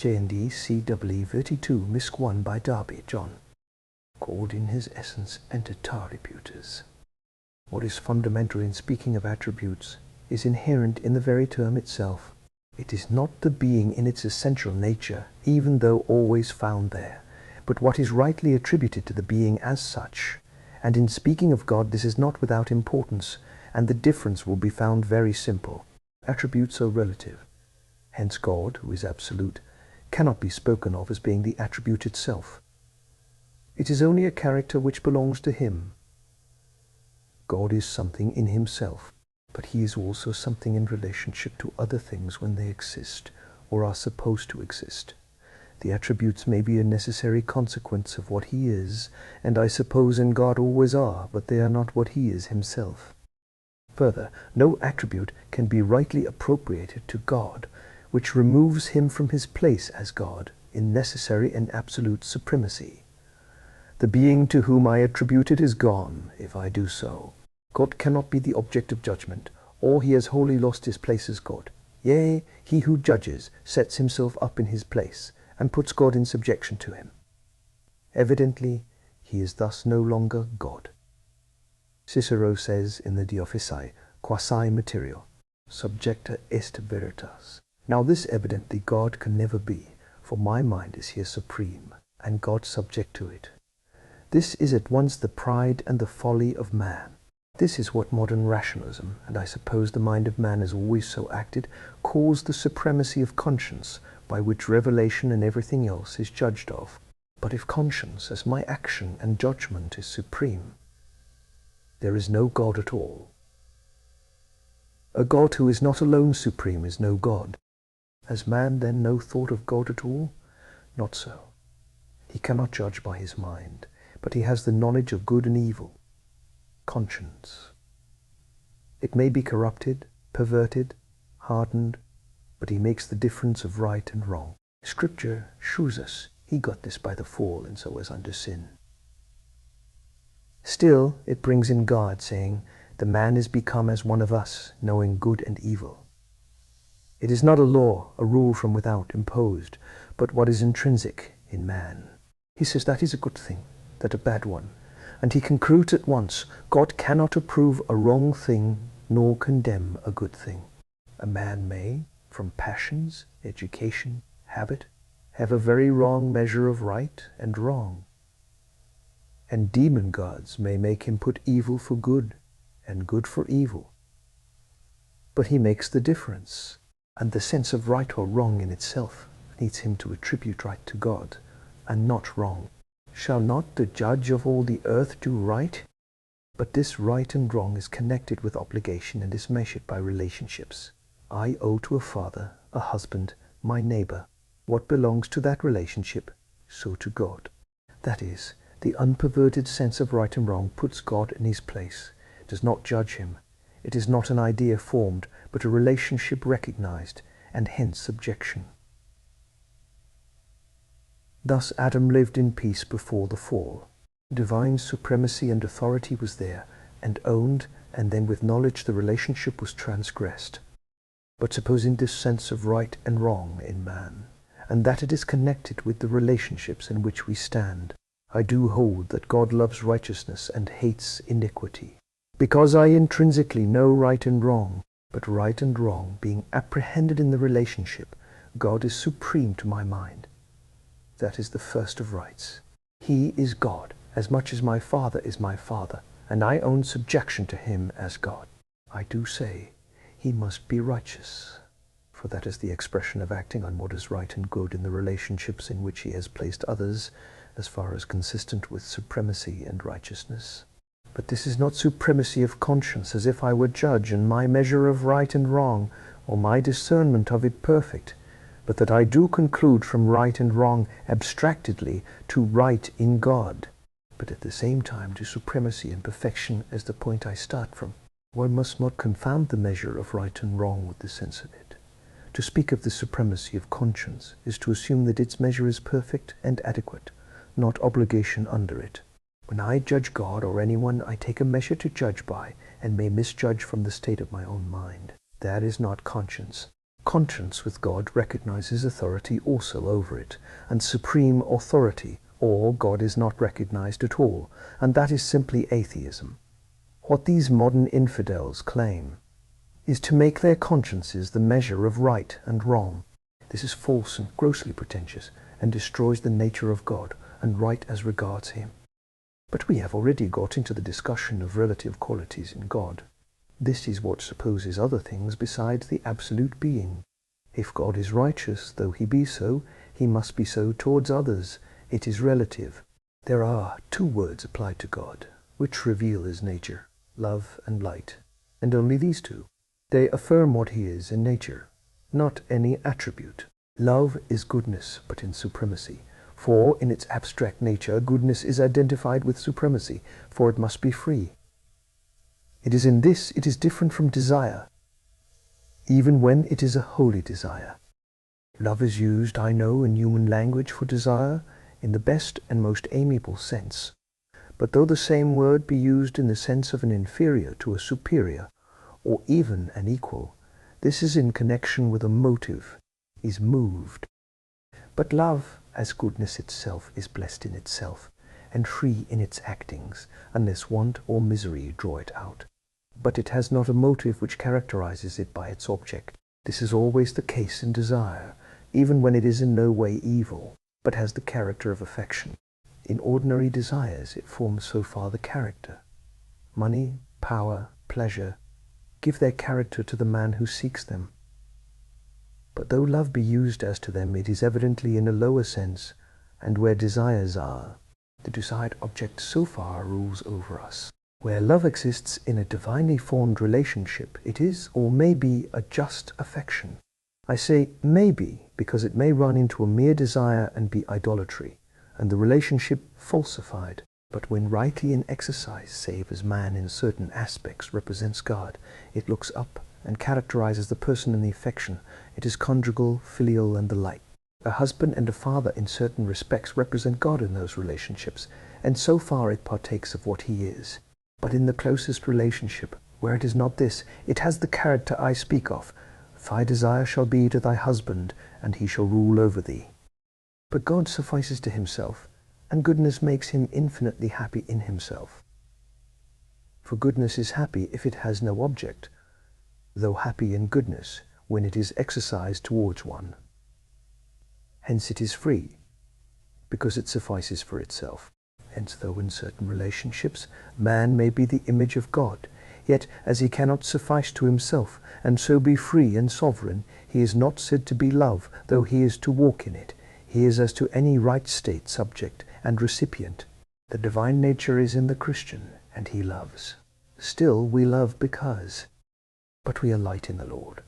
JND CW V32 Misc 1 by Darby, John, called in his essence attributors. What is fundamental in speaking of attributes is inherent in the very term itself. It is not the being in its essential nature, even though always found there, but what is rightly attributed to the being as such. And in speaking of God, this is not without importance, and the difference will be found very simple. Attributes are relative. Hence God, who is absolute, cannot be spoken of as being the attribute itself. It is only a character which belongs to him. God is something in himself, but he is also something in relationship to other things when they exist, or are supposed to exist. The attributes may be a necessary consequence of what he is, and I suppose in God always are, but they are not what he is himself. Further, no attribute can be rightly appropriated to God, which removes him from his place as God in necessary and absolute supremacy. The being to whom I attribute it is gone, if I do so. God cannot be the object of judgment, or he has wholly lost his place as God. Yea, he who judges sets himself up in his place, and puts God in subjection to him. Evidently, he is thus no longer God. Cicero says in the De Officii, quasi material, subjecta est veritas. Now this evidently God can never be, for my mind is here supreme, and God subject to it. This is at once the pride and the folly of man. This is what modern rationalism, and I suppose the mind of man has always so acted, calls the supremacy of conscience, by which revelation and everything else is judged of. But if conscience, as my action and judgment, is supreme, there is no God at all. A God who is not alone supreme is no God. Has man then no thought of God at all? Not so. He cannot judge by his mind, but he has the knowledge of good and evil. Conscience. It may be corrupted, perverted, hardened, but he makes the difference of right and wrong. Scripture shews us he got this by the fall, and so was under sin. Still, it brings in God, saying, the man is become as one of us, knowing good and evil. It is not a law, a rule from without, imposed, but what is intrinsic in man. He says that is a good thing, that a bad one. And he concludes at once, God cannot approve a wrong thing, nor condemn a good thing. A man may, from passions, education, habit, have a very wrong measure of right and wrong. And demon gods may make him put evil for good, and good for evil. But he makes the difference, and the sense of right or wrong in itself needs him to attribute right to God, and not wrong. Shall not the judge of all the earth do right? But this right and wrong is connected with obligation and is measured by relationships. I owe to a father, a husband, my neighbor. What belongs to that relationship, so to God. That is, the unperverted sense of right and wrong puts God in his place, does not judge him. It is not an idea formed, but a relationship recognized, and hence subjection. Thus Adam lived in peace before the fall. Divine supremacy and authority was there, and owned, and then with knowledge the relationship was transgressed. But supposing this sense of right and wrong in man, and that it is connected with the relationships in which we stand, I do hold that God loves righteousness and hates iniquity. Because I intrinsically know right and wrong, but right and wrong being apprehended in the relationship, God is supreme to my mind. That is the first of rights. He is God, as much as my Father is my Father, and I own subjection to him as God. I do say, he must be righteous, for that is the expression of acting on what is right and good in the relationships in which he has placed others, as far as consistent with supremacy and righteousness. But this is not supremacy of conscience, as if I were judge, and my measure of right and wrong, or my discernment of it perfect, but that I do conclude from right and wrong abstractedly to right in God, but at the same time to supremacy and perfection as the point I start from. One must not confound the measure of right and wrong with the sense of it. To speak of the supremacy of conscience is to assume that its measure is perfect and adequate, not obligation under it. When I judge God or anyone, I take a measure to judge by, and may misjudge from the state of my own mind. That is not conscience. Conscience with God recognizes authority also over it, and supreme authority, or God is not recognized at all, and that is simply atheism. What these modern infidels claim is to make their consciences the measure of right and wrong. This is false and grossly pretentious, and destroys the nature of God and right as regards him. But we have already got into the discussion of relative qualities in God. This is what supposes other things besides the absolute being. If God is righteous, though he be so, he must be so towards others. It is relative. There are two words applied to God, which reveal his nature, love and light, and only these two. They affirm what he is in nature, not any attribute. Love is goodness, but in supremacy. For in its abstract nature, goodness is identified with supremacy, for it must be free. It is in this it is different from desire, even when it is a holy desire. Love is used, I know, in human language for desire, in the best and most amiable sense. But though the same word be used in the sense of an inferior to a superior, or even an equal, this is in connection with a motive, is moved. But love, as goodness itself, is blessed in itself, and free in its actings, unless want or misery draw it out. But it has not a motive which characterizes it by its object. This is always the case in desire, even when it is in no way evil, but has the character of affection. In ordinary desires it forms so far the character. Money, power, pleasure, give their character to the man who seeks them. But though love be used as to them, it is evidently in a lower sense, and where desires are, the desired object so far rules over us. Where love exists in a divinely formed relationship, it is, or may be, a just affection. I say may be, because it may run into a mere desire and be idolatry, and the relationship falsified. But when rightly in exercise, save as man in certain aspects represents God, it looks up and characterizes the person in the affection. It is conjugal, filial, and the like. A husband and a father in certain respects represent God in those relationships, and so far it partakes of what he is. But in the closest relationship, where it is not this, it has the character I speak of. Thy desire shall be to thy husband, and he shall rule over thee. But God suffices to himself, and goodness makes him infinitely happy in himself. For goodness is happy if it has no object, though happy in goodness when it is exercised towards one. Hence it is free, because it suffices for itself. Hence, though in certain relationships man may be the image of God, yet as he cannot suffice to himself, and so be free and sovereign, he is not said to be love, though he is to walk in it. He is as to any right state subject and recipient. The divine nature is in the Christian, and he loves. Still we love because, but we are light in the Lord.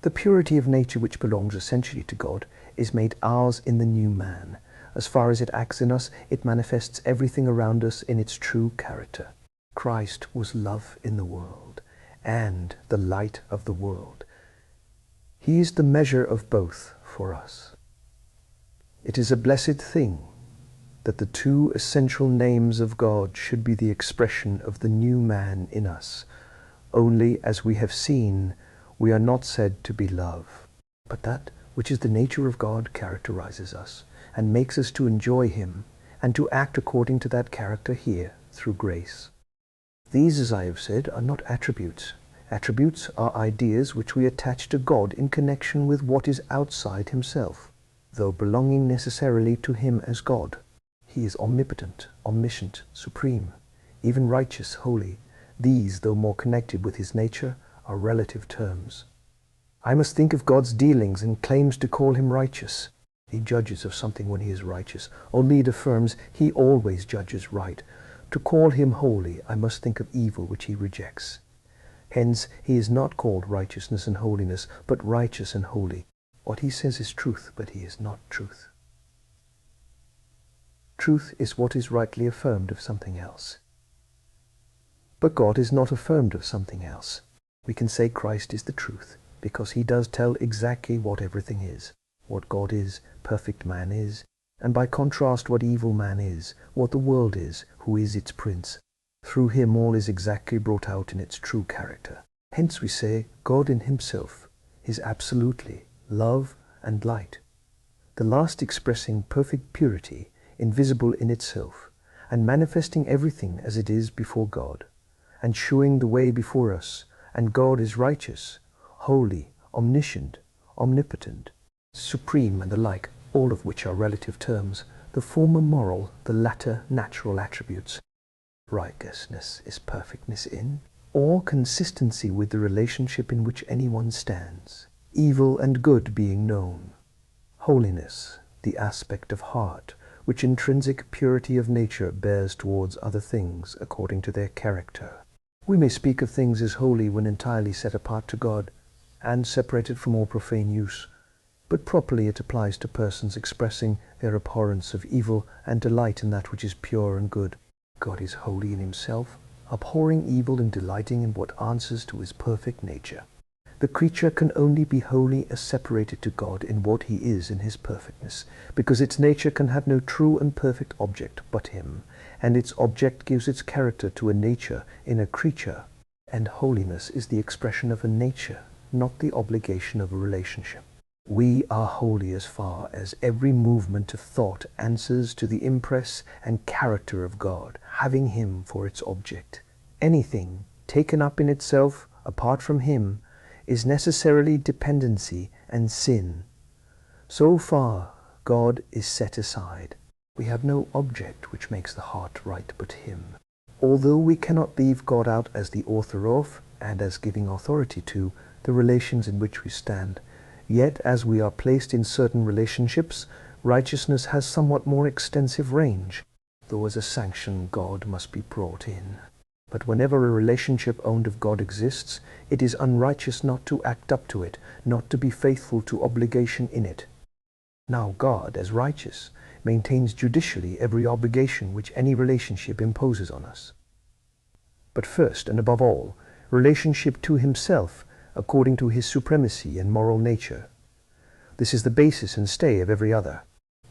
The purity of nature which belongs essentially to God is made ours in the new man. As far as it acts in us, it manifests everything around us in its true character. Christ was love in the world, and the light of the world. He is the measure of both for us. It is a blessed thing that the two essential names of God should be the expression of the new man in us. Only, as we have seen, we are not said to be love, but that which is the nature of God characterizes us, and makes us to enjoy him, and to act according to that character here, through grace. These, as I have said, are not attributes. Attributes are ideas which we attach to God in connection with what is outside himself, though belonging necessarily to him as God. He is omnipotent, omniscient, supreme, even righteous, holy. These, though more connected with his nature, are relative terms. I must think of God's dealings and claims to call him righteous. He judges of something when he is righteous. Only it affirms he always judges right. To call him holy, I must think of evil which he rejects. Hence, he is not called righteousness and holiness, but righteous and holy. What he says is truth, but he is not truth. Truth is what is rightly affirmed of something else. But God is not affirmed of something else. We can say Christ is the truth, because he does tell exactly what everything is, what God is, perfect man is, and by contrast what evil man is, what the world is, who is its prince. Through him all is exactly brought out in its true character. Hence we say God in himself is absolutely love and light, the last expressing perfect purity, invisible in itself, and manifesting everything as it is before God, and shewing the way before us, and God is righteous, holy, omniscient, omnipotent, supreme, and the like, all of which are relative terms, the former moral, the latter natural attributes. Righteousness is perfectness in, or consistency with the relationship in which anyone stands, evil and good being known. Holiness, the aspect of heart, which intrinsic purity of nature bears towards other things according to their character. We may speak of things as holy when entirely set apart to God, and separated from all profane use, but properly it applies to persons expressing their abhorrence of evil and delight in that which is pure and good. God is holy in himself, abhorring evil and delighting in what answers to his perfect nature. The creature can only be holy as separated to God in what he is in his perfectness, because its nature can have no true and perfect object but him, and its object gives its character to a nature in a creature, and holiness is the expression of a nature, not the obligation of a relationship. We are holy as far as every movement of thought answers to the impress and character of God, having him for its object. Anything taken up in itself, apart from him, is necessarily dependency and sin. So far, God is set aside. We have no object which makes the heart right but him. Although we cannot leave God out as the author of, and as giving authority to, the relations in which we stand, yet as we are placed in certain relationships, righteousness has somewhat more extensive range, though as a sanction God must be brought in. But whenever a relationship owned of God exists, it is unrighteous not to act up to it, not to be faithful to obligation in it. Now God, as righteous, maintains judicially every obligation which any relationship imposes on us. But first and above all, relationship to himself, according to his supremacy and moral nature. This is the basis and stay of every other.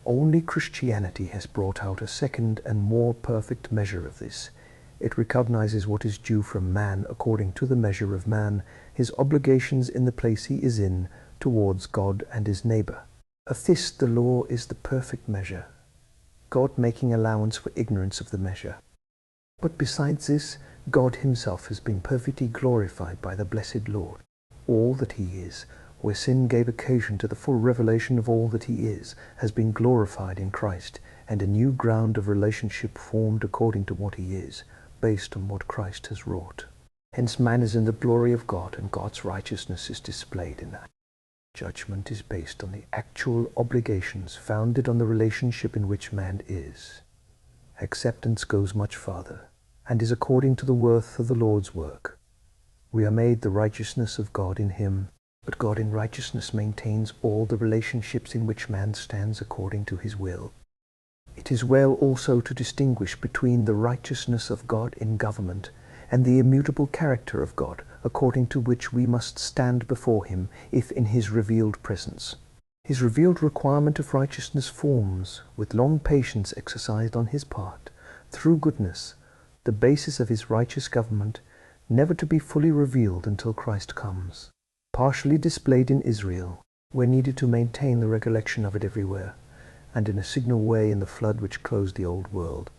Only Christianity has brought out a second and more perfect measure of this. It recognizes what is due from man according to the measure of man, his obligations in the place he is in, towards God and his neighbor. Of this the law is the perfect measure, God making allowance for ignorance of the measure. But besides this, God himself has been perfectly glorified by the blessed Lord. All that he is, where sin gave occasion to the full revelation of all that he is, has been glorified in Christ, and a new ground of relationship formed according to what he is, based on what Christ has wrought. Hence man is in the glory of God, and God's righteousness is displayed in that. Judgment is based on the actual obligations founded on the relationship in which man is. Acceptance goes much farther, and is according to the worth of the Lord's work. We are made the righteousness of God in him, but God in righteousness maintains all the relationships in which man stands according to his will. It is well also to distinguish between the righteousness of God in government and the immutable character of God, according to which we must stand before him, if in his revealed presence. His revealed requirement of righteousness forms, with long patience exercised on his part, through goodness, the basis of his righteous government, never to be fully revealed until Christ comes, partially displayed in Israel, where needed to maintain the recollection of it everywhere, and in a signal way in the flood which closed the old world.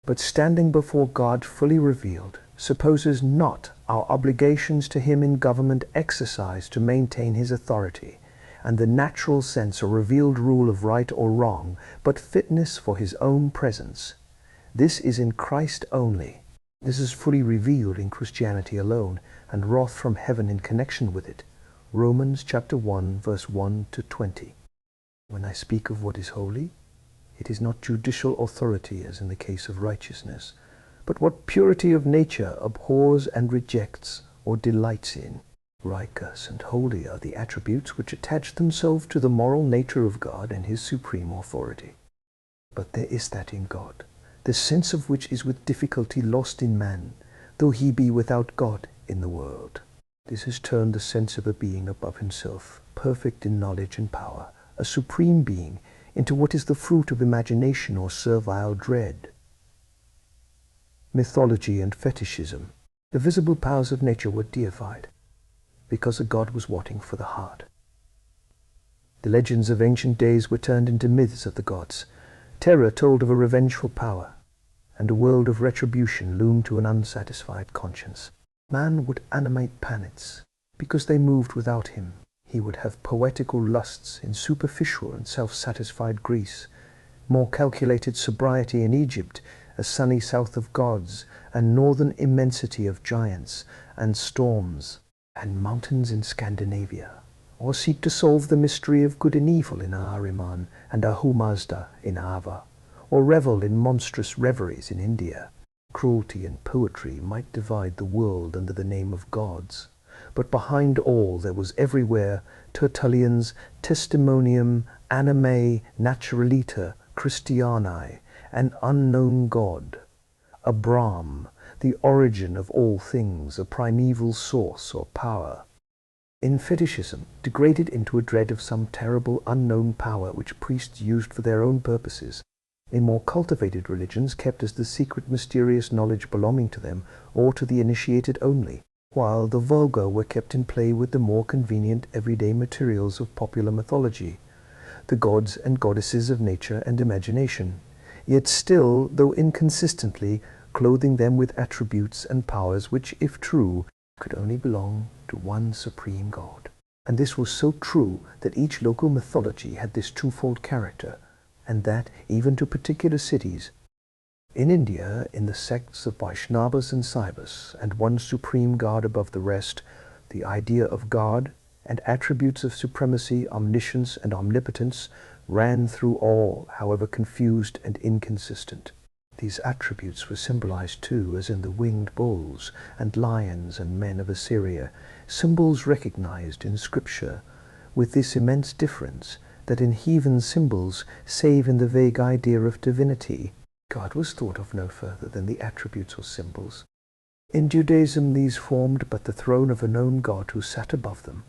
But standing before God fully revealed supposes not our obligations to him in government exercised to maintain his authority, and the natural sense or revealed rule of right or wrong, but fitness for his own presence. This is in Christ only. This is fully revealed in Christianity alone, and wrath from heaven in connection with it. Romans chapter 1, verse 1 to 20. When I speak of what is holy, it is not judicial authority as in the case of righteousness, but what purity of nature abhors and rejects or delights in. Righteous and holy are the attributes which attach themselves to the moral nature of God and his supreme authority. But there is that in God, the sense of which is with difficulty lost in man, though he be without God in the world. This has turned the sense of a being above himself, perfect in knowledge and power, a supreme being, into what is the fruit of imagination or servile dread. Mythology and fetishism, the visible powers of nature, were deified. because a god was wanting for the heart. The legends of ancient days were turned into myths of the gods. Terror told of a revengeful power, and a world of retribution loomed to an unsatisfied conscience. Man would animate planets, because they moved without him. He would have poetical lusts in superficial and self-satisfied Greece, more calculated sobriety in Egypt, a sunny south of gods, and northern immensity of giants and storms, and mountains in Scandinavia, or seek to solve the mystery of good and evil in Ahriman and Ahumazda in Ava, or revel in monstrous reveries in India. Cruelty and poetry might divide the world under the name of gods, but behind all there was everywhere Tertullian's Testimonium Animae Naturaliter Christianae, an unknown god, a Brahm, the origin of all things, a primeval source or power. In fetishism, degraded into a dread of some terrible unknown power which priests used for their own purposes. In more cultivated religions, kept as the secret mysterious knowledge belonging to them or to the initiated only, while the vulgar were kept in play with the more convenient everyday materials of popular mythology, the gods and goddesses of nature and imagination, yet still, though inconsistently, clothing them with attributes and powers which, if true, could only belong to one supreme god. And this was so true that each local mythology had this twofold character, and that even to particular cities. In India, in the sects of Vaishnavas and Saivas, and one supreme god above the rest, the idea of God and attributes of supremacy, omniscience, and omnipotence ran through all, however confused and inconsistent. These attributes were symbolized too, as in the winged bulls and lions and men of Assyria, symbols recognized in Scripture, with this immense difference that in heathen symbols, save in the vague idea of divinity, God was thought of no further than the attributes or symbols. In Judaism these formed but the throne of a known God who sat above them,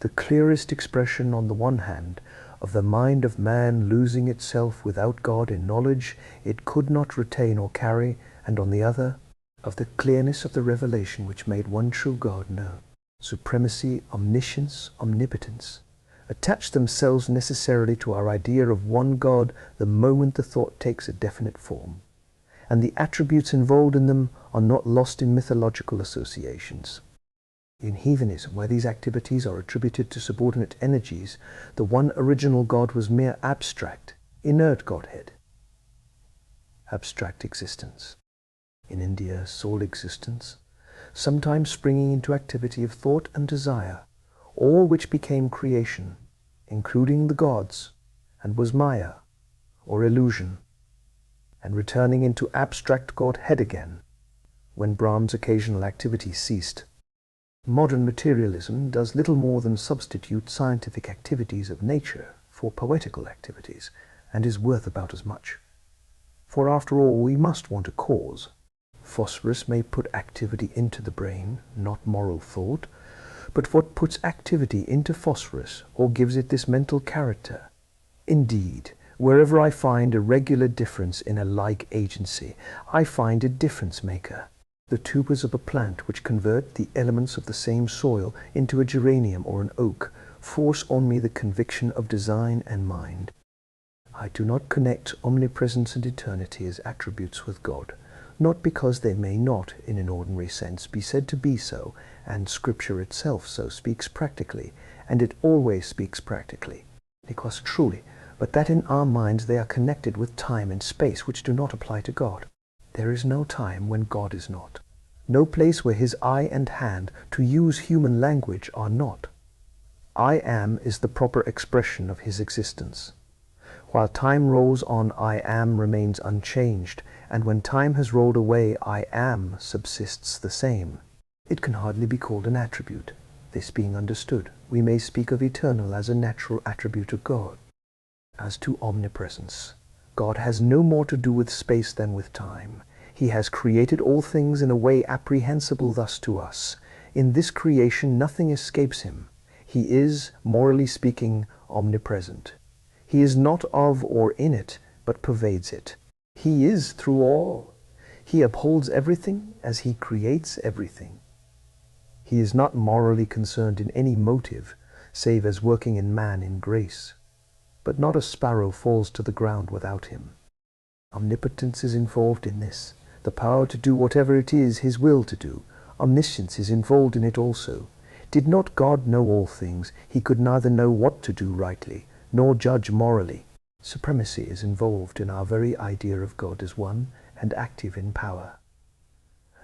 the clearest expression on the one hand of the mind of man losing itself without God in knowledge it could not retain or carry, and on the other, of the clearness of the revelation which made one true God known. Supremacy, omniscience, omnipotence attach themselves necessarily to our idea of one God the moment the thought takes a definite form, and the attributes involved in them are not lost in mythological associations. In heathenism, where these activities are attributed to subordinate energies, the one original God was mere abstract, inert Godhead, abstract existence. In India, soul existence, sometimes springing into activity of thought and desire, all which became creation, including the gods, and was Maya, or illusion, and returning into abstract Godhead again, when Brahm's occasional activity ceased. Modern materialism does little more than substitute scientific activities of nature for poetical activities, and is worth about as much. For after all, we must want a cause. Phosphorus may put activity into the brain, not moral thought, but what puts activity into phosphorus, or gives it this mental character? Indeed, wherever I find a regular difference in a like agency, I find a difference maker. The tubers of a plant which convert the elements of the same soil into a geranium or an oak force on me the conviction of design and mind. I do not connect omnipresence and eternity as attributes with God, not because they may not, in an ordinary sense, be said to be so, and Scripture itself so speaks practically, and it always speaks practically, because truly, but that in our minds they are connected with time and space which do not apply to God. There is no time when God is not, no place where his eye and hand, to use human language, are not. I am is the proper expression of his existence. While time rolls on, I am remains unchanged, and when time has rolled away, I am subsists the same. It can hardly be called an attribute. This being understood, we may speak of eternal as a natural attribute of God. As to omnipresence, God has no more to do with space than with time. He has created all things in a way apprehensible thus to us. In this creation nothing escapes him. He is, morally speaking, omnipresent. He is not of or in it, but pervades it. He is through all. He upholds everything as he creates everything. He is not morally concerned in any motive, save as working in man in grace. But not a sparrow falls to the ground without him. Omnipotence is involved in this, the power to do whatever it is his will to do. Omniscience is involved in it also. Did not God know all things, he could neither know what to do rightly, nor judge morally. Supremacy is involved in our very idea of God as one and active in power.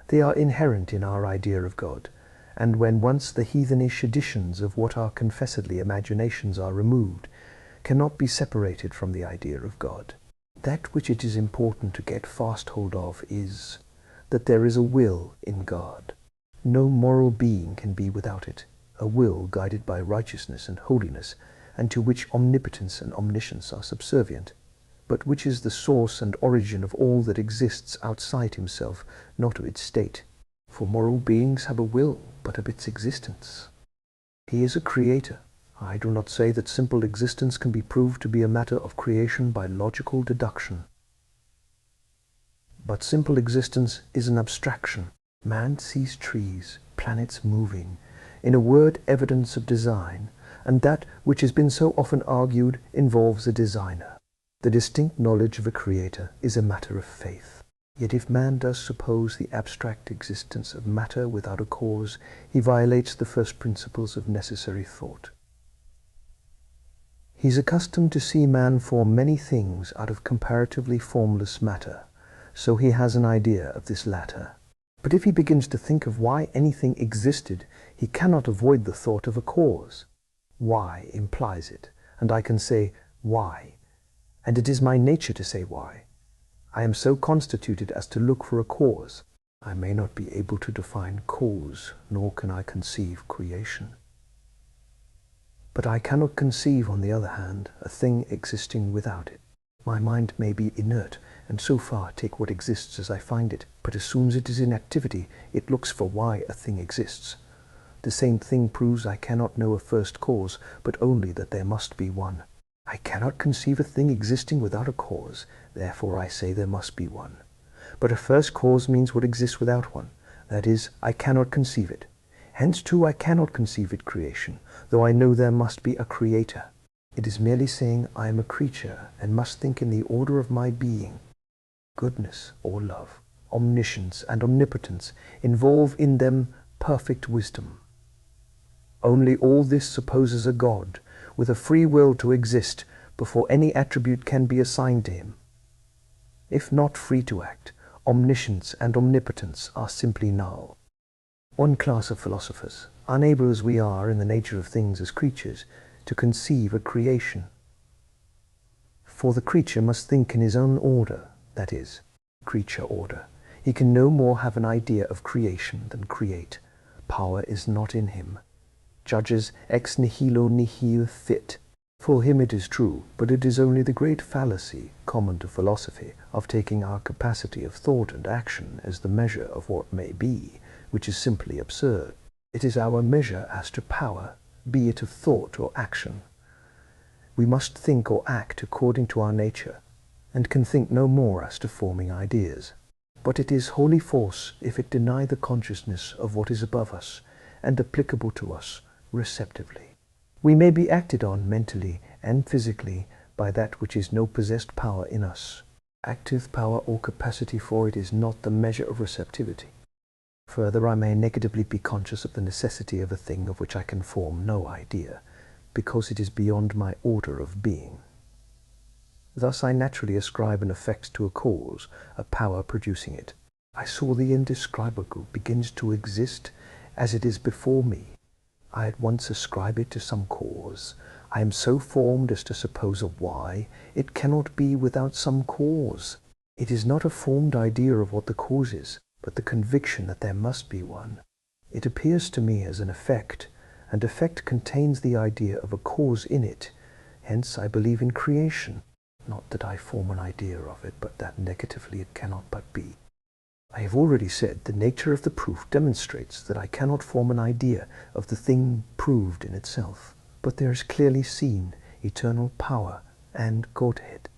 They are inherent in our idea of God, and when once the heathenish additions of what are confessedly imaginations are removed, cannot be separated from the idea of God. That which it is important to get fast hold of is that there is a will in God. No moral being can be without it, a will guided by righteousness and holiness, and to which omnipotence and omniscience are subservient, but which is the source and origin of all that exists outside himself, not of its state. For moral beings have a will, but of its existence. He is a creator. I do not say that simple existence can be proved to be a matter of creation by logical deduction. But simple existence is an abstraction. Man sees trees, planets moving, in a word, evidence of design, and that which has been so often argued involves a designer. The distinct knowledge of a creator is a matter of faith. Yet if man does suppose the abstract existence of matter without a cause, he violates the first principles of necessary thought. He is accustomed to see man form many things out of comparatively formless matter, so he has an idea of this latter. But if he begins to think of why anything existed, he cannot avoid the thought of a cause. Why implies it, and I can say why, and it is my nature to say why. I am so constituted as to look for a cause. I may not be able to define cause, nor can I conceive creation. But I cannot conceive, on the other hand, a thing existing without it. My mind may be inert, and so far take what exists as I find it, but as soon as it is in activity, it looks for why a thing exists. The same thing proves I cannot know a first cause, but only that there must be one. I cannot conceive a thing existing without a cause, therefore I say there must be one. But a first cause means what exists without one, that is, I cannot conceive it. Hence too I cannot conceive it creation, though I know there must be a creator. It is merely saying I am a creature and must think in the order of my being. Goodness or love, omniscience and omnipotence involve in them perfect wisdom. Only all this supposes a God, with a free will to exist before any attribute can be assigned to him. If not free to act, omniscience and omnipotence are simply null. One class of philosophers, unable as we are in the nature of things as creatures, to conceive a creation. For the creature must think in his own order, that is, creature order. He can no more have an idea of creation than create. Power is not in him. Judges ex nihilo nihil fit. For him it is true, but it is only the great fallacy, common to philosophy, of taking our capacity of thought and action as the measure of what may be, which is simply absurd. It is our measure as to power, be it of thought or action. We must think or act according to our nature, and can think no more as to forming ideas. But it is wholly false if it deny the consciousness of what is above us, and applicable to us receptively. We may be acted on mentally and physically by that which is no possessed power in us. Active power or capacity for it is not the measure of receptivity. Further, I may negatively be conscious of the necessity of a thing of which I can form no idea, because it is beyond my order of being. Thus I naturally ascribe an effect to a cause, a power producing it. I saw the indescribable begins to exist as it is before me. I at once ascribe it to some cause. I am so formed as to suppose a why. It cannot be without some cause. It is not a formed idea of what the cause is, but the conviction that there must be one. It appears to me as an effect, and effect contains the idea of a cause in it. Hence I believe in creation. Not that I form an idea of it, but that negatively it cannot but be. I have already said the nature of the proof demonstrates that I cannot form an idea of the thing proved in itself. But there is clearly seen eternal power and Godhead.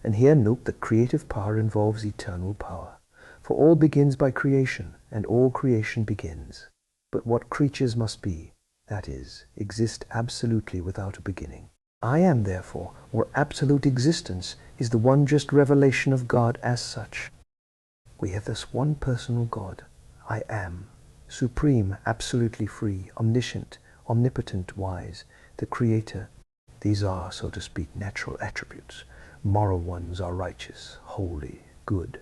And here note that creative power involves eternal power. For all begins by creation, and all creation begins. but what creatures must be, that is, exist absolutely without a beginning. I am, therefore, or absolute existence, is the one just revelation of God as such. We have thus one personal God, I am, supreme, absolutely free, omniscient, omnipotent, wise, the Creator. These are, so to speak, natural attributes. Moral ones are righteous, holy, good,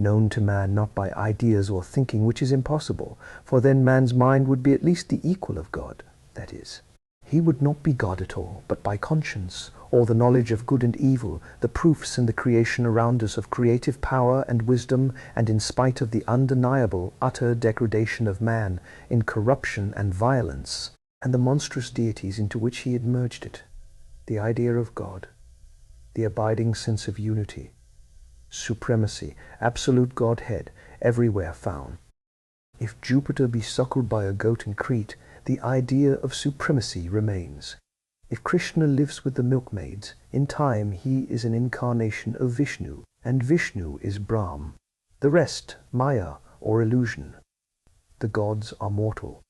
known to man not by ideas or thinking, which is impossible, for then man's mind would be at least the equal of God, that is, he would not be God at all, but by conscience, or the knowledge of good and evil, the proofs in the creation around us of creative power and wisdom, and in spite of the undeniable, utter degradation of man in corruption and violence, and the monstrous deities into which he had merged it, the idea of God, the abiding sense of unity, supremacy, absolute Godhead, everywhere found. If Jupiter be suckled by a goat in Crete, the idea of supremacy remains. If Krishna lives with the milkmaids, in time he is an incarnation of Vishnu, and Vishnu is Brahm. The rest, Maya, or illusion. The gods are mortal.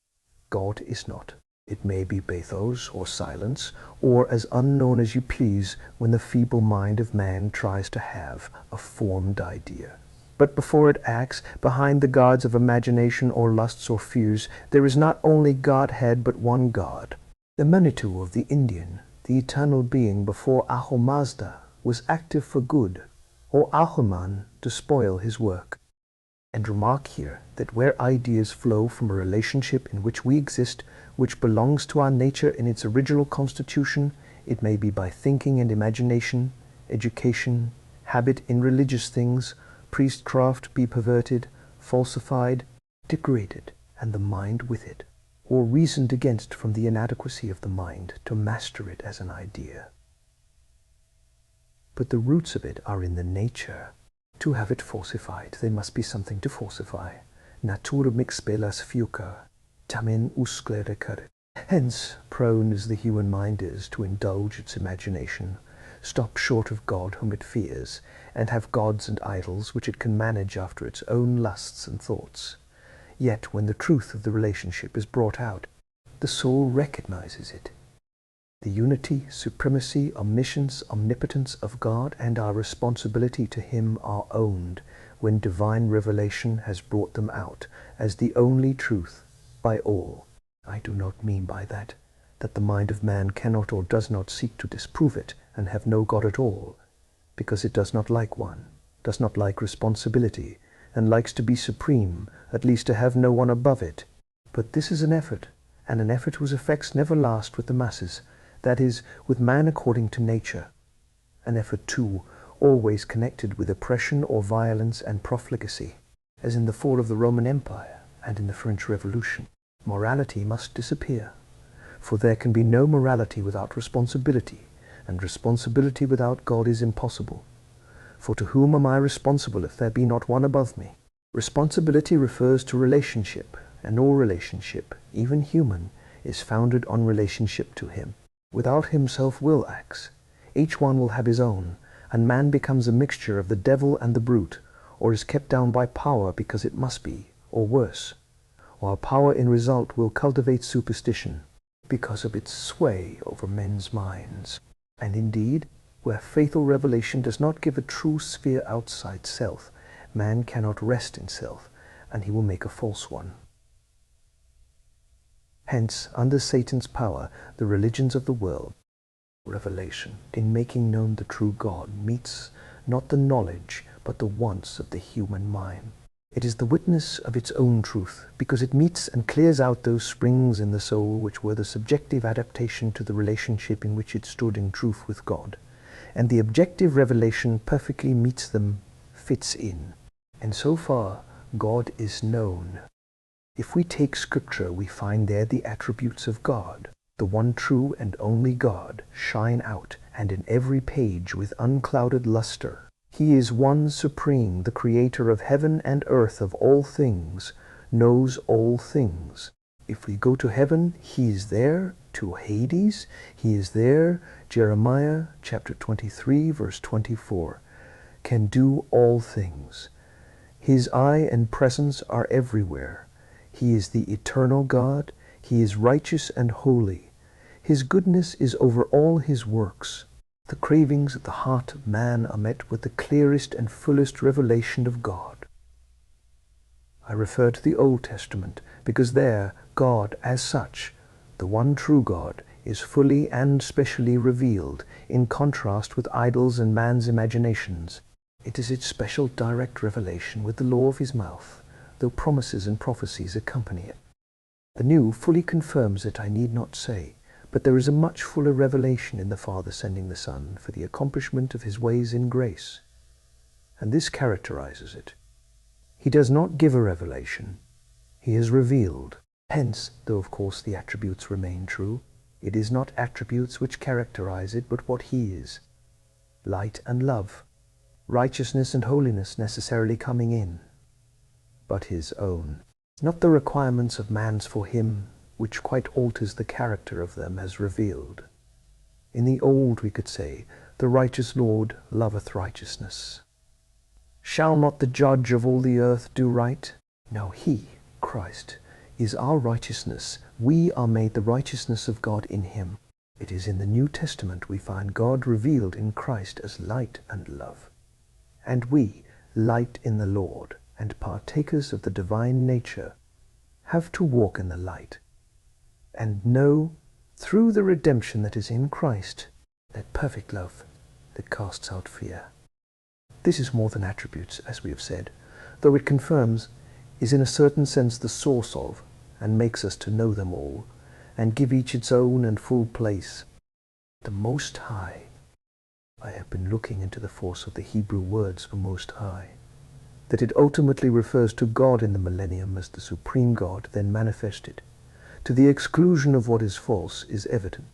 God is not. It may be bathos, or silence, or as unknown as you please when the feeble mind of man tries to have a formed idea. But before it acts, behind the gods of imagination or lusts or fears, there is not only Godhead but one God. The Manitou of the Indian, the eternal being before Ahomazda, was active for good, or Ahuman to spoil his work. And remark here that where ideas flow from a relationship in which we exist, which belongs to our nature in its original constitution, it may be by thinking and imagination, education, habit in religious things, priestcraft be perverted, falsified, degraded, and the mind with it, or reasoned against from the inadequacy of the mind to master it as an idea. But the roots of it are in the nature. To have it falsified, there must be something to falsify. Natur mix belas fuca, tamen usque recurrit. Hence, prone as the human mind is to indulge its imagination, stop short of God whom it fears, and have gods and idols which it can manage after its own lusts and thoughts. Yet when the truth of the relationship is brought out, the soul recognizes it. The unity, supremacy, omniscience, omnipotence of God and our responsibility to Him are owned when divine revelation has brought them out as the only truth by all. I do not mean by that the mind of man cannot or does not seek to disprove it and have no God at all, because it does not like one, does not like responsibility, and likes to be supreme, at least to have no one above it. But this is an effort, and an effort whose effects never last with the masses, that is, with man according to nature. An effort, too, always connected with oppression or violence and profligacy, as in the fall of the Roman Empire and in the French Revolution. Morality must disappear, for there can be no morality without responsibility, and responsibility without God is impossible. For to whom am I responsible if there be not one above me? Responsibility refers to relationship, and all relationship, even human, is founded on relationship to Him. Without Him self-will acts. Each one will have his own, and man becomes a mixture of the devil and the brute, or is kept down by power because it must be, or worse. While power in result will cultivate superstition, because of its sway over men's minds. And indeed, where faithful revelation does not give a true sphere outside self, man cannot rest in self, and he will make a false one. Hence, under Satan's power, the religions of the world, revelation, in making known the true God, meets not the knowledge, but the wants of the human mind. It is the witness of its own truth, because it meets and clears out those springs in the soul which were the subjective adaptation to the relationship in which it stood in truth with God. And the objective revelation perfectly meets them, fits in. And so far, God is known. If we take Scripture, we find there the attributes of God. The one true and only God shine out, and in every page with unclouded luster. He is one supreme, the creator of heaven and earth, of all things, knows all things. If we go to heaven, He is there. To Hades, He is there. Jeremiah chapter 23, verse 24. Can do all things. His eye and presence are everywhere. He is the eternal God. He is righteous and holy. His goodness is over all his works. The cravings of the heart of man are met with the clearest and fullest revelation of God. I refer to the Old Testament because there God as such, the one true God, is fully and specially revealed, in contrast with idols and man's imaginations. It is its special direct revelation with the law of his mouth, though promises and prophecies accompany it. The New fully confirms it, I need not say, but there is a much fuller revelation in the Father sending the Son for the accomplishment of his ways in grace, and this characterizes it. He does not give a revelation, he is revealed. Hence, though of course the attributes remain true, it is not attributes which characterize it, but what he is. Light and love, righteousness and holiness necessarily coming in, but his own. Not the requirements of man's for him, which quite alters the character of them as revealed. In the old we could say, the righteous Lord loveth righteousness. Shall not the judge of all the earth do right? No, he, Christ, is our righteousness. We are made the righteousness of God in him. It is in the New Testament we find God revealed in Christ as light and love. And we, light in the Lord, and partakers of the divine nature, have to walk in the light, and know, through the redemption that is in Christ, that perfect love that casts out fear. This is more than attributes, as we have said, though it confirms, is in a certain sense the source of, and makes us to know them all, and give each its own and full place. The Most High. I have been looking into the force of the Hebrew words for Most High. That it ultimately refers to God in the millennium as the supreme God then manifested, to the exclusion of what is false, is evident.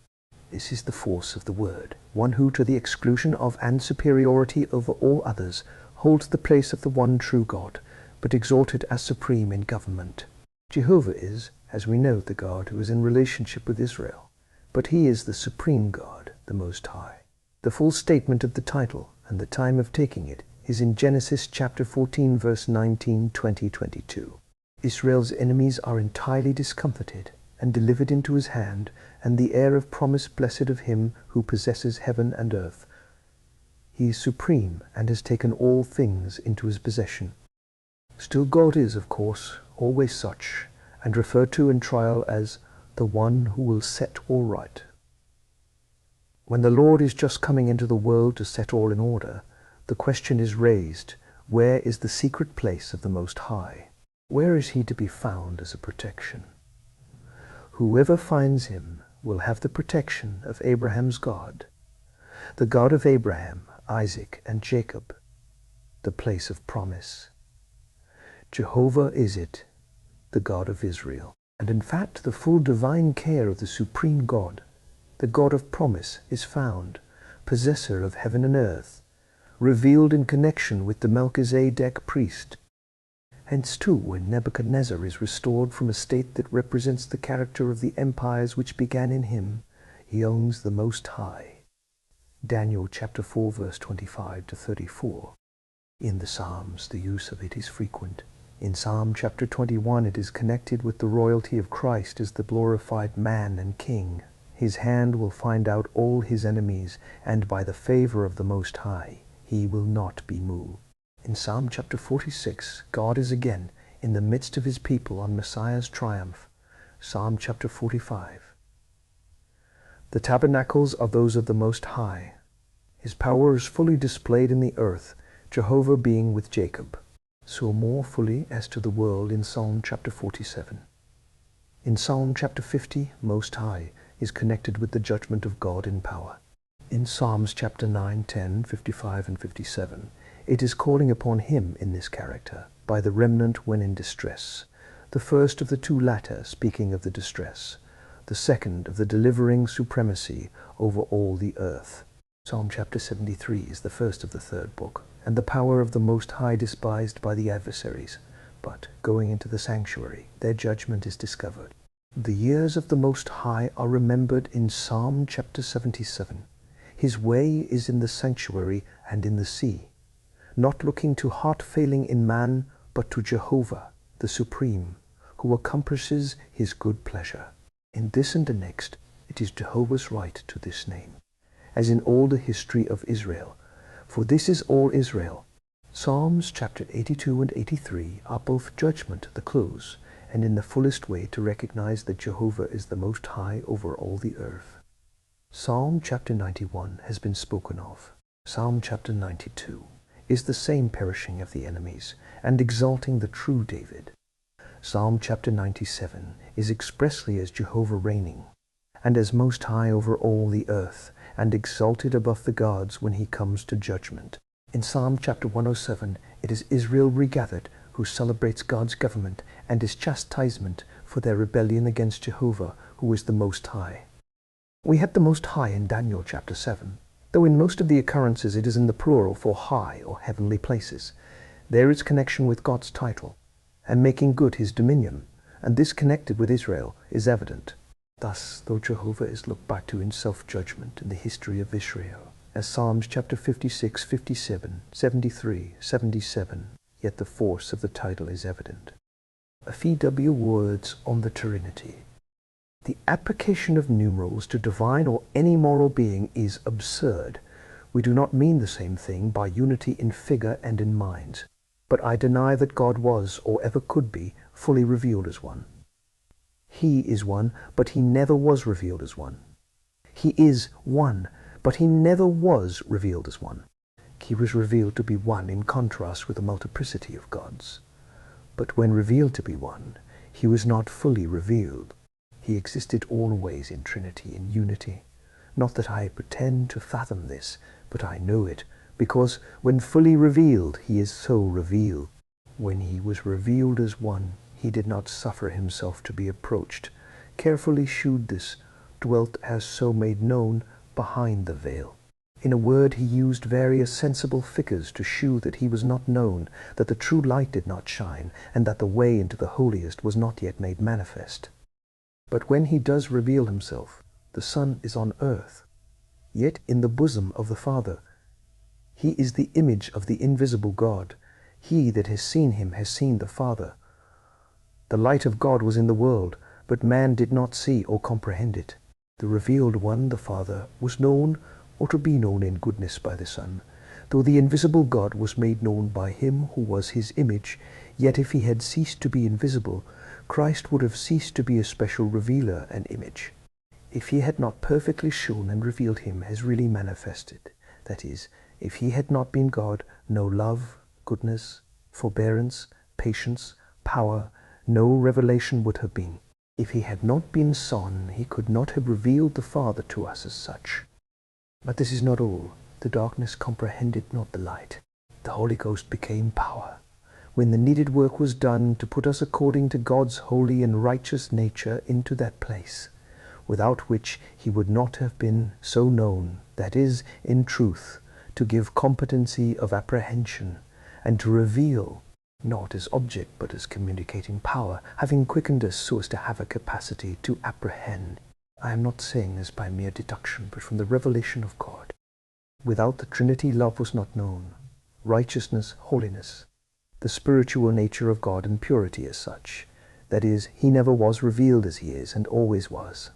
This is the force of the word, one who, to the exclusion of and superiority over all others, holds the place of the one true God, but exalted as supreme in government. Jehovah is, as we know, the God who is in relationship with Israel, but he is the supreme God, the Most High. The full statement of the title and the time of taking it is in Genesis chapter 14, verse 19, 20, 22. Israel's enemies are entirely discomfited and delivered into his hand, and the heir of promise blessed of him who possesses heaven and earth. He is supreme and has taken all things into his possession. Still God is, of course, always such, and referred to in trial as the one who will set all right. When the Lord is just coming into the world to set all in order, the question is raised, where is the secret place of the Most High? Where is he to be found as a protection? Whoever finds him will have the protection of Abraham's God, the God of Abraham, Isaac, and Jacob, the place of promise. Jehovah is it, the God of Israel. And in fact, the full divine care of the supreme God, the God of promise, is found, possessor of heaven and earth, revealed in connection with the Melchizedek priest. Hence too, when Nebuchadnezzar is restored from a state that represents the character of the empires which began in him, he owns the Most High. Daniel chapter 4, verse 25 to 34. In the Psalms, the use of it is frequent. In Psalm chapter 21, it is connected with the royalty of Christ as the glorified man and king. His hand will find out all his enemies, and by the favor of the Most High, he will not be moved. In Psalm chapter 46, God is again in the midst of his people on Messiah's triumph. Psalm chapter 45. The tabernacles are those of the Most High. His power is fully displayed in the earth, Jehovah being with Jacob. So more fully as to the world in Psalm chapter 47. In Psalm chapter 50, Most High is connected with the judgment of God in power. In Psalms chapter 9, 10, 55, and 57, it is calling upon him in this character, by the remnant when in distress, the first of the two latter speaking of the distress, the second of the delivering supremacy over all the earth. Psalm chapter 73 is the first of the third book, and the power of the Most High despised by the adversaries, but, going into the sanctuary, their judgment is discovered. The years of the Most High are remembered in Psalm chapter 77. His way is in the sanctuary and in the sea, not looking to heart failing in man, but to Jehovah, the Supreme, who accomplishes his good pleasure. In this and the next, it is Jehovah's right to this name, as in all the history of Israel. For this is all Israel. Psalms chapter 82 and 83 are both judgment at the close, and in the fullest way to recognize that Jehovah is the Most High over all the earth. Psalm chapter 91 has been spoken of. Psalm chapter 92 is the same perishing of the enemies, and exalting the true David. Psalm chapter 97 is expressly as Jehovah reigning, and as Most High over all the earth, and exalted above the gods when he comes to judgment. In Psalm chapter 107, it is Israel regathered who celebrates God's government and his chastisement for their rebellion against Jehovah, who is the Most High. We had the Most High in Daniel chapter 7, though in most of the occurrences it is in the plural for high or heavenly places. There its connection with God's title, and making good his dominion, and this connected with Israel, is evident. Thus, though Jehovah is looked back to in self-judgment in the history of Israel, as Psalms chapter 56, 57, 73, 77, yet the force of the title is evident. A few words on the Trinity. The application of numerals to divine or any moral being is absurd. We do not mean the same thing by unity in figure and in mind. But I deny that God was, or ever could be, fully revealed as one. He is one, but he never was revealed as one. He is one, but he never was revealed as one. He was revealed to be one in contrast with the multiplicity of gods. But when revealed to be one, he was not fully revealed. He existed always in Trinity, in unity. Not that I pretend to fathom this, but I know it, because when fully revealed, he is so revealed. When he was revealed as one, he did not suffer himself to be approached. Carefully shewed this, dwelt as so made known behind the veil. In a word, he used various sensible figures to shew that he was not known, that the true light did not shine, and that the way into the holiest was not yet made manifest. But when he does reveal himself, the Son is on earth, yet in the bosom of the Father. He is the image of the invisible God. He that has seen him has seen the Father. The light of God was in the world, but man did not see or comprehend it. The revealed one, the Father, was known or to be known in goodness by the Son. Though the invisible God was made known by him who was his image, yet if he had ceased to be invisible, Christ would have ceased to be a special revealer and image. If he had not perfectly shown and revealed him as really manifested, that is, if he had not been God, no love, goodness, forbearance, patience, power, no revelation would have been. If he had not been Son, he could not have revealed the Father to us as such. But this is not all. The darkness comprehended not the light. The Holy Ghost became power, when the needed work was done to put us according to God's holy and righteous nature into that place, without which he would not have been so known, that is, in truth, to give competency of apprehension, and to reveal, not as object but as communicating power, having quickened us so as to have a capacity to apprehend. I am not saying this by mere deduction, but from the revelation of God. Without the Trinity, love was not known, righteousness, holiness, the spiritual nature of God and purity as such. That is, he never was revealed as he is and always was.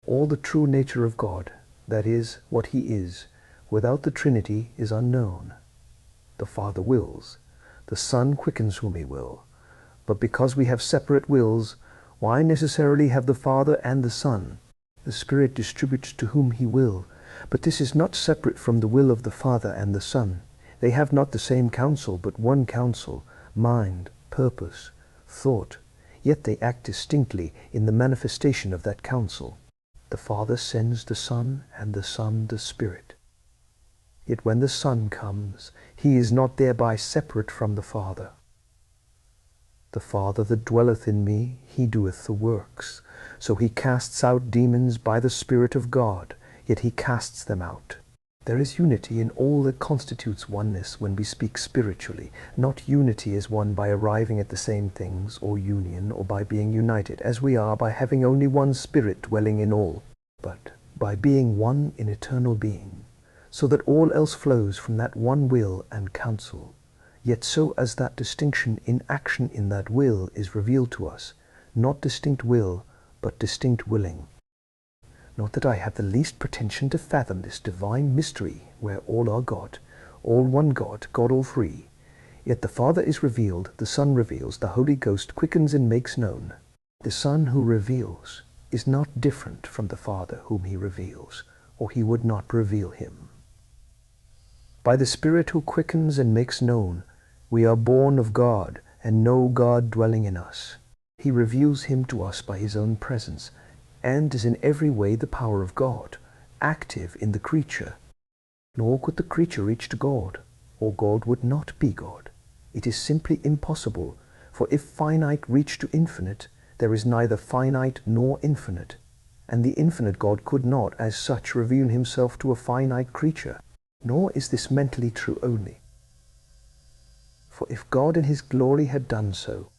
All the true nature of God, that is, what he is, without the Trinity is unknown. The Father wills. The Son quickens whom he will. But because we have separate wills, why necessarily have the Father and the Son? The Spirit distributes to whom he will, but this is not separate from the will of the Father and the Son. They have not the same counsel, but one counsel, mind, purpose, thought, yet they act distinctly in the manifestation of that counsel. The Father sends the Son, and the Son the Spirit. Yet when the Son comes, he is not thereby separate from the Father. The Father that dwelleth in me, he doeth the works. So he casts out demons by the Spirit of God, yet he casts them out. There is unity in all that constitutes oneness when we speak spiritually, not unity as one by arriving at the same things, or union, or by being united, as we are by having only one Spirit dwelling in all, but by being one in eternal being, so that all else flows from that one will and counsel, yet so as that distinction in action in that will is revealed to us, not distinct will, but distinct willing. Not that I have the least pretension to fathom this divine mystery, where all are God, all one God, God all three. Yet the Father is revealed, the Son reveals, the Holy Ghost quickens and makes known. The Son who reveals is not different from the Father whom he reveals, or he would not reveal him. By the Spirit who quickens and makes known, we are born of God and know God dwelling in us. He reveals him to us by his own presence, and is in every way the power of God, active in the creature. Nor could the creature reach to God, or God would not be God. It is simply impossible, for if finite reach to infinite, there is neither finite nor infinite, and the infinite God could not, as such, reveal himself to a finite creature. Nor is this mentally true only. For if God in his glory had done so,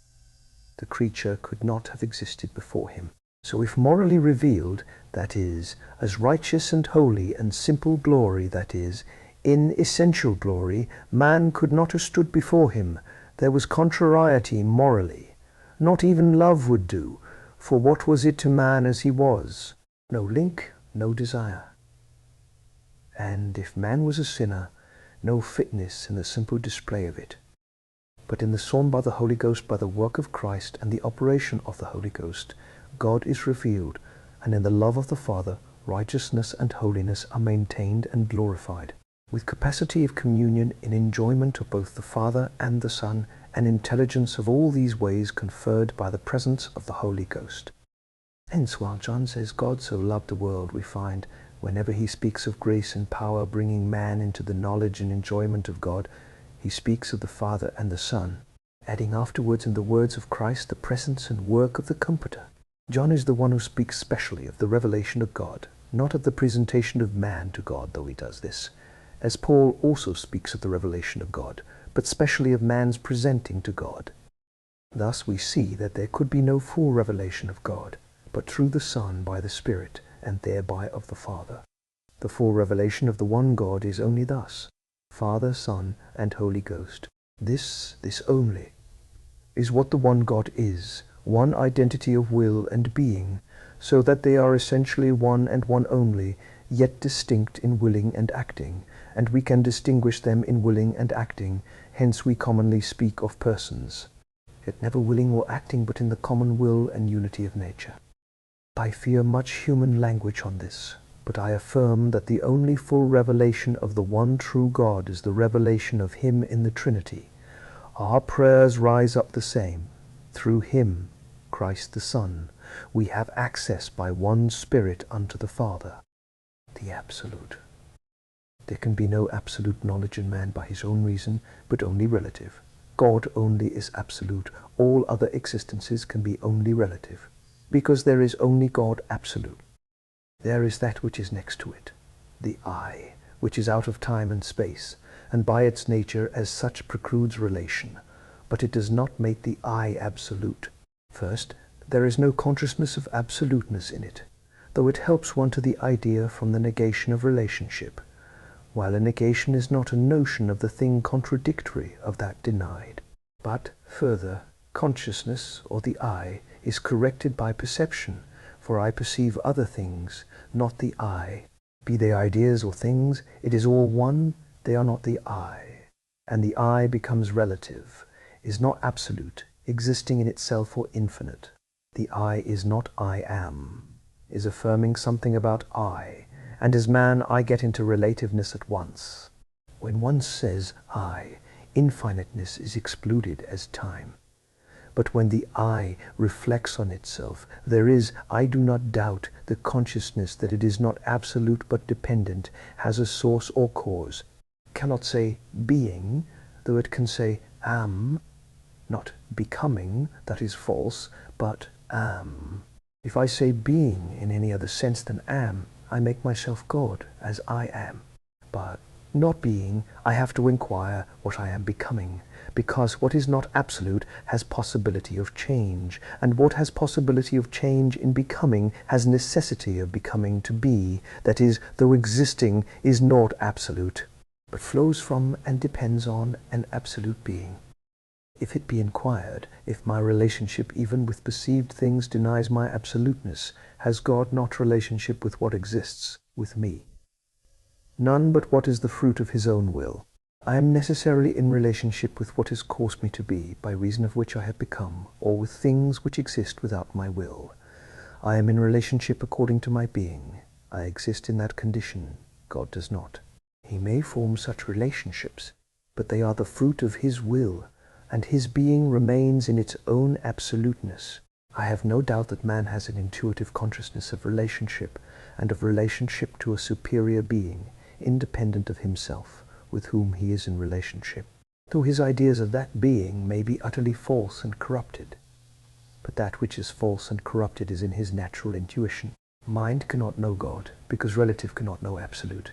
the creature could not have existed before him. So if morally revealed, that is, as righteous and holy and simple glory, that is, in essential glory, man could not have stood before him, there was contrariety morally. Not even love would do, for what was it to man as he was? No link, no desire. And if man was a sinner, no fitness in the simple display of it. But in the Son by the Holy Ghost, by the work of Christ and the operation of the Holy Ghost, God is revealed, and in the love of the Father, righteousness and holiness are maintained and glorified, with capacity of communion in enjoyment of both the Father and the Son, and intelligence of all these ways conferred by the presence of the Holy Ghost. Hence, while John says God so loved the world, we find, whenever he speaks of grace and power bringing man into the knowledge and enjoyment of God, he speaks of the Father and the Son, adding afterwards in the words of Christ the presence and work of the Comforter. John is the one who speaks specially of the revelation of God, not of the presentation of man to God, though he does this, as Paul also speaks of the revelation of God, but specially of man's presenting to God. Thus we see that there could be no full revelation of God, but through the Son by the Spirit, and thereby of the Father. The full revelation of the one God is only thus: Father, Son, and Holy Ghost. This only, is what the one God is, one identity of will and being, so that they are essentially one and one only, yet distinct in willing and acting, and we can distinguish them in willing and acting, hence we commonly speak of persons, yet never willing or acting but in the common will and unity of nature. I fear much human language on this, but I affirm that the only full revelation of the one true God is the revelation of him in the Trinity. Our prayers rise up the same. Through him, Christ the Son, we have access by one Spirit unto the Father, the Absolute. There can be no absolute knowledge in man by his own reason, but only relative. God only is absolute. All other existences can be only relative, because there is only God absolute. There is that which is next to it, the I, which is out of time and space, and by its nature as such precludes relation, but it does not make the I absolute. First, there is no consciousness of absoluteness in it, though it helps one to the idea from the negation of relationship, while a negation is not a notion of the thing contradictory of that denied. But, further, consciousness, or the I, is corrected by perception, for I perceive other things, not the I. Be they ideas or things, it is all one, they are not the I. And the I becomes relative, is not absolute, existing in itself or infinite. The I is not I am, is affirming something about I, and as man I get into relativeness at once. When one says I, infiniteness is excluded as time. But when the I reflects on itself, there is, I do not doubt, the consciousness that it is not absolute but dependent, has a source or cause. It cannot say being, though it can say am, not becoming, that is false, but am. If I say being in any other sense than am, I make myself God, as I am. But not being, I have to inquire what I am becoming, because what is not absolute has possibility of change, and what has possibility of change in becoming has necessity of becoming to be, that is, though existing is not absolute, but flows from and depends on an absolute being. If it be inquired, if my relationship even with perceived things denies my absoluteness, has God not relationship with what exists, with me? None but what is the fruit of his own will. I am necessarily in relationship with what has caused me to be, by reason of which I have become, or with things which exist without my will. I am in relationship according to my being. I exist in that condition. God does not. He may form such relationships, but they are the fruit of his will, and his being remains in its own absoluteness. I have no doubt that man has an intuitive consciousness of relationship, and of relationship to a superior being, independent of himself, with whom he is in relationship, though his ideas of that being may be utterly false and corrupted. But that which is false and corrupted is in his natural intuition. Mind cannot know God, because relative cannot know absolute.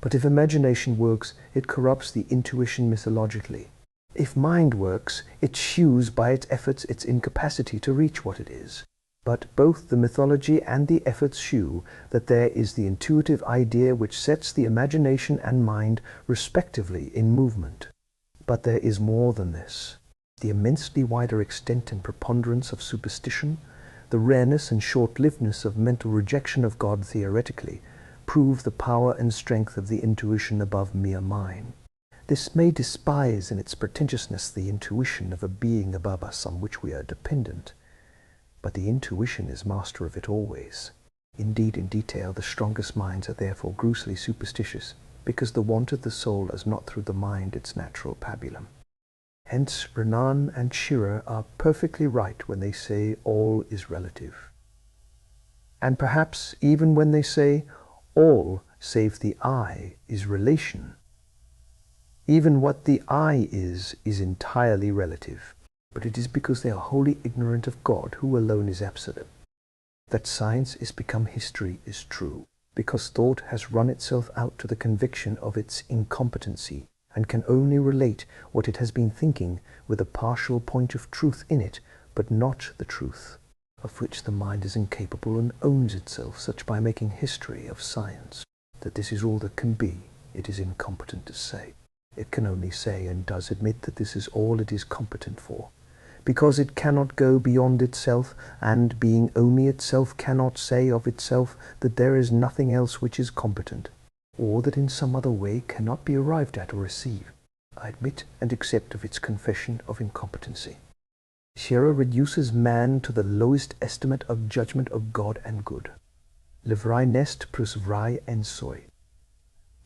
But if imagination works, it corrupts the intuition mythologically. If mind works, it shews by its efforts its incapacity to reach what it is. But both the mythology and the efforts shew that there is the intuitive idea which sets the imagination and mind respectively in movement. But there is more than this. The immensely wider extent and preponderance of superstition, the rareness and short-livedness of mental rejection of God theoretically, prove the power and strength of the intuition above mere mind. This may despise in its pretentiousness the intuition of a being above us on which we are dependent, but the intuition is master of it always. Indeed, in detail, the strongest minds are therefore grossly superstitious, because the want of the soul is not through the mind its natural pabulum. Hence Renan and Schirrer are perfectly right when they say all is relative. And perhaps even when they say all save the I is relation. Even what the I is entirely relative. But it is because they are wholly ignorant of God, who alone is absolute. That science is become history is true, because thought has run itself out to the conviction of its incompetency, and can only relate what it has been thinking with a partial point of truth in it, but not the truth, of which the mind is incapable, and owns itself such by making history of science, that this is all that can be, it is incompetent to say. It can only say, and does admit, that this is all it is competent for, because it cannot go beyond itself, and being only itself cannot say of itself that there is nothing else which is competent, or that in some other way cannot be arrived at or received. I admit and accept of its confession of incompetency. Schirrer reduces man to the lowest estimate of judgment of God and good. Le vrai n'est plus vrai en soi.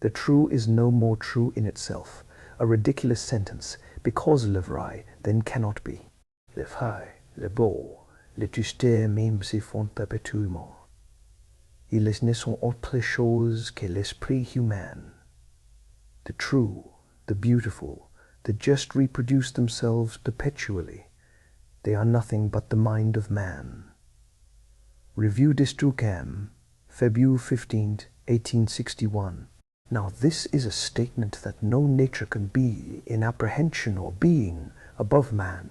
The true is no more true in itself, a ridiculous sentence, because le vrai then cannot be. Le vrai, le beau, le juste même se font perpétuellement. Ils ne sont autre chose que l'esprit humain. The true, the beautiful, the just reproduce themselves perpetually. They are nothing but the mind of man. Revue d'Instrucam, February 15, 1861. Now this is a statement that no nature can be in apprehension or being above man,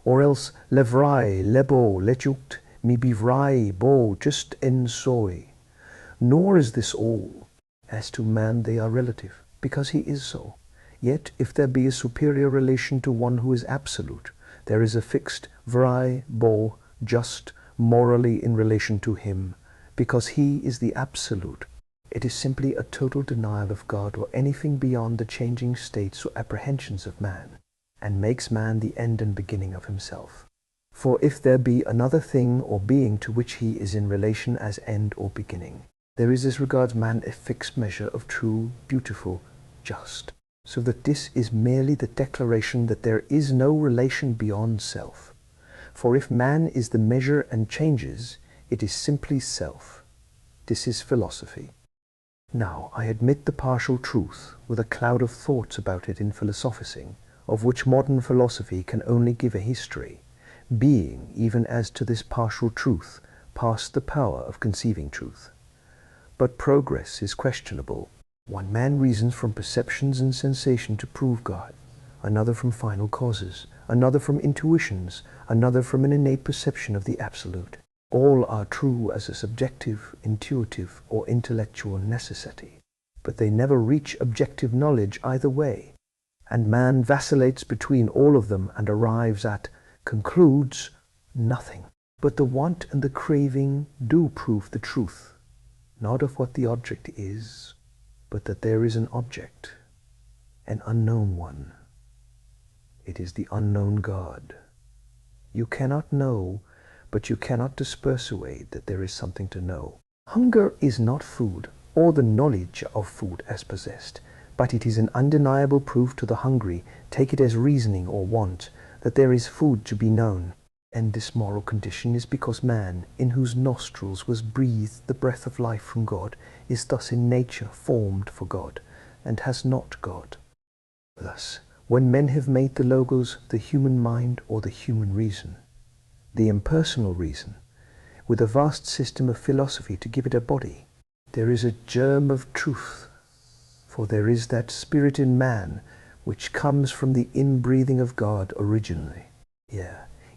or else le vrai, le beau, le juste, me be vrai, beau, juste en soi. Nor is this all. As to man they are relative, because he is so. Yet if there be a superior relation to one who is absolute, there is a fixed vrai, beau, just, morally in relation to him, because he is the absolute. It is simply a total denial of God or anything beyond the changing states or apprehensions of man, and makes man the end and beginning of himself. For if there be another thing or being to which he is in relation as end or beginning, there is as regards man a fixed measure of true, beautiful, just, so that this is merely the declaration that there is no relation beyond self. For if man is the measure and changes, it is simply self. This is philosophy. Now, I admit the partial truth, with a cloud of thoughts about it in philosophizing, of which modern philosophy can only give a history, being, even as to this partial truth, past the power of conceiving truth. But progress is questionable. One man reasons from perceptions and sensation to prove God, another from final causes, another from intuitions, another from an innate perception of the absolute. All are true as a subjective, intuitive, or intellectual necessity, but they never reach objective knowledge either way. and man vacillates between all of them and arrives at, concludes, nothing. But the want and the craving do prove the truth, not of what the object is, but that there is an object, an unknown one. It is the unknown God. You cannot know, but you cannot dispersuade that there is something to know. Hunger is not food, or the knowledge of food as possessed, but it is an undeniable proof to the hungry, take it as reasoning or want, that there is food to be known. And this moral condition is because man, in whose nostrils was breathed the breath of life from God, is thus in nature formed for God, and has not God. Thus, when men have made the logos the human mind or the human reason, the impersonal reason, with a vast system of philosophy to give it a body, there is a germ of truth, for there is that spirit in man which comes from the inbreathing of God originally.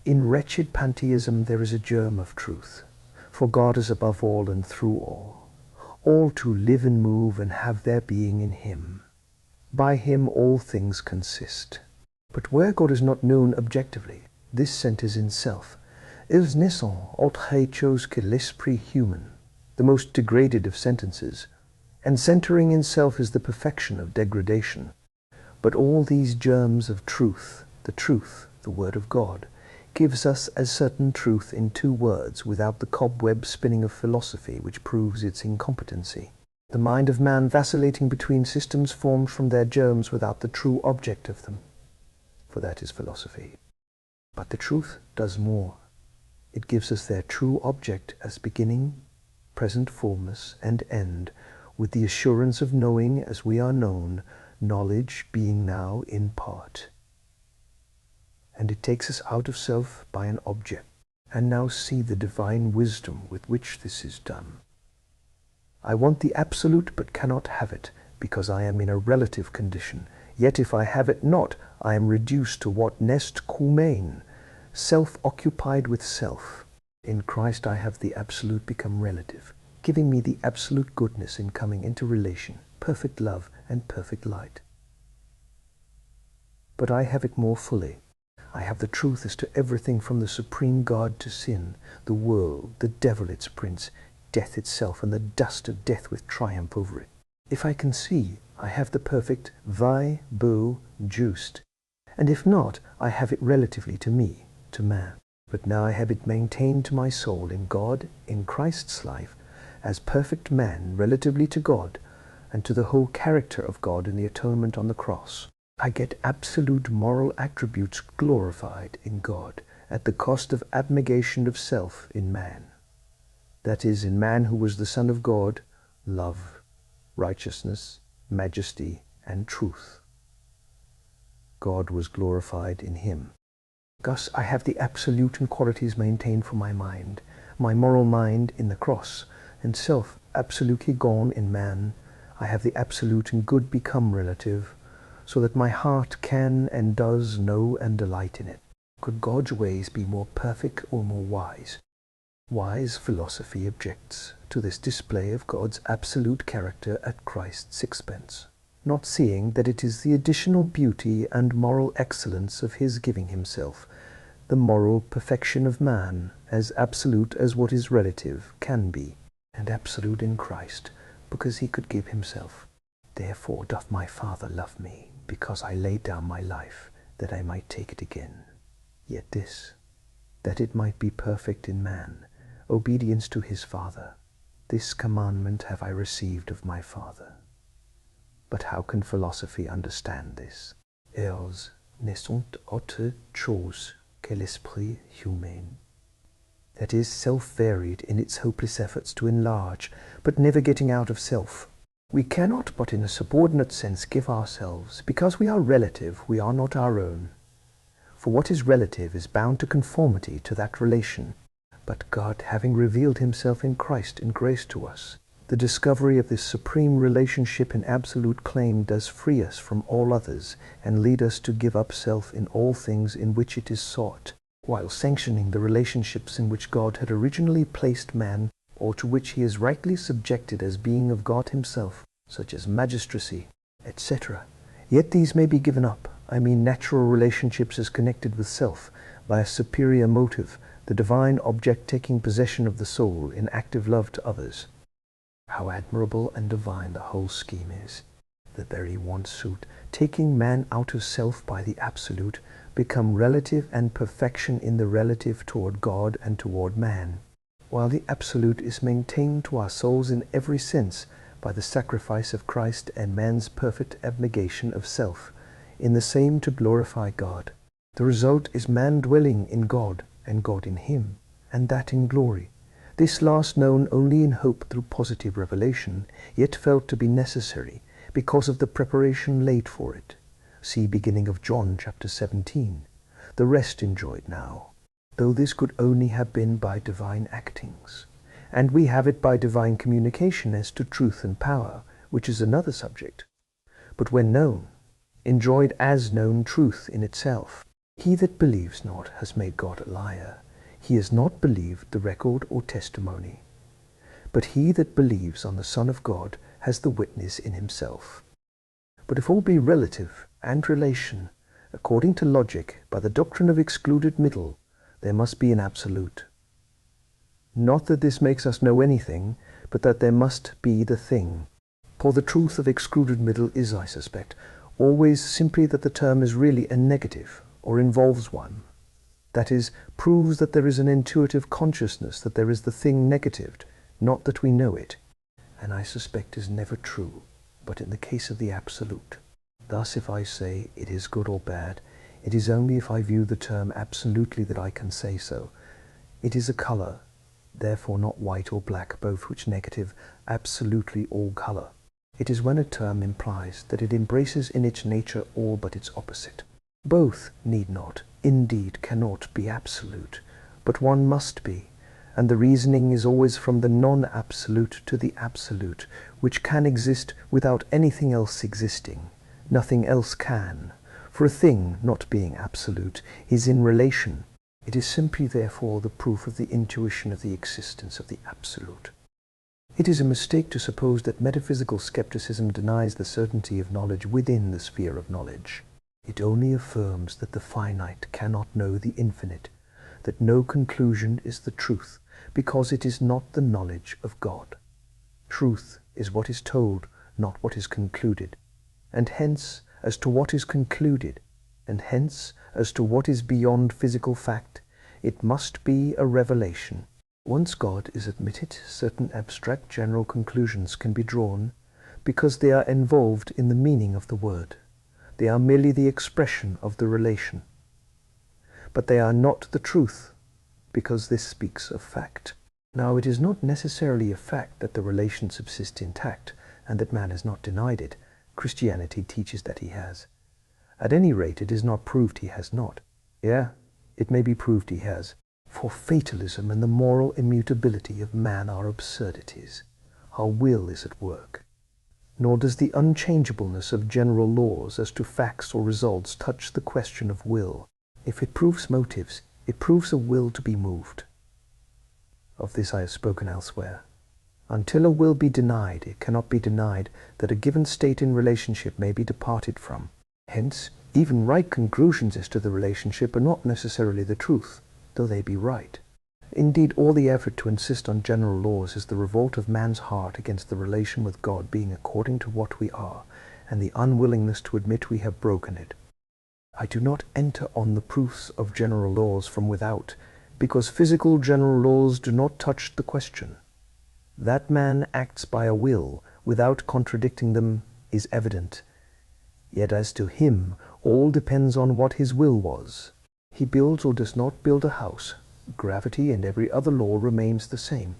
In wretched pantheism there is a germ of truth, for God is above all and through all to live and move and have their being in Him. By Him all things consist. But where God is not known objectively, this centers in self. Ils ne sont autre chose que l'esprit humain, the most degraded of sentences, and centering in self is the perfection of degradation. But all these germs of truth, the Word of God, gives us a certain truth in two words without the cobweb spinning of philosophy which proves its incompetency. The mind of man vacillating between systems formed from their germs without the true object of them, for that is philosophy. But the truth does more. It gives us their true object as beginning, present fullness, and end, with the assurance of knowing as we are known, knowledge being now in part. And it takes us out of self by an object. And now see the divine wisdom with which this is done. I want the absolute but cannot have it, because I am in a relative condition. Yet if I have it not, I am reduced to what nest koumein, self-occupied with self. In Christ I have the absolute become relative, giving me the absolute goodness in coming into relation, perfect love and perfect light. But I have it more fully. I have the truth as to everything from the supreme God to sin, the world, the devil its prince, death itself, and the dust of death with triumph over it. If I can see, I have the perfect vai, beau, just, and if not, I have it relatively to me, to man. But now I have it maintained to my soul in God, in Christ's life, as perfect man relatively to God, and to the whole character of God in the atonement on the cross. I get absolute moral attributes glorified in God, at the cost of abnegation of self in man. That is, in man who was the Son of God, love, righteousness, majesty, and truth. God was glorified in him. Thus I have the absolute in qualities maintained for my mind, my moral mind in the cross, and self absolutely gone in man. I have the absolute in good become relative, so that my heart can and does know and delight in it. Could God's ways be more perfect or more wise? Wise philosophy objects to this display of God's absolute character at Christ's expense, not seeing that it is the additional beauty and moral excellence of his giving himself, the moral perfection of man, as absolute as what is relative can be, and absolute in Christ, because he could give himself. Therefore doth my Father love me, because I laid down my life, that I might take it again. Yet this, that it might be perfect in man, obedience to his Father. This commandment have I received of my Father. But how can philosophy understand this? Elles ne sont autre chose que l'esprit humain. That is, self-varied in its hopeless efforts to enlarge, but never getting out of self. We cannot but in a subordinate sense give ourselves. Because we are relative, we are not our own. For what is relative is bound to conformity to that relation. But God, having revealed himself in Christ in grace to us, the discovery of this supreme relationship and absolute claim does free us from all others and lead us to give up self in all things in which it is sought, while sanctioning the relationships in which God had originally placed man, or to which he is rightly subjected as being of God himself, such as magistracy, etc., Yet these may be given up. I mean natural relationships as connected with self by a superior motive, the divine object taking possession of the soul in active love to others. How admirable and divine the whole scheme is! The very want-suit, taking man out of self by the absolute, become relative and perfection in the relative toward God and toward man, while the absolute is maintained to our souls in every sense by the sacrifice of Christ and man's perfect abnegation of self, in the same to glorify God. The result is man dwelling in God and God in him, and that in glory. This last known only in hope through positive revelation, yet felt to be necessary because of the preparation laid for it. See beginning of John chapter 17. The rest enjoyed now, though this could only have been by divine actings. And we have it by divine communication as to truth and power, which is another subject. But when known, enjoyed as known truth in itself. He that believes not has made God a liar. He has not believed the record or testimony. But he that believes on the Son of God has the witness in himself. But if all be relative and relation, according to logic, by the doctrine of excluded middle, there must be an absolute. Not that this makes us know anything, but that there must be the thing. For the truth of excluded middle is, I suspect, always simply that the term is really a negative, or involves one. That is, proves that there is an intuitive consciousness that there is the thing negatived, not that we know it, and I suspect is never true, but in the case of the absolute. Thus, if I say it is good or bad, it is only if I view the term absolutely that I can say so. It is a color, therefore not white or black, both which negative absolutely all color. It is when a term implies that it embraces in its nature all but its opposite. Both need not, indeed cannot be absolute, but one must be, and the reasoning is always from the non-absolute to the absolute, which can exist without anything else existing. Nothing else can, for a thing, not being absolute, is in relation. It is simply therefore the proof of the intuition of the existence of the absolute. It is a mistake to suppose that metaphysical skepticism denies the certainty of knowledge within the sphere of knowledge. It only affirms that the finite cannot know the infinite, that no conclusion is the truth, because it is not the knowledge of God. Truth is what is told, not what is concluded, and hence, as to what is concluded, and hence, as to what is beyond physical fact, it must be a revelation. Once God is admitted, certain abstract general conclusions can be drawn, because they are involved in the meaning of the word. They are merely the expression of the relation. But they are not the truth, because this speaks of fact. Now, it is not necessarily a fact that the relation subsists intact, and that man has not denied it. Christianity teaches that he has. At any rate, it is not proved he has not. It may be proved he has. For fatalism and the moral immutability of man are absurdities. Our will is at work. Nor does the unchangeableness of general laws as to facts or results touch the question of will. If it proves motives, it proves a will to be moved. Of this I have spoken elsewhere. Until a will be denied, it cannot be denied that a given state in relationship may be departed from. Hence, even right conclusions as to the relationship are not necessarily the truth, though they be right. Indeed, all the effort to insist on general laws is the revolt of man's heart against the relation with God being according to what we are, and the unwillingness to admit we have broken it. I do not enter on the proofs of general laws from without, because physical general laws do not touch the question. That man acts by a will, without contradicting them, is evident. Yet as to him, all depends on what his will was. He builds or does not build a house. Gravity and every other law remains the same.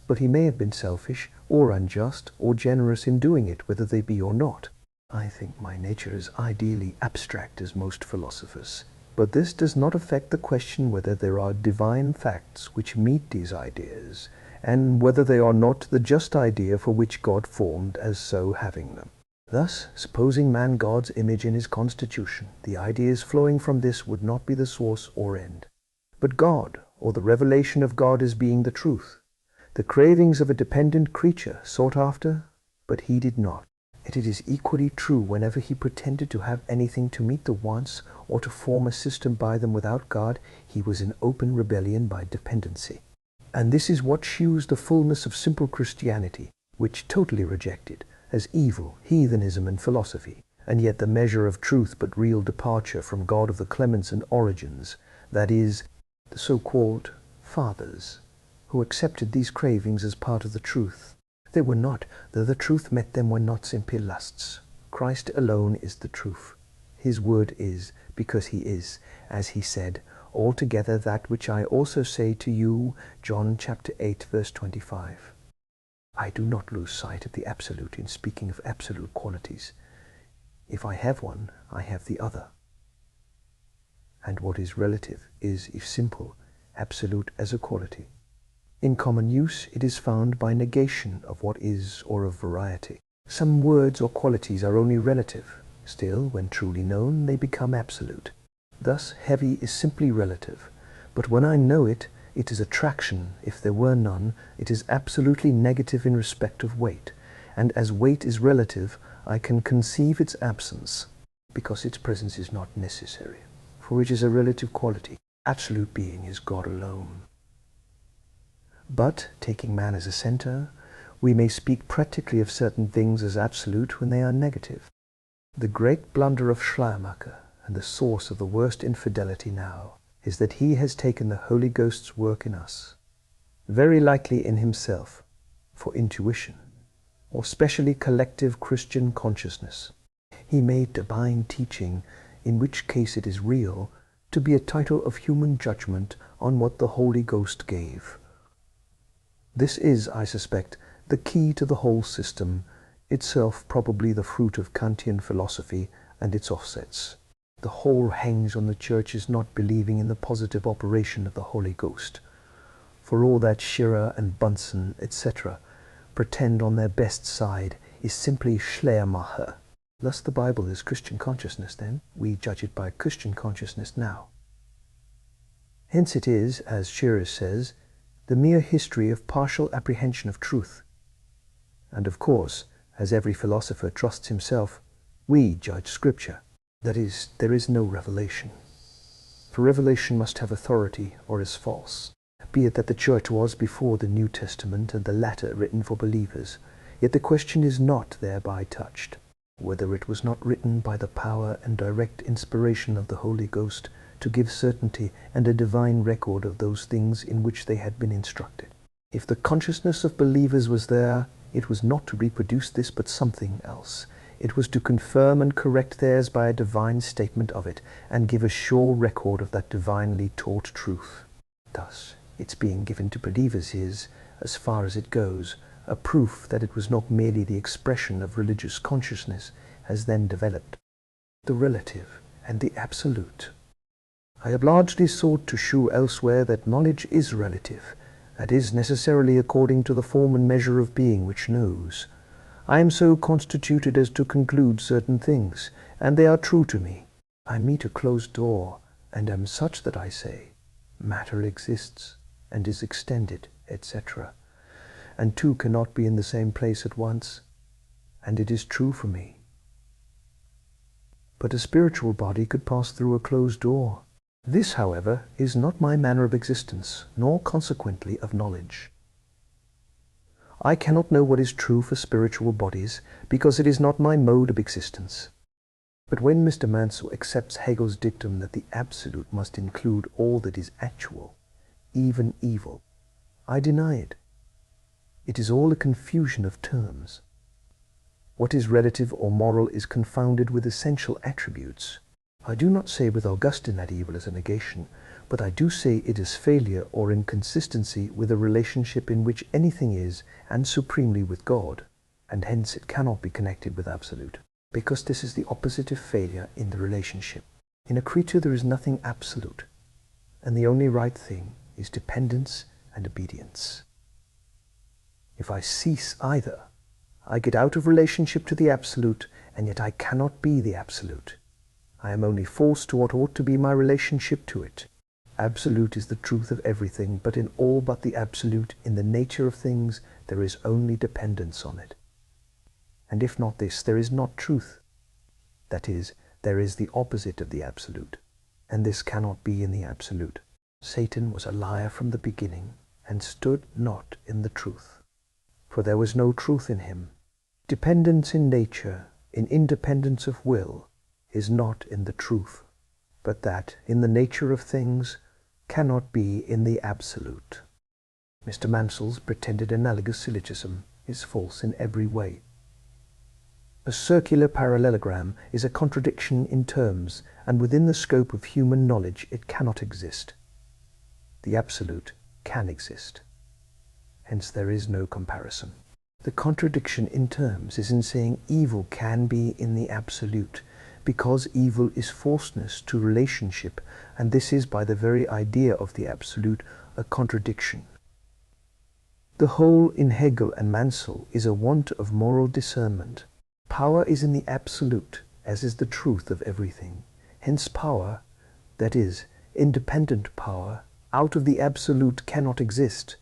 But he may have been selfish, or unjust, or generous in doing it, whether they be or not. I think my nature is ideally abstract as most philosophers. But this does not affect the question whether there are divine facts which meet these ideas, and whether they are not the just idea for which God formed as so having them. Thus, supposing man God's image in his constitution, the ideas flowing from this would not be the source or end. But God, or the revelation of God as being the truth. The cravings of a dependent creature sought after, but he did not. Yet it is equally true whenever he pretended to have anything to meet the wants or to form a system by them without God, he was in open rebellion by dependency. And this is what shews the fullness of simple Christianity, which totally rejected, as evil, heathenism and philosophy, and yet the measure of truth but real departure from God of the Clements and Origins, that is, the so-called fathers, who accepted these cravings as part of the truth. They were not, though the truth met them, were not simply lusts. Christ alone is the truth. His word is, because he is, as he said, altogether that which I also say to you, John chapter 8, verse 25. I do not lose sight of the absolute in speaking of absolute qualities. If I have one, I have the other. And what is relative is, if simple, absolute as a quality. In common use, it is found by negation of what is or of variety. Some words or qualities are only relative. Still, when truly known, they become absolute. Thus, heavy is simply relative. But when I know it, it is attraction. If there were none, it is absolutely negative in respect of weight. And as weight is relative, I can conceive its absence, because its presence is not necessary. For it is a relative quality. Absolute being is God alone. But, taking man as a center, we may speak practically of certain things as absolute when they are negative. The great blunder of Schleiermacher, and the source of the worst infidelity now, is that he has taken the Holy Ghost's work in us, very likely in himself, for intuition, or specially collective Christian consciousness. He made divine teaching, in which case it is real, to be a title of human judgment on what the Holy Ghost gave. This is, I suspect, the key to the whole system, itself probably the fruit of Kantian philosophy and its offsets. The whole hangs on the Church's not believing in the positive operation of the Holy Ghost. For all that Schirrer and Bunsen, etc., pretend on their best side is simply Schleiermacher. Thus the Bible is Christian consciousness then. We judge it by Christian consciousness now. Hence it is, as Schirrer says, the mere history of partial apprehension of truth. And of course, as every philosopher trusts himself, we judge Scripture. That is, there is no revelation. For revelation must have authority or is false. Be it that the Church was before the New Testament and the latter written for believers, yet the question is not thereby touched, whether it was not written by the power and direct inspiration of the Holy Ghost to give certainty and a divine record of those things in which they had been instructed. If the consciousness of believers was there, it was not to reproduce this but something else. It was to confirm and correct theirs by a divine statement of it, and give a sure record of that divinely taught truth. Thus, its being given to believers is, as far as it goes, a proof that it was not merely the expression of religious consciousness as then developed. The relative and the absolute. I have largely sought to shew elsewhere that knowledge is relative, that is, necessarily according to the form and measure of being which knows. I am so constituted as to conclude certain things, and they are true to me. I meet a closed door, and am such that I say, matter exists, and is extended, etc. And two cannot be in the same place at once, and it is true for me. But a spiritual body could pass through a closed door. This, however, is not my manner of existence, nor consequently of knowledge. I cannot know what is true for spiritual bodies, because it is not my mode of existence. But when Mr. Mansell accepts Hegel's dictum that the absolute must include all that is actual, even evil, I deny it. It is all a confusion of terms. What is relative or moral is confounded with essential attributes. I do not say with Augustine that evil is a negation, but I do say it is failure or inconsistency with a relationship in which anything is, and supremely with God, and hence it cannot be connected with absolute, because this is the opposite of failure in the relationship. In a creature there is nothing absolute, and the only right thing is dependence and obedience. If I cease either, I get out of relationship to the absolute, and yet I cannot be the absolute. I am only false to what ought to be my relationship to it. Absolute is the truth of everything, but in all but the absolute, in the nature of things, there is only dependence on it. And if not this, there is not truth. That is, there is the opposite of the absolute, and this cannot be in the absolute. Satan was a liar from the beginning, and stood not in the truth, for there was no truth in him. Dependence in nature, in independence of will, is not in the truth, but that, in the nature of things, cannot be in the absolute. Mr. Mansell's pretended analogous syllogism is false in every way. A circular parallelogram is a contradiction in terms, and within the scope of human knowledge it cannot exist. The absolute can exist. Hence there is no comparison. The contradiction in terms is in saying evil can be in the absolute, because evil is falseness to relationship, and this is by the very idea of the absolute a contradiction. The whole in Hegel and Mansell is a want of moral discernment. Power is in the absolute, as is the truth of everything. Hence power, that is, independent power, out of the absolute cannot exist,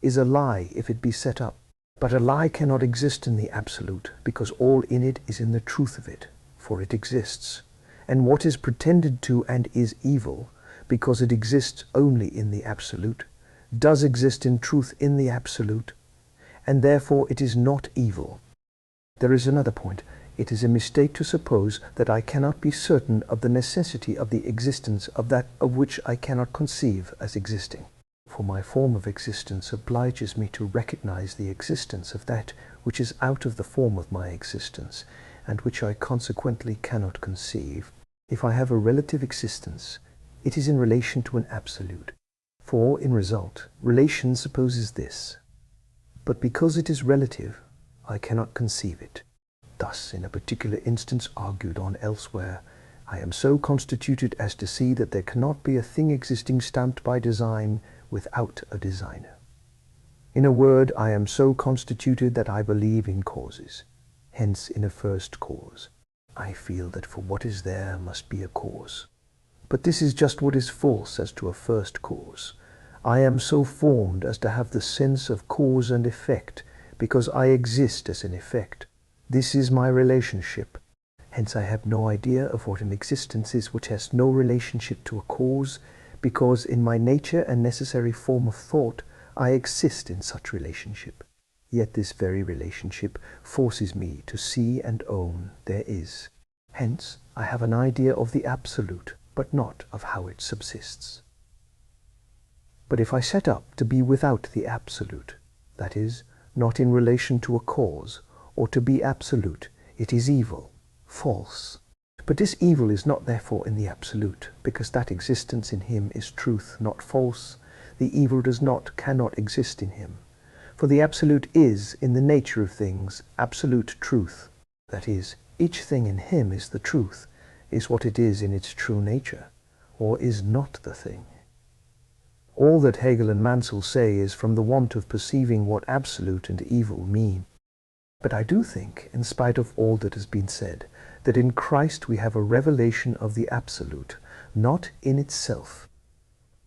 is a lie if it be set up. But a lie cannot exist in the absolute, because all in it is in the truth of it, for it exists. And what is pretended to and is evil, because it exists only in the absolute, does exist in truth in the absolute, and therefore it is not evil. There is another point. It is a mistake to suppose that I cannot be certain of the necessity of the existence of that of which I cannot conceive as existing. For my form of existence obliges me to recognize the existence of that which is out of the form of my existence, and which I consequently cannot conceive. If I have a relative existence, it is in relation to an absolute. For, in result, relation supposes this. But because it is relative, I cannot conceive it. Thus, in a particular instance argued on elsewhere, I am so constituted as to see that there cannot be a thing existing stamped by design without a designer. In a word, I am so constituted that I believe in causes, hence in a first cause. I feel that for what is there must be a cause. But this is just what is false as to a first cause. I am so formed as to have the sense of cause and effect, because I exist as an effect. This is my relationship. Hence I have no idea of what an existence is which has no relationship to a cause, because in my nature and necessary form of thought I exist in such relationship. Yet this very relationship forces me to see and own there is. Hence I have an idea of the absolute, but not of how it subsists. But if I set up to be without the absolute, that is, not in relation to a cause, or to be absolute, it is evil, false. But this evil is not therefore in the absolute, because that existence in him is truth, not false. The evil cannot exist in him. For the absolute is, in the nature of things, absolute truth. That is, each thing in him is the truth, is what it is in its true nature, or is not the thing. All that Hegel and Mansell say is from the want of perceiving what absolute and evil mean. But I do think, in spite of all that has been said, that in Christ we have a revelation of the absolute, not in itself.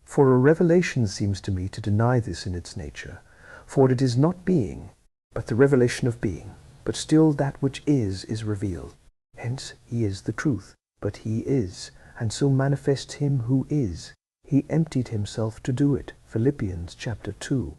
For a revelation seems to me to deny this in its nature, for it is not being, but the revelation of being, but still that which is revealed. Hence he is the truth, but he is, and so manifests him who is. He emptied himself to do it. Philippians chapter 2.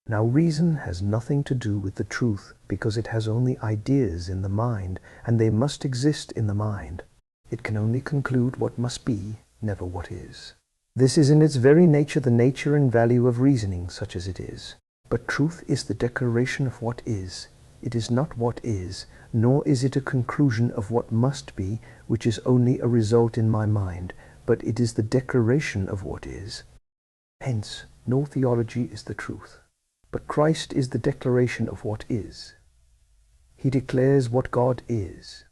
Now reason has nothing to do with the truth, because it has only ideas in the mind, and they must exist in the mind. It can only conclude what must be, never what is. This is in its very nature the nature and value of reasoning, such as it is. But truth is the declaration of what is. It is not what is, nor is it a conclusion of what must be, which is only a result in my mind, but it is the declaration of what is. Hence, no theology is the truth. But Christ is the declaration of what is. He declares what God is.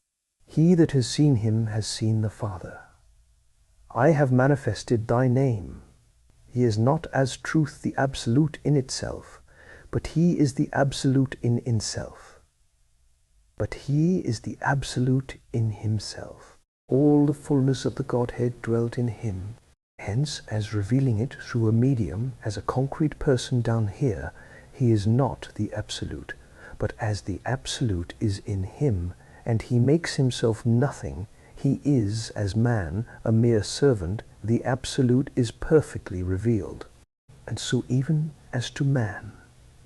He that has seen him has seen the Father. I have manifested thy name. He is not as truth the absolute in itself, but he is the absolute in himself. But he is the absolute in himself. All the fullness of the Godhead dwelt in him. Hence, as revealing it through a medium, as a concrete person down here, he is not the absolute, but as the Absolute is in him, and he makes himself nothing, he is, as man, a mere servant, the Absolute is perfectly revealed. And so even as to man,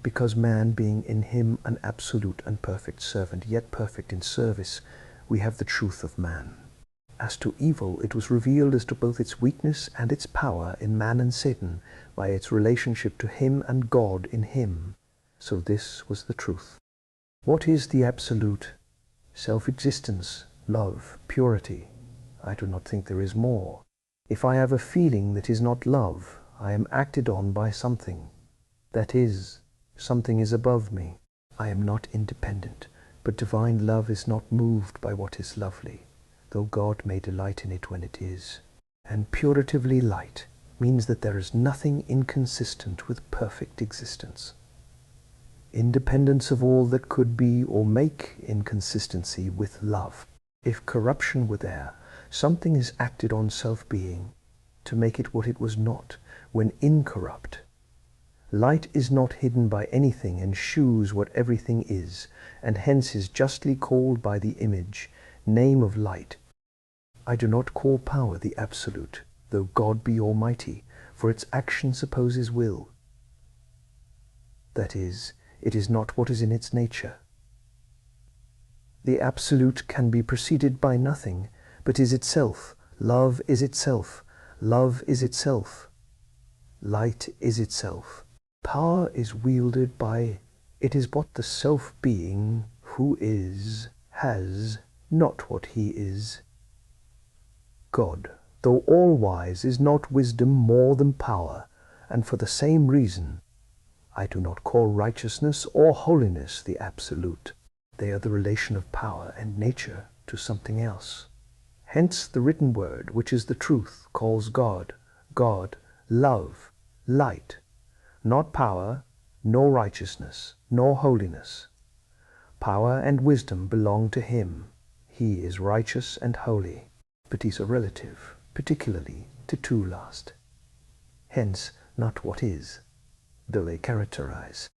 because man being in him an absolute and perfect servant, yet perfect in service, we have the truth of man. As to evil, it was revealed as to both its weakness and its power in man and Satan, by its relationship to him and God in him. So this was the truth. What is the Absolute? Self-existence, love, purity. I do not think there is more. If I have a feeling that is not love, I am acted on by something. That is, something is above me. I am not independent, but divine love is not moved by what is lovely, though God may delight in it when it is. And puratively light means that there is nothing inconsistent with perfect existence. Independence of all that could be or make inconsistency with love. If corruption were there, something is acted on self-being to make it what it was not, when incorrupt. Light is not hidden by anything and shews what everything is, and hence is justly called by the image, name of light. I do not call power the Absolute, though God be almighty, for its action supposes will. That is, it is not what is in its nature. The Absolute can be preceded by nothing, but is itself. Love is itself. Love is itself. Light is itself. Power is wielded by, it is but the self-being who is, has, not what he is. God, though all-wise, is not wisdom more than power, and for the same reason, I do not call righteousness or holiness the Absolute. They are the relation of power and nature to something else. Hence the written word, which is the truth, calls God, love, light, not power, nor righteousness, nor holiness. Power and wisdom belong to him. He is righteous and holy, but is a relative, particularly to two last. Hence, not what is, though they characterize.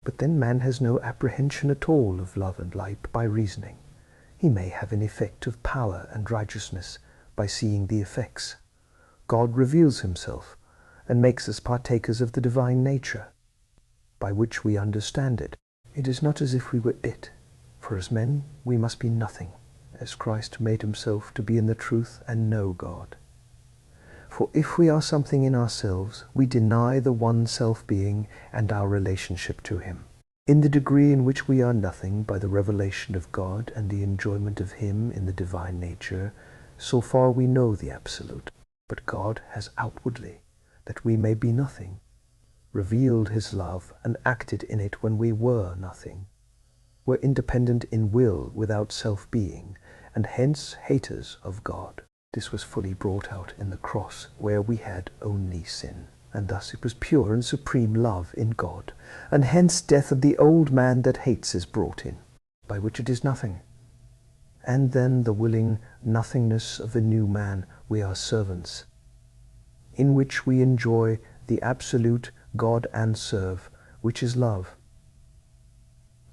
But then man has no apprehension at all of love and light by reasoning. He may have an effect of power and righteousness by seeing the effects. God reveals himself and makes us partakers of the divine nature, by which we understand it. It is not as if we were it, for as men we must be nothing, as Christ made himself to be in the truth and know God. For if we are something in ourselves, we deny the one self-being and our relationship to him. In the degree in which we are nothing by the revelation of God and the enjoyment of him in the divine nature, so far we know the Absolute. But God has outwardly, that we may be nothing, revealed his love and acted in it when we were nothing, were independent in will without self-being, and hence haters of God. This was fully brought out in the cross, where we had only sin. And thus it was pure and supreme love in God, and hence death of the old man that hates is brought in, by which it is nothing. And then the willing nothingness of the new man, we are servants, in which we enjoy the Absolute God and serve, which is love.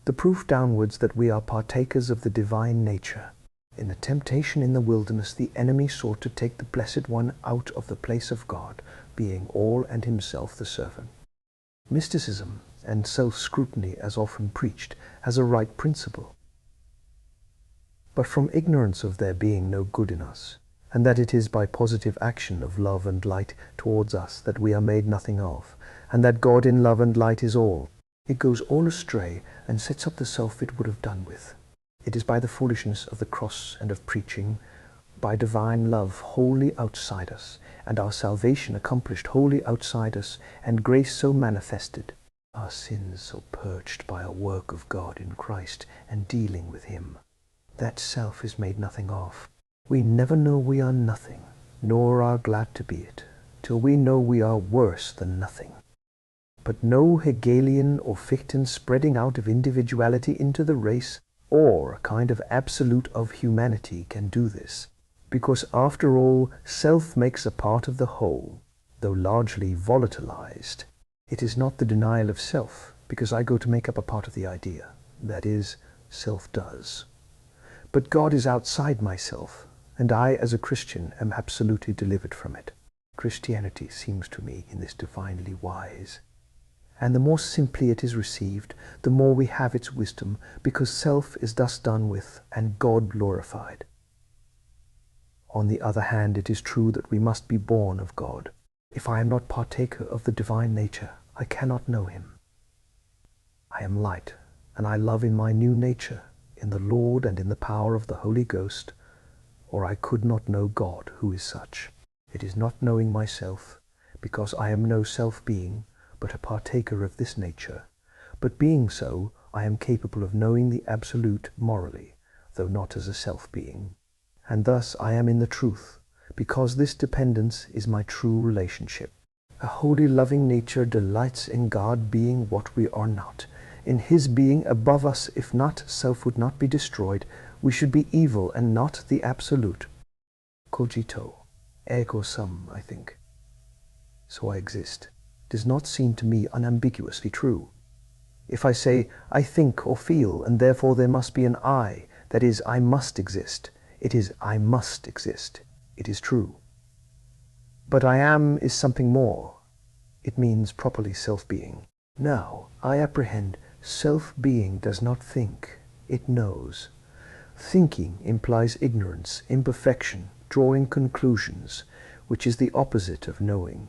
The proof downwards that we are partakers of the divine nature. In the temptation in the wilderness, the enemy sought to take the Blessed One out of the place of God, being all and himself the servant. Mysticism and self-scrutiny, as often preached, has a right principle. But from ignorance of there being no good in us, and that it is by positive action of love and light towards us that we are made nothing of, and that God in love and light is all, it goes all astray and sets up the self it would have done with. It is by the foolishness of the cross and of preaching, by divine love wholly outside us, and our salvation accomplished wholly outside us, and grace so manifested, our sins so purged by a work of God in Christ and dealing with him. That self is made nothing of. We never know we are nothing, nor are glad to be it, till we know we are worse than nothing. But no Hegelian or Fichten spreading out of individuality into the race, or a kind of absolute of humanity, can do this, because after all, self makes a part of the whole, though largely volatilized. It is not the denial of self, because I go to make up a part of the idea. that is, self does. But God is outside myself, and I, as a Christian, am absolutely delivered from it. Christianity seems to me in this divinely wise. And the more simply it is received, the more we have its wisdom, because self is thus done with, and God glorified. On the other hand, it is true that we must be born of God. If I am not partaker of the divine nature, I cannot know him. I am light, and I love in my new nature, in the Lord and in the power of the Holy Ghost, or I could not know God, who is such. It is not knowing myself, because I am no self-being, but a partaker of this nature. But being so, I am capable of knowing the Absolute morally, though not as a self-being. And thus I am in the truth, because this dependence is my true relationship. A holy, loving nature delights in God being what we are not. In his being above us, if not, self would not be destroyed. We should be evil and not the Absolute. Cogito, ergo sum, I think. So I exist. Does not seem to me unambiguously true. If I say, I think or feel, and therefore there must be an I, that is, I must exist, it is I must exist. It is true. But I am is something more. It means properly self-being. Now, I apprehend self-being does not think, it knows. Thinking implies ignorance, imperfection, drawing conclusions, which is the opposite of knowing.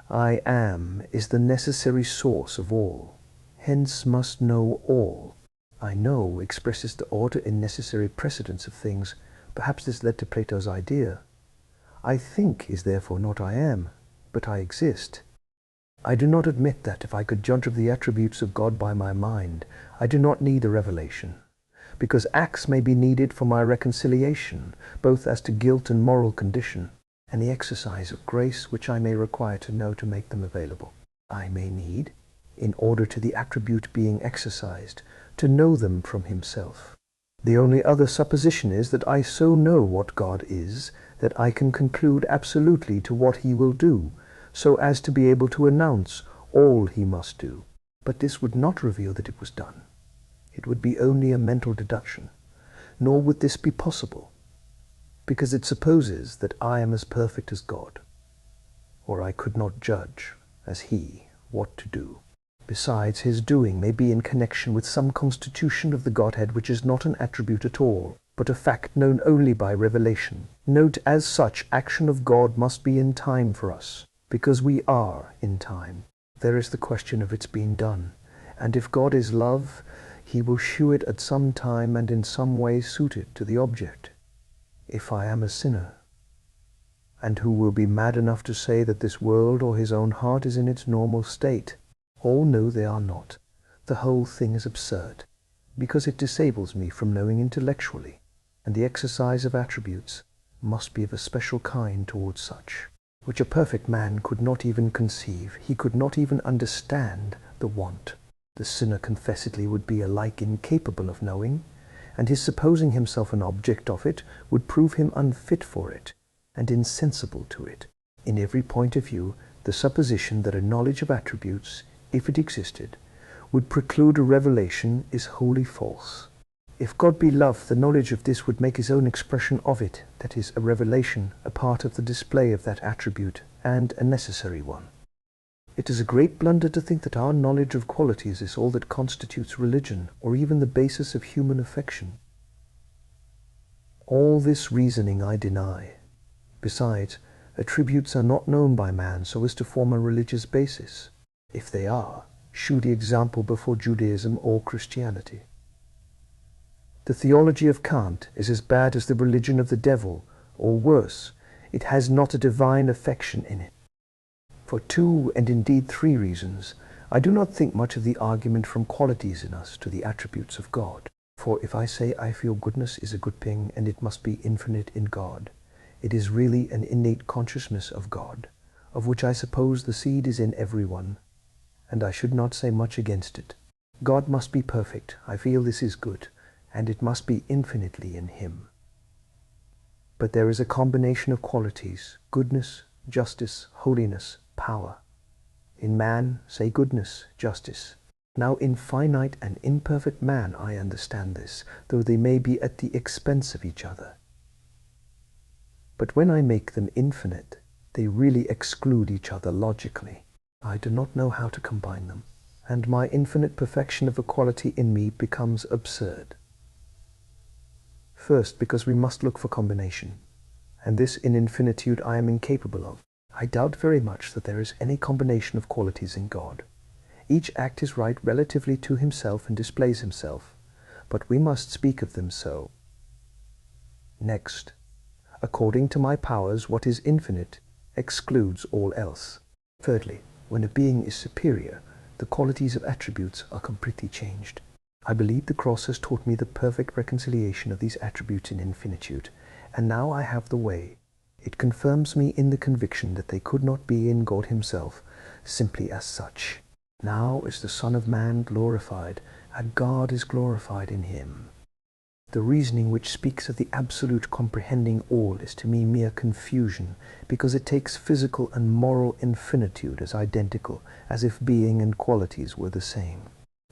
I am is the necessary source of all, hence must know all. I know expresses the order and necessary precedence of things. Perhaps this led to Plato's idea. I think is therefore not I am, but I exist. I do not admit that, if I could judge of the attributes of God by my mind, I do not need a revelation, because acts may be needed for my reconciliation, both as to guilt and moral condition, and the exercise of grace which I may require to know to make them available. I may need, in order to the attribute being exercised, to know them from himself. The only other supposition is that I so know what God is, that I can conclude absolutely to what he will do, so as to be able to announce all he must do. But this would not reveal that it was done. It would be only a mental deduction. Nor would this be possible, because it supposes that I am as perfect as God, or I could not judge, as he, what to do. Besides, his doing may be in connection with some constitution of the Godhead which is not an attribute at all, but a fact known only by revelation. Note, as such, action of God must be in time for us, because we are in time. There is the question of its being done, and if God is love, he will shew it at some time and in some way suited to the object. If I am a sinner, and who will be mad enough to say that this world or his own heart is in its normal state? All know they are not. The whole thing is absurd, because it disables me from knowing intellectually, and the exercise of attributes must be of a special kind towards such, which a perfect man could not even conceive. He could not even understand the want. The sinner confessedly would be alike incapable of knowing, and his supposing himself an object of it would prove him unfit for it, and insensible to it. In every point of view, the supposition that a knowledge of attributes, if it existed, would preclude a revelation is wholly false. If God be love, the knowledge of this would make his own expression of it, that is, a revelation, a part of the display of that attribute, and a necessary one. It is a great blunder to think that our knowledge of qualities is all that constitutes religion, or even the basis of human affection. All this reasoning I deny. Besides, attributes are not known by man so as to form a religious basis. If they are, shew the example before Judaism or Christianity. The theology of Kant is as bad as the religion of the devil, or worse, it has not a divine affection in it. For 2, and indeed 3 reasons, I do not think much of the argument from qualities in us to the attributes of God. For if I say I feel goodness is a good thing and it must be infinite in God, it is really an innate consciousness of God, of which I suppose the seed is in everyone, and I should not say much against it. God must be perfect, I feel this is good, and it must be infinitely in him. But there is a combination of qualities, goodness, justice, holiness, power. In man, say goodness, justice, Now in finite and imperfect man I understand this, though they may be at the expense of each other. But when I make them infinite, they really exclude each other logically. I do not know how to combine them, and my infinite perfection of equality in me becomes absurd. First, because we must look for combination, and this in infinitude I am incapable of. I doubt very much that there is any combination of qualities in God. Each act is right relatively to himself and displays himself, but we must speak of them so. Next, according to my powers, what is infinite excludes all else. Thirdly, when a being is superior, the qualities of attributes are completely changed. I believe the cross has taught me the perfect reconciliation of these attributes in infinitude, and now I have the way. It confirms me in the conviction that they could not be in God himself, simply as such. Now is the Son of Man glorified, and God is glorified in him. The reasoning which speaks of the absolute comprehending all is to me mere confusion, because it takes physical and moral infinitude as identical, as if being and qualities were the same.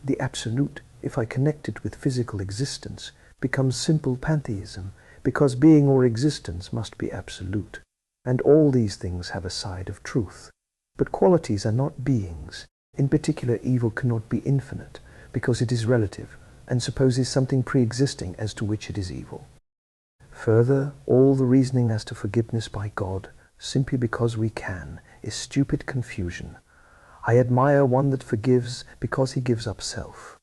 The absolute, if I connect it with physical existence, becomes simple pantheism, because being or existence must be absolute. And all these things have a side of truth. But qualities are not beings. In particular, evil cannot be infinite, because it is relative, and supposes something pre-existing as to which it is evil. Further, all the reasoning as to forgiveness by God, simply because we can, is stupid confusion. I admire one that forgives because he gives up self.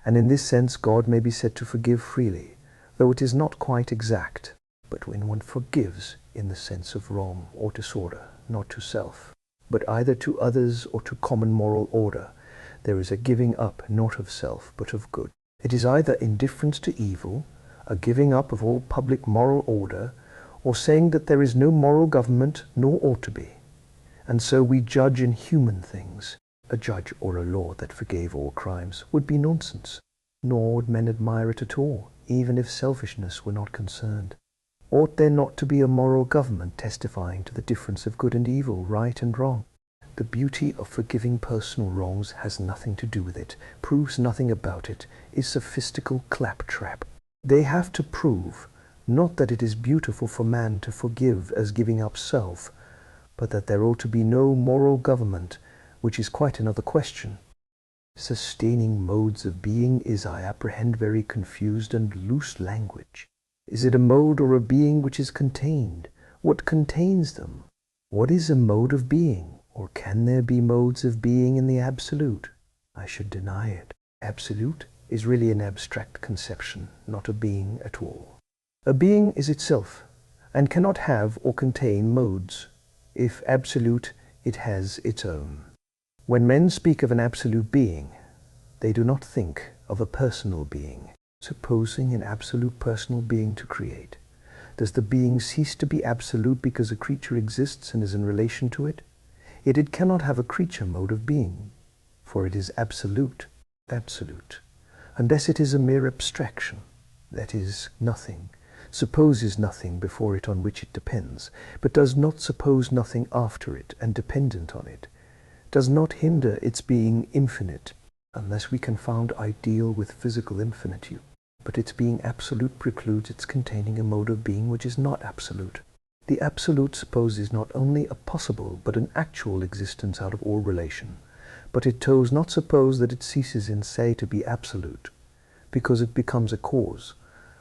And in this sense God may be said to forgive freely, though it is not quite exact. But when one forgives in the sense of wrong or disorder, not to self, but either to others or to common moral order, there is a giving up not of self but of good. It is either indifference to evil, a giving up of all public moral order, or saying that there is no moral government nor ought to be. And so we judge in human things. A judge or a law that forgave all crimes would be nonsense, nor would men admire it at all, even if selfishness were not concerned. Ought there not to be a moral government testifying to the difference of good and evil, right and wrong? The beauty of forgiving personal wrongs has nothing to do with it, proves nothing about it, is sophistical claptrap. They have to prove, not that it is beautiful for man to forgive as giving up self, but that there ought to be no moral government, which is quite another question. Sustaining modes of being is, I apprehend, very confused and loose language. Is it a mode or a being which is contained? What contains them? What is a mode of being? Or can there be modes of being in the absolute? I should deny it. Absolute is really an abstract conception, not a being at all. A being is itself, and cannot have or contain modes. If absolute, it has its own. When men speak of an absolute being, they do not think of a personal being. Supposing an absolute personal being to create, does the being cease to be absolute because a creature exists and is in relation to it? Yet it cannot have a creature mode of being, for it is absolute, unless it is a mere abstraction, that is, nothing, supposes nothing before it on which it depends, but does not suppose nothing after it and dependent on it, does not hinder its being infinite, unless we confound ideal with physical infinitude. But its being absolute precludes its containing a mode of being which is not absolute. The absolute supposes not only a possible but an actual existence out of all relation, but it does not suppose that it ceases in se to be absolute, because it becomes a cause.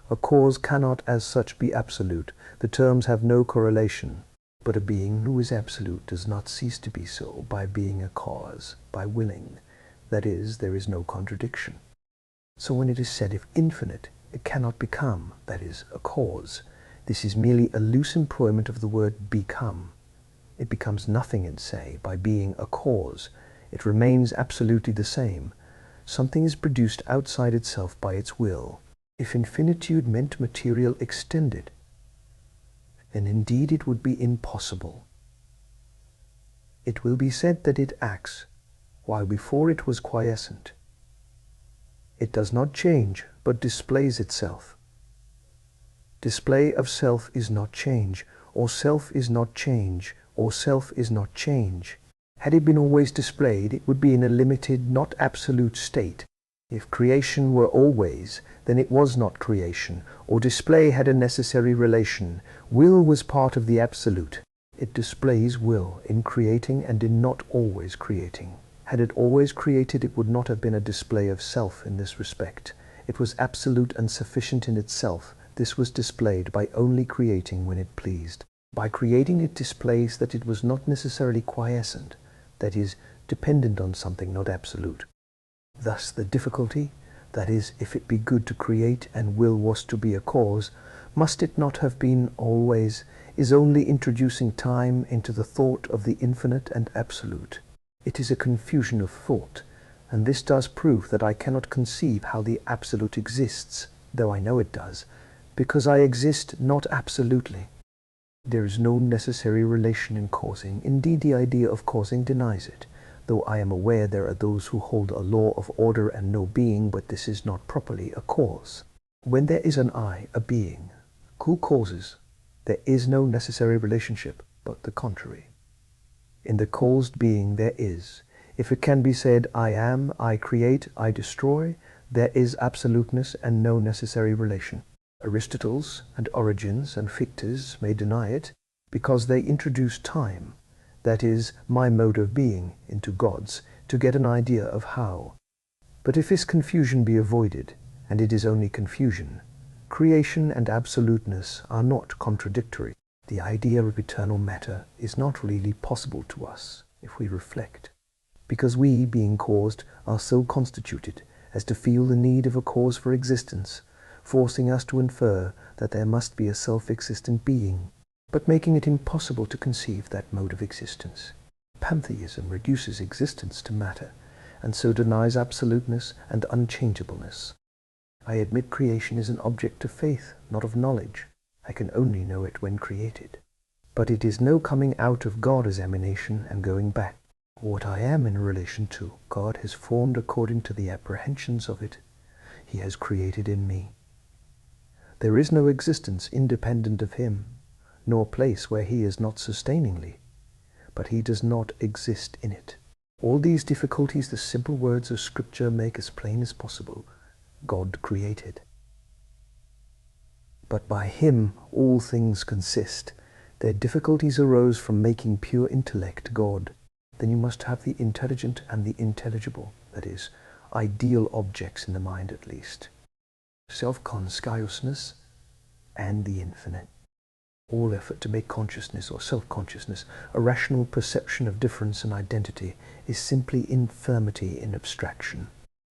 A cause cannot as such be absolute, the terms have no correlation, but a being who is absolute does not cease to be so by being a cause, by willing. That is, there is no contradiction. So when it is said if infinite, it cannot become, that is, a cause, this is merely a loose employment of the word become. It becomes nothing in se by being a cause. It remains absolutely the same. Something is produced outside itself by its will. If infinitude meant material extended, then indeed it would be impossible. It will be said that it acts, while before it was quiescent. It does not change, but displays itself. Display of self is not change, or self is not change, or self is not change. Had it been always displayed, it would be in a limited, not absolute state. If creation were always, then it was not creation, or display had a necessary relation. Will was part of the absolute. It displays will in creating and in not always creating. Had it always created, it would not have been a display of self in this respect. It was absolute and sufficient in itself. This was displayed by only creating when it pleased. By creating, it displays that it was not necessarily quiescent, that is, dependent on something not absolute. Thus the difficulty, that is, if it be good to create and will was to be a cause, must it not have been always, is only introducing time into the thought of the infinite and absolute. It is a confusion of thought, and this does prove that I cannot conceive how the absolute exists, though I know it does, because I exist not absolutely. There is no necessary relation in causing. Indeed, the idea of causing denies it, though I am aware there are those who hold a law of order and no being, but this is not properly a cause. When there is an I, a being, who causes, there is no necessary relationship, but the contrary. In the caused being there is. If it can be said, I am, I create, I destroy, there is absoluteness and no necessary relation. Aristotle's and Origen's and Fichte's may deny it, because they introduce time, that is, my mode of being, into God's, to get an idea of how. But if this confusion be avoided, and it is only confusion, creation and absoluteness are not contradictory. The idea of eternal matter is not really possible to us, if we reflect, because we, being caused, are so constituted as to feel the need of a cause for existence, forcing us to infer that there must be a self-existent being, but making it impossible to conceive that mode of existence. Pantheism reduces existence to matter, and so denies absoluteness and unchangeableness. I admit creation is an object of faith, not of knowledge. I can only know it when created. But it is no coming out of God as emanation and going back. What I am in relation to, God has formed according to the apprehensions of it. He has created in me. There is no existence independent of Him, nor place where He is not sustainingly, but He does not exist in it. All these difficulties the simple words of Scripture make as plain as possible. God created. But by Him all things consist. Their difficulties arose from making pure intellect God. Then you must have the intelligent and the intelligible, that is, ideal objects in the mind at least. Self-consciousness and the infinite. All effort to make consciousness or self-consciousness a rational perception of difference and identity is simply infirmity in abstraction.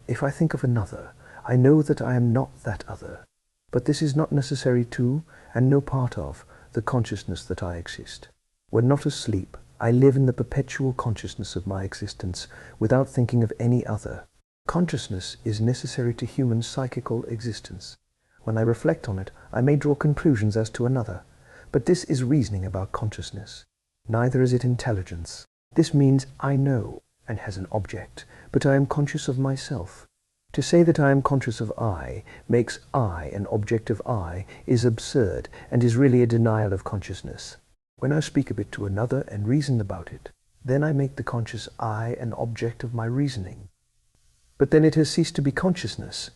If I think of another, I know that I am not that other, but this is not necessary to, and no part of, the consciousness that I exist. When not asleep, I live in the perpetual consciousness of my existence, without thinking of any other. Consciousness is necessary to human psychical existence. When I reflect on it, I may draw conclusions as to another. But this is reasoning about consciousness. Neither is it intelligence. This means I know, and has an object, but I am conscious of myself. To say that I am conscious of I, makes I an object of I, is absurd, and is really a denial of consciousness. When I speak of it to another and reason about it, then I make the conscious I an object of my reasoning. But then it has ceased to be consciousness.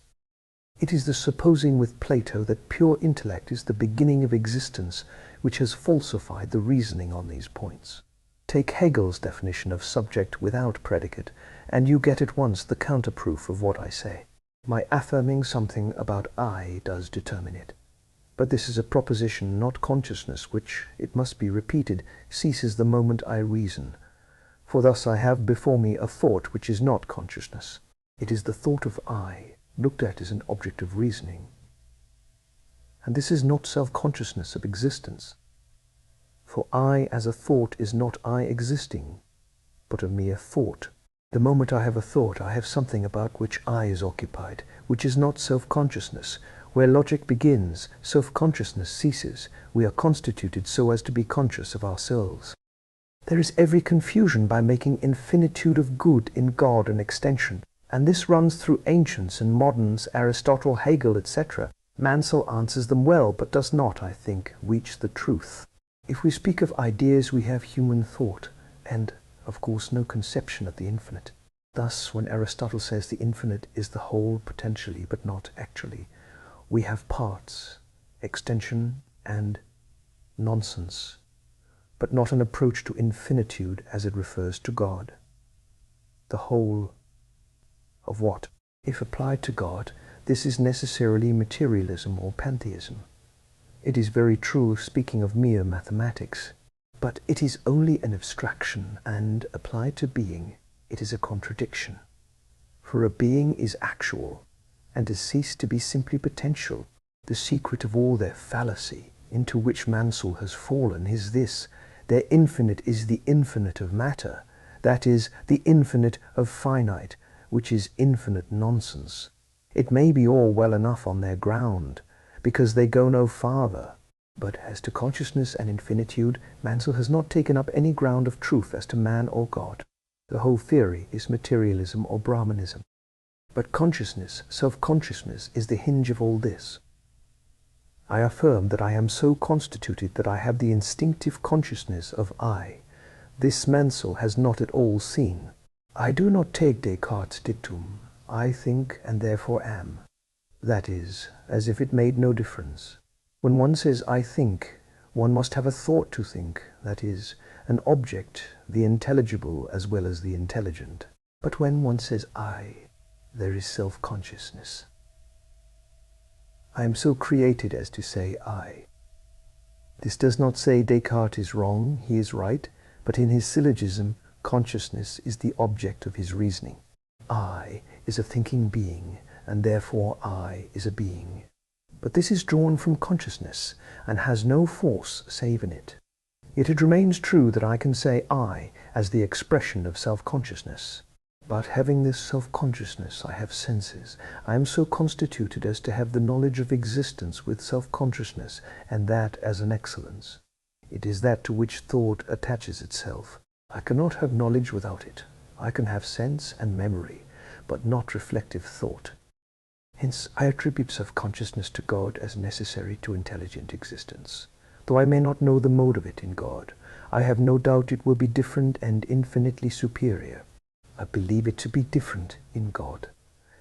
It is the supposing with Plato that pure intellect is the beginning of existence which has falsified the reasoning on these points. Take Hegel's definition of subject without predicate, and you get at once the counterproof of what I say. My affirming something about I does determine it. But this is a proposition, not consciousness, which, it must be repeated, ceases the moment I reason. For thus I have before me a thought which is not consciousness. It is the thought of I, looked at as an object of reasoning. And this is not self-consciousness of existence. For I as a thought is not I existing, but a mere thought. The moment I have a thought, I have something about which I is occupied, which is not self-consciousness. Where logic begins, self-consciousness ceases. We are constituted so as to be conscious of ourselves. There is every confusion by making infinitude of good in God an extension, and this runs through ancients and moderns, Aristotle, Hegel, etc. Mansell answers them well, but does not, I think, reach the truth. If we speak of ideas, we have human thought, and of course, no conception of the infinite. Thus, when Aristotle says the infinite is the whole potentially, but not actually, we have parts, extension and nonsense, but not an approach to infinitude as it refers to God. The whole of what? If applied to God, this is necessarily materialism or pantheism. It is very true speaking of mere mathematics, but it is only an abstraction, and applied to being, it is a contradiction. For a being is actual, and has ceased to be simply potential. The secret of all their fallacy, into which Mansell has fallen, is this: their infinite is the infinite of matter, that is, the infinite of finite, which is infinite nonsense. It may be all well enough on their ground, because they go no farther. But as to consciousness and infinitude, Mansell has not taken up any ground of truth as to man or God. The whole theory is materialism or Brahmanism. But consciousness, self-consciousness, is the hinge of all this. I affirm that I am so constituted that I have the instinctive consciousness of I. This Mansell has not at all seen. I do not take Descartes' dictum, I think and therefore am. That is, as if it made no difference. When one says I think, one must have a thought to think, that is, an object, the intelligible as well as the intelligent. But when one says I, there is self-consciousness. I am so created as to say I. This does not say Descartes is wrong, he is right, but in his syllogism, consciousness is the object of his reasoning. I is a thinking being, and therefore I is a being. But this is drawn from consciousness, and has no force save in it. Yet it remains true that I can say I as the expression of self-consciousness. But having this self-consciousness, I have senses. I am so constituted as to have the knowledge of existence with self-consciousness, and that as an excellence. It is that to which thought attaches itself. I cannot have knowledge without it. I can have sense and memory, but not reflective thought. Hence, I attribute self-consciousness to God as necessary to intelligent existence. Though I may not know the mode of it in God, I have no doubt it will be different and infinitely superior. I believe it to be different in God,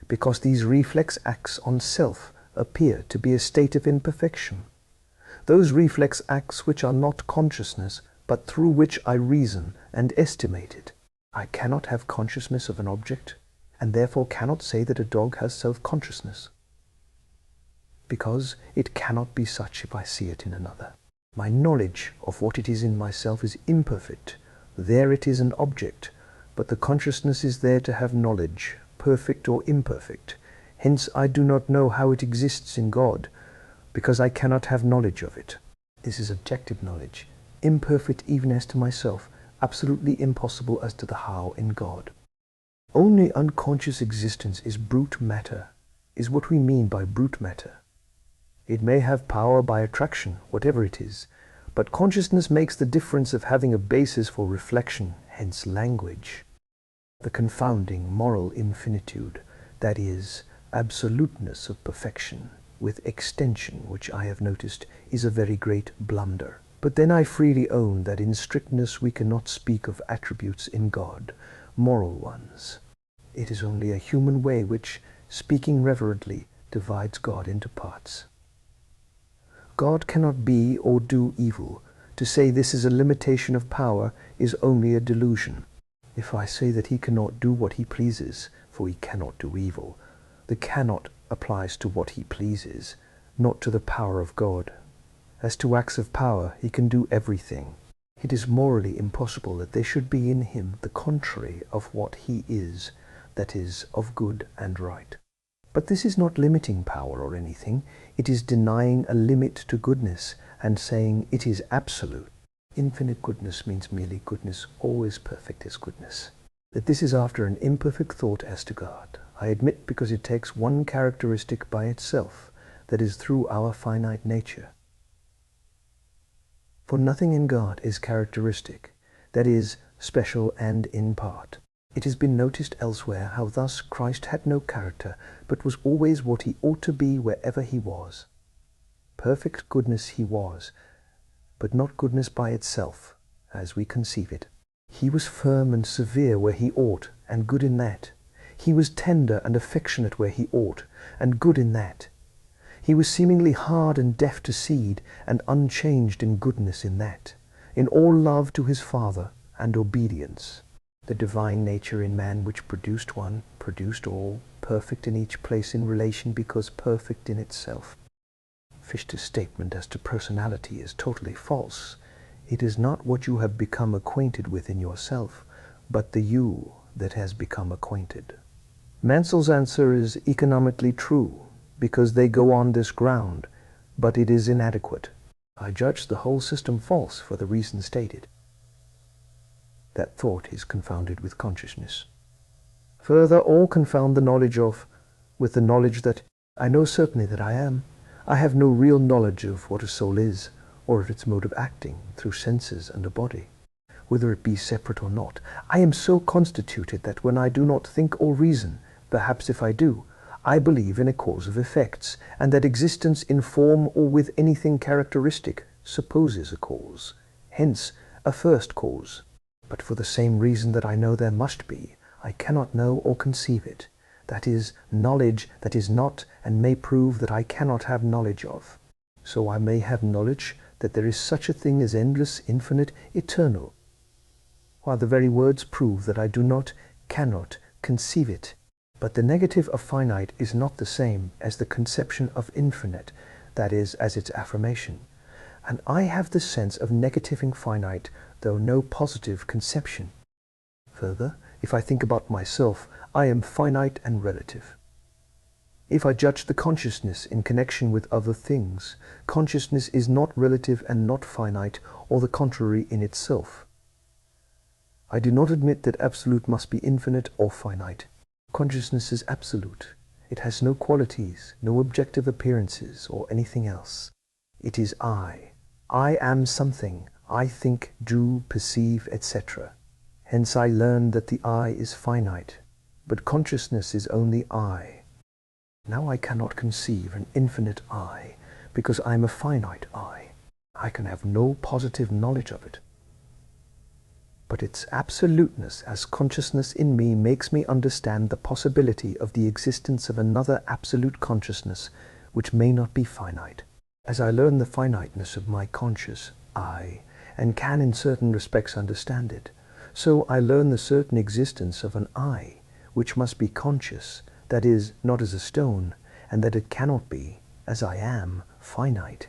because these reflex acts on self appear to be a state of imperfection. Those reflex acts which are not consciousness, but through which I reason and estimate it. I cannot have consciousness of an object, and therefore cannot say that a dog has self-consciousness, because it cannot be such if I see it in another. My knowledge of what it is in myself is imperfect. There it is an object, but the consciousness is there to have knowledge, perfect or imperfect. Hence I do not know how it exists in God, because I cannot have knowledge of it. This is objective knowledge, imperfect even as to myself, absolutely impossible as to the how in God. Only unconscious existence is brute matter, is what we mean by brute matter. It may have power by attraction, whatever it is, but consciousness makes the difference of having a basis for reflection, hence language. The confounding moral infinitude, that is, absoluteness of perfection, with extension, which I have noticed, is a very great blunder. But then I freely own that in strictness we cannot speak of attributes in God, moral ones. It is only a human way which, speaking reverently, divides God into parts. God cannot be or do evil. To say this is a limitation of power is only a delusion. If I say that he cannot do what he pleases, for he cannot do evil, the cannot applies to what he pleases, not to the power of God. As to acts of power, he can do everything. It is morally impossible that there should be in him the contrary of what he is, that is, of good and right. But this is not limiting power or anything. It is denying a limit to goodness and saying it is absolute. Infinite goodness means merely goodness, always perfect as goodness. That this is after an imperfect thought as to God, I admit, because it takes one characteristic by itself, that is through our finite nature. For nothing in God is characteristic, that is, special and in part. It has been noticed elsewhere how thus Christ had no character, but was always what he ought to be wherever he was. Perfect goodness he was, but not goodness by itself, as we conceive it. He was firm and severe where he ought, and good in that. He was tender and affectionate where he ought, and good in that. He was seemingly hard and deaf to seed, and unchanged in goodness in that, in all love to his Father, and obedience. The divine nature in man which produced one, produced all, perfect in each place in relation because fichte's in itself. Fichte's statement as to personality is totally false. It is not what you have become acquainted with in yourself, but the you that has become acquainted. Mansel's answer is economically true, because they go on this ground, but it is inadequate. I judge the whole system false for the reason stated. That thought is confounded with consciousness. Further, all confound the knowledge of with the knowledge that I know certainly that I am. I have no real knowledge of what a soul is, or of its mode of acting, through senses and a body, whether it be separate or not. I am so constituted that when I do not think or reason, perhaps if I do, I believe in a cause of effects, and that existence in form or with anything characteristic supposes a cause, hence a first cause. But for the same reason that I know there must be, I cannot know or conceive it. That is, knowledge that is not and may prove that I cannot have knowledge of. So I may have knowledge that there is such a thing as endless, infinite, eternal, while the very words prove that I do not, cannot, conceive it. But the negative of finite is not the same as the conception of infinite, that is, as its affirmation. And I have the sense of negativing finite, though no positive conception. Further, if I think about myself, I am finite and relative. If I judge the consciousness in connection with other things, consciousness is not relative and not finite, or the contrary in itself. I do not admit that absolute must be infinite or finite. Consciousness is absolute. It has no qualities, no objective appearances, or anything else. It is I. I am something. I think, do, perceive, etc. Hence I learn that the I is finite, but consciousness is only I. Now I cannot conceive an infinite I, because I am a finite I. I can have no positive knowledge of it. But its absoluteness as consciousness in me makes me understand the possibility of the existence of another absolute consciousness which may not be finite. As I learn the finiteness of my conscious I, and can in certain respects understand it, so I learn the certain existence of an I, which must be conscious, that is, not as a stone, and that it cannot be, as I am, finite,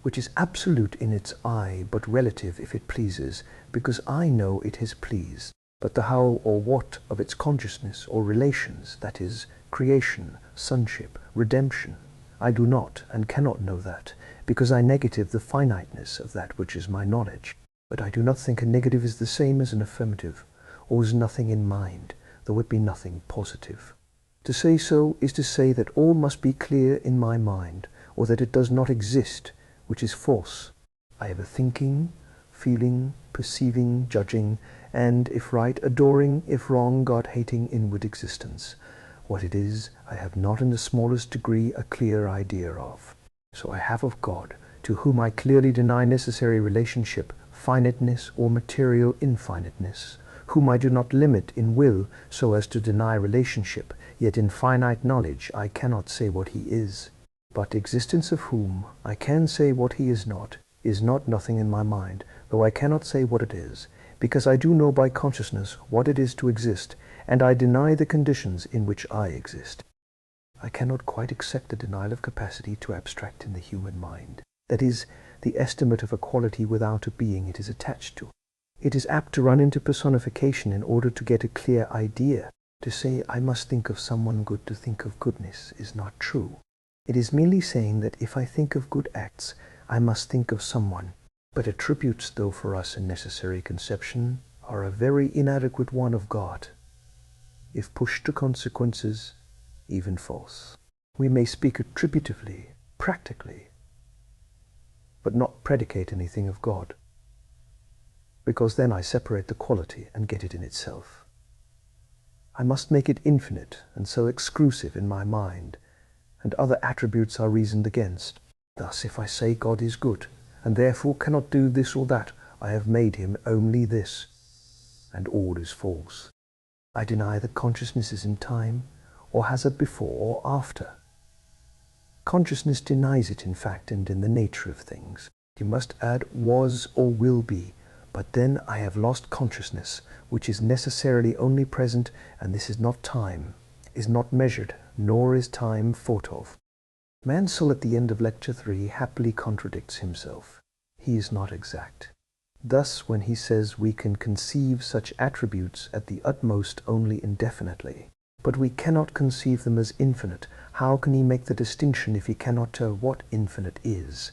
which is absolute in its I, but relative if it pleases, because I know it has pleased. But the how or what of its consciousness or relations, that is, creation, sonship, redemption, I do not and cannot know that, because I negative the finiteness of that which is my knowledge. But I do not think a negative is the same as an affirmative, or is nothing in mind, though it be nothing positive. To say so is to say that all must be clear in my mind, or that it does not exist, which is false. I have a thinking, feeling, perceiving, judging, and, if right, adoring, if wrong, God-hating inward existence. What it is, I have not in the smallest degree a clear idea of. So I have of God, to whom I clearly deny necessary relationship, finiteness, or material infiniteness, whom I do not limit in will so as to deny relationship, yet in finite knowledge I cannot say what he is. But existence of whom I can say what he is not nothing in my mind, though I cannot say what it is, because I do know by consciousness what it is to exist, and I deny the conditions in which I exist. I cannot quite accept the denial of capacity to abstract in the human mind. That is, the estimate of a quality without a being it is attached to. It is apt to run into personification in order to get a clear idea. To say I must think of someone good to think of goodness is not true. It is merely saying that if I think of good acts, I must think of someone. But attributes, though for us a necessary conception, are a very inadequate one of God. If pushed to consequences, even false. We may speak attributively, practically, but not predicate anything of God, because then I separate the quality and get it in itself. I must make it infinite and so exclusive in my mind, and other attributes are reasoned against. Thus, if I say God is good, and therefore cannot do this or that, I have made him only this. and all is false. I deny that consciousness is in time, or has a before or after. Consciousness denies it in fact and in the nature of things. You must add was or will be, but then I have lost consciousness, which is necessarily only present, and this is not time, is not measured, nor is time thought of. Man's soul at the end of Lecture 3 happily contradicts himself. He is not exact. Thus, when he says we can conceive such attributes at the utmost only indefinitely, but we cannot conceive them as infinite, how can he make the distinction if he cannot tell what infinite is?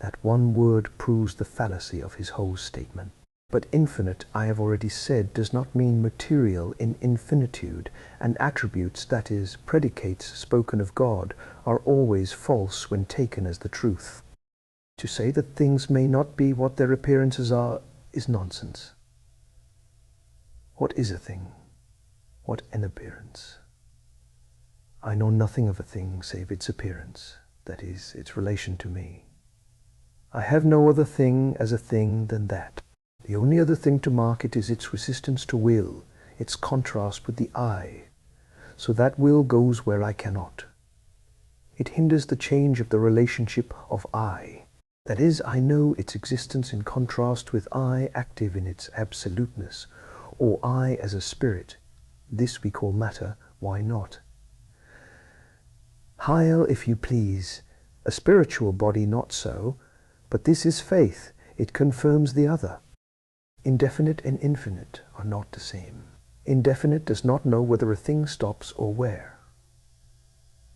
That one word proves the fallacy of his whole statement. But infinite, I have already said, does not mean material in infinitude, and attributes, that is, predicates spoken of God, are always false when taken as the truth. To say that things may not be what their appearances are is nonsense. What is a thing? What an appearance? I know nothing of a thing save its appearance, that is, its relation to me. I have no other thing as a thing than that. The only other thing to mark it is its resistance to will, its contrast with the I, so that will goes where I cannot. It hinders the change of the relationship of I. That is, I know its existence in contrast with I active in its absoluteness, or I as a spirit. This we call matter, why not? Heil, if you please, a spiritual body not so, but this is faith, it confirms the other. Indefinite and infinite are not the same. Indefinite does not know whether a thing stops or where.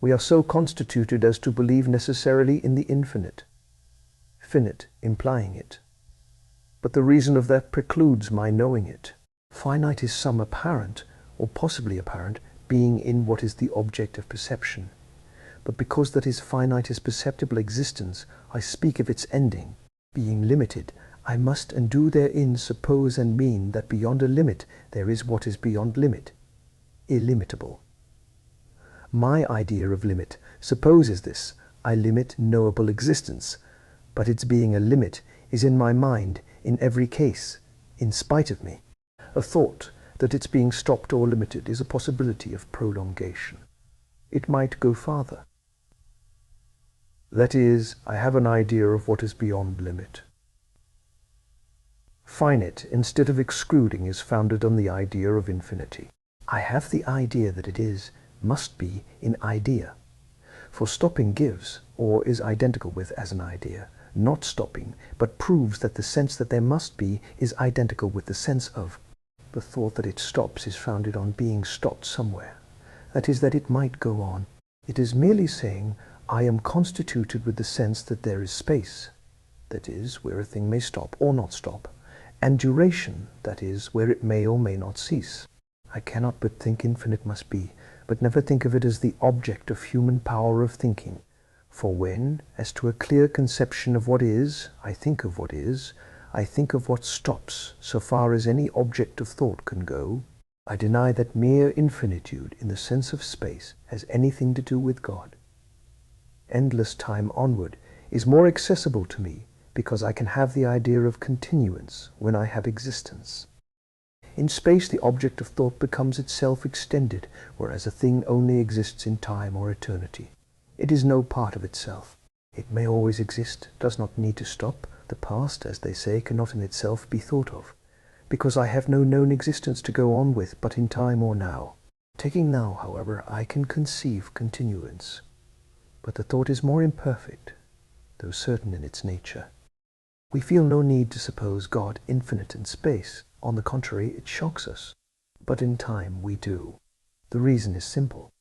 We are so constituted as to believe necessarily in the infinite, finite implying it. But the reason of that precludes my knowing it. Finite is some apparent, or possibly apparent, being in what is the object of perception. But because that is finite as perceptible existence, I speak of its ending, being limited. I must and do therein suppose and mean that beyond a limit there is what is beyond limit, illimitable. My idea of limit supposes this: I limit knowable existence, but its being a limit is in my mind in every case, in spite of me. A thought that its being stopped or limited is a possibility of prolongation. It might go farther. That is, I have an idea of what is beyond limit. Finite, instead of excluding, is founded on the idea of infinity. I have the idea that it is, must be, in idea. For stopping gives, or is identical with as an idea, not stopping, but proves that the sense that there must be is identical with the sense of. The thought that it stops is founded on being stopped somewhere. That is, that it might go on. It is merely saying, I am constituted with the sense that there is space, that is, where a thing may stop or not stop, and duration, that is, where it may or may not cease. I cannot but think infinite must be, but never think of it as the object of human power of thinking. For when, as to a clear conception of what is, I think of what is, I think of what stops, so far as any object of thought can go, I deny that mere infinitude, in the sense of space, has anything to do with God. Endless time onward is more accessible to me, because I can have the idea of continuance when I have existence. In space, the object of thought becomes itself extended, whereas a thing only exists in time or eternity. It is no part of itself. It may always exist, does not need to stop. The past, as they say, cannot in itself be thought of, because I have no known existence to go on with but in time or now. Taking now, however, I can conceive continuance. But the thought is more imperfect, though certain in its nature. We feel no need to suppose God infinite in space. On the contrary, it shocks us. But in time we do. The reason is simple.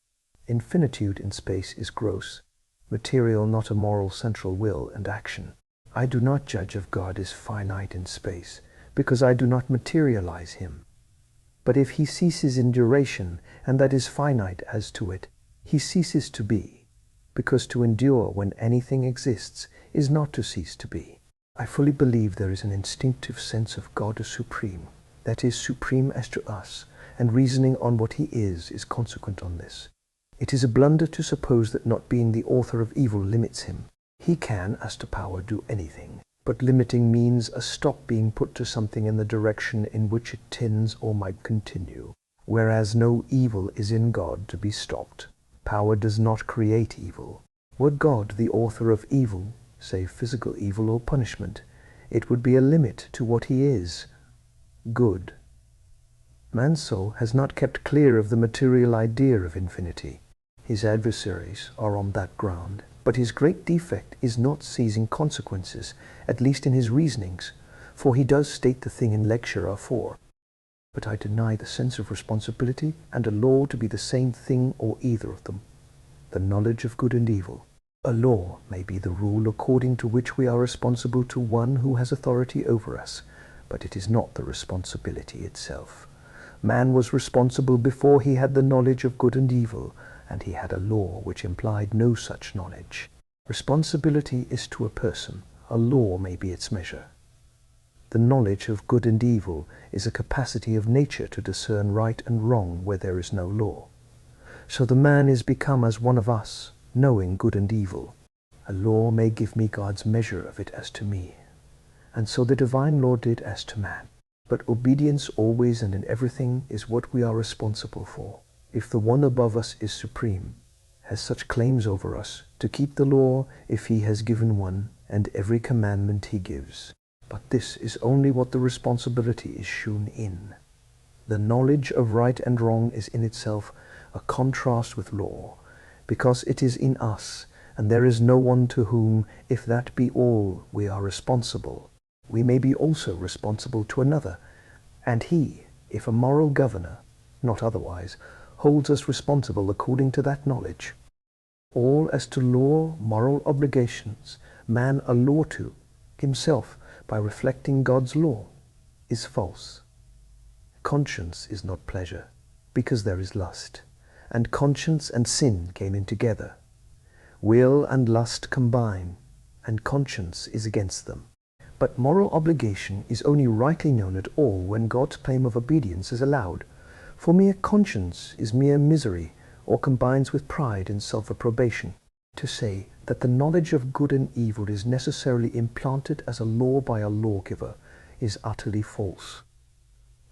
Infinitude in space is gross, material, not a moral central will and action. I do not judge of God as finite in space, because I do not materialize him. But if he ceases in duration, and that is finite as to it, he ceases to be, because to endure when anything exists is not to cease to be. I fully believe there is an instinctive sense of God as supreme, that is, supreme as to us, and reasoning on what he is consequent on this. It is a blunder to suppose that not being the author of evil limits him. He can, as to power, do anything. but limiting means a stop being put to something in the direction in which it tends or might continue, whereas no evil is in God to be stopped. Power does not create evil. Were God the author of evil, say physical evil or punishment, it would be a limit to what he is, good. Man's soul has not kept clear of the material idea of infinity. His adversaries are on that ground. But his great defect is not seizing consequences, at least in his reasonings, for he does state the thing in Lecture 4. But I deny the sense of responsibility and a law to be the same thing or either of them. The knowledge of good and evil. A law may be the rule according to which we are responsible to one who has authority over us, but it is not the responsibility itself. Man was responsible before he had the knowledge of good and evil, and he had a law which implied no such knowledge. Responsibility is to a person. A law may be its measure. The knowledge of good and evil is a capacity of nature to discern right and wrong where there is no law. So the man is become as one of us, knowing good and evil. A law may give me God's measure of it as to me, and so the divine law did as to man. But obedience always and in everything is what we are responsible for. If the one above us is supreme, has such claims over us, to keep the law if he has given one, and every commandment he gives. But this is only what the responsibility is shewn in. The knowledge of right and wrong is in itself a contrast with law, because it is in us, and there is no one to whom, if that be all, we are responsible. We may be also responsible to another, and he, if a moral governor, not otherwise, holds us responsible according to that knowledge. All as to law, moral obligations, man a law to himself by reflecting God's law, is false. Conscience is not pleasure, because there is lust, and conscience and sin came in together. Will and lust combine, and conscience is against them. But moral obligation is only rightly known at all when God's claim of obedience is allowed. For mere conscience is mere misery, or combines with pride and self-approbation. To say that the knowledge of good and evil is necessarily implanted as a law by a lawgiver is utterly false.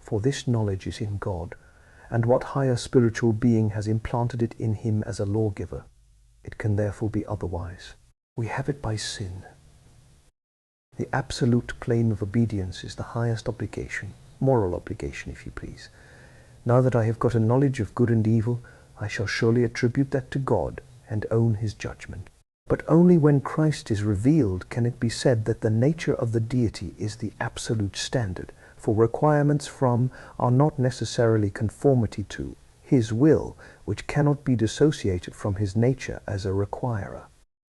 For this knowledge is in God, and what higher spiritual being has implanted it in him as a lawgiver? It can therefore be otherwise. We have it by sin. The absolute claim of obedience is the highest obligation, moral obligation if you please. Now that I have got a knowledge of good and evil, I shall surely attribute that to God and own his judgment. But only when Christ is revealed can it be said that the nature of the deity is the absolute standard, for requirements from are not necessarily conformity to his will, which cannot be dissociated from his nature as a requirer.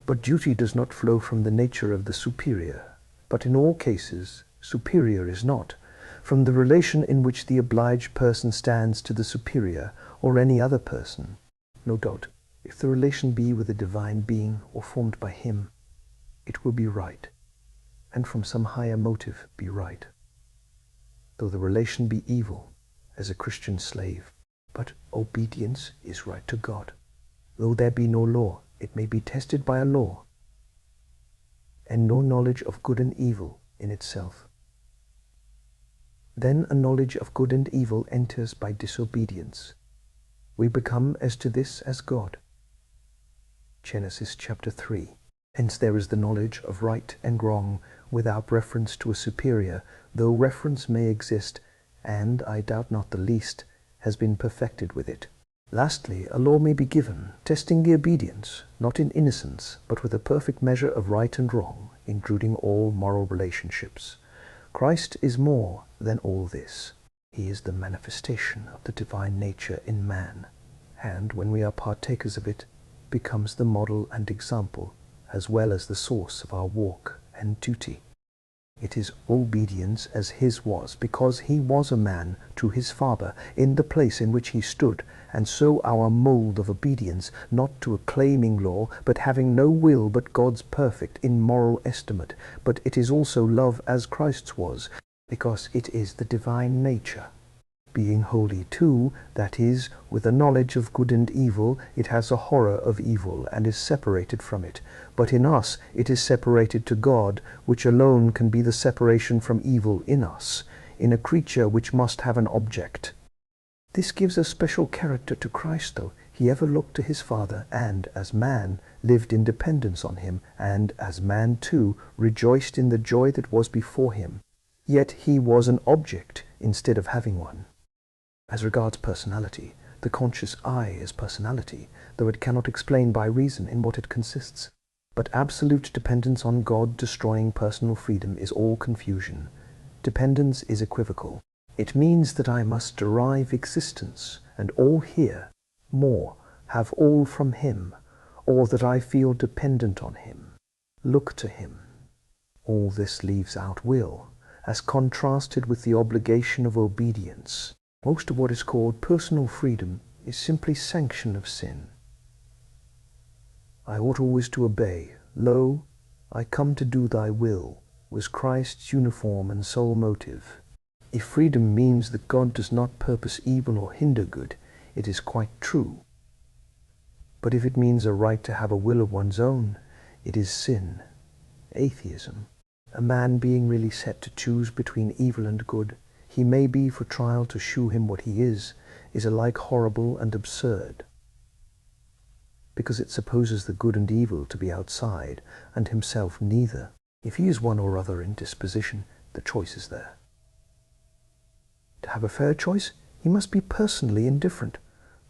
But duty does not flow from the nature of the superior, but in all cases superior is not, from the relation in which the obliged person stands to the superior or any other person. No doubt, if the relation be with a divine being or formed by him, it will be right, and from some higher motive be right. Though the relation be evil, as a Christian slave, but obedience is right to God. Though there be no law, it may be tested by a law, and no knowledge of good and evil in itself. Then a knowledge of good and evil enters by disobedience. We become as to this as God. Genesis chapter 3. Hence there is the knowledge of right and wrong without reference to a superior, though reference may exist, and, I doubt not the least, has been perfected with it. Lastly, a law may be given, testing the obedience, not in innocence, but with a perfect measure of right and wrong, including all moral relationships. Christ is more than all this. He is the manifestation of the divine nature in man, and when we are partakers of it, becomes the model and example, as well as the source of our walk and duty. It is obedience as his was, because he was a man to his Father in the place in which he stood, and so our mold of obedience, not to a claiming law, but having no will but God's perfect in moral estimate. But it is also love as Christ's was, because it is the divine nature. Being holy too, that is, with a knowledge of good and evil, it has a horror of evil, and is separated from it. But in us it is separated to God, which alone can be the separation from evil in us, in a creature which must have an object. This gives a special character to Christ, though. He ever looked to his Father, and, as man, lived in dependence on him, and, as man too, rejoiced in the joy that was before him. Yet he was an object instead of having one. As regards personality, the conscious I is personality, though it cannot explain by reason in what it consists. But absolute dependence on God destroying personal freedom is all confusion. Dependence is equivocal. It means that I must derive existence and all here, more, have all from him, or that I feel dependent on him, look to him. All this leaves out will, as contrasted with the obligation of obedience. Most of what is called personal freedom is simply sanction of sin. I ought always to obey. Lo, I come to do thy will, was Christ's uniform and sole motive. If freedom means that God does not purpose evil or hinder good, it is quite true. But if it means a right to have a will of one's own, it is sin, atheism. A man being really set to choose between evil and good, he may be for trial to shew him what he is alike horrible and absurd, because it supposes the good and evil to be outside, and himself neither. If he is one or other in disposition, the choice is there. To have a fair choice, he must be personally indifferent,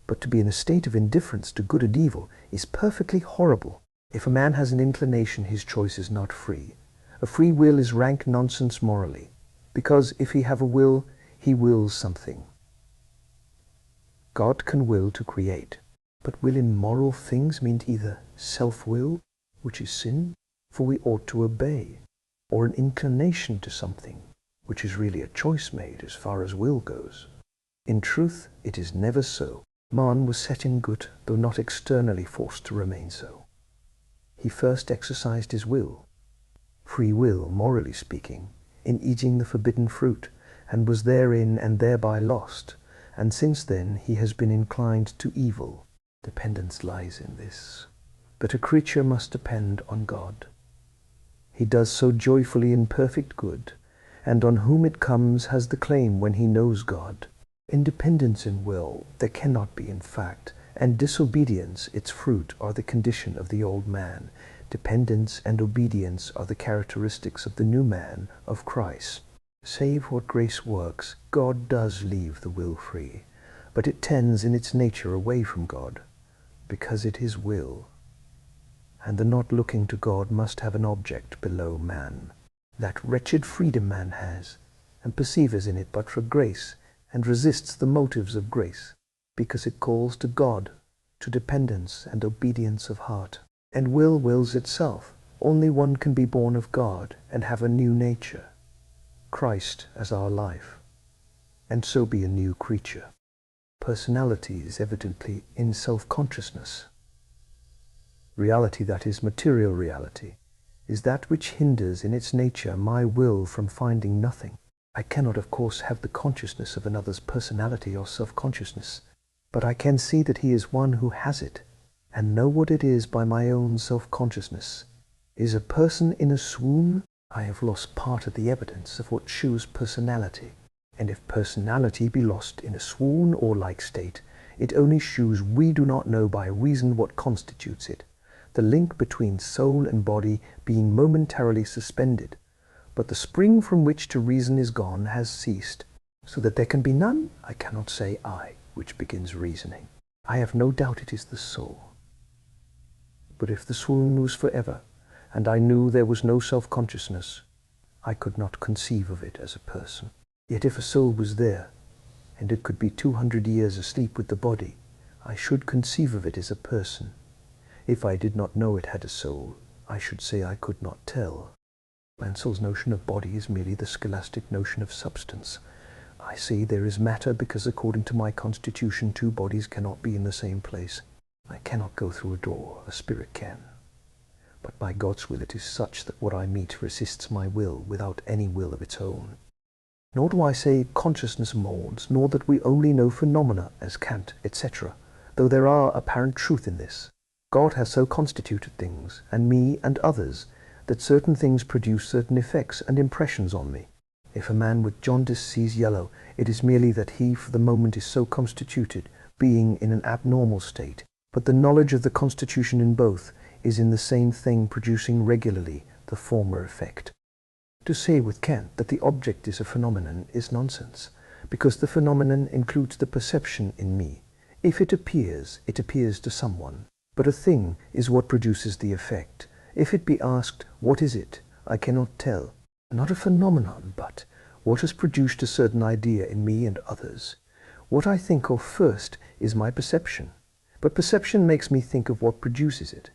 but to be in a state of indifference to good and evil is perfectly horrible. If a man has an inclination, his choice is not free. A free will is rank nonsense morally, because if he have a will, he wills something. God can will to create, but will in moral things mean either self-will, which is sin, for we ought to obey, or an inclination to something, which is really a choice made as far as will goes. In truth, it is never so. Man was set in good, though not externally forced to remain so. He first exercised his will, free will, morally speaking, in eating the forbidden fruit, and was therein and thereby lost, and since then he has been inclined to evil. Dependence lies in this. But a creature must depend on God. He does so joyfully in perfect good, and on whom it comes has the claim when he knows God. Independence in will there cannot be in fact, and disobedience, its fruit, are the condition of the old man. Dependence and obedience are the characteristics of the new man, of Christ. Save what grace works, God does leave the will free, but it tends in its nature away from God, because it is will. And the not looking to God must have an object below man. That wretched freedom man has, and perceives in it but for grace, and resists the motives of grace, because it calls to God, to dependence and obedience of heart. And will wills itself. Only one can be born of God and have a new nature, Christ as our life, and so be a new creature. Personality is evidently in self-consciousness. Reality, that is, material reality, is that which hinders in its nature my will from finding nothing. I cannot, of course, have the consciousness of another's personality or self-consciousness, but I can see that he is one who has it, and know what it is by my own self-consciousness. Is a person in a swoon? I have lost part of the evidence of what shews personality, and if personality be lost in a swoon or like state, it only shews we do not know by reason what constitutes it, the link between soul and body being momentarily suspended, but the spring from which to reason is gone has ceased, so that there can be none, I cannot say I, which begins reasoning. I have no doubt it is the soul. But if the swoon was forever, and I knew there was no self-consciousness, I could not conceive of it as a person. Yet if a soul was there, and it could be 200 years asleep with the body, I should conceive of it as a person. If I did not know it had a soul, I should say I could not tell. Mansel's notion of body is merely the scholastic notion of substance. I say there is matter because according to my constitution 2 bodies cannot be in the same place. I cannot go through a door, a spirit can. But by God's will it is such that what I meet resists my will without any will of its own. Nor do I say consciousness molds, nor that we only know phenomena as Kant, etc., though there are apparent truth in this. God has so constituted things, and me and others, that certain things produce certain effects and impressions on me. If a man with jaundice sees yellow, it is merely that he for the moment is so constituted, being in an abnormal state, but the knowledge of the constitution in both is in the same thing producing regularly the former effect. To say with Kant that the object is a phenomenon is nonsense, because the phenomenon includes the perception in me. If it appears to someone, but a thing is what produces the effect. If it be asked, what is it? I cannot tell. Not a phenomenon, but what has produced a certain idea in me and others. What I think of first is my perception, but perception makes me think of what produces it.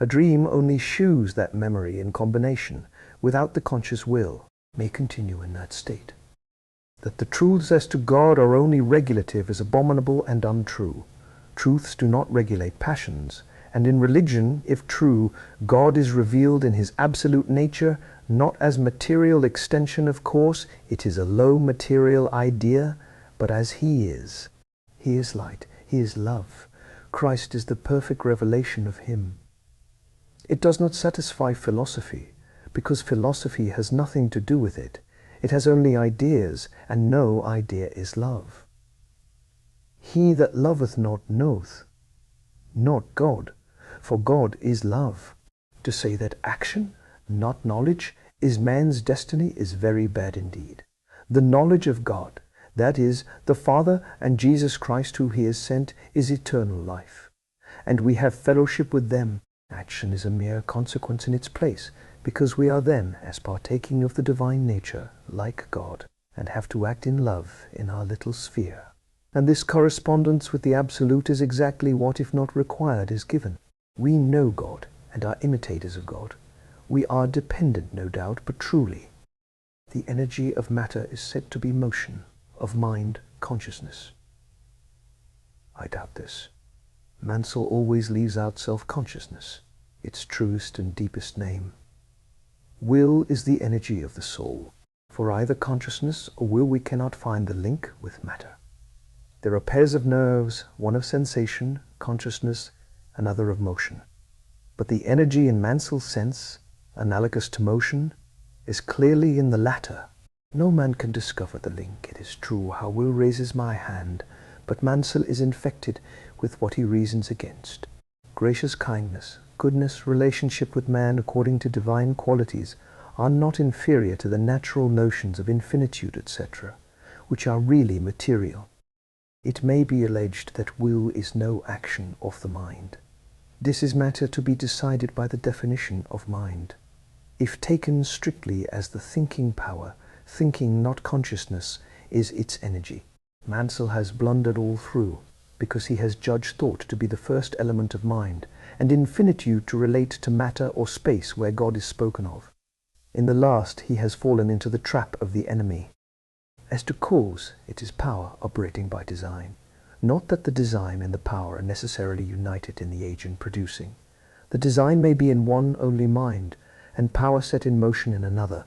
A dream only shews that memory in combination, without the conscious will, may continue in that state. That the truths as to God are only regulative is abominable and untrue. Truths do not regulate passions, and in religion, if true, God is revealed in his absolute nature, not as material extension of course, it is a low material idea, but as he is. He is light, he is love. Christ is the perfect revelation of him. It does not satisfy philosophy, because philosophy has nothing to do with it. It has only ideas, and no idea is love. He that loveth not knoweth not God, for God is love. To say that action, not knowledge, is man's destiny is very bad indeed. The knowledge of God, that is, the Father and Jesus Christ who he has sent, is eternal life. And we have fellowship with them. Action is a mere consequence in its place, because we are then as partaking of the divine nature, like God, and have to act in love in our little sphere. And this correspondence with the Absolute is exactly what, if not required, is given. We know God, and are imitators of God. We are dependent, no doubt, but truly. The energy of matter is said to be motion, of mind, consciousness. I doubt this. Mansell always leaves out self-consciousness, its truest and deepest name. Will is the energy of the soul. For either consciousness or will we cannot find the link with matter. There are pairs of nerves, one of sensation, consciousness, another of motion. But the energy in Mansell's sense, analogous to motion, is clearly in the latter. No man can discover the link, it is true, how Will raises my hand, but Mansell is infected with what he reasons against. Gracious kindness, goodness, relationship with man according to divine qualities are not inferior to the natural notions of infinitude, etc., which are really material. It may be alleged that will is no action of the mind. This is matter to be decided by the definition of mind. If taken strictly as the thinking power, thinking, not consciousness, is its energy. Mansell has blundered all through, because he has judged thought to be the first element of mind, and infinitude to relate to matter or space where God is spoken of. In the last he has fallen into the trap of the enemy. As to cause, it is power operating by design. Not that the design and the power are necessarily united in the agent producing. The design may be in one only mind, and power set in motion in another.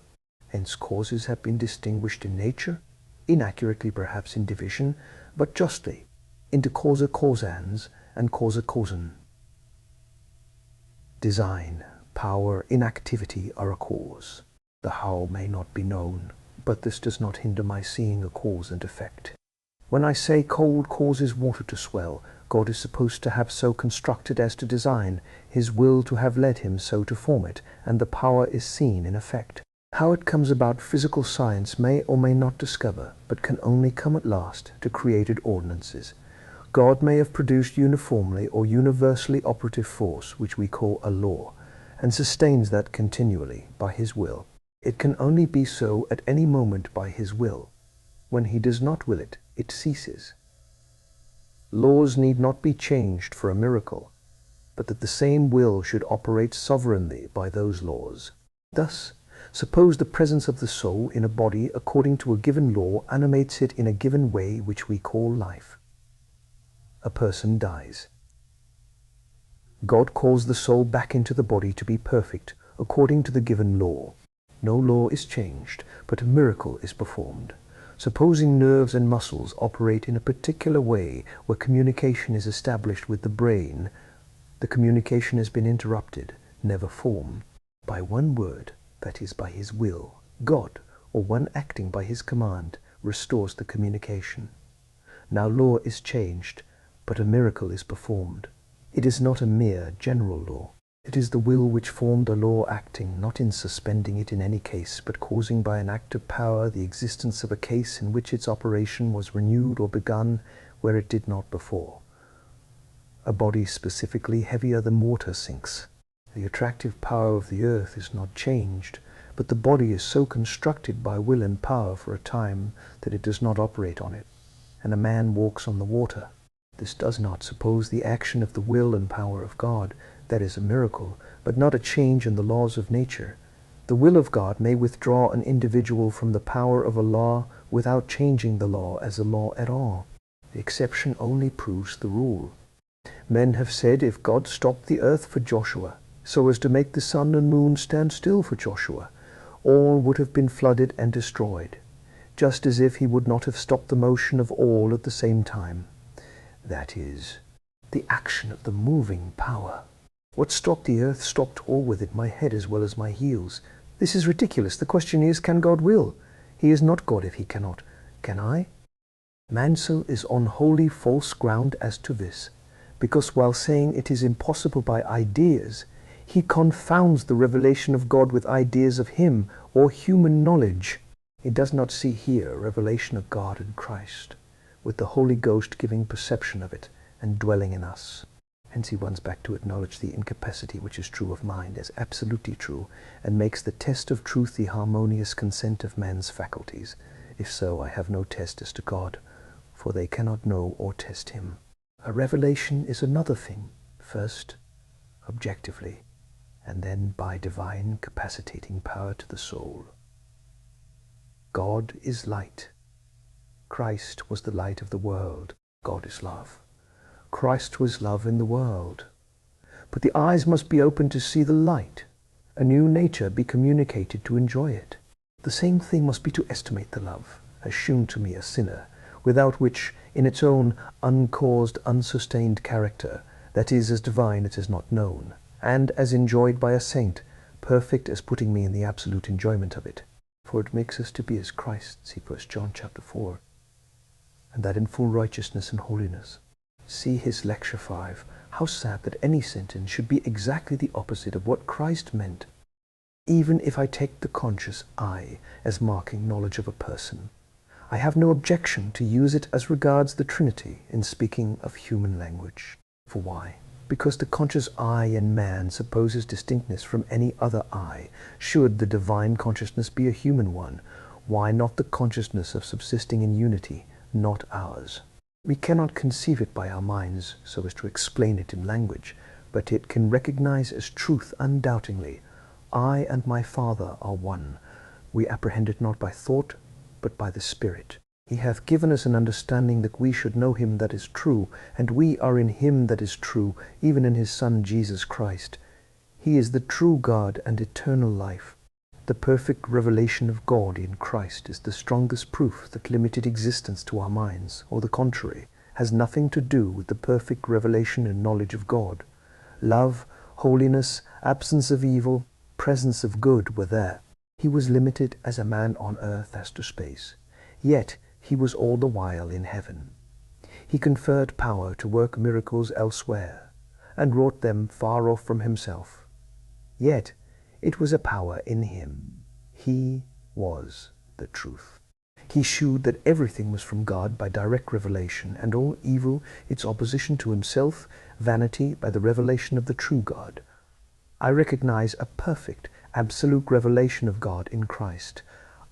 Hence causes have been distinguished in nature, inaccurately perhaps in division, but justly, into causa causans and causa causan. Design, power, inactivity are a cause. The how may not be known, but this does not hinder my seeing a cause and effect. When I say cold causes water to swell, God is supposed to have so constructed as to design, his will to have led him so to form it, and the power is seen in effect. How it comes about physical science may or may not discover, but can only come at last to created ordinances. God may have produced uniformly or universally operative force, which we call a law, and sustains that continually by his will. It can only be so at any moment by his will. When he does not will it, it ceases. Laws need not be changed for a miracle, but that the same will should operate sovereignly by those laws. Thus, suppose the presence of the soul in a body according to a given law animates it in a given way which we call life. A person dies. God calls the soul back into the body to be perfect according to the given law. No law is changed, but a miracle is performed. Supposing nerves and muscles operate in a particular way where communication is established with the brain, the communication has been interrupted, never formed, by one word, that is, by his will. God, or one acting by his command, restores the communication. Now law is changed, but a miracle is performed. It is not a mere general law. It is the will which formed the law acting, not in suspending it in any case, but causing by an act of power the existence of a case in which its operation was renewed or begun where it did not before. A body specifically heavier than water sinks. The attractive power of the earth is not changed, but the body is so constructed by will and power for a time that it does not operate on it, and a man walks on the water. This does not suppose the action of the will and power of God. That is a miracle, but not a change in the laws of nature. The will of God may withdraw an individual from the power of a law without changing the law as a law at all. The exception only proves the rule. Men have said if God stopped the earth for Joshua, so as to make the sun and moon stand still for Joshua, all would have been flooded and destroyed, just as if he would not have stopped the motion of all at the same time. That is, the action of the moving power. What stopped the earth stopped all with it, my head as well as my heels. This is ridiculous. The question is, can God will? He is not God if he cannot. Can I? Mansell is on wholly false ground as to this, because while saying it is impossible by ideas, he confounds the revelation of God with ideas of him or human knowledge. He does not see here a revelation of God in Christ, with the Holy Ghost giving perception of it and dwelling in us. Hence he wants back to acknowledge the incapacity which is true of mind as absolutely true, and makes the test of truth the harmonious consent of man's faculties. If so, I have no test as to God, for they cannot know or test him. A revelation is another thing, first objectively, and then by divine capacitating power to the soul. God is light. Christ was the light of the world. God is love. Christ was love in the world. But the eyes must be open to see the light, a new nature be communicated to enjoy it. The same thing must be to estimate the love, as shewn to me a sinner, without which, in its own uncaused, unsustained character, that is as divine it is not known, and as enjoyed by a saint, perfect as putting me in the absolute enjoyment of it. For it makes us to be as Christ, see 1 John chapter 4, and that in full righteousness and holiness. See his lecture 5. How sad that any sentence should be exactly the opposite of what Christ meant. Even if I take the conscious I as marking knowledge of a person, I have no objection to use it as regards the Trinity in speaking of human language. For why? Because the conscious I in man supposes distinctness from any other I. Should the divine consciousness be a human one, why not the consciousness of subsisting in unity, not ours? We cannot conceive it by our minds so as to explain it in language, but it can recognize as truth undoubtingly. I and my Father are one. We apprehend it not by thought, but by the Spirit. He hath given us an understanding that we should know him that is true, and we are in him that is true, even in his Son Jesus Christ. He is the true God and eternal life. The perfect revelation of God in Christ is the strongest proof that limited existence to our minds, or the contrary, has nothing to do with the perfect revelation and knowledge of God. Love, holiness, absence of evil, presence of good were there. He was limited as a man on earth as to space, yet he was all the while in heaven. He conferred power to work miracles elsewhere, and wrought them far off from himself. Yet it was a power in him. He was the truth. He shewed that everything was from God by direct revelation, and all evil its opposition to himself, vanity by the revelation of the true God. I recognize a perfect, absolute revelation of God in Christ.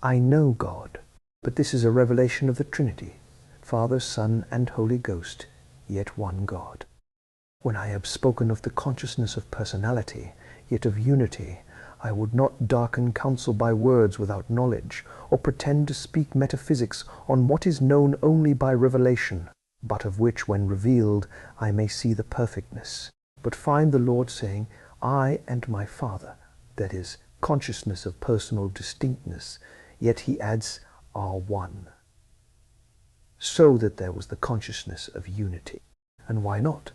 I know God, but this is a revelation of the Trinity, Father, Son, and Holy Ghost, yet one God. When I have spoken of the consciousness of personality, yet of unity, I would not darken counsel by words without knowledge, or pretend to speak metaphysics on what is known only by revelation, but of which, when revealed, I may see the perfectness. But find the Lord saying, I and my Father, that is, consciousness of personal distinctness, yet he adds, are one. so that there was the consciousness of unity. And why not?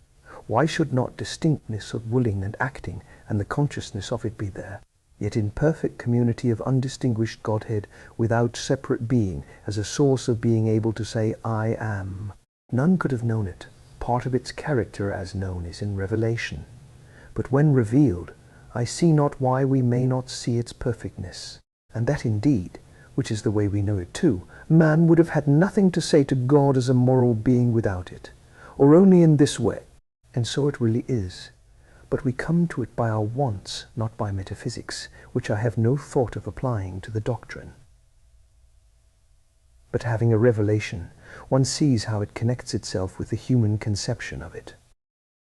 Why should not distinctness of willing and acting, and the consciousness of it be there, yet in perfect community of undistinguished Godhead, without separate being, as a source of being able to say, I am? None could have known it. Part of its character as known is in revelation. But when revealed, I see not why we may not see its perfectness. And that indeed, which is the way we know it too, man would have had nothing to say to God as a moral being without it, or only in this way. And so it really is. But we come to it by our wants, not by metaphysics, which I have no thought of applying to the doctrine. But having a revelation, one sees how it connects itself with the human conception of it.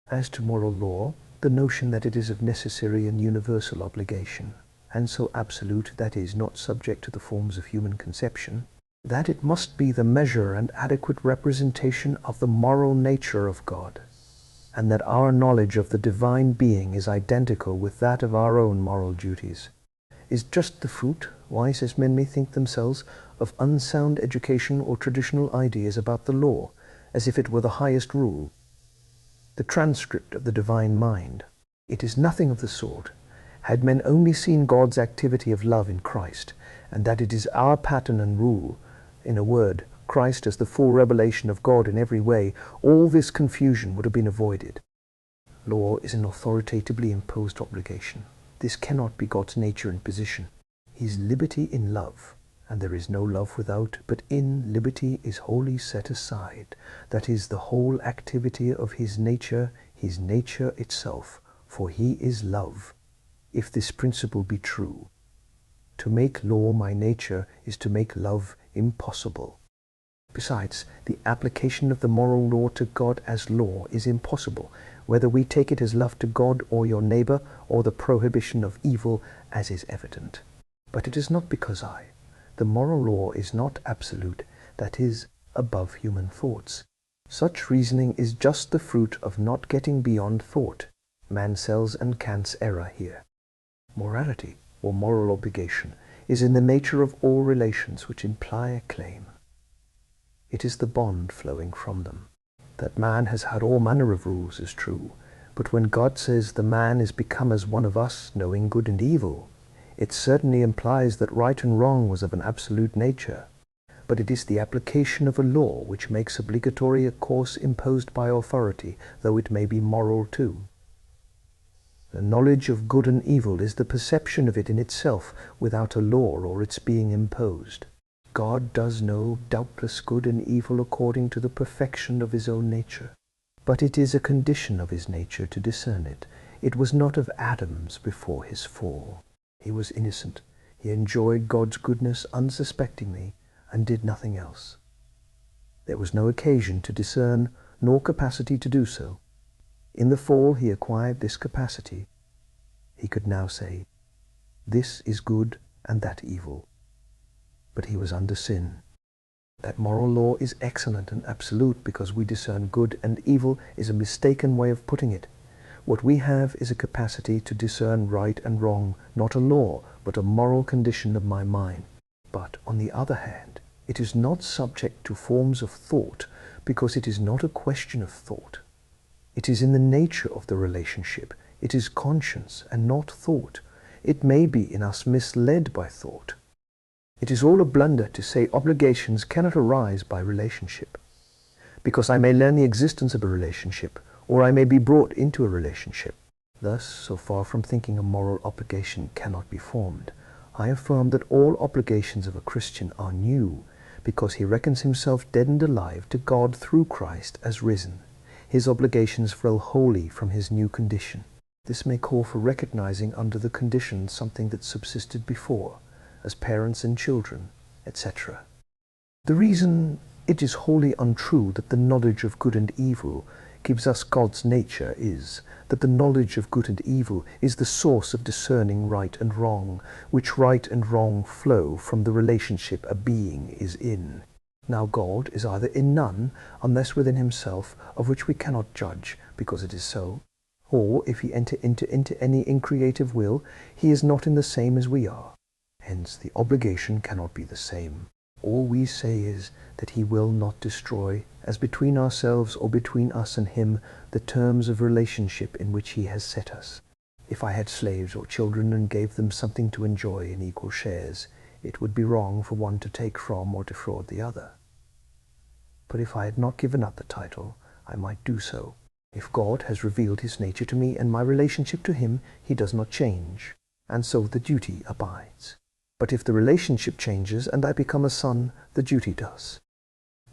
As to moral law, the notion that it is of necessary and universal obligation, and so absolute that is not subject to the forms of human conception, that it must be the measure and adequate representation of the moral nature of God, and that our knowledge of the divine being is identical with that of our own moral duties, is just the fruit, wise as men may think themselves, of unsound education or traditional ideas about the law, as if it were the highest rule, the transcript of the divine mind. It is nothing of the sort. Had men only seen God's activity of love in Christ, and that it is our pattern and rule, in a word, Christ as the full revelation of God in every way, all this confusion would have been avoided. Law is an authoritatively imposed obligation. This cannot be God's nature and position. He is liberty in love, and there is no love without, but in liberty is wholly set aside. That is the whole activity of his nature itself, for he is love. If this principle be true, to make law my nature is to make love impossible. Besides, the application of the moral law to God as law is impossible, whether we take it as love to God or your neighbor, or the prohibition of evil, as is evident. But it is not because the moral law is not absolute, that is, above human thoughts. Such reasoning is just the fruit of not getting beyond thought. Mansell's and Kant's error here. Morality, or moral obligation, is in the nature of all relations which imply a claim. It is the bond flowing from them. That man has had all manner of rules is true, but when God says the man is become as one of us, knowing good and evil, it certainly implies that right and wrong was of an absolute nature. But it is the application of a law which makes obligatory a course imposed by authority, though it may be moral too. The knowledge of good and evil is the perception of it in itself, without a law or its being imposed. God does know, doubtless, good and evil according to the perfection of his own nature. But it is a condition of his nature to discern it. It was not of Adam's before his fall. He was innocent. He enjoyed God's goodness unsuspectingly, and did nothing else. There was no occasion to discern, nor capacity to do so. In the fall he acquired this capacity. He could now say, this is good and that evil. But he was under sin. That moral law is excellent and absolute because we discern good and evil is a mistaken way of putting it. What we have is a capacity to discern right and wrong, not a law, but a moral condition of my mind. But, on the other hand, it is not subject to forms of thought because it is not a question of thought. It is in the nature of the relationship. It is conscience and not thought. It may be in us misled by thought. It is all a blunder to say obligations cannot arise by relationship, because I may learn the existence of a relationship, or I may be brought into a relationship. Thus, so far from thinking a moral obligation cannot be formed, I affirm that all obligations of a Christian are new, because he reckons himself dead and alive to God through Christ as risen. His obligations flow wholly from his new condition. This may call for recognizing under the condition something that subsisted before, as parents and children, etc. The reason it is wholly untrue that the knowledge of good and evil gives us God's nature is that the knowledge of good and evil is the source of discerning right and wrong, which right and wrong flow from the relationship a being is in. Now God is either in none, unless within himself, of which we cannot judge, because it is so, or if he enter into any increative will, he is not in the same as we are. Hence the obligation cannot be the same. All we say is that he will not destroy, as between ourselves or between us and him, the terms of relationship in which he has set us. If I had slaves or children and gave them something to enjoy in equal shares, it would be wrong for one to take from or defraud the other. But if I had not given up the title, I might do so. If God has revealed his nature to me and my relationship to him, he does not change, and so the duty abides. But if the relationship changes and I become a son, the duty does.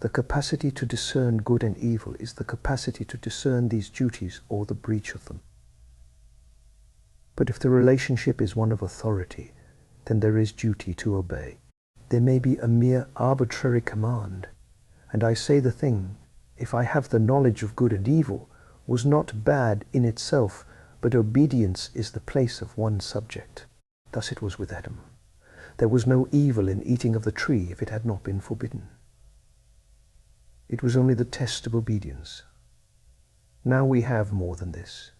The capacity to discern good and evil is the capacity to discern these duties or the breach of them. But if the relationship is one of authority, then there is duty to obey. There may be a mere arbitrary command, and I say the thing, if I have the knowledge of good and evil, was not bad in itself, but obedience is the place of one subject. Thus it was with Adam. There was no evil in eating of the tree if it had not been forbidden. It was only the test of obedience. Now we have more than this.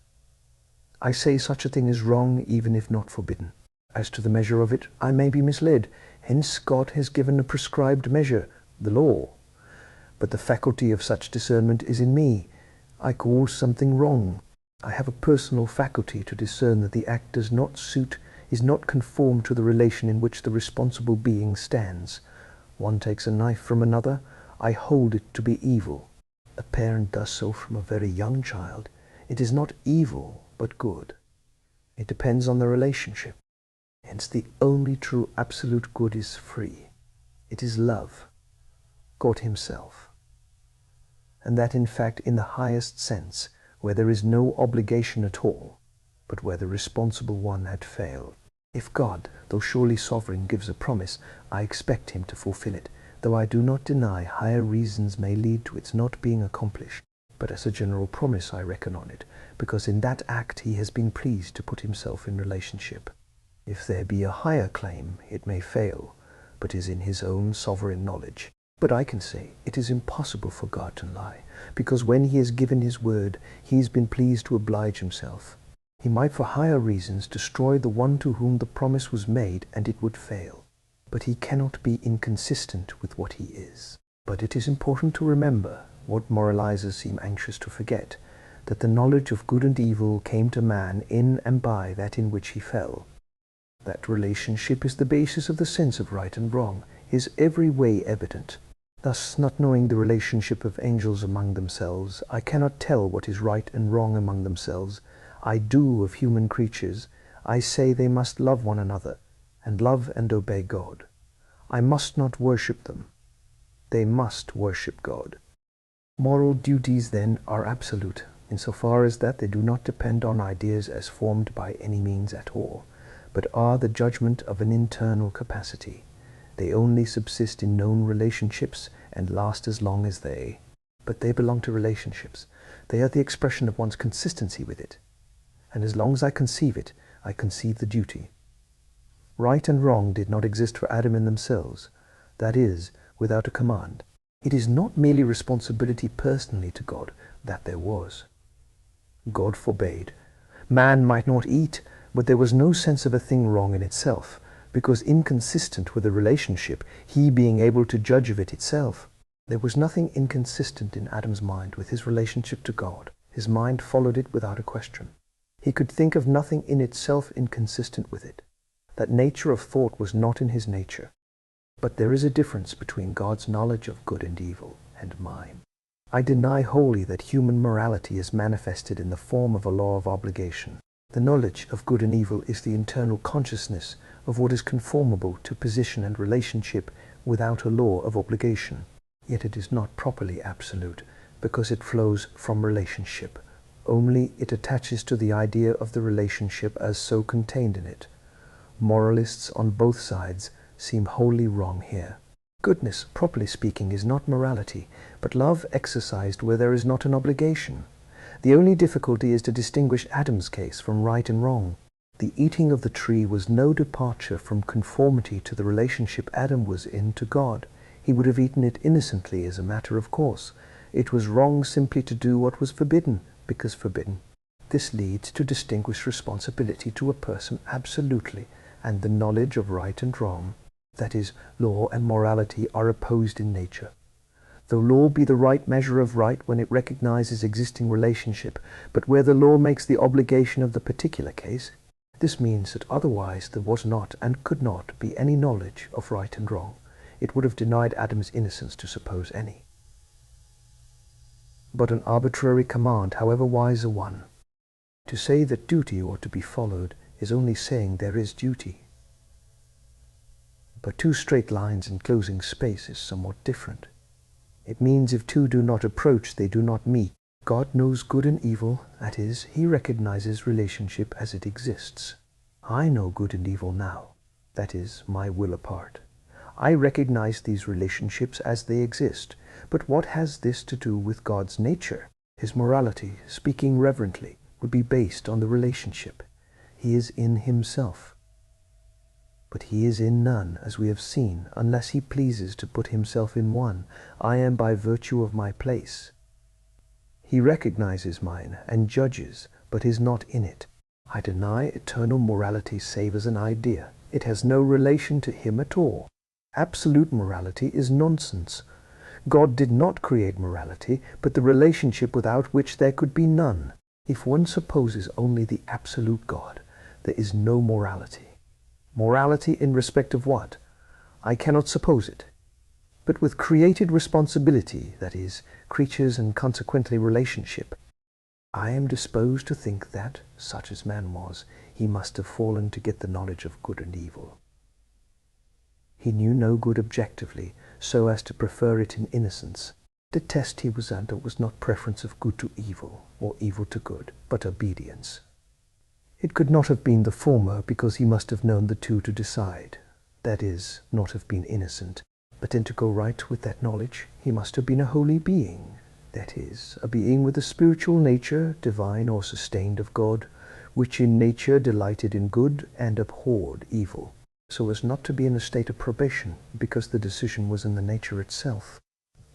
I say such a thing is wrong even if not forbidden. As to the measure of it, I may be misled. Hence God has given a prescribed measure, the law. But the faculty of such discernment is in me. I call something wrong. I have a personal faculty to discern that the act does not suit, is not conform to the relation in which the responsible being stands. One takes a knife from another, I hold it to be evil. A parent does so from a very young child. It is not evil, but good. It depends on the relationship. Hence the only true absolute good is free. It is love, God himself. And that in fact in the highest sense, where there is no obligation at all, but where the responsible one had failed. If God, though surely sovereign, gives a promise, I expect him to fulfill it, though I do not deny higher reasons may lead to its not being accomplished. But as a general promise I reckon on it, because in that act he has been pleased to put himself in relationship. If there be a higher claim, it may fail, but is in his own sovereign knowledge. But I can say it is impossible for God to lie, because when he has given his word, he has been pleased to oblige himself. He might for higher reasons destroy the one to whom the promise was made, and it would fail. But he cannot be inconsistent with what he is. But it is important to remember, what moralizers seem anxious to forget, that the knowledge of good and evil came to man in and by that in which he fell. That relationship is the basis of the sense of right and wrong, is every way evident. Thus, not knowing the relationship of angels among themselves, I cannot tell what is right and wrong among themselves. I do of human creatures. I say they must love one another, and love and obey God. I must not worship them. They must worship God. Moral duties, then, are absolute, insofar as that they do not depend on ideas as formed by any means at all, but are the judgment of an internal capacity. They only subsist in known relationships and last as long as they. But they belong to relationships. They are the expression of one's consistency with it. And as long as I conceive it, I conceive the duty. Right and wrong did not exist for Adam in themselves, that is, without a command. It is not merely responsibility personally to God, that there was. God forbade. Man might not eat, but there was no sense of a thing wrong in itself, because inconsistent with the relationship, he being able to judge of it itself. There was nothing inconsistent in Adam's mind with his relationship to God. His mind followed it without a question. He could think of nothing in itself inconsistent with it. That nature of thought was not in his nature. But there is a difference between God's knowledge of good and evil and mine. I deny wholly that human morality is manifested in the form of a law of obligation. The knowledge of good and evil is the internal consciousness of what is conformable to position and relationship without a law of obligation. Yet it is not properly absolute, because it flows from relationship. Only it attaches to the idea of the relationship as so contained in it. Moralists on both sides seem wholly wrong here. Goodness, properly speaking, is not morality, but love exercised where there is not an obligation. The only difficulty is to distinguish Adam's case from right and wrong. The eating of the tree was no departure from conformity to the relationship Adam was in to God. He would have eaten it innocently as a matter of course. It was wrong simply to do what was forbidden, because forbidden. This leads to distinguish responsibility to a person absolutely, and the knowledge of right and wrong. That is, law and morality are opposed in nature. Though law be the right measure of right when it recognizes existing relationship, but where the law makes the obligation of the particular case, this means that otherwise there was not and could not be any knowledge of right and wrong. It would have denied Adam's innocence to suppose any. But an arbitrary command, however wise a one, to say that duty ought to be followed is only saying there is duty. But two straight lines enclosing space is somewhat different. It means if two do not approach, they do not meet. God knows good and evil, that is, he recognizes relationship as it exists. I know good and evil now, that is, my will apart. I recognize these relationships as they exist, but what has this to do with God's nature? His morality, speaking reverently, would be based on the relationship. He is in himself. But he is in none, as we have seen, unless he pleases to put himself in one. I am by virtue of my place. He recognizes mine and judges, but is not in it. I deny eternal morality save as an idea. It has no relation to him at all. Absolute morality is nonsense. God did not create morality, but the relationship without which there could be none. If one supposes only the absolute God, there is no morality. Morality in respect of what? I cannot suppose it. But with created responsibility, that is, creatures and consequently relationship, I am disposed to think that, such as man was, he must have fallen to get the knowledge of good and evil. He knew no good objectively, so as to prefer it in innocence. The test he was under was not preference of good to evil, or evil to good, but obedience. It could not have been the former, because he must have known the two to decide, that is, not have been innocent. But then to go right with that knowledge, he must have been a holy being, that is, a being with a spiritual nature, divine or sustained of God, which in nature delighted in good and abhorred evil, so as not to be in a state of probation, because the decision was in the nature itself,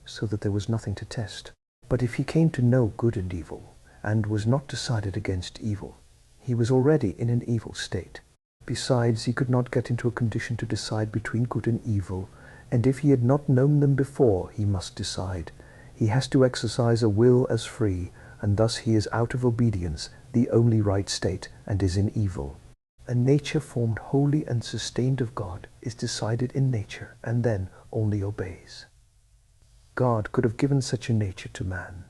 so that there was nothing to test. But if he came to know good and evil, and was not decided against evil, he was already in an evil state. Besides, he could not get into a condition to decide between good and evil, and if he had not known them before, he must decide. He has to exercise a will as free, and thus he is out of obedience, the only right state, and is in evil. A nature formed wholly and sustained of God is decided in nature, and then only obeys. God could have given such a nature to man,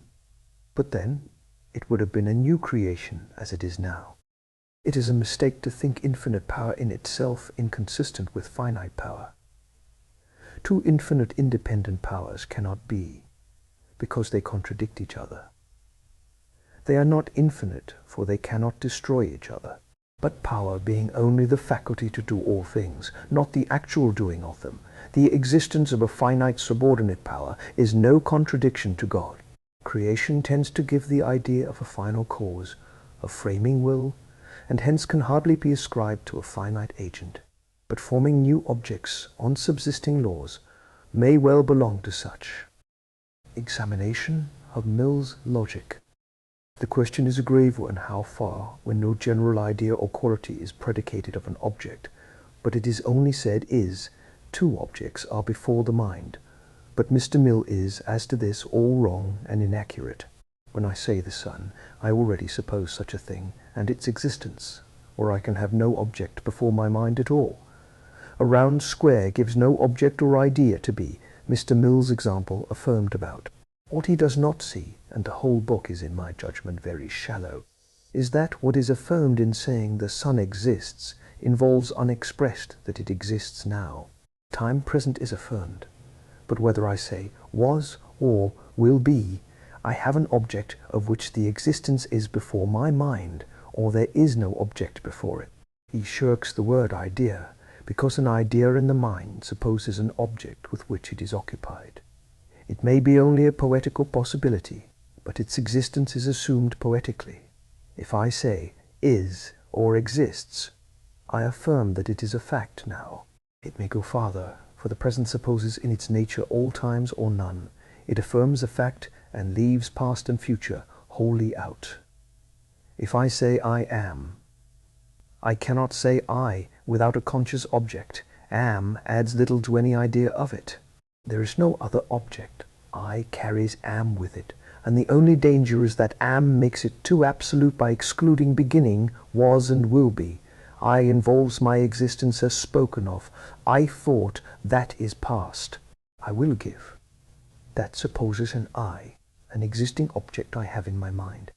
but then it would have been a new creation as it is now. It is a mistake to think infinite power in itself inconsistent with finite power. Two infinite independent powers cannot be, because they contradict each other. They are not infinite, for they cannot destroy each other. But power being only the faculty to do all things, not the actual doing of them, the existence of a finite subordinate power is no contradiction to God. Creation tends to give the idea of a final cause, a framing will, and hence can hardly be ascribed to a finite agent. But forming new objects on subsisting laws may well belong to such. Examination of Mill's logic. The question is a grave one, how far, when no general idea or quality is predicated of an object, but it is only said is, two objects are before the mind. But Mr. Mill is, as to this, all wrong and inaccurate. When I say the sun, I already suppose such a thing, and its existence, or I can have no object before my mind at all. A round square gives no object or idea to be, Mr. Mill's example affirmed about. What he does not see, and the whole book is in my judgment very shallow, is that what is affirmed in saying the sun exists involves unexpressed that it exists now. Time present is affirmed, but whether I say was or will be, I have an object of which the existence is before my mind, or there is no object before it. He shirks the word idea, because an idea in the mind supposes an object with which it is occupied. It may be only a poetical possibility, but its existence is assumed poetically. If I say is or exists, I affirm that it is a fact now. It may go farther, for the present supposes in its nature all times or none. It affirms a fact and leaves past and future wholly out. If I say I am, I cannot say I without a conscious object, Am adds little to any idea of it. There is no other object. I carries am with it, and the only danger is that am makes it too absolute by excluding beginning, was and will be. I involves my existence as spoken of. I thought, that is past. I will give. That supposes an I, an existing object I have in my mind.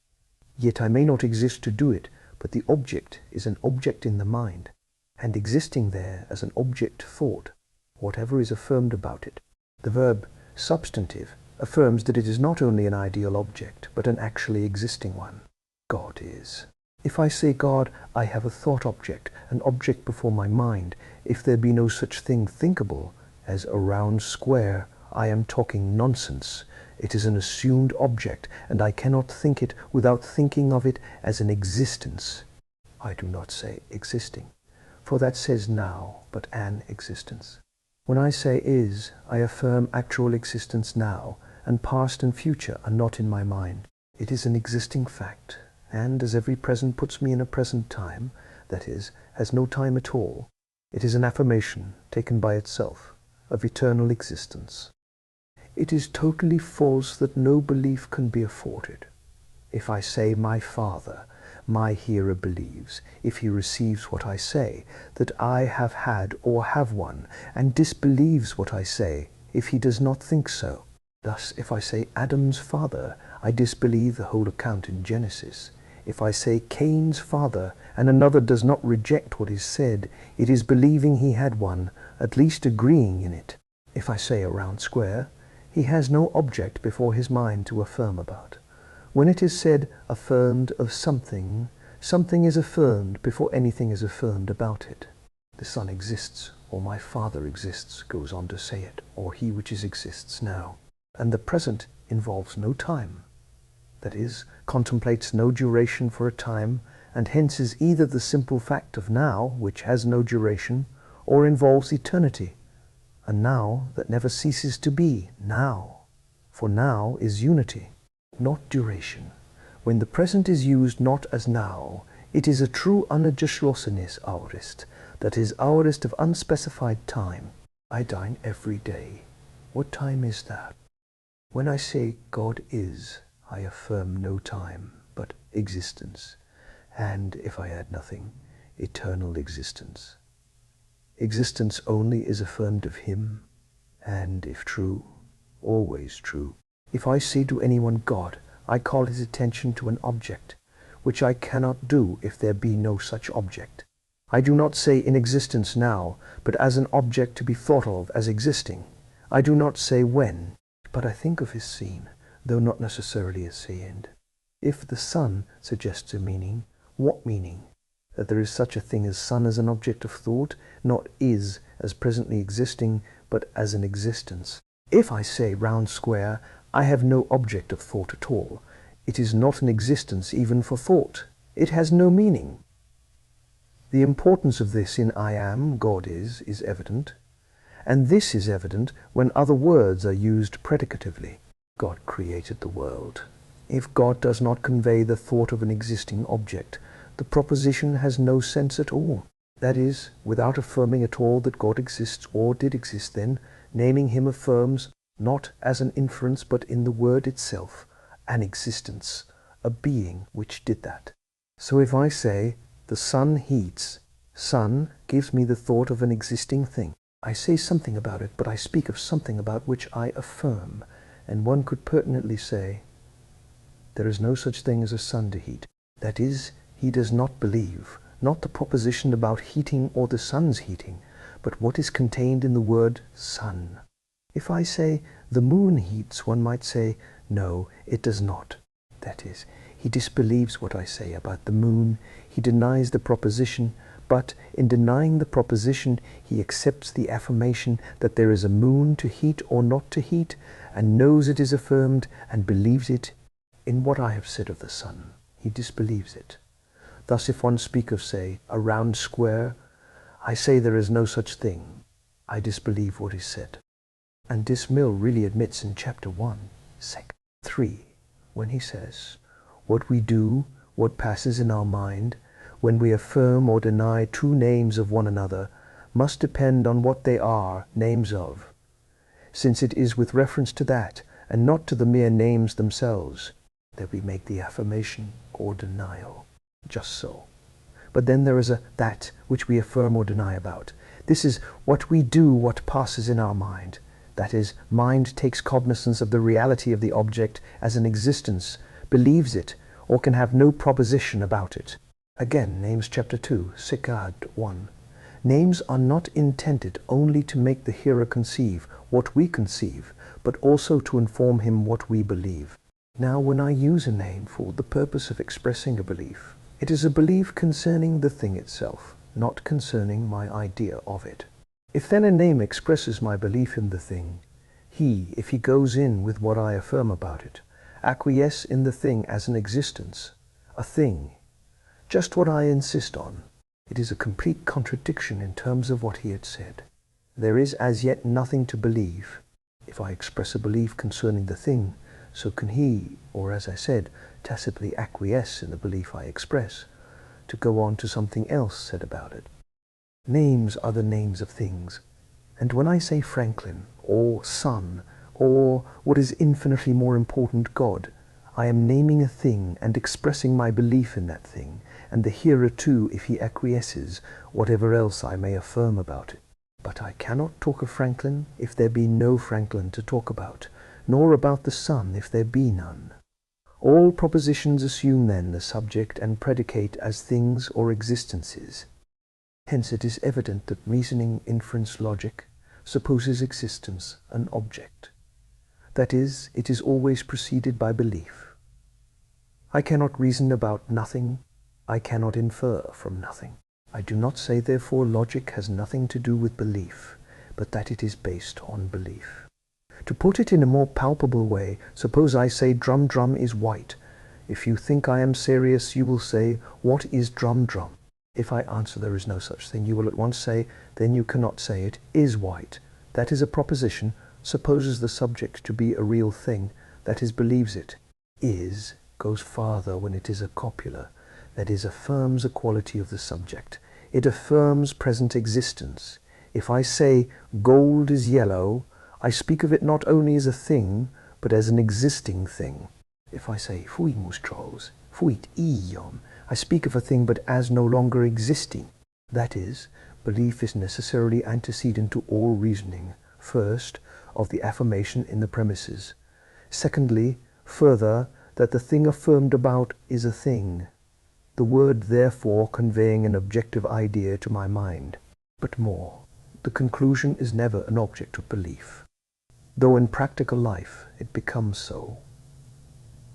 Yet I may not exist to do it, but the object is an object in the mind, and existing there as an object thought, whatever is affirmed about it. The verb substantive affirms that it is not only an ideal object, but an actually existing one. God is. If I say God, I have a thought object, an object before my mind. If there be no such thing thinkable as a round square, I am talking nonsense. It is an assumed object, and I cannot think it without thinking of it as an existence. I do not say existing, for that says now, but an existence. When I say is, I affirm actual existence now, and past and future are not in my mind. It is an existing fact, and as every present puts me in a present time, that is, has no time at all, it is an affirmation, taken by itself, of eternal existence. It is totally false that no belief can be afforded. If I say my Father, my hearer believes, if he receives what I say, that I have had or have one, and disbelieves what I say, if he does not think so. Thus, if I say Adam's father, I disbelieve the whole account in Genesis. If I say Cain's father, and another does not reject what is said, it is believing he had one, at least agreeing in it. If I say a round square, he has no object before his mind to affirm about. When it is said, affirmed of something, something is affirmed before anything is affirmed about it. The Son exists, or my Father exists, goes on to say it, or he which is exists now. And the present involves no time. That is, contemplates no duration for a time, and hence is either the simple fact of now, which has no duration, or involves eternity, a now that never ceases to be now, for now is unity, not duration. When the present is used not as now, it is a true unadjustlosenis aorist, that is, aorist of unspecified time. I dine every day. What time is that? When I say God is, I affirm no time, but existence, and, if I add nothing, eternal existence. Existence only is affirmed of him, and, if true, always true. If I say to anyone God, I call his attention to an object, which I cannot do if there be no such object. I do not say in existence now, but as an object to be thought of as existing. I do not say when, but I think of his scene, though not necessarily as seeing. If the sun suggests a meaning, what meaning? That there is such a thing as sun as an object of thought, not is as presently existing, but as an existence. If I say round square, I have no object of thought at all. It is not an existence even for thought. It has no meaning. The importance of this in I am, God is evident, and this is evident when other words are used predicatively. God created the world. If God does not convey the thought of an existing object, the proposition has no sense at all. That is, without affirming at all that God exists or did exist then, naming him affirms, not as an inference but in the word itself, an existence, a being which did that. So if I say, the sun heats, sun gives me the thought of an existing thing. I say something about it, but I speak of something about which I affirm, and one could pertinently say, there is no such thing as a sun to heat. That is, he does not believe, not the proposition about heating or the sun's heating, but what is contained in the word sun. If I say, the moon heats, one might say, no, it does not. That is, he disbelieves what I say about the moon, he denies the proposition, but in denying the proposition, he accepts the affirmation that there is a moon to heat or not to heat, and knows it is affirmed, and believes it. In what I have said of the sun, he disbelieves it. Thus, if one speak of, say, a round square, I say there is no such thing. I disbelieve what is said. And this Mill really admits in chapter 1, sec. 3, when he says, what we do, what passes in our mind, when we affirm or deny true names of one another, must depend on what they are names of, since it is with reference to that, and not to the mere names themselves, that we make the affirmation or denial. Just so. But then there is a that which we affirm or deny about. This is what we do, what passes in our mind. That is, mind takes cognizance of the reality of the object as an existence, believes it, or can have no proposition about it. Again, Names chapter 2, Sikad 1. Names are not intended only to make the hearer conceive what we conceive, but also to inform him what we believe. Now, when I use a name for the purpose of expressing a belief, it is a belief concerning the thing itself, not concerning my idea of it. If then a name expresses my belief in the thing, he, if he goes in with what I affirm about it, acquiesce in the thing as an existence, a thing, just what I insist on. It is a complete contradiction in terms of what he had said. There is as yet nothing to believe. If I express a belief concerning the thing, so can he, or as I said, tacitly acquiesce in the belief I express, to go on to something else said about it. Names are the names of things, and when I say Franklin, or Sun, or, what is infinitely more important, God, I am naming a thing and expressing my belief in that thing, and the hearer too, if he acquiesces, whatever else I may affirm about it. But I cannot talk of Franklin if there be no Franklin to talk about, nor about the sun if there be none. All propositions assume then the subject and predicate as things or existences. Hence it is evident that reasoning, inference, logic supposes existence an object. That is, it is always preceded by belief. I cannot reason about nothing. I cannot infer from nothing. I do not say, therefore, logic has nothing to do with belief, but that it is based on belief. To put it in a more palpable way, suppose I say drum drum is white. If you think I am serious, you will say, what is drum drum? If I answer there is no such thing, you will at once say, then you cannot say it is white. That is a proposition, supposes the subject to be a real thing, that is, believes it. Is goes farther when it is a copula, that is, affirms a quality of the subject. It affirms present existence. If I say gold is yellow, I speak of it not only as a thing, but as an existing thing. If I say fuimus fuit ion, I speak of a thing but as no longer existing. That is, belief is necessarily antecedent to all reasoning. First, of the affirmation in the premises. Secondly, further, that the thing affirmed about is a thing. The word therefore conveying an objective idea to my mind. But more, the conclusion is never an object of belief, though in practical life it becomes so.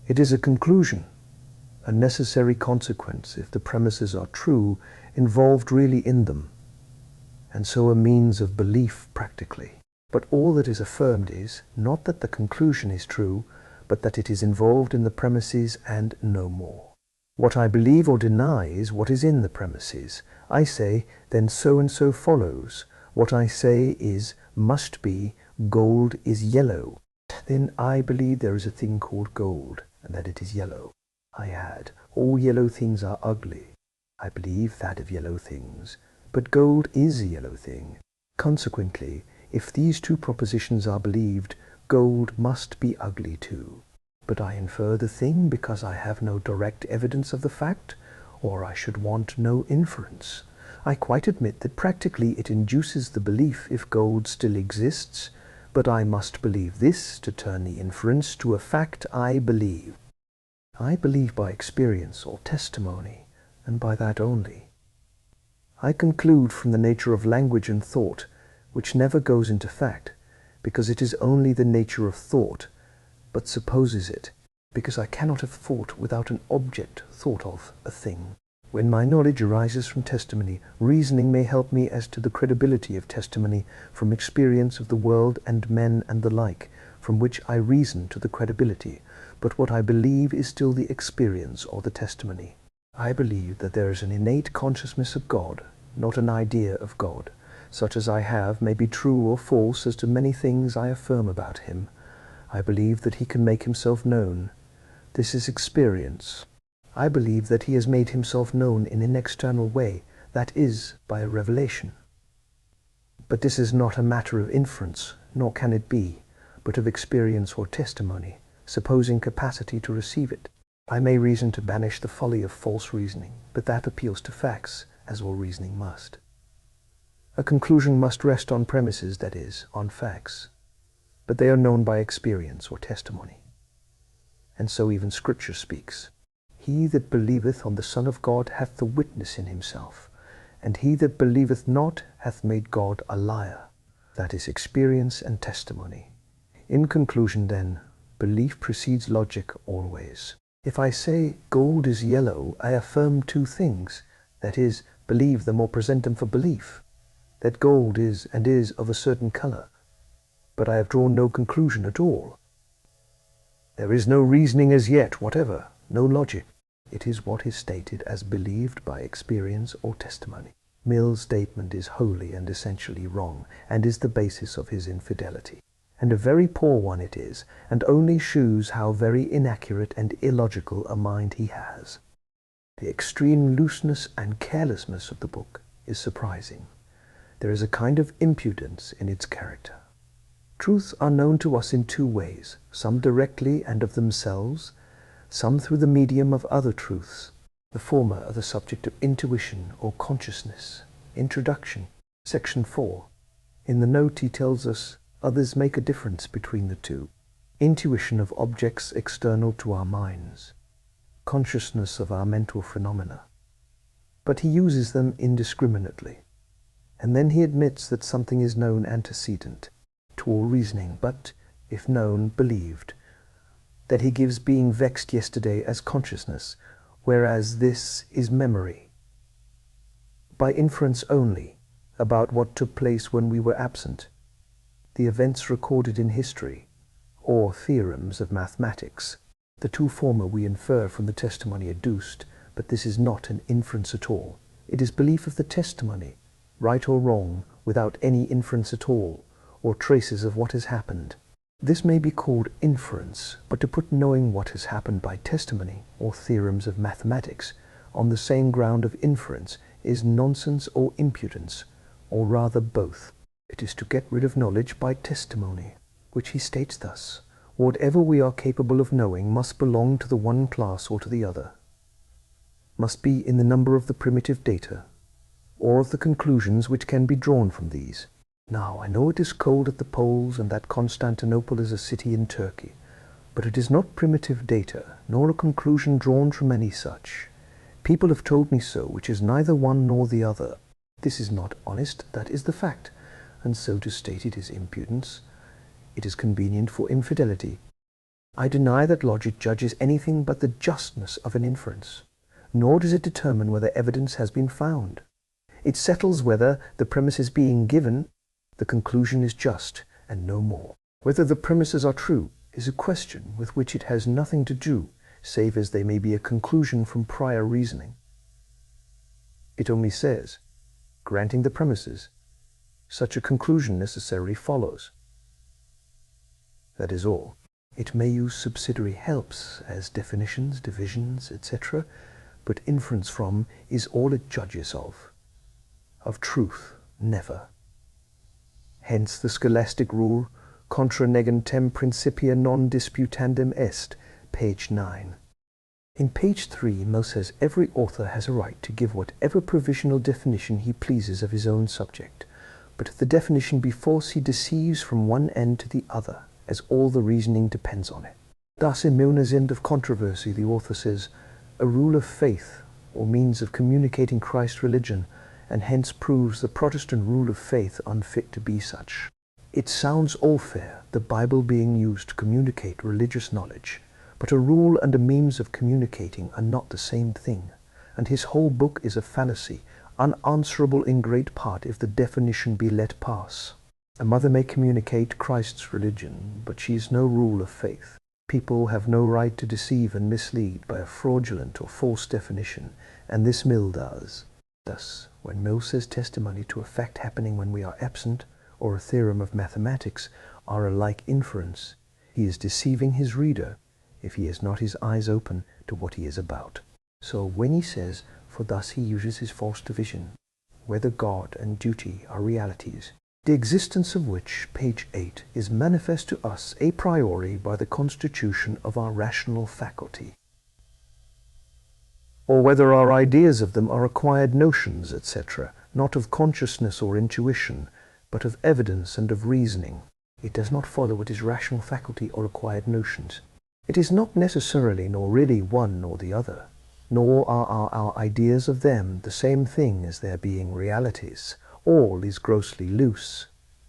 It is a conclusion, a necessary consequence, if the premises are true, involved really in them, and so a means of belief practically. But all that is affirmed is, not that the conclusion is true, but that it is involved in the premises and no more. What I believe or deny is what is in the premises. I say, then so and so follows. What I say is, must be, gold is yellow. Then I believe there is a thing called gold, and that it is yellow. I add, all yellow things are ugly. I believe that of yellow things, but gold is a yellow thing. Consequently, if these two propositions are believed, gold must be ugly too. But I infer the thing because I have no direct evidence of the fact, or I should want no inference. I quite admit that practically it induces the belief if gold still exists, but I must believe this to turn the inference to a fact I believe. I believe by experience or testimony, and by that only. I conclude from the nature of language and thought, which never goes into fact, because it is only the nature of thought, but supposes it, because I cannot have thought without an object thought of, a thing. When my knowledge arises from testimony, reasoning may help me as to the credibility of testimony from experience of the world and men and the like, from which I reason to the credibility, but what I believe is still the experience or the testimony. I believe that there is an innate consciousness of God, not an idea of God. Such as I have may be true or false as to many things I affirm about him. I believe that he can make himself known. This is experience. I believe that he has made himself known in an external way, that is, by a revelation. But this is not a matter of inference, nor can it be, but of experience or testimony, supposing capacity to receive it. I may reason to banish the folly of false reasoning, but that appeals to facts, as all reasoning must. A conclusion must rest on premises, that is, on facts, but they are known by experience or testimony. And so even Scripture speaks. He that believeth on the Son of God hath the witness in himself, and he that believeth not hath made God a liar. That is experience and testimony. In conclusion, then, belief precedes logic always. If I say gold is yellow, I affirm two things, that is, believe them or present them for belief, that gold is and is of a certain color, but I have drawn no conclusion at all. There is no reasoning as yet whatever, no logic. It is what is stated as believed by experience or testimony. Mill's statement is wholly and essentially wrong, and is the basis of his infidelity. And a very poor one it is, and only shews how very inaccurate and illogical a mind he has. The extreme looseness and carelessness of the book is surprising. There is a kind of impudence in its character. Truths are known to us in two ways, some directly and of themselves, some through the medium of other truths. The former are the subject of intuition or consciousness. Introduction, section 4. In the note he tells us others make a difference between the two. Intuition of objects external to our minds. Consciousness of our mental phenomena. But he uses them indiscriminately. And then he admits that something is known antecedent to all reasoning, but, if known, believed. That he gives being vexed yesterday as consciousness, whereas this is memory. By inference only, about what took place when we were absent, the events recorded in history, or theorems of mathematics. The two former we infer from the testimony adduced, but this is not an inference at all. It is belief of the testimony, right or wrong, without any inference at all, or traces of what has happened. This may be called inference, but to put knowing what has happened by testimony, or theorems of mathematics, on the same ground of inference is nonsense or impudence, or rather both. It is to get rid of knowledge by testimony, which he states thus: whatever we are capable of knowing must belong to the one class or to the other, must be in the number of the primitive data, or of the conclusions which can be drawn from these. Now, I know it is cold at the poles, and that Constantinople is a city in Turkey, but it is not primitive data, nor a conclusion drawn from any such. People have told me so, which is neither one nor the other. This is not honest, that is the fact, and so to state it is impudence. It is convenient for infidelity. I deny that logic judges anything but the justness of an inference, nor does it determine whether evidence has been found. It settles whether, the premises being given, the conclusion is just, and no more. Whether the premises are true is a question with which it has nothing to do, save as they may be a conclusion from prior reasoning. It only says, granting the premises, such a conclusion necessarily follows. That is all. It may use subsidiary helps, as definitions, divisions, etc., but inference from is all it judges of. Of truth, never. Hence the scholastic rule, contra negentem principia non disputandum est, page 9. In page 3, Mill says every author has a right to give whatever provisional definition he pleases of his own subject, but if the definition be false, he deceives from one end to the other, as all the reasoning depends on it. Thus, in Milner's End of Controversy, the author says, a rule of faith, or means of communicating Christ's religion, and hence proves the Protestant rule of faith unfit to be such. It sounds all fair, the Bible being used to communicate religious knowledge, but a rule and a means of communicating are not the same thing, and his whole book is a fallacy, unanswerable in great part if the definition be let pass. A mother may communicate Christ's religion, but she is no rule of faith. People have no right to deceive and mislead by a fraudulent or false definition, and this Mill does. Thus, when Mill says testimony to a fact happening when we are absent, or a theorem of mathematics, are a like inference, he is deceiving his reader if he has not his eyes open to what he is about. So when he says, for thus he uses his false division, whether God and duty are realities, the existence of which, page 8, is manifest to us a priori by the constitution of our rational faculty, or whether our ideas of them are acquired notions, etc., not of consciousness or intuition, but of evidence and of reasoning. It does not follow it is rational faculty or acquired notions. It is not necessarily nor really one nor the other, nor are our ideas of them the same thing as their being realities. All is grossly loose.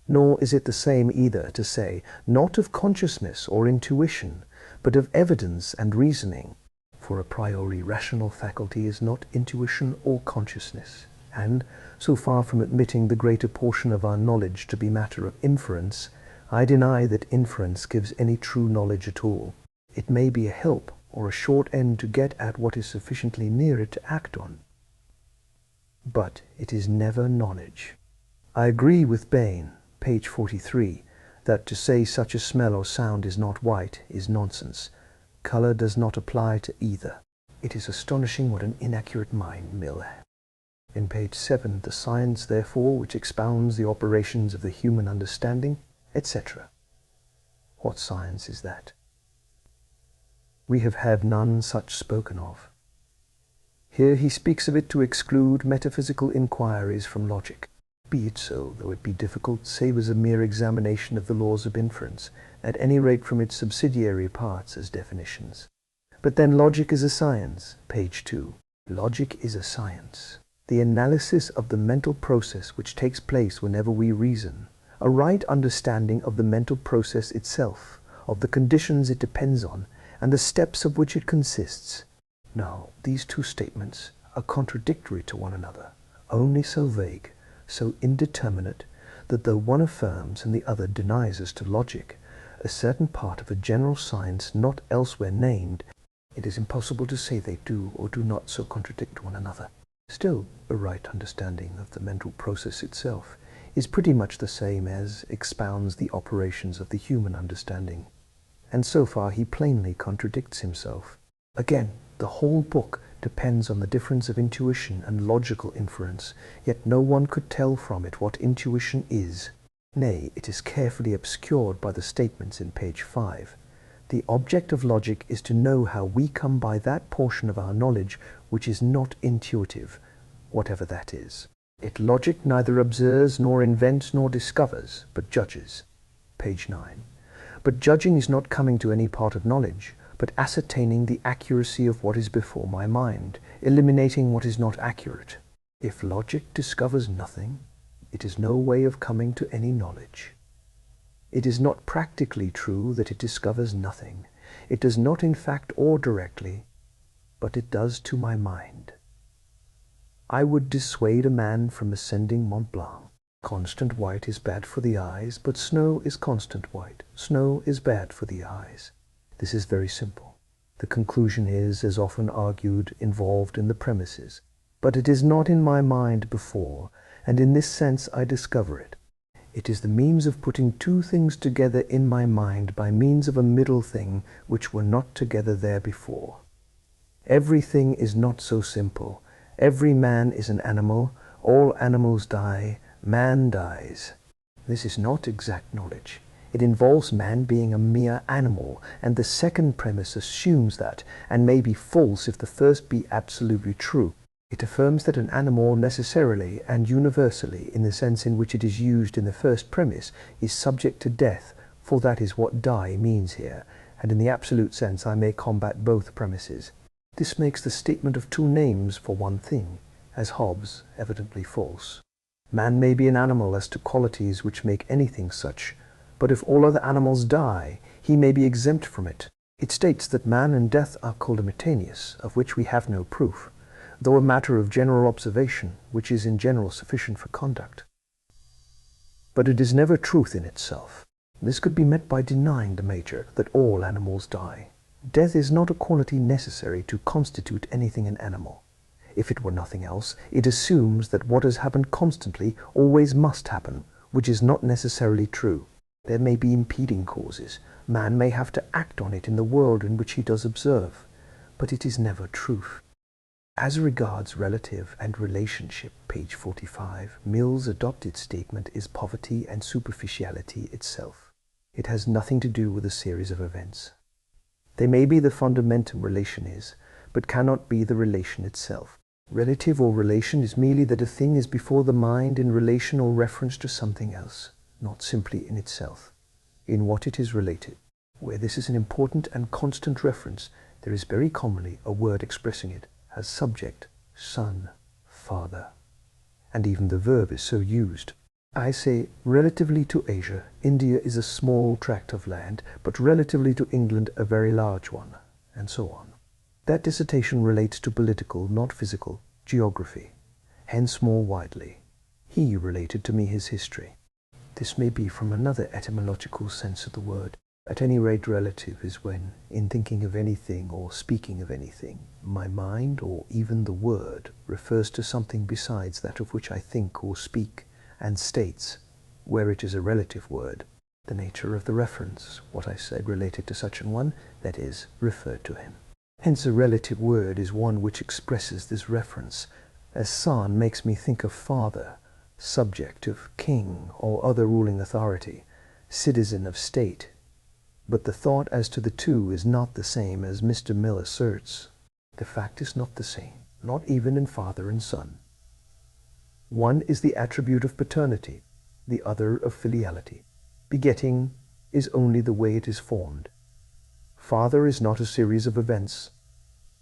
Nor is it the same either to say, not of consciousness or intuition, but of evidence and reasoning. For a priori rational faculty is not intuition or consciousness, and, so far from admitting the greater portion of our knowledge to be matter of inference, I deny that inference gives any true knowledge at all. It may be a help or a short end to get at what is sufficiently near it to act on, but it is never knowledge. I agree with Bain, page 43, that to say such a smell or sound is not white is nonsense. Color does not apply to either. It is astonishing what an inaccurate mind Mill had. In page 7, the science, therefore, which expounds the operations of the human understanding, etc. What science is that? We have had none such spoken of. Here he speaks of it to exclude metaphysical inquiries from logic. Be it so, though it be difficult, save as a mere examination of the laws of inference, at any rate from its subsidiary parts as definitions. But then logic is a science, page 2. Logic is a science. The analysis of the mental process which takes place whenever we reason, a right understanding of the mental process itself, of the conditions it depends on, and the steps of which it consists. Now, these two statements are contradictory to one another, only so vague, so indeterminate, that though one affirms and the other denies as to logic a certain part of a general science not elsewhere named, it is impossible to say they do or do not so contradict one another. Still, a right understanding of the mental process itself is pretty much the same as expounds the operations of the human understanding, and so far he plainly contradicts himself. Again, the whole book depends on the difference of intuition and logical inference, yet no one could tell from it what intuition is. Nay, it is carefully obscured by the statements in page 5. The object of logic is to know how we come by that portion of our knowledge which is not intuitive, whatever that is. It logic neither observes nor invents nor discovers, but judges. Page 9. But judging is not coming to any part of knowledge, but ascertaining the accuracy of what is before my mind, eliminating what is not accurate. If logic discovers nothing, it is no way of coming to any knowledge. It is not practically true that it discovers nothing. It does not in fact or directly, but it does to my mind. I would dissuade a man from ascending Mont Blanc. Constant white is bad for the eyes, but snow is constant white. Snow is bad for the eyes. This is very simple. The conclusion is, as often argued, involved in the premises. But it is not in my mind before, and in this sense I discover it. It is the means of putting two things together in my mind by means of a middle thing which were not together there before. Everything is not so simple. Every man is an animal. All animals die. Man dies. This is not exact knowledge. It involves man being a mere animal, and the second premise assumes that, and may be false if the first be absolutely true. It affirms that an animal necessarily and universally, in the sense in which it is used in the first premise, is subject to death, for that is what die means here, and in the absolute sense I may combat both premises. This makes the statement of two names for one thing, as Hobbes, evidently false. Man may be an animal as to qualities which make anything such, but if all other animals die, he may be exempt from it. It states that man and death are colimitaneous, of which we have no proof, though a matter of general observation, which is in general sufficient for conduct. But it is never truth in itself. This could be met by denying the major, that all animals die. Death is not a quality necessary to constitute anything an animal. If it were nothing else, it assumes that what has happened constantly always must happen, which is not necessarily true. There may be impeding causes. Man may have to act on it in the world in which he does observe, but it is never truth. As regards relative and relationship, page 45, Mill's adopted statement is poverty and superficiality itself. It has nothing to do with a series of events. They may be the fundamental relation is, but cannot be the relation itself. Relative or relation is merely that a thing is before the mind in relation or reference to something else, not simply in itself, in what it is related. Where this is an important and constant reference, there is very commonly a word expressing it as subject, son, father, and even the verb is so used. I say, relatively to Asia, India is a small tract of land, but relatively to England a very large one, and so on. That dissertation relates to political, not physical, geography, hence more widely. He related to me his history. This may be from another etymological sense of the word. At any rate, relative is when, in thinking of anything or speaking of anything, my mind, or even the word, refers to something besides that of which I think or speak, and states, where it is a relative word, the nature of the reference, what I said related to such an one, that is, referred to him. Hence a relative word is one which expresses this reference, as son makes me think of father, subject of king or other ruling authority, citizen of state. But the thought as to the two is not the same as Mr. Mill asserts. The fact is not the same, not even in father and son. One is the attribute of paternity, the other of filiality. Begetting is only the way it is formed. Father is not a series of events,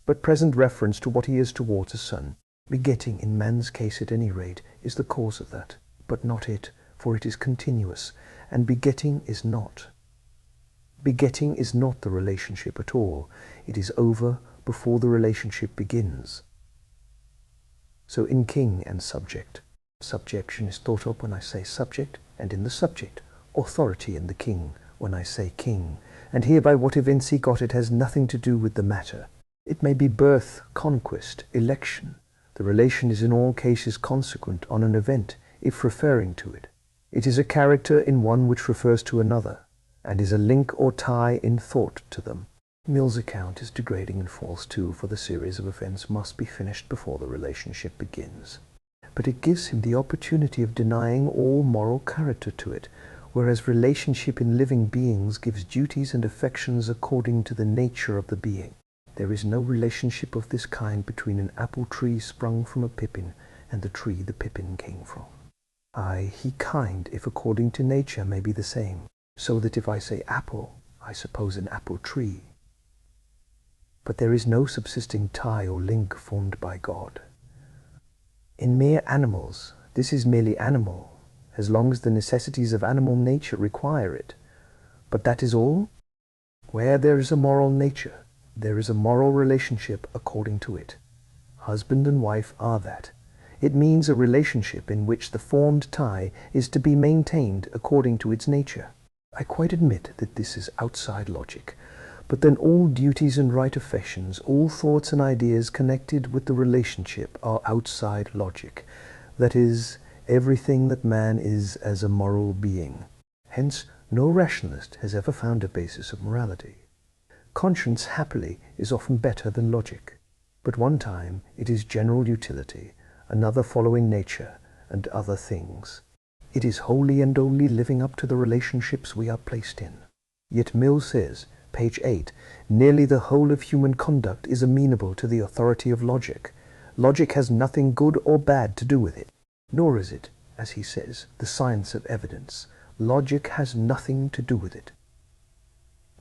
but present reference to what he is towards a son. Begetting, in man's case at any rate, is the cause of that, but not it, for it is continuous, and begetting is not. Begetting is not the relationship at all. It is over before the relationship begins. So in king and subject, subjection is thought of when I say subject, and in the subject, authority in the king when I say king, and here by what events he got it has nothing to do with the matter. It may be birth, conquest, election. The relation is in all cases consequent on an event, if referring to it. It is a character in one which refers to another, and is a link or tie in thought to them. Mill's account is degrading and false too, for the series of events must be finished before the relationship begins. But it gives him the opportunity of denying all moral character to it, whereas relationship in living beings gives duties and affections according to the nature of the being. There is no relationship of this kind between an apple tree sprung from a pippin and the tree the pippin came from. Aye, he kind, if according to nature may be the same, so that if I say apple, I suppose an apple tree. But there is no subsisting tie or link formed by God. In mere animals, this is merely animal, as long as the necessities of animal nature require it. But that is all? Where there is a moral nature, there is a moral relationship according to it. Husband and wife are that. It means a relationship in which the formed tie is to be maintained according to its nature. I quite admit that this is outside logic, but then all duties and right affections, all thoughts and ideas connected with the relationship are outside logic. That is, everything that man is as a moral being. Hence, no rationalist has ever found a basis of morality. Conscience, happily, is often better than logic. But one time it is general utility, another following nature, and other things. It is wholly and only living up to the relationships we are placed in. Yet Mill says, page 8, nearly the whole of human conduct is amenable to the authority of logic. Logic has nothing good or bad to do with it. Nor is it, as he says, the science of evidence. Logic has nothing to do with it.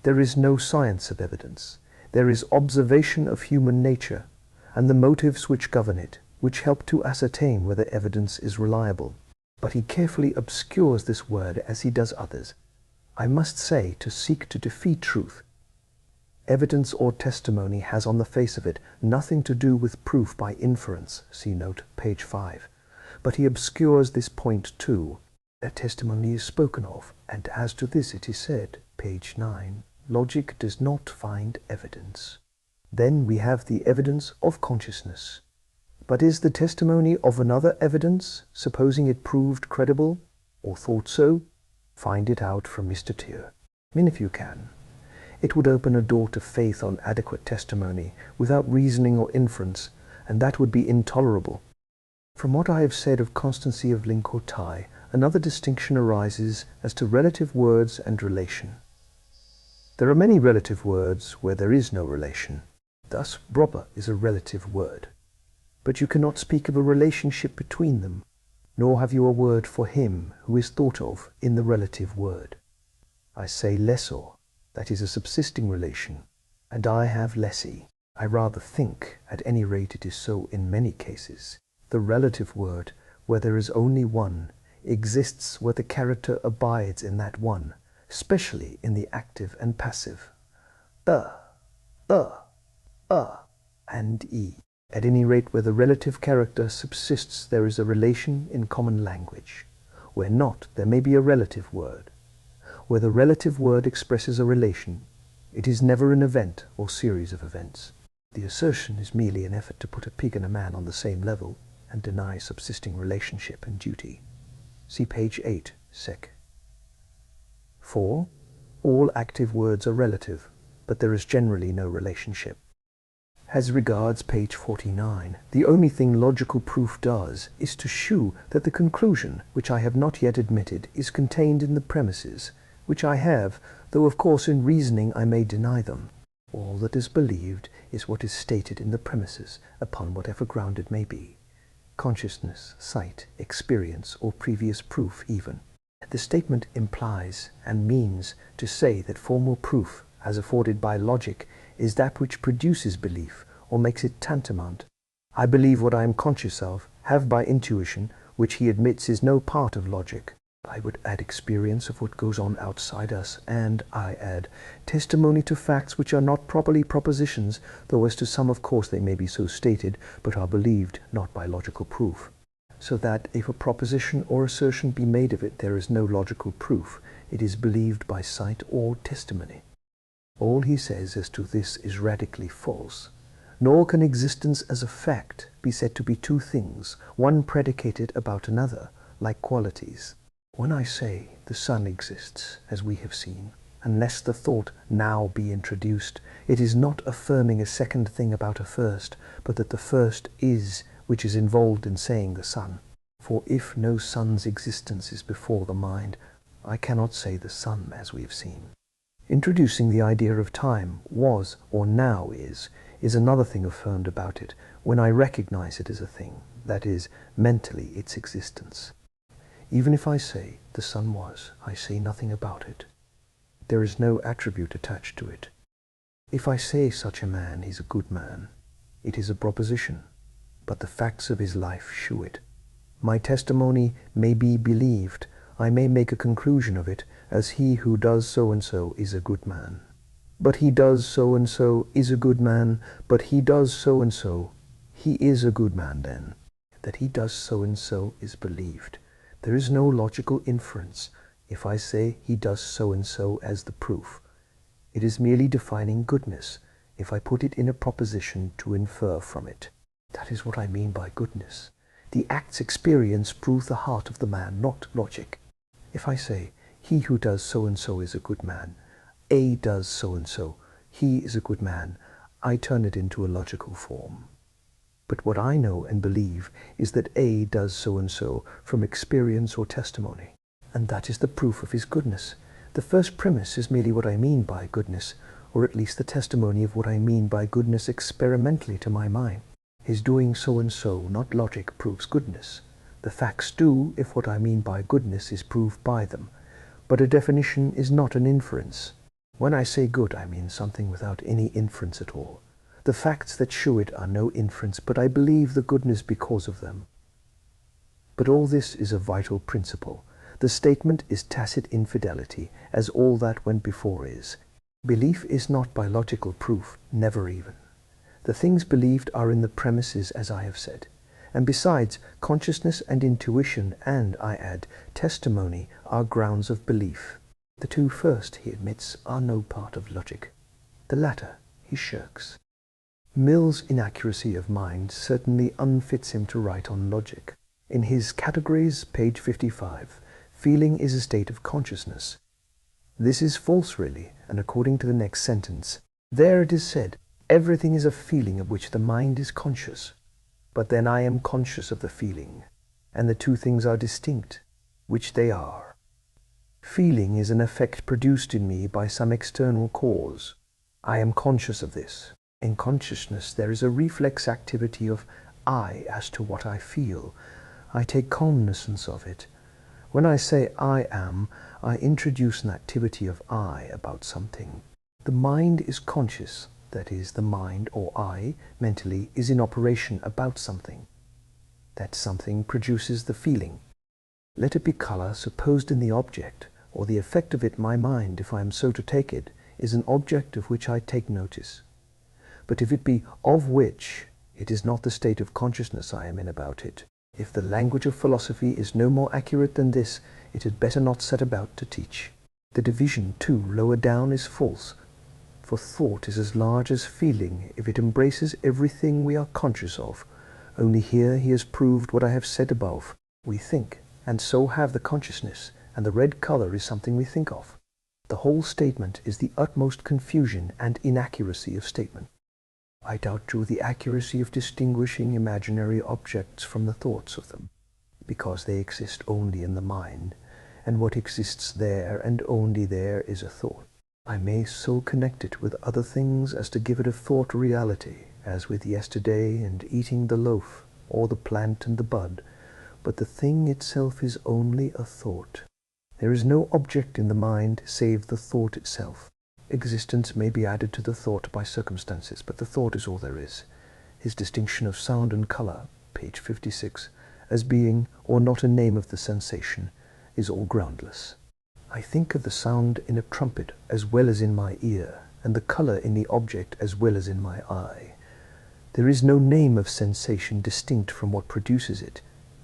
There is no science of evidence. There is observation of human nature, and the motives which govern it, which help to ascertain whether evidence is reliable. But he carefully obscures this word as he does others. I must say, to seek to defeat truth. Evidence or testimony has on the face of it nothing to do with proof by inference, see note, page 5. But he obscures this point too. A testimony is spoken of, and as to this it is said, page 9, logic does not find evidence. Then we have the evidence of consciousness. But is the testimony of another evidence, supposing it proved credible, or thought so? Find it out from Mr. Tier. If you can. It would open a door to faith on adequate testimony, without reasoning or inference, and that would be intolerable. From what I have said of constancy of link or tie, another distinction arises as to relative words and relation. There are many relative words where there is no relation. Thus, brother is a relative word. But you cannot speak of a relationship between them, nor have you a word for him who is thought of in the relative word. I say lessor, that is a subsisting relation, and I have lessee. I rather think, at any rate it is so in many cases, the relative word, where there is only one, exists where the character abides in that one, especially in the active and passive. And e. At any rate, where the relative character subsists, there is a relation in common language. Where not, there may be a relative word. Where the relative word expresses a relation, it is never an event or series of events. The assertion is merely an effort to put a pig and a man on the same level and deny subsisting relationship and duty. See page 8, sec. 4. All active words are relative, but there is generally no relationship. As regards page 49, the only thing logical proof does is to shew that the conclusion, which I have not yet admitted, is contained in the premises, which I have, though of course in reasoning I may deny them. All that is believed is what is stated in the premises, upon whatever ground it may be. Consciousness, sight, experience, or previous proof even. The statement implies and means to say that formal proof, as afforded by logic, is that which produces belief, or makes it tantamount. I believe what I am conscious of, have by intuition, which he admits is no part of logic. I would add experience of what goes on outside us, and I add testimony to facts which are not properly propositions, though as to some of course they may be so stated, but are believed not by logical proof. So that if a proposition or assertion be made of it, there is no logical proof. It is believed by sight or testimony. All he says as to this is radically false. Nor can existence as a fact be said to be two things, one predicated about another, like qualities. When I say the sun exists, as we have seen, unless the thought now be introduced, it is not affirming a second thing about a first, but that the first is, which is involved in saying the sun. For if no sun's existence is before the mind, I cannot say the sun, as we have seen. Introducing the idea of time, was or now is another thing affirmed about it, when I recognize it as a thing, that is, mentally its existence. Even if I say the sun was, I say nothing about it. There is no attribute attached to it. If I say such a man is a good man, it is a proposition, but the facts of his life shew it. My testimony may be believed, I may make a conclusion of it, as he who does so-and-so is a good man. But he does so-and-so is a good man, but he does so-and-so, he is a good man then. That he does so-and-so is believed. There is no logical inference if I say he does so-and-so as the proof. It is merely defining goodness, if I put it in a proposition to infer from it. That is what I mean by goodness. The act's experience proves the heart of the man, not logic. If I say, he who does so-and-so is a good man, A does so-and-so, he is a good man, I turn it into a logical form. But what I know and believe is that A does so-and-so from experience or testimony, and that is the proof of his goodness. The first premise is merely what I mean by goodness, or at least the testimony of what I mean by goodness experimentally to my mind. His doing so-and-so, not logic, proves goodness. The facts do, if what I mean by goodness is proved by them. But a definition is not an inference. When I say good, I mean something without any inference at all. The facts that shew it are no inference, but I believe the goodness because of them. But all this is a vital principle. The statement is tacit infidelity, as all that went before is. Belief is not by logical proof, never even. The things believed are in the premises, as I have said. And besides, consciousness and intuition and, I add, testimony are grounds of belief. The two first, he admits, are no part of logic. The latter he shirks. Mill's inaccuracy of mind certainly unfits him to write on logic. In his Categories, page 55, feeling is a state of consciousness. This is false really, and according to the next sentence, there it is said, everything is a feeling of which the mind is conscious. but then I am conscious of the feeling, and the two things are distinct, which they are. Feeling is an effect produced in me by some external cause. I am conscious of this. In consciousness there is a reflex activity of I as to what I feel. I take cognizance of it. When I say I am, I introduce an activity of I about something. The mind is conscious, that is, the mind, or I, mentally, is in operation about something. That something produces the feeling. Let it be color supposed in the object, or the effect of it, my mind, if I am so to take it, is an object of which I take notice. But if it be of which, it is not the state of consciousness I am in about it. If the language of philosophy is no more accurate than this, it had better not set about to teach. The division, too, lower down is false, for thought is as large as feeling if it embraces everything we are conscious of. Only here he has proved what I have said above. We think, and so have the consciousness, and the red color is something we think of. The whole statement is the utmost confusion and inaccuracy of statement. I doubt, Drew, the accuracy of distinguishing imaginary objects from the thoughts of them, because they exist only in the mind, and what exists there and only there is a thought. I may so connect it with other things as to give it a thought reality, as with yesterday and eating the loaf, or the plant and the bud, but the thing itself is only a thought. There is no object in the mind save the thought itself. Existence may be added to the thought by circumstances, but the thought is all there is. His distinction of sound and color, page 56, as being or not a name of the sensation, is all groundless. I think of the sound in a trumpet as well as in my ear, and the color in the object as well as in my eye. There is no name of sensation distinct from what produces it.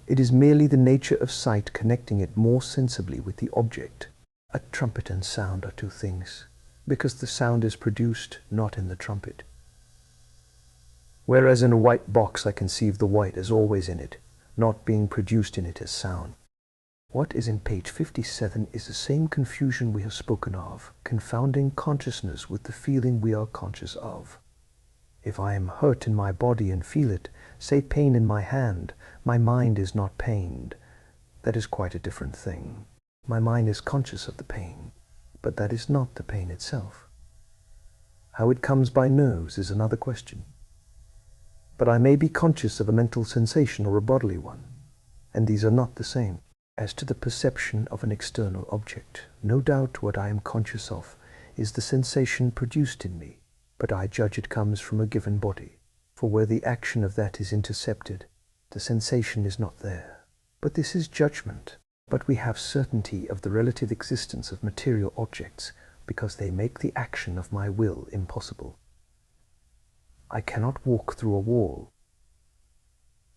It is merely the nature of sight connecting it more sensibly with the object. A trumpet and sound are two things, because the sound is produced not in the trumpet. Whereas in a white box I conceive the white as always in it, not being produced in it as sound. What is in page 57 is the same confusion we have spoken of, confounding consciousness with the feeling we are conscious of. If I am hurt in my body and feel it, say pain in my hand, my mind is not pained. That is quite a different thing. My mind is conscious of the pain, but that is not the pain itself. How it comes by nerves is another question. But I may be conscious of a mental sensation or a bodily one, and these are not the same. As to the perception of an external object, no doubt what I am conscious of is the sensation produced in me, but I judge it comes from a given body, for where the action of that is intercepted, the sensation is not there. But this is judgment. But we have certainty of the relative existence of material objects, because they make the action of my will impossible. I cannot walk through a wall.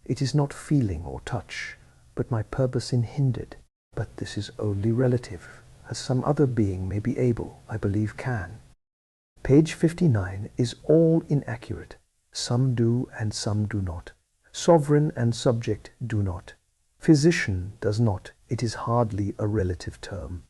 It is not feeling or touch, but my purpose in hindered. But this is only relative, as some other being may be able, I believe can. Page 59 is all inaccurate. Some do and some do not. Sovereign and subject do not. Physician does not. It is hardly a relative term.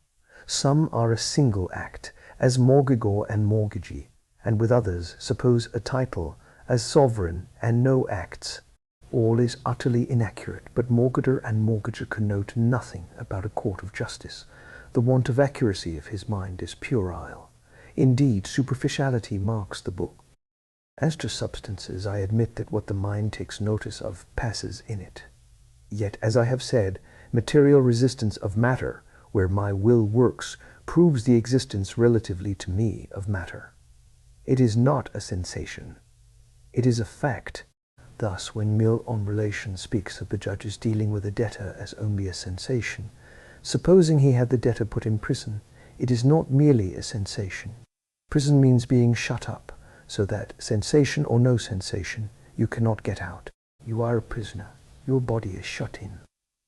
Some are a single act, as mortgagor and mortgagee, and with others suppose a title, as sovereign and no acts. All is utterly inaccurate, but mortgager and mortgager connote nothing about a court of justice. The want of accuracy of his mind is puerile. Indeed, superficiality marks the book. As to substances, I admit that what the mind takes notice of passes in it. Yet, as I have said, material resistance of matter, where my will works, proves the existence relatively to me of matter. It is not a sensation. It is a fact. Thus, when Mill on Relation speaks of the judge's dealing with a debtor as only a sensation, supposing he had the debtor put in prison, it is not merely a sensation. Prison means being shut up, so that, sensation or no sensation, you cannot get out. You are a prisoner. Your body is shut in.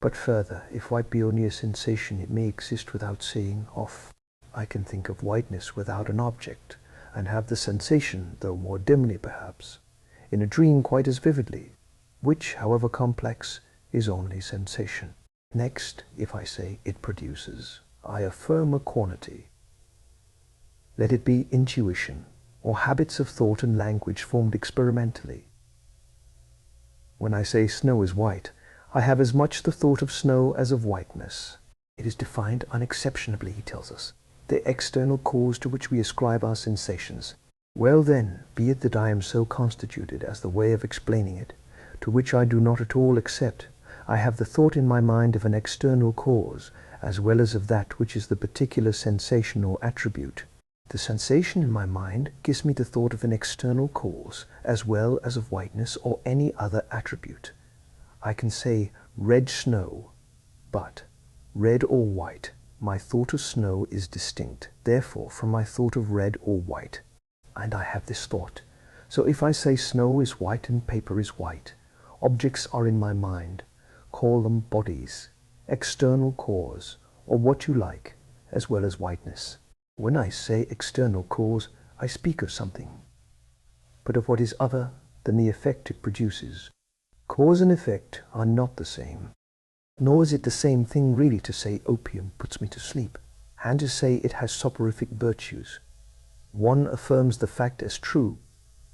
But further, if white be only a sensation, it may exist without saying off. I can think of whiteness without an object, and have the sensation, though more dimly perhaps, in a dream quite as vividly, which, however complex, is only sensation. Next, if I say it produces, I affirm a quantity. Let it be intuition, or habits of thought and language formed experimentally. When I say snow is white, I have as much the thought of snow as of whiteness. It is defined unexceptionably, he tells us, the external cause to which we ascribe our sensations. Well then, be it that I am so constituted as the way of explaining it, to which I do not at all accept. I have the thought in my mind of an external cause, as well as of that which is the particular sensation or attribute. The sensation in my mind gives me the thought of an external cause, as well as of whiteness or any other attribute. I can say red snow, but red or white, my thought of snow is distinct, therefore, from my thought of red or white. And I have this thought. So if I say snow is white and paper is white, objects are in my mind. Call them bodies, external cause, or what you like, as well as whiteness. When I say external cause, I speak of something, but of what is other than the effect it produces. Cause and effect are not the same. Nor is it the same thing really to say opium puts me to sleep, and to say it has soporific virtues. One affirms the fact as true,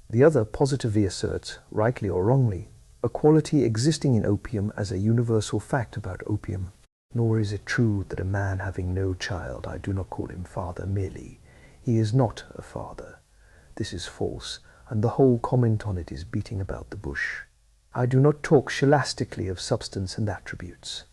the other positively asserts, rightly or wrongly, a quality existing in opium as a universal fact about opium. Nor is it true that a man having no child, I do not call him father merely. He is not a father. This is false, and the whole comment on it is beating about the bush. I do not talk scholastically of substance and attributes.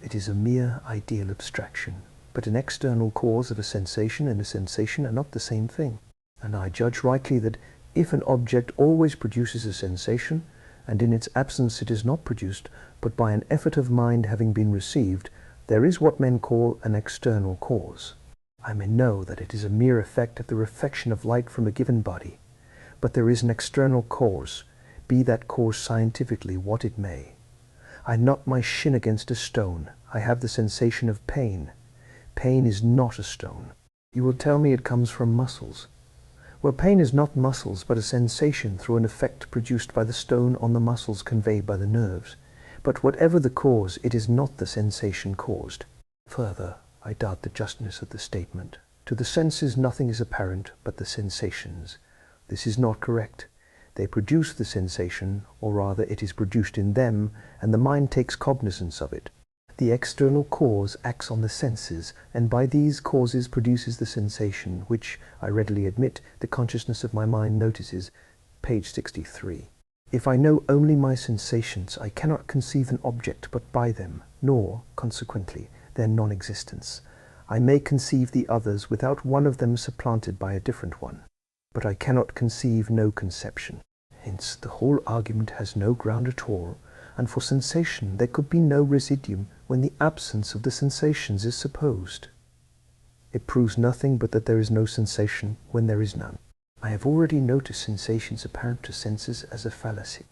It is a mere ideal abstraction, but an external cause of a sensation and a sensation are not the same thing. And I judge rightly that if an object always produces a sensation, and in its absence it is not produced, but by an effort of mind having been received, there is what men call an external cause. I may know that it is a mere effect of the reflection of light from a given body, but there is an external cause, be that cause scientifically what it may. I knock my shin against a stone, I have the sensation of pain. Pain is not a stone. You will tell me it comes from muscles. Well, pain is not muscles, but a sensation through an effect produced by the stone on the muscles conveyed by the nerves. But whatever the cause, it is not the sensation caused. Further, I doubt the justness of the statement. To the senses nothing is apparent but the sensations. This is not correct. They produce the sensation, or rather it is produced in them, and the mind takes cognizance of it. The external cause acts on the senses, and by these causes produces the sensation, which, I readily admit, the consciousness of my mind notices. Page 63. If I know only my sensations, I cannot conceive an object but by them, nor, consequently, their non-existence. I may conceive the others without one of them supplanted by a different one, but I cannot conceive no conception. Hence the whole argument has no ground at all, and for sensation there could be no residuum when the absence of the sensations is supposed. It proves nothing but that there is no sensation when there is none. I have already noticed sensations apparent to senses as a fallacy.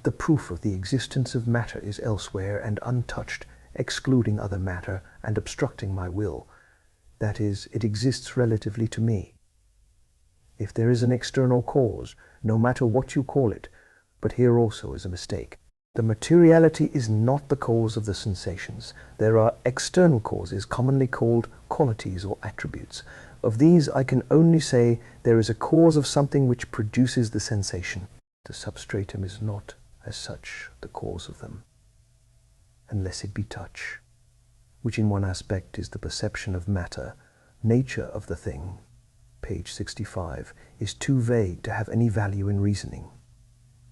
The proof of the existence of matter is elsewhere and untouched, excluding other matter and obstructing my will. That is, it exists relatively to me. If there is an external cause, no matter what you call it, but here also is a mistake. The materiality is not the cause of the sensations. There are external causes, commonly called qualities or attributes. Of these I can only say there is a cause of something which produces the sensation. The substratum is not, as such, the cause of them, unless it be touch, which in one aspect is the perception of matter. Nature of the thing, page 65, is too vague to have any value in reasoning.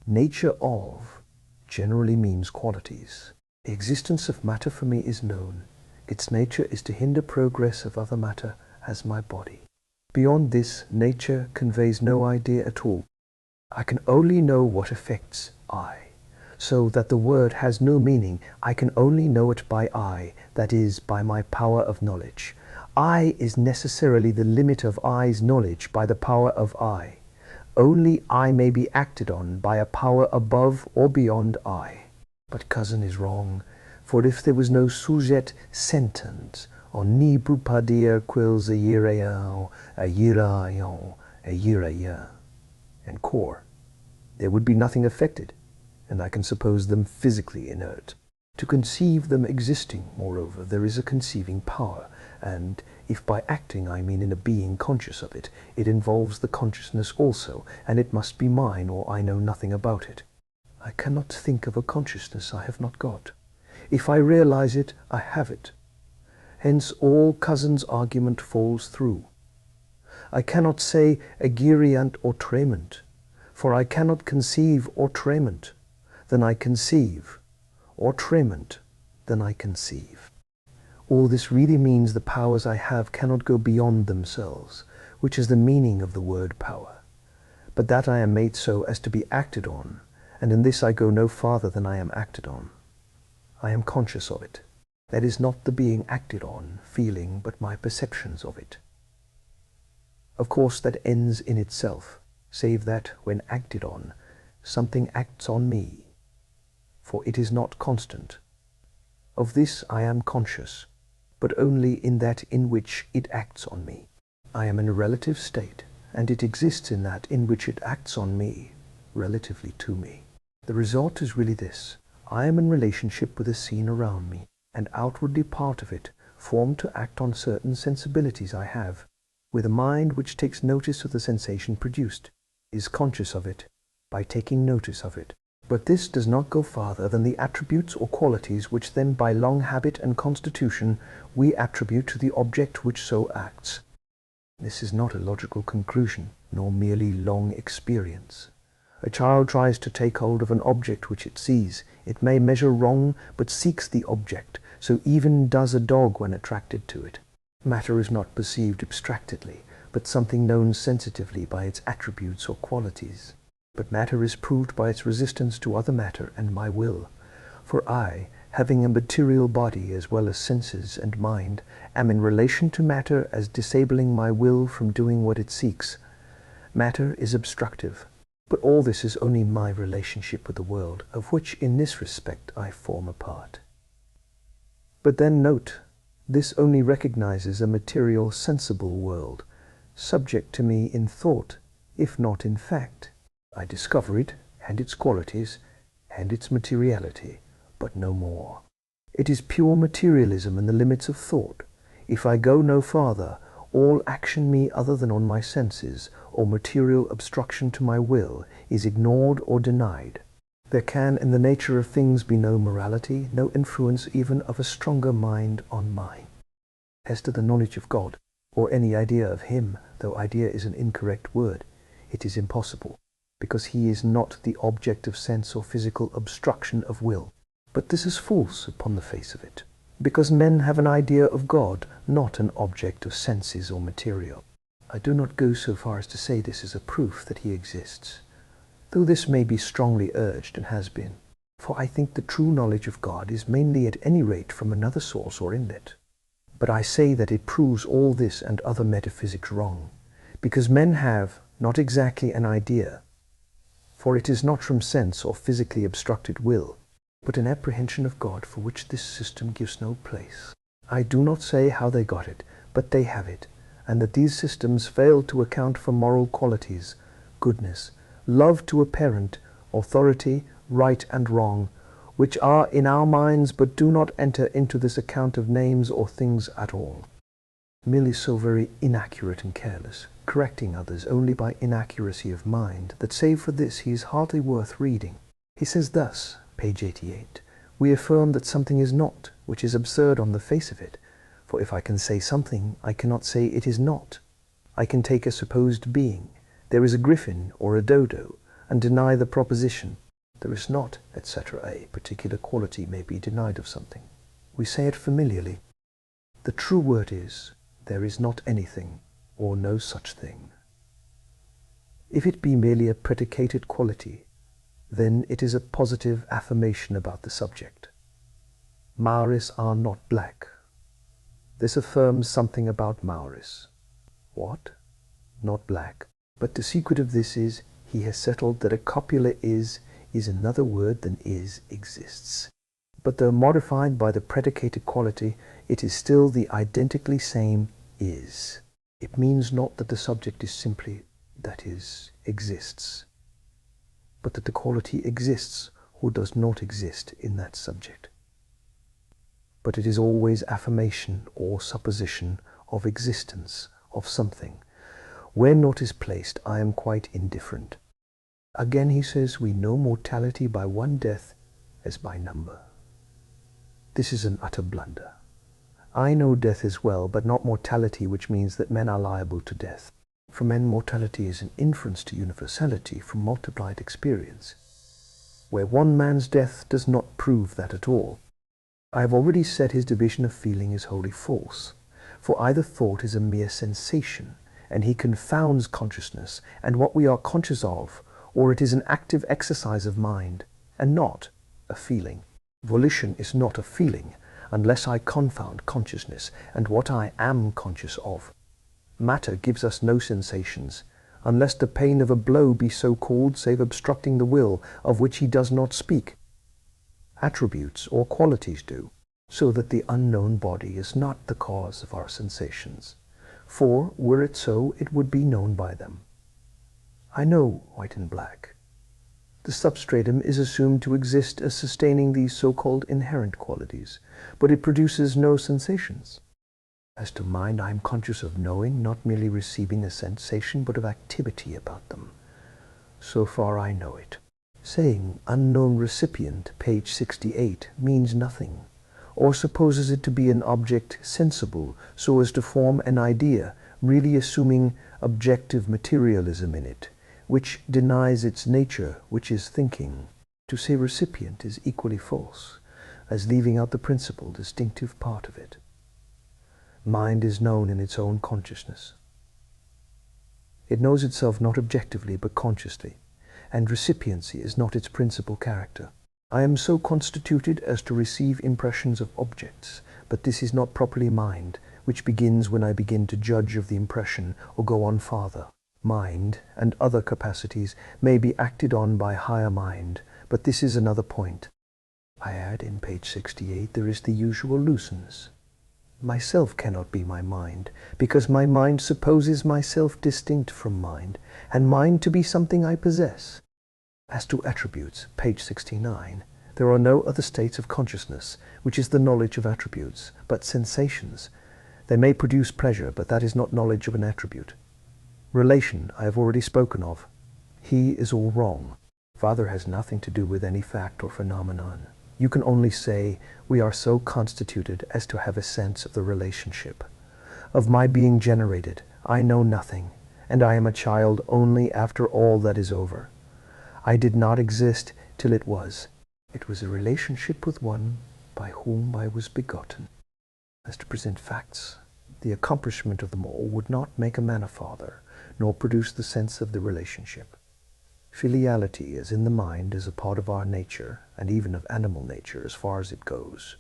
Nature of generally means qualities. The existence of matter for me is known. Its nature is to hinder progress of other matter as my body. Beyond this, nature conveys no idea at all. I can only know what affects I, so that the word has no meaning. I can only know it by I, that is, by my power of knowledge. I is necessarily the limit of I's knowledge by the power of I. Only I may be acted on by a power above or beyond I. But cousin is wrong, for if there was no sujet sentens, on ni brupadir quils a yirao, and core, there would be nothing affected, and I can suppose them physically inert. To conceive them existing, moreover, there is a conceiving power, and if by acting I mean in a being conscious of it, it involves the consciousness also, and it must be mine, or I know nothing about it. I cannot think of a consciousness I have not got. If I realize it, I have it. Hence all Cousin's argument falls through. I cannot say ageriant or trement, for I cannot conceive or trement, then I conceive, or trement, then I conceive. All this really means the powers I have cannot go beyond themselves, which is the meaning of the word power, but that I am made so as to be acted on, and in this I go no farther than I am acted on. I am conscious of it. That is not the being acted on, feeling, but my perceptions of it. Of course that ends in itself, save that, when acted on, something acts on me, for it is not constant. Of this I am conscious, but only in that in which it acts on me. I am in a relative state, and it exists in that in which it acts on me, relatively to me. The result is really this: I am in relationship with the scene around me, and outwardly part of it, formed to act on certain sensibilities I have, with a mind which takes notice of the sensation produced, is conscious of it, by taking notice of it. But this does not go farther than the attributes or qualities which then by long habit and constitution we attribute to the object which so acts. This is not a logical conclusion, nor merely long experience. A child tries to take hold of an object which it sees. It may measure wrong, but seeks the object, so even does a dog when attracted to it. Matter is not perceived abstractedly, but something known sensitively by its attributes or qualities. But matter is proved by its resistance to other matter and my will. For I, having a material body as well as senses and mind, am in relation to matter as disabling my will from doing what it seeks. Matter is obstructive, but all this is only my relationship with the world, of which in this respect I form a part. But then note, this only recognizes a material, sensible world, subject to me in thought, if not in fact. I discover it, and its qualities, and its materiality, but no more. It is pure materialism in the limits of thought. If I go no farther, all action me other than on my senses, or material obstruction to my will, is ignored or denied. There can in the nature of things be no morality, no influence even of a stronger mind on mine. As to the knowledge of God, or any idea of Him, though idea is an incorrect word, it is impossible, because He is not the object of sense or physical obstruction of will. But this is false upon the face of it, because men have an idea of God, not an object of senses or material. I do not go so far as to say this is a proof that He exists, though this may be strongly urged and has been, for I think the true knowledge of God is mainly at any rate from another source or inlet. But I say that it proves all this and other metaphysics wrong, because men have not exactly an idea, for it is not from sense or physically obstructed will, but an apprehension of God for which this system gives no place. I do not say how they got it, but they have it, and that these systems fail to account for moral qualities, goodness, love to a parent, authority, right and wrong, which are in our minds but do not enter into this account of names or things at all. Merely so very inaccurate and careless, correcting others only by inaccuracy of mind, that save for this he is hardly worth reading. He says thus, page 88, we affirm that something is not, which is absurd on the face of it, for if I can say something, I cannot say it is not. I can take a supposed being, there is a griffin or a dodo, and deny the proposition. There is not, etc. A particular quality may be denied of something. We say it familiarly. The true word is, there is not anything, or no such thing. If it be merely a predicated quality, then it is a positive affirmation about the subject. Maoris are not black. This affirms something about Maoris. What? Not black. But the secret of this is, he has settled that a copula is another word than is exists. But though modified by the predicated quality, it is still the identically same is. It means not that the subject is simply, that is, exists, but that the quality exists or does not exist in that subject. But it is always affirmation or supposition of existence of something. Where naught is placed, I am quite indifferent. Again he says, we know mortality by one death as by number. This is an utter blunder. I know death as well, but not mortality, which means that men are liable to death. For men, mortality is an inference to universality from multiplied experience, where one man's death does not prove that at all. I have already said his division of feeling is wholly false, for either thought is a mere sensation, and he confounds consciousness and what we are conscious of, or it is an active exercise of mind, and not a feeling. Volition is not a feeling, unless I confound consciousness and what I am conscious of. Matter gives us no sensations, unless the pain of a blow be so called, save obstructing the will, of which he does not speak. Attributes or qualities do, so that the unknown body is not the cause of our sensations, for were it so, it would be known by them. I know white and black. The substratum is assumed to exist as sustaining these so-called inherent qualities, but it produces no sensations. As to mind, I am conscious of knowing, not merely receiving a sensation, but of activity about them. So far I know it. Saying unknown recipient, page 68, means nothing, or supposes it to be an object sensible so as to form an idea, really assuming objective materialism in it, which denies its nature, which is thinking. To say recipient is equally false, as leaving out the principal, distinctive part of it. Mind is known in its own consciousness. It knows itself not objectively but consciously, and recipiency is not its principal character. I am so constituted as to receive impressions of objects, but this is not properly mind, which begins when I begin to judge of the impression or go on farther. Mind and other capacities may be acted on by higher mind, but this is another point. I add in page 68 there is the usual looseness. Myself cannot be my mind, because my mind supposes myself distinct from mind, and mind to be something I possess. As to attributes, page 69, there are no other states of consciousness, which is the knowledge of attributes, but sensations. They may produce pleasure, but that is not knowledge of an attribute. Relation, I have already spoken of. He is all wrong. Father has nothing to do with any fact or phenomenon. You can only say, we are so constituted as to have a sense of the relationship. Of my being generated, I know nothing, and I am a child only after all that is over. I did not exist till it was. It was a relationship with one by whom I was begotten. As to present facts, the accomplishment of them all would not make a man a father, nor produce the sense of the relationship. Filiality, as in the mind, is a part of our nature, and even of animal nature as far as it goes.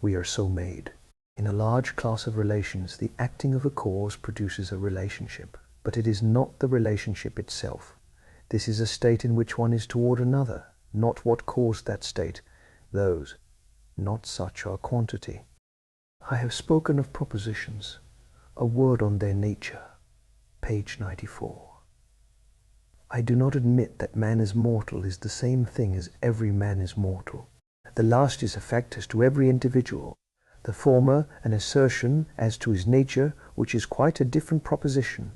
We are so made. In a large class of relations, the acting of a cause produces a relationship, but it is not the relationship itself. This is a state in which one is toward another, not what caused that state. Those, not such, are quantity. I have spoken of propositions. A word on their nature, page 94. I do not admit that man is mortal is the same thing as every man is mortal. The last is a fact as to every individual. The former an assertion as to his nature, which is quite a different proposition.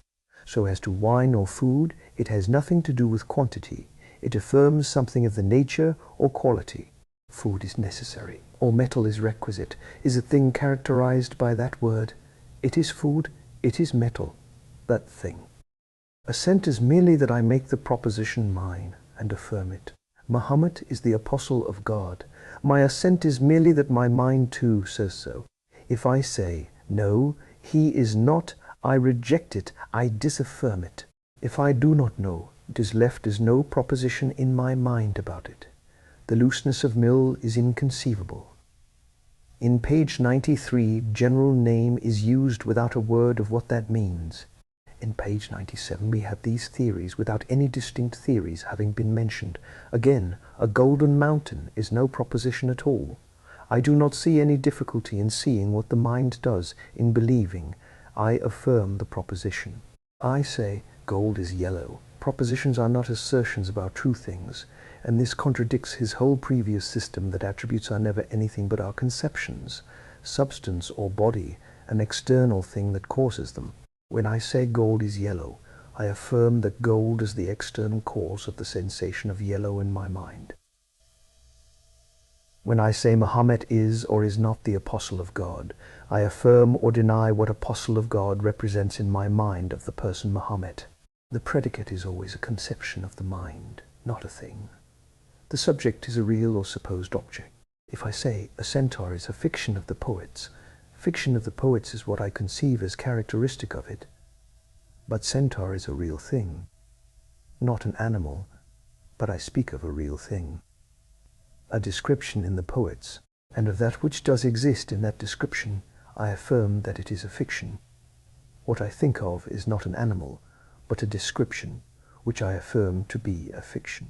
So as to wine or food, it has nothing to do with quantity. It affirms something of the nature or quality. Food is necessary, or metal is requisite, is a thing characterized by that word. It is food, it is metal, that thing. Assent is merely that I make the proposition mine and affirm it. Muhammad is the apostle of God. My assent is merely that my mind too says so. If I say, no, he is not, I reject it, I disaffirm it. If I do not know, it is left as no proposition in my mind about it. The looseness of mill is inconceivable. In page 93, general name is used without a word of what that means. In page 97 we have these theories without any distinct theories having been mentioned. Again, a golden mountain is no proposition at all. I do not see any difficulty in seeing what the mind does in believing. I affirm the proposition. I say gold is yellow. Propositions are not assertions about true things, and this contradicts his whole previous system that attributes are never anything but our conceptions, substance or body, an external thing that causes them. When I say gold is yellow, I affirm that gold is the external cause of the sensation of yellow in my mind. When I say Muhammad is or is not the apostle of God, I affirm or deny what apostle of God represents in my mind of the person Muhammad. The predicate is always a conception of the mind, not a thing. The subject is a real or supposed object. If I say a centaur is a fiction of the poets, fiction of the poets is what I conceive as characteristic of it. But centaur is a real thing, not an animal, but I speak of a real thing. A description in the poets, and of that which does exist in that description, I affirm that it is a fiction. What I think of is not an animal, but a description, which I affirm to be a fiction.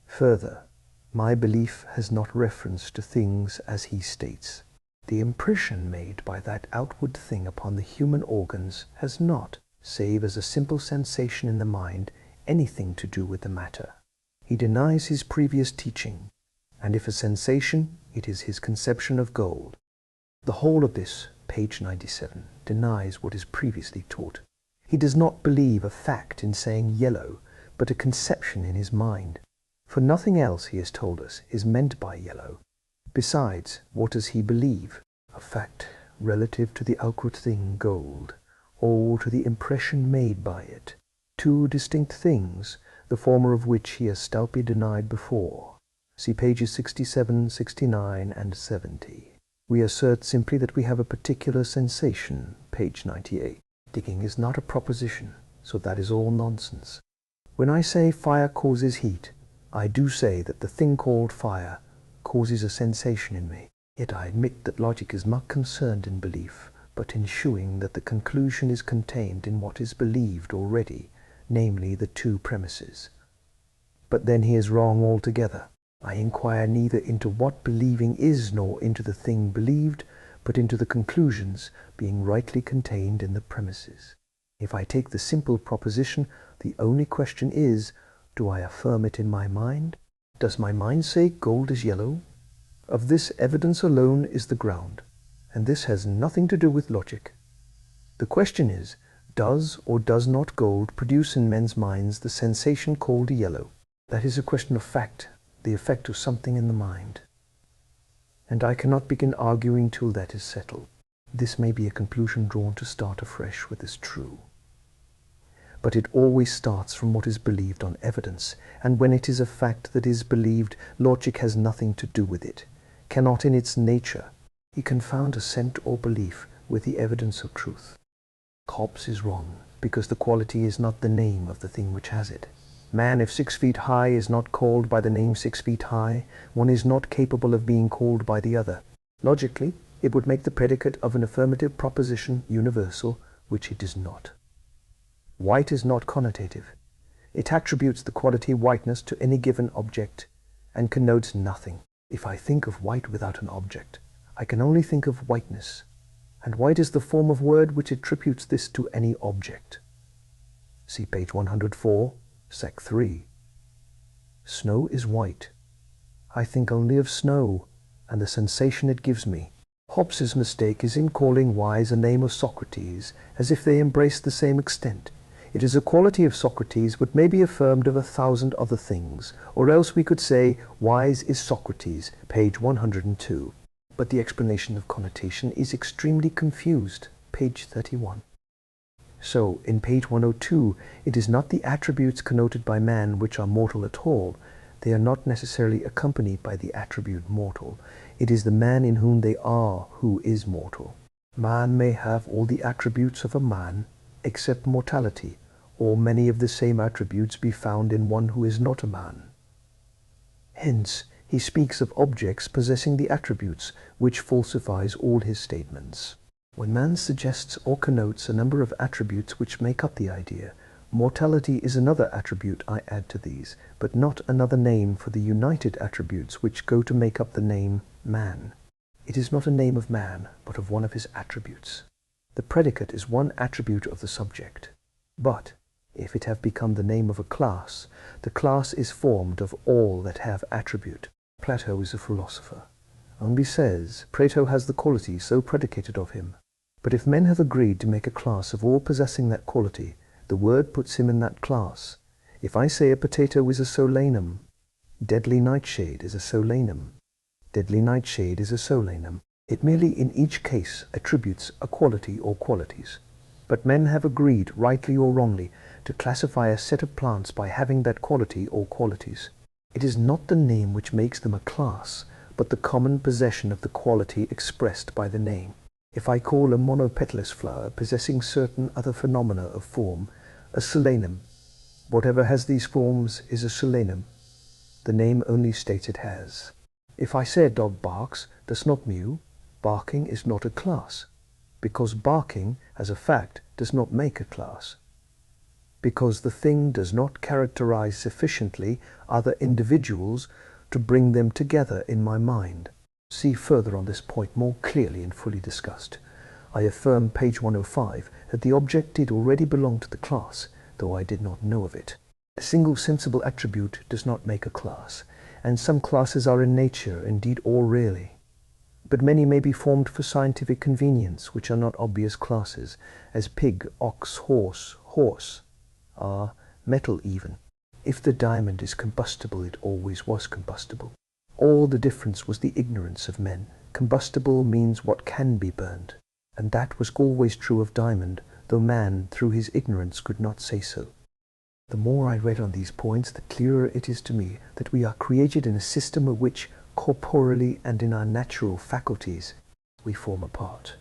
Further, my belief has not reference to things as he states. The impression made by that outward thing upon the human organs has not, save as a simple sensation in the mind, anything to do with the matter. He denies his previous teaching, and if a sensation, it is his conception of gold. The whole of this, page 97, denies what is previously taught. He does not believe a fact in saying yellow, but a conception in his mind. For nothing else, he has told us, is meant by yellow. Besides, what does he believe? A fact relative to the outward thing, gold, or to the impression made by it. Two distinct things, the former of which he has stoutly denied before. See pages 67, 69, and 70. We assert simply that we have a particular sensation, page 98. Digging is not a proposition, so that is all nonsense. When I say fire causes heat, I do say that the thing called fire causes a sensation in me. Yet I admit that logic is not concerned in belief, but in shewing that the conclusion is contained in what is believed already, namely the two premises. But then he is wrong altogether. I inquire neither into what believing is nor into the thing believed, but into the conclusions being rightly contained in the premises. If I take the simple proposition, the only question is, do I affirm it in my mind? Does my mind say gold is yellow? Of this evidence alone is the ground, and this has nothing to do with logic. The question is, does or does not gold produce in men's minds the sensation called yellow? That is a question of fact, the effect of something in the mind. And I cannot begin arguing till that is settled. This may be a conclusion drawn to start afresh with as true. But it always starts from what is believed on evidence, and when it is a fact that is believed, logic has nothing to do with it, cannot in its nature. He confound assent or belief with the evidence of truth. Hobbes is wrong, because the quality is not the name of the thing which has it. Man, if 6 feet high, is not called by the name 6 feet high, one is not capable of being called by the other. Logically, it would make the predicate of an affirmative proposition universal, which it is not. White is not connotative. It attributes the quality whiteness to any given object, and connotes nothing. If I think of white without an object, I can only think of whiteness, and white is the form of word which attributes this to any object. See page 104, sec 3. Snow is white. I think only of snow, and the sensation it gives me. Hobbes's mistake is in calling wise a name of Socrates, as if they embrace the same extent. It is a quality of Socrates which may be affirmed of 1,000 other things, or else we could say, wise is Socrates, page 102. But the explanation of connotation is extremely confused, page 31. So, in page 102, it is not the attributes connoted by man which are mortal at all. They are not necessarily accompanied by the attribute mortal. It is the man in whom they are who is mortal. Man may have all the attributes of a man, except mortality, or many of the same attributes be found in one who is not a man. Hence, he speaks of objects possessing the attributes, which falsifies all his statements. When man suggests or connotes a number of attributes which make up the idea, mortality is another attribute I add to these, but not another name for the united attributes which go to make up the name man. It is not a name of man, but of one of his attributes. The predicate is one attribute of the subject. But, if it have become the name of a class, the class is formed of all that have attribute. Plato is a philosopher, only says, Plato has the quality so predicated of him. But if men have agreed to make a class of all possessing that quality, The word puts him in that class. If I say a potato is a solanum, deadly nightshade is a solanum. Deadly nightshade is a solanum. It merely in each case attributes a quality or qualities. But men have agreed, rightly or wrongly, to classify a set of plants by having that quality or qualities. It is not the name which makes them a class, but the common possession of the quality expressed by the name. If I call a monopetalous flower possessing certain other phenomena of form a solanum, whatever has these forms is a solanum. The name only states it has. If I say a dog barks, does not mew, barking is not a class, because barking, as a fact, does not make a class. Because the thing does not characterize sufficiently other individuals to bring them together in my mind. See further on this point more clearly and fully discussed. I affirm, page 105, that the object did already belong to the class, though I did not know of it. A single sensible attribute does not make a class, and some classes are in nature, indeed or really. But many may be formed for scientific convenience, which are not obvious classes, as pig, ox, horse are metal even. If the diamond is combustible, it always was combustible. All the difference was the ignorance of men. Combustible means what can be burned, and that was always true of diamond, though man, through his ignorance, could not say so. The more I read on these points, the clearer it is to me that we are created in a system of which, corporally and in our natural faculties, we form a part.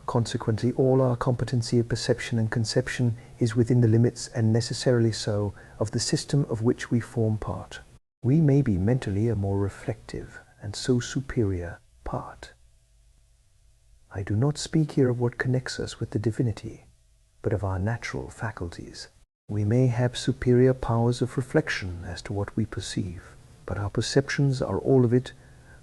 Consequently, all our competency of perception and conception is within the limits, and necessarily so, of the system of which we form part. We may be mentally a more reflective, and so superior, part. I do not speak here of what connects us with the divinity, but of our natural faculties. We may have superior powers of reflection as to what we perceive, but our perceptions are all of it,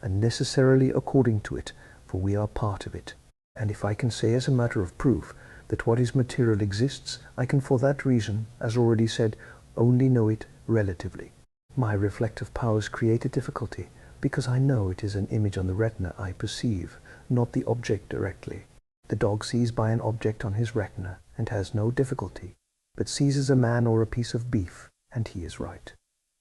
and necessarily according to it, for we are part of it. And if I can say as a matter of proof that what is material exists, I can for that reason, as already said, only know it relatively. My reflective powers create a difficulty, because I know it is an image on the retina I perceive, not the object directly. The dog sees by an object on his retina, and has no difficulty, but seizes a man or a piece of beef, and he is right.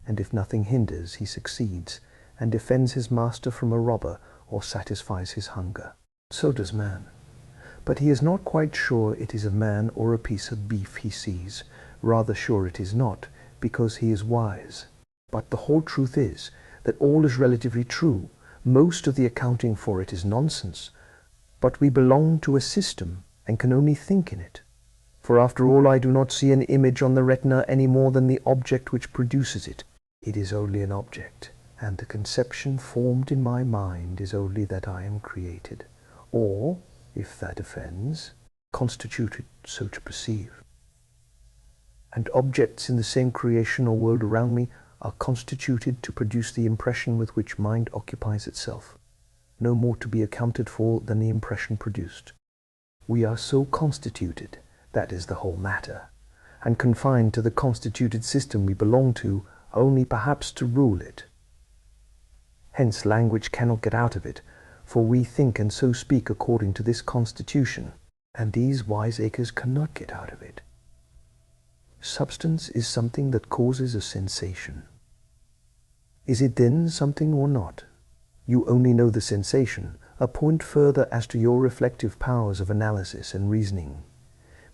And if nothing hinders, he succeeds, and defends his master from a robber, or satisfies his hunger. So does man. But he is not quite sure it is a man or a piece of beef he sees, rather sure it is not, because he is wise. But the whole truth is that all is relatively true. Most of the accounting for it is nonsense, but we belong to a system and can only think in it. For after all, I do not see an image on the retina any more than the object which produces it. It is only an object, and the conception formed in my mind is only that I am created, or, if that offends, constituted so to perceive. And objects in the same creation or world around me are constituted to produce the impression with which mind occupies itself, no more to be accounted for than the impression produced. We are so constituted, that is the whole matter, and confined to the constituted system we belong to, only perhaps to rule it. Hence language cannot get out of it, for we think and so speak according to this constitution, and these wiseacres cannot get out of it. Substance is something that causes a sensation. Is it then something or not? You only know the sensation, a point further as to your reflective powers of analysis and reasoning.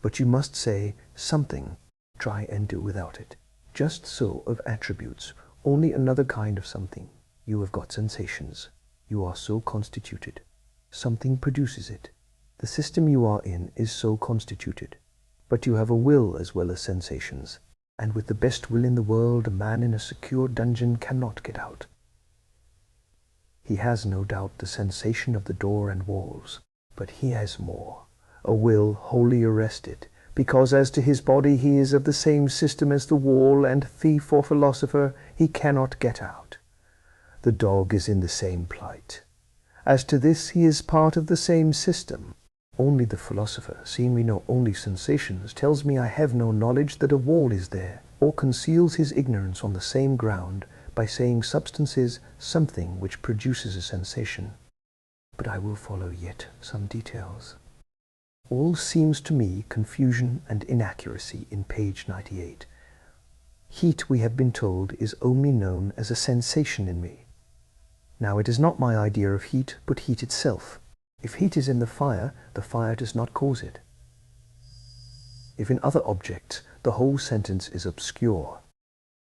But you must say something, try and do without it. Just so of attributes, only another kind of something. You have got sensations. You are so constituted. Something produces it. The system you are in is so constituted. But you have a will as well as sensations, and with the best will in the world, a man in a secure dungeon cannot get out. He has no doubt the sensation of the door and walls, but he has more, a will wholly arrested, because as to his body he is of the same system as the wall, and thief or philosopher, he cannot get out. The dog is in the same plight. As to this, he is part of the same system. Only the philosopher, seeing we know only sensations, tells me I have no knowledge that a wall is there, or conceals his ignorance on the same ground by saying substance is something which produces a sensation. But I will follow yet some details. All seems to me confusion and inaccuracy in page 98. Heat, we have been told, is only known as a sensation in me. Now it is not my idea of heat, but heat itself. If heat is in the fire does not cause it. If in other objects, the whole sentence is obscure.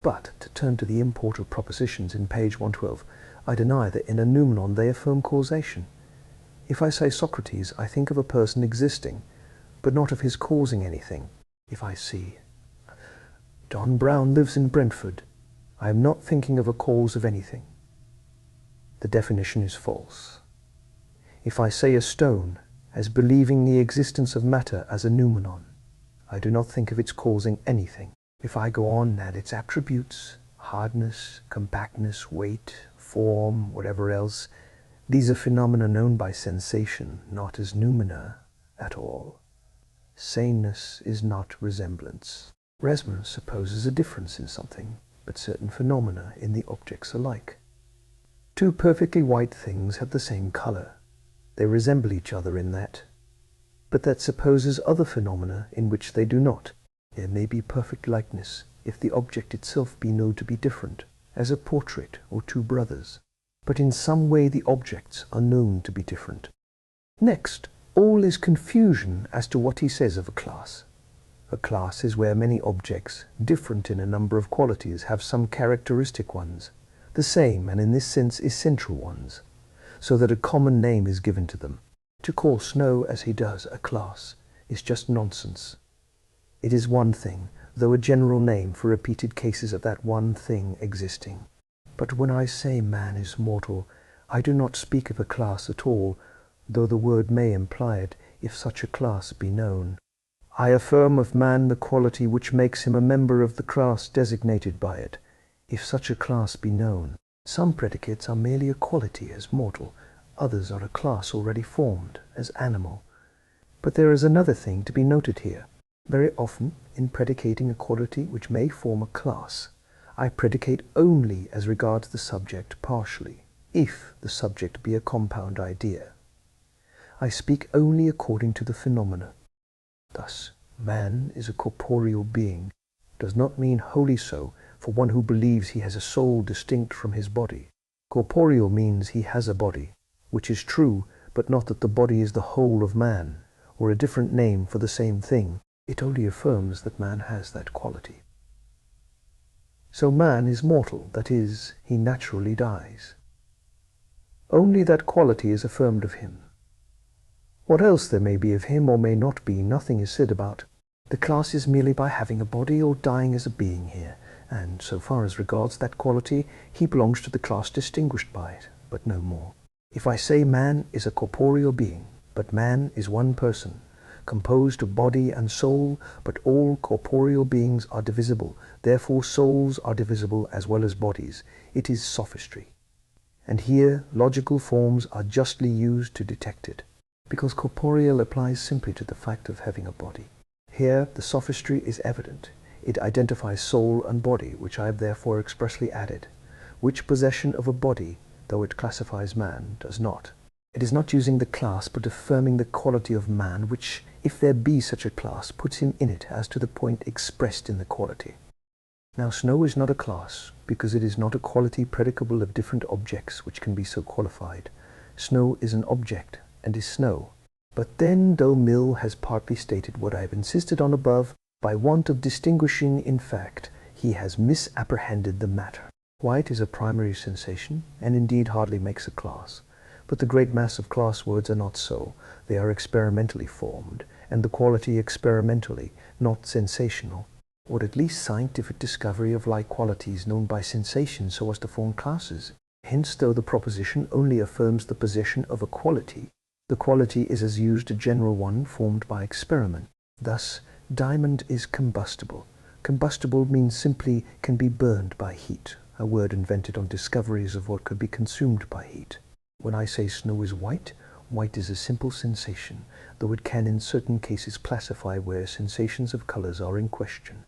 But, to turn to the import of propositions in page 112, I deny that in a noumenon they affirm causation. If I say Socrates, I think of a person existing, but not of his causing anything. If I see John Brown lives in Brentford, I am not thinking of a cause of anything. The definition is false. If I say a stone, as believing the existence of matter as a noumenon, I do not think of its causing anything. If I go on and add its attributes, hardness, compactness, weight, form, whatever else, these are phenomena known by sensation, not as noumena at all. Sameness is not resemblance. Resmer supposes a difference in something, but certain phenomena in the objects alike. Two perfectly white things have the same color. They resemble each other in that. But that supposes other phenomena in which they do not. There may be perfect likeness if the object itself be known to be different, as a portrait or two brothers. But in some way the objects are known to be different. Next, all is confusion as to what he says of a class. A class is where many objects, different in a number of qualities, have some characteristic ones, the same and in this sense essential ones, so that a common name is given to them. To call snow, as he does, a class, is just nonsense. It is one thing, though a general name for repeated cases of that one thing existing. But when I say man is mortal, I do not speak of a class at all, though the word may imply it, if such a class be known. I affirm of man the quality which makes him a member of the class designated by it, if such a class be known. Some predicates are merely a quality, as mortal, others are a class already formed, as animal. But there is another thing to be noted here. Very often, in predicating a quality which may form a class, I predicate only as regards the subject partially, if the subject be a compound idea. I speak only according to the phenomena. Thus, man is a corporeal being, does not mean wholly so for one who believes he has a soul distinct from his body. Corporeal means he has a body, which is true, but not that the body is the whole of man, or a different name for the same thing. It only affirms that man has that quality. So man is mortal, that is, he naturally dies. Only that quality is affirmed of him. What else there may be of him or may not be, nothing is said about. The class is merely by having a body or dying as a being here, and so far as regards that quality, he belongs to the class distinguished by it, but no more. If I say man is a corporeal being, but man is one person, composed of body and soul, but all corporeal beings are divisible, therefore souls are divisible as well as bodies, it is sophistry. And here logical forms are justly used to detect it, because corporeal applies simply to the fact of having a body. Here the sophistry is evident. It identifies soul and body, which I have therefore expressly added, which possession of a body, though it classifies man, does not. It is not using the class, but affirming the quality of man, which, if there be such a class, puts him in it as to the point expressed in the quality. Now snow is not a class, because it is not a quality predicable of different objects which can be so qualified. Snow is an object, and is snow. But then, though Mill has partly stated what I have insisted on above, by want of distinguishing in fact, he has misapprehended the matter. White is a primary sensation, and indeed hardly makes a class. But the great mass of class words are not so. They are experimentally formed, and the quality experimentally, not sensational, or at least scientific discovery of like qualities known by sensation so as to form classes. Hence, though the proposition only affirms the possession of a quality, the quality is as used a general one formed by experiment. Thus, diamond is combustible. Combustible means simply can be burned by heat, a word invented on discoveries of what could be consumed by heat. When I say snow is white, white is a simple sensation, though it can in certain cases classify where sensations of colors are in question.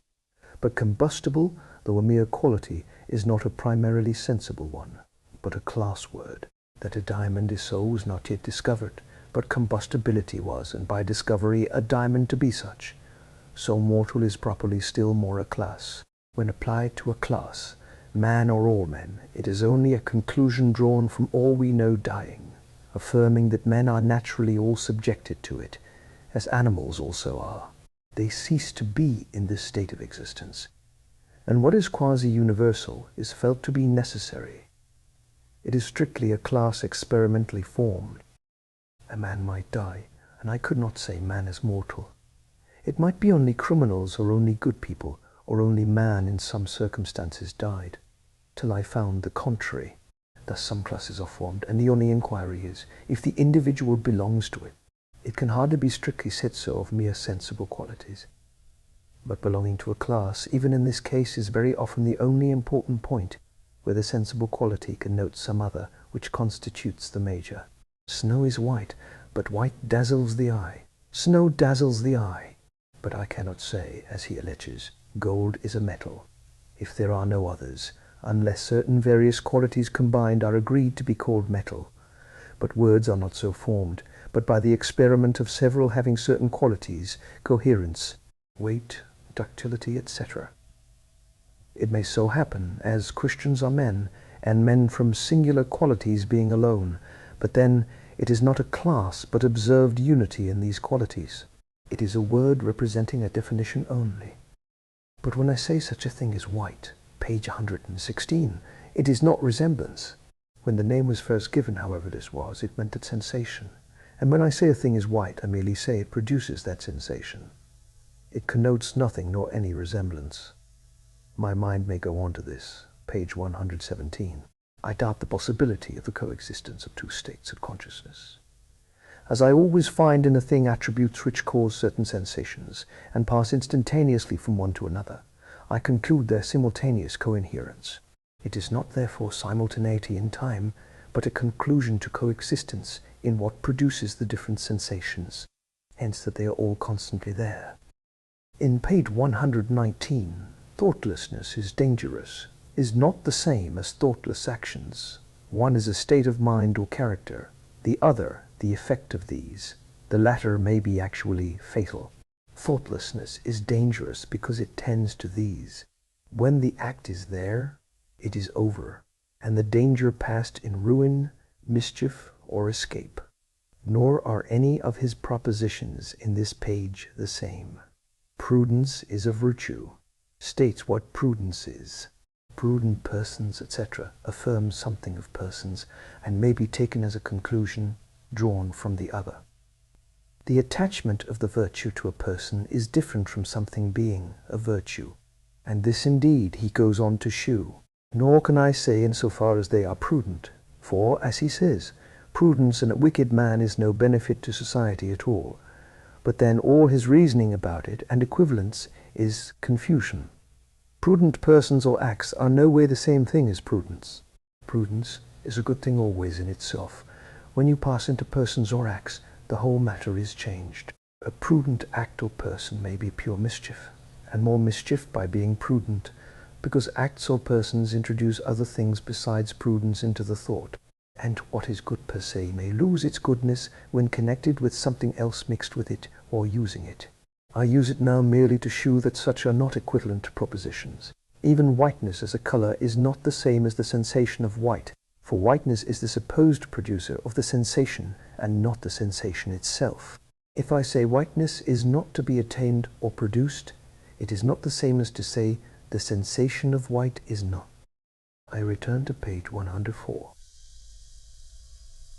But combustible, though a mere quality, is not a primarily sensible one, but a class word. That a diamond is so is not yet discovered, but combustibility was, and by discovery a diamond to be such. So mortal is properly still more a class. When applied to a class, man or all men, it is only a conclusion drawn from all we know dying, affirming that men are naturally all subjected to it, as animals also are. They cease to be in this state of existence, and what is quasi-universal is felt to be necessary. It is strictly a class experimentally formed. A man might die, and I could not say man is mortal. It might be only criminals or only good people, or only man in some circumstances died, till I found the contrary. Thus some classes are formed, and the only inquiry is, if the individual belongs to it. It can hardly be strictly said so of mere sensible qualities. But belonging to a class, even in this case, is very often the only important point, where the sensible quality connotes some other, which constitutes the major. Snow is white, but white dazzles the eye. Snow dazzles the eye. But I cannot say, as he alleges, gold is a metal, if there are no others, unless certain various qualities combined are agreed to be called metal. But words are not so formed, but by the experiment of several having certain qualities, coherence, weight, ductility, etc. It may so happen, as Christians are men, and men from singular qualities being alone, but then it is not a class, but observed unity in these qualities. It is a word representing a definition only. But when I say such a thing as white, page 116, it is not resemblance. When the name was first given, however this was, it meant that sensation. And when I say a thing is white, I merely say it produces that sensation. It connotes nothing nor any resemblance. My mind may go on to this, page 117. I doubt the possibility of the coexistence of two states of consciousness. As I always find in a thing attributes which cause certain sensations, and pass instantaneously from one to another, I conclude their simultaneous coinherence. It is not therefore simultaneity in time, but a conclusion to coexistence in what produces the different sensations, hence that they are all constantly there. In page 119, thoughtlessness is dangerous, is not the same as thoughtless actions. One is a state of mind or character, the other the effect of these. The latter may be actually fatal. Thoughtlessness is dangerous because it tends to these. When the act is there, it is over, and the danger passed in ruin, mischief, or escape. Nor are any of his propositions in this page the same. Prudence is a virtue, states what prudence is. Prudent persons, etc., affirm something of persons, and may be taken as a conclusion drawn from the other. The attachment of the virtue to a person is different from something being a virtue, and this indeed he goes on to shew. Nor can I say in so far as they are prudent, for, as he says, prudence in a wicked man is no benefit to society at all. But then all his reasoning about it and equivalence is confusion. Prudent persons or acts are no way the same thing as prudence. Prudence is a good thing always in itself. When you pass into persons or acts, the whole matter is changed. A prudent act or person may be pure mischief, and more mischief by being prudent, because acts or persons introduce other things besides prudence into the thought, and what is good per se may lose its goodness when connected with something else mixed with it or using it. I use it now merely to shew that such are not equivalent propositions. Even whiteness as a colour is not the same as the sensation of white, for whiteness is the supposed producer of the sensation and not the sensation itself. If I say whiteness is not to be attained or produced, it is not the same as to say the sensation of white is not. I return to page 104.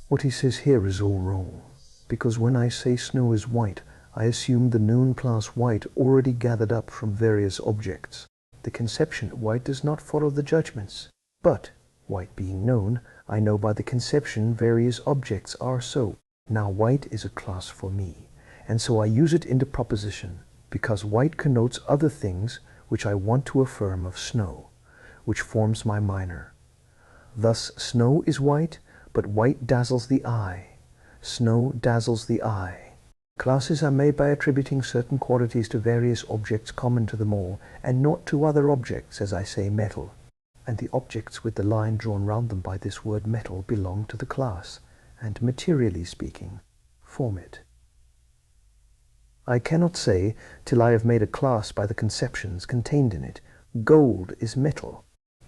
What he says here is all wrong, because when I say snow is white, I assume the known class white already gathered up from various objects. The conception of white does not follow the judgments, but white being known, I know by the conception various objects are so. Now white is a class for me, and so I use it in the proposition, because white connotes other things which I want to affirm of snow, which forms my minor. Thus snow is white, but white dazzles the eye. Snow dazzles the eye. Classes are made by attributing certain qualities to various objects common to them all, and not to other objects, as I say metal. And the objects with the line drawn round them by this word metal belong to the class, and materially speaking, form it. I cannot say, till I have made a class by the conceptions contained in it, gold is metal.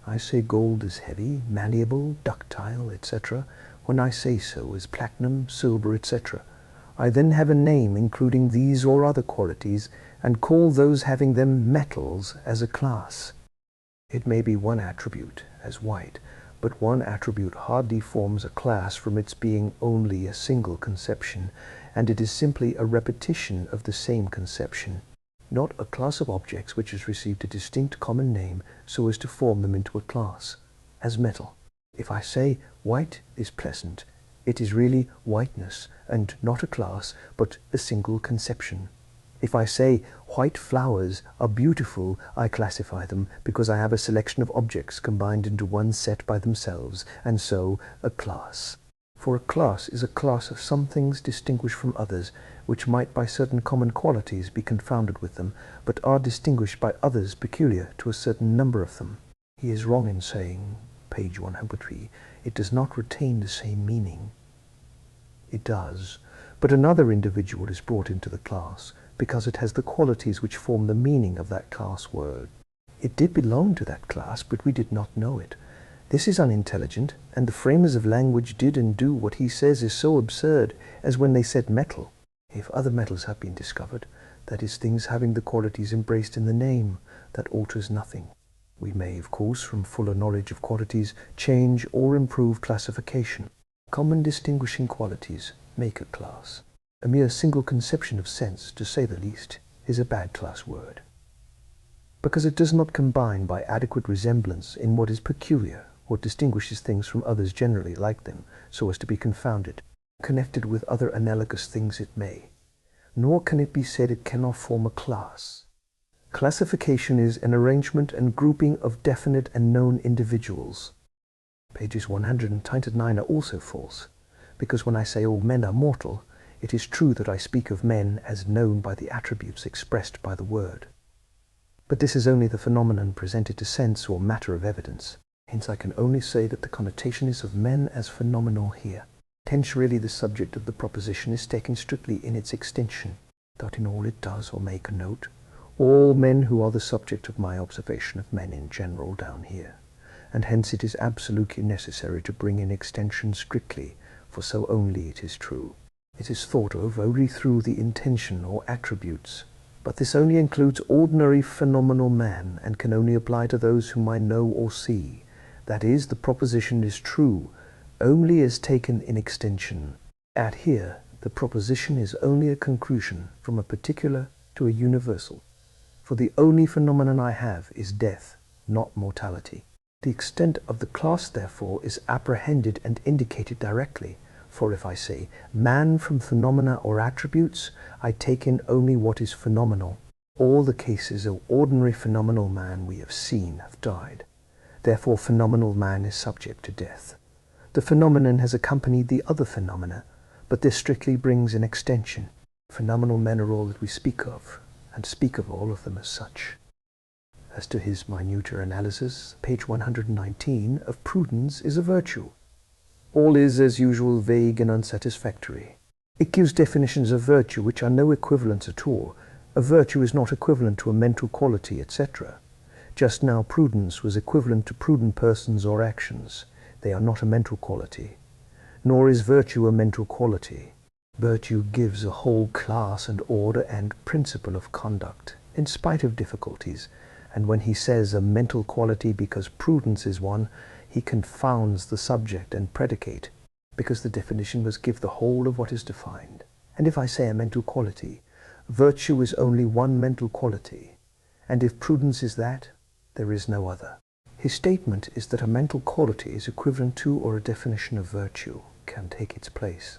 I say gold is heavy, malleable, ductile, etc., when I say so is platinum, silver, etc. I then have a name including these or other qualities, and call those having them metals as a class. It may be one attribute, as white, but one attribute hardly forms a class from its being only a single conception, and it is simply a repetition of the same conception, not a class of objects which has received a distinct common name so as to form them into a class, as metal. If I say white is pleasant, it is really whiteness, and not a class, but a single conception. If I say white flowers are beautiful, I classify them because I have a selection of objects combined into one set by themselves, and so a class. For a class is a class of some things distinguished from others, which might by certain common qualities be confounded with them, but are distinguished by others peculiar to a certain number of them. He is wrong in saying, page 103, it does not retain the same meaning. It does, but another individual is brought into the class, because it has the qualities which form the meaning of that class word. It did belong to that class, but we did not know it. This is unintelligent, and the framers of language did and do what he says is so absurd, as when they said metal. If other metals have been discovered, that is, things having the qualities embraced in the name, that alters nothing. We may, of course, from fuller knowledge of qualities, change or improve classification. Common distinguishing qualities make a class. A mere single conception of sense, to say the least, is a bad class word, because it does not combine by adequate resemblance in what is peculiar, what distinguishes things from others generally like them, so as to be confounded. Connected with other analogous things it may, nor can it be said it cannot form a class. Classification is an arrangement and grouping of definite and known individuals. Pages 100 and 99 are also false, because when I say all men are mortal, it is true that I speak of men as known by the attributes expressed by the word. But this is only the phenomenon presented to sense or matter of evidence. Hence I can only say that the connotation is of men as phenomenal here. Hence really the subject of the proposition is taken strictly in its extension, that in all it does or make a note, all men who are the subject of my observation of men in general down here, and hence it is absolutely necessary to bring in extension strictly, for so only it is true. It is thought of only through the intention or attributes, but this only includes ordinary phenomenal man, and can only apply to those whom I know or see. That is, the proposition is true only as taken in extension. At here, the proposition is only a conclusion from a particular to a universal. For the only phenomenon I have is death, not mortality. The extent of the class, therefore, is apprehended and indicated directly. For if I say man from phenomena or attributes, I take in only what is phenomenal. All the cases of ordinary phenomenal man we have seen have died. Therefore phenomenal man is subject to death. The phenomenon has accompanied the other phenomena, but this strictly brings an extension. Phenomenal men are all that we speak of, and speak of all of them as such. As to his minuter analysis, page 119, of prudence is a virtue. All is, as usual, vague and unsatisfactory. It gives definitions of virtue which are no equivalents at all. A virtue is not equivalent to a mental quality, etc. Just now prudence was equivalent to prudent persons or actions. They are not a mental quality. Nor is virtue a mental quality. Virtue gives a whole class and order and principle of conduct, in spite of difficulties, and when he says a mental quality because prudence is one, he confounds the subject and predicate, because the definition must give the whole of what is defined. And if I say a mental quality, virtue is only one mental quality, and if prudence is that, there is no other. His statement is that a mental quality is equivalent to or a definition of virtue can take its place.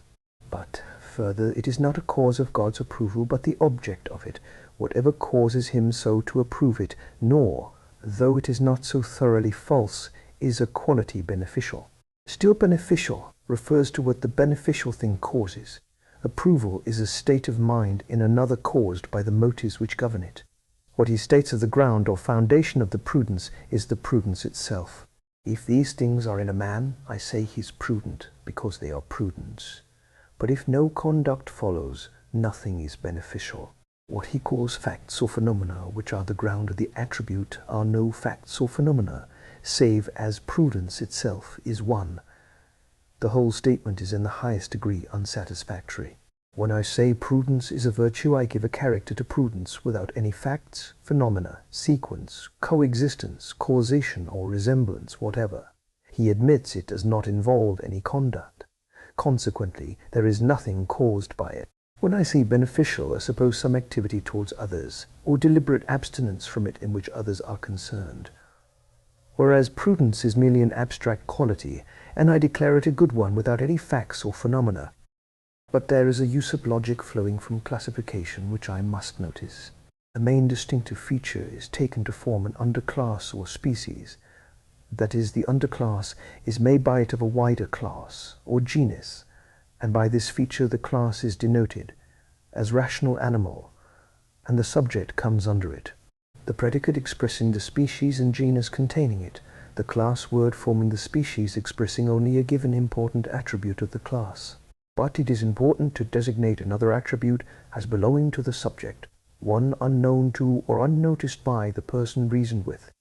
But further, it is not a cause of God's approval, but the object of it, whatever causes him so to approve it, nor, though it is not so thoroughly false, is a quality beneficial. Still beneficial refers to what the beneficial thing causes. Approval is a state of mind in another caused by the motives which govern it. What he states of the ground or foundation of the prudence is the prudence itself. If these things are in a man, I say he is prudent, because they are prudence. But if no conduct follows, nothing is beneficial. What he calls facts or phenomena, which are the ground of the attribute, are no facts or phenomena, save as prudence itself is one. The whole statement is in the highest degree unsatisfactory. When I say prudence is a virtue, I give a character to prudence without any facts, phenomena, sequence, coexistence, causation, or resemblance whatever. He admits it does not involve any conduct. Consequently, there is nothing caused by it. When I say beneficial, I suppose some activity towards others, or deliberate abstinence from it in which others are concerned. Whereas prudence is merely an abstract quality, and I declare it a good one without any facts or phenomena. But there is a use of logic flowing from classification which I must notice. The main distinctive feature is taken to form an underclass or species. That is, the underclass is made by it of a wider class, or genus, and by this feature the class is denoted as rational animal, and the subject comes under it. The predicate expressing the species and genus containing it, the class word forming the species expressing only a given important attribute of the class. But it is important to designate another attribute as belonging to the subject, one unknown to or unnoticed by the person reasoned with.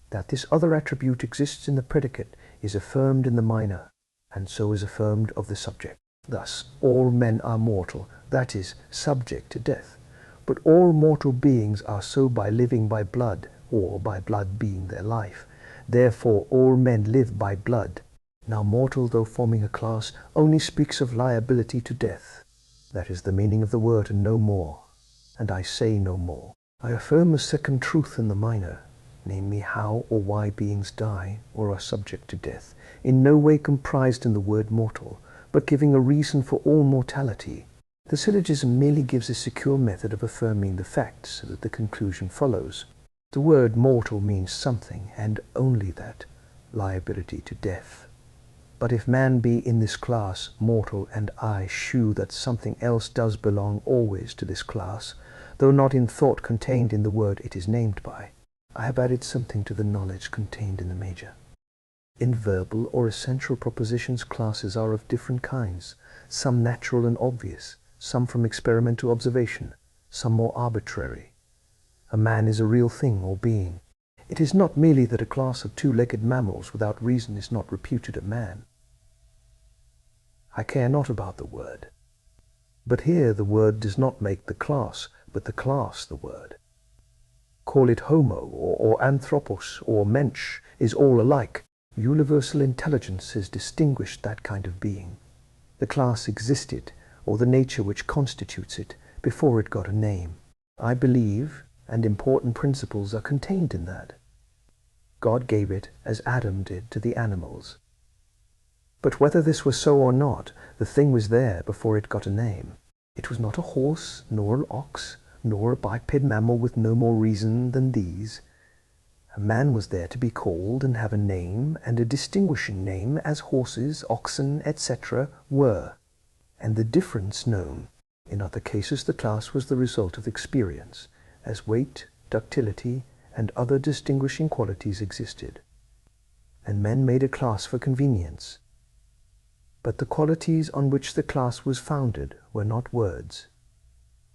That this other attribute exists in the predicate is affirmed in the minor, and so is affirmed of the subject. Thus, all men are mortal, that is, subject to death. But all mortal beings are so by living by blood, or by blood being their life. Therefore all men live by blood. Now mortal, though forming a class, only speaks of liability to death. That is the meaning of the word and no more. And I say no more. I affirm a second truth in the minor, namely how or why beings die or are subject to death, in no way comprised in the word mortal, but giving a reason for all mortality. The syllogism merely gives a secure method of affirming the fact so that the conclusion follows. The word mortal means something, and only that, liability to death. But if man be in this class mortal, and I shew that something else does belong always to this class, though not in thought contained in the word it is named by, I have added something to the knowledge contained in the major. In verbal or essential propositions, classes are of different kinds, some natural and obvious, some from experimental observation, some more arbitrary. A man is a real thing or being. It is not merely that a class of two-legged mammals without reason is not reputed a man. I care not about the word. But here the word does not make the class, but the class the word. Call it homo, or anthropos, or mensch, is all alike. Universal intelligence has distinguished that kind of being. The class existed, or the nature which constitutes it, before it got a name. I believe, and important principles are contained in that. God gave it as Adam did to the animals. But whether this was so or not, the thing was there before it got a name. It was not a horse, nor an ox, nor a biped mammal with no more reason than these. A man was there to be called and have a name, and a distinguishing name, as horses, oxen, etc. were, and the difference known. In other cases the class was the result of experience, as weight, ductility, and other distinguishing qualities existed. And men made a class for convenience. But the qualities on which the class was founded were not words,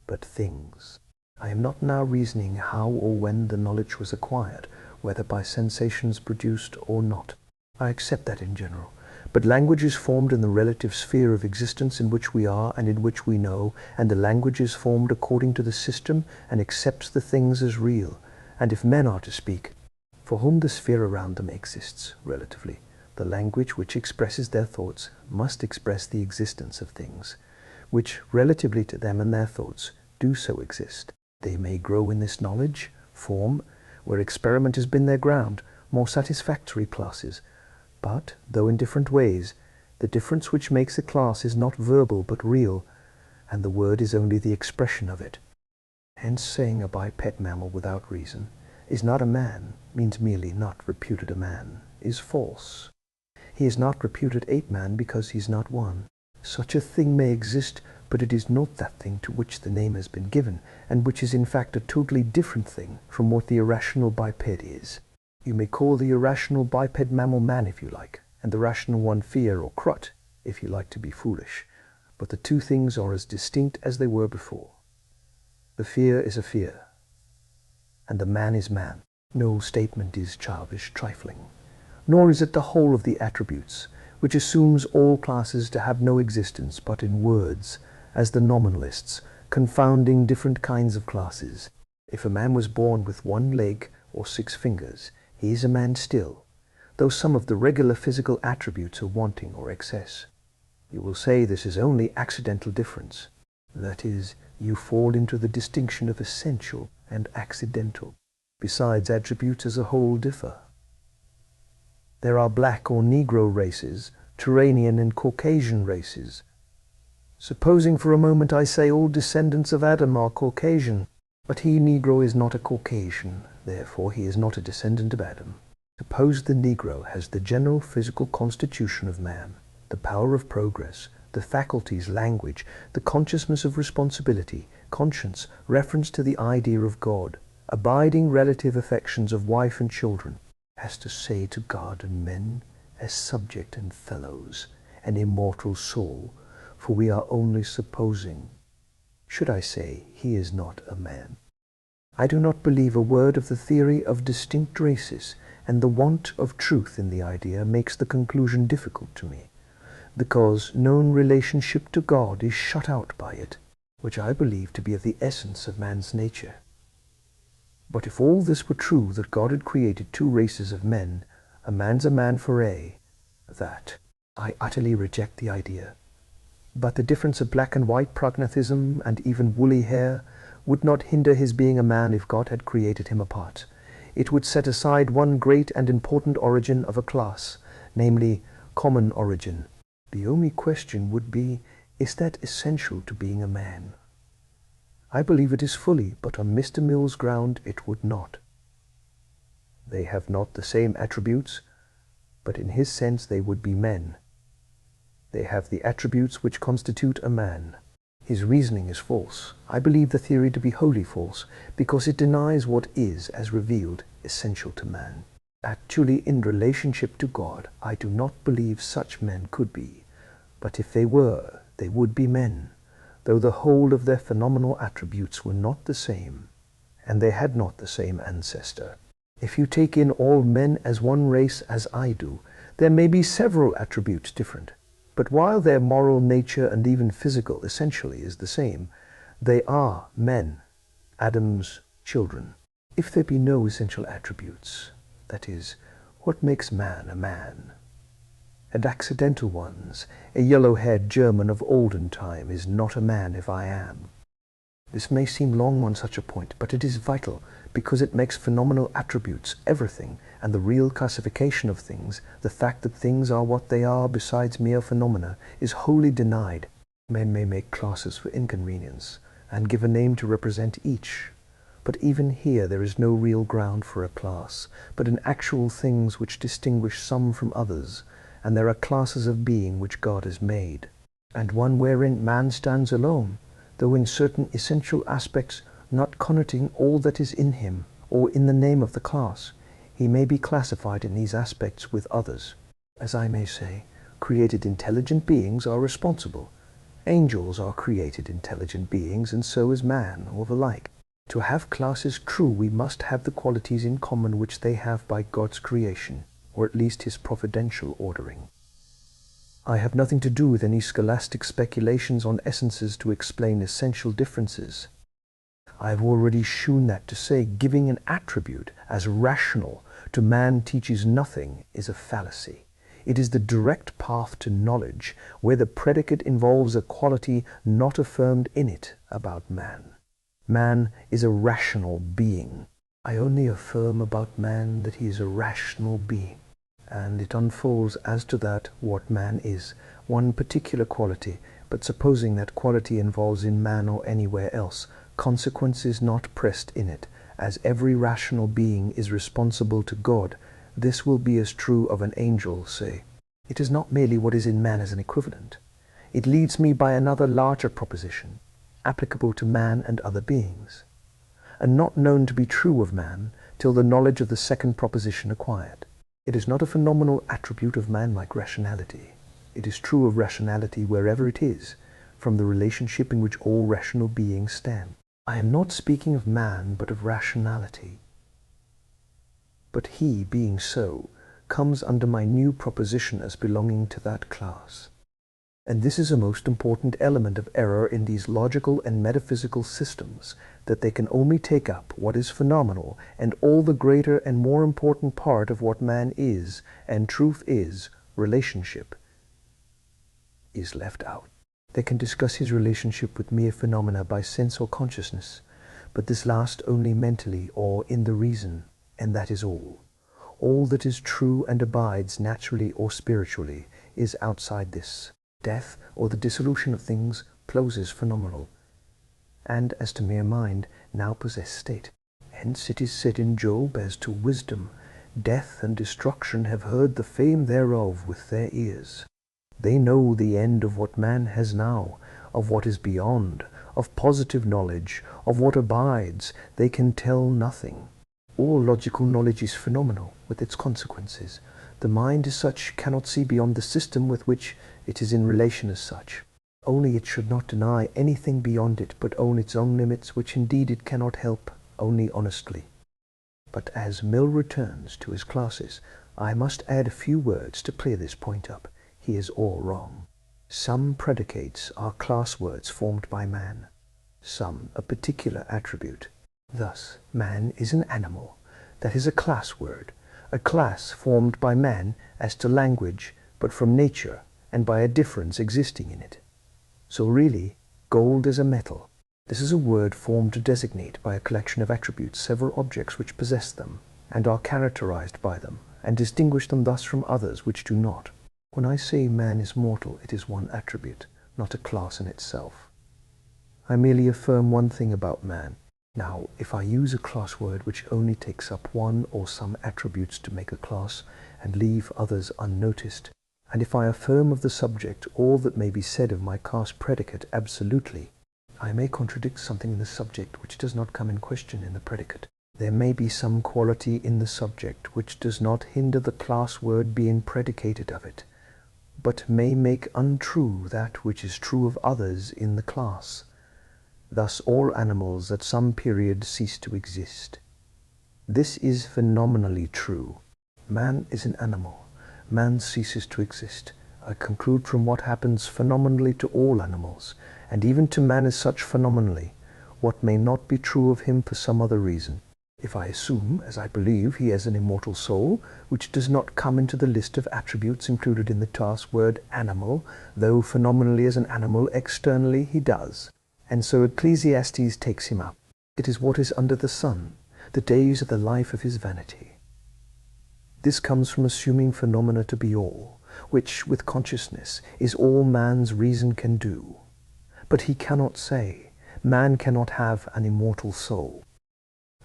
but things. I am not now reasoning how or when the knowledge was acquired, whether by sensations produced or not. I accept that in general. But language is formed in the relative sphere of existence in which we are and in which we know, and the language is formed according to the system and accepts the things as real. And if men are to speak, for whom the sphere around them exists relatively, the language which expresses their thoughts must express the existence of things, which, relatively to them and their thoughts, do so exist. They may grow in this knowledge, form, where experiment has been their ground, more satisfactory classes. But, though in different ways, the difference which makes a class is not verbal but real, and the word is only the expression of it. Hence saying a biped mammal without reason is not a man, means merely not reputed a man, is false. He is not reputed ape-man because he is not one. Such a thing may exist, but it is not that thing to which the name has been given, and which is in fact a totally different thing from what the irrational biped is. You may call the irrational biped mammal man if you like, and the rational one fear or crut, if you like to be foolish. but the two things are as distinct as they were before. The fear is a fear, and the man is man. No statement is childish trifling, nor is it the whole of the attributes, which assumes all classes to have no existence but in words, as the nominalists, confounding different kinds of classes. If a man was born with 1 leg or 6 fingers, he is a man still, though some of the regular physical attributes are wanting or excess. You will say this is only accidental difference. That is, you fall into the distinction of essential and accidental. Besides, attributes as a whole differ. There are black or Negro races, Turanian and Caucasian races. Supposing for a moment I say all descendants of Adam are Caucasian, but he, Negro, is not a Caucasian, therefore he is not a descendant of Adam. Suppose the Negro has the general physical constitution of man, the power of progress, the faculties, language, the consciousness of responsibility, conscience, reference to the idea of God, abiding relative affections of wife and children, has to say to God and men, as subject and fellows, an immortal soul, for we are only supposing. Should I say he is not a man? I do not believe a word of the theory of distinct races, and the want of truth in the idea makes the conclusion difficult to me, because known relationship to God is shut out by it, which I believe to be of the essence of man's nature. But if all this were true, that God had created 2 races of men, a man's a man for that, I utterly reject the idea. But the difference of black and white prognathism and even woolly hair would not hinder his being a man if God had created him apart. It would set aside one great and important origin of a class, namely common origin. The only question would be, is that essential to being a man? I believe it is fully, but on Mr. Mill's ground it would not. They have not the same attributes, but in his sense they would be men. They have the attributes which constitute a man. His reasoning is false. I believe the theory to be wholly false, because it denies what is, as revealed, essential to man. Actually, in relationship to God, I do not believe such men could be, but if they were, they would be men, though the whole of their phenomenal attributes were not the same, and they had not the same ancestor. If you take in all men as one race, as I do, there may be several attributes different, but while their moral nature and even physical essentially is the same, they are men, Adam's children. If there be no essential attributes, that is, what makes man a man? And accidental ones, a yellow-haired German of olden time is not a man if I am. This may seem long on such a point, but it is vital, because it makes phenomenal attributes everything, and the real classification of things, the fact that things are what they are besides mere phenomena, is wholly denied. Men may make classes for inconvenience, and give a name to represent each. But even here there is no real ground for a class, but in actual things which distinguish some from others, and there are classes of being which God has made, and one wherein man stands alone, though in certain essential aspects not connoting all that is in him, or in the name of the class, he may be classified in these aspects with others. As I may say, created intelligent beings are responsible. Angels are created intelligent beings, and so is man, or the like. To have classes true, we must have the qualities in common which they have by God's creation, or at least his providential ordering. I have nothing to do with any scholastic speculations on essences to explain essential differences. I have already shewn that to say giving an attribute as rational to man teaches nothing is a fallacy. It is the direct path to knowledge, where the predicate involves a quality not affirmed in it about man. Man is a rational being. I only affirm about man that he is a rational being, and it unfolds as to that what man is, one particular quality, but supposing that quality involves in man or anywhere else, consequence is not pressed in it, as every rational being is responsible to God. This will be as true of an angel, say. It is not merely what is in man as an equivalent. It leads me by another larger proposition, applicable to man and other beings, and not known to be true of man till the knowledge of the second proposition acquired. It is not a phenomenal attribute of man like rationality. It is true of rationality wherever it is, from the relationship in which all rational beings stand. I am not speaking of man, but of rationality. But he, being so, comes under my new proposition as belonging to that class. And this is a most important element of error in these logical and metaphysical systems, that they can only take up what is phenomenal, and all the greater and more important part of what man is, and truth is, relationship, is left out. They can discuss his relationship with mere phenomena by sense or consciousness, but this last only mentally or in the reason, and that is all. All that is true and abides naturally or spiritually is outside this. Death, or the dissolution of things, closes phenomenal, and as to mere mind, now possessed state. Hence it is said in Job as to wisdom, death and destruction have heard the fame thereof with their ears. They know the end of what man has now, of what is beyond, of positive knowledge, of what abides, they can tell nothing. All logical knowledge is phenomenal, with its consequences. The mind as such cannot see beyond the system with which it is in relation as such. Only it should not deny anything beyond it, but own its own limits, which indeed it cannot help, only honestly. But as Mill returns to his classes, I must add a few words to clear this point up. He is all wrong. Some predicates are class words formed by man, some a particular attribute. Thus, man is an animal. That is a class word, a class formed by man as to language, but from nature, and by a difference existing in it. So really, gold is a metal. This is a word formed to designate by a collection of attributes several objects which possess them, and are characterized by them, and distinguish them thus from others which do not. When I say man is mortal, it is one attribute, not a class in itself. I merely affirm one thing about man. Now, if I use a class word which only takes up one or some attributes to make a class, and leave others unnoticed, and if I affirm of the subject all that may be said of my class predicate absolutely, I may contradict something in the subject which does not come in question in the predicate. There may be some quality in the subject which does not hinder the class word being predicated of it, but may make untrue that which is true of others in the class. Thus all animals at some period cease to exist. This is phenomenally true. Man is an animal. Man ceases to exist. I conclude from what happens phenomenally to all animals, and even to man as such phenomenally, what may not be true of him for some other reason. If I assume, as I believe, he has an immortal soul, which does not come into the list of attributes included in the class word animal, though phenomenally as an animal externally he does. And so Ecclesiastes takes him up. It is what is under the sun. The days are the life of his vanity. This comes from assuming phenomena to be all, which, with consciousness, is all man's reason can do. But he cannot say, man cannot have an immortal soul.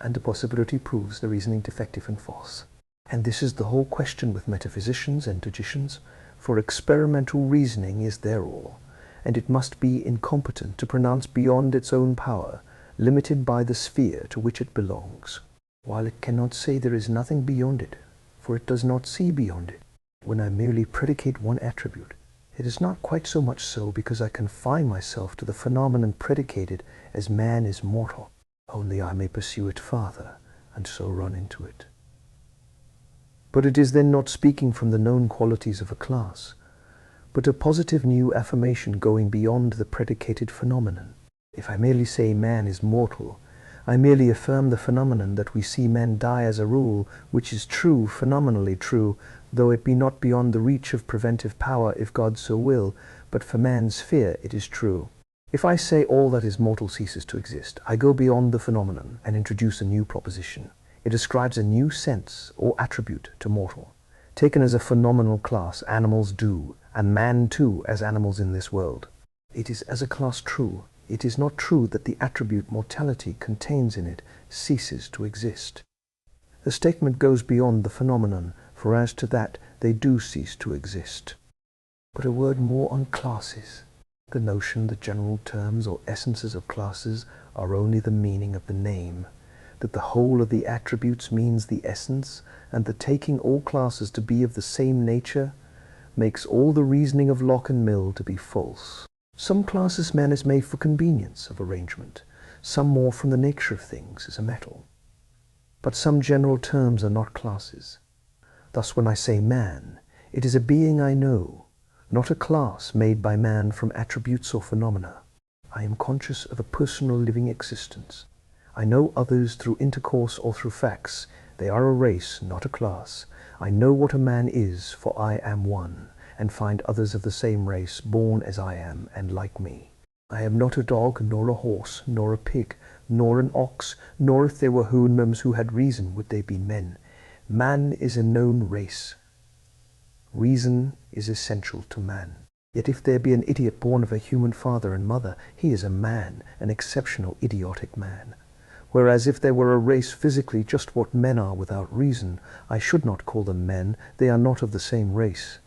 And the possibility proves the reasoning defective and false. And this is the whole question with metaphysicians and logicians, for experimental reasoning is their all, and it must be incompetent to pronounce beyond its own power, limited by the sphere to which it belongs, while it cannot say there is nothing beyond it, for it does not see beyond it. When I merely predicate one attribute, it is not quite so much so because I confine myself to the phenomenon predicated as man is mortal, only I may pursue it farther, and so run into it. But it is then not speaking from the known qualities of a class, but a positive new affirmation going beyond the predicated phenomenon. If I merely say man is mortal, I merely affirm the phenomenon that we see men die as a rule, which is true, phenomenally true, though it be not beyond the reach of preventive power if God so will, but for man's fear it is true. If I say all that is mortal ceases to exist, I go beyond the phenomenon and introduce a new proposition. It ascribes a new sense or attribute to mortal. Taken as a phenomenal class, animals do, and man too, as animals in this world. It is as a class true. It is not true that the attribute mortality contains in it ceases to exist. The statement goes beyond the phenomenon, for as to that they do cease to exist. But a word more on classes. The notion that general terms or essences of classes are only the meaning of the name, that the whole of the attributes means the essence, and that taking all classes to be of the same nature makes all the reasoning of Locke and Mill to be false. Some classes man is made for convenience of arrangement, some more from the nature of things as a metal. But some general terms are not classes. Thus when I say man, it is a being I know, not a class made by man from attributes or phenomena. I am conscious of a personal living existence. I know others through intercourse or through facts. They are a race, not a class. I know what a man is, for I am one, and find others of the same race, born as I am, and like me. I am not a dog, nor a horse, nor a pig, nor an ox, nor if there were humans who had reason, would they be men. Man is a known race. Reason is essential to man. Yet if there be an idiot born of a human father and mother, he is a man, an exceptional idiotic man. Whereas if there were a race physically just what men are without reason, I should not call them men. They are not of the same race.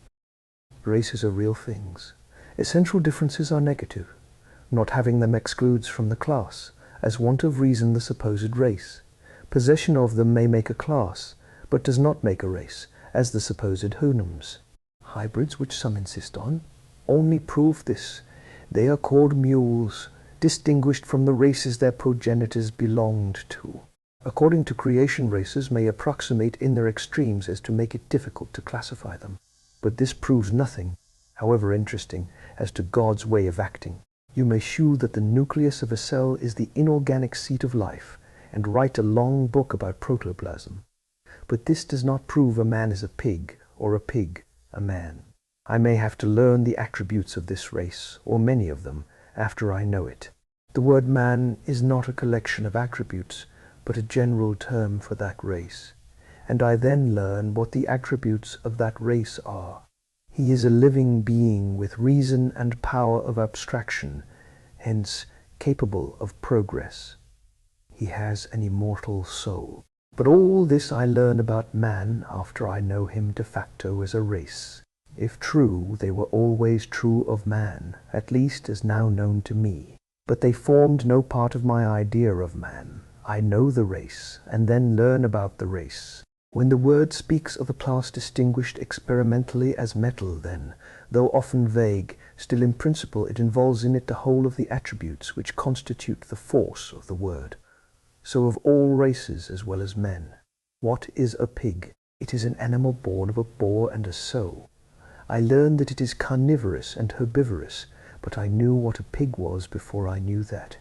Races are real things. Essential differences are negative. Not having them excludes from the class, as want of reason the supposed race. Possession of them may make a class, but does not make a race, as the supposed honums. Hybrids, which some insist on, only prove this. They are called mules, distinguished from the races their progenitors belonged to. According to creation, races may approximate in their extremes as to make it difficult to classify them. But this proves nothing, however interesting, as to God's way of acting. You may shew that the nucleus of a cell is the inorganic seat of life, and write a long book about protoplasm. But this does not prove a man is a pig, or a pig a man. I may have to learn the attributes of this race, or many of them, after I know it. The word man is not a collection of attributes, but a general term for that race. And I then learn what the attributes of that race are. He is a living being with reason and power of abstraction, hence capable of progress. He has an immortal soul. But all this I learn about man after I know him de facto as a race. If true, they were always true of man, at least as now known to me. But they formed no part of my idea of man. I know the race, and then learn about the race. When the word speaks of a class distinguished experimentally as metal, then, though often vague, still in principle it involves in it the whole of the attributes which constitute the force of the word. So of all races as well as men. What is a pig? It is an animal born of a boar and a sow. I learned that it is carnivorous and herbivorous, but I knew what a pig was before I knew that.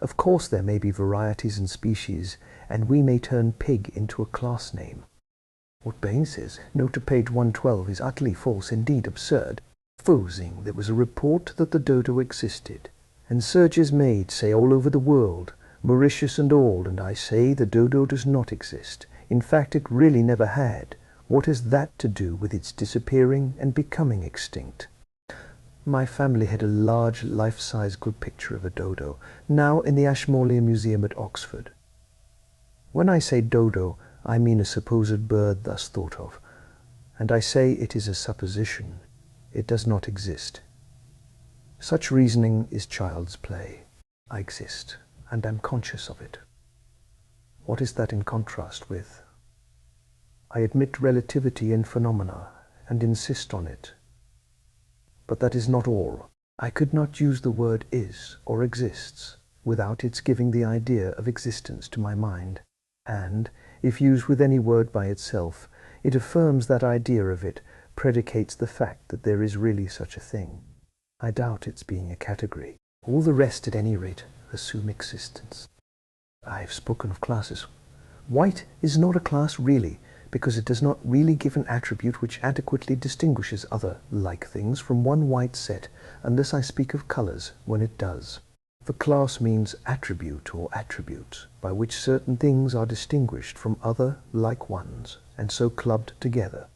Of course there may be varieties and species, and we may turn pig into a class name. What Bain says, note to page 112, is utterly false, indeed absurd. Supposing there was a report that the dodo existed, and searches made, say, all over the world, Mauritius and all, and I say the dodo does not exist. In fact, it really never had. What has that to do with its disappearing and becoming extinct? My family had a large life-size good picture of a dodo, now in the Ashmolean Museum at Oxford. When I say dodo, I mean a supposed bird thus thought of, and I say it is a supposition. It does not exist. Such reasoning is child's play. I exist, and am conscious of it. What is that in contrast with? I admit relativity in phenomena, and insist on it. But that is not all. I could not use the word is or exists without its giving the idea of existence to my mind, and, if used with any word by itself, it affirms that idea of it, predicates the fact that there is really such a thing. I doubt its being a category. All the rest, at any rate, assume existence. I have spoken of classes. White is not a class really, because it does not really give an attribute which adequately distinguishes other like things from one white set, unless I speak of colors when it does. The class means attribute or attributes, by which certain things are distinguished from other like ones, and so clubbed together.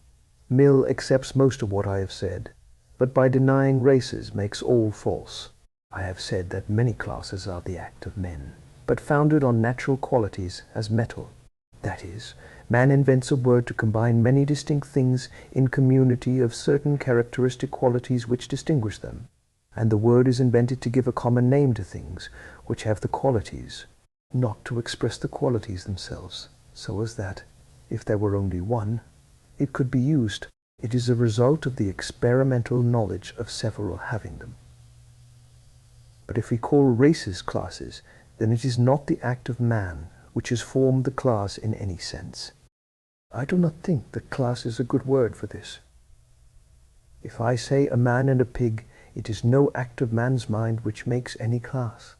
Mill accepts most of what I have said, but by denying races makes all false. I have said that many classes are the act of men, but founded on natural qualities as metal. That is, man invents a word to combine many distinct things in community of certain characteristic qualities which distinguish them. And the word is invented to give a common name to things which have the qualities, not to express the qualities themselves, so as that, if there were only one, it could be used. It is a result of the experimental knowledge of several having them. But if we call races classes, then it is not the act of man which has formed the class in any sense. I do not think that class is a good word for this. If I say a man and a pig, it is no act of man's mind which makes any class.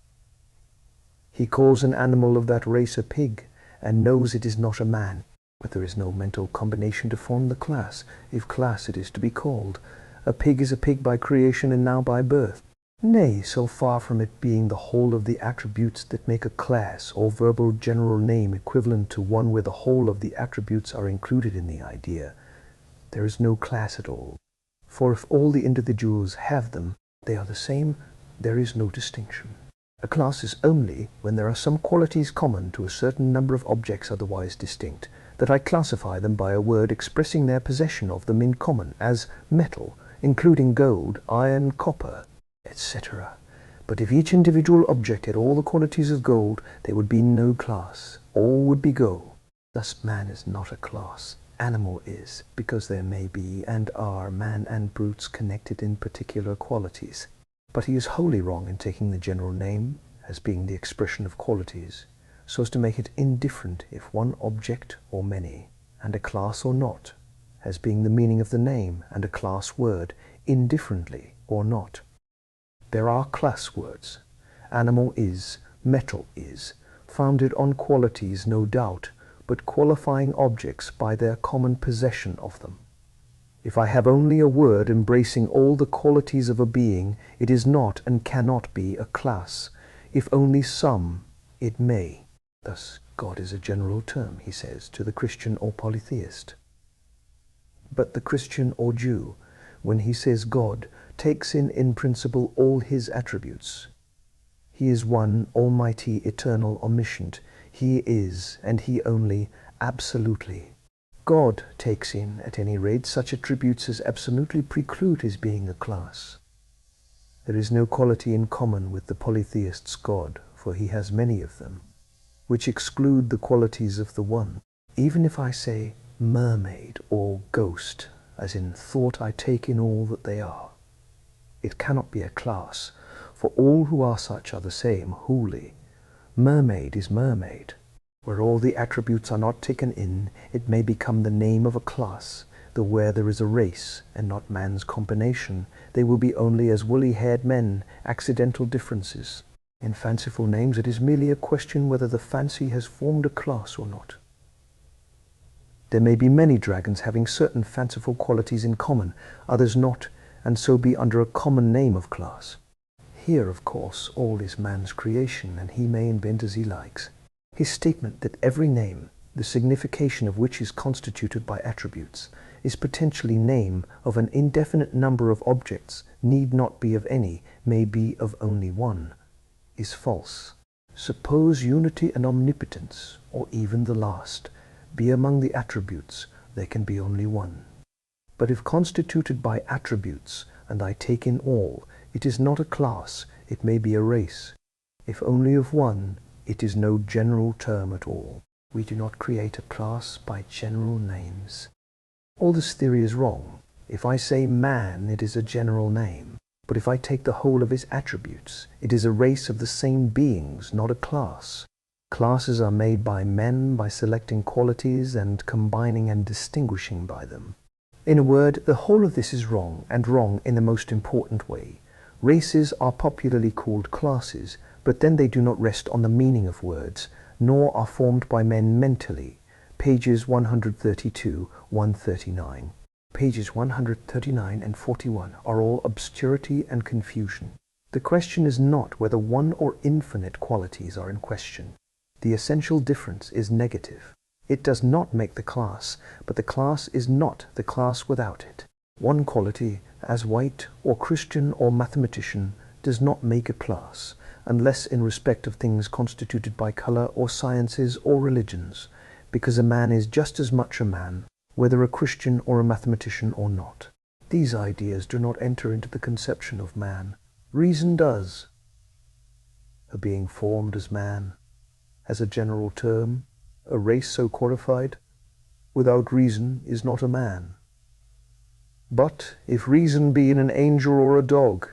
He calls an animal of that race a pig, and knows it is not a man, but there is no mental combination to form the class, if class it is to be called. A pig is a pig by creation and now by birth. Nay, so far from it being the whole of the attributes that make a class or verbal general name equivalent to one where the whole of the attributes are included in the idea, there is no class at all. For if all the individuals have them, they are the same, there is no distinction. A class is only when there are some qualities common to a certain number of objects otherwise distinct, that I classify them by a word expressing their possession of them in common, as metal, including gold, iron, copper, etc. But if each individual object had all the qualities of gold, there would be no class. All would be gold. Thus man is not a class. Animal is, because there may be and are man and brutes connected in particular qualities. But he is wholly wrong in taking the general name as being the expression of qualities, so as to make it indifferent if one object or many, and a class or not, as being the meaning of the name and a class word, indifferently or not. There are class words. Animal is, metal is, founded on qualities, no doubt, but qualifying objects by their common possession of them. If I have only a word embracing all the qualities of a being, it is not and cannot be a class. If only some, it may. Thus, God is a general term, he says, to the Christian or polytheist. But the Christian or Jew, when he says God, takes in principle all his attributes. He is one, almighty, eternal, omniscient. He is, and he only, absolutely. God takes in, at any rate, such attributes as absolutely preclude his being a class. There is no quality in common with the polytheist's God, for he has many of them, which exclude the qualities of the one. Even if I say mermaid or ghost, as in thought I take in all that they are, it cannot be a class, for all who are such are the same, wholly. Mermaid is mermaid. Where all the attributes are not taken in, it may become the name of a class, though where there is a race, and not man's combination, they will be only as woolly-haired men, accidental differences. In fanciful names it is merely a question whether the fancy has formed a class or not. There may be many dragons having certain fanciful qualities in common, others not, and so be under a common name of class. Here, of course, all is man's creation, and he may invent as he likes. His statement that every name, the signification of which is constituted by attributes, is potentially name of an indefinite number of objects, need not be of any, may be of only one, is false. Suppose unity and omnipotence, or even the last, be among the attributes, there can be only one. But if constituted by attributes, and I take in all, it is not a class, it may be a race. If only of one, it is no general term at all. We do not create a class by general names. All this theory is wrong. If I say man, it is a general name. But if I take the whole of his attributes, it is a race of the same beings, not a class. Classes are made by men by selecting qualities and combining and distinguishing by them. In a word, the whole of this is wrong, and wrong in the most important way. Races are popularly called classes, but then they do not rest on the meaning of words, nor are formed by men mentally. Pages 132, 139. Pages 139 and 41 are all obscurity and confusion. The question is not whether one or infinite qualities are in question. The essential difference is negative. It does not make the class, but the class is not the class without it. One quality, as white or Christian or mathematician, does not make a class, unless in respect of things constituted by color or sciences or religions, because a man is just as much a man, whether a Christian or a mathematician or not. These ideas do not enter into the conception of man. Reason does. A being formed as man, as a general term, a race so qualified, without reason is not a man. But if reason be in an angel or a dog,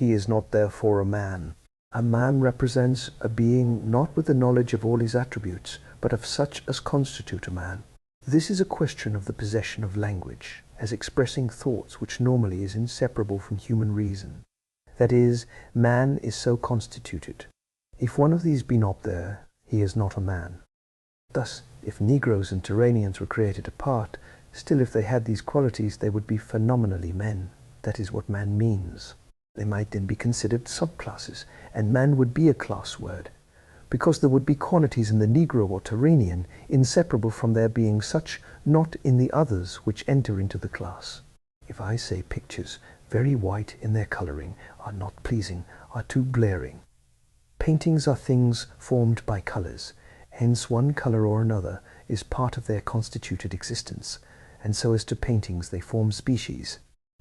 he is not therefore a man. A man represents a being not with the knowledge of all his attributes, but of such as constitute a man. This is a question of the possession of language, as expressing thoughts which normally is inseparable from human reason. That is, man is so constituted. If one of these be not there, he is not a man. Thus, if Negroes and Turanians were created apart, still if they had these qualities they would be phenomenally men. That is what man means. They might then be considered subclasses, and man would be a class word, because there would be qualities in the Negro or Turanian inseparable from their being such not in the others which enter into the class. If I say pictures, very white in their colouring, are not pleasing, are too glaring. Paintings are things formed by colours, hence one colour or another is part of their constituted existence, and so as to paintings they form species.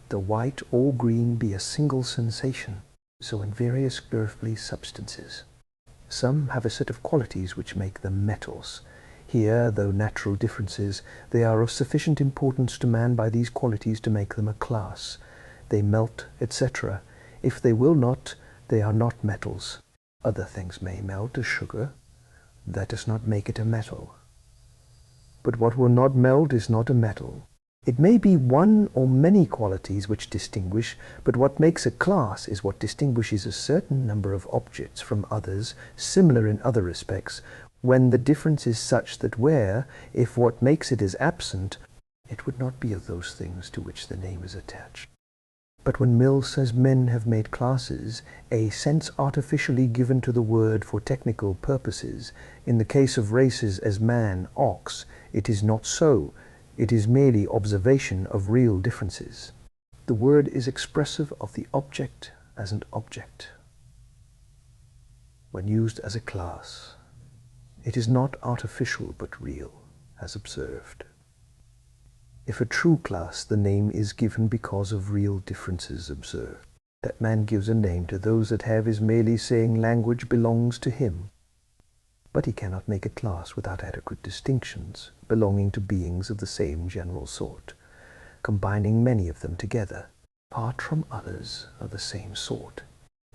The white or green be a single sensation, so in various earthly substances. Some have a set of qualities which make them metals. Here, though natural differences, they are of sufficient importance to man by these qualities to make them a class. They melt, etc. If they will not, they are not metals. Other things may melt, as sugar. That does not make it a metal. But what will not melt is not a metal. It may be one or many qualities which distinguish, but what makes a class is what distinguishes a certain number of objects from others similar in other respects, when the difference is such that where, if what makes it is absent, it would not be of those things to which the name is attached. But when Mill says men have made classes, a sense artificially given to the word for technical purposes, in the case of races as man, ox, it is not so. It is merely observation of real differences. The word is expressive of the object as an object, when used as a class. It is not artificial but real, as observed. If a true class, the name is given because of real differences observed. That man gives a name to those that have is merely saying language belongs to him. But he cannot make a class without adequate distinctions, belonging to beings of the same general sort, combining many of them together, apart from others of the same sort.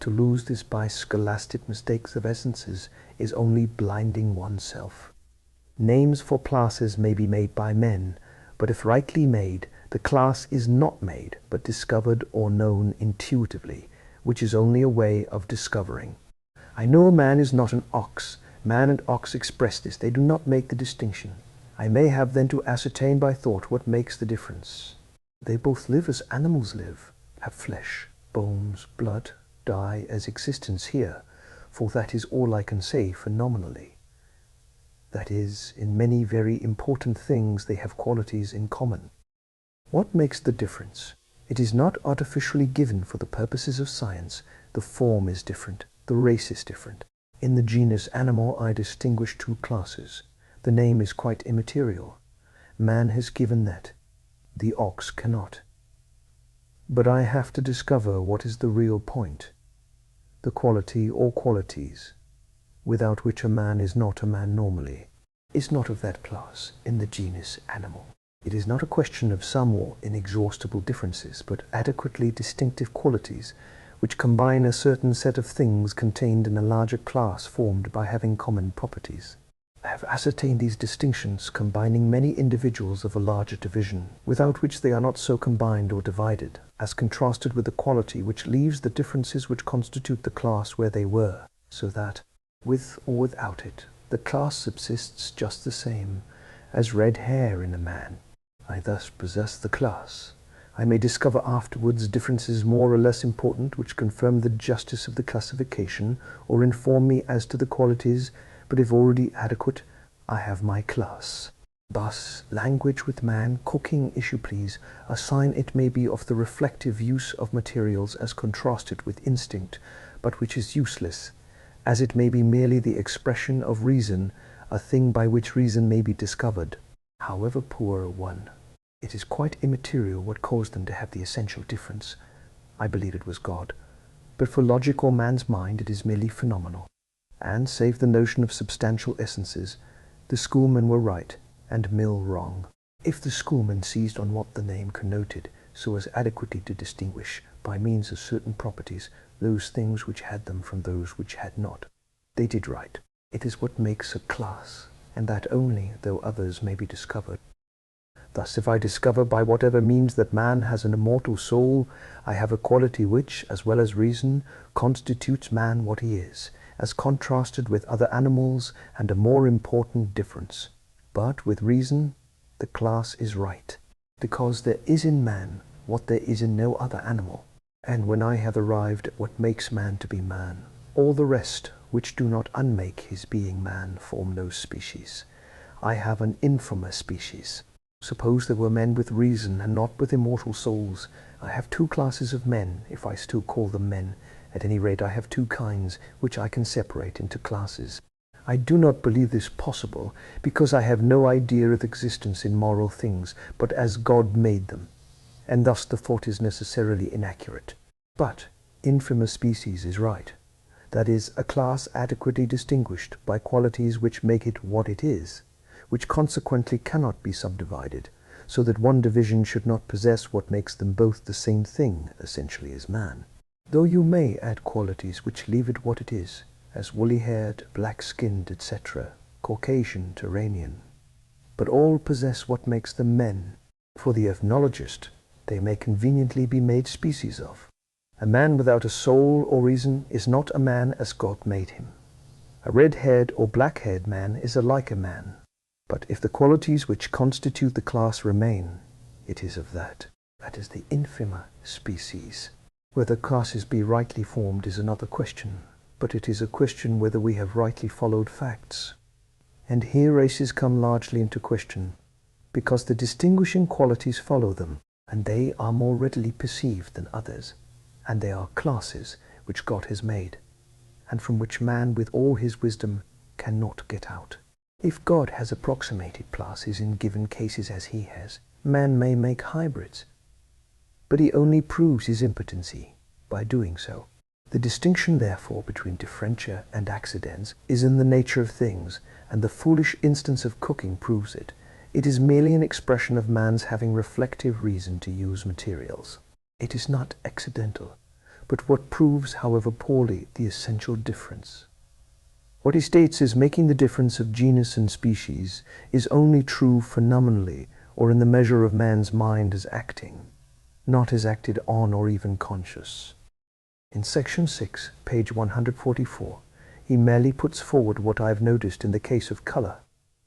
To lose this by scholastic mistakes of essences is only blinding oneself. Names for classes may be made by men, but if rightly made, the class is not made, but discovered or known intuitively, which is only a way of discovering. I know a man is not an ox. Man and ox express this. They do not make the distinction. I may have then to ascertain by thought what makes the difference. They both live as animals live, have flesh, bones, blood, die as existence here, for that is all I can say phenomenally. That is, in many very important things they have qualities in common. What makes the difference? It is not artificially given for the purposes of science. The form is different, the race is different. In the genus animal I distinguish two classes. The name is quite immaterial. Man has given that. The ox cannot. But I have to discover what is the real point, the quality or qualities, without which a man is not a man normally, is not of that class in the genus animal. It is not a question of some or inexhaustible differences, but adequately distinctive qualities which combine a certain set of things contained in a larger class formed by having common properties. I have ascertained these distinctions, combining many individuals of a larger division, without which they are not so combined or divided, as contrasted with the quality which leaves the differences which constitute the class where they were, so that, with or without it, the class subsists just the same, as red hair in a man. I thus possess the class. I may discover afterwards differences more or less important which confirm the justice of the classification, or inform me as to the qualities, but if already adequate, I have my class. Thus, language with man, cooking, issue please, a sign it may be of the reflective use of materials as contrasted with instinct, but which is useless, as it may be merely the expression of reason, a thing by which reason may be discovered, however poor a one. It is quite immaterial what caused them to have the essential difference. I believe it was God. But for logic or man's mind it is merely phenomenal. And, save the notion of substantial essences, the schoolmen were right, and Mill wrong. If the schoolmen seized on what the name connoted, so as adequately to distinguish, by means of certain properties, those things which had them from those which had not. They did right. It is what makes a class, and that only, though others may be discovered. Thus, if I discover by whatever means that man has an immortal soul, I have a quality which, as well as reason, constitutes man what he is, as contrasted with other animals, and a more important difference. But with reason, the class is right, because there is in man what there is in no other animal. And when I have arrived at what makes man to be man, all the rest, which do not unmake his being man, form no species. I have an infirmer species. Suppose there were men with reason, and not with immortal souls. I have two classes of men, if I still call them men. At any rate, I have two kinds, which I can separate into classes. I do not believe this possible, because I have no idea of existence in moral things, but as God made them, and thus the thought is necessarily inaccurate. But infirmer species is right. That is, a class adequately distinguished by qualities which make it what it is, which consequently cannot be subdivided, so that one division should not possess what makes them both the same thing, essentially as man. Though you may add qualities which leave it what it is, as woolly-haired, black-skinned, etc., Caucasian, Turanian, but all possess what makes them men. For the ethnologist, they may conveniently be made species of. A man without a soul or reason is not a man as God made him. A red-haired or black-haired man is alike a man. But if the qualities which constitute the class remain, it is of that. That is the infirmer species. Whether classes be rightly formed is another question, but it is a question whether we have rightly followed facts. And here races come largely into question, because the distinguishing qualities follow them, and they are more readily perceived than others, and they are classes which God has made, and from which man with all his wisdom cannot get out. If God has approximated classes in given cases as he has, man may make hybrids. But he only proves his impotency by doing so. The distinction, therefore, between differentia and accidents is in the nature of things, and the foolish instance of cooking proves it. It is merely an expression of man's having reflective reason to use materials. It is not accidental, but what proves, however poorly, the essential difference. What he states is making the difference of genus and species is only true phenomenally, or in the measure of man's mind as acting, not as acted on or even conscious. In section 6, page 144, he merely puts forward what I have noticed in the case of color,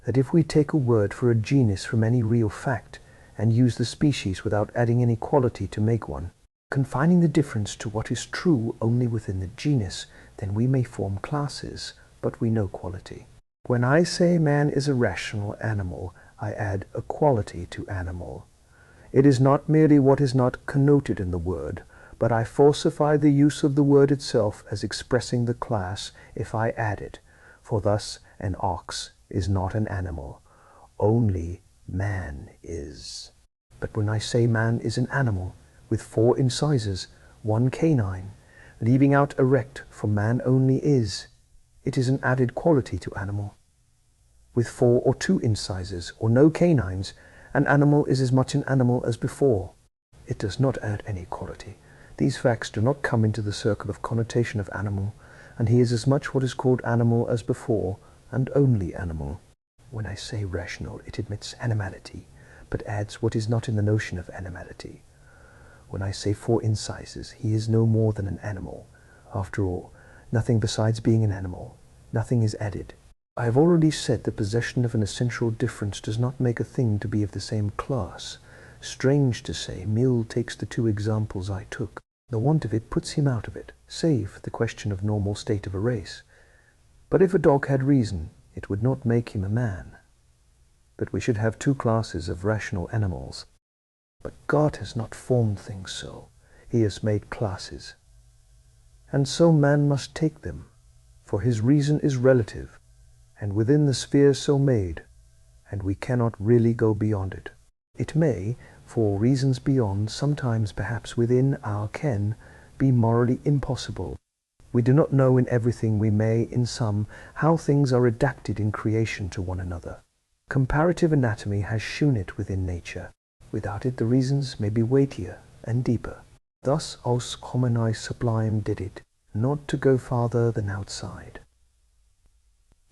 that if we take a word for a genus from any real fact, and use the species without adding any quality to make one, confining the difference to what is true only within the genus, then we may form classes, but we know quality. When I say man is a rational animal, I add a quality to animal. It is not merely what is not connoted in the word, but I falsify the use of the word itself as expressing the class if I add it. For thus an ox is not an animal, only man is. But when I say man is an animal, with 4 incisors, 1 canine, leaving out erect, for man only is, it is an added quality to animal. With 4 or 2 incisors, or no canines, an animal is as much an animal as before. It does not add any quality. These facts do not come into the circle of connotation of animal, and he is as much what is called animal as before, and only animal. When I say rational, it admits animality, but adds what is not in the notion of animality. When I say 4 incisors, he is no more than an animal. After all, nothing besides being an animal, nothing is added. I have already said the possession of an essential difference does not make a thing to be of the same class. Strange to say, Mill takes the 2 examples I took. The want of it puts him out of it, save the question of normal state of a race. But if a dog had reason, it would not make him a man. But we should have 2 classes of rational animals. But God has not formed things so. He has made classes. And so man must take them, for his reason is relative, and within the sphere so made, and we cannot really go beyond it. It may, for reasons beyond, sometimes perhaps within our ken, be morally impossible. We do not know in everything, we may in some, how things are adapted in creation to one another. Comparative anatomy has shewn it within nature. Without it the reasons may be weightier and deeper. Thus os homini sublime did it, not to go farther than outside.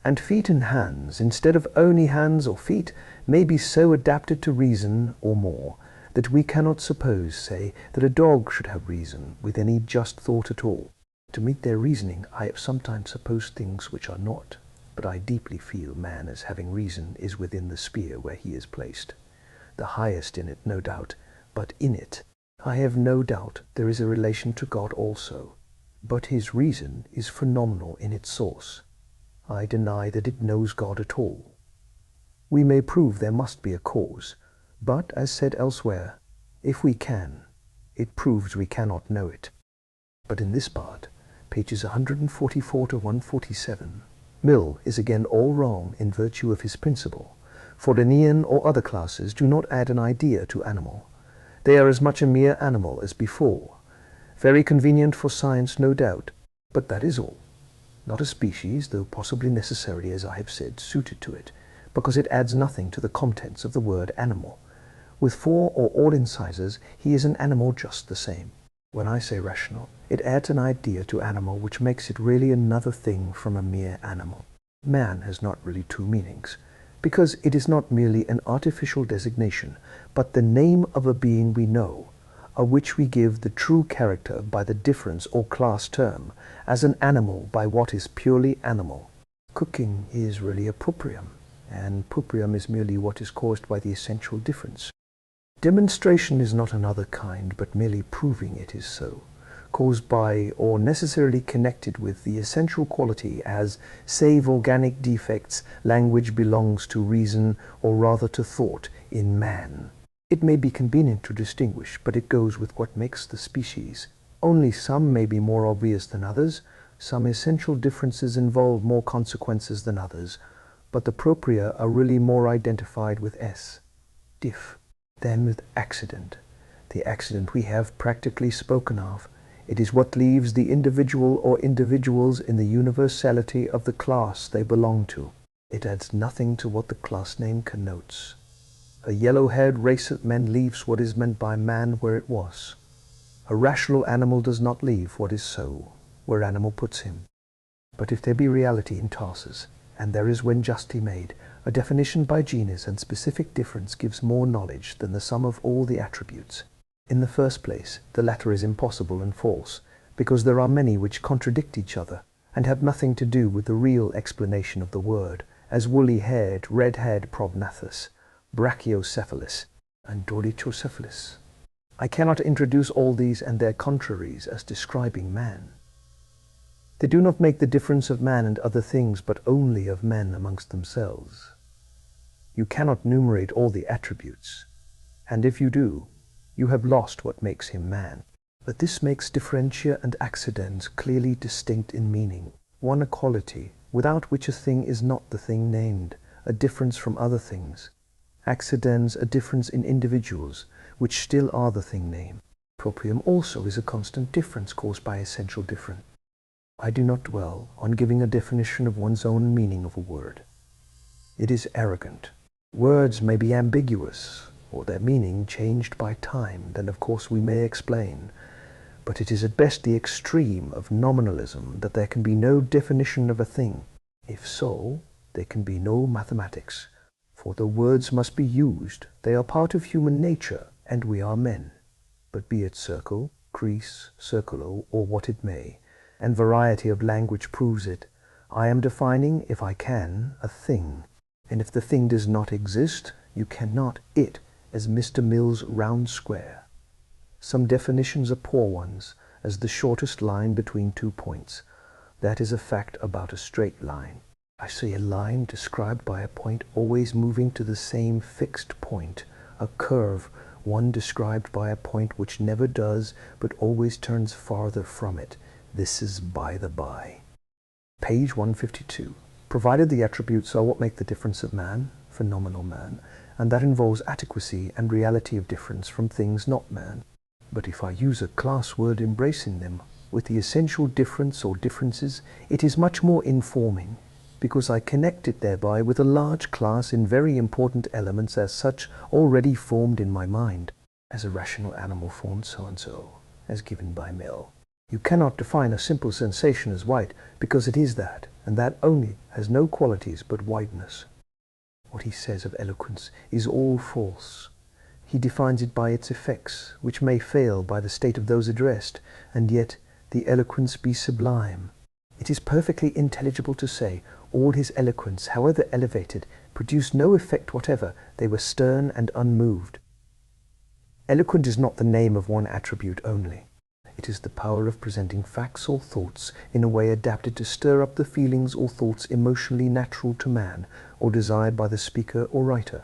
And feet and hands, instead of only hands or feet, may be so adapted to reason or more, that we cannot suppose, say, that a dog should have reason with any just thought at all. To meet their reasoning, I have sometimes supposed things which are not, but I deeply feel man as having reason is within the sphere where he is placed. The highest in it, no doubt, but in it, I have no doubt there is a relation to God also, but his reason is phenomenal in its source. I deny that it knows God at all. We may prove there must be a cause, but, as said elsewhere, if we can, it proves we cannot know it. But in this part, pages 144 to 147, Mill is again all wrong in virtue of his principle, for Linnean or other classes do not add an idea to animal. They are as much a mere animal as before. Very convenient for science, no doubt, but that is all. Not a species, though possibly necessary, as I have said, suited to it, because it adds nothing to the contents of the word animal. With 4 or all incisors, he is an animal just the same. When I say rational, it adds an idea to animal which makes it really another thing from a mere animal. Man has not really 2 meanings, because it is not merely an artificial designation, but the name of a being we know, of which we give the true character by the difference or class term, as an animal by what is purely animal. Cooking is really a proprium, and proprium is merely what is caused by the essential difference. Demonstration is not another kind, but merely proving it is so, caused by or necessarily connected with the essential quality as, save organic defects, language belongs to reason, or rather to thought, in man. It may be convenient to distinguish, but it goes with what makes the species. Only some may be more obvious than others, some essential differences involve more consequences than others, but the propria are really more identified with s, diff, than with accident. The accident we have practically spoken of. It is what leaves the individual or individuals in the universality of the class they belong to. It adds nothing to what the class name connotes. A yellow-haired race of men leaves what is meant by man where it was. A rational animal does not leave what is so, where animal puts him. But if there be reality in Tarsus, and there is when justly made, a definition by genus and specific difference gives more knowledge than the sum of all the attributes. In the first place, the latter is impossible and false, because there are many which contradict each other, and have nothing to do with the real explanation of the word, as woolly-haired, red-haired prognathus, brachiocephalus, and dolichocephalus. I cannot introduce all these and their contraries as describing man. They do not make the difference of man and other things, but only of men amongst themselves. You cannot numerate all the attributes, and if you do, you have lost what makes him man. But this makes differentia and accidens clearly distinct in meaning, one a quality, without which a thing is not the thing named, a difference from other things. Accidens a difference in individuals, which still are the thing named. Proprium also is a constant difference caused by essential difference. I do not dwell on giving a definition of one's own meaning of a word. It is arrogant. Words may be ambiguous, or their meaning changed by time, then of course we may explain. But it is at best the extreme of nominalism that there can be no definition of a thing. If so, there can be no mathematics, for the words must be used. They are part of human nature, and we are men. But be it circle, crease, circulo, or what it may, and variety of language proves it, I am defining, if I can, a thing. And if the thing does not exist, you cannot it, as Mr. Mill's round square. Some definitions are poor ones, as the shortest line between 2 points. That is a fact about a straight line. I say a line described by a point always moving to the same fixed point, a curve, one described by a point which never does, but always turns farther from it. This is by the by. Page 152. Provided the attributes are what make the difference of man, phenomenal man, and that involves adequacy and reality of difference from things not man. But if I use a class word embracing them, with the essential difference or differences, it is much more informing, because I connect it thereby with a large class in very important elements as such already formed in my mind, as a rational animal formed so-and-so, as given by Mill. You cannot define a simple sensation as white, because it is that, and that only, has no qualities but whiteness. What he says of eloquence is all false. He defines it by its effects, which may fail by the state of those addressed, and yet the eloquence be sublime. It is perfectly intelligible to say, all his eloquence, however elevated, produced no effect whatever, they were stern and unmoved. Eloquent is not the name of one attribute only. It is the power of presenting facts or thoughts in a way adapted to stir up the feelings or thoughts emotionally natural to man, or desired by the speaker or writer.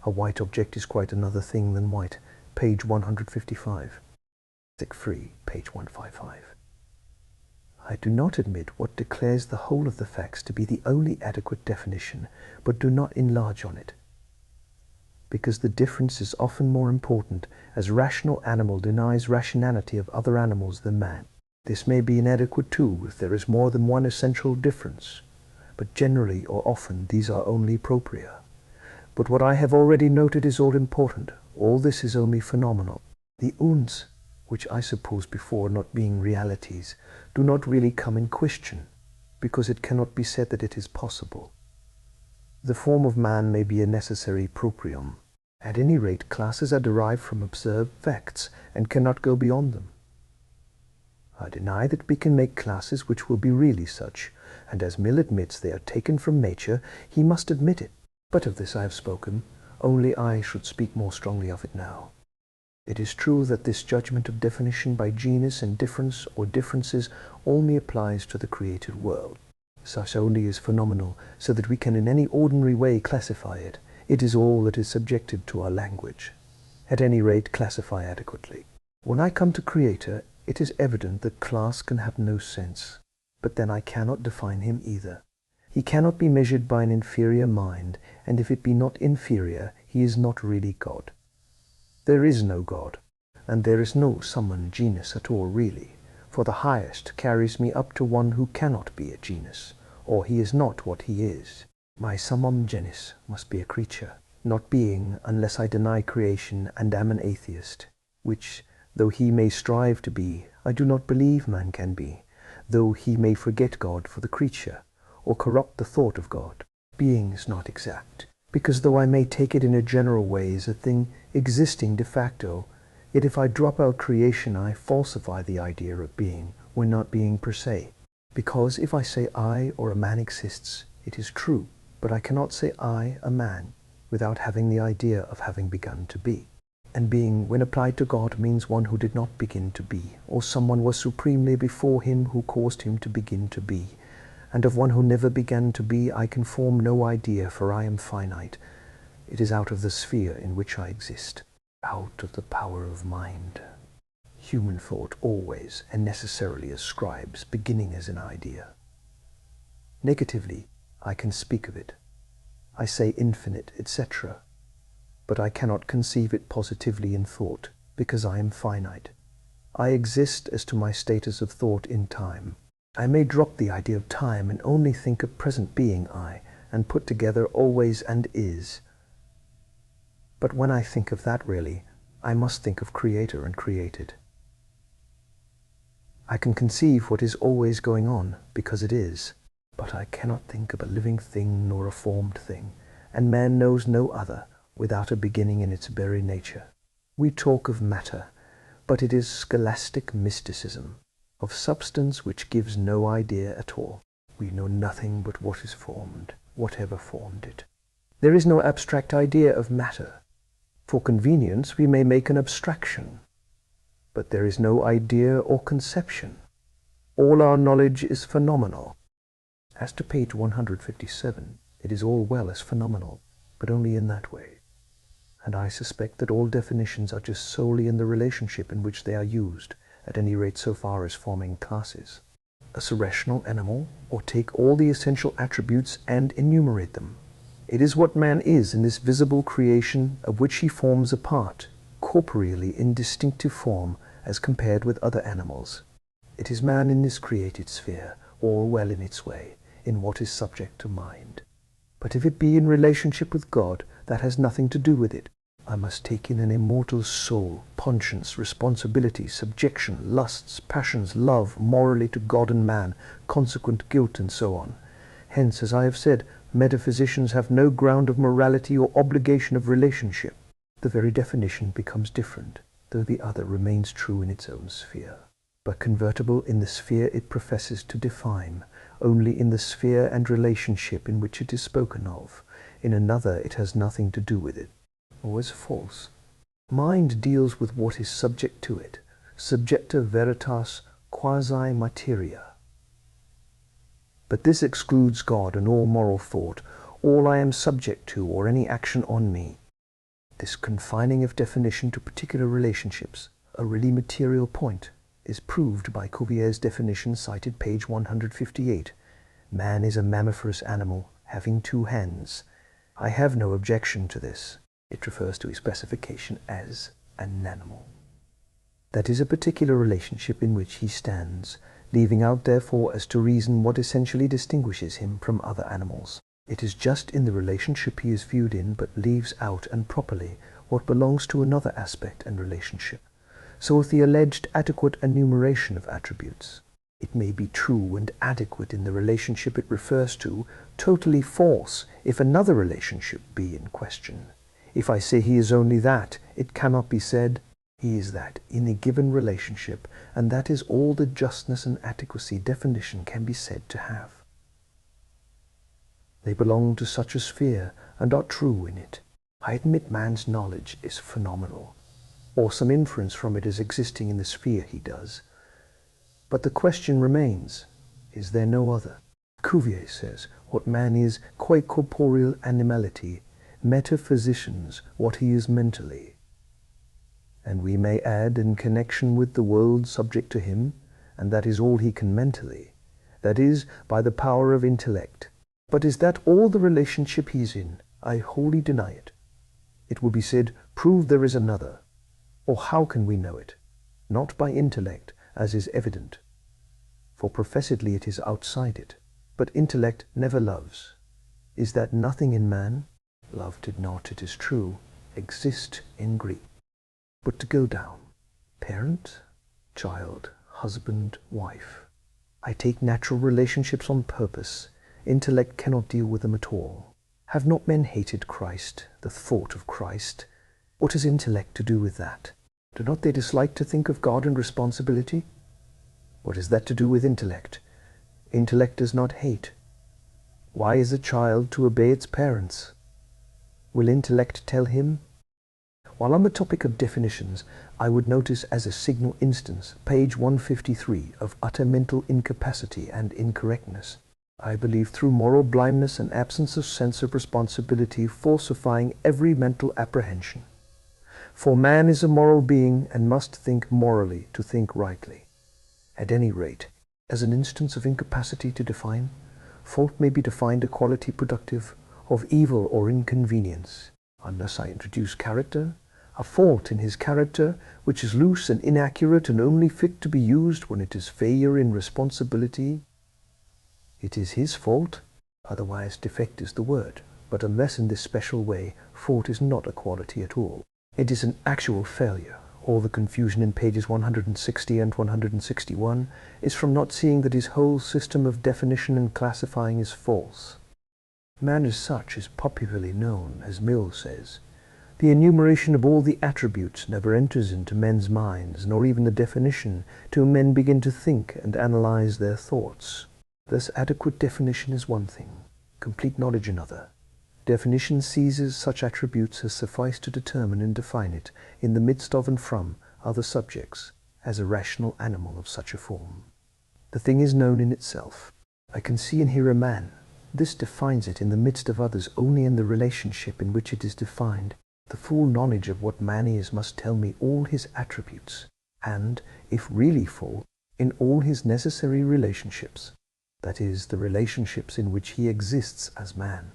A white object is quite another thing than white. Page 155. Thick free, page 155. I do not admit what declares the whole of the facts to be the only adequate definition, but do not enlarge on it, because the difference is often more important, as rational animal denies rationality of other animals than man. This may be inadequate too, if there is more than one essential difference, but generally or often these are only propria. But what I have already noted is all important. All this is only phenomenal. The uns, which I suppose before not being realities, do not really come in question, because it cannot be said that it is possible. The form of man may be a necessary proprium. At any rate, classes are derived from observed facts, and cannot go beyond them. I deny that we can make classes which will be really such, and as Mill admits they are taken from nature, he must admit it. But of this I have spoken, only I should speak more strongly of it now. It is true that this judgment of definition by genus and difference or differences only applies to the created world. Such only is phenomenal, so that we can in any ordinary way classify it. It is all that is subjected to our language. At any rate, classify adequately. When I come to Creator, it is evident that class can have no sense, but then I cannot define him either. He cannot be measured by an inferior mind, and if it be not inferior, he is not really God. There is no God, and there is no summum genus at all really, for the highest carries me up to one who cannot be a genus, or he is not what he is. My summum genus must be a creature, not being, unless I deny creation and am an atheist, which, though he may strive to be, I do not believe man can be, though he may forget God for the creature, or corrupt the thought of God. Being is not exact, because though I may take it in a general way as a thing existing de facto, yet if I drop out creation I falsify the idea of being, when not being per se. Because if I say I or a man exists, it is true, but I cannot say I, a man, without having the idea of having begun to be. And being, when applied to God, means one who did not begin to be, or someone was supremely before him who caused him to begin to be. And of one who never began to be I can form no idea, for I am finite. It is out of the sphere in which I exist, out of the power of mind. Human thought always and necessarily ascribes beginning as an idea. Negatively, I can speak of it. I say infinite, etc. But I cannot conceive it positively in thought, because I am finite. I exist as to my status of thought in time. I may drop the idea of time and only think of present being I, and put together always and is. But when I think of that really, I must think of Creator and created. I can conceive what is always going on, because it is, but I cannot think of a living thing nor a formed thing, and man knows no other, without a beginning in its very nature. We talk of matter, but it is scholastic mysticism, of substance which gives no idea at all. We know nothing but what is formed, whatever formed it. There is no abstract idea of matter. For convenience we may make an abstraction, but there is no idea or conception. All our knowledge is phenomenal. As to page 157, it is all well as phenomenal, but only in that way. And I suspect that all definitions are just solely in the relationship in which they are used, at any rate so far as forming classes. A rational animal, or take all the essential attributes and enumerate them. It is what man is in this visible creation of which he forms a part, corporeally in distinctive form as compared with other animals. It is man in this created sphere, all well in its way, in what is subject to mind. But if it be in relationship with God, that has nothing to do with it. I must take in an immortal soul, conscience, responsibility, subjection, lusts, passions, love, morally to God and man, consequent guilt, and so on. Hence, as I have said, metaphysicians have no ground of morality or obligation of relationship. The very definition becomes different, though the other remains true in its own sphere, but convertible in the sphere it professes to define, only in the sphere and relationship in which it is spoken of. In another it has nothing to do with it. Always false. Mind deals with what is subject to it, subjecta veritas quasi materia. But this excludes God and all moral thought, all I am subject to, or any action on me. This confining of definition to particular relationships, a really material point, is proved by Cuvier's definition cited page 158. Man is a mammiferous animal, having 2 hands. I have no objection to this. It refers to his specification as an animal. That is a particular relationship in which he stands, leaving out therefore as to reason what essentially distinguishes him from other animals. It is just in the relationship he is viewed in, but leaves out, and properly, what belongs to another aspect and relationship. So with the alleged adequate enumeration of attributes, it may be true and adequate in the relationship it refers to, totally false if another relationship be in question. If I say he is only that, it cannot be said he is that in a given relationship, and that is all the justness and adequacy definition can be said to have. They belong to such a sphere and are true in it. I admit man's knowledge is phenomenal, or some inference from it as existing in the sphere he does. But the question remains, is there no other? Cuvier says, what man is qua corporeal animality, metaphysicians what he is mentally. And we may add, in connection with the world subject to him, and that is all he can mentally, that is, by the power of intellect. But is that all the relationship he is in? I wholly deny it. It will be said, prove there is another. Or how can we know it? Not by intellect, as is evident. For professedly it is outside it. But intellect never loves. Is that nothing in man? Love did not, it is true, exist in Greek. But to go down, parent, child, husband, wife. I take natural relationships on purpose. Intellect cannot deal with them at all. Have not men hated Christ, the thought of Christ? What has intellect to do with that? Do not they dislike to think of God and responsibility? What has that to do with intellect? Intellect does not hate. Why is a child to obey its parents? Will intellect tell him? While on the topic of definitions, I would notice as a signal instance page 153 of utter mental incapacity and incorrectness. I believe through moral blindness and absence of sense of responsibility falsifying every mental apprehension. For man is a moral being and must think morally to think rightly. At any rate, as an instance of incapacity to define, fault may be defined a quality productive of evil or inconvenience, unless I introduce character, a fault in his character which is loose and inaccurate and only fit to be used when it is failure in responsibility. It is his fault, otherwise defect is the word, but unless in this special way, fault is not a quality at all. It is an actual failure. All the confusion in pages 160 and 161 is from not seeing that his whole system of definition and classifying is false. Man as such is popularly known, as Mill says. The enumeration of all the attributes never enters into men's minds, nor even the definition, till men begin to think and analyze their thoughts. Thus adequate definition is one thing, complete knowledge another. Definition seizes such attributes as suffice to determine and define it, in the midst of and from other subjects, as a rational animal of such a form. The thing is known in itself. I can see and hear a man. This defines it in the midst of others only in the relationship in which it is defined. The full knowledge of what man is must tell me all his attributes, and, if really full, in all his necessary relationships, that is, the relationships in which he exists as man.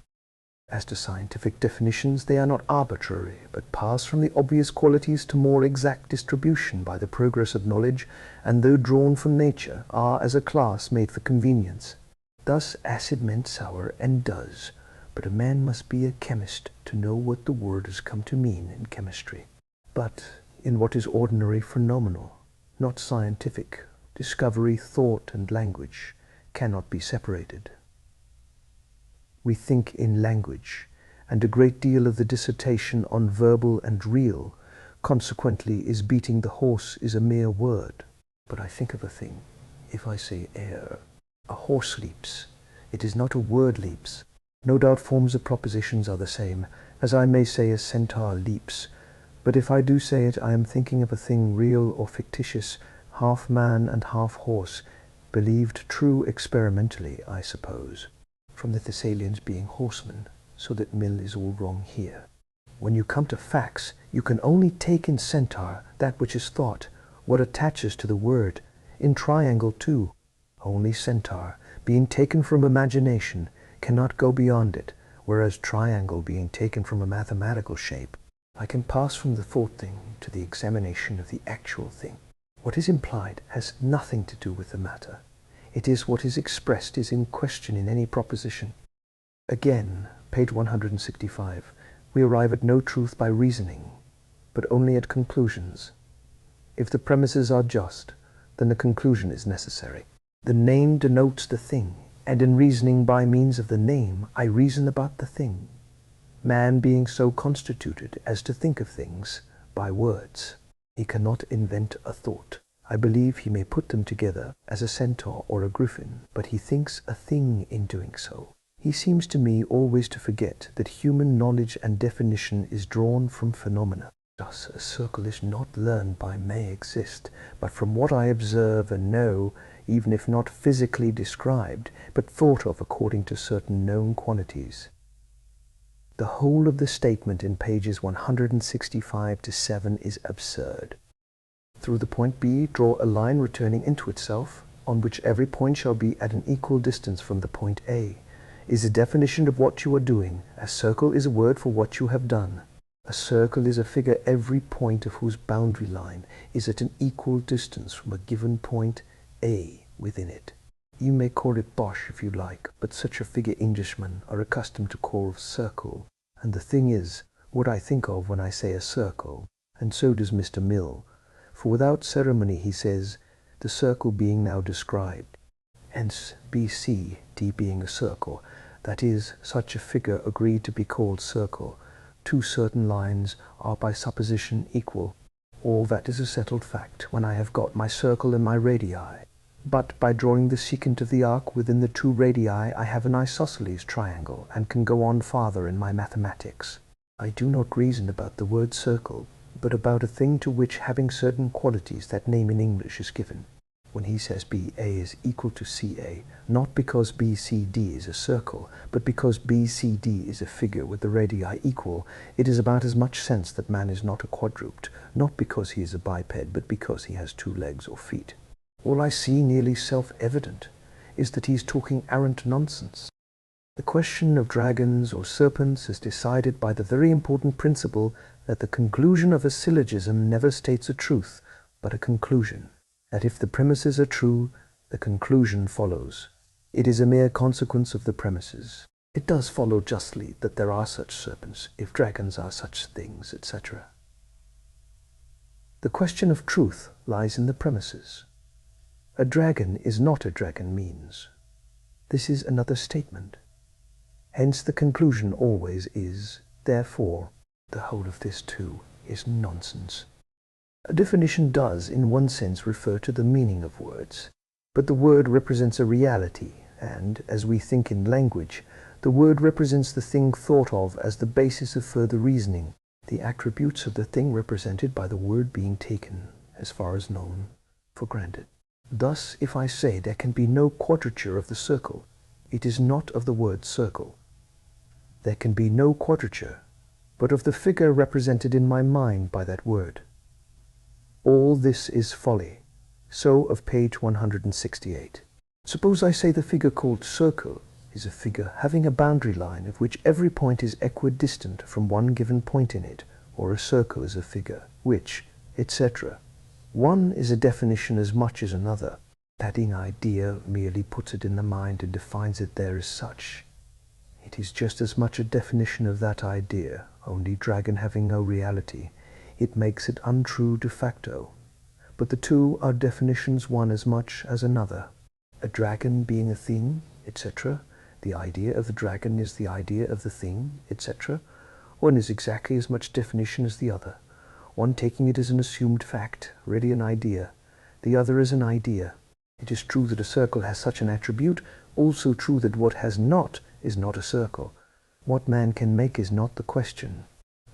As to scientific definitions, they are not arbitrary, but pass from the obvious qualities to more exact distribution by the progress of knowledge, and though drawn from nature, are as a class made for convenience. Thus acid meant sour, and does, but a man must be a chemist to know what the word has come to mean in chemistry. But in what is ordinary phenomenal, not scientific, discovery, thought, and language cannot be separated. We think in language, and a great deal of the dissertation on verbal and real, consequently, is beating the horse is a mere word. But I think of a thing. If I say air, a horse leaps. It is not a word leaps. No doubt forms of propositions are the same, as I may say a centaur leaps. But if I do say it, I am thinking of a thing real or fictitious, half man and half horse, believed true experimentally, I suppose, from the Thessalians being horsemen, so that Mill is all wrong here. When you come to facts, you can only take in centaur that which is thought, what attaches to the word. In triangle too, only centaur, being taken from imagination, cannot go beyond it, whereas triangle, being taken from a mathematical shape, I can pass from the thought thing to the examination of the actual thing. What is implied has nothing to do with the matter. It is what is expressed is in question in any proposition. Again, page 165, we arrive at no truth by reasoning, but only at conclusions. If the premises are just, then the conclusion is necessary. The name denotes the thing, and in reasoning by means of the name, I reason about the thing. Man being so constituted as to think of things by words, he cannot invent a thought. I believe he may put them together as a centaur or a griffin, but he thinks a thing in doing so. He seems to me always to forget that human knowledge and definition is drawn from phenomena. Thus, a circle is not learned by may exist, but from what I observe and know, even if not physically described, but thought of according to certain known quantities. The whole of the statement in pages 165 to 7 is absurd. Through the point B, draw a line returning into itself, on which every point shall be at an equal distance from the point A, is a definition of what you are doing. A circle is a word for what you have done. A circle is a figure every point of whose boundary line is at an equal distance from a given point A within it. You may call it bosh if you like, but such a figure Englishmen are accustomed to call circle. And the thing is, what I think of when I say a circle, and so does Mr. Mill, for without ceremony he says, the circle being now described. Hence BC, D being a circle, that is, such a figure agreed to be called circle. Two certain lines are by supposition equal. All that is a settled fact when I have got my circle and my radii. But by drawing the secant of the arc within the two radii, I have an isosceles triangle, and can go on farther in my mathematics. I do not reason about the word circle, but about a thing to which, having certain qualities, that name in English is given. When he says BA is equal to CA, not because BCD is a circle, but because BCD is a figure with the radii equal, it is about as much sense that man is not a quadruped, not because he is a biped, but because he has 2 legs or feet. All I see, nearly self-evident, is that he is talking arrant nonsense. The question of dragons or serpents is decided by the very important principle that the conclusion of a syllogism never states a truth, but a conclusion. That if the premises are true, the conclusion follows. It is a mere consequence of the premises. It does follow justly that there are such serpents, if dragons are such things, etc. The question of truth lies in the premises. A dragon is not a dragon means. This is another statement. Hence the conclusion always is, therefore. The whole of this, too, is nonsense. A definition does, in one sense, refer to the meaning of words, but the word represents a reality, and, as we think in language, the word represents the thing thought of as the basis of further reasoning, the attributes of the thing represented by the word being taken, as far as known, for granted. Thus, if I say there can be no quadrature of the circle, it is not of the word circle. There can be no quadrature, but of the figure represented in my mind by that word. All this is folly. So of page 168. Suppose I say the figure called circle is a figure having a boundary line of which every point is equidistant from one given point in it, or a circle is a figure which, etc. One is a definition as much as another. That idea merely puts it in the mind and defines it there as such. It is just as much a definition of that idea, only dragon having no reality. It makes it untrue de facto. But the two are definitions one as much as another. A dragon being a thing, etc. The idea of the dragon is the idea of the thing, etc. One is exactly as much definition as the other. One taking it as an assumed fact, really an idea. The other as an idea. It is true that a circle has such an attribute, also true that what has not is not a circle. What man can make is not the question.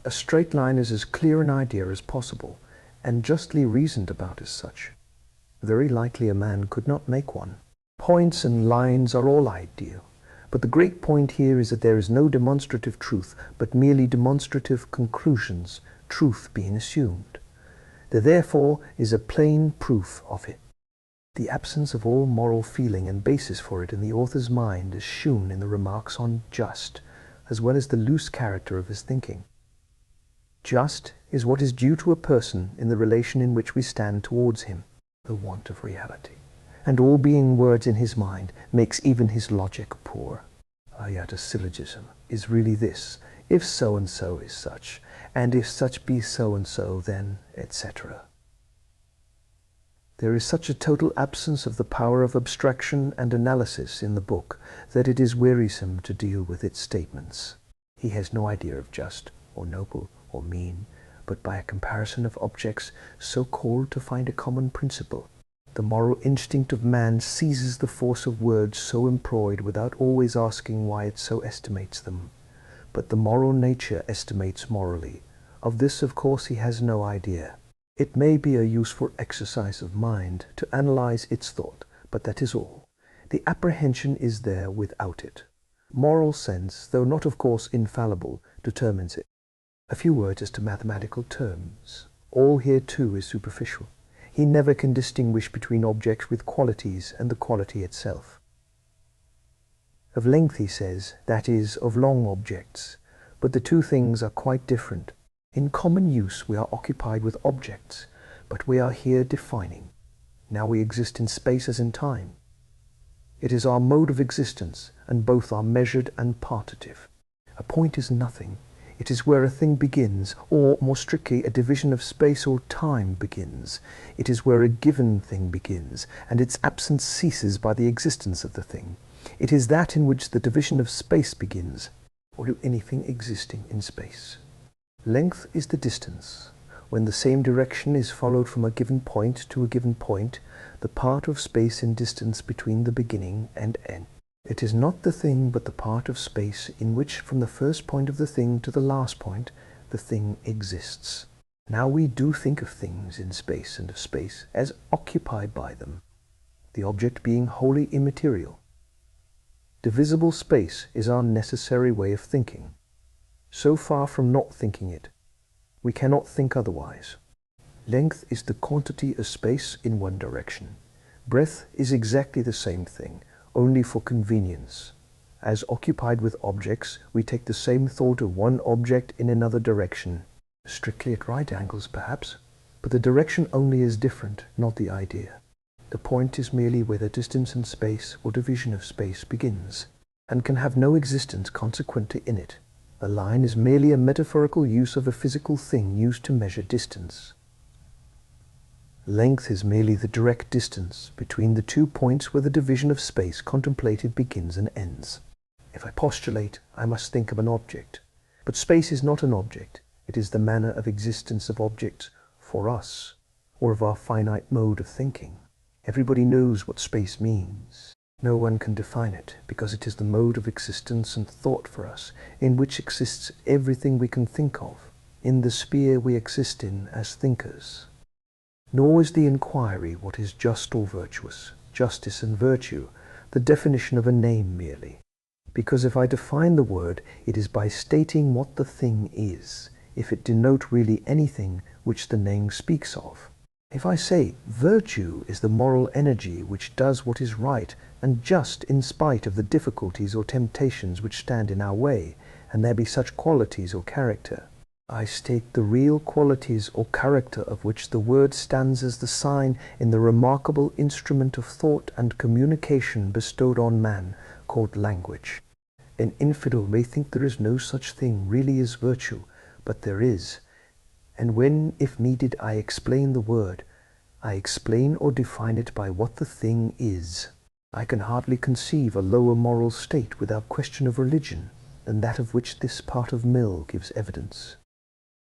A straight line is as clear an idea as possible, and justly reasoned about as such. Very likely a man could not make one. Points and lines are all ideal, but the great point here is that there is no demonstrative truth, but merely demonstrative conclusions, truth being assumed. There therefore is a plain proof of it. The absence of all moral feeling and basis for it in the author's mind is shewn in the remarks on just, as well as the loose character of his thinking. Just is what is due to a person in the relation in which we stand towards him, the want of reality. And all being words in his mind makes even his logic poor. Yet a syllogism is really this: if so-and-so is such, and if such be so-and-so, then etc. There is such a total absence of the power of abstraction and analysis in the book that it is wearisome to deal with its statements. He has no idea of just, or noble, or mean, but by a comparison of objects so called to find a common principle. The moral instinct of man seizes the force of words so employed without always asking why it so estimates them. But the moral nature estimates morally. Of this, of course, he has no idea. It may be a useful exercise of mind to analyze its thought, but that is all. The apprehension is there without it. Moral sense, though not of course infallible, determines it. A few words as to mathematical terms. All here too is superficial. He never can distinguish between objects with qualities and the quality itself. Of length, he says, that is, of long objects, but the two things are quite different. In common use we are occupied with objects, but we are here defining. Now we exist in space as in time. It is our mode of existence, and both are measured and partitive. A point is nothing. It is where a thing begins, or, more strictly, a division of space or time begins. It is where a given thing begins, and its absence ceases by the existence of the thing. It is that in which the division of space begins, or to anything existing in space. Length is the distance. When the same direction is followed from a given point to a given point, the part of space in distance between the beginning and end. It is not the thing, but the part of space in which, from the first point of the thing to the last point, the thing exists. Now we do think of things in space and of space as occupied by them, the object being wholly immaterial. Divisible space is our necessary way of thinking. So far from not thinking it, we cannot think otherwise. Length is the quantity of space in one direction. Breadth is exactly the same thing, only for convenience. As occupied with objects, we take the same thought of one object in another direction, strictly at right angles perhaps, but the direction only is different, not the idea. The point is merely where the distance in space or division of space begins, and can have no existence consequently in it. The line is merely a metaphorical use of a physical thing used to measure distance. Length is merely the direct distance between the 2 points where the division of space contemplated begins and ends. If I postulate, I must think of an object. But space is not an object. It is the manner of existence of objects for us, or of our finite mode of thinking. Everybody knows what space means. No one can define it, because it is the mode of existence and thought for us, in which exists everything we can think of, in the sphere we exist in as thinkers. Nor is the inquiry what is just or virtuous, justice and virtue, the definition of a name merely. Because if I define the word, it is by stating what the thing is, if it denote really anything which the name speaks of. If I say, virtue is the moral energy which does what is right and just in spite of the difficulties or temptations which stand in our way, and there be such qualities or character, I state the real qualities or character of which the word stands as the sign in the remarkable instrument of thought and communication bestowed on man, called language. An infidel may think there is no such thing really as virtue, but there is. And when, if needed, I explain the word, I explain or define it by what the thing is. I can hardly conceive a lower moral state without question of religion than that of which this part of Mill gives evidence.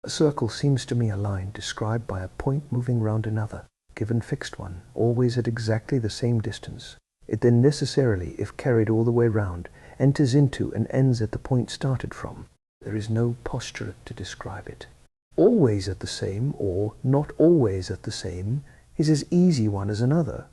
A circle seems to me a line described by a point moving round another, given fixed one, always at exactly the same distance. It then necessarily, if carried all the way round, enters into and ends at the point started from. There is no postulate to describe it. Always at the same, or not always at the same, is as easy one as another.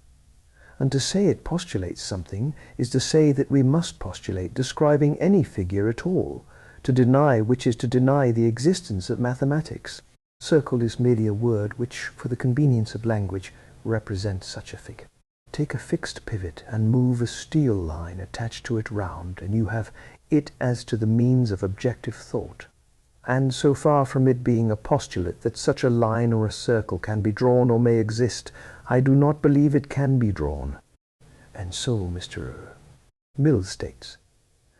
And to say it postulates something is to say that we must postulate describing any figure at all, to deny which is to deny the existence of mathematics. Circle is merely a word which, for the convenience of language, represents such a figure. Take a fixed pivot and move a steel line attached to it round, and you have it as to the means of objective thought. And so far from it being a postulate that such a line or a circle can be drawn or may exist, I do not believe it can be drawn. And so Mr. Mill states,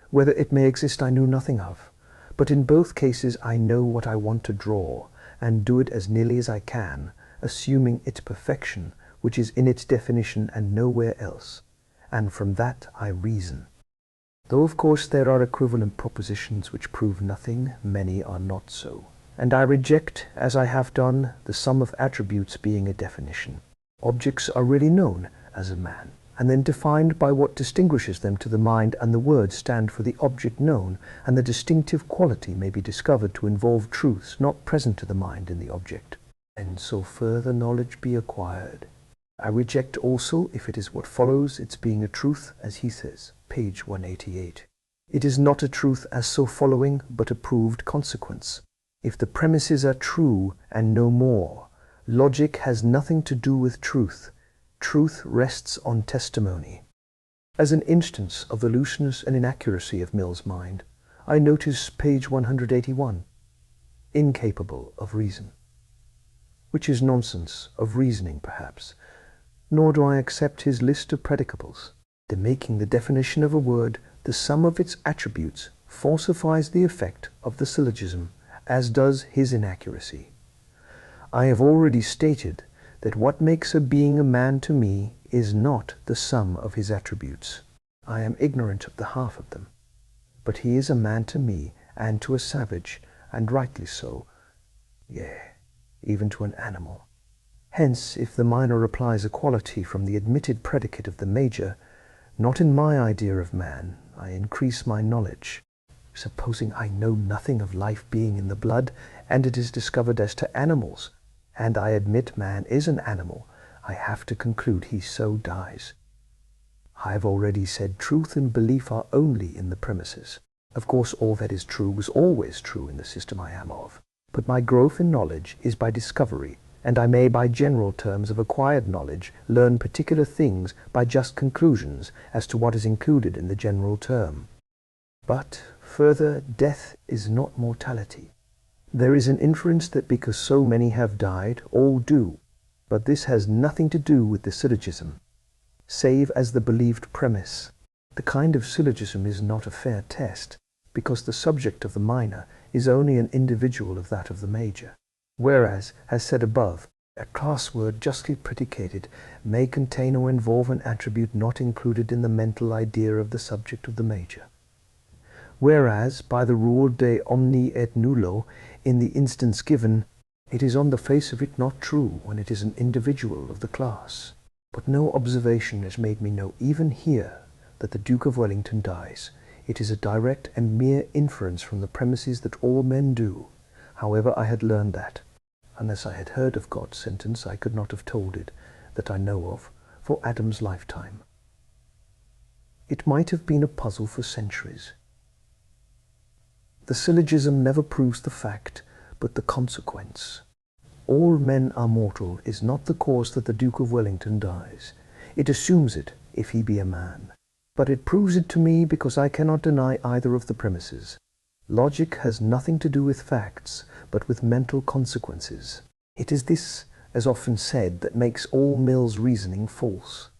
whether it may exist I know nothing of, but in both cases I know what I want to draw, and do it as nearly as I can, assuming its perfection, which is in its definition and nowhere else, and from that I reason. Though of course there are equivalent propositions which prove nothing, many are not so. And I reject, as I have done, the sum of attributes being a definition. Objects are really known as a man, and then defined by what distinguishes them to the mind, and the words stand for the object known, and the distinctive quality may be discovered to involve truths not present to the mind in the object. And so further knowledge be acquired. I reject also, if it is what follows, its being a truth, as he says, page 188. It is not a truth as so following, but a proved consequence. If the premises are true and no more, logic has nothing to do with truth. Truth rests on testimony. As an instance of the looseness and inaccuracy of Mill's mind, I notice page 181, incapable of reason, which is nonsense of reasoning perhaps, nor do I accept his list of predicables. The making the definition of a word the sum of its attributes falsifies the effect of the syllogism, as does his inaccuracy. I have already stated that what makes a being a man to me is not the sum of his attributes. I am ignorant of the half of them. But he is a man to me, and to a savage, and rightly so, yea, even to an animal. Hence, if the minor applies a quality from the admitted predicate of the major, not in my idea of man, I increase my knowledge. Supposing I know nothing of life being in the blood, and it is discovered as to animals, and I admit man is an animal, I have to conclude he so dies. I have already said truth and belief are only in the premises. Of course all that is true was always true in the system I am of, but my growth in knowledge is by discovery, and I may by general terms of acquired knowledge learn particular things by just conclusions as to what is included in the general term. But, further, death is not mortality. There is an inference that because so many have died, all do, but this has nothing to do with the syllogism, save as the believed premise. The kind of syllogism is not a fair test, because the subject of the minor is only an individual of that of the major. Whereas, as said above, a class word justly predicated may contain or involve an attribute not included in the mental idea of the subject of the major. Whereas, by the rule de omni et nullo, in the instance given, it is on the face of it not true when it is an individual of the class. But no observation has made me know even here that the Duke of Wellington dies. It is a direct and mere inference from the premises that all men do. However, I had learned that. Unless I had heard of God's sentence, I could not have told it, that I know of, for Adam's lifetime. It might have been a puzzle for centuries. The syllogism never proves the fact, but the consequence. All men are mortal is not the cause that the Duke of Wellington dies. It assumes it, if he be a man. But it proves it to me because I cannot deny either of the premises. Logic has nothing to do with facts, but with mental consequences. It is this, as often said, that makes all Mill's reasoning false.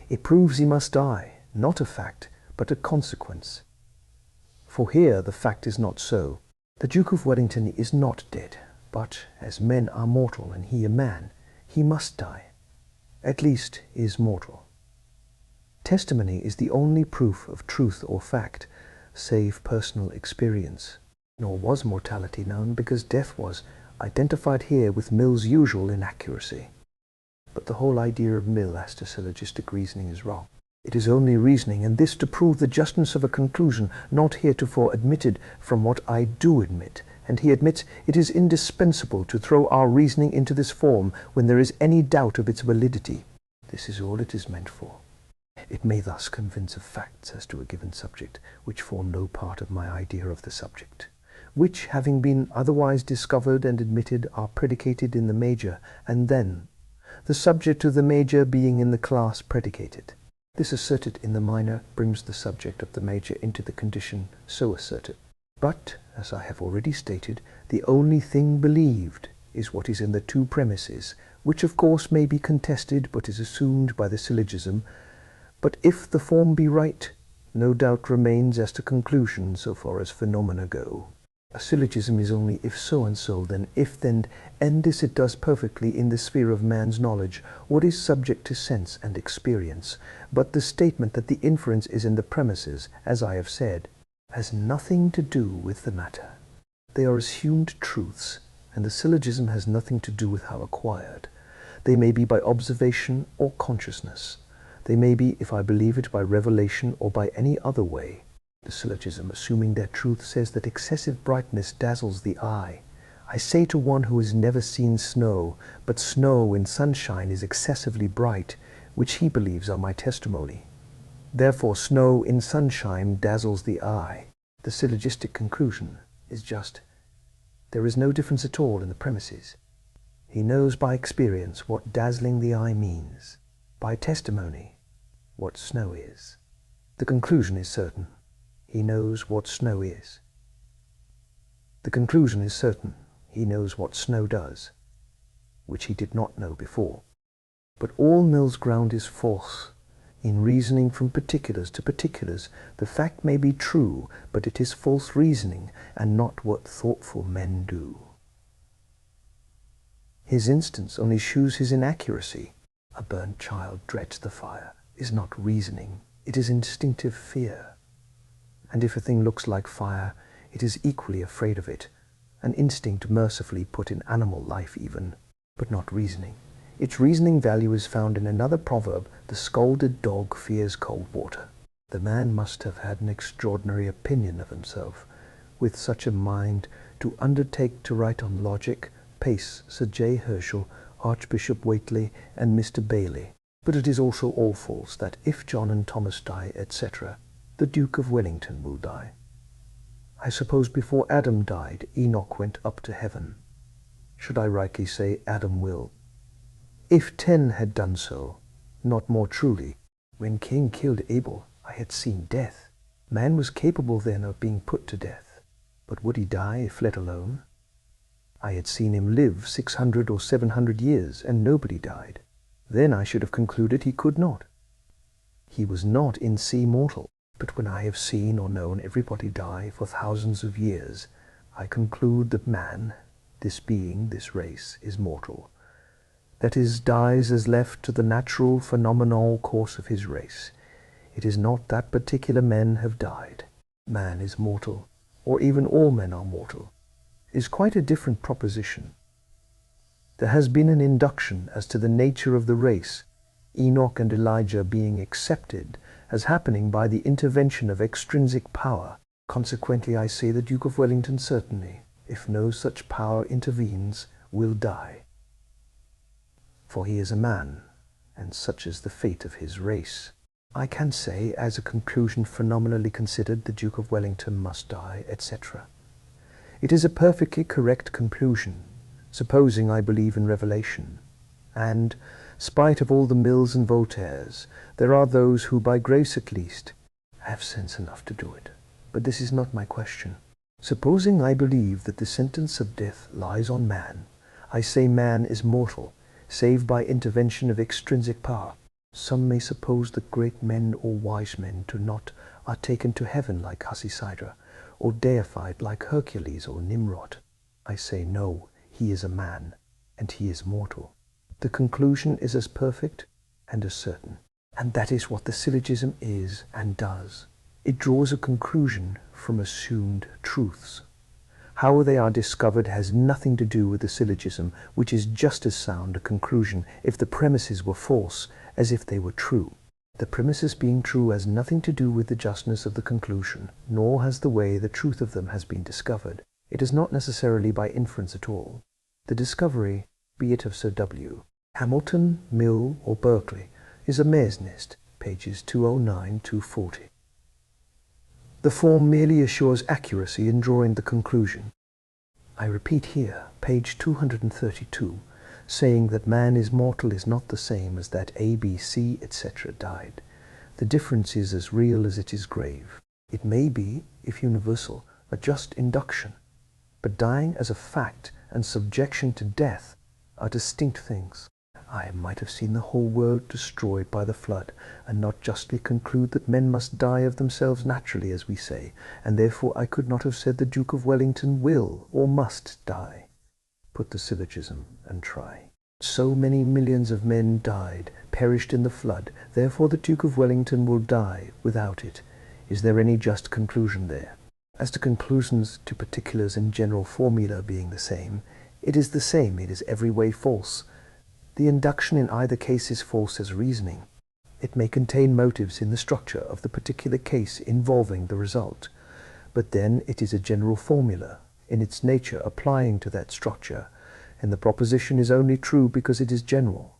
It proves he must die, not a fact, but a consequence. For here the fact is not so. The Duke of Wellington is not dead, but as men are mortal and he a man, he must die, at least is mortal. Testimony is the only proof of truth or fact, save personal experience. Nor was mortality known, because death was identified here with Mill's usual inaccuracy. But the whole idea of Mill as to syllogistic reasoning is wrong. It is only reasoning, and this to prove the justness of a conclusion not heretofore admitted from what I do admit. And he admits it is indispensable to throw our reasoning into this form when there is any doubt of its validity. This is all it is meant for. It may thus convince of facts as to a given subject, which form no part of my idea of the subject, which, having been otherwise discovered and admitted, are predicated in the major, and then the subject of the major being in the class predicated. This asserted in the minor brings the subject of the major into the condition so asserted. But, as I have already stated, the only thing believed is what is in the two premises, which of course may be contested, but is assumed by the syllogism. But if the form be right, no doubt remains as to conclusion so far as phenomena go. A syllogism is only if so and so, then if then, and this it does perfectly in the sphere of man's knowledge, what is subject to sense and experience. But the statement that the inference is in the premises, as I have said, has nothing to do with the matter. They are assumed truths, and the syllogism has nothing to do with how acquired. They may be by observation or consciousness. They may be, if I believe it, by revelation or by any other way. The syllogism, assuming their truth, says that excessive brightness dazzles the eye. I say to one who has never seen snow, but snow in sunshine is excessively bright, which he believes are my testimony. Therefore snow in sunshine dazzles the eye. The syllogistic conclusion is just, there is no difference at all in the premises. He knows by experience what dazzling the eye means, by testimony what snow is. The conclusion is certain. He knows what snow is. The conclusion is certain. He knows what snow does, which he did not know before. But all Mill's ground is false. In reasoning from particulars to particulars, the fact may be true, but it is false reasoning, and not what thoughtful men do. His instance only shews his inaccuracy. A burnt child dreads the fire, is not reasoning, it is instinctive fear. And if a thing looks like fire, it is equally afraid of it, an instinct mercifully put in animal life even, but not reasoning. Its reasoning value is found in another proverb, the scalded dog fears cold water. The man must have had an extraordinary opinion of himself, with such a mind, to undertake to write on logic, Pace, Sir J. Herschel, Archbishop Whately, and Mr. Bailey. But it is also all false that if John and Thomas die, etc., the Duke of Wellington will die. I suppose before Adam died, Enoch went up to heaven. Should I rightly say Adam will? If 10 had done so, not more truly. When Cain killed Abel, I had seen death. Man was capable then of being put to death. But would he die if let alone? I had seen him live 600 or 700 years, and nobody died. Then I should have concluded he could not. He was not in se mortal. But when I have seen or known everybody die for thousands of years, I conclude that man, this being, this race, is mortal. That is, dies as left to the natural phenomenal course of his race. It is not that particular men have died. Man is mortal, or even all men are mortal, is quite a different proposition. There has been an induction as to the nature of the race, Enoch and Elijah being accepted as happening by the intervention of extrinsic power. Consequently, I say the Duke of Wellington certainly, if no such power intervenes, will die. For he is a man, and such is the fate of his race. I can say, as a conclusion phenomenally considered, the Duke of Wellington must die, etc. It is a perfectly correct conclusion, supposing I believe in revelation. And, spite of all the Mills and Voltaires, there are those who, by grace at least, have sense enough to do it. But this is not my question. Supposing I believe that the sentence of death lies on man, I say man is mortal, save by intervention of extrinsic power. Some may suppose that great men or wise men to not are taken to heaven like Hasisidra, or deified like Hercules or Nimrod. I say no, he is a man, and he is mortal. The conclusion is as perfect and as certain. And that is what the syllogism is and does. It draws a conclusion from assumed truths. How they are discovered has nothing to do with the syllogism, which is just as sound a conclusion if the premises were false as if they were true. The premises being true has nothing to do with the justness of the conclusion, nor has the way the truth of them has been discovered. It is not necessarily by inference at all. The discovery, be it of Sir W. Hamilton, Mill, or Berkeley, is a mare's nest, pages 209–240. The form merely assures accuracy in drawing the conclusion. I repeat here, page 232, saying that man is mortal is not the same as that A, B, C, etc. died. The difference is as real as it is grave. It may be, if universal, a just induction, but dying as a fact and subjection to death are distinct things. I might have seen the whole world destroyed by the flood, and not justly conclude that men must die of themselves naturally, as we say, and therefore I could not have said the Duke of Wellington will or must die. Put the syllogism and try. So many millions of men died, perished in the flood, therefore the Duke of Wellington will die without it. Is there any just conclusion there? As to conclusions to particulars and general formula being the same, it is the same, it is every way false. The induction in either case is false as reasoning. It may contain motives in the structure of the particular case involving the result, but then it is a general formula, in its nature applying to that structure, and the proposition is only true because it is general,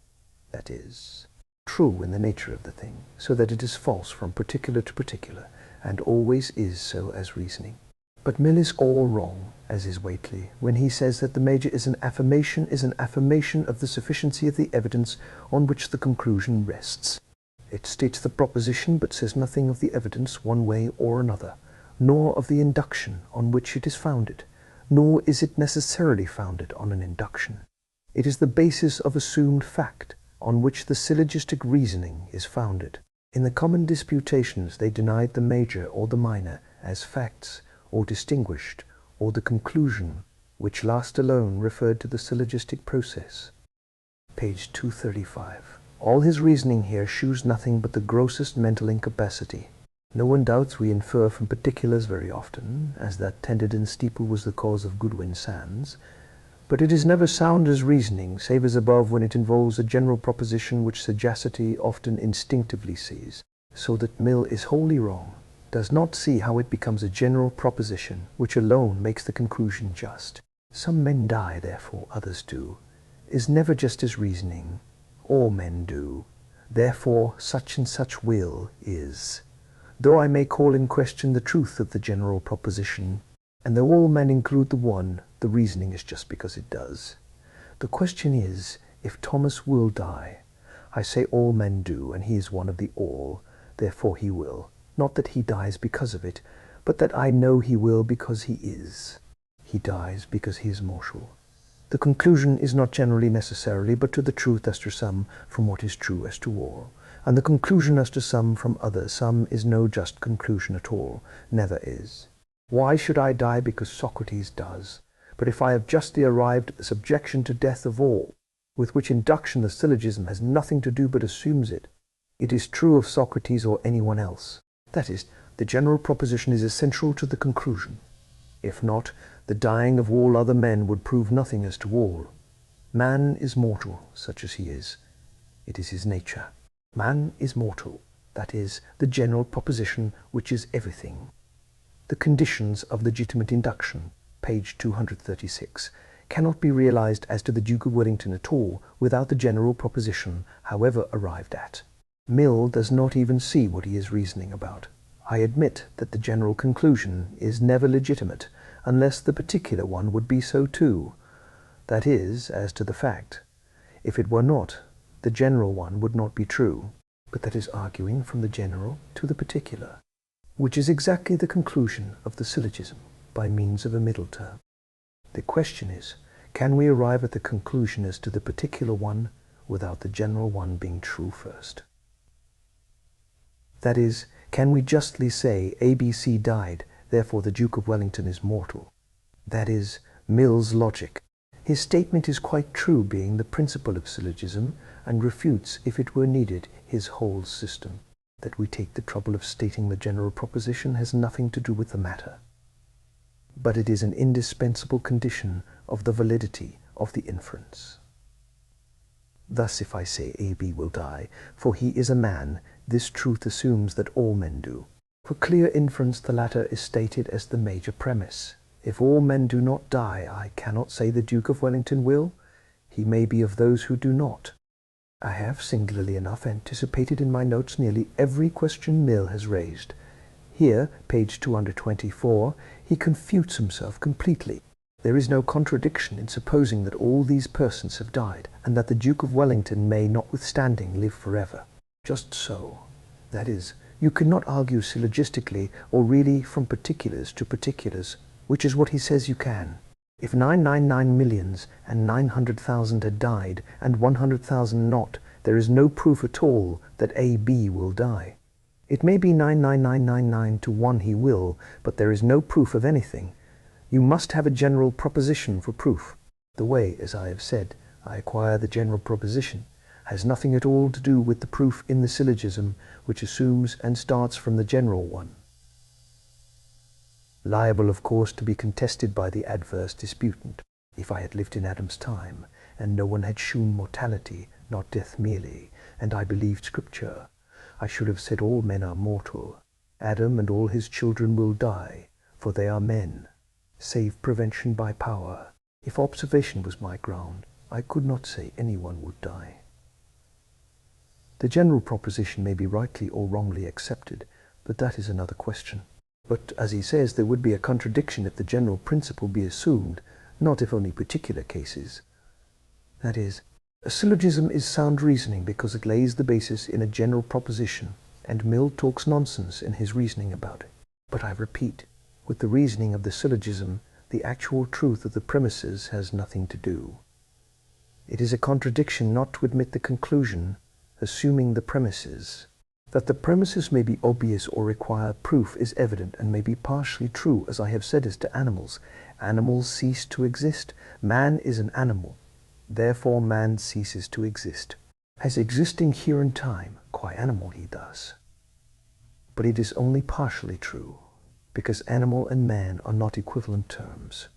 that is, true in the nature of the thing, so that it is false from particular to particular, and always is so as reasoning. But Mill is all wrong, as is Whately, when he says that the major is an affirmation of the sufficiency of the evidence on which the conclusion rests. It states the proposition, but says nothing of the evidence one way or another, nor of the induction on which it is founded, nor is it necessarily founded on an induction. It is the basis of assumed fact, on which the syllogistic reasoning is founded. In the common disputations they denied the major or the minor as facts, or distinguished, or the conclusion, which last alone referred to the syllogistic process. Page 235. All his reasoning here shews nothing but the grossest mental incapacity. No one doubts we infer from particulars very often, as that Tenterden steeple was the cause of Goodwin Sands, but it is never sound as reasoning, save as above when it involves a general proposition which sagacity often instinctively sees, so that Mill is wholly wrong, does not see how it becomes a general proposition, which alone makes the conclusion just. Some men die, therefore others do, is never just as reasoning. All men do, therefore such and such will is. Though I may call in question the truth of the general proposition, and though all men include the one, the reasoning is just because it does. The question is, if Thomas will die. I say all men do, and he is one of the all, therefore he will. Not that he dies because of it, but that I know he will because he is. He dies because he is mortal. The conclusion is not generally necessarily, but to the truth as to some, from what is true as to all. And the conclusion as to some from others, some is no just conclusion at all, never is. Why should I die because Socrates does? But if I have justly arrived at the subjection to death of all, with which induction the syllogism has nothing to do but assumes it, it is true of Socrates or anyone else. That is, the general proposition is essential to the conclusion. If not, the dying of all other men would prove nothing as to all. Man is mortal, such as he is. It is his nature. Man is mortal, that is, the general proposition which is everything. The conditions of legitimate induction, page 236, cannot be realized as to the Duke of Wellington at all without the general proposition, however arrived at. Mill does not even see what he is reasoning about. I admit that the general conclusion is never legitimate, unless the particular one would be so too. That is, as to the fact. If it were not, the general one would not be true, but that is arguing from the general to the particular, which is exactly the conclusion of the syllogism, by means of a middle term. The question is, can we arrive at the conclusion as to the particular one without the general one being true first? That is, can we justly say ABC died, therefore the Duke of Wellington is mortal? That is Mill's logic. His statement is quite true, being the principle of syllogism, and refutes, if it were needed, his whole system. That we take the trouble of stating the general proposition has nothing to do with the matter, but it is an indispensable condition of the validity of the inference. Thus, if I say AB will die, for he is a man, this truth assumes that all men do. For clear inference, the latter is stated as the major premise. If all men do not die, I cannot say the Duke of Wellington will. He may be of those who do not. I have, singularly enough, anticipated in my notes nearly every question Mill has raised. Here, page 224, he confutes himself completely. There is no contradiction in supposing that all these persons have died, and that the Duke of Wellington may, notwithstanding, live forever. Just so. That is, you cannot argue syllogistically, or really from particulars to particulars, which is what he says you can. If 999,900,000 had died, and 100,000 not, there is no proof at all that AB will die. It may be 99999 to 1 he will, but there is no proof of anything. You must have a general proposition for proof. The way, as I have said, I acquire the general proposition has nothing at all to do with the proof in the syllogism, which assumes and starts from the general one. Liable, of course, to be contested by the adverse disputant. If I had lived in Adam's time, and no one had shewn mortality, not death merely, and I believed Scripture, I should have said all men are mortal. Adam and all his children will die, for they are men, save prevention by power. If observation was my ground, I could not say anyone would die. The general proposition may be rightly or wrongly accepted, but that is another question. But, as he says, there would be a contradiction if the general principle be assumed, not if only particular cases. That is, a syllogism is sound reasoning because it lays the basis in a general proposition, and Mill talks nonsense in his reasoning about it. But I repeat, with the reasoning of the syllogism, the actual truth of the premises has nothing to do. It is a contradiction not to admit the conclusion, assuming the premises. That the premises may be obvious or require proof is evident, and may be partially true, as I have said as to animals. Animals cease to exist. Man is an animal. Therefore man ceases to exist. As existing here in time, qua animal he does. But it is only partially true, because animal and man are not equivalent terms.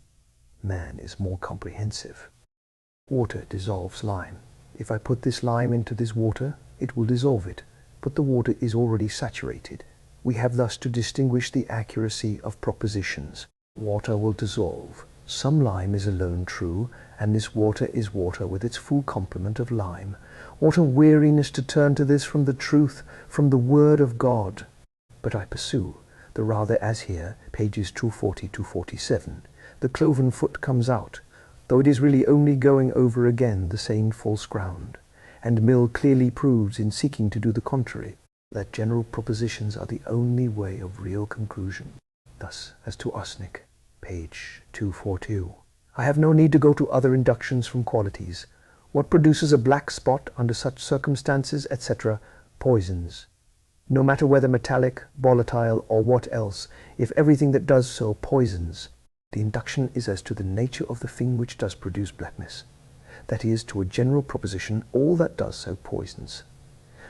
Man is more comprehensive. Water dissolves lime. If I put this lime into this water, it will dissolve it, but the water is already saturated. We have thus to distinguish the accuracy of propositions. Water will dissolve. Some lime is alone true, and this water is water with its full complement of lime. What a weariness to turn to this from the truth, from the Word of God! But I pursue, the rather as here, pages 240-247, the cloven foot comes out, though it is really only going over again the same false ground. And Mill clearly proves in seeking to do the contrary, that general propositions are the only way of real conclusion. Thus, as to arsenic, page 242. I have no need to go to other inductions from qualities. What produces a black spot under such circumstances, etc., poisons. No matter whether metallic, volatile, or what else, if everything that does so poisons, the induction is as to the nature of the thing which does produce blackness. That is, to a general proposition, all that does so poisons.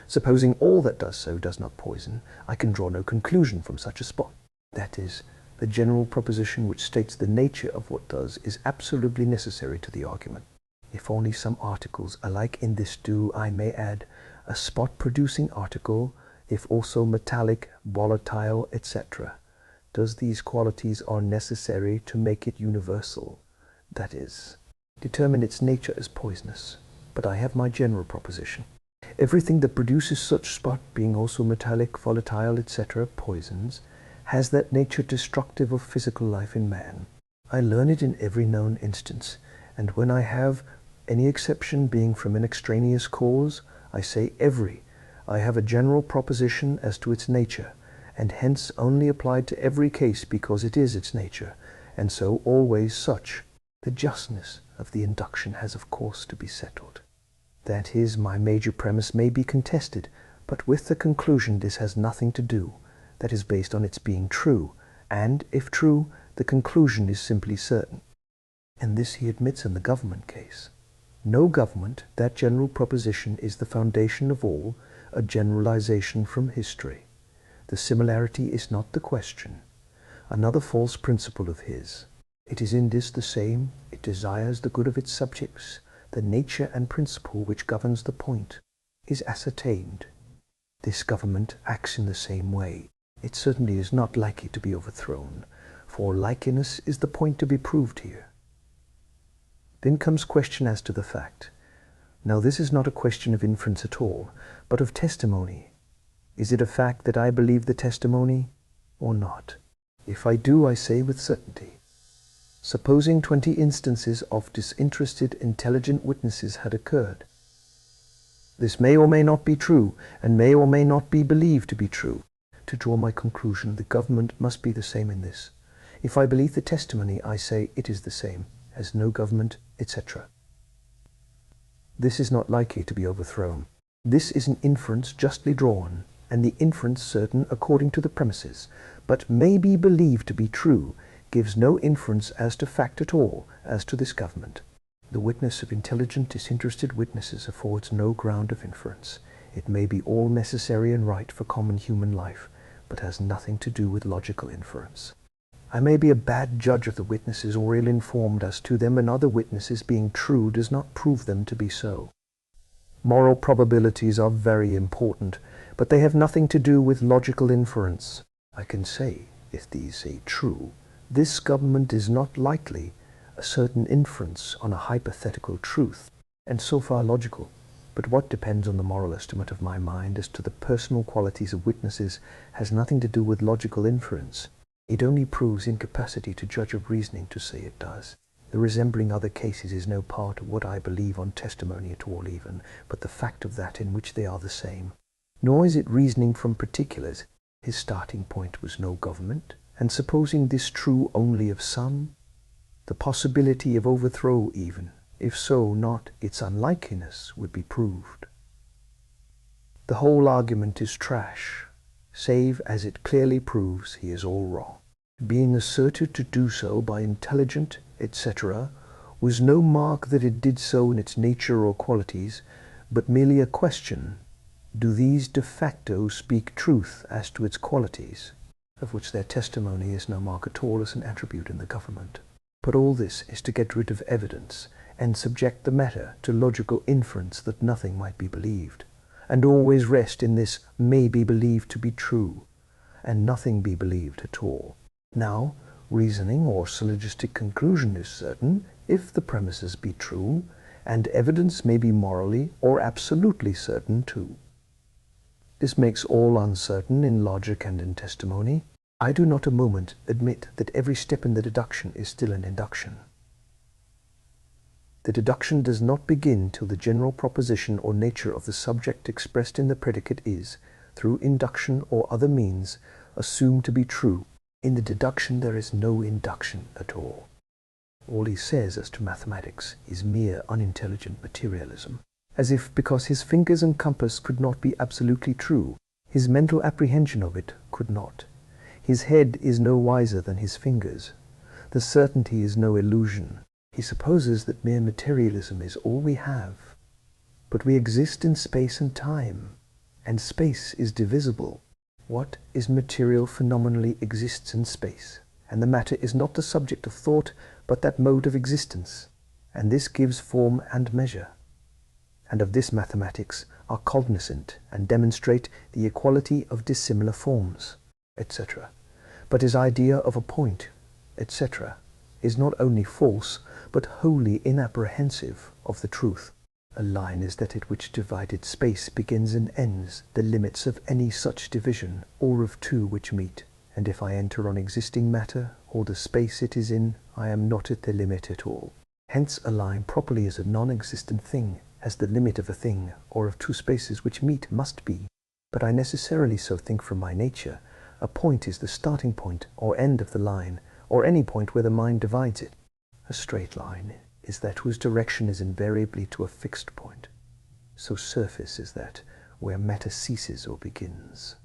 Supposing all that does so does not poison, I can draw no conclusion from such a spot. That is, the general proposition which states the nature of what does is absolutely necessary to the argument. If only some articles alike in this do, I may add, a spot-producing article, if also metallic, volatile, etc. Does these qualities are necessary to make it universal, that is, determine its nature as poisonous. But I have my general proposition. Everything that produces such spot, being also metallic, volatile, etc., poisons, has that nature destructive of physical life in man. I learn it in every known instance, and when I have any exception being from an extraneous cause, I say every. I have a general proposition as to its nature, and hence only applied to every case because it is its nature, and so always such. The justness of the induction has of course to be settled. That is, my major premise may be contested, But with the conclusion this has nothing to do, that is based on its being true, and, if true, the conclusion is simply certain. And this he admits in the government case. No government, that general proposition is the foundation of all, a generalization from history. The similarity is not the question. Another false principle of his. It is in this the same, it desires the good of its subjects, the nature and principle which governs the point is ascertained. This government acts in the same way. It certainly is not likely to be overthrown, for likeness is the point to be proved here. Then comes question as to the fact. Now this is not a question of inference at all, but of testimony. Is it a fact that I believe the testimony or not? If I do, I say with certainty. Supposing 20 instances of disinterested, intelligent witnesses had occurred. This may or may not be true, and may or may not be believed to be true. To draw my conclusion, the government must be the same in this. If I believe the testimony, I say it is the same, as no government, etc. This is not likely to be overthrown. This is an inference justly drawn, and the inference certain according to the premises, but may be believed to be true, gives no inference as to fact at all, as to this government. The witness of intelligent, disinterested witnesses affords no ground of inference. It may be all necessary and right for common human life, but has nothing to do with logical inference. I may be a bad judge of the witnesses or ill-informed as to them, and other witnesses being true does not prove them to be so. Moral probabilities are very important, but they have nothing to do with logical inference. I can say, if these say true, this government is not likely a certain inference on a hypothetical truth, and so far logical. But what depends on the moral estimate of my mind as to the personal qualities of witnesses has nothing to do with logical inference. It only proves incapacity to judge of reasoning to say it does. The resembling other cases is no part of what I believe on testimony at all even, but the fact of that in which they are the same. Nor is it reasoning from particulars. His starting point was no government, and supposing this true only of some, the possibility of overthrow even, if so not its unlikeliness, would be proved. The whole argument is trash, save as it clearly proves he is all wrong. Being asserted to do so by intelligent, etc., was no mark that it did so in its nature or qualities, but merely a question, do these de facto speak truth as to its qualities, of which their testimony is no mark at all as an attribute in the government. But all this is to get rid of evidence, and subject the matter to logical inference that nothing might be believed, and always rest in this may be believed to be true, and nothing be believed at all. Now, reasoning or syllogistic conclusion is certain, if the premises be true, and evidence may be morally or absolutely certain too. This makes all uncertain in logic and in testimony. I do not a moment admit that every step in the deduction is still an induction. The deduction does not begin till the general proposition or nature of the subject expressed in the predicate is, through induction or other means, assumed to be true. In the deduction there is no induction at all. All he says as to mathematics is mere unintelligent materialism, as if because his fingers and compass could not be absolutely true, his mental apprehension of it could not. His head is no wiser than his fingers. The certainty is no illusion. He supposes that mere materialism is all we have. But we exist in space and time, and space is divisible. What is material phenomenally exists in space, and the matter is not the subject of thought, but that mode of existence, and this gives form and measure. And of this mathematics are cognizant and demonstrate the equality of dissimilar forms, etc. But his idea of a point, etc., is not only false, but wholly inapprehensive of the truth. A line is that at which divided space begins and ends, the limits of any such division, or of two which meet. And if I enter on existing matter, or the space it is in, I am not at the limit at all. Hence a line properly is a non-existent thing, as the limit of a thing, or of two spaces which meet must be. But I necessarily so think from my nature. A point is the starting point, or end of the line, or any point where the mind divides it. A straight line is that whose direction is invariably to a fixed point. So surface is that where matter ceases or begins.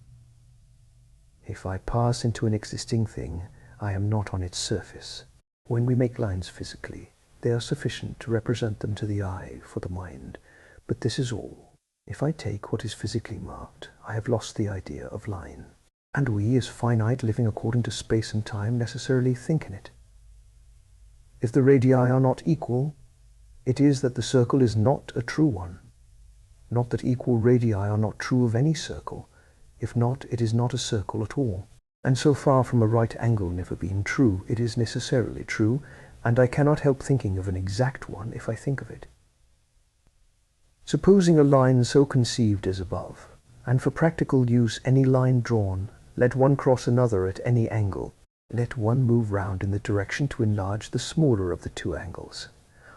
If I pass into an existing thing, I am not on its surface. When we make lines physically, they are sufficient to represent them to the eye for the mind, but this is all. If I take what is physically marked, I have lost the idea of line. And we, as finite, living according to space and time, necessarily think in it. If the radii are not equal, it is that the circle is not a true one. Not that equal radii are not true of any circle. If not, it is not a circle at all. And so far from a right angle never being true, it is necessarily true, and I cannot help thinking of an exact one if I think of it. Supposing a line so conceived as above, and for practical use any line drawn, let one cross another at any angle. Let one move round in the direction to enlarge the smaller of the two angles.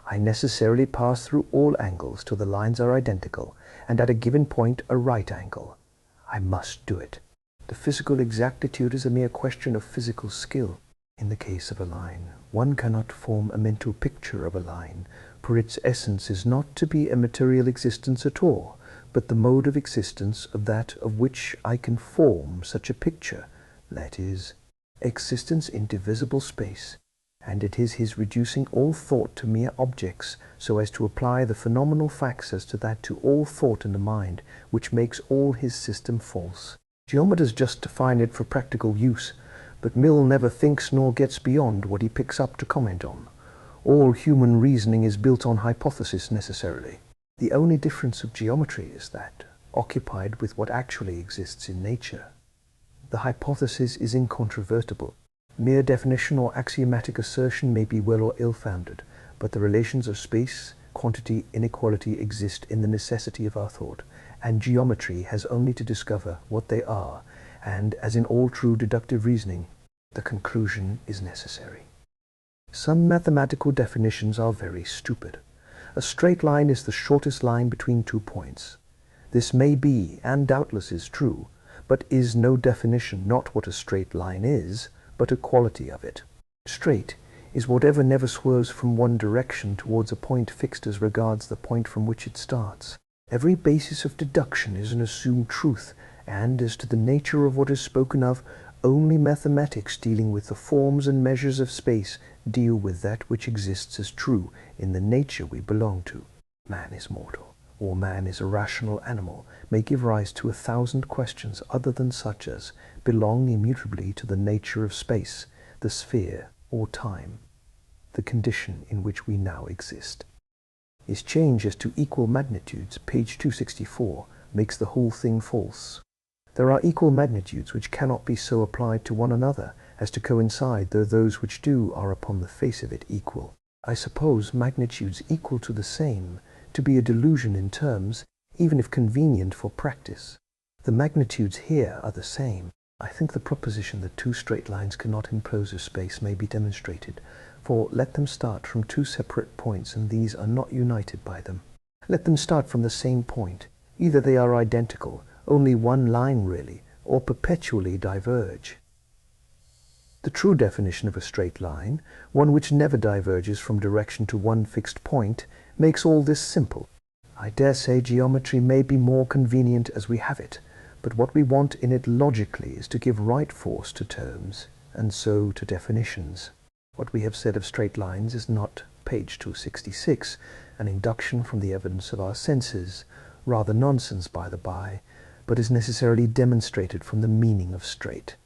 I necessarily pass through all angles till the lines are identical, and at a given point a right angle. I must do it. The physical exactitude is a mere question of physical skill. In the case of a line, one cannot form a mental picture of a line, for its essence is not to be a material existence at all, but the mode of existence of that of which I can form such a picture, that is, existence in divisible space, and it is his reducing all thought to mere objects, so as to apply the phenomenal facts as to that to all thought in the mind, which makes all his system false. Geometers just define it for practical use, but Mill never thinks nor gets beyond what he picks up to comment on. All human reasoning is built on hypothesis necessarily. The only difference of geometry is that, occupied with what actually exists in nature, the hypothesis is incontrovertible. Mere definition or axiomatic assertion may be well or ill-founded, but the relations of space, quantity, inequality exist in the necessity of our thought, and geometry has only to discover what they are, and, as in all true deductive reasoning, the conclusion is necessary. Some mathematical definitions are very stupid. A straight line is the shortest line between 2 points. This may be, and doubtless is true, but is no definition not what a straight line is, but a quality of it. Straight is whatever never swerves from one direction towards a point fixed as regards the point from which it starts. Every basis of deduction is an assumed truth, and as to the nature of what is spoken of, only mathematics dealing with the forms and measures of space deal with that which exists as true in the nature we belong to. Man is mortal, or man is a rational animal, may give rise to 1,000 questions other than such as belong immutably to the nature of space, the sphere, or time, the condition in which we now exist. His change as to equal magnitudes, page 264, makes the whole thing false. There are equal magnitudes which cannot be so applied to one another as to coincide, though those which do are upon the face of it equal. I suppose magnitudes equal to the same to be a delusion in terms, even if convenient for practice. The magnitudes here are the same. I think the proposition that 2 straight lines cannot enclose a space may be demonstrated, for let them start from 2 separate points and these are not united by them. Let them start from the same point. Either they are identical, only one line really, or perpetually diverge. The true definition of a straight line, one which never diverges from direction to one fixed point, makes all this simple. I dare say geometry may be more convenient as we have it, but what we want in it logically is to give right force to terms, and so to definitions. What we have said of straight lines is not, page 266, an induction from the evidence of our senses, rather nonsense by the by, but is necessarily demonstrated from the meaning of straight.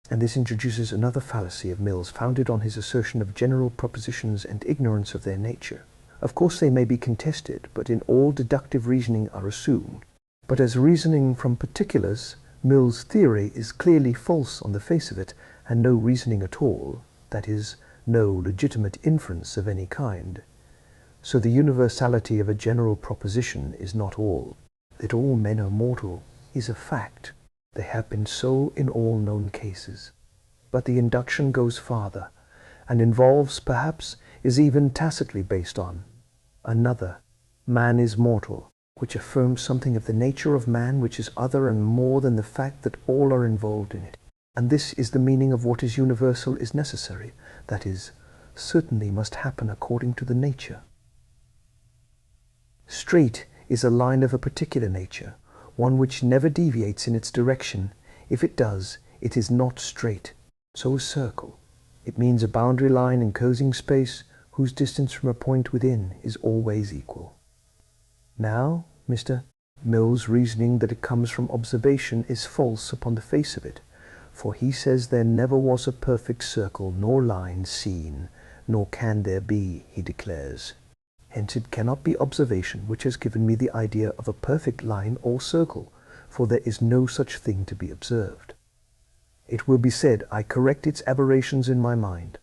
And this introduces another fallacy of Mill's, founded on his assertion of general propositions and ignorance of their nature. Of course they may be contested, but in all deductive reasoning are assumed. But as reasoning from particulars, Mill's theory is clearly false on the face of it, and no reasoning at all, that is, no legitimate inference of any kind. So the universality of a general proposition is not all. That all men are mortal is a fact. They have been so in all known cases. But the induction goes farther, and involves, perhaps, is even tacitly based on another, man is mortal, which affirms something of the nature of man which is other and more than the fact that all are involved in it. And this is the meaning of what is universal is necessary, that is, certainly must happen according to the nature. Straight is a line of a particular nature, one which never deviates in its direction. If it does, it is not straight. So a circle. It means a boundary line enclosing space whose distance from a point within is always equal. Now, Mr. Mill's reasoning that it comes from observation is false upon the face of it, for he says there never was a perfect circle nor line seen, nor can there be, he declares. Hence it cannot be observation which has given me the idea of a perfect line or circle, for there is no such thing to be observed. It will be said, I correct its aberrations in my mind.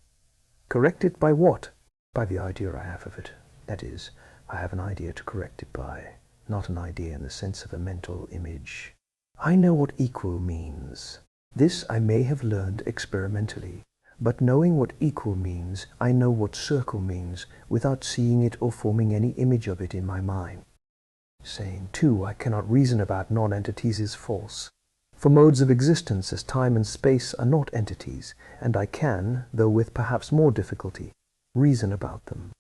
Correct it by what? By the idea I have of it. That is, I have an idea to correct it by, not an idea in the sense of a mental image. I know what equal means. This I may have learned experimentally, but knowing what equal means, I know what circle means, without seeing it or forming any image of it in my mind. Saying, too, I cannot reason about non-entities is false. For modes of existence as time and space are not entities, and I can, though with perhaps more difficulty, reason about them.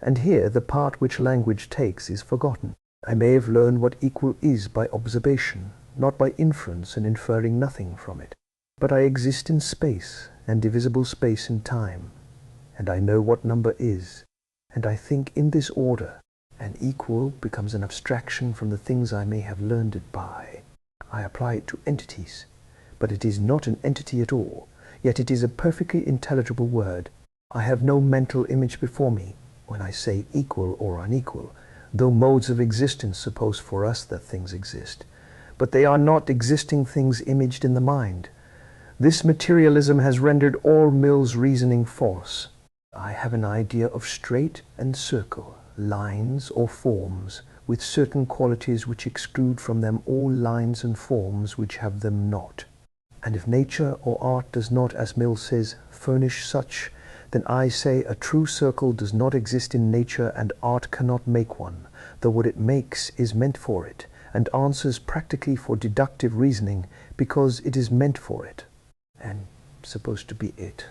And here the part which language takes is forgotten. I may have learned what equal is by observation, not by inference and inferring nothing from it. But I exist in space, and divisible space in time, and I know what number is, and I think in this order, and equal becomes an abstraction from the things I may have learned it by. I apply it to entities, but it is not an entity at all, yet it is a perfectly intelligible word. I have no mental image before me when I say equal or unequal, though modes of existence suppose for us that things exist. But they are not existing things imaged in the mind. This materialism has rendered all Mill's reasoning false. I have an idea of straight and circle, lines or forms, with certain qualities which exclude from them all lines and forms which have them not. And if nature or art does not, as Mill says, furnish such, then I say a true circle does not exist in nature and art cannot make one, though what it makes is meant for it, and answers practically for deductive reasoning because it is meant for it, and supposed to be it.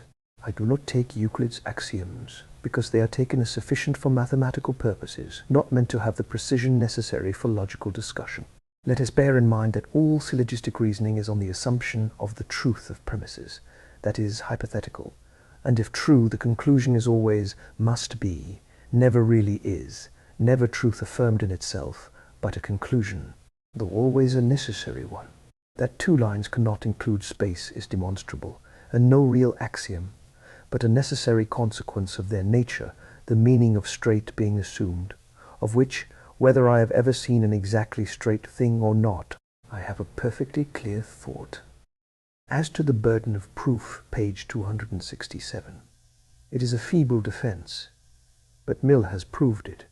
I do not take Euclid's axioms, because they are taken as sufficient for mathematical purposes, not meant to have the precision necessary for logical discussion. Let us bear in mind that all syllogistic reasoning is on the assumption of the truth of premises, that is, hypothetical, and if true, the conclusion is always must be, never really is, never truth affirmed in itself, but a conclusion, though always a necessary one. That two lines cannot include space is demonstrable, and no real axiom, but a necessary consequence of their nature, the meaning of straight being assumed, of which, whether I have ever seen an exactly straight thing or not, I have a perfectly clear thought. As to the burden of proof, page 267, it is a feeble defense, but Mill has proved it,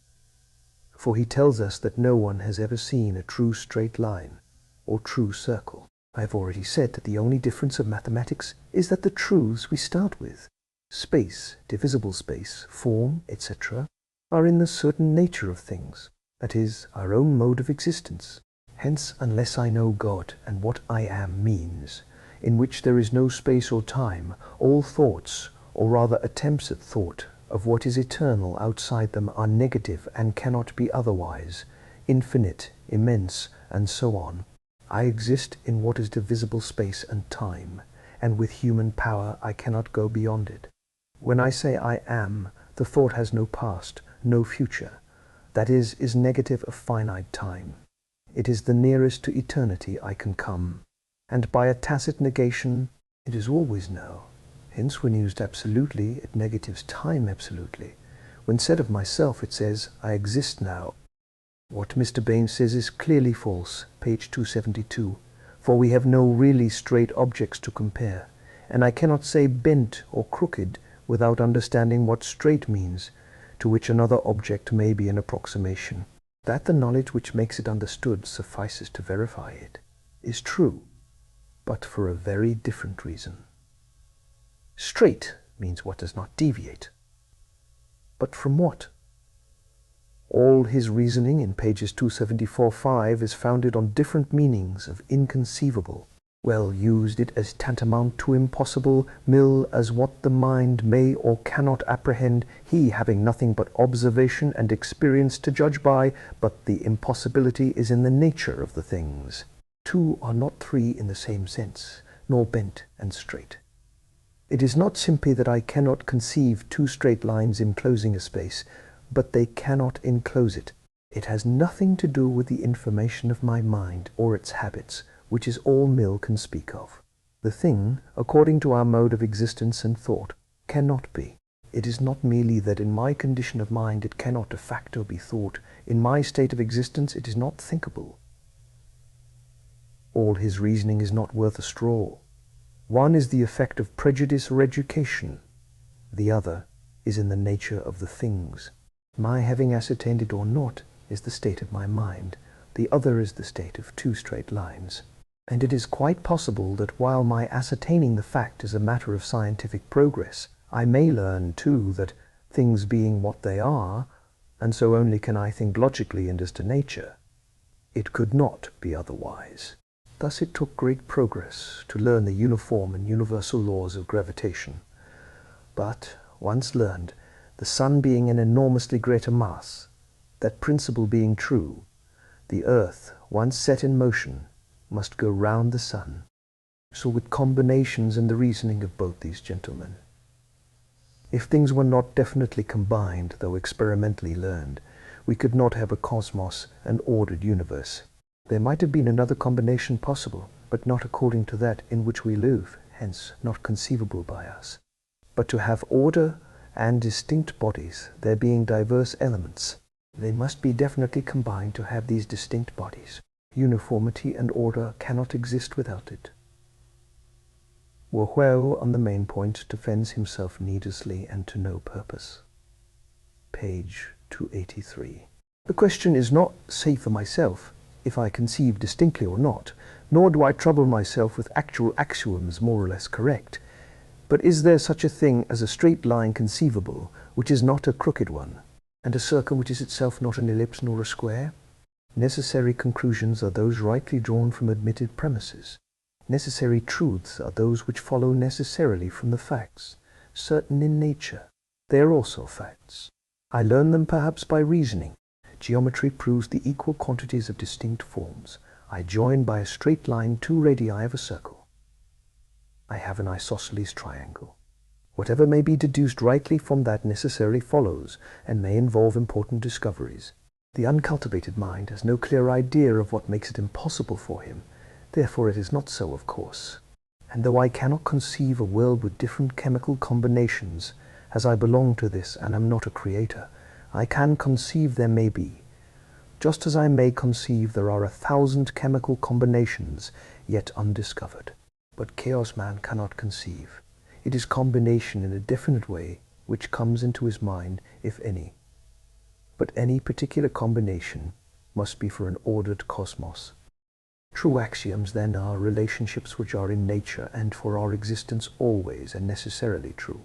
for he tells us that no one has ever seen a true straight line or true circle. I have already said that the only difference of mathematics is that the truths we start with, space, divisible space, form, etc., are in the certain nature of things, that is, our own mode of existence. Hence, unless I know God and what I am means, in which there is no space or time, all thoughts, or rather attempts at thought, of what is eternal outside them are negative and cannot be otherwise, infinite, immense, and so on. I exist in what is divisible space and time, and with human power I cannot go beyond it. When I say I am, the thought has no past, no future, that is negative of finite time. It is the nearest to eternity I can come, and by a tacit negation it is always no. Hence when used absolutely, it negatives time absolutely. When said of myself, it says, I exist now. What Mr. Bain says is clearly false, page 272, for we have no really straight objects to compare, and I cannot say bent or crooked without understanding what straight means, to which another object may be an approximation. That the knowledge which makes it understood suffices to verify it is true, but for a very different reason. Straight means what does not deviate. But from what? All his reasoning in pages 274-5 is founded on different meanings of inconceivable, Well used, it is tantamount to impossible, mill as what the mind may or cannot apprehend, he having nothing but observation and experience to judge by, but the impossibility is in the nature of the things. Two are not three in the same sense, nor bent and straight. It is not simply that I cannot conceive two straight lines enclosing a space, but they cannot enclose it. It has nothing to do with the information of my mind or its habits, which is all Mill can speak of. The thing, according to our mode of existence and thought, cannot be. It is not merely that in my condition of mind it cannot de facto be thought. In my state of existence it is not thinkable. All his reasoning is not worth a straw. One is the effect of prejudice or education. The other is in the nature of the things. My having ascertained it or not is the state of my mind. The other is the state of two straight lines. And it is quite possible that while my ascertaining the fact is a matter of scientific progress, I may learn, too, that things being what they are, and so only can I think logically and as to nature, it could not be otherwise. Thus it took great progress to learn the uniform and universal laws of gravitation. But, once learned, the sun being an enormously greater mass, that principle being true, the earth, once set in motion, must go round the sun. So with combinations and the reasoning of both these gentlemen. If things were not definitely combined, though experimentally learned, we could not have a cosmos, an ordered universe. There might have been another combination possible, but not according to that in which we live, hence not conceivable by us. But to have order and distinct bodies, there being diverse elements, they must be definitely combined to have these distinct bodies. Uniformity and order cannot exist without it. Whewell on the main point defends himself needlessly and to no purpose. Page 283. The question is not, say for myself, if I conceive distinctly or not, nor do I trouble myself with actual axioms more or less correct, but is there such a thing as a straight line conceivable which is not a crooked one, and a circle which is itself not an ellipse nor a square? Necessary conclusions are those rightly drawn from admitted premises. Necessary truths are those which follow necessarily from the facts, certain in nature. They are also facts. I learn them perhaps by reasoning. Geometry proves the equal quantities of distinct forms. I join by a straight line two radii of a circle. I have an isosceles triangle. Whatever may be deduced rightly from that necessarily follows, and may involve important discoveries. The uncultivated mind has no clear idea of what makes it impossible for him. Therefore it is not so, of course. And though I cannot conceive a world with different chemical combinations, as I belong to this and am not a creator, I can conceive there may be. Just as I may conceive there are 1,000 chemical combinations yet undiscovered. But chaos man cannot conceive. It is combination in a definite way which comes into his mind, if any. But any particular combination must be for an ordered cosmos. True axioms, then, are relationships which are in nature and for our existence always and necessarily true.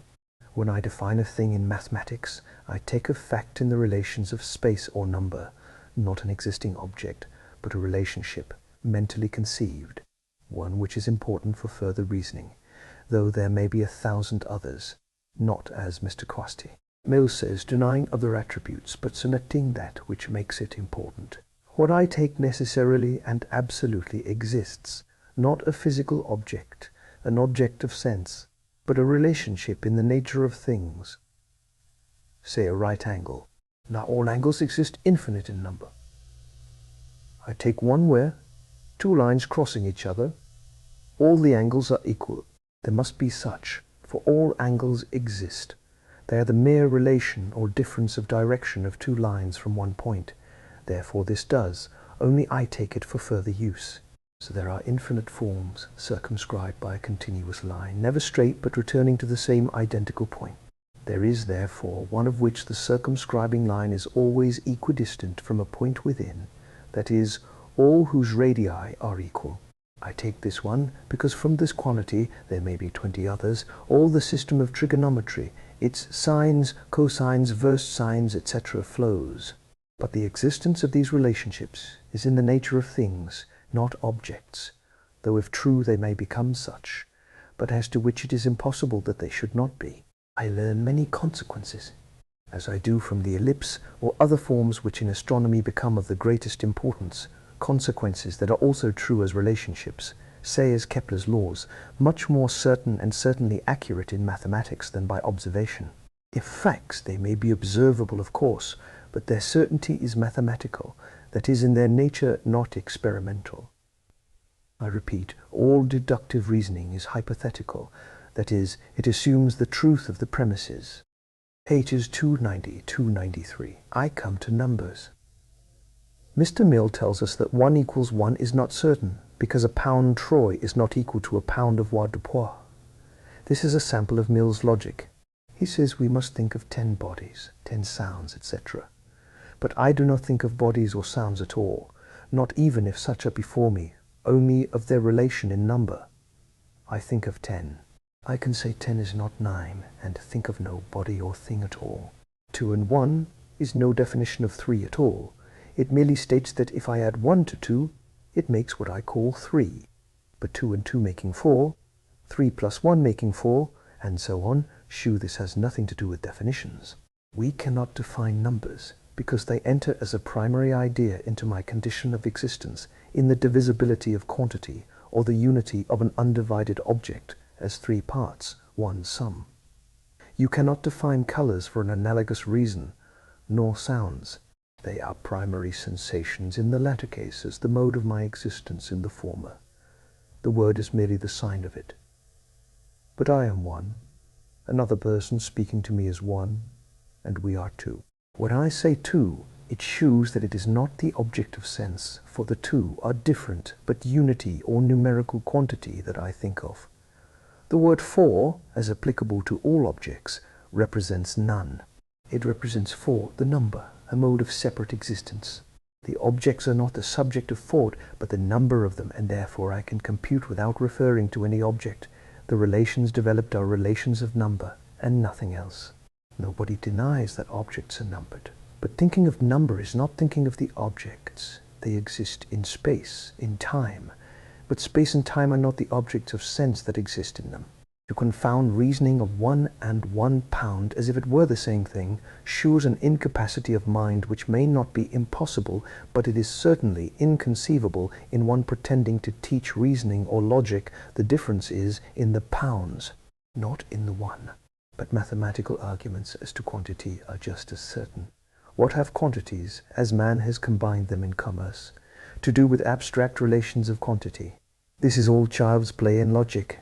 When I define a thing in mathematics, I take a fact in the relations of space or number, not an existing object, but a relationship, mentally conceived, one which is important for further reasoning, though there may be 1,000 others, not as Mr. Quasti. Mill says, denying other attributes, but selecting that which makes it important. What I take necessarily and absolutely exists, not a physical object, an object of sense, but a relationship in the nature of things. Say a right angle. Now all angles exist infinite in number. I take one where, two lines crossing each other, all the angles are equal. There must be such, for all angles exist. They are the mere relation or difference of direction of two lines from one point. Therefore this does, only I take it for further use. So there are infinite forms circumscribed by a continuous line, never straight but returning to the same identical point. There is therefore one of which the circumscribing line is always equidistant from a point within, that is, all whose radii are equal. I take this one because from this quantity, there may be 20 others, all the system of trigonometry, its sines, cosines, verse sines, etc. flows. But the existence of these relationships is in the nature of things, not objects. though if true they may become such, but as to which it is impossible that they should not be. I learn many consequences, as I do from the ellipse or other forms which in astronomy become of the greatest importance, consequences that are also true as relationships, say as Kepler's laws, much more certain and certainly accurate in mathematics than by observation. If facts, they may be observable, of course, but their certainty is mathematical, that is, in their nature not experimental. I repeat, all deductive reasoning is hypothetical, that is, it assumes the truth of the premises. Pages 290, 293. I come to numbers. Mr. Mill tells us that 1 equals 1 is not certain, because a pound Troy is not equal to a pound of avoirdupois. This is a sample of Mill's logic. He says we must think of 10 bodies, 10 sounds, etc. But I do not think of bodies or sounds at all, not even if such are before me, only of their relation in number. I think of 10. I can say 10 is not 9, and think of no body or thing at all. 2 and 1 is no definition of 3 at all. It merely states that if I add 1 to 2, it makes what I call 3. But 2 and 2 making 4, 3 plus 1 making 4, and so on, shew this has nothing to do with definitions. We cannot define numbers, because they enter as a primary idea into my condition of existence in the divisibility of quantity, or the unity of an undivided object, as 3 parts, 1 sum. You cannot define colors for an analogous reason, nor sounds. They are primary sensations in the latter case, as the mode of my existence in the former. The word is merely the sign of it. But I am one. Another person speaking to me is one, and we are two. When I say two, it shews that it is not the object of sense, for the two are different, but unity or numerical quantity that I think of. The word four, as applicable to all objects, represents none. It represents four, the number, a mode of separate existence. The objects are not the subject of thought, but the number of them, and therefore I can compute without referring to any object. The relations developed are relations of number, and nothing else. Nobody denies that objects are numbered. But thinking of number is not thinking of the objects. They exist in space, in time. But space and time are not the objects of sense that exist in them. To confound reasoning of 1 and 1 pound as if it were the same thing shews an incapacity of mind which may not be impossible, but it is certainly inconceivable in one pretending to teach reasoning or logic. The difference is in the pounds, not in the one. But mathematical arguments as to quantity are just as certain. What have quantities, as man has combined them in commerce, to do with abstract relations of quantity? This is all child's play and logic.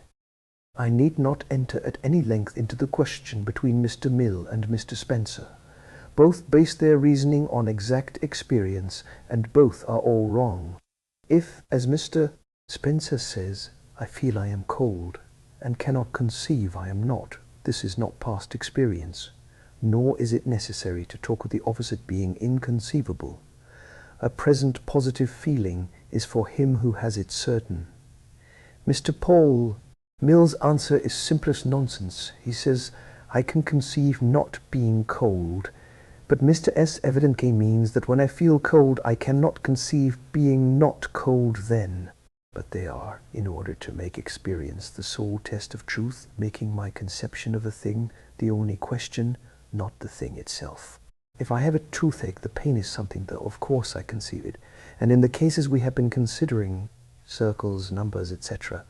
I need not enter at any length into the question between Mr. Mill and Mr. Spencer. Both base their reasoning on exact experience, and both are all wrong. If, as Mr. Spencer says, I feel I am cold, and cannot conceive I am not, this is not past experience, nor is it necessary to talk of the opposite being inconceivable. A present positive feeling is for him who has it certain. Mr. Paul Mill's answer is simplest nonsense. He says, I can conceive not being cold, but Mr. S. evidently means that when I feel cold I cannot conceive being not cold then. But they are, in order to make experience the sole test of truth, making my conception of a thing the only question, not the thing itself. If I have a toothache, the pain is something, though of course I conceive it, and in the cases we have been considering, circles, numbers, etc.,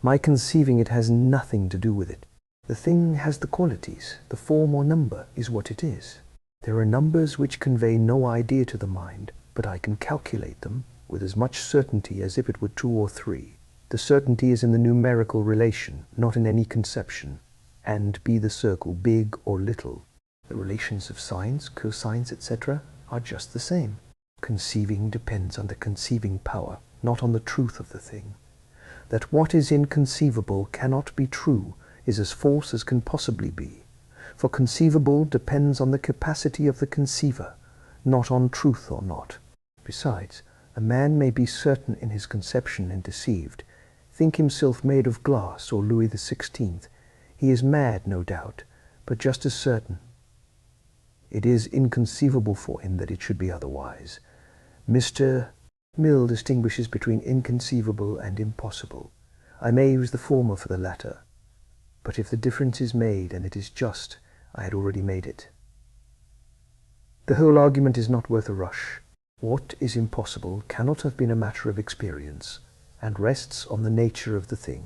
my conceiving it has nothing to do with it. The thing has the qualities, the form or number is what it is. There are numbers which convey no idea to the mind, but I can calculate them with as much certainty as if it were 2 or 3. The certainty is in the numerical relation, not in any conception. And be the circle big or little, the relations of sines, cosines, etc. are just the same. Conceiving depends on the conceiving power, not on the truth of the thing. That what is inconceivable cannot be true is as false as can possibly be, for conceivable depends on the capacity of the conceiver, not on truth or not. Besides, a man may be certain in his conception and deceived, think himself made of glass or Louis XVI. He is mad, no doubt, but just as certain. It is inconceivable for him that it should be otherwise. Mr. Mill distinguishes between inconceivable and impossible. I may use the former for the latter, but if the difference is made, and it is just, I had already made it. The whole argument is not worth a rush. What is impossible cannot have been a matter of experience, and rests on the nature of the thing,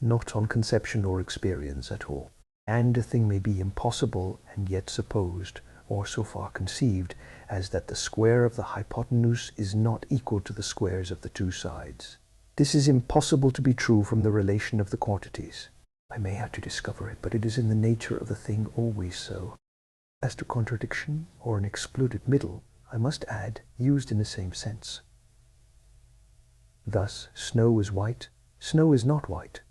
not on conception or experience at all. And a thing may be impossible and yet supposed, or so far conceived, as that the square of the hypotenuse is not equal to the squares of the two sides. This is impossible to be true from the relation of the quantities. I may have to discover it, but it is in the nature of the thing always so. As to contradiction, or an excluded middle, I must add, used in the same sense. Thus, snow is white, snow is not white.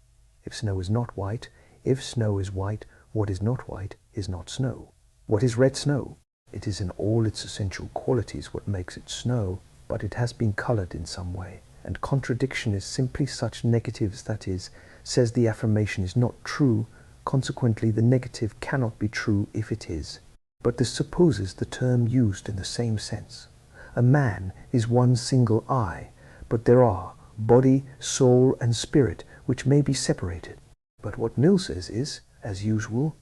If snow is not white, if snow is white, what is not white is not snow. What is red snow? It is in all its essential qualities what makes it snow, but it has been colored in some way. And contradiction is simply such negatives, that is, says the affirmation is not true, consequently the negative cannot be true if it is. But this supposes the term used in the same sense. A man is one single I, but there are body, soul, and spirit which may be separated. But what Mill says is, as usual,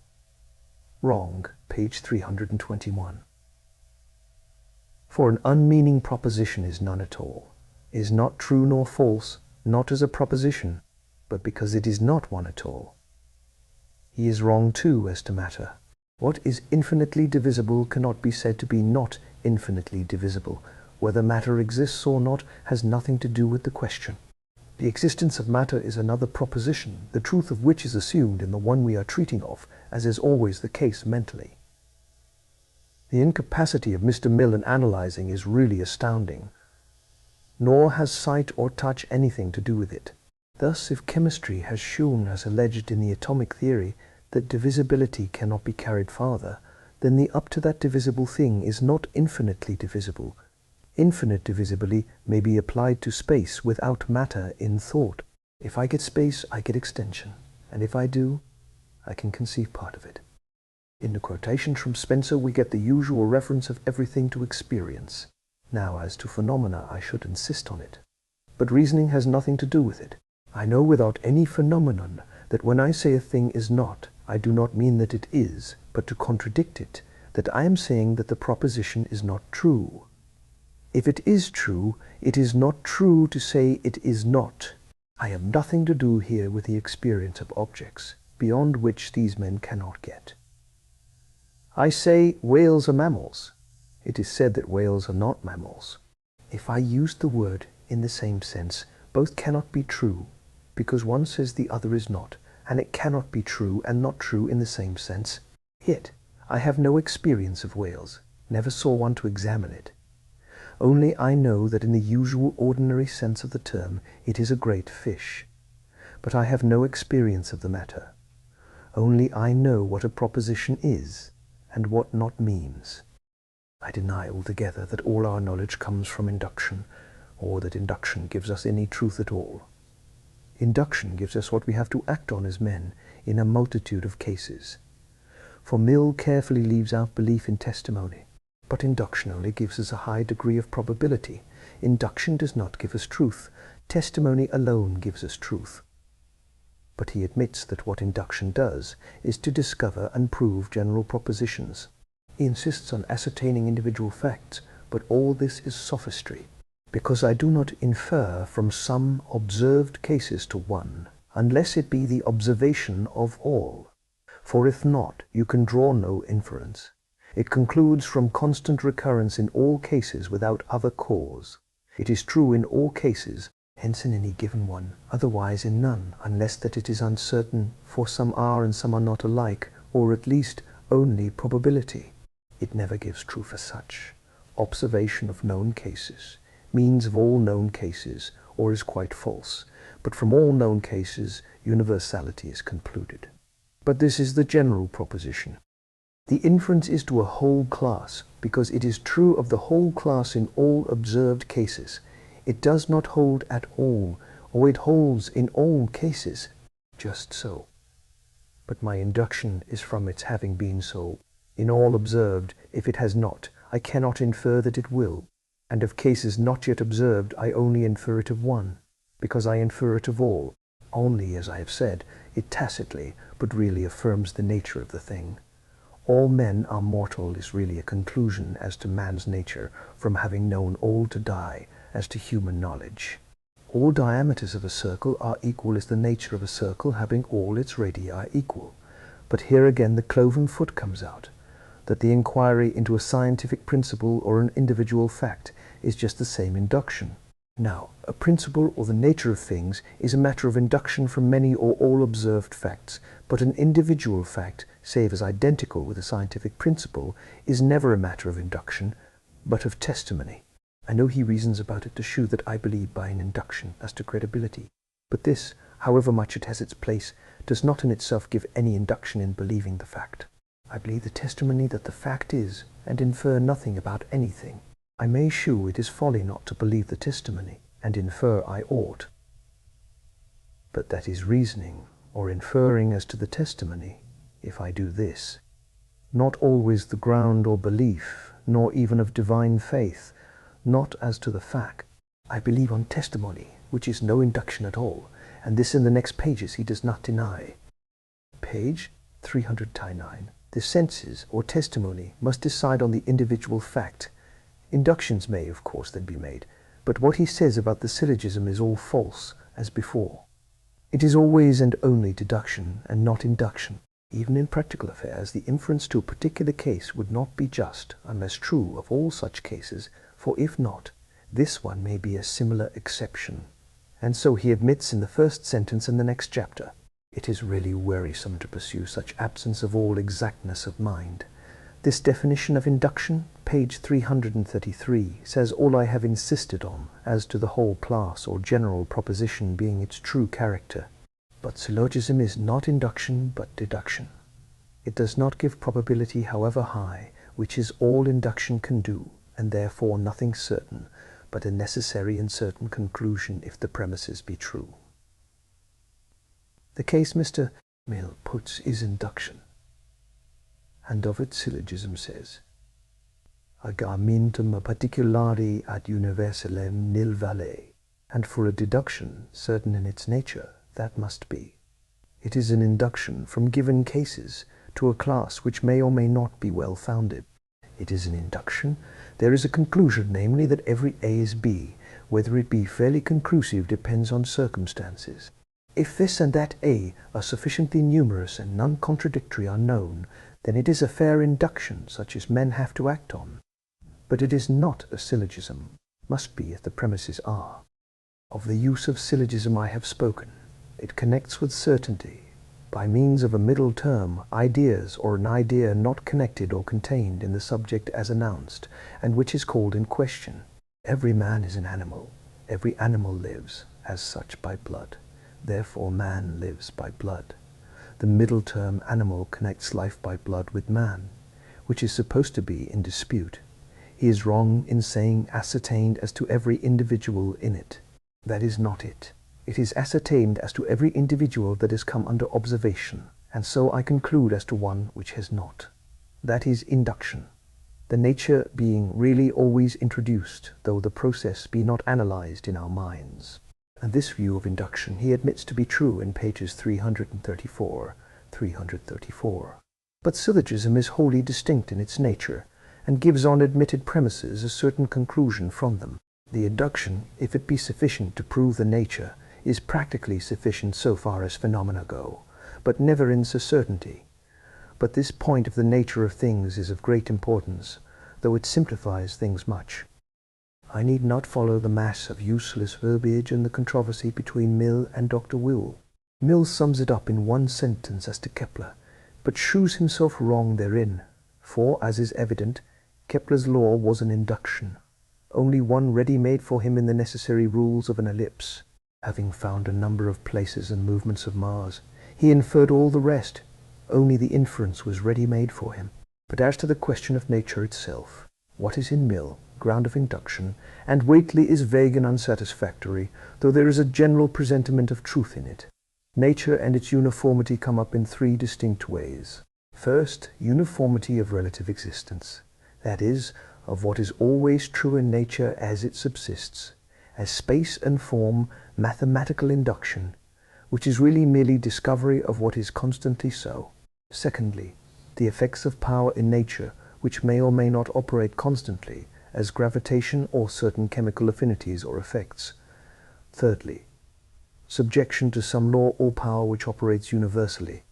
wrong, page 321. For an unmeaning proposition is none at all, is not true nor false, not as a proposition, but because it is not one at all. He is wrong too as to matter. What is infinitely divisible cannot be said to be not infinitely divisible. Whether matter exists or not has nothing to do with the question. The existence of matter is another proposition, the truth of which is assumed in the one we are treating of, as is always the case mentally. The incapacity of Mr. Mill in analyzing is really astounding, nor has sight or touch anything to do with it. Thus, if chemistry has shown, as alleged in the atomic theory, that divisibility cannot be carried farther, then the up to that divisible thing is not infinitely divisible. Infinite divisibility may be applied to space without matter in thought. If I get space, I get extension, and if I do, I can conceive part of it. In the quotations from Spencer, we get the usual reference of everything to experience. Now, as to phenomena, I should insist on it. But reasoning has nothing to do with it. I know without any phenomenon that when I say a thing is not, I do not mean that it is, but to contradict it, that I am saying that the proposition is not true. If it is true, it is not true to say it is not. I have nothing to do here with the experience of objects, beyond which these men cannot get. I say whales are mammals. It is said that whales are not mammals. If I used the word in the same sense, both cannot be true, because one says the other is not, and it cannot be true and not true in the same sense. Yet, I have no experience of whales, never saw one to examine it. Only I know that in the usual ordinary sense of the term, it is a great fish. But I have no experience of the matter. Only I know what a proposition is, and what not means. I deny altogether that all our knowledge comes from induction, or that induction gives us any truth at all. Induction gives us what we have to act on as men in a multitude of cases. For Mill carefully leaves out belief in testimony, but induction only gives us a high degree of probability. Induction does not give us truth. Testimony alone gives us truth. But he admits that what induction does is to discover and prove general propositions. He insists on ascertaining individual facts, but all this is sophistry, because I do not infer from some observed cases to one, unless it be the observation of all. For if not, you can draw no inference. It concludes from constant recurrence in all cases without other cause. It is true in all cases, hence in any given one, otherwise in none, unless that it is uncertain, for some are and some are not alike, or at least only probability. It never gives truth as such. Observation of known cases, means of all known cases, or is quite false, but from all known cases universality is concluded. But this is the general proposition. The inference is to a whole class, because it is true of the whole class in all observed cases. It does not hold at all, or it holds in all cases. Just so. But my induction is from its having been so. In all observed, if it has not, I cannot infer that it will. and of cases not yet observed I only infer it of one, because I infer it of all. Only, as I have said, it tacitly, but really affirms the nature of the thing. All men are mortal is really a conclusion as to man's nature from having known all to die as to human knowledge. All diameters of a circle are equal is the nature of a circle having all its radii equal. But here again the cloven foot comes out, that the inquiry into a scientific principle or an individual fact is just the same induction. Now, a principle or the nature of things is a matter of induction from many or all observed facts, but an individual fact, save as identical with a scientific principle, is never a matter of induction, but of testimony. I know he reasons about it to shew that I believe by an induction as to credibility. But this, however much it has its place, does not in itself give any induction in believing the fact. I believe the testimony that the fact is, and infer nothing about anything. I may shew it is folly not to believe the testimony, and infer I ought. But that is reasoning, or inferring as to the testimony, if I do this. Not always the ground or belief, nor even of divine faith, not as to the fact. I believe on testimony, which is no induction at all, and this in the next pages he does not deny. Page 309. The senses, or testimony, must decide on the individual fact. Inductions may, of course, then be made, but what he says about the syllogism is all false, as before. It is always and only deduction, and not induction. Even in practical affairs, the inference to a particular case would not be just, unless true of all such cases, for if not, this one may be a similar exception. And so he admits in the first sentence in the next chapter. It is really wearisome to pursue such absence of all exactness of mind. This definition of induction, page 333, says all I have insisted on, as to the whole class or general proposition being its true character. But syllogism is not induction, but deduction. It does not give probability however high, which is all induction can do, and therefore nothing certain, but a necessary and certain conclusion if the premises be true. The case Mr. Mill puts is induction, and of it syllogism says, Agamentum particulari ad universalem nil vale, and for a deduction, certain in its nature, that must be. It is an induction from given cases to a class which may or may not be well founded. It is an induction. There is a conclusion, namely, that every A is B. Whether it be fairly conclusive depends on circumstances. If this and that A are sufficiently numerous and none contradictory are known, then it is a fair induction such as men have to act on. But it is not a syllogism, must be if the premises are. Of the use of syllogism I have spoken. It connects with certainty, by means of a middle term, ideas or an idea not connected or contained in the subject as announced, and which is called in question. Every man is an animal. Every animal lives, as such, by blood. Therefore man lives by blood. The middle term animal connects life by blood with man, which is supposed to be in dispute. He is wrong in saying ascertained as to every individual in it. That is not it. It is ascertained as to every individual that has come under observation, and so I conclude as to one which has not. That is induction, the nature being really always introduced, though the process be not analyzed in our minds. And this view of induction he admits to be true in pages 334, 334. But syllogism is wholly distinct in its nature, and gives on admitted premises a certain conclusion from them. The induction, if it be sufficient to prove the nature, is practically sufficient so far as phenomena go, but never in certainty. But this point of the nature of things is of great importance, though it simplifies things much. I need not follow the mass of useless verbiage in the controversy between Mill and Dr. Will. Mill sums it up in one sentence as to Kepler, but shews himself wrong therein, for, as is evident, Kepler's law was an induction, only one ready-made for him in the necessary rules of an ellipse. Having found a number of places and movements of Mars, he inferred all the rest, only the inference was ready-made for him. But as to the question of nature itself, what is in Mill ground of induction, and Whately is vague and unsatisfactory, though there is a general presentiment of truth in it. Nature and its uniformity come up in three distinct ways. First, uniformity of relative existence, that is, of what is always true in nature as it subsists, as space and form mathematical induction, which is really merely discovery of what is constantly so. Secondly, the effects of power in nature, which may or may not operate constantly, as gravitation or certain chemical affinities or effects. Thirdly, subjection to some law or power which operates universally.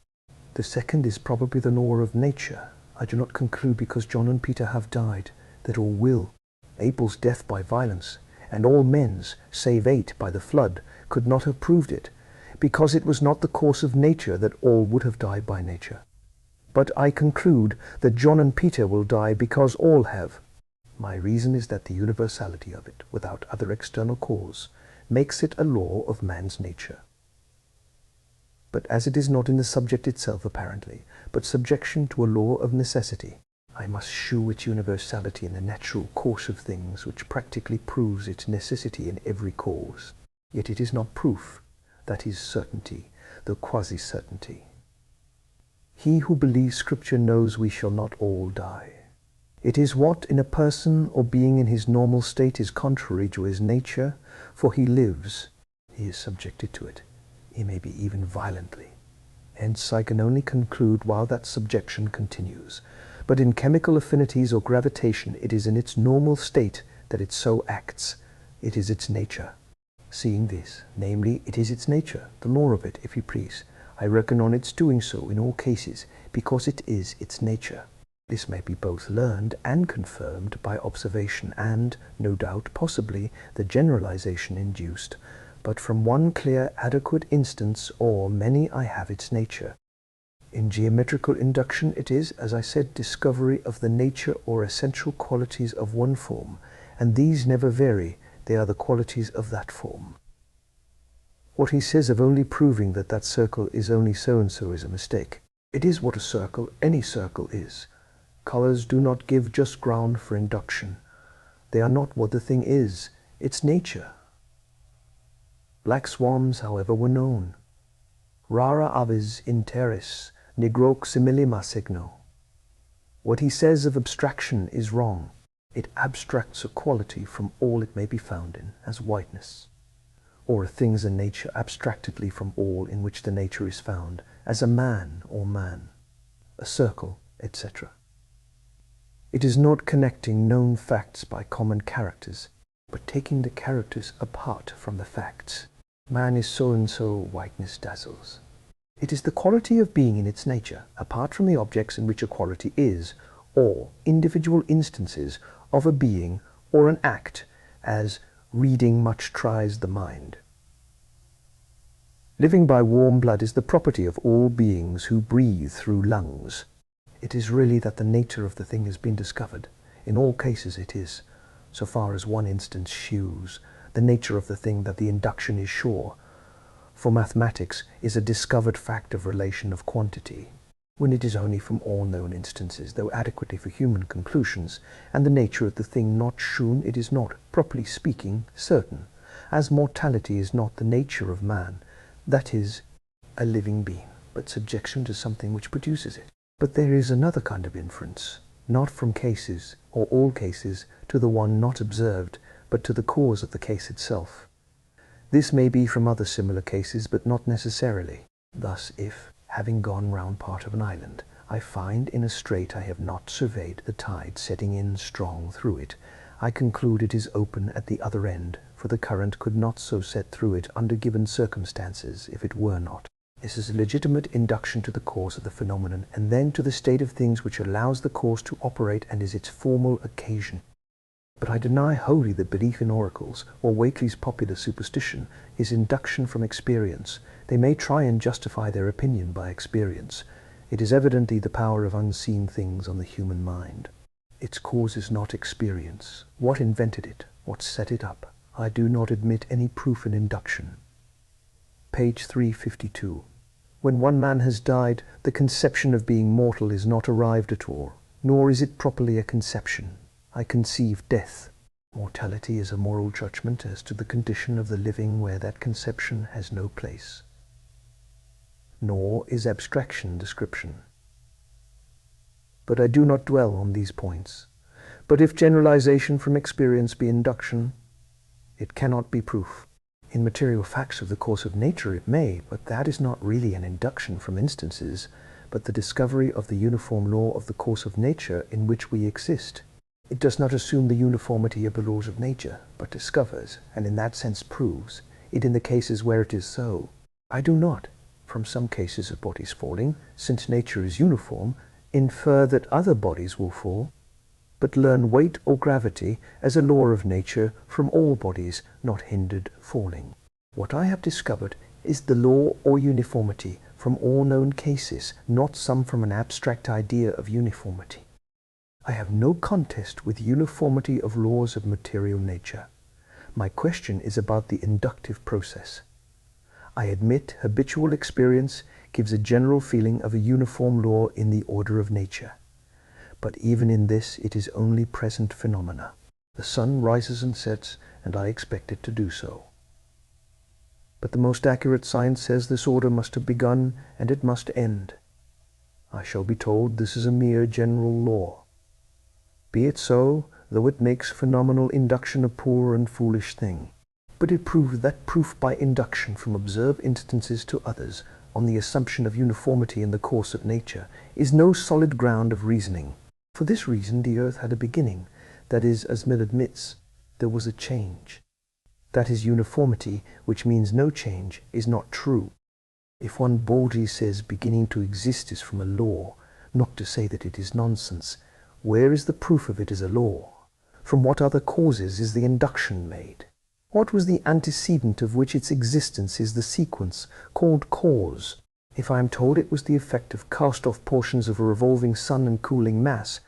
The second is probably the law of nature. I do not conclude because John and Peter have died, that all will. Abel's death by violence, and all men's, save 8, by the flood, could not have proved it, because it was not the course of nature that all would have died by nature. But I conclude that John and Peter will die because all have. My reason is that the universality of it, without other external cause, makes it a law of man's nature. But as it is not in the subject itself apparently, but subjection to a law of necessity, I must shew its universality in the natural course of things, which practically proves its necessity in every cause. Yet it is not proof, that is certainty, though quasi-certainty. He who believes Scripture knows we shall not all die. It is what in a person or being in his normal state is contrary to his nature, for he lives, he is subjected to it, he may be even violently. Hence I can only conclude while that subjection continues. But in chemical affinities or gravitation, it is in its normal state that it so acts. It is its nature. Seeing this, namely, it is its nature, the law of it, if you please, I reckon on its doing so in all cases, because it is its nature. This may be both learned and confirmed by observation and, no doubt, possibly, the generalization induced, but from one clear adequate instance or many I have its nature. In geometrical induction it is, as I said, discovery of the nature or essential qualities of one form, and these never vary, they are the qualities of that form. What he says of only proving that that circle is only so-and-so is a mistake. It is what a circle, any circle, is. Colors do not give just ground for induction. They are not what the thing is, its nature. Black swans, however, were known. Rara avis in terris, nigroque similima signo. What he says of abstraction is wrong. It abstracts a quality from all it may be found in, as whiteness, or a thing's a nature abstractedly from all in which the nature is found, as a man or man, a circle, etc. It is not connecting known facts by common characters, but taking the characters apart from the facts. Man is so-and-so, whiteness dazzles. It is the quality of being in its nature, apart from the objects in which a quality is, or individual instances of a being or an act, as reading much tries the mind. Living by warm blood is the property of all beings who breathe through lungs. It is really that the nature of the thing has been discovered. In all cases it is, so far as one instance shews, the nature of the thing that the induction is sure. For mathematics is a discovered fact of relation of quantity, when it is only from all known instances, though adequately for human conclusions, and the nature of the thing not shewn, it is not, properly speaking, certain, as mortality is not the nature of man, that is, a living being, but subjection to something which produces it. But there is another kind of inference, not from cases, or all cases, to the one not observed, but to the cause of the case itself. This may be from other similar cases, but not necessarily. Thus, if, having gone round part of an island, I find in a strait I have not surveyed the tide setting in strong through it, I conclude it is open at the other end, for the current could not so set through it under given circumstances if it were not. This is a legitimate induction to the cause of the phenomenon, and then to the state of things which allows the cause to operate and is its formal occasion. But I deny wholly that belief in oracles, or Wakeley's popular superstition, is induction from experience. They may try and justify their opinion by experience. It is evidently the power of unseen things on the human mind. Its cause is not experience. What invented it? What set it up? I do not admit any proof in induction. Page 352. When one man has died, the conception of being mortal is not arrived at all, nor is it properly a conception. I conceive death. Mortality is a moral judgment as to the condition of the living where that conception has no place. Nor is abstraction description. But I do not dwell on these points. But if generalization from experience be induction, it cannot be proof. In material facts of the course of nature it may, but that is not really an induction from instances, but the discovery of the uniform law of the course of nature in which we exist. It does not assume the uniformity of the laws of nature, but discovers, and in that sense proves, it in the cases where it is so. I do not, from some cases of bodies falling, since nature is uniform, infer that other bodies will fall, but learn weight or gravity as a law of nature from all bodies not hindered falling. What I have discovered is the law or uniformity from all known cases, not some from an abstract idea of uniformity. I have no contest with uniformity of laws of material nature. My question is about the inductive process. I admit habitual experience gives a general feeling of a uniform law in the order of nature. But even in this it is only present phenomena. The sun rises and sets, and I expect it to do so. But the most accurate science says this order must have begun, and it must end. I shall be told this is a mere general law. Be it so, though it makes phenomenal induction a poor and foolish thing. But it proves that proof by induction from observed instances to others, on the assumption of uniformity in the course of nature, is no solid ground of reasoning. For this reason the earth had a beginning, that is, as Mill admits, there was a change. That is, uniformity, which means no change, is not true. If one boldly says beginning to exist is from a law, not to say that it is nonsense, where is the proof of it as a law? From what other causes is the induction made? What was the antecedent of which its existence is the sequence, called cause? If I am told it was the effect of cast-off portions of a revolving sun and cooling mass,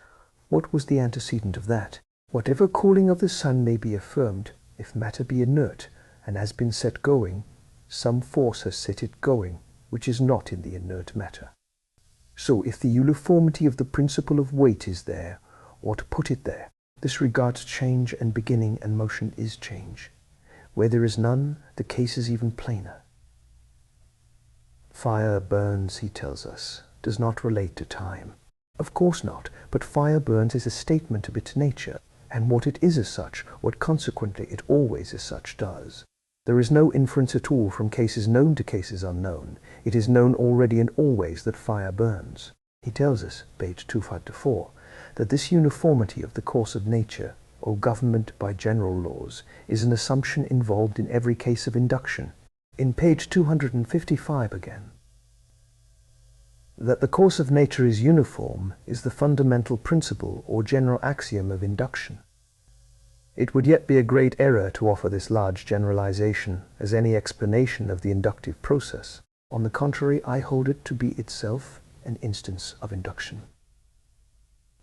what was the antecedent of that? Whatever cooling of the sun may be affirmed, if matter be inert, and has been set going, some force has set it going, which is not in the inert matter. So if the uniformity of the principle of weight is there, or to put it there, this regards change, and beginning and motion is change. Where there is none, the case is even plainer. Fire burns, he tells us, does not relate to time. Of course not, but fire burns is a statement of its nature, and what it is as such, what consequently it always as such does. There is no inference at all from cases known to cases unknown. It is known already and always that fire burns. He tells us, page 254, that this uniformity of the course of nature, or government by general laws, is an assumption involved in every case of induction. In page 255 again, that the course of nature is uniform is the fundamental principle or general axiom of induction. It would yet be a great error to offer this large generalization as any explanation of the inductive process. On the contrary, I hold it to be itself an instance of induction.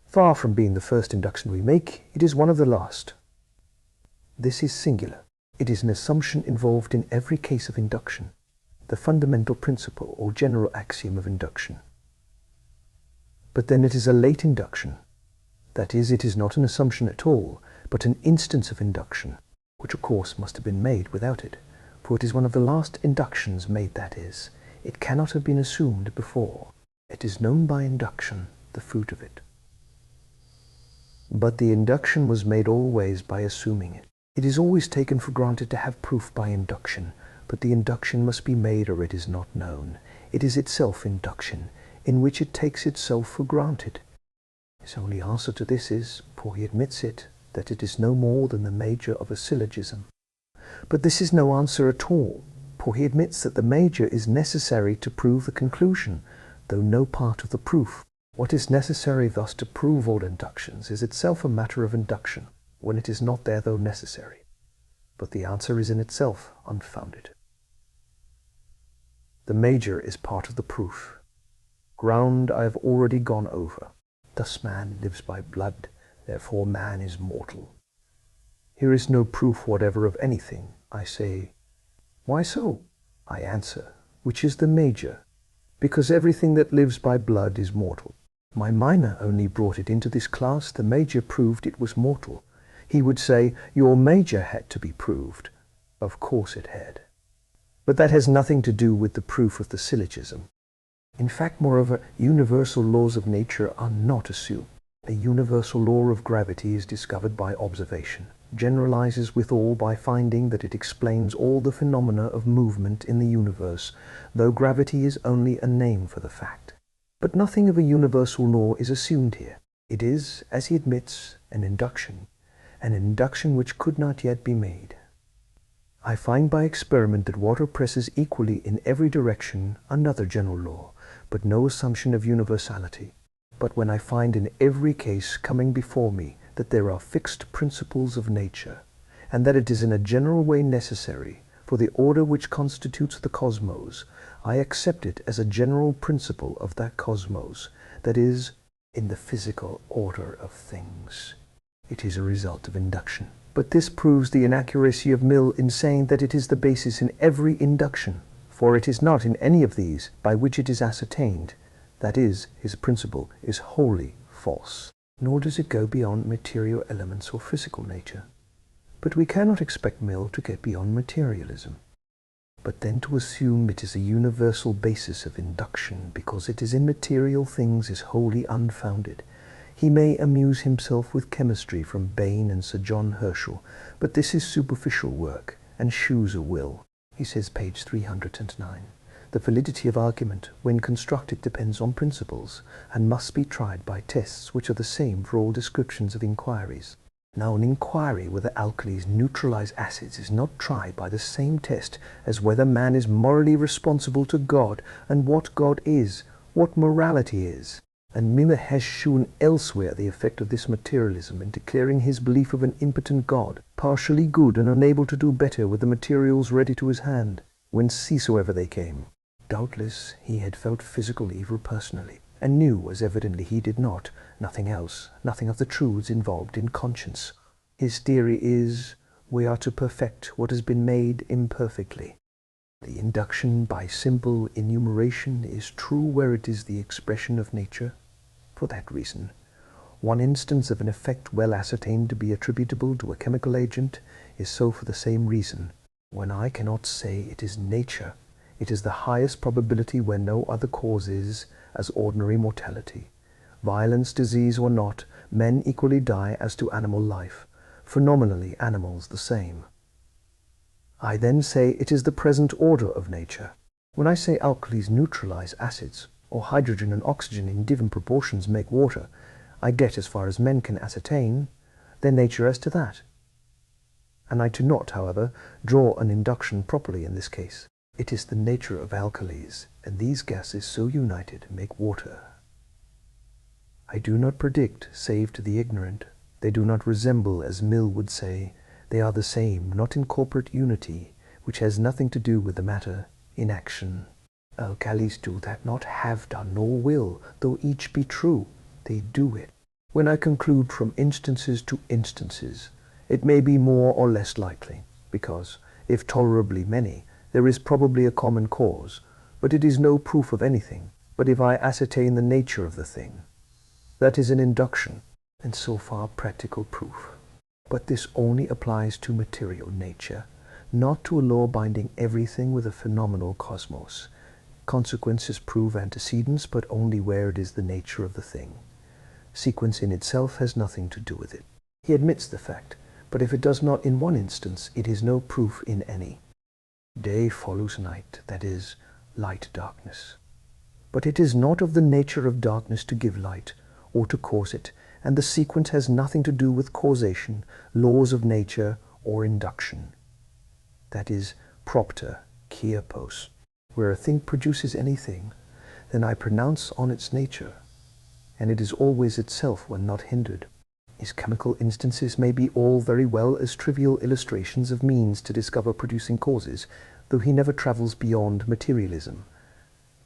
Far from being the first induction we make, it is one of the last. This is singular. It is an assumption involved in every case of induction, the fundamental principle or general axiom of induction. But then it is a late induction. That is, it is not an assumption at all, but an instance of induction, which of course must have been made without it, for it is one of the last inductions made, that is. It cannot have been assumed before. It is known by induction, the fruit of it. But the induction was made always by assuming it. It is always taken for granted to have proof by induction, but the induction must be made or it is not known. It is itself induction, in which it takes itself for granted. His only answer to this is, for he admits it, that it is no more than the major of a syllogism. But this is no answer at all, for he admits that the major is necessary to prove the conclusion, though no part of the proof. What is necessary thus to prove all inductions is itself a matter of induction, when it is not there though necessary. But the answer is in itself unfounded. The major is part of the proof. Ground I have already gone over. Thus man lives by blood, therefore man is mortal. Here is no proof whatever of anything. I say, why so? I answer, which is the major? Because everything that lives by blood is mortal. My minor only brought it into this class, the major proved it was mortal. He would say, your major had to be proved. Of course it had. But that has nothing to do with the proof of the syllogism. In fact, moreover, universal laws of nature are not assumed. A universal law of gravity is discovered by observation, generalizes withal by finding that it explains all the phenomena of movement in the universe, though gravity is only a name for the fact. But nothing of a universal law is assumed here. It is, as he admits, an induction which could not yet be made. I find by experiment that water presses equally in every direction, another general law, but no assumption of universality. But when I find in every case coming before me that there are fixed principles of nature, and that it is in a general way necessary for the order which constitutes the cosmos, I accept it as a general principle of that cosmos, that is, in the physical order of things. It is a result of induction. But this proves the inaccuracy of Mill in saying that it is the basis in every induction, for it is not in any of these by which it is ascertained. That is, his principle is wholly false. Nor does it go beyond material elements or physical nature. But we cannot expect Mill to get beyond materialism. But then to assume it is a universal basis of induction because it is in material things is wholly unfounded. He may amuse himself with chemistry from Bain and Sir John Herschel, but this is superficial work, and shews a will. He says, page 309. The validity of argument, when constructed, depends on principles, and must be tried by tests which are the same for all descriptions of inquiries. Now an inquiry whether alkalis neutralize acids is not tried by the same test as whether man is morally responsible to God, and what God is, what morality is. And Mill has shewn elsewhere the effect of this materialism in declaring his belief of an impotent God, partially good and unable to do better with the materials ready to his hand, whencesoever they came. Doubtless he had felt physical evil personally, and knew, as evidently he did not, nothing else, nothing of the truths involved in conscience. His theory is, we are to perfect what has been made imperfectly. The induction by simple enumeration is true where it is the expression of nature. For that reason, one instance of an effect well ascertained to be attributable to a chemical agent is so for the same reason. When I cannot say it is nature, it is the highest probability where no other cause is, as ordinary mortality. Violence, disease, or not, men equally die as to animal life, phenomenally animals the same. I then say it is the present order of nature. When I say alkalis neutralize acids, or hydrogen and oxygen in different proportions make water, I get, as far as men can ascertain, their nature as to that. And I do not, however, draw an induction properly in this case. It is the nature of alkalis, and these gases so united make water. I do not predict, save to the ignorant. They do not resemble, as Mill would say. They are the same, not in corporate unity, which has nothing to do with the matter, in action. Alkalis do that not have done, nor will, though each be true. They do it. When I conclude from instances to instances, it may be more or less likely, because, if tolerably many, there is probably a common cause, but it is no proof of anything, but if I ascertain the nature of the thing. That is an induction, and so far practical proof. But this only applies to material nature, not to a law binding everything with a phenomenal cosmos. Consequences prove antecedents, but only where it is the nature of the thing. Sequence in itself has nothing to do with it. He admits the fact, but if it does not in one instance, it is no proof in any. Day follows night, that is, light darkness. But it is not of the nature of darkness to give light, or to cause it, and the sequence has nothing to do with causation, laws of nature, or induction. That is, propter, quia post. Where a thing produces anything, then I pronounce on its nature, and it is always itself when not hindered. His chemical instances may be all very well as trivial illustrations of means to discover producing causes, though he never travels beyond materialism.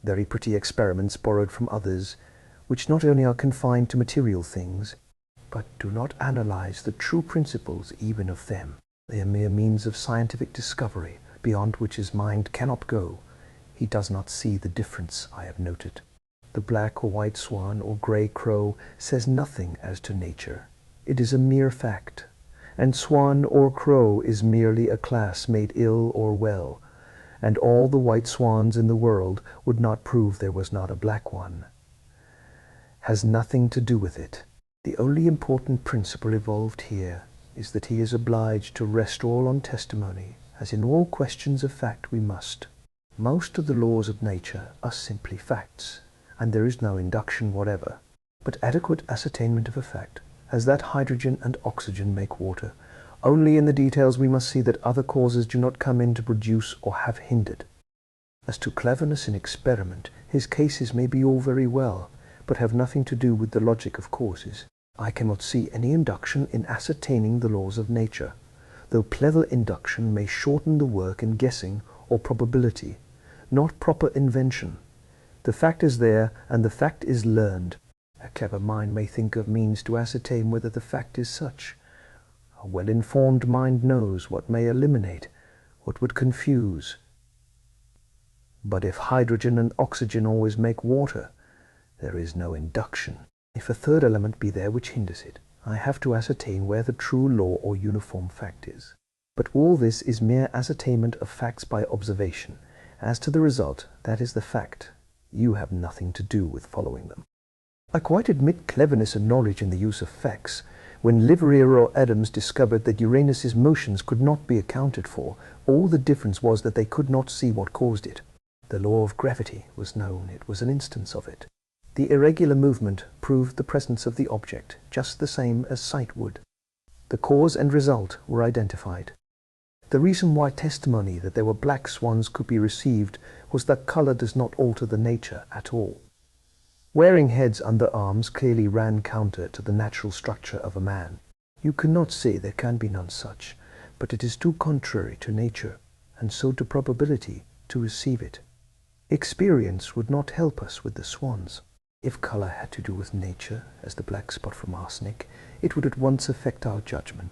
Very pretty experiments borrowed from others, which not only are confined to material things, but do not analyze the true principles even of them. They are mere means of scientific discovery, beyond which his mind cannot go. He does not see the difference I have noted. The black or white swan or grey crow says nothing as to nature. It is a mere fact, and swan or crow is merely a class made ill or well, and all the white swans in the world would not prove there was not a black one. Has nothing to do with it. The only important principle evolved here is that he is obliged to rest all on testimony, as in all questions of fact we must. Most of the laws of nature are simply facts, and there is no induction whatever, but adequate ascertainment of a fact, as that hydrogen and oxygen make water. Only in the details we must see that other causes do not come in to produce or have hindered. As to cleverness in experiment, his cases may be all very well, but have nothing to do with the logic of causes. I cannot see any induction in ascertaining the laws of nature, though clever induction may shorten the work in guessing or probability, not proper invention. The fact is there, and the fact is learned. A clever mind may think of means to ascertain whether the fact is such. A well-informed mind knows what may eliminate, what would confuse. But if hydrogen and oxygen always make water, there is no induction. If a third element be there which hinders it, I have to ascertain where the true law or uniform fact is. But all this is mere ascertainment of facts by observation. As to the result, that is the fact. You have nothing to do with following them. I quite admit cleverness and knowledge in the use of facts. When Leverrier or Adams discovered that Uranus's motions could not be accounted for, all the difference was that they could not see what caused it. The law of gravity was known. It was an instance of it. The irregular movement proved the presence of the object, just the same as sight would. The cause and result were identified. The reason why testimony that there were black swans could be received was that color does not alter the nature at all. Wearing heads under arms clearly ran counter to the natural structure of a man. You cannot say there can be none such, but it is too contrary to nature, and so to probability, to receive it. Experience would not help us with the swans. If color had to do with nature, as the black spot from arsenic, it would at once affect our judgment.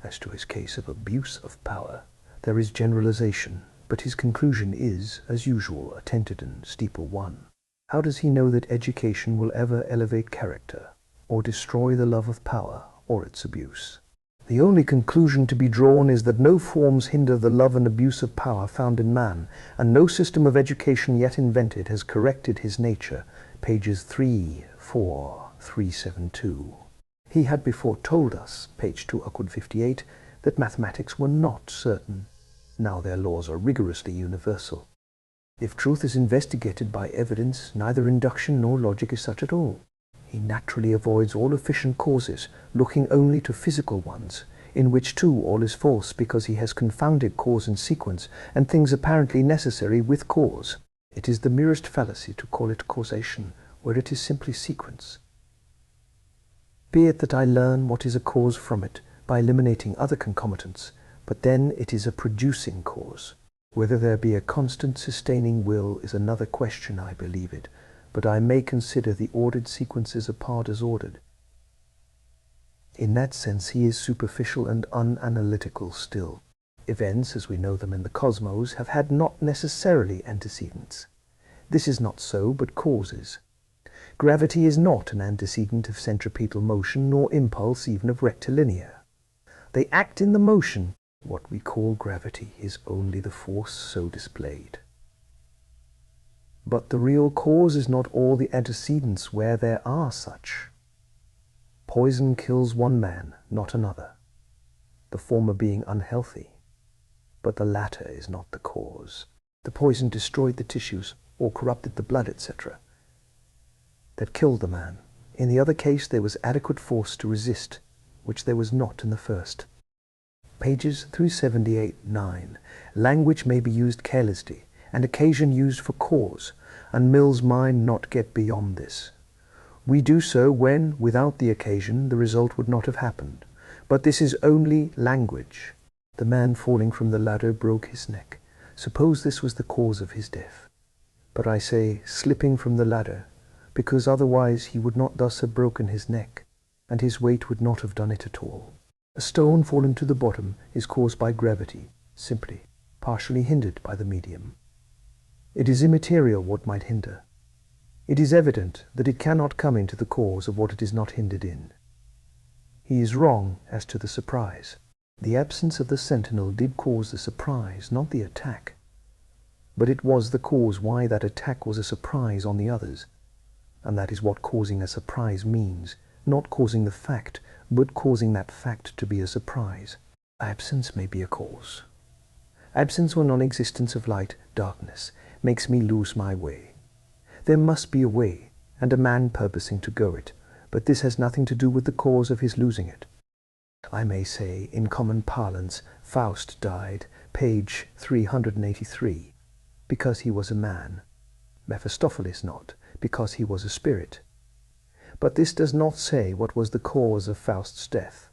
As to his case of abuse of power, there is generalization, but his conclusion is, as usual, a Tenterden steeple one. How does he know that education will ever elevate character, or destroy the love of power, or its abuse? The only conclusion to be drawn is that no forms hinder the love and abuse of power found in man, and no system of education yet invented has corrected his nature. Pages 3, 4, 372. He had before told us, page 258, that mathematics were not certain. Now their laws are rigorously universal. If truth is investigated by evidence, neither induction nor logic is such at all. He naturally avoids all efficient causes, looking only to physical ones, in which too all is false because he has confounded cause and sequence, and things apparently necessary with cause. It is the merest fallacy to call it causation, where it is simply sequence. Be it that I learn what is a cause from it, by eliminating other concomitants, but then it is a producing cause. Whether there be a constant sustaining will is another question, I believe it, but I may consider the ordered sequences a part as ordered. In that sense he is superficial and unanalytical still. Events, as we know them in the cosmos, have had not necessarily antecedents. This is not so, but causes. Gravity is not an antecedent of centripetal motion, nor impulse even of rectilinear. They act in the motion. What we call gravity is only the force so displayed. But the real cause is not all the antecedents where there are such. Poison kills one man, not another, the former being unhealthy, but the latter is not the cause. The poison destroyed the tissues, or corrupted the blood, etc., that killed the man. In the other case there was adequate force to resist, which there was not in the first. Pages 378-9. Language may be used carelessly, and occasion used for cause, and Mill's mind not get beyond this. We do so when, without the occasion, the result would not have happened. But this is only language. The man falling from the ladder broke his neck. Suppose this was the cause of his death. But I say slipping from the ladder, because otherwise he would not thus have broken his neck, and his weight would not have done it at all. A stone fallen to the bottom is caused by gravity, simply, partially hindered by the medium. It is immaterial what might hinder. It is evident that it cannot come into the cause of what it is not hindered in. He is wrong as to the surprise. The absence of the sentinel did cause the surprise, not the attack. But it was the cause why that attack was a surprise on the others, and that is what causing a surprise means, not causing the fact, but causing that fact to be a surprise. Absence may be a cause. Absence or non-existence of light, darkness, makes me lose my way. There must be a way, and a man purposing to go it, but this has nothing to do with the cause of his losing it. I may say, in common parlance, Faust died, page 383, because he was a man. Mephistopheles not, because he was a spirit. But this does not say what was the cause of Faust's death.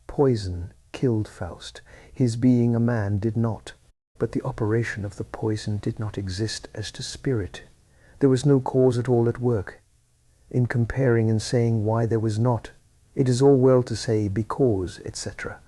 Poison killed Faust. His being a man did not. But the operation of the poison did not exist as to spirit. There was no cause at all at work. In comparing and saying why there was not, it is all well to say because, etc.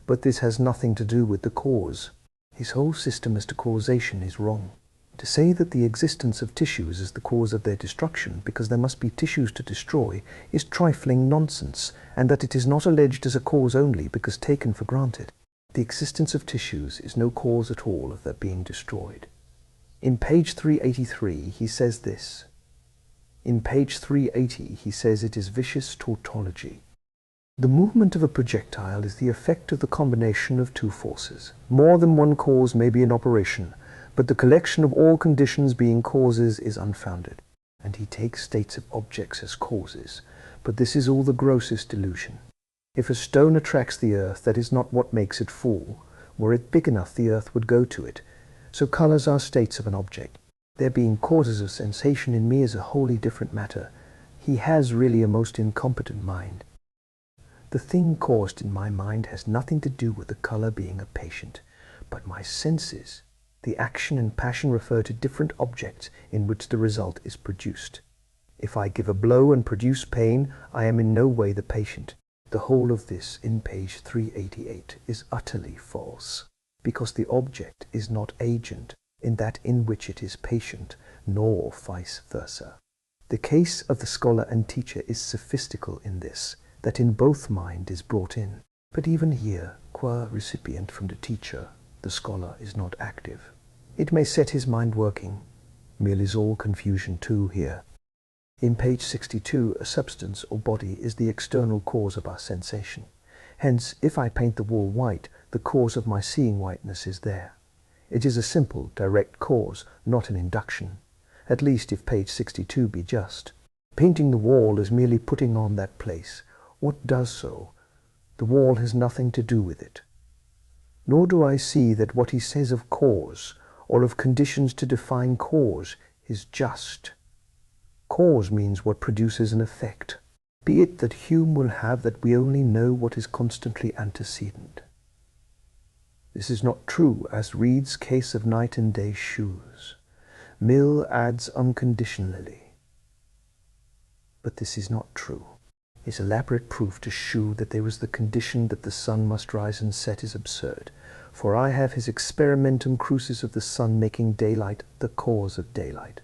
But this has nothing to do with the cause. His whole system as to causation is wrong. To say that the existence of tissues is the cause of their destruction because there must be tissues to destroy is trifling nonsense, and that it is not alleged as a cause only because taken for granted. The existence of tissues is no cause at all of their being destroyed. In page 383 he says this. In page 380 he says it is vicious tautology. The movement of a projectile is the effect of the combination of two forces. More than one cause may be in operation, but the collection of all conditions being causes is unfounded. And he takes states of objects as causes, but this is all the grossest delusion. If a stone attracts the earth, that is not what makes it fall. Were it big enough, the earth would go to it. So colors are states of an object. Their being causes of sensation in me is a wholly different matter. He has really a most incompetent mind. The thing caused in my mind has nothing to do with the color being a patient, but my senses. The action and passion refer to different objects in which the result is produced. If I give a blow and produce pain, I am in no way the patient. The whole of this in page 388 is utterly false, because the object is not agent in that in which it is patient, nor vice versa. The case of the scholar and teacher is sophistical in this, that in both mind is brought in. But even here, qua recipient from the teacher, the scholar is not active. It may set his mind working. Merely is all confusion too here. In page 62, a substance or body is the external cause of our sensation. Hence, if I paint the wall white, the cause of my seeing whiteness is there. It is a simple, direct cause, not an induction. At least if page 62 be just. Painting the wall is merely putting on that place. What does so? The wall has nothing to do with it. Nor do I see that what he says of cause, or of conditions to define cause, is just. Cause means what produces an effect. Be it that Hume will have that we only know what is constantly antecedent. This is not true, as Reed's case of night and day shews. Mill adds unconditionally. But this is not true. His elaborate proof to shew that there is the condition that the sun must rise and set is absurd, for I have his experimentum crucis of the sun making daylight the cause of daylight.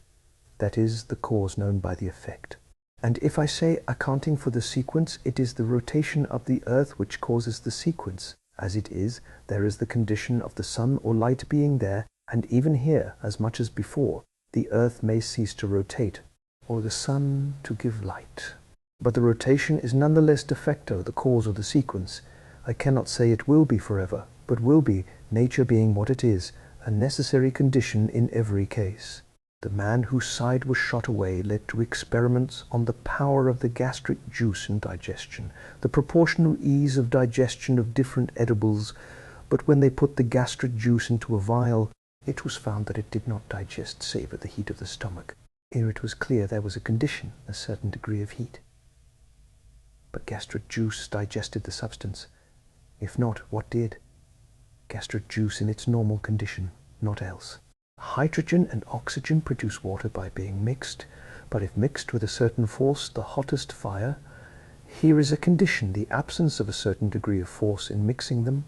That is, the cause known by the effect. And if I say, accounting for the sequence, it is the rotation of the earth which causes the sequence. As it is, there is the condition of the sun or light being there, and even here, as much as before, the earth may cease to rotate, or the sun to give light. But the rotation is none the less de facto the cause of the sequence. I cannot say it will be forever, but will be, nature being what it is, a necessary condition in every case. The man whose side was shot away led to experiments on the power of the gastric juice in digestion, the proportional ease of digestion of different edibles, but when they put the gastric juice into a vial, it was found that it did not digest save at the heat of the stomach. Here it was clear there was a condition, a certain degree of heat. But gastric juice digested the substance. If not, what did? Gastric juice in its normal condition, not else. Hydrogen and oxygen produce water by being mixed, but if mixed with a certain force, the hottest fire, here is a condition, the absence of a certain degree of force in mixing them.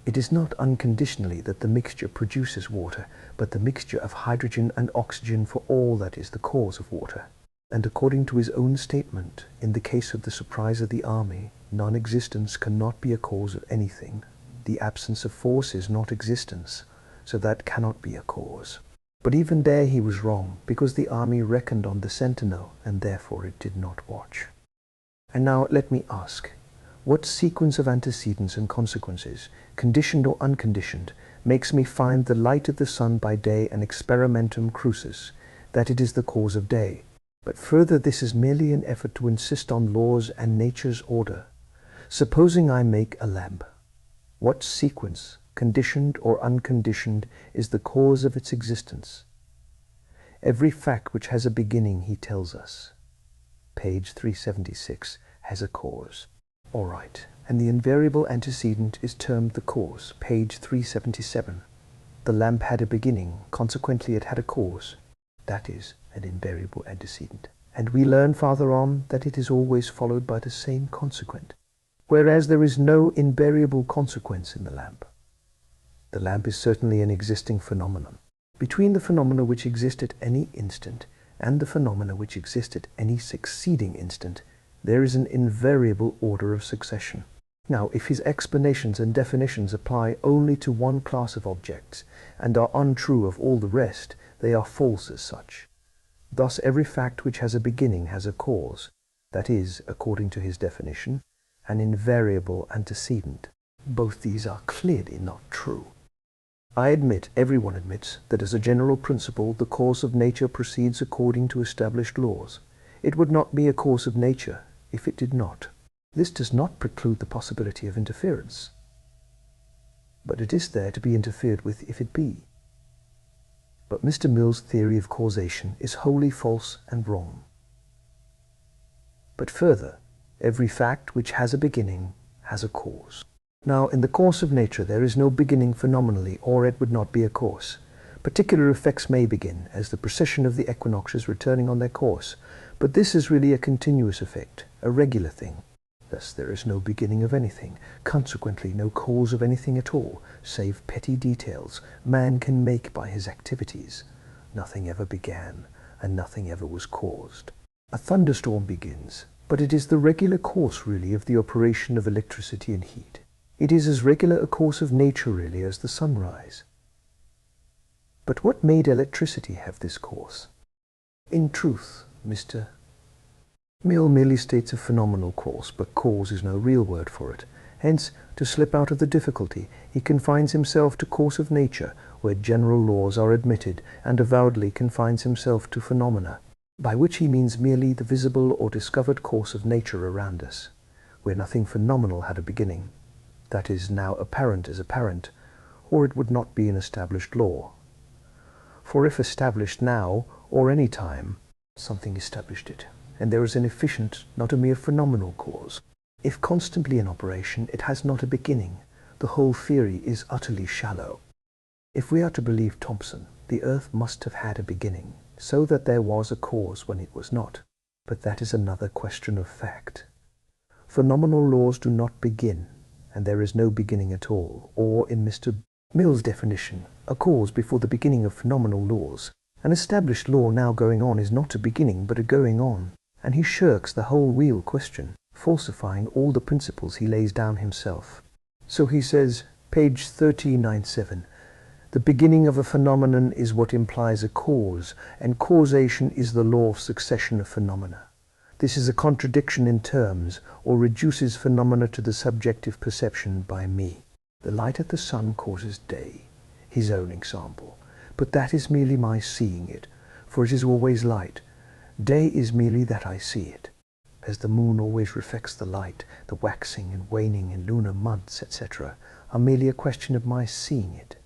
It is not unconditionally that the mixture produces water, but the mixture of hydrogen and oxygen for all that is the cause of water. And according to his own statement, in the case of the surprise of the army, non-existence cannot be a cause of anything. The absence of force is not existence, so that cannot be a cause. But even there he was wrong, because the army reckoned on the sentinel, and therefore it did not watch. And now let me ask, what sequence of antecedents and consequences, conditioned or unconditioned, makes me find the light of the sun by day an experimentum crucis, that it is the cause of day? But further, this is merely an effort to insist on laws and nature's order. Supposing I make a lamp, what sequence, conditioned or unconditioned, is the cause of its existence? Every fact which has a beginning, he tells us, page 376, has a cause. All right, and the invariable antecedent is termed the cause, page 377. The lamp had a beginning, consequently it had a cause. That is an invariable antecedent. And we learn farther on that it is always followed by the same consequent, whereas there is no invariable consequence in the lamp. The lamp is certainly an existing phenomenon. Between the phenomena which exist at any instant and the phenomena which exist at any succeeding instant, there is an invariable order of succession. Now, if his explanations and definitions apply only to one class of objects and are untrue of all the rest, they are false as such. Thus every fact which has a beginning has a cause, that is, according to his definition, an invariable antecedent. Both these are clearly not true. I admit, everyone admits, that as a general principle the course of nature proceeds according to established laws. It would not be a course of nature if it did not. This does not preclude the possibility of interference, but it is there to be interfered with if it be. But Mr. Mill's theory of causation is wholly false and wrong. But further, every fact which has a beginning has a cause. Now, in the course of nature there is no beginning phenomenally, or it would not be a course. Particular effects may begin, as the precession of the equinoxes returning on their course, but this is really a continuous effect, a regular thing. Thus there is no beginning of anything, consequently no cause of anything at all, save petty details man can make by his activities. Nothing ever began, and nothing ever was caused. A thunderstorm begins, but it is the regular course really of the operation of electricity and heat. It is as regular a course of nature really as the sunrise. But what made electricity have this course? In truth, Mr. Mill merely states a phenomenal course, but cause is no real word for it. Hence, to slip out of the difficulty, he confines himself to course of nature, where general laws are admitted, and avowedly confines himself to phenomena, by which he means merely the visible or discovered course of nature around us, where nothing phenomenal had a beginning. That is, now apparent is apparent, or it would not be an established law. For if established now, or any time, something established it, and there is an efficient, not a mere phenomenal cause. If constantly in operation, it has not a beginning. The whole theory is utterly shallow. If we are to believe Thomson, the earth must have had a beginning, so that there was a cause when it was not. But that is another question of fact. Phenomenal laws do not begin, and there is no beginning at all, or, in Mr. Mill's definition, a cause before the beginning of phenomenal laws. An established law now going on is not a beginning, but a going on, and he shirks the whole real question, falsifying all the principles he lays down himself. So he says, page 1397, the beginning of a phenomenon is what implies a cause, and causation is the law of succession of phenomena. This is a contradiction in terms, or reduces phenomena to the subjective perception by me. The light of the sun causes day, his own example, but that is merely my seeing it, for it is always light. Day is merely that I see it, as the moon always reflects the light. The waxing and waning in lunar months, etc., are merely a question of my seeing it.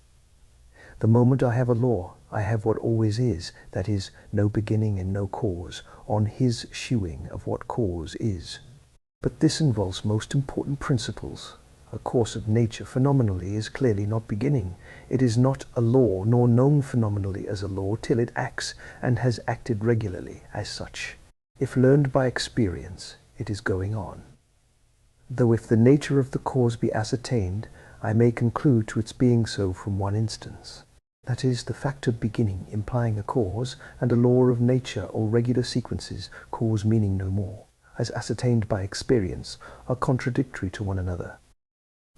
The moment I have a law, I have what always is, that is, no beginning and no cause, on his shewing of what cause is. But this involves most important principles. A course of nature phenomenally is clearly not beginning. It is not a law, nor known phenomenally as a law, till it acts, and has acted regularly as such. If learned by experience, it is going on. Though if the nature of the cause be ascertained, I may conclude to its being so from one instance. That is, the fact of beginning implying a cause, and a law of nature or regular sequences, cause meaning no more, as ascertained by experience, are contradictory to one another.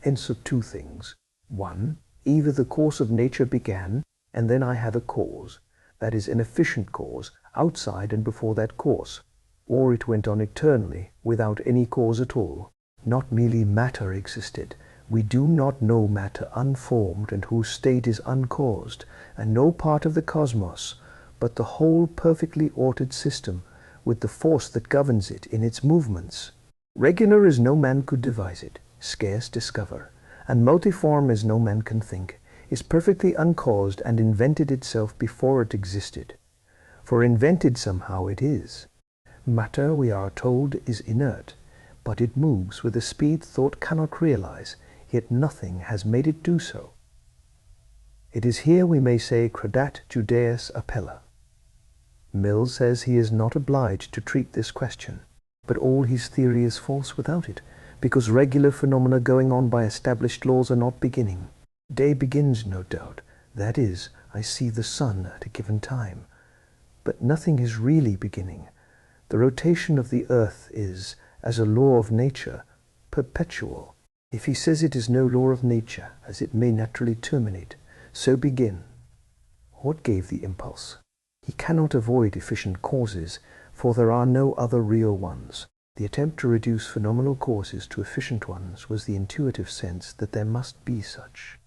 Hence of two things. 1. Either the course of nature began, and then I have a cause, that is, an efficient cause, outside and before that course, or it went on eternally without any cause at all. Not merely matter existed. We do not know matter unformed and whose state is uncaused, and no part of the cosmos, but the whole perfectly ordered system, with the force that governs it in its movements. Regular as no man could devise it, scarce discover, and multiform as no man can think, is perfectly uncaused and invented itself before it existed. For invented somehow it is. Matter, we are told, is inert, but it moves with a speed thought cannot realize, yet nothing has made it do so. It is here we may say credat Judaeus appella. Mill says he is not obliged to treat this question, but all his theory is false without it, because regular phenomena going on by established laws are not beginning. Day begins, no doubt. That is, I see the sun at a given time. But nothing is really beginning. The rotation of the earth is, as a law of nature, perpetual. If he says it is no law of nature, as it may naturally terminate, so begin. What gave the impulse? He cannot avoid efficient causes, for there are no other real ones. The attempt to reduce phenomenal causes to efficient ones was the intuitive sense that there must be such.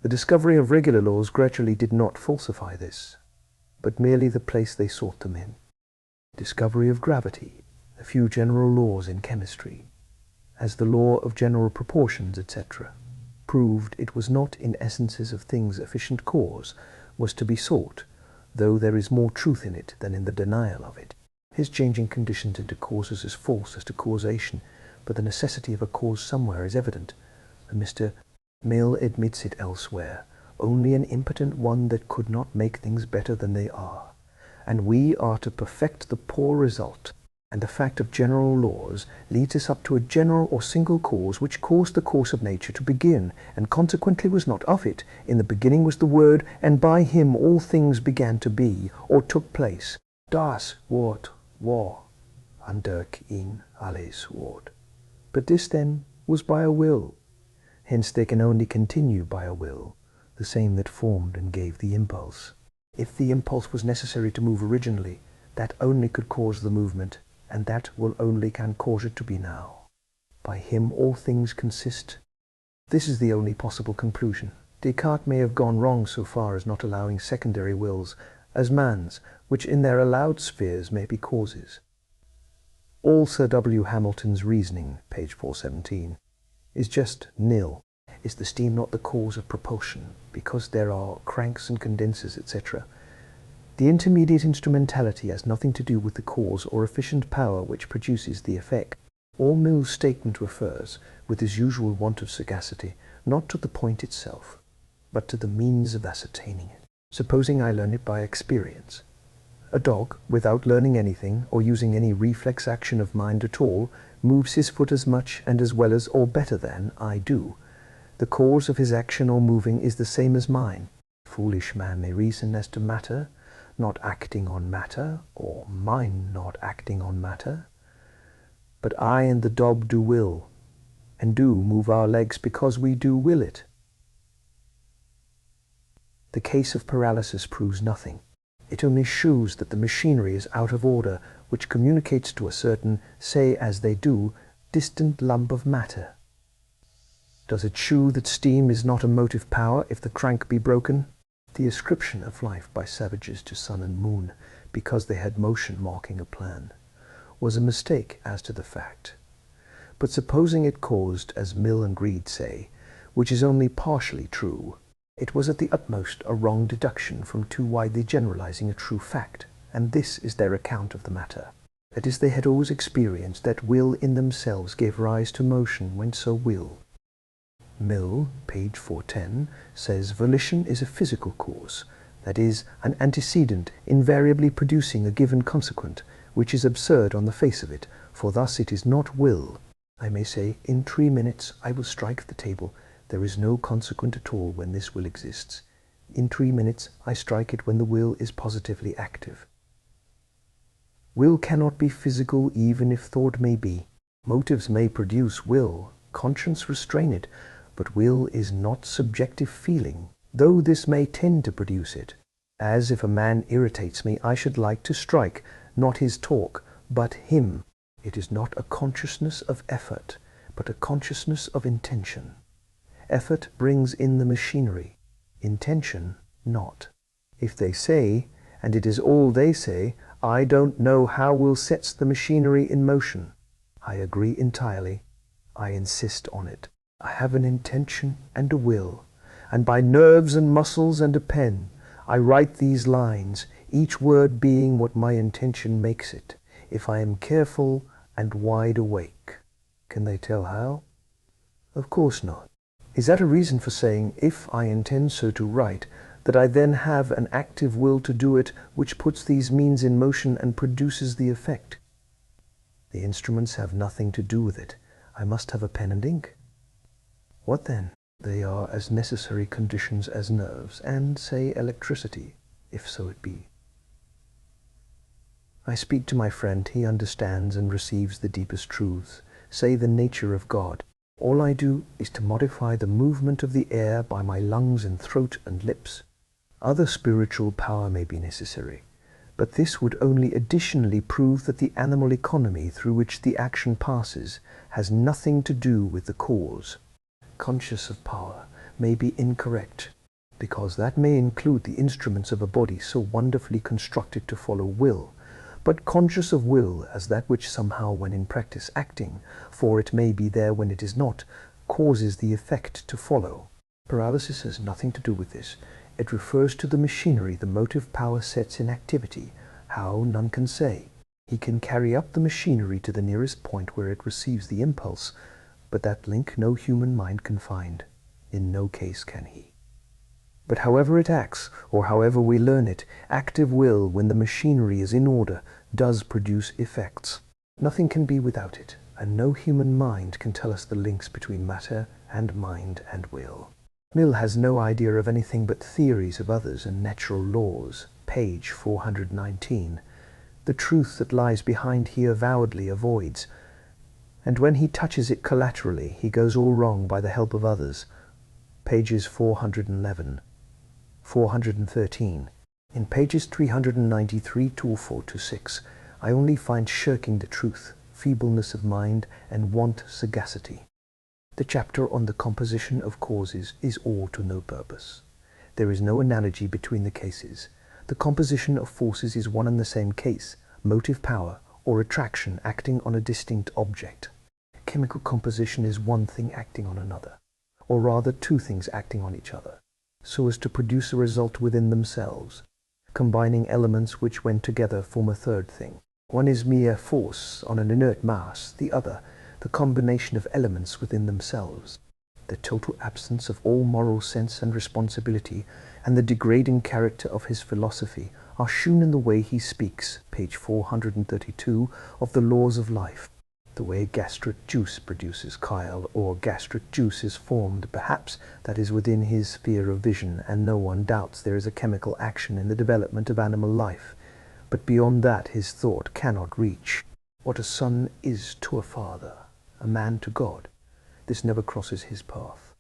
The discovery of regular laws gradually did not falsify this, but merely the place they sought them in. Discovery of gravity, a few general laws in chemistry, as the law of general proportions, etc., proved it was not in essences of things efficient cause was to be sought, though there is more truth in it than in the denial of it. His changing conditions into causes is false as to causation, but the necessity of a cause somewhere is evident, and Mr. Mill admits it elsewhere, only an impotent one that could not make things better than they are. And we are to perfect the poor result, and the fact of general laws leads us up to a general or single cause which caused the course of nature to begin, and consequently was not of it. In the beginning was the Word, and by him all things began to be, or took place. Das Wort war, Andurk in alles Wort. But this then was by a will. Hence they can only continue by a will, the same that formed and gave the impulse. If the impulse was necessary to move originally, that only could cause the movement, and that will only can cause it to be now. By him all things consist. This is the only possible conclusion. Descartes may have gone wrong so far as not allowing secondary wills as man's, which in their allowed spheres may be causes. All Sir W. Hamilton's reasoning, page 417, is just nil. Is the steam not the cause of propulsion, because there are cranks and condensers, etc.? The intermediate instrumentality has nothing to do with the cause or efficient power which produces the effect. All Mill's statement refers, with his usual want of sagacity, not to the point itself, but to the means of ascertaining it. Supposing I learn it by experience. A dog, without learning anything, or using any reflex action of mind at all, moves his foot as much and as well as, or better than, I do. The cause of his action or moving is the same as mine. Foolish man may reason as to matter, not acting on matter, or mine not acting on matter. But I and the dog do will, and do move our legs because we do will it. The case of paralysis proves nothing. It only shews that the machinery is out of order, which communicates to a certain, say as they do, distant lump of matter. Does it shew that steam is not a motive power if the crank be broken? The ascription of life by savages to sun and moon, because they had motion marking a plan, was a mistake as to the fact. But supposing it caused, as Mill and Reid say, which is only partially true, it was at the utmost a wrong deduction from too widely generalizing a true fact, and this is their account of the matter. That is, they had always experienced that will in themselves gave rise to motion when so will. Mill, page 410, says volition is a physical cause, that is, an antecedent invariably producing a given consequent, which is absurd on the face of it, for thus it is not will. I may say, in 3 minutes I will strike the table. There is no consequent at all when this will exists. In 3 minutes I strike it when the will is positively active. Will cannot be physical even if thought may be. Motives may produce will, conscience restrain it, but will is not subjective feeling, though this may tend to produce it. As if a man irritates me, I should like to strike, not his talk, but him. It is not a consciousness of effort, but a consciousness of intention. Effort brings in the machinery, intention not. If they say, and it is all they say, I don't know how will sets the machinery in motion, I agree entirely. I insist on it. I have an intention and a will, and by nerves and muscles and a pen, I write these lines, each word being what my intention makes it, if I am careful and wide awake. Can they tell how? Of course not. Is that a reason for saying, if I intend so to write, that I then have an active will to do it, which puts these means in motion and produces the effect? The instruments have nothing to do with it. I must have a pen and ink. What then? They are as necessary conditions as nerves, and, say, electricity, if so it be. I speak to my friend, he understands and receives the deepest truths, say the nature of God. All I do is to modify the movement of the air by my lungs and throat and lips. Other spiritual power may be necessary, but this would only additionally prove that the animal economy through which the action passes has nothing to do with the cause. Conscious of power may be incorrect, because that may include the instruments of a body so wonderfully constructed to follow will, but conscious of will as that which somehow, when in practice acting, for it may be there when it is not, causes the effect to follow. Paralysis has nothing to do with this. It refers to the machinery the motive power sets in activity. How, none can say. He can carry up the machinery to the nearest point where it receives the impulse, but that link no human mind can find. In no case can he. But however it acts, or however we learn it, active will, when the machinery is in order, does produce effects. Nothing can be without it, and no human mind can tell us the links between matter and mind and will. Mill has no idea of anything but theories of others and natural laws. Page 419. The truth that lies behind he avowedly avoids, and when he touches it collaterally, he goes all wrong by the help of others. Pages 411. 413. In pages 393 to 426, I only find shirking the truth, feebleness of mind, and want sagacity. The chapter on the composition of causes is all to no purpose. There is no analogy between the cases. The composition of forces is one and the same case, motive power, or attraction acting on a distinct object. Chemical composition is one thing acting on another, or rather two things acting on each other, so as to produce a result within themselves, combining elements which when together form a third thing. One is mere force on an inert mass, the other, the combination of elements within themselves. The total absence of all moral sense and responsibility, and the degrading character of his philosophy are shewn in the way he speaks, page 432, of the laws of life. The way gastric juice produces chyle, or gastric juice is formed, perhaps that is within his sphere of vision, and no one doubts there is a chemical action in the development of animal life. But beyond that his thought cannot reach. What a son is to a father, a man to God, this never crosses his path.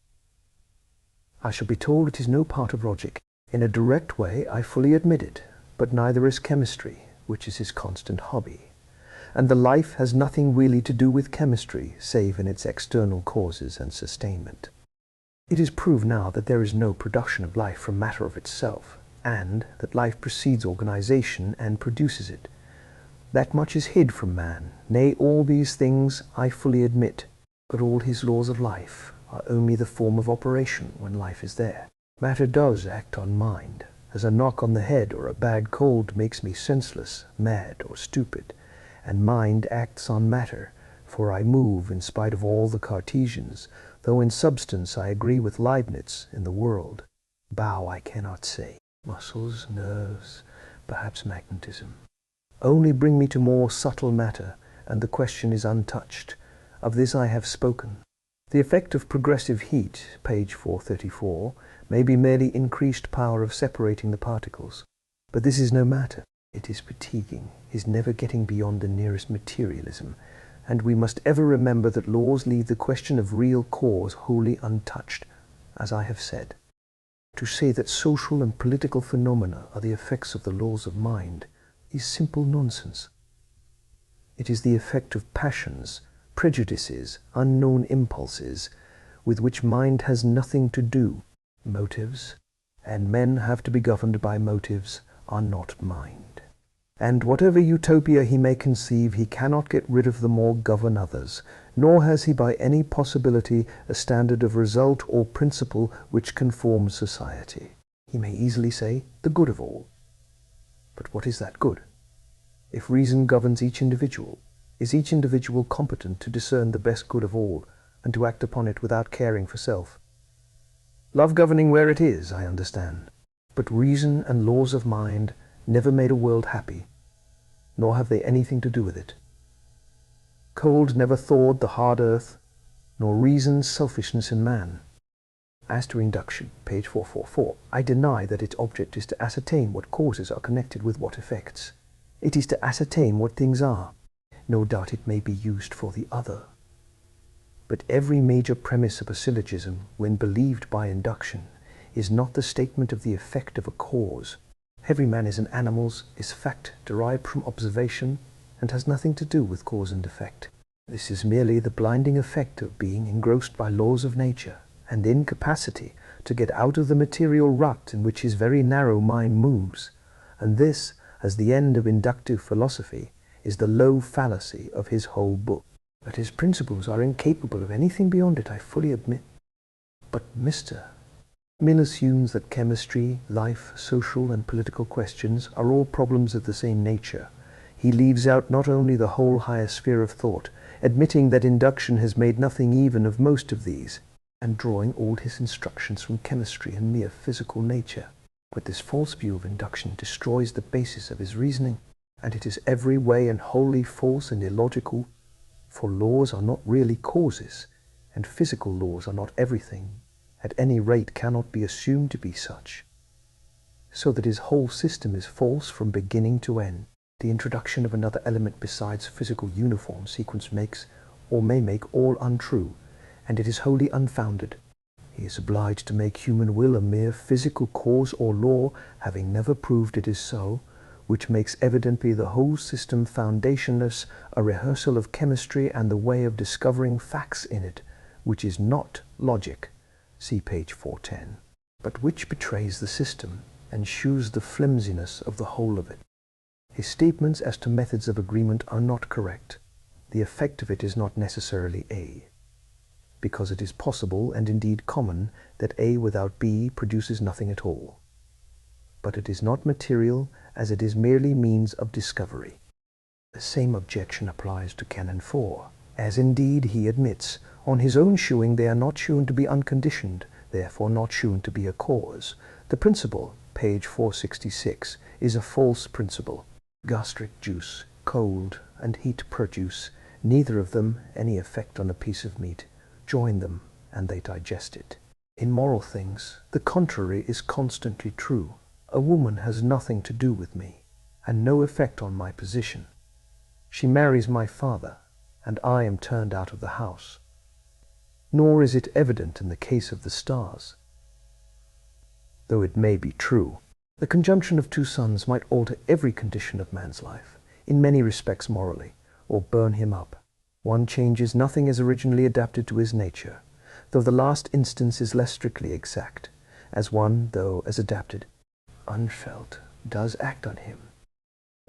I shall be told it is no part of logic. In a direct way I fully admit it, but neither is chemistry, which is his constant hobby. And the life has nothing really to do with chemistry, save in its external causes and sustainment. It is proved now that there is no production of life from matter of itself, and that life precedes organization and produces it. That much is hid from man. Nay, all these things I fully admit, but all his laws of life are only the form of operation when life is there. Matter does act on mind, as a knock on the head or a bad cold makes me senseless, mad, or stupid. And mind acts on matter, for I move in spite of all the Cartesians, though in substance I agree with Leibniz in the world. Bow I cannot say. Muscles, nerves, perhaps magnetism. Only bring me to more subtle matter, and the question is untouched. Of this I have spoken. The effect of progressive heat, page 434, may be merely increased power of separating the particles. But this is no matter. It is fatiguing, is never getting beyond the nearest materialism, and we must ever remember that laws leave the question of real cause wholly untouched, as I have said. To say that social and political phenomena are the effects of the laws of mind is simple nonsense. It is the effect of passions, prejudices, unknown impulses, with which mind has nothing to do. Motives, and men have to be governed by motives, are not mind. And whatever utopia he may conceive, he cannot get rid of them or govern others, nor has he by any possibility a standard of result or principle which conforms society. He may easily say, the good of all. But what is that good? If reason governs each individual, is each individual competent to discern the best good of all, and to act upon it without caring for self? Love governing where it is, I understand. But reason and laws of mind never made a world happy, nor have they anything to do with it. Cold never thawed the hard earth, nor reason's selfishness in man. As to induction, page 444, I deny that its object is to ascertain what causes are connected with what effects. It is to ascertain what things are. No doubt it may be used for the other. But every major premise of a syllogism, when believed by induction, is not the statement of the effect of a cause. Every man is an animal's is fact derived from observation, and has nothing to do with cause and effect. This is merely the blinding effect of being engrossed by laws of nature, and incapacity to get out of the material rut in which his very narrow mind moves. And this, as the end of inductive philosophy, is the low fallacy of his whole book. That his principles are incapable of anything beyond it, I fully admit. But Mr. Mill assumes that chemistry, life, social and political questions are all problems of the same nature. He leaves out not only the whole higher sphere of thought, admitting that induction has made nothing even of most of these, and drawing all his instructions from chemistry and mere physical nature. But this false view of induction destroys the basis of his reasoning, and it is every way and wholly false and illogical, for laws are not really causes, and physical laws are not everything, at any rate cannot be assumed to be such. So that his whole system is false from beginning to end. The introduction of another element besides physical uniform sequence makes, or may make, all untrue, and it is wholly unfounded. He is obliged to make human will a mere physical cause or law, having never proved it is so, which makes evidently the whole system foundationless, a rehearsal of chemistry and the way of discovering facts in it, which is not logic, see page 410, but which betrays the system and shews the flimsiness of the whole of it. His statements as to methods of agreement are not correct. The effect of it is not necessarily A, because it is possible, and indeed common, that A without B produces nothing at all. But it is not material, as it is merely means of discovery. The same objection applies to Canon 4, as indeed he admits. On his own shewing they are not shewn to be unconditioned, therefore not shewn to be a cause. The principle, page 466, is a false principle. Gastric juice, cold, and heat produce, neither of them any effect on a piece of meat. Join them, and they digest it. In moral things, the contrary is constantly true. A woman has nothing to do with me, and no effect on my position. She marries my father, and I am turned out of the house. Nor is it evident in the case of the stars. Though it may be true, the conjunction of two suns might alter every condition of man's life, in many respects morally, or burn him up. One changes nothing as originally adapted to his nature, though the last instance is less strictly exact, as one, though as adapted, unfelt, does act on him.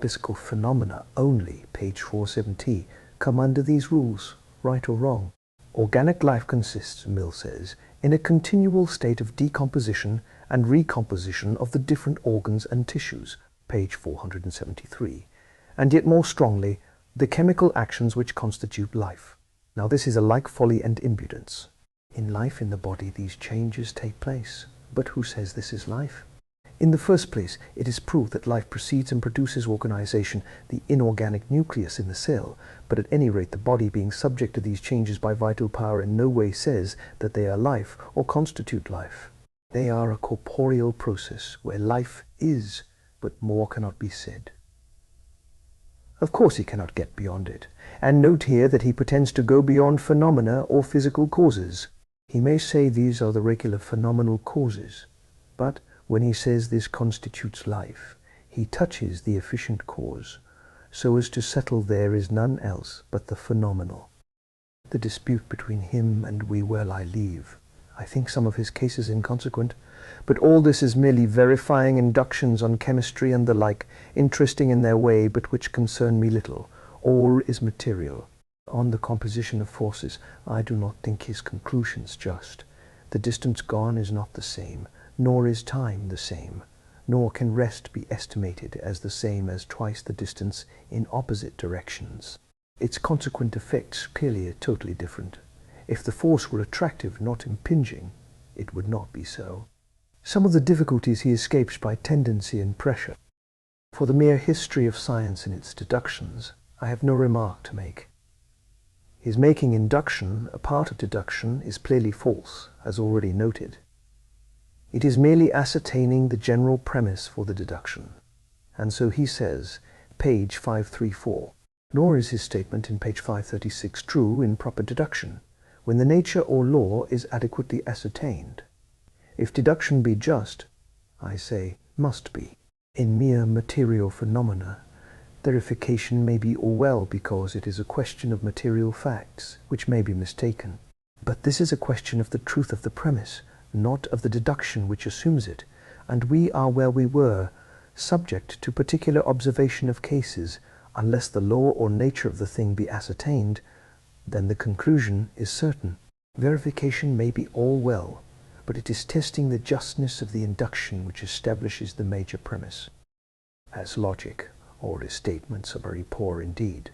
Physical phenomena only, page 470, come under these rules, right or wrong. Organic life consists, Mill says, in a continual state of decomposition and recomposition of the different organs and tissues, page 473, and yet more strongly, the chemical actions which constitute life. Now this is alike folly and impudence. In life in the body these changes take place, but who says this is life? In the first place, it is proved that life proceeds and produces organization, the inorganic nucleus in the cell, but at any rate the body being subject to these changes by vital power in no way says that they are life or constitute life. They are a corporeal process where life is, but more cannot be said. Of course he cannot get beyond it, and note here that he pretends to go beyond phenomena or physical causes. He may say these are the regular phenomenal causes, but when he says this constitutes life, he touches the efficient cause, so as to settle there is none else but the phenomenal. The dispute between him and we well I leave. I think some of his cases inconsequent, but all this is merely verifying inductions on chemistry and the like, interesting in their way, but which concern me little. All is material. On the composition of forces, I do not think his conclusions just. The distance gone is not the same, nor is time the same, nor can rest be estimated as the same as twice the distance in opposite directions. Its consequent effects clearly are totally different. If the force were attractive, not impinging, it would not be so. Some of the difficulties he escapes by tendency and pressure. For the mere history of science and its deductions, I have no remark to make. His making induction a part of deduction is clearly false, as already noted. It is merely ascertaining the general premise for the deduction. And so he says, page 534. Nor is his statement in page 536 true in proper deduction, when the nature or law is adequately ascertained. If deduction be just, I say, must be. In mere material phenomena, verification may be all well because it is a question of material facts, which may be mistaken. But this is a question of the truth of the premise, not of the deduction which assumes it, and we are where we were, subject to particular observation of cases. Unless the law or nature of the thing be ascertained, then the conclusion is certain. Verification may be all well, but it is testing the justness of the induction which establishes the major premise. As logic, all his statements are very poor indeed,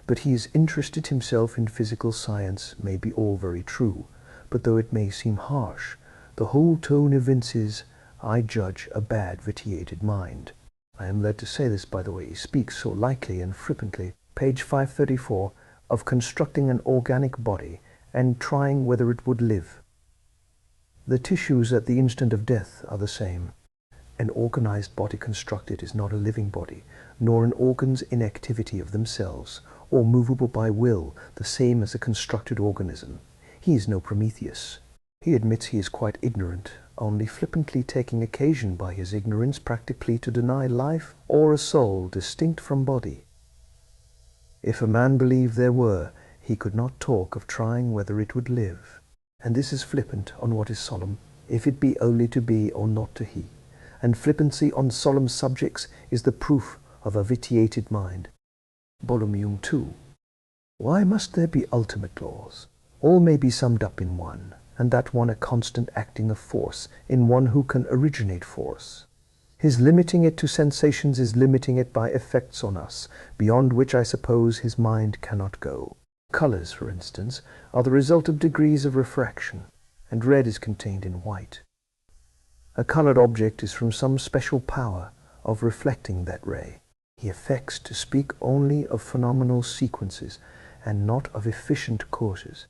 but he has interested himself in physical science may be all very true, but though it may seem harsh, the whole tone evinces, I judge, a bad vitiated mind. I am led to say this by the way he speaks so lightly and flippantly, page 534, of constructing an organic body and trying whether it would live. The tissues at the instant of death are the same. An organized body constructed is not a living body, nor an organ's inactivity of themselves, or movable by will, the same as a constructed organism. He is no Prometheus. He admits he is quite ignorant, only flippantly taking occasion by his ignorance practically to deny life or a soul distinct from body. If a man believed there were, he could not talk of trying whether it would live. And this is flippant on what is solemn, if it be only to be or not to he. And flippancy on solemn subjects is the proof of a vitiated mind. Volume 2. Why must there be ultimate laws? All may be summed up in one, and that one a constant acting of force, in one who can originate force. His limiting it to sensations is limiting it by effects on us, beyond which I suppose his mind cannot go. Colors, for instance, are the result of degrees of refraction, and red is contained in white. A colored object is from some special power of reflecting that ray. He affects to speak only of phenomenal sequences, and not of efficient causes.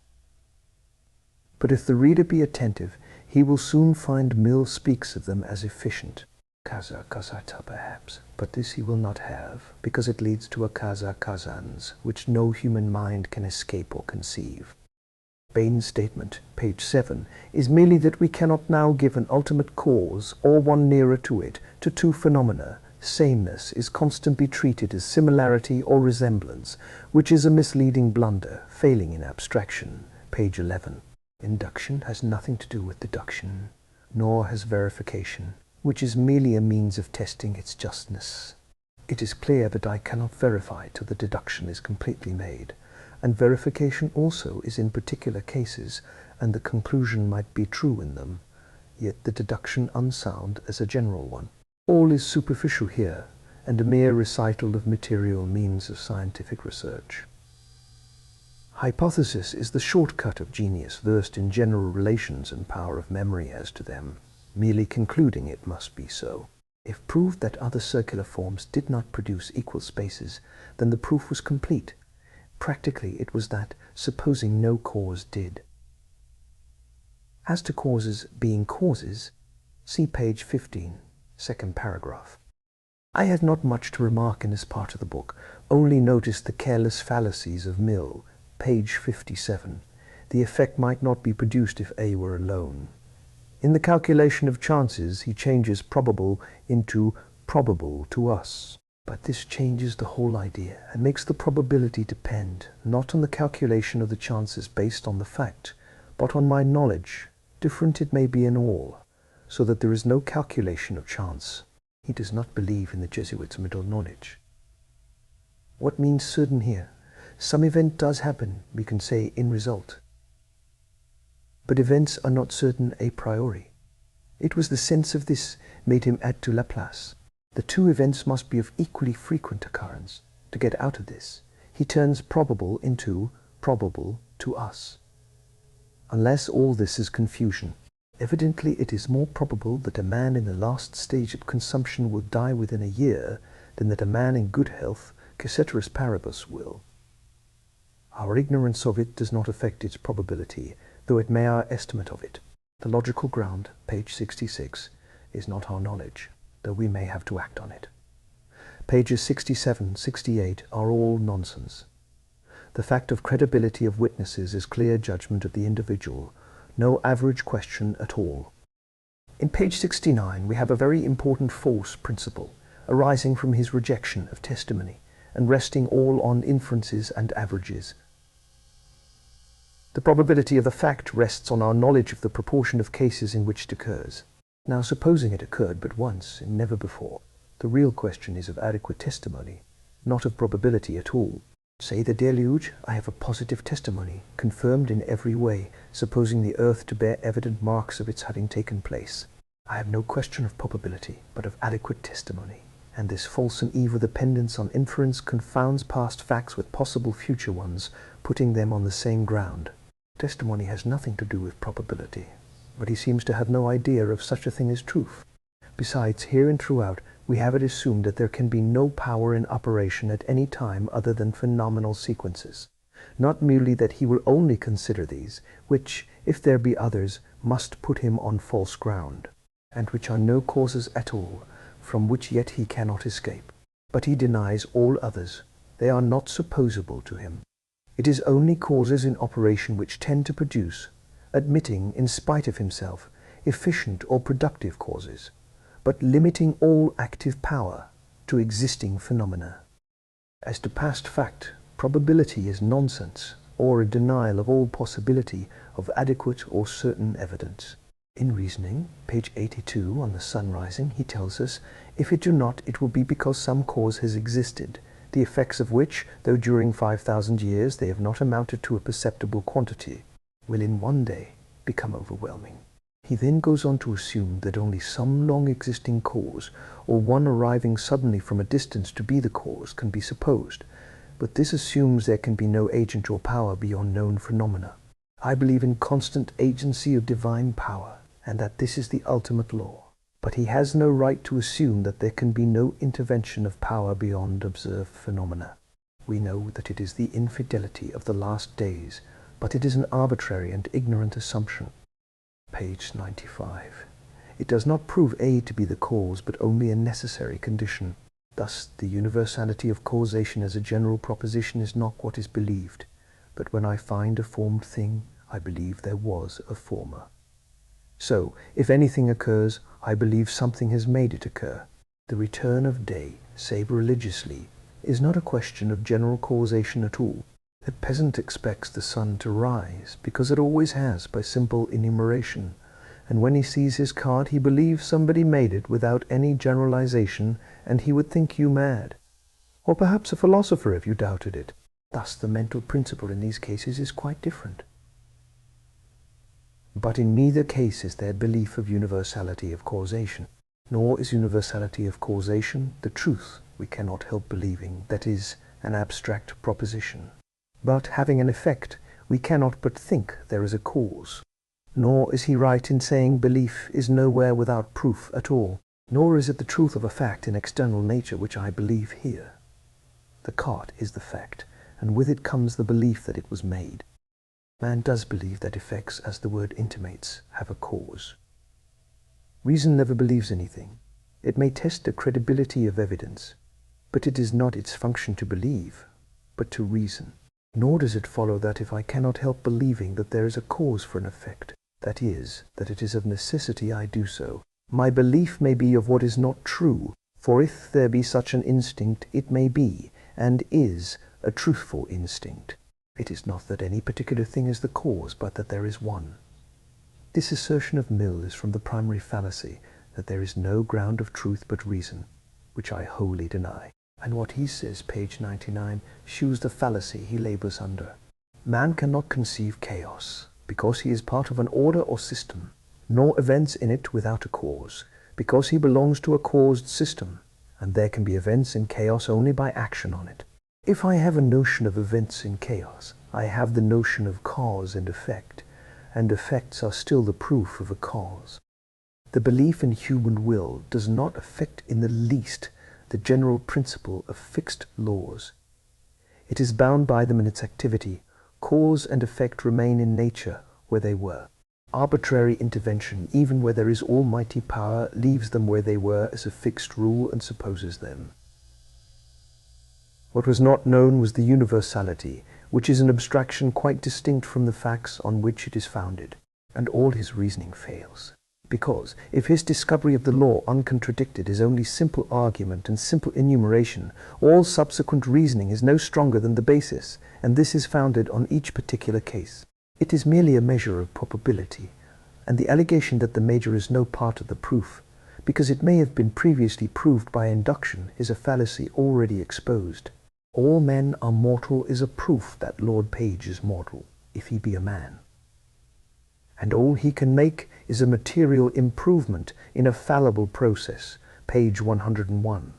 But if the reader be attentive, he will soon find Mill speaks of them as efficient. Kaza kazata perhaps, but this he will not have, because it leads to a kaza kazans, which no human mind can escape or conceive. Bain's statement, page 7, is merely that we cannot now give an ultimate cause, or one nearer to it, to two phenomena. Sameness is constantly treated as similarity or resemblance, which is a misleading blunder, failing in abstraction. Page 11. Induction has nothing to do with deduction, nor has verification, which is merely a means of testing its justness. It is clear that I cannot verify till the deduction is completely made, and verification also is in particular cases, and the conclusion might be true in them, yet the deduction unsound as a general one. All is superficial here, and a mere recital of material means of scientific research. Hypothesis is the shortcut of genius versed in general relations and power of memory as to them, merely concluding it must be so. If proved that other circular forms did not produce equal spaces, then the proof was complete. Practically it was that, supposing no cause did. As to causes being causes, see page 15, second paragraph. I have not much to remark in this part of the book, only notice the careless fallacies of Mill, page 57. The effect might not be produced if A were alone. In the calculation of chances, he changes probable into probable to us. But this changes the whole idea and makes the probability depend not on the calculation of the chances based on the fact, but on my knowledge, different it may be in all, so that there is no calculation of chance. He does not believe in the Jesuits' middle knowledge. What means certain here? Some event does happen, we can say, in result. But events are not certain a priori. It was the sense of this made him add to Laplace. The two events must be of equally frequent occurrence. To get out of this, he turns probable into probable to us. Unless all this is confusion, evidently it is more probable that a man in the last stage of consumption will die within a year than that a man in good health, ceteris paribus, will. Our ignorance of it does not affect its probability, though it may our estimate of it. The logical ground, page 66, is not our knowledge, though we may have to act on it. Pages 67, 68 are all nonsense. The fact of credibility of witnesses is clear judgment of the individual, no average question at all. In page 69 we have a very important false principle, arising from his rejection of testimony, and resting all on inferences and averages. The probability of the fact rests on our knowledge of the proportion of cases in which it occurs. Now, supposing it occurred but once and never before, the real question is of adequate testimony, not of probability at all. Say the deluge, I have a positive testimony, confirmed in every way, supposing the earth to bear evident marks of its having taken place. I have no question of probability, but of adequate testimony. And this false and evil dependence on inference confounds past facts with possible future ones, putting them on the same ground. Testimony has nothing to do with probability, but he seems to have no idea of such a thing as truth. Besides, here and throughout, we have it assumed that there can be no power in operation at any time other than phenomenal sequences. Not merely that he will only consider these, which, if there be others, must put him on false ground, and which are no causes at all, from which yet he cannot escape. But he denies all others. They are not supposable to him. It is only causes in operation which tend to produce, admitting, in spite of himself, efficient or productive causes, but limiting all active power to existing phenomena. As to past fact, probability is nonsense, or a denial of all possibility of adequate or certain evidence. In reasoning, page 82, on the sun rising, he tells us, if it do not, it will be because some cause has existed, the effects of which, though during 5,000 years they have not amounted to a perceptible quantity, will in one day become overwhelming. He then goes on to assume that only some long-existing cause, or one arriving suddenly from a distance to be the cause, can be supposed, but this assumes there can be no agent or power beyond known phenomena. I believe in constant agency of divine power, and that this is the ultimate law. But he has no right to assume that there can be no intervention of power beyond observed phenomena. We know that it is the infidelity of the last days, but it is an arbitrary and ignorant assumption. Page 95. It does not prove A to be the cause, but only a necessary condition. Thus, the universality of causation as a general proposition is not what is believed, but when I find a formed thing, I believe there was a former. So, if anything occurs, I believe something has made it occur. The return of day, save religiously, is not a question of general causation at all. The peasant expects the sun to rise, because it always has, by simple enumeration, and when he sees his cart he believes somebody made it without any generalization, and he would think you mad, or perhaps a philosopher if you doubted it. Thus the mental principle in these cases is quite different. But in neither case is there belief of universality of causation, nor is universality of causation the truth we cannot help believing, that is, an abstract proposition. But having an effect, we cannot but think there is a cause. Nor is he right in saying belief is nowhere without proof at all, nor is it the truth of a fact in external nature which I believe here. The cart is the fact, and with it comes the belief that it was made. Man does believe that effects, as the word intimates, have a cause. Reason never believes anything. It may test the credibility of evidence, but it is not its function to believe, but to reason. Nor does it follow that if I cannot help believing that there is a cause for an effect, that is, that it is of necessity I do so, my belief may be of what is not true, For if there be such an instinct, it may be, and is, a truthful instinct. It is not that any particular thing is the cause, but that there is one. This assertion of Mill is from the primary fallacy that there is no ground of truth but reason, which I wholly deny. And what he says, page 99, shews the fallacy he labours under. Man cannot conceive chaos, because he is part of an order or system, nor events in it without a cause, because he belongs to a caused system, and there can be events in chaos only by action on it. If I have a notion of events in chaos, I have the notion of cause and effect, and effects are still the proof of a cause. The belief in human will does not affect in the least the general principle of fixed laws. It is bound by them in its activity. Cause and effect remain in nature where they were. Arbitrary intervention, even where there is almighty power, leaves them where they were as a fixed rule and supposes them. What was not known was the universality, which is an abstraction quite distinct from the facts on which it is founded, and all his reasoning fails. Because, if his discovery of the law uncontradicted is only simple argument and simple enumeration, all subsequent reasoning is no stronger than the basis, and this is founded on each particular case. It is merely a measure of probability, and the allegation that the measure is no part of the proof, because it may have been previously proved by induction, is a fallacy already exposed. All men are mortal is a proof that Lord Page is mortal, if he be a man. And all he can make is a material improvement in a fallible process, page 101.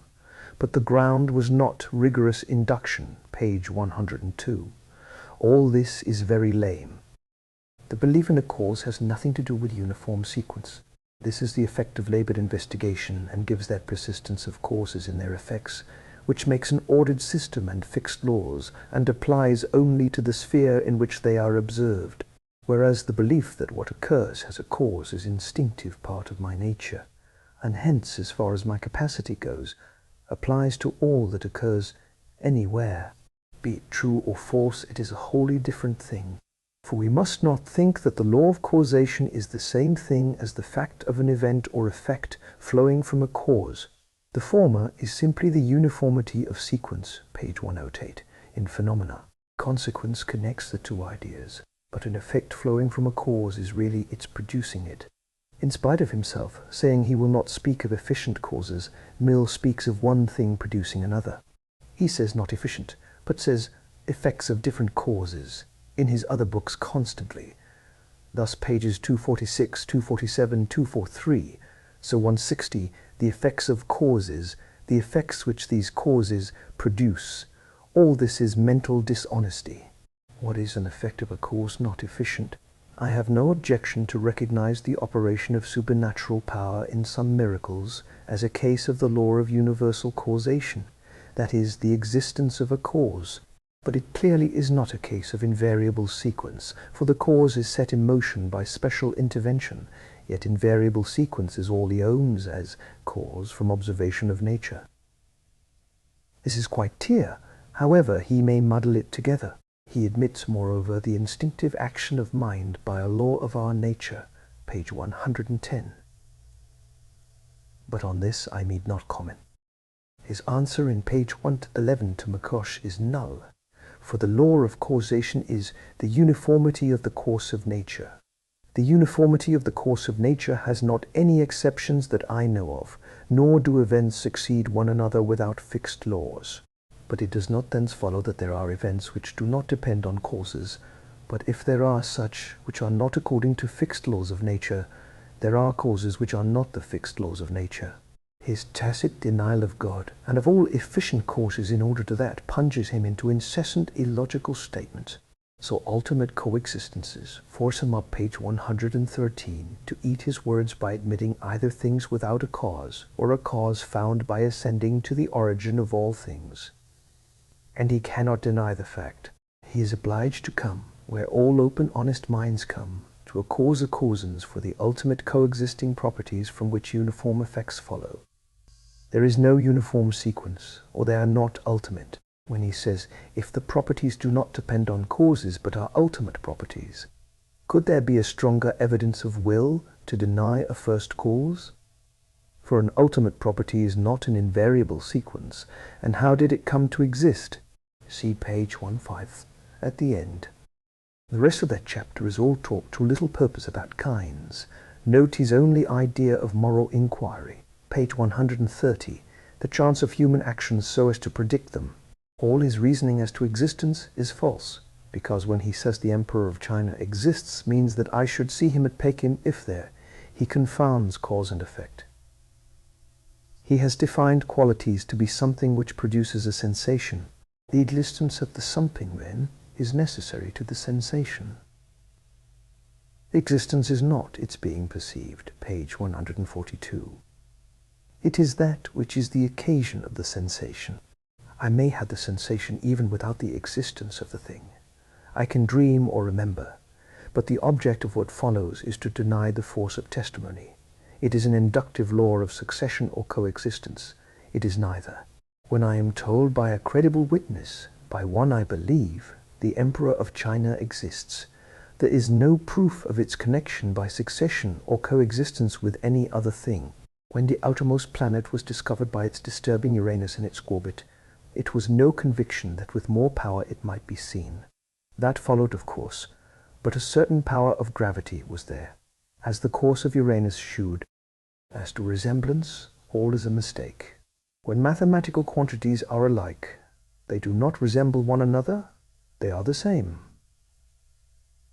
But the ground was not rigorous induction, page 102. All this is very lame. The belief in a cause has nothing to do with uniform sequence. This is the effect of labored investigation, and gives that persistence of causes in their effects, which makes an ordered system and fixed laws, and applies only to the sphere in which they are observed, whereas the belief that what occurs has a cause is instinctive part of my nature, and hence, as far as my capacity goes, applies to all that occurs anywhere. Be it true or false, it is a wholly different thing. For we must not think that the law of causation is the same thing as the fact of an event or effect flowing from a cause. The former is simply the uniformity of sequence, page 108, in phenomena. Consequence connects the two ideas, but an effect flowing from a cause is really its producing it. In spite of himself, saying he will not speak of efficient causes, Mill speaks of one thing producing another. He says not efficient, but says effects of different causes, in his other books constantly. Thus pages 246, 247, 243, so 160, the effects of causes, the effects which these causes produce. All this is mental dishonesty. What is an effect of a cause not efficient? I have no objection to recognize the operation of supernatural power in some miracles as a case of the law of universal causation, that is, the existence of a cause. But it clearly is not a case of invariable sequence, for the cause is set in motion by special intervention, yet invariable sequence is all he owns as cause from observation of nature. This is quite clear, however he may muddle it together. He admits, moreover, the instinctive action of mind by a law of our nature, page 110. But on this I need not comment. His answer in page 111 to McCosh is null, for the law of causation is the uniformity of the course of nature. The uniformity of the course of nature has not any exceptions that I know of, nor do events succeed one another without fixed laws. But it does not thence follow that there are events which do not depend on causes, but if there are such which are not according to fixed laws of nature, there are causes which are not the fixed laws of nature. His tacit denial of God, and of all efficient causes in order to that, plunges him into incessant illogical statements. So ultimate coexistences force him up page 113 to eat his words by admitting either things without a cause, or a cause found by ascending to the origin of all things. And he cannot deny the fact. He is obliged to come, where all open honest minds come, to a causa causans for the ultimate coexisting properties from which uniform effects follow. There is no uniform sequence, or they are not ultimate, when he says, if the properties do not depend on causes but are ultimate properties. Could there be a stronger evidence of will to deny a first cause? For an ultimate property is not an invariable sequence, and how did it come to exist? See page 15 at the end. The rest of that chapter is all talk to little purpose about kinds. Note his only idea of moral inquiry, page 130, the chance of human actions so as to predict them. All his reasoning as to existence is false, because when he says the Emperor of China exists means that I should see him at Peking if there, he confounds cause and effect. He has defined qualities to be something which produces a sensation. The existence of the something, then, is necessary to the sensation. Existence is not its being perceived, page 142. It is that which is the occasion of the sensation. I may have the sensation even without the existence of the thing. I can dream or remember, but the object of what follows is to deny the force of testimony. It is an inductive law of succession or coexistence. It is neither. When I am told by a credible witness, by one I believe, the Emperor of China exists, there is no proof of its connection by succession or coexistence with any other thing. When the outermost planet was discovered by its disturbing Uranus in its orbit, it was no conviction that with more power it might be seen. That followed, of course, but a certain power of gravity was there, as the course of Uranus shewed. As to resemblance, all is a mistake. When mathematical quantities are alike, they do not resemble one another, they are the same.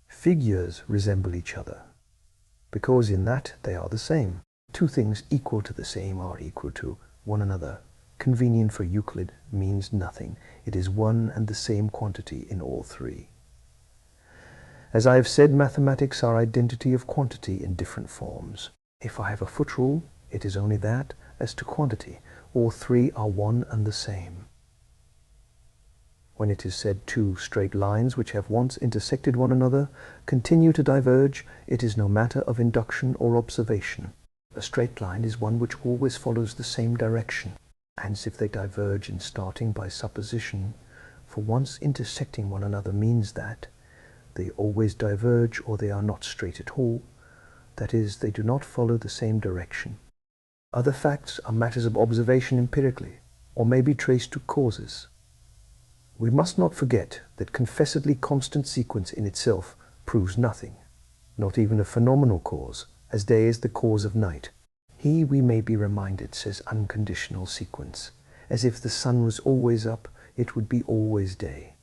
Figures resemble each other, because in that they are the same. Two things equal to the same are equal to one another. Convenient for Euclid means nothing. It is one and the same quantity in all three. As I have said, mathematics are identity of quantity in different forms. If I have a foot rule, it is only that. As to quantity, all three are one and the same. When it is said two straight lines which have once intersected one another continue to diverge, it is no matter of induction or observation. A straight line is one which always follows the same direction. Hence, if they diverge in starting by supposition, for once intersecting one another means that they always diverge or they are not straight at all. That is, they do not follow the same direction. Other facts are matters of observation empirically, or may be traced to causes. We must not forget that confessedly constant sequence in itself proves nothing, not even a phenomenal cause, as day is the cause of night. He, we may be reminded, says unconditional sequence, as if the sun was always up, it would be always day.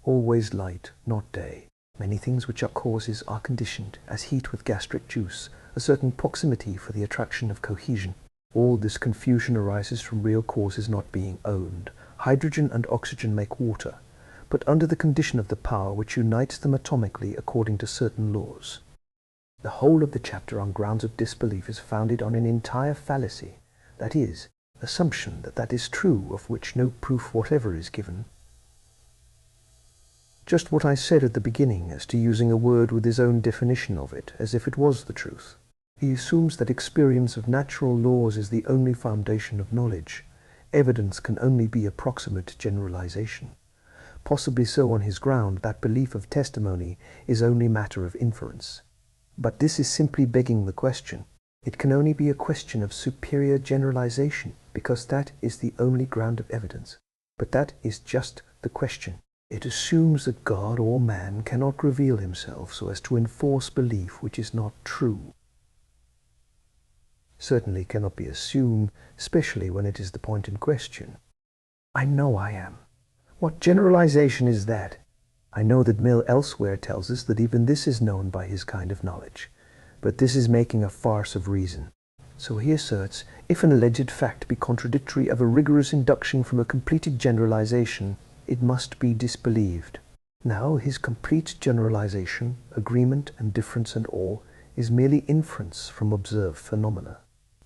Always light, not day. Many things which are causes are conditioned, as heat with gastric juice, a certain proximity for the attraction of cohesion. All this confusion arises from real causes not being owned. Hydrogen and oxygen make water, but under the condition of the power which unites them atomically according to certain laws. The whole of the chapter on grounds of disbelief is founded on an entire fallacy, that is, assumption that that is true of which no proof whatever is given. Just what I said at the beginning as to using a word with his own definition of it, as if it was the truth. He assumes that experience of natural laws is the only foundation of knowledge. Evidence can only be approximate generalization. Possibly so on his ground that belief of testimony is only matter of inference. But this is simply begging the question. It can only be a question of superior generalization, because that is the only ground of evidence. But that is just the question. It assumes that God or man cannot reveal himself so as to enforce belief which is not true. Certainly cannot be assumed, especially when it is the point in question. I know I am. What generalization is that? I know that Mill elsewhere tells us that even this is known by his kind of knowledge. But this is making a farce of reason. So he asserts, if an alleged fact be contradictory of a rigorous induction from a completed generalization, it must be disbelieved. Now his complete generalization, agreement and difference and all, is merely inference from observed phenomena.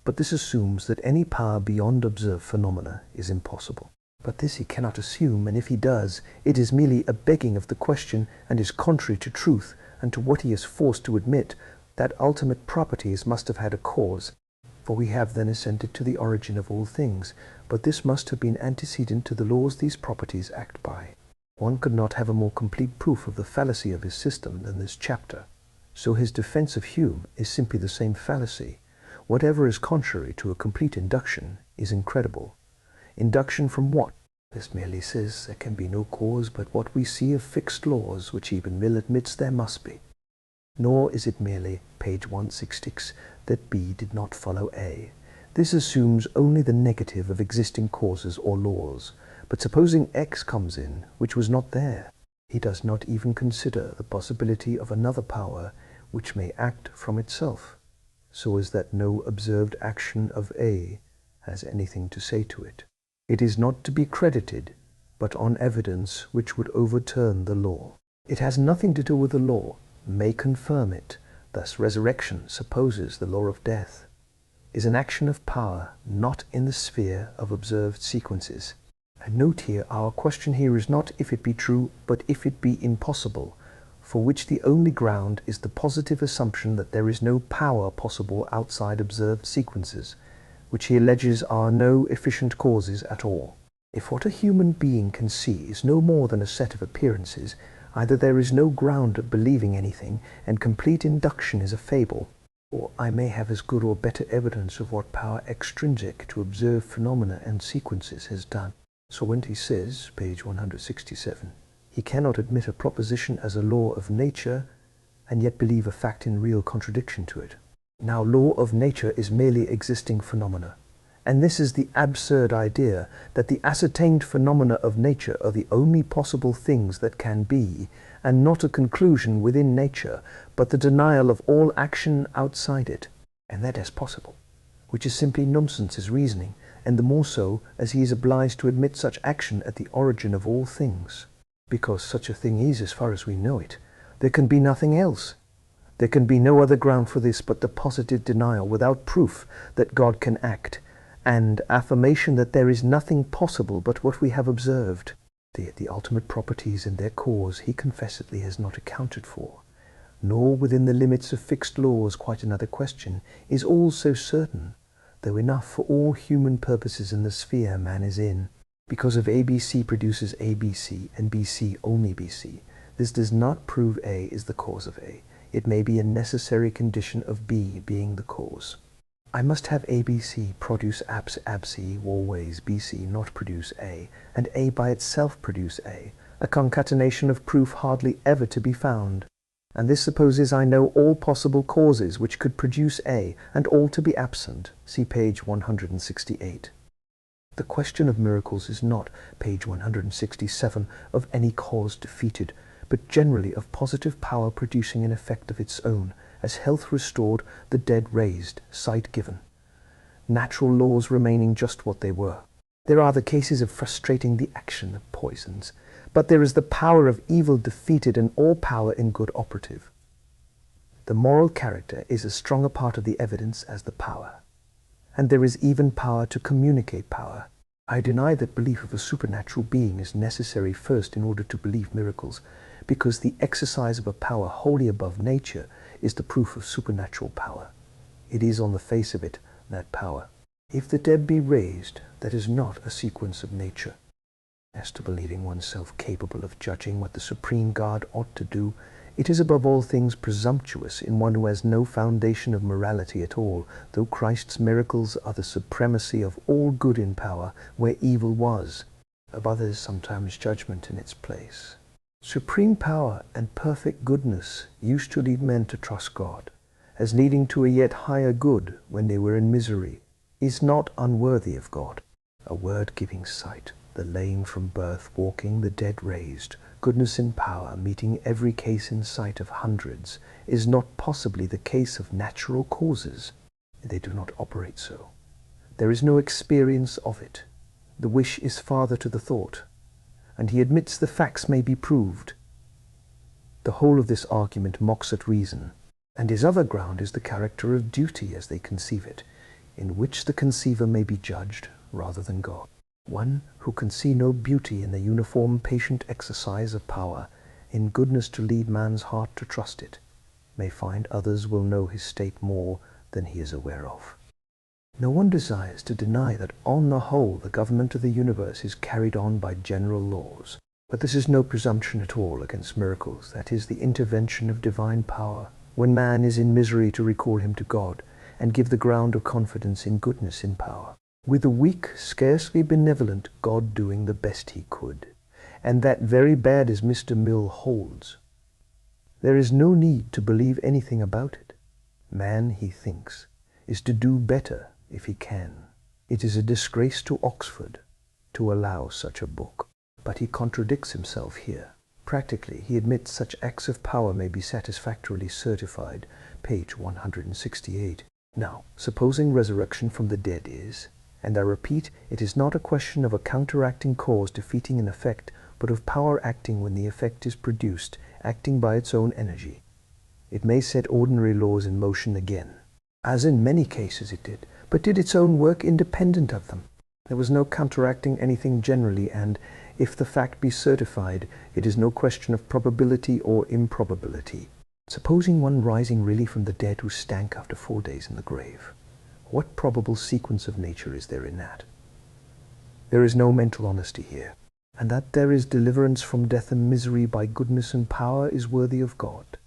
But this assumes that any power beyond observed phenomena is impossible. But this he cannot assume, and if he does, it is merely a begging of the question and is contrary to truth and to what he is forced to admit, that ultimate properties must have had a cause. For we have then assented to the origin of all things, but this must have been antecedent to the laws these properties act by. One could not have a more complete proof of the fallacy of his system than this chapter. So his defense of Hume is simply the same fallacy. Whatever is contrary to a complete induction is incredible. Induction from what? This merely says there can be no cause but what we see of fixed laws, which even Mill admits there must be. Nor is it merely, page 166, that B did not follow A. This assumes only the negative of existing causes or laws. But supposing X comes in, which was not there, he does not even consider the possibility of another power which may act from itself, so as that no observed action of A has anything to say to it. It is not to be credited, but on evidence which would overturn the law. It has nothing to do with the law, may confirm it. Thus resurrection supposes the law of death is an action of power not in the sphere of observed sequences. And note here, our question here is not if it be true, but if it be impossible, for which the only ground is the positive assumption that there is no power possible outside observed sequences, which he alleges are no efficient causes at all. If what a human being can see is no more than a set of appearances, either there is no ground of believing anything, and complete induction is a fable, or I may have as good or better evidence of what power extrinsic to observed phenomena and sequences has done. So when he says, page 167, he cannot admit a proposition as a law of nature, and yet believe a fact in real contradiction to it. Now, law of nature is merely existing phenomena, and this is the absurd idea that the ascertained phenomena of nature are the only possible things that can be, and not a conclusion within nature, but the denial of all action outside it, and that as possible, which is simply nonsense as reasoning, and the more so as he is obliged to admit such action at the origin of all things. Because such a thing is, as far as we know it, there can be nothing else. There can be no other ground for this but the positive denial, without proof, that God can act, and affirmation that there is nothing possible but what we have observed. The ultimate properties and their cause he confessedly has not accounted for, nor within the limits of fixed laws, quite another question, is all so certain, though enough for all human purposes in the sphere man is in. Because if ABC produces ABC, and BC only BC, this does not prove A is the cause of A. It may be a necessary condition of B being the cause. I must have ABC produce ABC, always BC not produce A, and A by itself produce A concatenation of proof hardly ever to be found. And this supposes I know all possible causes which could produce A, and all to be absent. See page 168. The question of miracles is not, page 167, of any cause defeated, but generally of positive power producing an effect of its own, as health restored, the dead raised, sight given, natural laws remaining just what they were. There are the cases of frustrating the action of poisons, but there is the power of evil defeated and all power in good operative. The moral character is as strong a part of the evidence as the power, and there is even power to communicate power. I deny that belief of a supernatural being is necessary first in order to believe miracles, because the exercise of a power wholly above nature is the proof of supernatural power. It is on the face of it that power. If the dead be raised, that is not a sequence of nature. As to believing oneself capable of judging what the supreme God ought to do, it is above all things presumptuous in one who has no foundation of morality at all, though Christ's miracles are the supremacy of all good in power where evil was, of others sometimes judgment in its place. Supreme power and perfect goodness used to lead men to trust God, as leading to a yet higher good when they were in misery, is not unworthy of God. A word giving sight, the lame from birth walking, the dead raised, goodness in power meeting every case in sight of hundreds, is not possibly the case of natural causes. They do not operate so. There is no experience of it. The wish is farther to the thought, and he admits the facts may be proved. The whole of this argument mocks at reason, and his other ground is the character of duty as they conceive it, in which the conceiver may be judged rather than God. One who can see no beauty in the uniform patient exercise of power, in goodness to lead man's heart to trust it, may find others will know his state more than he is aware of. No one desires to deny that on the whole the government of the universe is carried on by general laws. But this is no presumption at all against miracles, that is, the intervention of divine power, when man is in misery to recall him to God, and give the ground of confidence in goodness in power. With the weak, scarcely benevolent God doing the best he could, and that very bad as Mr. Mill holds. There is no need to believe anything about it. Man, he thinks, is to do better if he can. It is a disgrace to Oxford to allow such a book. But he contradicts himself here. Practically, he admits such acts of power may be satisfactorily certified, page 168. Now, supposing resurrection from the dead is, and I repeat, it is not a question of a counteracting cause defeating an effect, but of power acting when the effect is produced, acting by its own energy. It may set ordinary laws in motion again, as in many cases it did, but did its own work independent of them. There was no counteracting anything generally, and if the fact be certified, it is no question of probability or improbability. Supposing one rising really from the dead who stank after 4 days in the grave, what probable sequence of nature is there in that? There is no mental honesty here, and that there is deliverance from death and misery by goodness and power is worthy of God,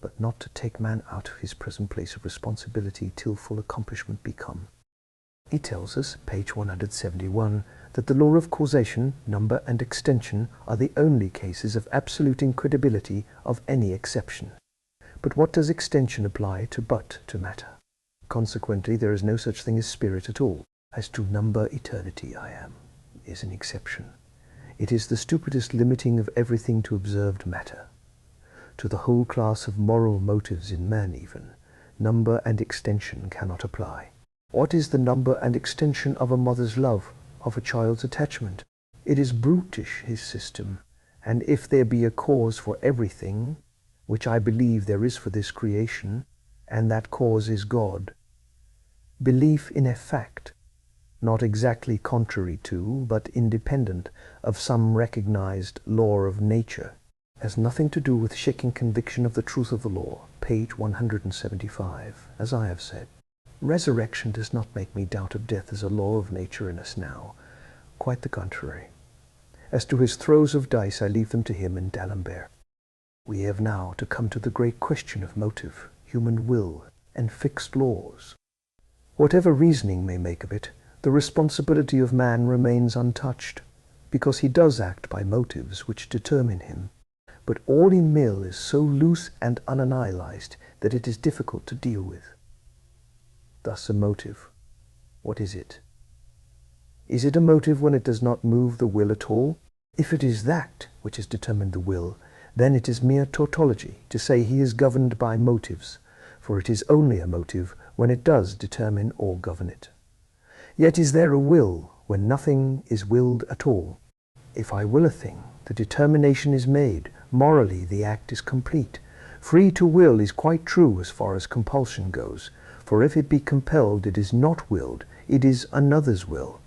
but not to take man out of his present place of responsibility till full accomplishment be come. He tells us, page 171, that the law of causation, number and extension are the only cases of absolute incredibility of any exception. But what does extension apply to but to matter? Consequently, there is no such thing as spirit at all. As to number, eternity, I am, is an exception. It is the stupidest limiting of everything to observed matter. To the whole class of moral motives in man even, number and extension cannot apply. What is the number and extension of a mother's love, of a child's attachment? It is brutish, his system, and if there be a cause for everything, which I believe there is for this creation, and that cause is God, belief in a fact, not exactly contrary to, but independent of some recognized law of nature, has nothing to do with shaking conviction of the truth of the law, page 175, as I have said. Resurrection does not make me doubt of death as a law of nature in us now. Quite the contrary. As to his throws of dice, I leave them to him and D'Alembert. We have now to come to the great question of motive, human will, and fixed laws. Whatever reasoning may make of it, the responsibility of man remains untouched, because he does act by motives which determine him. But all in Mill is so loose and unanalyzed that it is difficult to deal with. Thus a motive. What is it? Is it a motive when it does not move the will at all? If it is that which has determined the will, then it is mere tautology to say he is governed by motives, for it is only a motive when it does determine or govern it. Yet is there a will when nothing is willed at all? If I will a thing, the determination is made, morally the act is complete. Free to will is quite true as far as compulsion goes, for if it be compelled, it is not willed, it is another's will.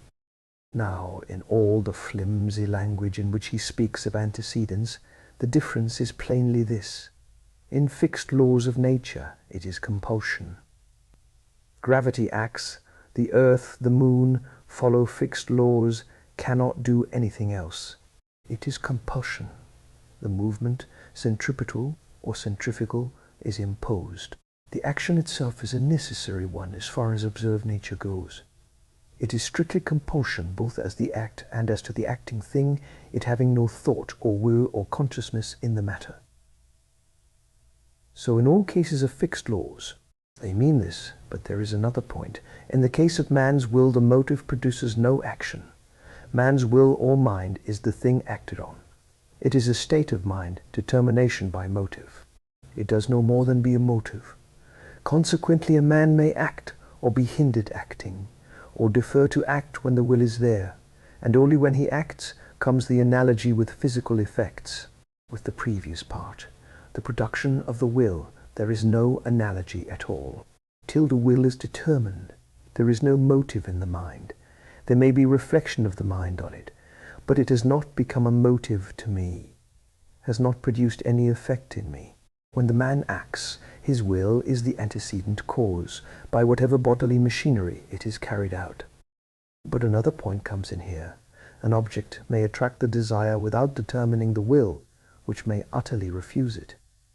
Now, in all the flimsy language in which he speaks of antecedents, the difference is plainly this. In fixed laws of nature, it is compulsion. Gravity acts, the earth, the moon, follow fixed laws, cannot do anything else. It is compulsion. The movement, centripetal or centrifugal, is imposed. The action itself is a necessary one as far as observed nature goes. It is strictly compulsion both as the act and as to the acting thing, it having no thought or will or consciousness in the matter. So in all cases of fixed laws, they mean this, but there is another point. In the case of man's will, the motive produces no action. Man's will or mind is the thing acted on. It is a state of mind, determination by motive. It does no more than be a motive. Consequently, a man may act, or be hindered acting, or defer to act when the will is there, and only when he acts comes the analogy with physical effects. With the previous part, the production of the will, there is no analogy at all. Till the will is determined, there is no motive in the mind. There may be reflection of the mind on it, but it has not become a motive to me, has not produced any effect in me. When the man acts, his will is the antecedent cause, by whatever bodily machinery it is carried out. But another point comes in here. An object may attract the desire without determining the will, which may utterly refuse it.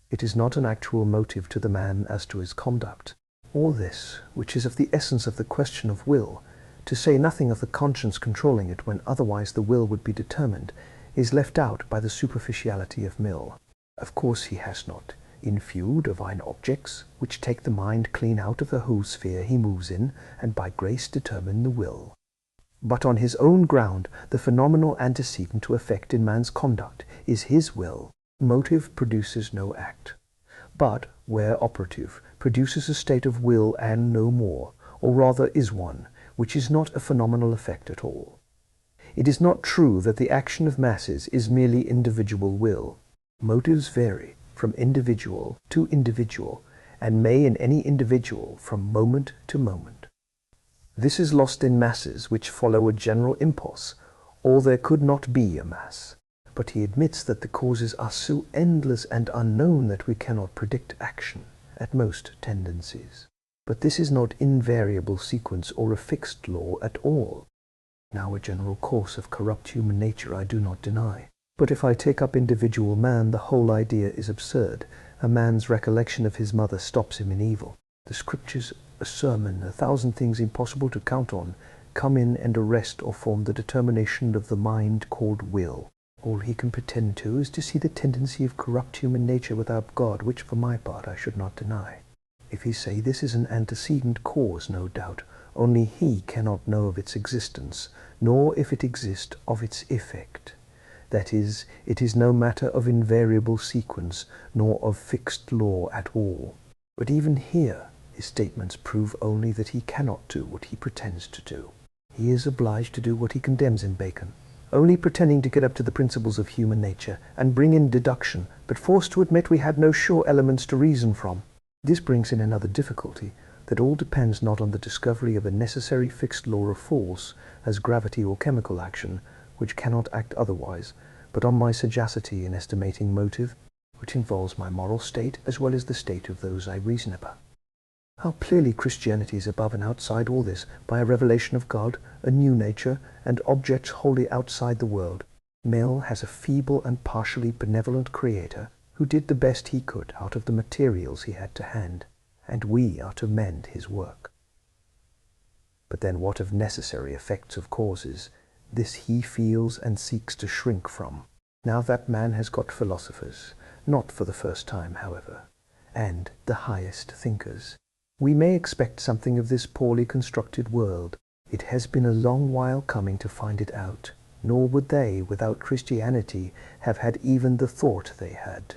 It is not an actual motive to the man as to his conduct. All this, which is of the essence of the question of will, to say nothing of the conscience controlling it when otherwise the will would be determined, is left out by the superficiality of Mill. Of course he has not, in few divine objects, which take the mind clean out of the whole sphere he moves in, and by grace determine the will. But on his own ground, the phenomenal antecedent to effect in man's conduct is his will. Motive produces no act, but, where operative, produces a state of will and no more, or rather is one, which is not a phenomenal effect at all. It is not true that the action of masses is merely individual will. Motives vary from individual to individual, and may in any individual from moment to moment. This is lost in masses which follow a general impulse, or there could not be a mass. But he admits that the causes are so endless and unknown that we cannot predict action, at most tendencies. But this is not invariable sequence or a fixed law at all. Now a general course of corrupt human nature I do not deny. But if I take up individual man, the whole idea is absurd. A man's recollection of his mother stops him in evil. The scriptures, a sermon, 1,000 things impossible to count on, come in and arrest or form the determination of the mind called will. All he can pretend to is to see the tendency of corrupt human nature without God, which for my part I should not deny. If he say this is an antecedent cause, no doubt, only he cannot know of its existence, nor, if it exist, of its effect. That is, it is no matter of invariable sequence, nor of fixed law at all. But even here his statements prove only that he cannot do what he pretends to do. He is obliged to do what he condemns in Bacon, only pretending to get up to the principles of human nature, and bring in deduction, but forced to admit we had no sure elements to reason from. This brings in another difficulty, that all depends not on the discovery of a necessary fixed law of force, as gravity or chemical action, which cannot act otherwise, but on my sagacity in estimating motive, which involves my moral state as well as the state of those I reason about. How clearly Christianity is above and outside all this, by a revelation of God, a new nature, and objects wholly outside the world. Mill has a feeble and partially benevolent Creator, who did the best he could out of the materials he had to hand, and we are to mend his work. But then what of necessary effects of causes? This he feels and seeks to shrink from. Now that man has got philosophers, not for the first time, however, and the highest thinkers. We may expect something of this poorly constructed world. It has been a long while coming to find it out, nor would they, without Christianity, have had even the thought they had.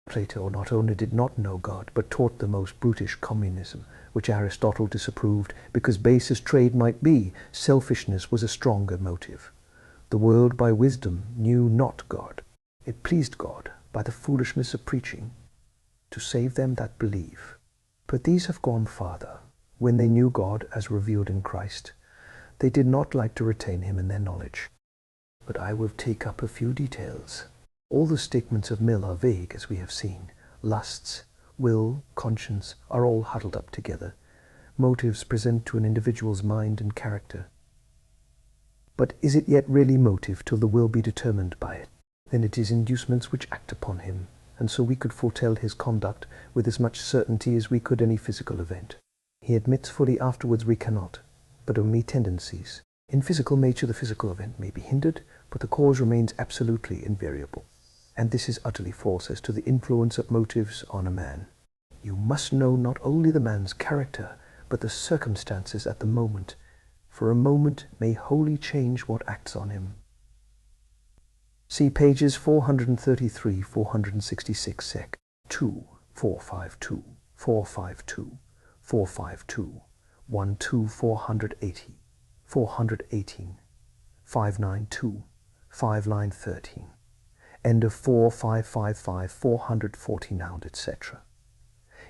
Plato not only did not know God, but taught the most brutish communism, which Aristotle disapproved, because base as trade might be, selfishness was a stronger motive. The world by wisdom knew not God. It pleased God, by the foolishness of preaching, to save them that believe. But these have gone farther. When they knew God as revealed in Christ, they did not like to retain him in their knowledge. But I will take up a few details. All the statements of Mill are vague, as we have seen. Lusts, will, conscience are all huddled up together. Motives present to an individual's mind and character. But is it yet really motive till the will be determined by it? Then it is inducements which act upon him, and so we could foretell his conduct with as much certainty as we could any physical event. He admits fully afterwards we cannot, but only tendencies. In physical nature the physical event may be hindered, but the cause remains absolutely invariable. And this is utterly false as to the influence of motives on a man. You must know not only the man's character, but the circumstances at the moment, for a moment may wholly change what acts on him. See pages 433, 466 sec. 2, 452, 452, 452, 12, 480, 418, 592, 5 line 13, end of 4, 555, 440 noun, etc.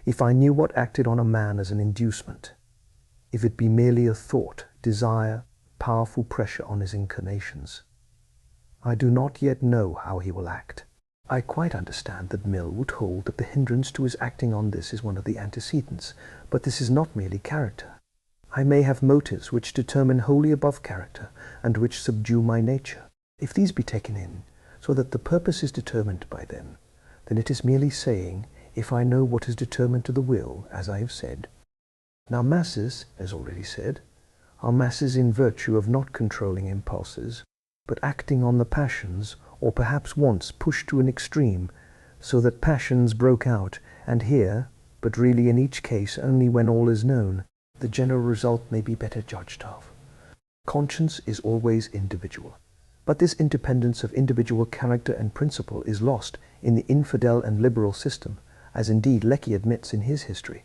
If I knew what acted on a man as an inducement, if it be merely a thought, desire, powerful pressure on his inclinations, I do not yet know how he will act. I quite understand that Mill would hold that the hindrance to his acting on this is one of the antecedents, but this is not merely character. I may have motives which determine wholly above character, and which subdue my nature. If these be taken in, so that the purpose is determined by them, then it is merely saying, if I know what is determined to the will, as I have said, Now masses, as already said, are masses in virtue of not controlling impulses, but acting on the passions, or perhaps wants pushed to an extreme, so that passions broke out, and here, but really in each case only when all is known, the general result may be better judged of. Conscience is always individual, but this independence of individual character and principle is lost in the infidel and liberal system, as indeed Lecky admits in his history.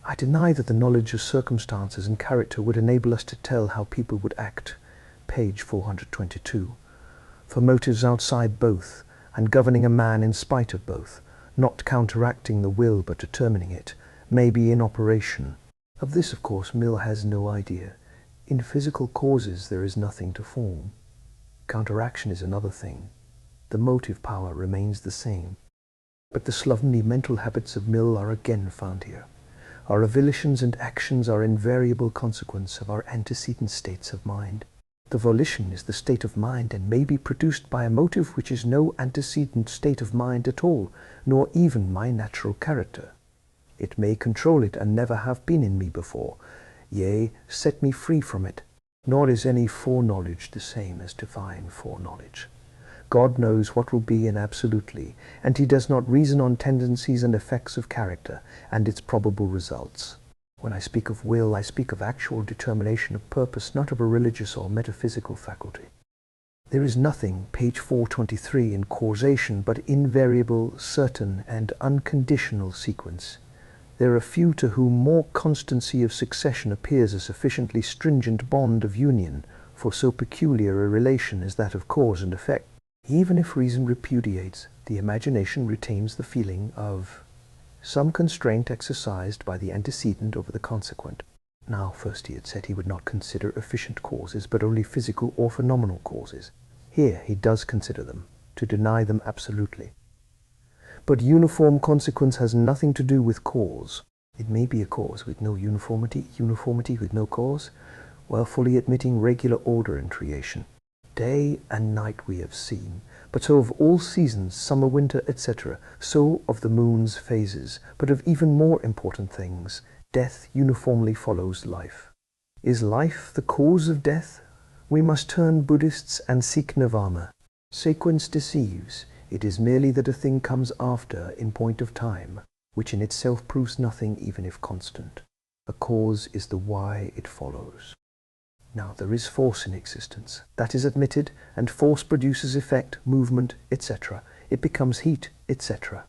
I deny that the knowledge of circumstances and character would enable us to tell how people would act, page 422, for motives outside both, and governing a man in spite of both, not counteracting the will but determining it, may be in operation. Of this, of course, Mill has no idea. In physical causes there is nothing to form. Counteraction is another thing. The motive power remains the same. But the slovenly mental habits of Mill are again found here. Our volitions and actions are invariable consequence of our antecedent states of mind. The volition is the state of mind and may be produced by a motive which is no antecedent state of mind at all, nor even my natural character. It may control it and never have been in me before, yea, set me free from it. Nor is any foreknowledge the same as divine foreknowledge. God knows what will be in absolutely, and he does not reason on tendencies and effects of character, and its probable results. When I speak of will, I speak of actual determination of purpose, not of a religious or metaphysical faculty. There is nothing, page 423, in causation but invariable, certain, and unconditional sequence. There are few to whom more constancy of succession appears a sufficiently stringent bond of union for so peculiar a relation as that of cause and effect. Even if reason repudiates, the imagination retains the feeling of some constraint exercised by the antecedent over the consequent. Now, first he had said he would not consider efficient causes, but only physical or phenomenal causes. Here he does consider them, to deny them absolutely. But uniform consequence has nothing to do with cause. It may be a cause with no uniformity, uniformity with no cause, while fully admitting regular order in creation. Day and night we have seen, but so of all seasons, summer, winter, etc., so of the moon's phases, but of even more important things. Death uniformly follows life. Is life the cause of death? We must turn Buddhists and seek nirvana. Sequence deceives. It is merely that a thing comes after in point of time, which in itself proves nothing even if constant. A cause is the why it follows. Now there is force in existence. That is admitted, and force produces effect, movement, etc. It becomes heat, etc.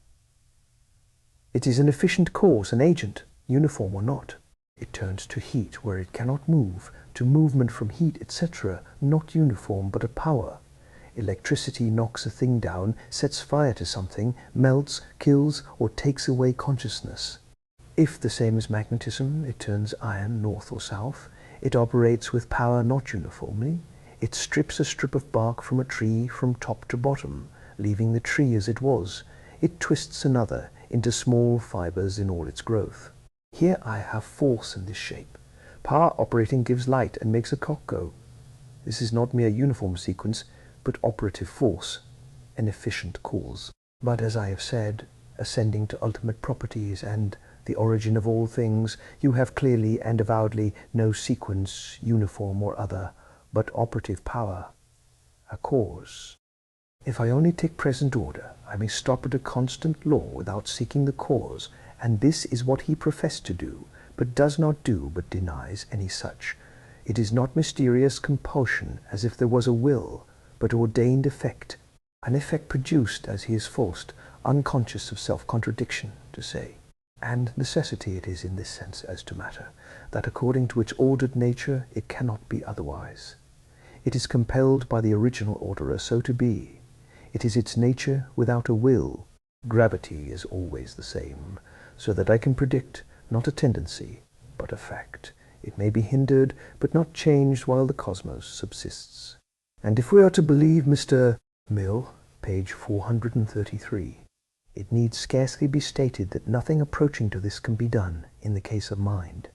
It is an efficient cause, an agent, uniform or not. It turns to heat where it cannot move, to movement from heat, etc., not uniform but a power. Electricity knocks a thing down, sets fire to something, melts, kills, or takes away consciousness. If the same as magnetism, it turns iron north or south. It operates with power not uniformly. It strips a strip of bark from a tree from top to bottom, leaving the tree as it was. It twists another into small fibers in all its growth. Here I have force in this shape. Power operating gives light and makes a cock go. This is not mere uniform sequence, but operative force, an efficient cause. But as I have said, ascending to ultimate properties and the origin of all things, you have clearly and avowedly no sequence, uniform or other, but operative power, a cause. If I only take present order, I may stop at a constant law without seeking the cause, and this is what he professed to do, but does not do, but denies any such. It is not mysterious compulsion, as if there was a will, but ordained effect, an effect produced as he is forced, unconscious of self-contradiction, to say. And necessity it is in this sense as to matter, that according to its ordered nature it cannot be otherwise. It is compelled by the original orderer so to be. It is its nature without a will. Gravity is always the same, so that I can predict not a tendency, but a fact. It may be hindered, but not changed while the cosmos subsists. And if we are to believe Mr. Mill, page 433, it need scarcely be stated that nothing approaching to this can be done in the case of mind.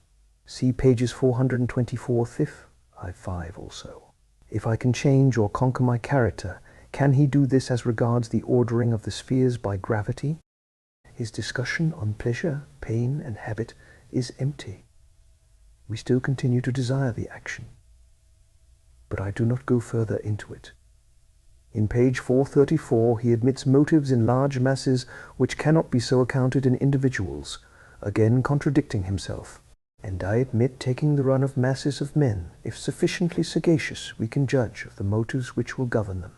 See pages 424 fifth, I5 also. If I can change or conquer my character, can he do this as regards the ordering of the spheres by gravity? His discussion on pleasure, pain, and habit is empty. We still continue to desire the action, but I do not go further into it. In page 434 he admits motives in large masses which cannot be so accounted in individuals, again contradicting himself. And I admit taking the run of masses of men, if sufficiently sagacious, we can judge of the motives which will govern them,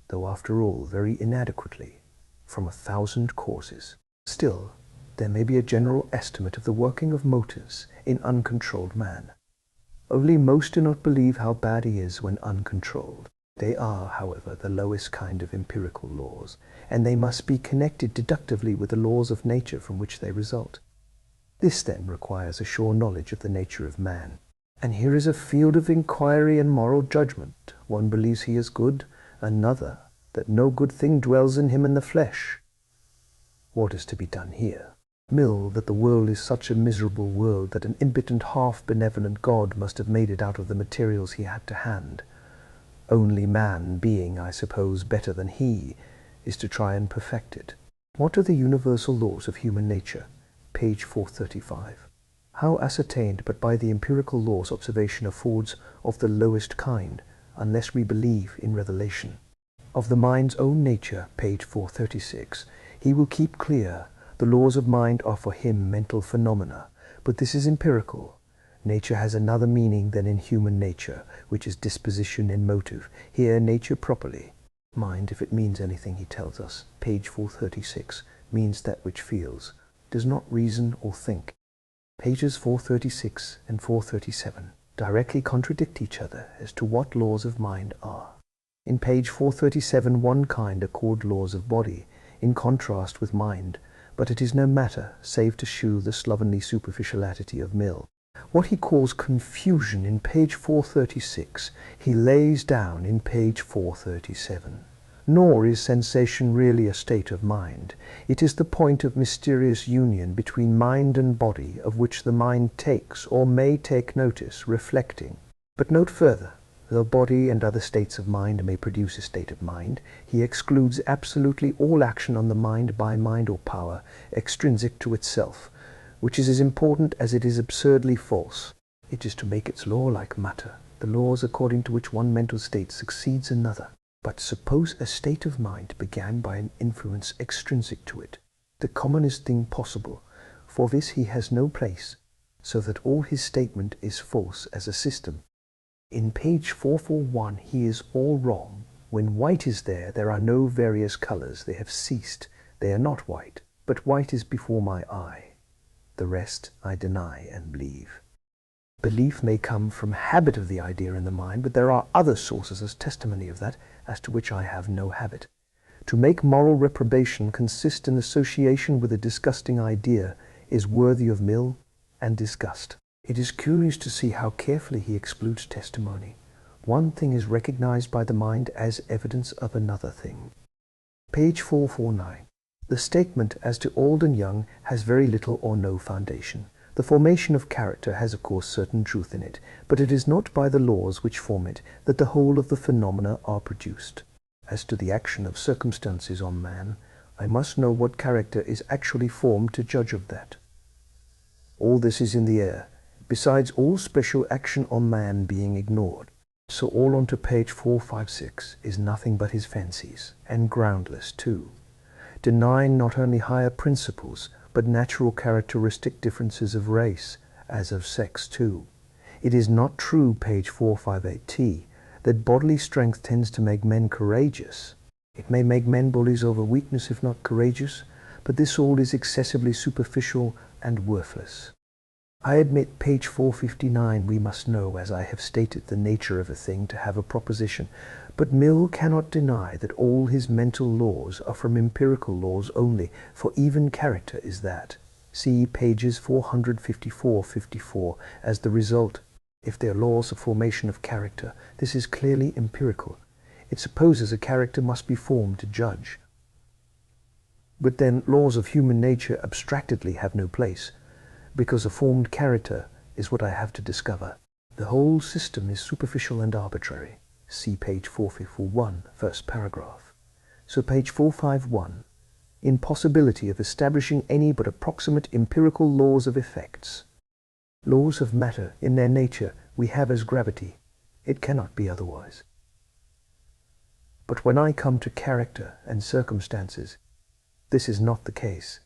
though after all very inadequately, from 1,000 causes. Still, there may be a general estimate of the working of motives in uncontrolled man. Only most do not believe how bad he is when uncontrolled. They are, however, the lowest kind of empirical laws, and they must be connected deductively with the laws of nature from which they result. This then requires a sure knowledge of the nature of man. And here is a field of inquiry and moral judgment. One believes he is good, another that no good thing dwells in him in the flesh. What is to be done here? Mill, that the world is such a miserable world that an impotent half-benevolent God must have made it out of the materials he had to hand. Only man, being, I suppose, better than he, is to try and perfect it. What are the universal laws of human nature? Page 435. How ascertained but by the empirical laws observation affords of the lowest kind, unless we believe in revelation. Of the mind's own nature, page 436, he will keep clear. The laws of mind are for him mental phenomena, but this is empirical. Nature has another meaning than in human nature, which is disposition and motive. Here nature properly, mind, if it means anything, he tells us, page 436, means that which feels, does not reason or think. Pages 436 and 437 directly contradict each other as to what laws of mind are. In page 437 one kind are called laws of body, in contrast with mind, but it is no matter, save to shew the slovenly superficiality of Mill. What he calls confusion in page 436, he lays down in page 437. Nor is sensation really a state of mind. It is the point of mysterious union between mind and body, of which the mind takes or may take notice, reflecting. But note further, though body and other states of mind may produce a state of mind, he excludes absolutely all action on the mind by mind or power, extrinsic to itself, which is as important as it is absurdly false. It is to make its law like matter, the laws according to which one mental state succeeds another. But suppose a state of mind began by an influence extrinsic to it, the commonest thing possible. For this he has no place, so that all his statement is false as a system. In page 441 he is all wrong. When white is there, there are no various colors. They have ceased. They are not white, but white is before my eye. The rest I deny and believe. Belief may come from habit of the idea in the mind, but there are other sources as testimony of that, as to which I have no habit. To make moral reprobation consist in association with a disgusting idea is worthy of Mill and disgust. It is curious to see how carefully he excludes testimony. One thing is recognized by the mind as evidence of another thing. Page 449. The statement as to old and young has very little or no foundation. The formation of character has of course certain truth in it, but it is not by the laws which form it that the whole of the phenomena are produced. As to the action of circumstances on man, I must know what character is actually formed to judge of that. All this is in the air, besides all special action on man being ignored. So all on to page 456 is nothing but his fancies, and groundless too, denying not only higher principles, but natural characteristic differences of race, as of sex too. It is not true, page 458t, that bodily strength tends to make men courageous. It may make men bullies over weakness if not courageous, but this all is excessively superficial and worthless. I admit page 459 we must know, as I have stated, the nature of a thing to have a proposition, but Mill cannot deny that all his mental laws are from empirical laws only, for even character is that. See pages 454-54 as the result. If they are laws of formation of character, this is clearly empirical. It supposes a character must be formed to judge. But then laws of human nature abstractedly have no place, because a formed character is what I have to discover. The whole system is superficial and arbitrary. See page 451, first paragraph. So page 451, impossibility of establishing any but approximate empirical laws of effects. Laws of matter, in their nature, we have as gravity. It cannot be otherwise. But when I come to character and circumstances, this is not the case.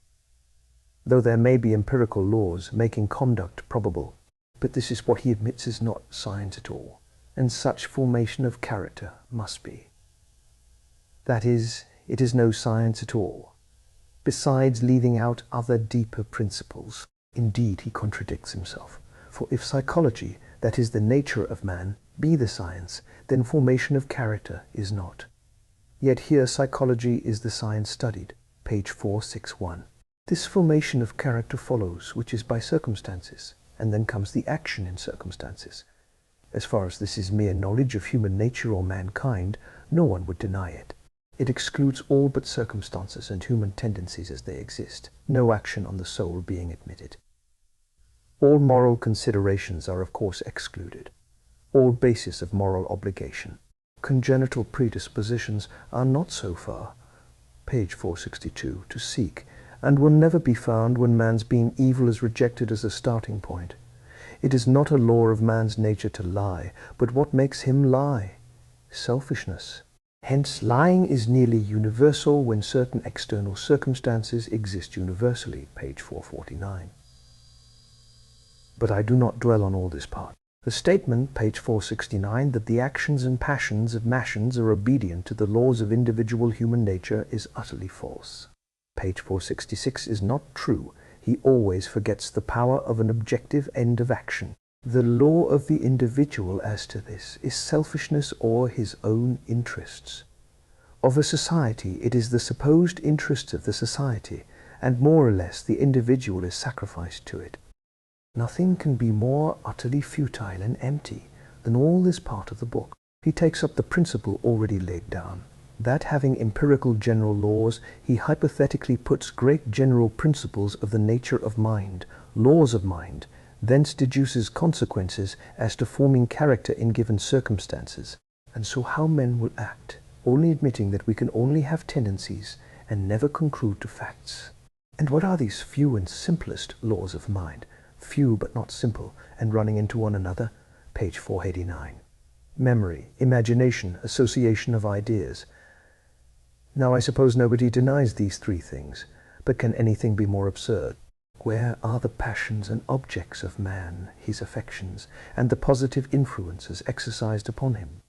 Though there may be empirical laws making conduct probable, but this is what he admits is not science at all, and such formation of character must be. That is, it is no science at all, besides leaving out other deeper principles. Indeed, he contradicts himself, for if psychology, that is the nature of man, be the science, then formation of character is not. Yet here psychology is the science studied, page 461. This formation of character follows, which is by circumstances, and then comes the action in circumstances. As far as this is mere knowledge of human nature or mankind, no one would deny it. It excludes all but circumstances and human tendencies as they exist, no action on the soul being admitted. All moral considerations are of course excluded, all basis of moral obligation. Congenital predispositions are not so far, page 462, to seek, and will never be found when man's being evil is rejected as a starting point. It is not a law of man's nature to lie, but what makes him lie? Selfishness. Hence, lying is nearly universal when certain external circumstances exist universally, page 449. But I do not dwell on all this part. The statement, page 469, that the actions and passions of machines are obedient to the laws of individual human nature is utterly false. Page 466 is not true. He always forgets the power of an objective end of action. The law of the individual as to this is selfishness or his own interests. Of a society, it is the supposed interests of the society, and more or less the individual is sacrificed to it. Nothing can be more utterly futile and empty than all this part of the book. He takes up the principle already laid down, that having empirical general laws, he hypothetically puts great general principles of the nature of mind, laws of mind, thence deduces consequences as to forming character in given circumstances. And so how men will act, only admitting that we can only have tendencies and never conclude to facts. And what are these few and simplest laws of mind? Few but not simple, and running into one another, page 489. Memory, imagination, association of ideas. Now I suppose nobody denies these three things, but can anything be more absurd? Where are the passions and objects of man, his affections, and the positive influences exercised upon him?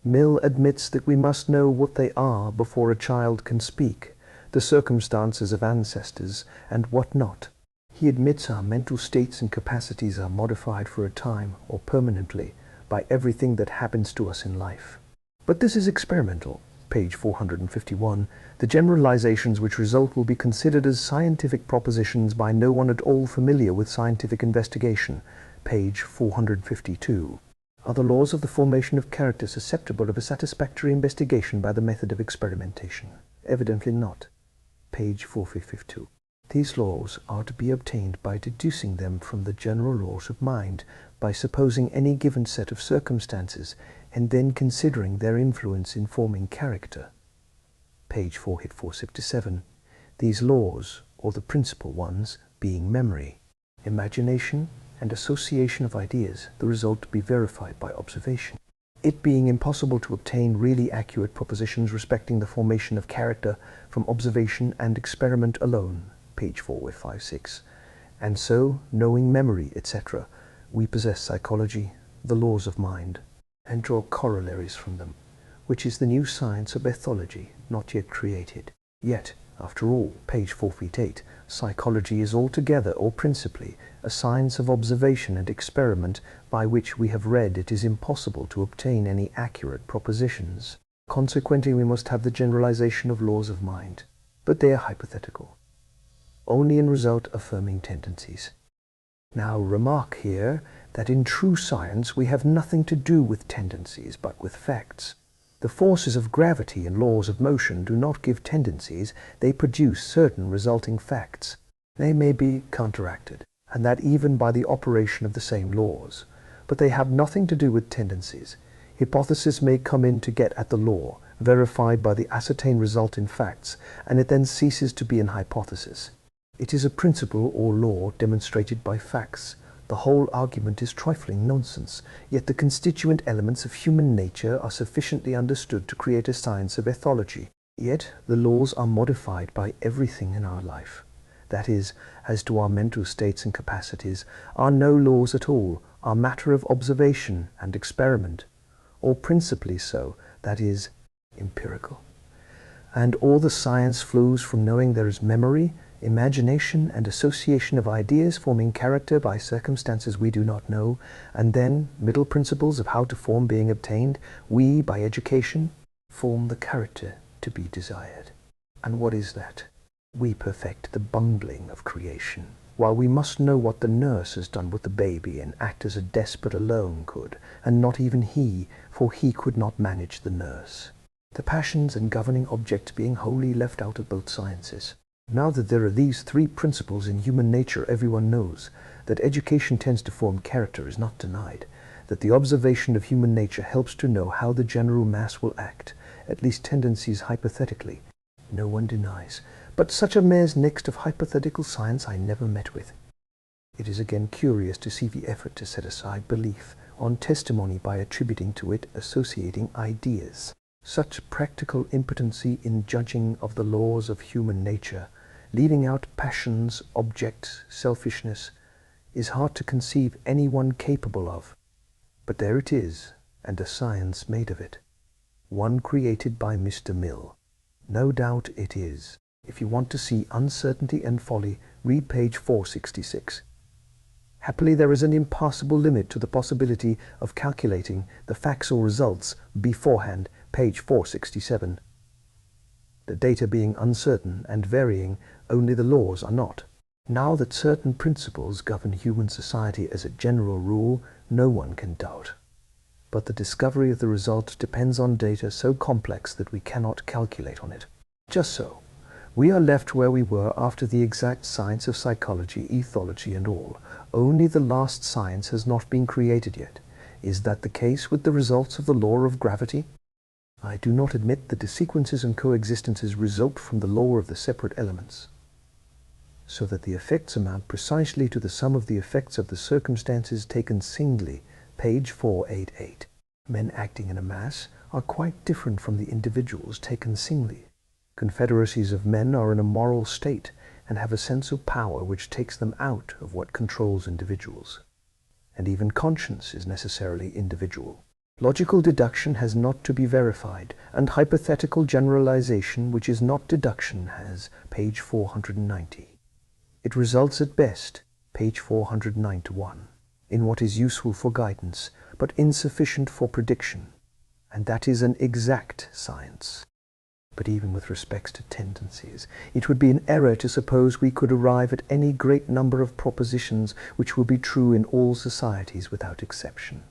Mill admits that we must know what they are before a child can speak, the circumstances of ancestors, and what not. He admits our mental states and capacities are modified for a time, or permanently, by everything that happens to us in life. But this is experimental. Page 451, the generalizations which result will be considered as scientific propositions by no one at all familiar with scientific investigation. Page 452. Are the laws of the formation of character susceptible of a satisfactory investigation by the method of experimentation? Evidently not. Page 452. These laws are to be obtained by deducing them from the general laws of mind, by supposing any given set of circumstances, and then considering their influence in forming character. Page 457. These laws, or the principal ones, being memory, imagination, and association of ideas, the result to be verified by observation. It being impossible to obtain really accurate propositions respecting the formation of character from observation and experiment alone, page 456. And so, knowing memory, etc., we possess psychology, the laws of mind, and draw corollaries from them, which is the new science of ethology, not yet created. Yet, after all, page 458, psychology is altogether, or principally, a science of observation and experiment by which we have read it is impossible to obtain any accurate propositions. Consequently, we must have the generalization of laws of mind, but they are hypothetical, only in result affirming tendencies. Now remark here that in true science we have nothing to do with tendencies, but with facts. The forces of gravity and laws of motion do not give tendencies, they produce certain resulting facts. They may be counteracted, and that even by the operation of the same laws, but they have nothing to do with tendencies. Hypothesis may come in to get at the law, verified by the ascertained result in facts, and it then ceases to be an hypothesis. It is a principle or law demonstrated by facts. The whole argument is trifling nonsense, yet the constituent elements of human nature are sufficiently understood to create a science of ethology. Yet the laws are modified by everything in our life. That is, as to our mental states and capacities, are no laws at all, are matter of observation and experiment, or principally so, that is, empirical. And all the science flows from knowing there is memory, imagination, and association of ideas forming character by circumstances we do not know, and then middle principles of how to form being obtained, we, by education, form the character to be desired. And what is that? We perfect the bungling of creation, while we must know what the nurse has done with the baby and act as a despot alone could, and not even he, for he could not manage the nurse. The passions and governing objects being wholly left out of both sciences. Now that there are these three principles in human nature, everyone knows that education tends to form character is not denied, that the observation of human nature helps to know how the general mass will act, at least tendencies hypothetically, no one denies. But such a mare's next of hypothetical science I never met with. It is again curious to see the effort to set aside belief on testimony by attributing to it associating ideas. Such practical impotency in judging of the laws of human nature, leaving out passions, objects, selfishness, is hard to conceive anyone capable of. But there it is, and a science made of it. One created by Mr. Mill. No doubt it is. If you want to see uncertainty and folly, read page 466. Happily there is an impassable limit to the possibility of calculating the facts or results beforehand, page 467. The data being uncertain and varying, only the laws are not. Now that certain principles govern human society as a general rule, no one can doubt. But the discovery of the result depends on data so complex that we cannot calculate on it. Just so, we are left where we were after the exact science of psychology, ethology, and all. Only the last science has not been created yet. Is that the case with the results of the law of gravity? I do not admit that the sequences and coexistences result from the law of the separate elements, so that the effects amount precisely to the sum of the effects of the circumstances taken singly, page 488. Men acting in a mass are quite different from the individuals taken singly. Confederacies of men are in a moral state and have a sense of power which takes them out of what controls individuals. And even conscience is necessarily individual. Logical deduction has not to be verified, and hypothetical generalization, which is not deduction, has, page 490. It results at best, page 491, in what is useful for guidance, but insufficient for prediction, and that is an exact science. But even with respect to tendencies, it would be an error to suppose we could arrive at any great number of propositions which will be true in all societies without exception.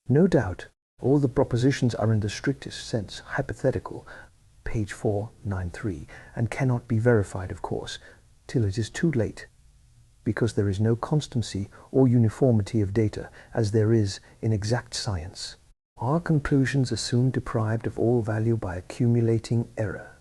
No doubt, all the propositions are in the strictest sense hypothetical, page 493, and cannot be verified, of course, till it is too late, because there is no constancy or uniformity of data, as there is in exact science. Our conclusions are soon deprived of all value by accumulating error,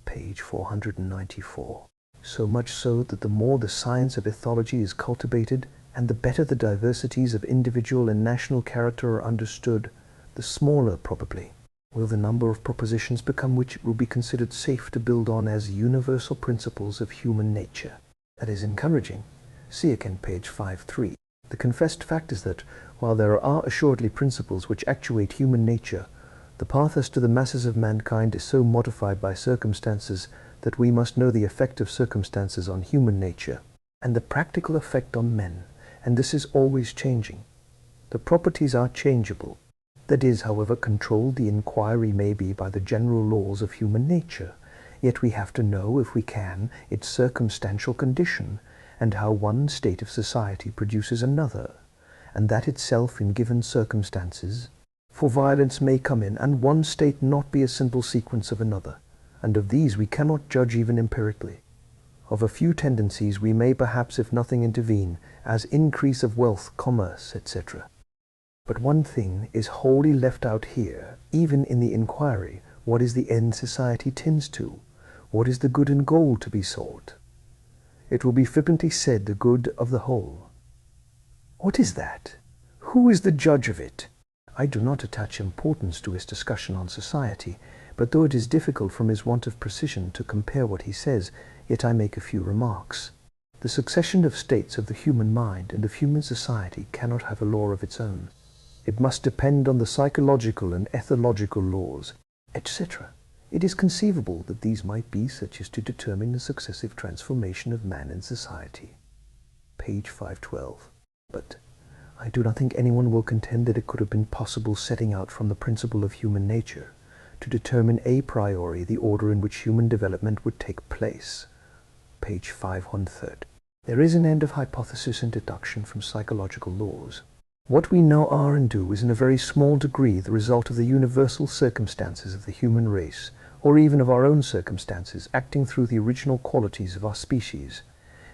page 494. So much so that the more the science of ethology is cultivated, and the better the diversities of individual and national character are understood, the smaller, probably, will the number of propositions become which it will be considered safe to build on as universal principles of human nature. That is encouraging. See again page 53. The confessed fact is that, while there are assuredly principles which actuate human nature, the path as to the masses of mankind is so modified by circumstances that we must know the effect of circumstances on human nature, and the practical effect on men, and this is always changing. The properties are changeable. That is, however controlled the inquiry may be by the general laws of human nature, yet we have to know, if we can, its circumstantial condition, and how one state of society produces another, and that itself in given circumstances, for violence may come in, and one state not be a simple sequence of another, and of these we cannot judge even empirically. Of a few tendencies we may perhaps, if nothing intervene, as increase of wealth, commerce, etc. But one thing is wholly left out here, even in the inquiry: what is the end society tends to? What is the good and goal to be sought? it will be flippantly said the good of the whole. What is that? Who is the judge of it? I do not attach importance to his discussion on society, but though it is difficult from his want of precision to compare what he says, yet I make a few remarks. The succession of states of the human mind and of human society cannot have a law of its own. It must depend on the psychological and ethological laws, etc. It is conceivable that these might be such as to determine the successive transformation of man in society. Page 512. But I do not think anyone will contend that it could have been possible, setting out from the principle of human nature, to determine a priori the order in which human development would take place. Page 513. There is an end of hypothesis and deduction from psychological laws. What we now are and do is in a very small degree the result of the universal circumstances of the human race, or even of our own circumstances, acting through the original qualities of our species.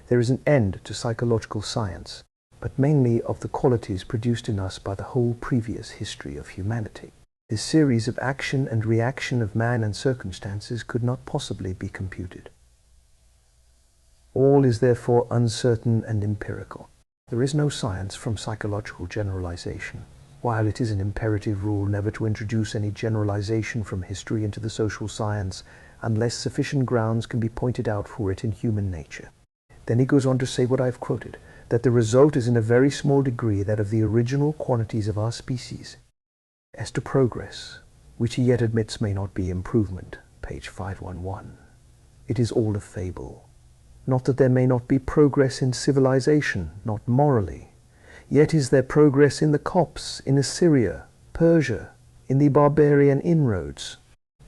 There is an end to psychological science, but mainly of the qualities produced in us by the whole previous history of humanity. This series of action and reaction of man and circumstances could not possibly be computed. All is therefore uncertain and empirical. There is no science from psychological generalization, while it is an imperative rule never to introduce any generalization from history into the social science unless sufficient grounds can be pointed out for it in human nature. Then he goes on to say what I have quoted, that the result is in a very small degree that of the original qualities of our species. As to progress, which he yet admits may not be improvement, page 511, it is all a fable. Not that there may not be progress in civilization, not morally. Yet is there progress in the Copts, in Assyria, Persia, in the barbarian inroads.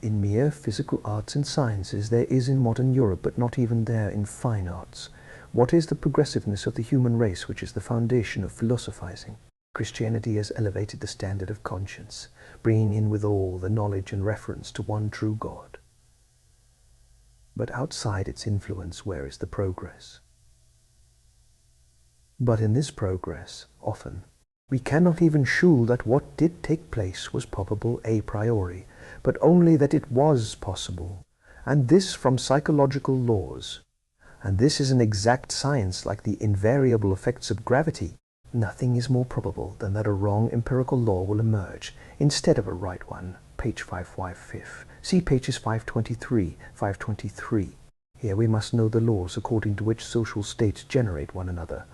In mere physical arts and sciences there is in modern Europe, but not even there in fine arts. What is the progressiveness of the human race, which is the foundation of philosophizing? Christianity has elevated the standard of conscience, bringing in withal the knowledge and reference to one true God. But outside its influence, where is the progress? But in this progress, often, we cannot even shew that what did take place was probable a priori, but only that it was possible, and this from psychological laws. And this is an exact science like the invariable effects of gravity. Nothing is more probable than that a wrong empirical law will emerge instead of a right one. Page 555. See pages 523, 523. Here we must know the laws according to which social states generate one another.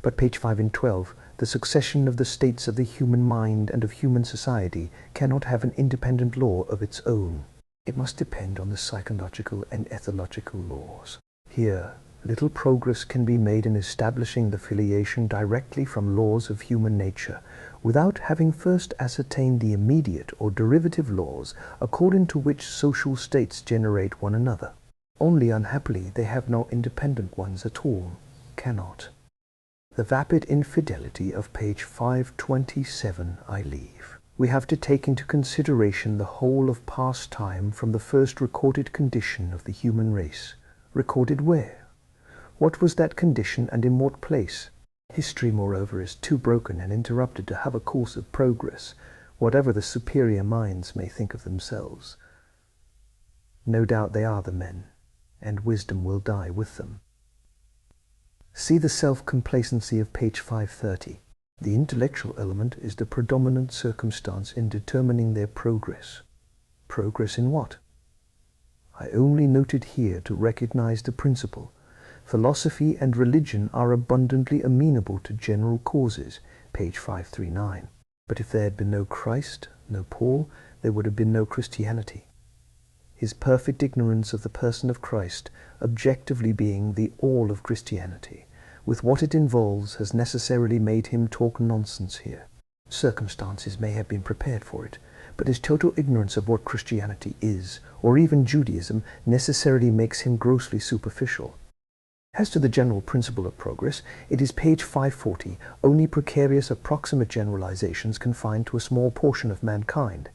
But page 512, the succession of the states of the human mind and of human society cannot have an independent law of its own. It must depend on the psychological and ethological laws. Here, little progress can be made in establishing the filiation directly from laws of human nature, without having first ascertained the immediate or derivative laws according to which social states generate one another. Only unhappily they have no independent ones at all, cannot. The vapid infidelity of page 527 I leave. We have to take into consideration the whole of past time from the first recorded condition of the human race. Recorded where? What was that condition and in what place? History, moreover, is too broken and interrupted to have a course of progress, whatever the superior minds may think of themselves. No doubt they are the men, and wisdom will die with them. See the self-complacency of page 530. The intellectual element is the predominant circumstance in determining their progress. Progress in what? I only noted here to recognize the principle. Philosophy and religion are abundantly amenable to general causes, page 539. But if there had been no Christ, no Paul, there would have been no Christianity. His perfect ignorance of the person of Christ, objectively being the all of Christianity, with what it involves, has necessarily made him talk nonsense here. Circumstances may have been prepared for it, but his total ignorance of what Christianity is, or even Judaism, necessarily makes him grossly superficial. As to the general principle of progress, it is page 540, only precarious approximate generalizations confined to a small portion of mankind,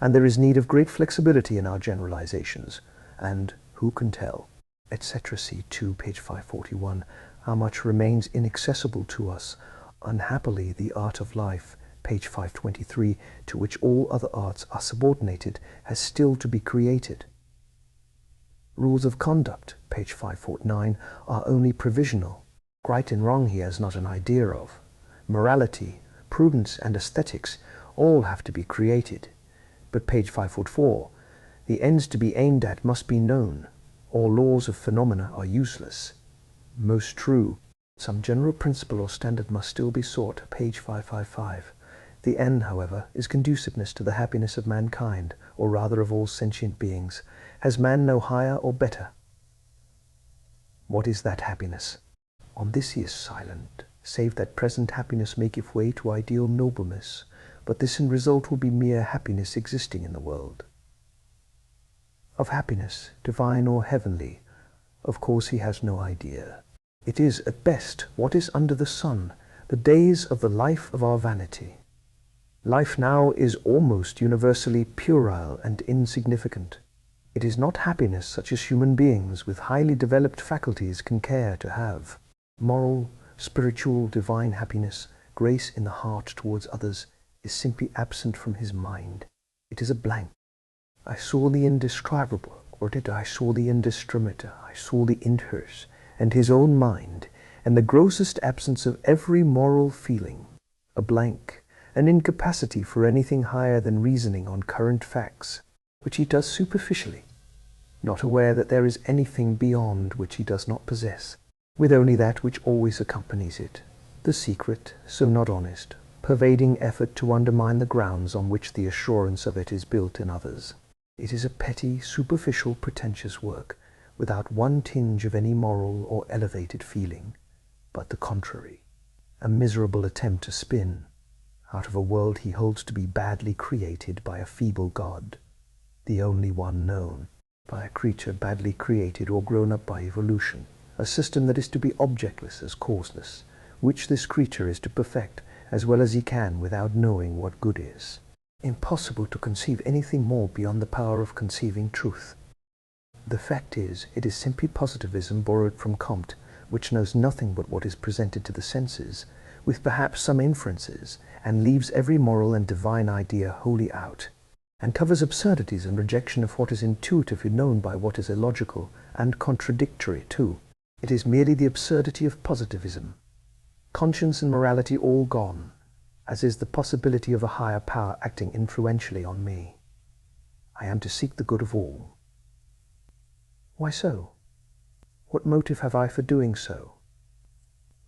and there is need of great flexibility in our generalizations, and who can tell, etc. See 2, page 541, how much remains inaccessible to us. Unhappily, the art of life, page 523, to which all other arts are subordinated, has still to be created. Rules of conduct, page 549, are only provisional. Right and wrong he has not an idea of. Morality, prudence, and aesthetics all have to be created. But page 544, the ends to be aimed at must be known. All laws of phenomena are useless. Most true. Some general principle or standard must still be sought, page 555. The end, however, is conduciveness to the happiness of mankind, or rather of all sentient beings. Has man no higher or better? What is that happiness? On this he is silent, save that present happiness may give way to ideal nobleness, but this in result will be mere happiness existing in the world. Of happiness, divine or heavenly, of course he has no idea. It is, at best, what is under the sun, the days of the life of our vanity. Life now is almost universally puerile and insignificant. It is not happiness such as human beings with highly developed faculties can care to have. Moral, spiritual, divine happiness, grace in the heart towards others, is simply absent from his mind. It is a blank. I saw the indescribable, or did I saw the indiscriminate, I saw the inverse, and his own mind, and the grossest absence of every moral feeling, a blank, an incapacity for anything higher than reasoning on current facts, which he does superficially, not aware that there is anything beyond which he does not possess, with only that which always accompanies it, the secret, so not honest, pervading effort to undermine the grounds on which the assurance of it is built in others. It is a petty, superficial, pretentious work, without one tinge of any moral or elevated feeling, but the contrary, a miserable attempt to spin, out of a world he holds to be badly created by a feeble God, the only one known, by a creature badly created or grown up by evolution, a system that is to be objectless as causeless, which this creature is to perfect as well as he can without knowing what good is. Impossible to conceive anything more beyond the power of conceiving truth. The fact is, it is simply positivism borrowed from Comte, which knows nothing but what is presented to the senses, with perhaps some inferences, and leaves every moral and divine idea wholly out, and covers absurdities and rejection of what is intuitively known by what is illogical and contradictory too. It is merely the absurdity of positivism. Conscience and morality all gone, as is the possibility of a higher power acting influentially on me. I am to seek the good of all. Why so? What motive have I for doing so?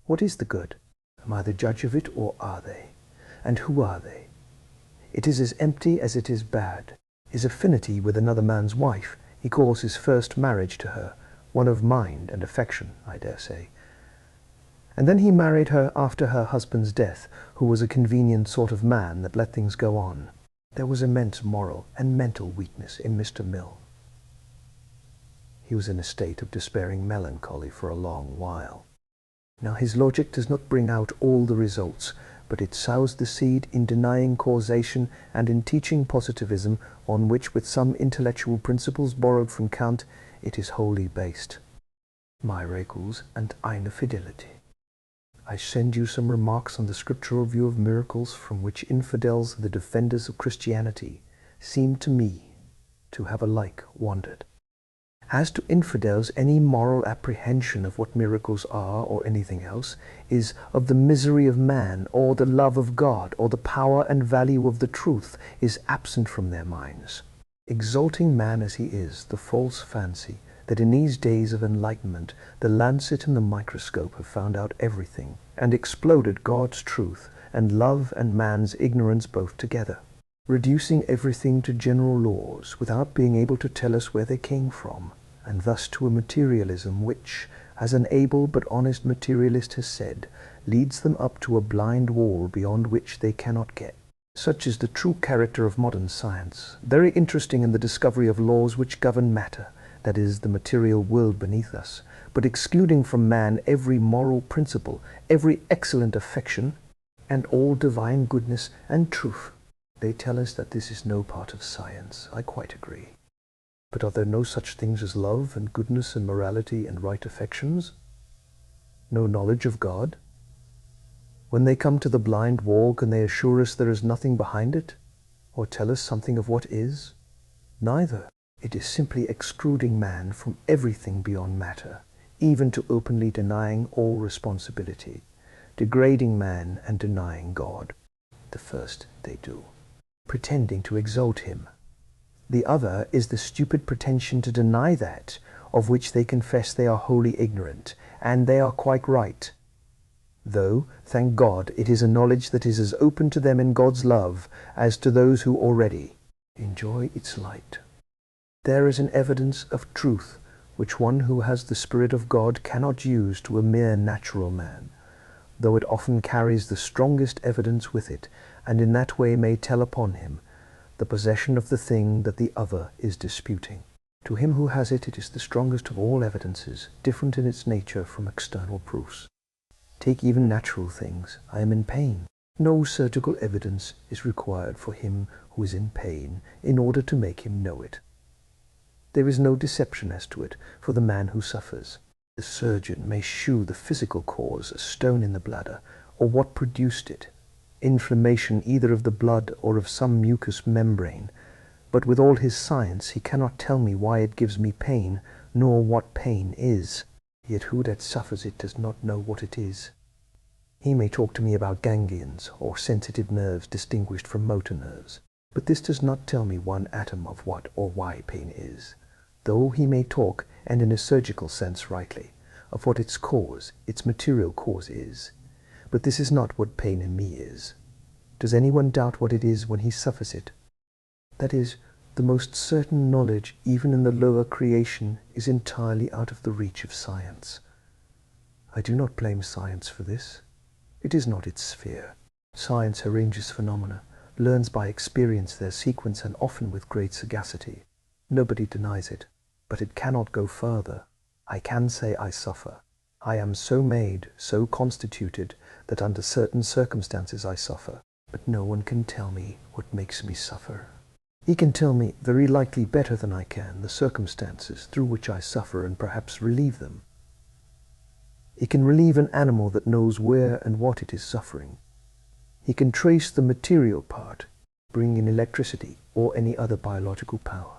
What is the good? Am I the judge of it, or are they? And who are they? It is as empty as it is bad. His affinity with another man's wife, he calls his first marriage to her, one of mind and affection, I dare say. And then he married her after her husband's death, who was a convenient sort of man that let things go on. There was immense moral and mental weakness in Mr. Mill. He was in a state of despairing melancholy for a long while. Now his logic does not bring out all the results, but it sows the seed in denying causation and in teaching positivism, on which, with some intellectual principles borrowed from Kant, it is wholly based. Miracles and Infidelity. I send you some remarks on the scriptural view of miracles, from which infidels, the defenders of Christianity, seem to me to have alike wandered. As to infidels, any moral apprehension of what miracles are, or anything else, is of the misery of man, or the love of God, or the power and value of the truth, is absent from their minds. Exalting man as he is, the false fancy that in these days of enlightenment the lancet and the microscope have found out everything, and exploded God's truth, and love and man's ignorance both together, reducing everything to general laws, without being able to tell us where they came from, and thus to a materialism which, as an able but honest materialist has said, leads them up to a blind wall beyond which they cannot get. Such is the true character of modern science, very interesting in the discovery of laws which govern matter, that is, the material world beneath us, but excluding from man every moral principle, every excellent affection, and all divine goodness and truth. They tell us that this is no part of science. I quite agree. But are there no such things as love and goodness and morality and right affections? No knowledge of God? When they come to the blind wall, can they assure us there is nothing behind it, or tell us something of what is? Neither. It is simply extruding man from everything beyond matter, even to openly denying all responsibility, degrading man and denying God. The first they do, pretending to exalt him. The other is the stupid pretension to deny that of which they confess they are wholly ignorant, and they are quite right. Though, thank God, it is a knowledge that is as open to them in God's love as to those who already enjoy its light. There is an evidence of truth which one who has the Spirit of God cannot use to a mere natural man, though it often carries the strongest evidence with it, and in that way may tell upon him the possession of the thing that the other is disputing. To him who has it, it is the strongest of all evidences, different in its nature from external proofs. Take even natural things. I am in pain. No surgical evidence is required for him who is in pain in order to make him know it. There is no deception as to it for the man who suffers. The surgeon may shew the physical cause, a stone in the bladder, or what produced it, inflammation either of the blood or of some mucous membrane, but with all his science he cannot tell me why it gives me pain, nor what pain is. Yet who that suffers it does not know what it is. He may talk to me about ganglions, or sensitive nerves distinguished from motor nerves, but this does not tell me one atom of what or why pain is, though he may talk, and in a surgical sense rightly, of what its cause, its material cause is. But this is not what pain in me is. Does anyone doubt what it is when he suffers it? That is, the most certain knowledge, even in the lower creation, is entirely out of the reach of science. I do not blame science for this. It is not its sphere. Science arranges phenomena, learns by experience their sequence, and often with great sagacity. Nobody denies it, but it cannot go further. I can say I suffer. I am so made, so constituted, that under certain circumstances I suffer, but no one can tell me what makes me suffer. He can tell me, very likely better than I can, the circumstances through which I suffer, and perhaps relieve them. He can relieve an animal that knows where and what it is suffering. He can trace the material part, bring in electricity or any other biological power.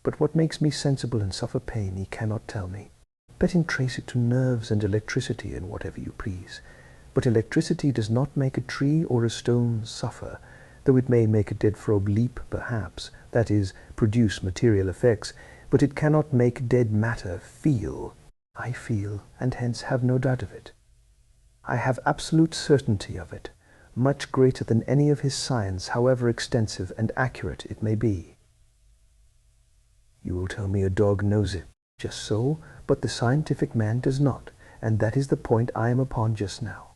But what makes me sensible and suffer pain he cannot tell me. Let him trace it to nerves and electricity and whatever you please. But electricity does not make a tree or a stone suffer, though it may make a dead frog leap, perhaps, that is, produce material effects, but it cannot make dead matter feel. I feel, and hence have no doubt of it. I have absolute certainty of it, much greater than any of his science, however extensive and accurate it may be. You will tell me a dog knows it. Just so, but the scientific man does not, and that is the point I am upon just now.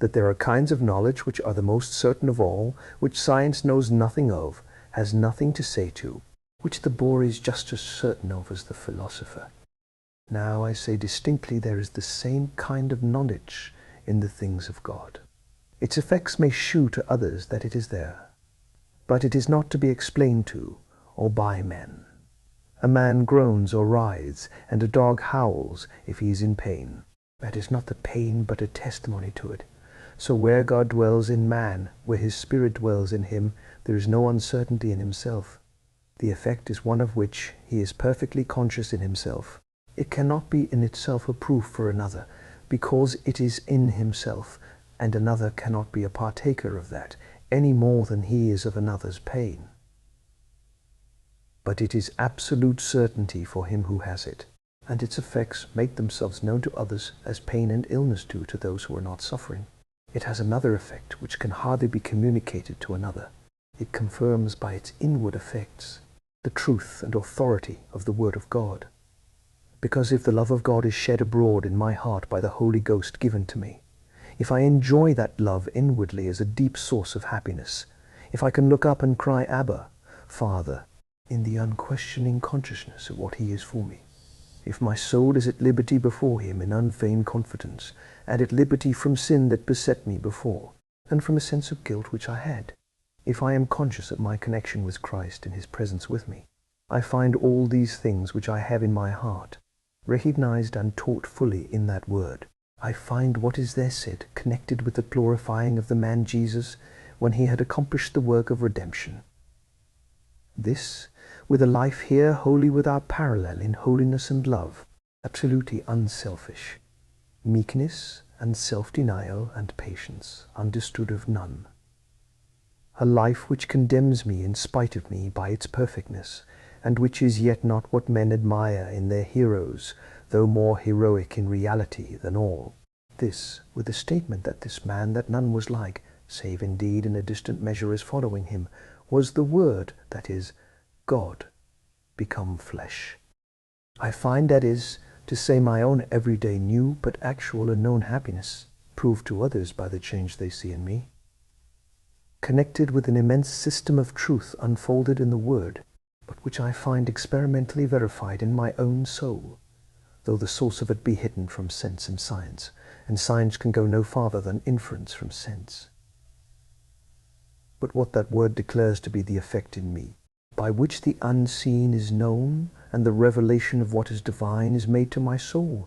That there are kinds of knowledge which are the most certain of all, which science knows nothing of, has nothing to say to, which the boor is just as certain of as the philosopher. Now I say distinctly there is the same kind of knowledge in the things of God. Its effects may shew to others that it is there, but it is not to be explained to or by men. A man groans or writhes, and a dog howls if he is in pain. That is not the pain, but a testimony to it. So where God dwells in man, where his spirit dwells in him, there is no uncertainty in himself. The effect is one of which he is perfectly conscious in himself. It cannot be in itself a proof for another, because it is in himself, and another cannot be a partaker of that, any more than he is of another's pain. But it is absolute certainty for him who has it, and its effects make themselves known to others as pain and illness do to those who are not suffering. It has another effect which can hardly be communicated to another. It confirms by its inward effects the truth and authority of the Word of God. Because if the love of God is shed abroad in my heart by the Holy Ghost given to me, if I enjoy that love inwardly as a deep source of happiness, if I can look up and cry, Abba, Father, in the unquestioning consciousness of what he is for me, if my soul is at liberty before him in unfeigned confidence, and at liberty from sin that beset me before, and from a sense of guilt which I had, if I am conscious of my connection with Christ and his presence with me, I find all these things which I have in my heart, recognized and taught fully in that word. I find what is there said connected with the glorifying of the man Jesus when he had accomplished the work of redemption. This with a life here wholly without parallel in holiness and love, absolutely unselfish, meekness and self-denial and patience, understood of none. A life which condemns me in spite of me by its perfectness, and which is yet not what men admire in their heroes, though more heroic in reality than all. This, with the statement that this man that none was like, save indeed in a distant measure as following him, was the Word, that is, God, become flesh. I find, that is to say, my own everyday new but actual and known happiness, proved to others by the change they see in me, connected with an immense system of truth unfolded in the Word, but which I find experimentally verified in my own soul, though the source of it be hidden from sense and science can go no farther than inference from sense. But what that Word declares to be the effect in me, by which the unseen is known, and the revelation of what is divine is made to my soul,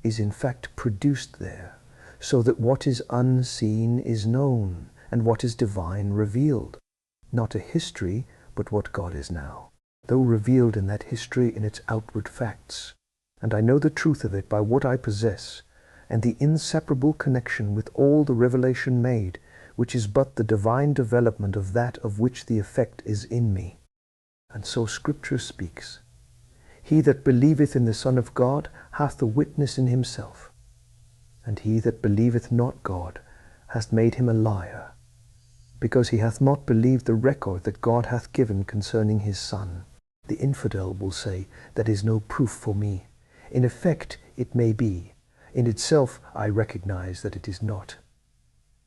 is in fact produced there, so that what is unseen is known, and what is divine revealed, not a history, but what God is now, though revealed in that history in its outward facts. And I know the truth of it by what I possess, and the inseparable connection with all the revelation made, which is but the divine development of that of which the effect is in me. And so Scripture speaks, "He that believeth in the Son of God hath the witness in himself, and he that believeth not God hath made him a liar, because he hath not believed the record that God hath given concerning his Son." The infidel will say, "That is no proof for me." In effect, it may be. In itself, I recognize that it is not.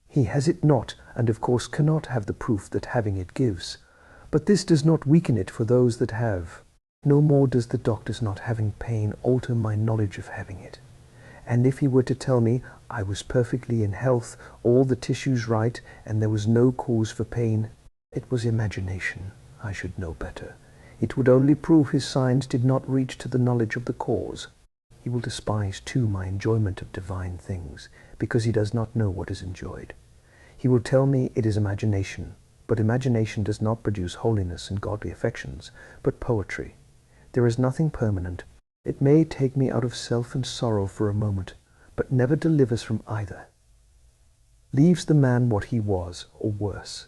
He has it not, and of course cannot have the proof that having it gives. But this does not weaken it for those that have. No more does the doctor's not having pain alter my knowledge of having it. And if he were to tell me I was perfectly in health, all the tissues right, and there was no cause for pain, it was imagination. I should know better. It would only prove his science did not reach to the knowledge of the cause. He will despise too my enjoyment of divine things, because he does not know what is enjoyed. He will tell me it is imagination, but imagination does not produce holiness and godly affections, but poetry. There is nothing permanent. It may take me out of self and sorrow for a moment, but never delivers from either. Leaves the man what he was, or worse.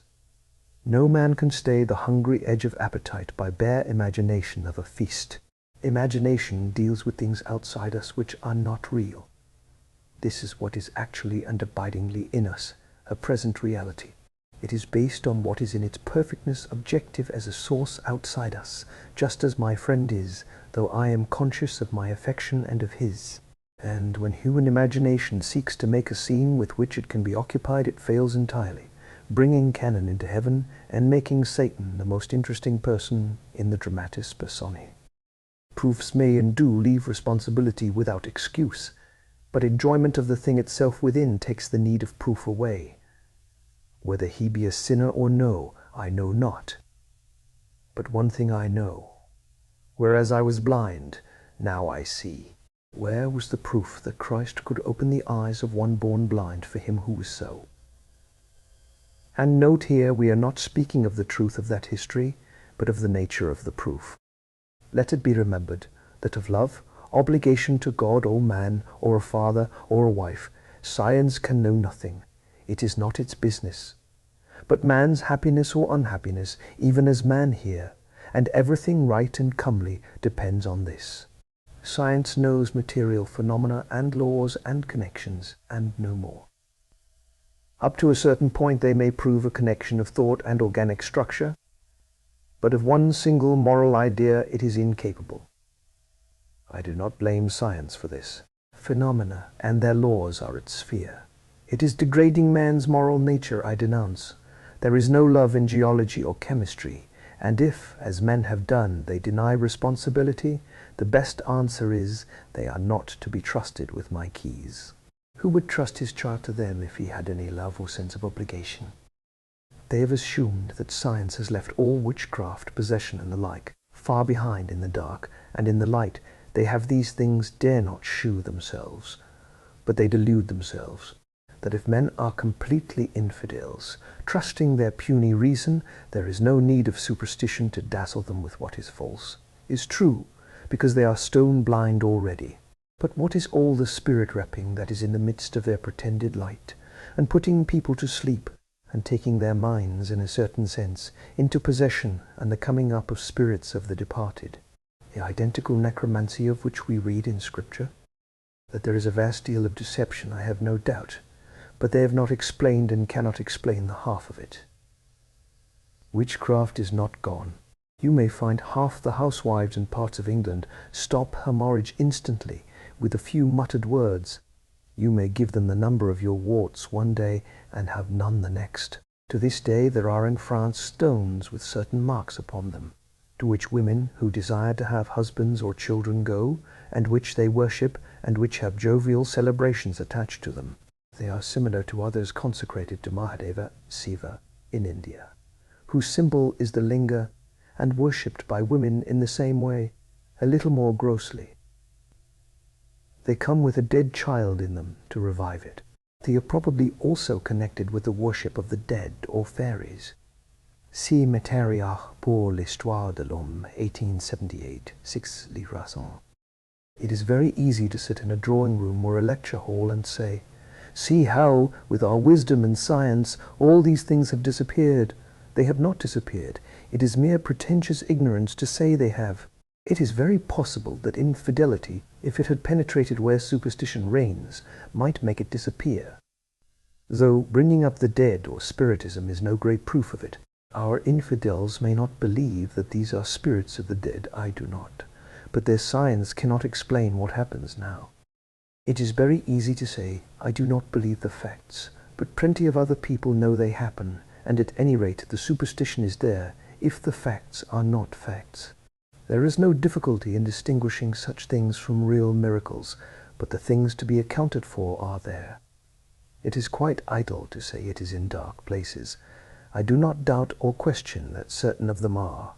No man can stay the hungry edge of appetite by bare imagination of a feast. Imagination deals with things outside us which are not real. This is what is actually and abidingly in us, a present reality. It is based on what is in its perfectness objective as a source outside us, just as my friend is, though I am conscious of my affection and of his. And when human imagination seeks to make a scene with which it can be occupied, it fails entirely, bringing Canaan into heaven and making Satan the most interesting person in the dramatis personae. Proofs may and do leave responsibility without excuse, but enjoyment of the thing itself within takes the need of proof away. Whether he be a sinner or no, I know not. But one thing I know, whereas I was blind, now I see. Where was the proof that Christ could open the eyes of one born blind for him who was so? And note here, we are not speaking of the truth of that history, but of the nature of the proof. Let it be remembered that of love, obligation to God or man, or a father or a wife, science can know nothing. It is not its business. But man's happiness or unhappiness, even as man here, and everything right and comely depends on this. Science knows material phenomena and laws and connections, and no more. Up to a certain point they may prove a connection of thought and organic structure, but of one single moral idea it is incapable. I do not blame science for this. Phenomena and their laws are its sphere. It is degrading man's moral nature I denounce. There is no love in geology or chemistry, and if, as men have done, they deny responsibility, the best answer is, they are not to be trusted with my keys. Who would trust his child to them if he had any love or sense of obligation? They have assumed that science has left all witchcraft, possession, and the like far behind in the dark, and in the light they have these things dare not shew themselves, but they delude themselves. that if men are completely infidels, trusting their puny reason, there is no need of superstition to dazzle them with what is false, is true, because they are stone blind already. But what is all the spirit rapping that is in the midst of their pretended light, and putting people to sleep, and taking their minds, in a certain sense, into possession, and the coming up of spirits of the departed? The identical necromancy of which we read in Scripture? That there is a vast deal of deception, I have no doubt, but they have not explained and cannot explain the half of it. Witchcraft is not gone. You may find half the housewives in parts of England stop hemorrhage instantly with a few muttered words. You may give them the number of your warts one day and have none the next. To this day there are in France stones with certain marks upon them, to which women who desire to have husbands or children go, and which they worship, and which have jovial celebrations attached to them. They are similar to others consecrated to Mahadeva, Siva, in India, whose symbol is the linga, and worshipped by women in the same way, a little more grossly. They come with a dead child in them to revive it. They are probably also connected with the worship of the dead or fairies. See Métaireach pour l'histoire de l'homme, 1878, 6 livres. It is very easy to sit in a drawing room or a lecture hall and say, "See how, with our wisdom and science, all these things have disappeared." They have not disappeared. It is mere pretentious ignorance to say they have. It is very possible that infidelity, if it had penetrated where superstition reigns, might make it disappear. Though bringing up the dead or spiritism is no great proof of it. Our infidels may not believe that these are spirits of the dead, I do not, but their science cannot explain what happens now. It is very easy to say, I do not believe the facts, but plenty of other people know they happen, and at any rate the superstition is there, if the facts are not facts. There is no difficulty in distinguishing such things from real miracles, but the things to be accounted for are there. It is quite idle to say it is in dark places. I do not doubt or question that certain of them are,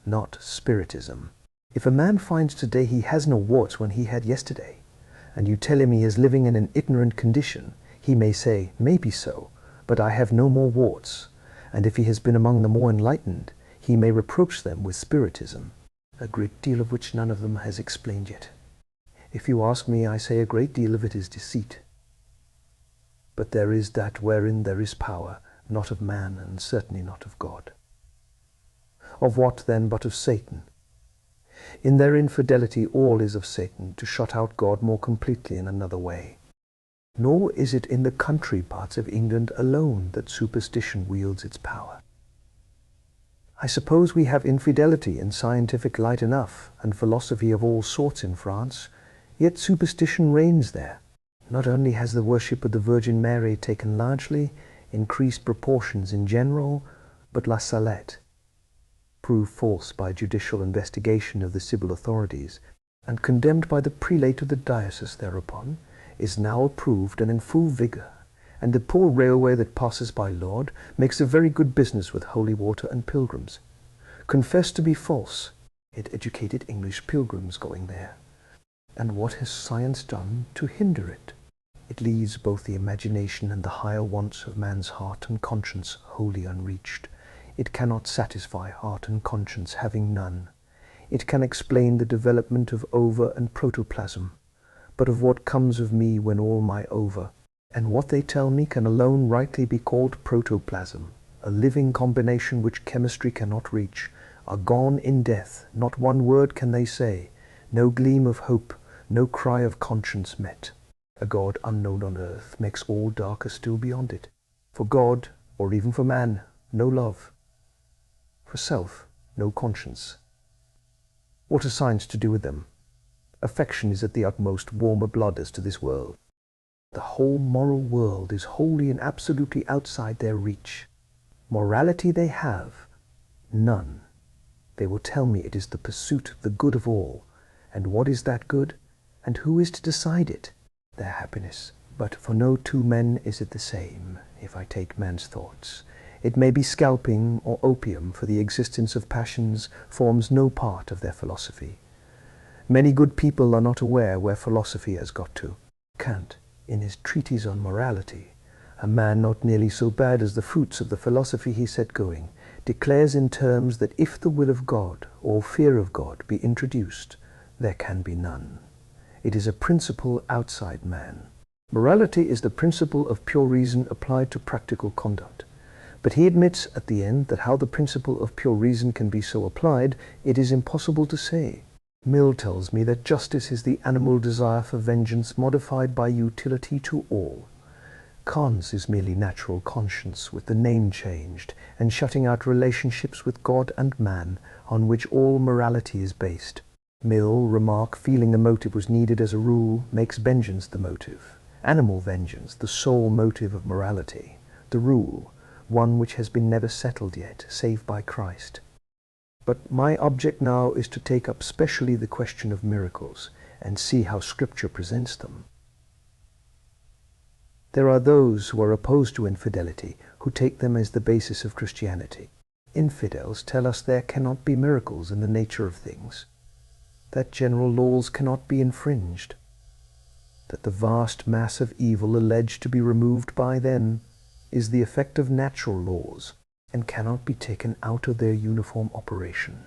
not spiritism. If a man finds today he has no warts when he had yesterday, and you tell him he is living in an ignorant condition, he may say, maybe so, but I have no more warts, and if he has been among the more enlightened, he may reproach them with spiritism, a great deal of which none of them has explained yet. If you ask me, I say a great deal of it is deceit. But there is that wherein there is power, not of man, and certainly not of God. Of what then but of Satan? In their infidelity all is of Satan, to shut out God more completely in another way. Nor is it in the country parts of England alone that superstition wields its power. I suppose we have infidelity in scientific light enough, and philosophy of all sorts in France, yet superstition reigns there. Not only has the worship of the Virgin Mary taken largely increased proportions in general, but La Salette, proved false by judicial investigation of the civil authorities, and condemned by the prelate of the diocese thereupon, is now approved and in full vigour, and the poor railway that passes by Lord makes a very good business with holy water and pilgrims. Confessed to be false, yet educated English pilgrims going there. And what has science done to hinder it? It leaves both the imagination and the higher wants of man's heart and conscience wholly unreached. It cannot satisfy heart and conscience, having none. It can explain the development of ova and protoplasm, but of what comes of me when all my ova, and what they tell me can alone rightly be called protoplasm, a living combination which chemistry cannot reach, are gone in death, not one word can they say, no gleam of hope, no cry of conscience met. A God unknown on earth makes all darker still beyond it. For God, or even for man, no love. For self, no conscience. What has science to do with them? Affection is at the utmost warmer blood as to this world. The whole moral world is wholly and absolutely outside their reach. Morality they have, none. They will tell me it is the pursuit of the good of all. And what is that good? And who is to decide it? Their happiness. But for no two men is it the same, if I take man's thoughts. It may be scalping or opium, for the existence of passions forms no part of their philosophy. Many good people are not aware where philosophy has got to. Kant, in his treatise on morality, a man not nearly so bad as the fruits of the philosophy he set going, declares in terms that if the will of God or fear of God be introduced, there can be none. It is a principle outside man. Morality is the principle of pure reason applied to practical conduct. But he admits at the end that how the principle of pure reason can be so applied, it is impossible to say. Mill tells me that justice is the animal desire for vengeance modified by utility to all. Kant's is merely natural conscience with the name changed and shutting out relationships with God and man on which all morality is based. Mill remark feeling the motive was needed as a rule makes vengeance the motive. Animal vengeance, the sole motive of morality. The rule, one which has been never settled yet, save by Christ. But my object now is to take up specially the question of miracles and see how Scripture presents them. There are those who are opposed to infidelity who take them as the basis of Christianity. Infidels tell us there cannot be miracles in the nature of things, that general laws cannot be infringed, that the vast mass of evil alleged to be removed by them is the effect of natural laws and cannot be taken out of their uniform operation,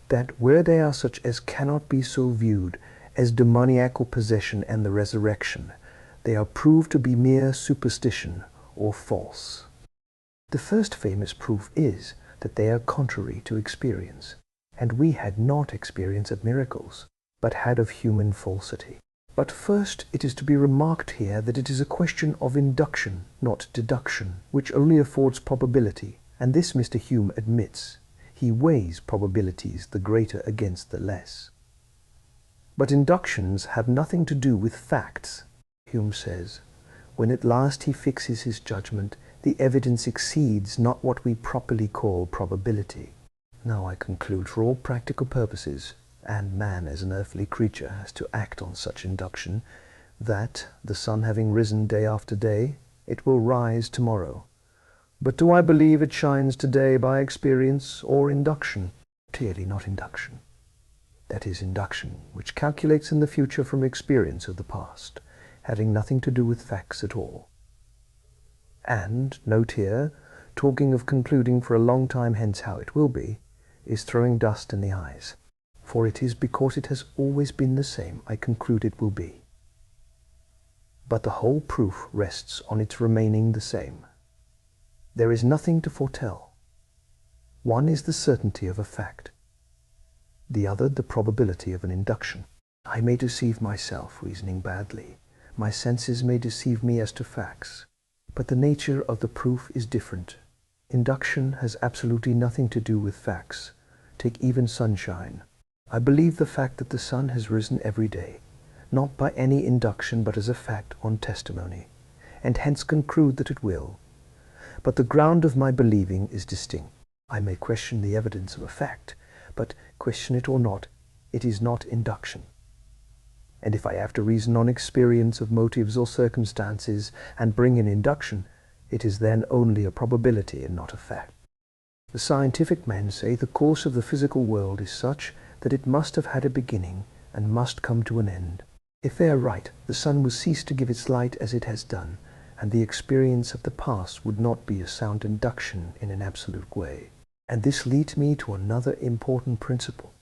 that where they are such as cannot be so viewed as demoniacal possession and the resurrection, they are proved to be mere superstition or false. The first famous proof is that they are contrary to experience, and we had not experience of miracles, but had of human falsity. But first it is to be remarked here that it is a question of induction, not deduction, which only affords probability, and this Mr. Hume admits. He weighs probabilities the greater against the less. But inductions have nothing to do with facts. Hume says, when at last he fixes his judgment, the evidence exceeds not what we properly call probability. Now I conclude for all practical purposes, and man as an earthly creature has to act on such induction, that, the sun having risen day after day, it will rise tomorrow. But do I believe it shines today by experience or induction? Clearly not induction. That is induction, which calculates in the future from experience of the past, having nothing to do with facts at all. And, note here, talking of concluding for a long time hence how it will be, is throwing dust in the eyes. For it is because it has always been the same I conclude it will be. But the whole proof rests on its remaining the same. There is nothing to foretell. One is the certainty of a fact, the other the probability of an induction. I may deceive myself, reasoning badly. My senses may deceive me as to facts. But the nature of the proof is different. Induction has absolutely nothing to do with facts. Take even sunshine. I believe the fact that the sun has risen every day, not by any induction but as a fact on testimony, and hence conclude that it will. But the ground of my believing is distinct. I may question the evidence of a fact, but question it or not, it is not induction. And if I have to reason on experience of motives or circumstances and bring in induction, it is then only a probability and not a fact. The scientific men say the course of the physical world is such that it must have had a beginning and must come to an end. If they are right, the sun will cease to give its light as it has done, and the experience of the past would not be a sound induction in an absolute way. And this leads me to another important principle,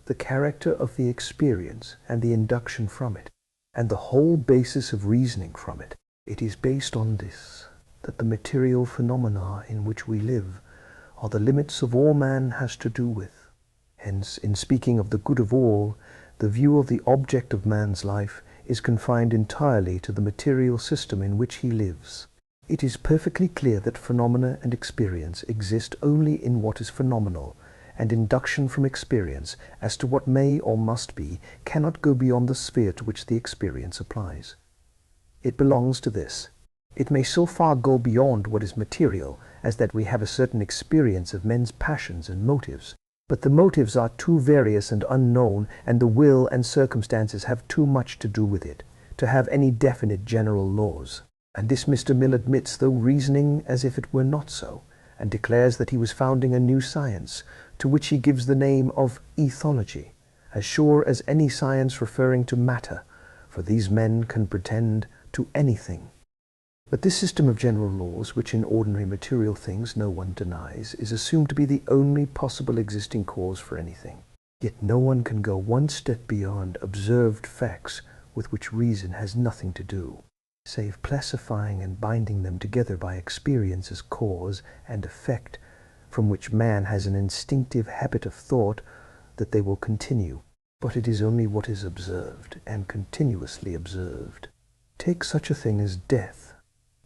the character of the experience and the induction from it, and the whole basis of reasoning from it. It is based on this, that the material phenomena in which we live are the limits of all man has to do with. Hence, in speaking of the good of all, the view of the object of man's life is confined entirely to the material system in which he lives. It is perfectly clear that phenomena and experience exist only in what is phenomenal, and induction from experience as to what may or must be cannot go beyond the sphere to which the experience applies. It belongs to this. It may so far go beyond what is material as that we have a certain experience of men's passions and motives, but the motives are too various and unknown, and the will and circumstances have too much to do with it, to have any definite general laws. And this Mr. Mill admits, though reasoning as if it were not so, and declares that he was founding a new science, to which he gives the name of ethology, as sure as any science referring to matter, for these men can pretend to anything. But this system of general laws, which in ordinary material things no one denies, is assumed to be the only possible existing cause for anything. Yet no one can go one step beyond observed facts with which reason has nothing to do, save classifying and binding them together by experience as cause and effect, from which man has an instinctive habit of thought that they will continue. But it is only what is observed, and continuously observed. Take such a thing as death.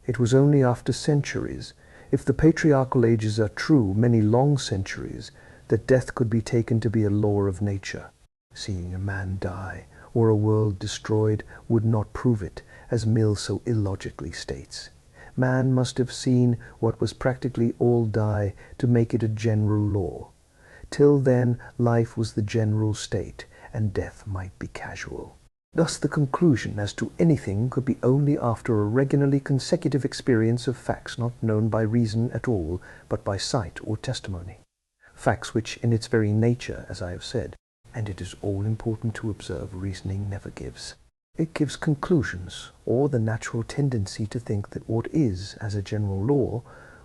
It was only after centuries, if the patriarchal ages are true, many long centuries, that death could be taken to be a law of nature. Seeing a man die, or a world destroyed, would not prove it, as Mill so illogically states. Man must have seen what was practically all die to make it a general law. Till then, life was the general state, and death might be casual. Thus the conclusion as to anything could be only after a regularly consecutive experience of facts not known by reason at all, but by sight or testimony. Facts which, in its very nature, as I have said, and it is all important to observe, reasoning never gives. It gives conclusions, or the natural tendency to think that what is, as a general law,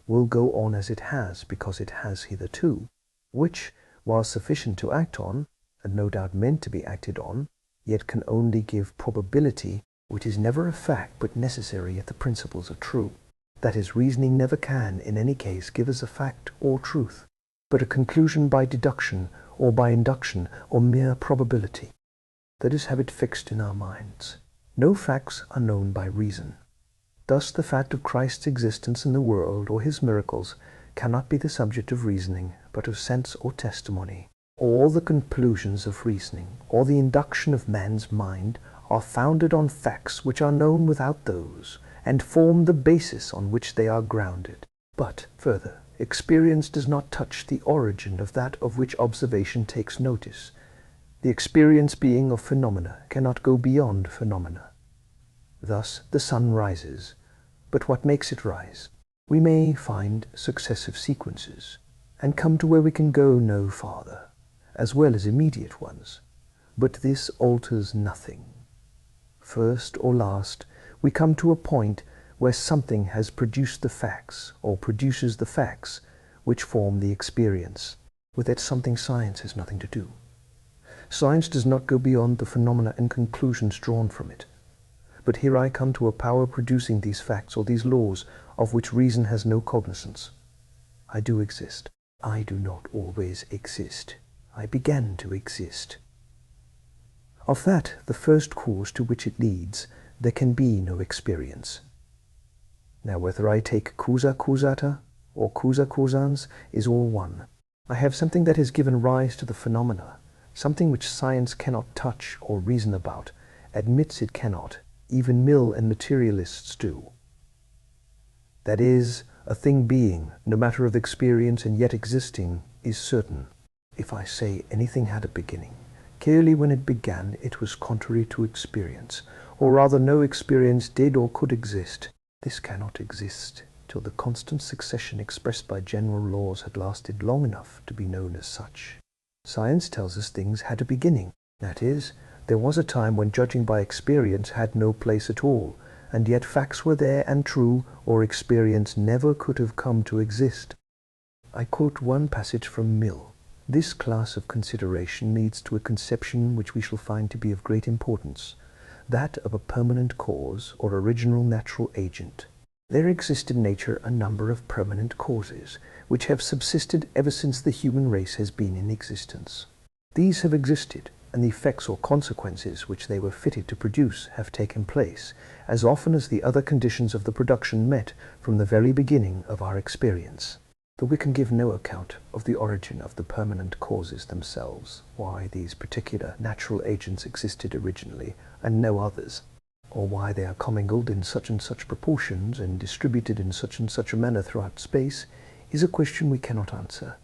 will go on as it has, because it has hitherto, which, while sufficient to act on, and no doubt meant to be acted on, yet can only give probability, which is never a fact but necessary if the principles are true. That is, reasoning never can, in any case, give us a fact or truth, but a conclusion by deduction, or by induction, or mere probability. That is, have it fixed in our minds. No facts are known by reason. Thus the fact of Christ's existence in the world, or his miracles, cannot be the subject of reasoning, but of sense or testimony. All the conclusions of reasoning, or the induction of man's mind, are founded on facts which are known without those, and form the basis on which they are grounded. But, further, experience does not touch the origin of that of which observation takes notice. The experience being of phenomena cannot go beyond phenomena. Thus the sun rises, but what makes it rise? We may find successive sequences, and come to where we can go no farther, as well as immediate ones. But this alters nothing. First or last, we come to a point where something has produced the facts, or produces the facts, which form the experience. With that something science has nothing to do. Science does not go beyond the phenomena and conclusions drawn from it. But here I come to a power producing these facts or these laws, of which reason has no cognizance. I do exist. I do not always exist. I began to exist. Of that, the first cause to which it leads, there can be no experience. Now whether I take causa causata or causa causans is all one. I have something that has given rise to the phenomena, something which science cannot touch or reason about, admits it cannot, even Mill and materialists do. That is, a thing being, no matter of experience and yet existing, is certain. If I say anything had a beginning, clearly when it began it was contrary to experience, or rather no experience did or could exist. This cannot exist till the constant succession expressed by general laws had lasted long enough to be known as such. Science tells us things had a beginning. That is, there was a time when judging by experience had no place at all, and yet facts were there and true, or experience never could have come to exist. I quote one passage from Mill. This class of consideration leads to a conception which we shall find to be of great importance, that of a permanent cause or original natural agent. There exist in nature a number of permanent causes, which have subsisted ever since the human race has been in existence. These have existed, and the effects or consequences which they were fitted to produce have taken place, as often as the other conditions of the production met from the very beginning of our experience. Though we can give no account of the origin of the permanent causes themselves, why these particular natural agents existed originally, and no others, or why they are commingled in such and such proportions and distributed in such and such a manner throughout space, is a question we cannot answer.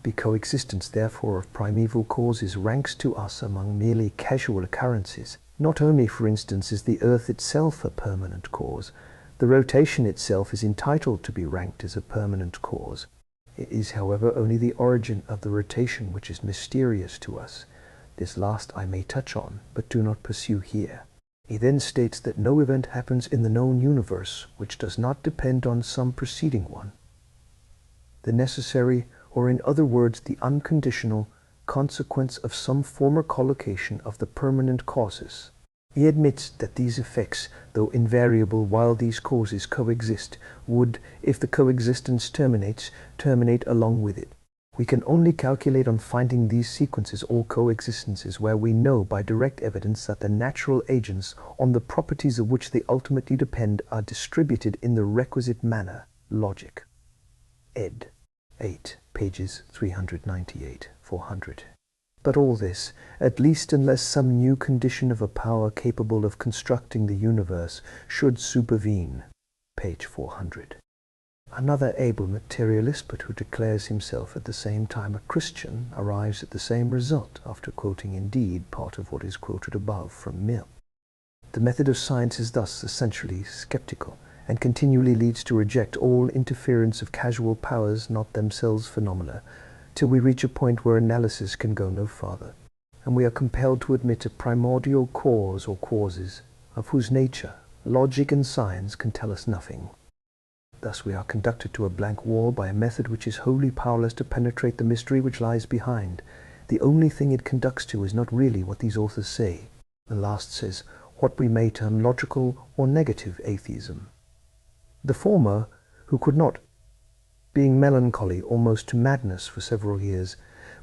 The coexistence, therefore, of primeval causes ranks to us among merely casual occurrences. Not only, for instance, is the earth itself a permanent cause, the rotation itself is entitled to be ranked as a permanent cause. It is, however, only the origin of the rotation which is mysterious to us. This last I may touch on, but do not pursue here. He then states that no event happens in the known universe which does not depend on some preceding one. The necessary, or in other words, the unconditional, consequence of some former collocation of the permanent causes. He admits that these effects, though invariable while these causes coexist, would, if the coexistence terminates, terminate along with it. We can only calculate on finding these sequences or coexistences where we know by direct evidence that the natural agents, on the properties of which they ultimately depend, are distributed in the requisite manner. Logic. Ed. 8, pages 398-400. But all this, at least unless some new condition of a power capable of constructing the universe should supervene. Page 400. Another able materialist, but who declares himself at the same time a Christian, arrives at the same result after quoting indeed part of what is quoted above from Mill. The method of science is thus essentially skeptical, and continually leads to reject all interference of casual powers not themselves phenomena, till we reach a point where analysis can go no farther, and we are compelled to admit a primordial cause or causes, of whose nature logic and science can tell us nothing. Thus we are conducted to a blank wall by a method which is wholly powerless to penetrate the mystery which lies behind. The only thing it conducts to is not really what these authors say. The last says what we may term logical or negative atheism. The former, who could not, being melancholy almost to madness for several years,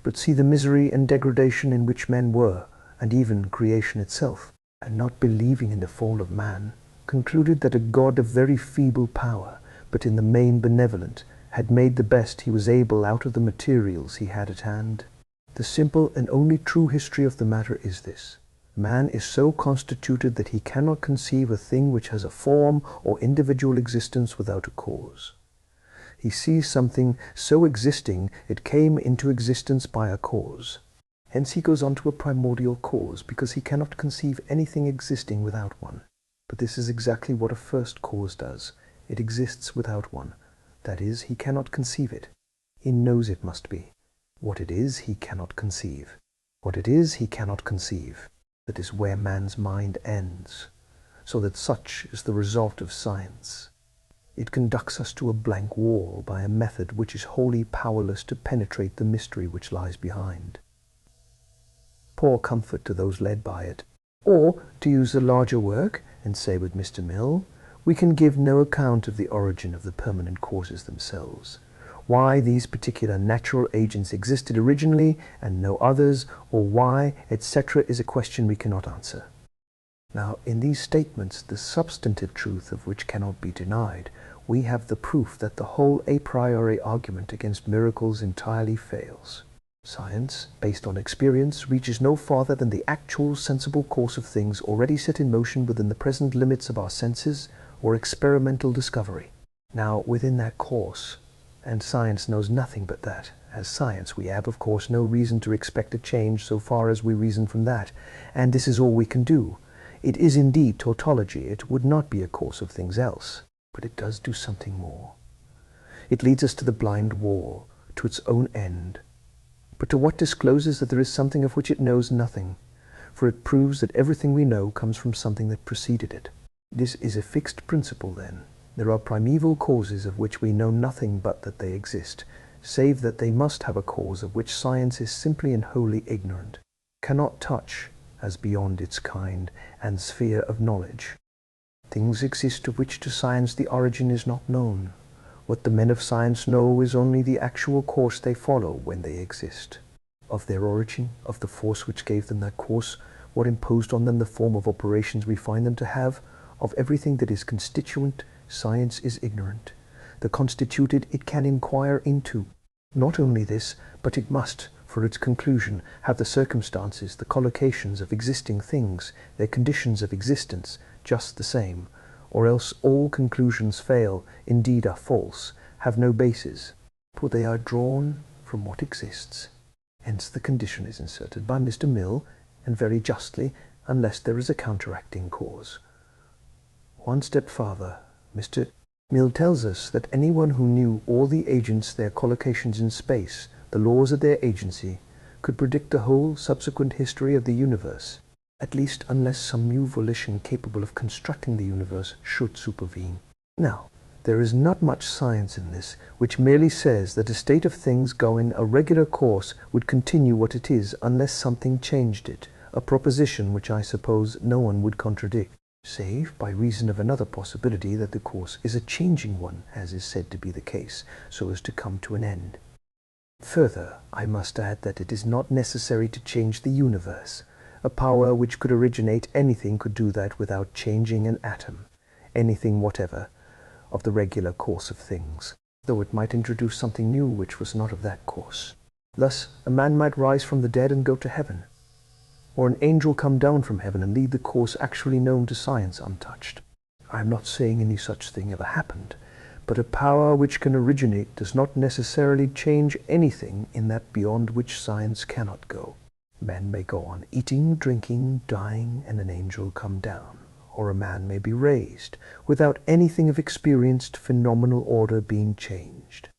but see the misery and degradation in which men were, and even creation itself, and not believing in the fall of man, concluded that a God of very feeble power, but in the main benevolent, had made the best he was able out of the materials he had at hand. The simple and only true history of the matter is this: man is so constituted that he cannot conceive a thing which has a form or individual existence without a cause. He sees something so existing it came into existence by a cause. Hence he goes on to a primordial cause, because he cannot conceive anything existing without one. But this is exactly what a first cause does. It exists without one. That is, he cannot conceive it. He knows it must be. What it is, he cannot conceive. What it is, he cannot conceive. That is where man's mind ends. So that such is the result of science. It conducts us to a blank wall by a method which is wholly powerless to penetrate the mystery which lies behind. Poor comfort to those led by it. Or, to use a larger work, and say with Mr. Mill, we can give no account of the origin of the permanent causes themselves. Why these particular natural agents existed originally and no others, or why, etc., is a question we cannot answer. Now, in these statements, the substantive truth of which cannot be denied, we have the proof that the whole a priori argument against miracles entirely fails. Science, based on experience, reaches no farther than the actual sensible course of things already set in motion within the present limits of our senses or experimental discovery. Now, within that course, and science knows nothing but that, as science we have, of course, no reason to expect a change so far as we reason from that, and this is all we can do. It is indeed tautology. It would not be a course of things else, but it does do something more. It leads us to the blind wall, to its own end, but to what discloses that there is something of which it knows nothing, for it proves that everything we know comes from something that preceded it. This is a fixed principle, then. There are primeval causes of which we know nothing but that they exist, save that they must have a cause of which science is simply and wholly ignorant, cannot touch, as beyond its kind and sphere of knowledge. Things exist of which to science the origin is not known. What the men of science know is only the actual course they follow when they exist. Of their origin, of the force which gave them that course, what imposed on them the form of operations we find them to have, of everything that is constituent, science is ignorant. The constituted it can inquire into. Not only this, but it must, for its conclusion, have the circumstances, the collocations of existing things, their conditions of existence, just the same, or else all conclusions fail, indeed are false, have no basis, for they are drawn from what exists. Hence the condition is inserted by Mr. Mill, and very justly, unless there is a counteracting cause. One step farther, Mr. Mill tells us that anyone who knew all the agents, their collocations in space, the laws of their agency, could predict the whole subsequent history of the universe. at least unless some new volition capable of constructing the universe should supervene. Now, there is not much science in this, which merely says that a state of things going a regular course would continue what it is unless something changed it, a proposition which I suppose no one would contradict, save by reason of another possibility that the course is a changing one, as is said to be the case, so as to come to an end. Further, I must add that it is not necessary to change the universe. A power which could originate anything could do that without changing an atom, anything whatever, of the regular course of things, though it might introduce something new which was not of that course. Thus, a man might rise from the dead and go to heaven, or an angel come down from heaven and lead the course actually known to science untouched. I am not saying any such thing ever happened, but a power which can originate does not necessarily change anything in that beyond which science cannot go. Man may go on eating, drinking, dying, and an angel come down, or a man may be raised, without anything of experienced phenomenal order being changed.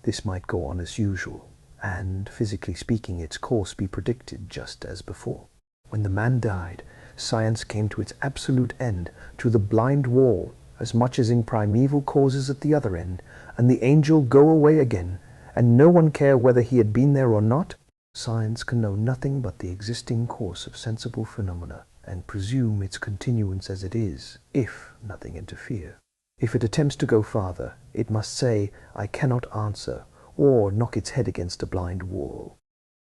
This might go on as usual, and, physically speaking, its course be predicted just as before. When the man died, science came to its absolute end, to the blind wall, as much as in primeval causes at the other end, and the angel go away again, and no one care whether he had been there or not. Science can know nothing but the existing course of sensible phenomena, and presume its continuance as it is, if nothing interfere. If it attempts to go farther, it must say, I cannot answer, or knock its head against a blind wall.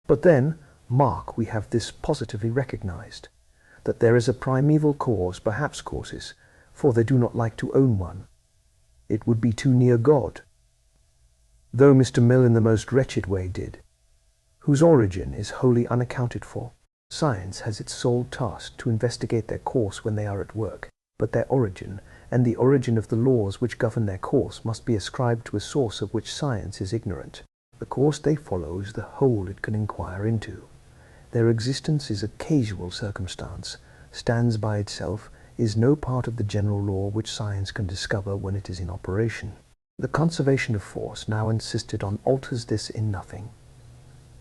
But then, mark, we have this positively recognized, that there is a primeval cause, perhaps causes, for they do not like to own one. It would be too near God, though Mr. Mill in the most wretched way did, whose origin is wholly unaccounted for. Science has its sole task to investigate their course when they are at work, but their origin, and the origin of the laws which govern their course, must be ascribed to a source of which science is ignorant. The course they follow is the whole it can inquire into. Their existence is a casual circumstance, stands by itself, is no part of the general law which science can discover when it is in operation. The conservation of force, now insisted on, alters this in nothing.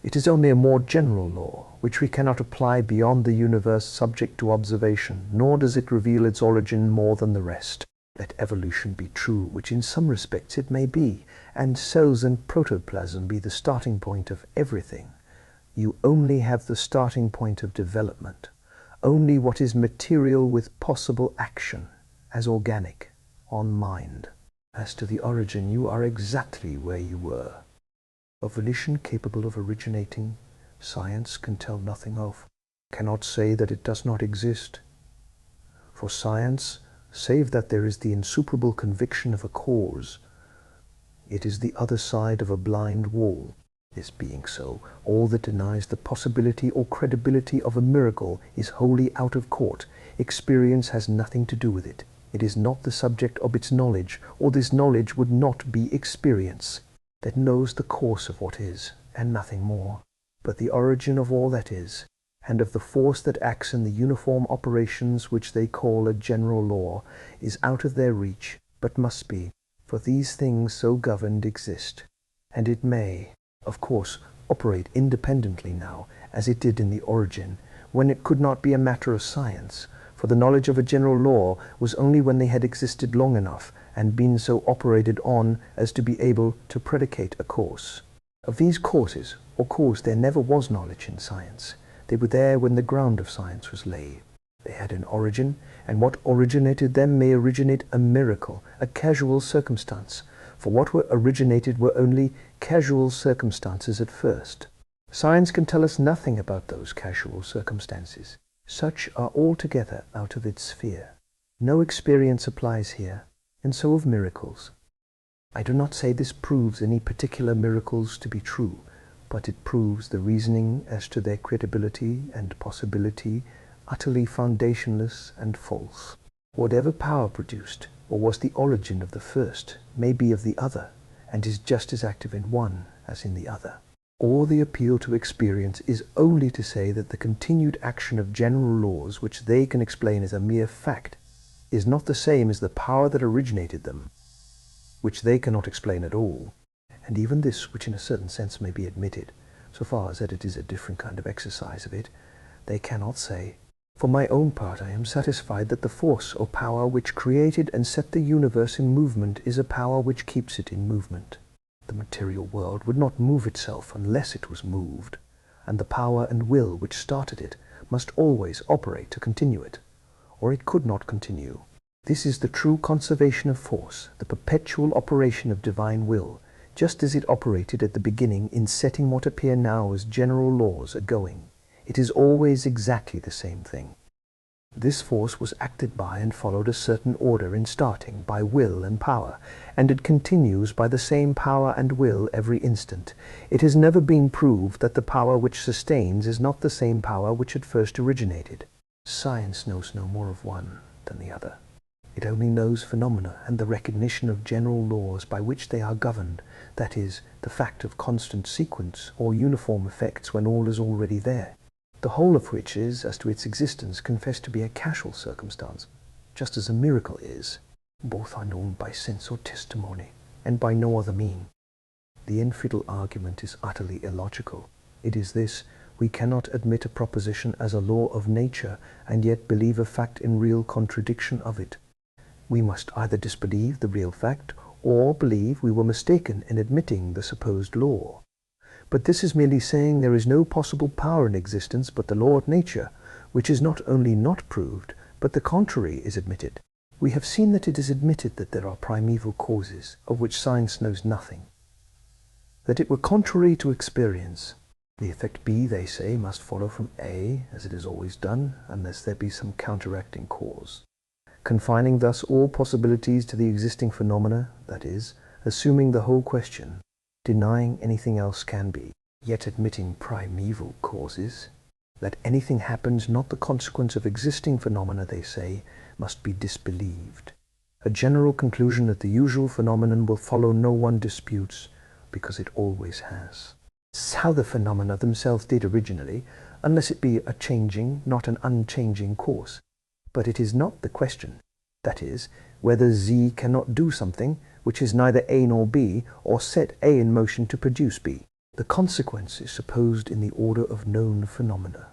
It is only a more general law, which we cannot apply beyond the universe subject to observation, nor does it reveal its origin more than the rest. Let evolution be true, which in some respects it may be, and cells and protoplasm be the starting point of everything. You only have the starting point of development, only what is material with possible action, as organic, on mind. As to the origin, you are exactly where you were. A volition capable of originating, science can tell nothing of, cannot say that it does not exist. For science, save that there is the insuperable conviction of a cause, it is the other side of a blind wall. This being so, all that denies the possibility or credibility of a miracle is wholly out of court. Experience has nothing to do with it. It is not the subject of its knowledge, or this knowledge would not be experience, that knows the course of what is, and nothing more. But the origin of all that is, and of the force that acts in the uniform operations which they call a general law, is out of their reach, but must be, for these things so governed exist, and it may, of course, operate independently now, as it did in the origin, when it could not be a matter of science, for the knowledge of a general law was only when they had existed long enough, and been so operated on as to be able to predicate a course. Of these courses, or cause, there never was knowledge in science. They were there when the ground of science was laid. They had an origin, and what originated them may originate a miracle, a casual circumstance, for what were originated were only casual circumstances at first. Science can tell us nothing about those casual circumstances. Such are altogether out of its sphere. No experience applies here, and so of miracles. I do not say this proves any particular miracles to be true, but it proves the reasoning as to their credibility and possibility utterly foundationless and false. Whatever power produced, or was the origin of the first, may be of the other, and is just as active in one as in the other. All the appeal to experience is only to say that the continued action of general laws, which they can explain as a mere fact, is not the same as the power that originated them, which they cannot explain at all. And even this, which in a certain sense may be admitted, so far as that it is a different kind of exercise of it, they cannot say. For my own part, I am satisfied that the force or power which created and set the universe in movement is a power which keeps it in movement. The material world would not move itself unless it was moved, and the power and will which started it must always operate to continue it, or it could not continue. This is the true conservation of force, the perpetual operation of divine will, just as it operated at the beginning in setting what appear now as general laws a-going. It is always exactly the same thing. This force was acted by and followed a certain order in starting, by will and power, and it continues by the same power and will every instant. It has never been proved that the power which sustains is not the same power which at first originated. Science knows no more of one than the other. It only knows phenomena and the recognition of general laws by which they are governed, that is, the fact of constant sequence or uniform effects when all is already there, the whole of which is, as to its existence, confessed to be a casual circumstance, just as a miracle is. Both are known by sense or testimony, and by no other mean. The infidel argument is utterly illogical. It is this: we cannot admit a proposition as a law of nature, and yet believe a fact in real contradiction of it. We must either disbelieve the real fact, or believe we were mistaken in admitting the supposed law. But this is merely saying there is no possible power in existence but the law of nature, which is not only not proved, but the contrary is admitted. We have seen that it is admitted that there are primeval causes, of which science knows nothing. That it were contrary to experience. The effect B, they say, must follow from A, as it has always done, unless there be some counteracting cause. Confining thus all possibilities to the existing phenomena, that is, assuming the whole question, denying anything else can be, yet admitting primeval causes, that anything happens not the consequence of existing phenomena, they say, must be disbelieved. A general conclusion that the usual phenomenon will follow no one disputes, because it always has. This is how the phenomena themselves did originally, unless it be a changing, not an unchanging course. But it is not the question, that is, whether Z cannot do something which is neither A nor B, or set A in motion to produce B. The consequence is supposed in the order of known phenomena.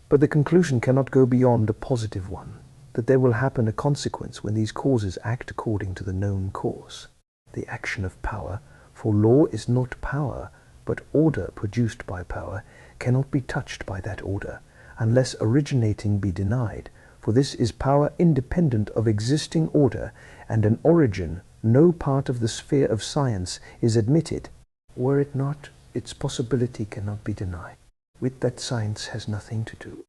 But the conclusion cannot go beyond a positive one, that there will happen a consequence when these causes act according to the known course. The action of power, for law is not power, but order produced by power, cannot be touched by that order, unless originating be denied, for this is power independent of existing order, and an origin no part of the sphere of science is admitted. Were it not, its possibility cannot be denied. With that science has nothing to do.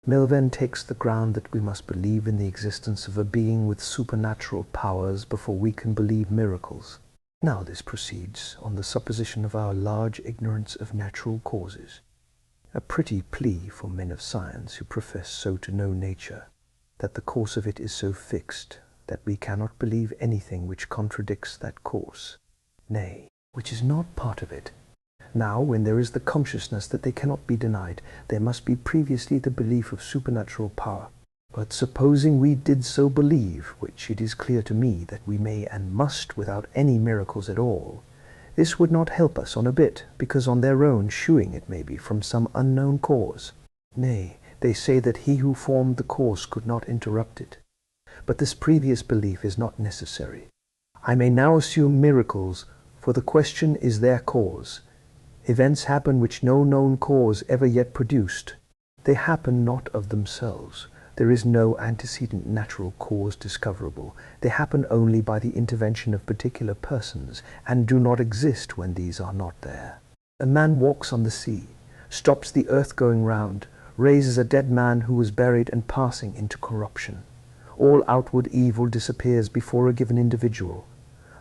Mill then takes the ground that we must believe in the existence of a being with supernatural powers before we can believe miracles. Now this proceeds on the supposition of our large ignorance of natural causes. A pretty plea for men of science who profess so to know nature, that the course of it is so fixed that we cannot believe anything which contradicts that course, nay, which is not part of it. Now, when there is the consciousness that they cannot be denied, there must be previously the belief of supernatural power. But supposing we did so believe, which it is clear to me that we may and must without any miracles at all, this would not help us on a bit, because on their own shewing it may be from some unknown cause. Nay, they say that he who formed the course could not interrupt it. But this previous belief is not necessary. I may now assume miracles, for the question is their cause. Events happen which no known cause ever yet produced. They happen not of themselves. There is no antecedent natural cause discoverable. They happen only by the intervention of particular persons, and do not exist when these are not there. A man walks on the sea, stops the earth going round, raises a dead man who was buried and passing into corruption. All outward evil disappears before a given individual.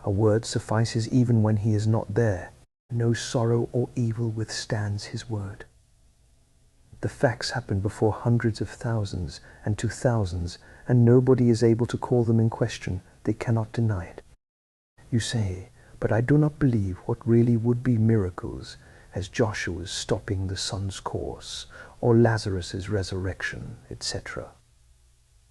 A word suffices even when he is not there. No sorrow or evil withstands his word. The facts happen before hundreds of thousands and to thousands, and nobody is able to call them in question. They cannot deny it. You say, but I do not believe what really would be miracles, as Joshua's stopping the sun's course, or Lazarus's resurrection, etc.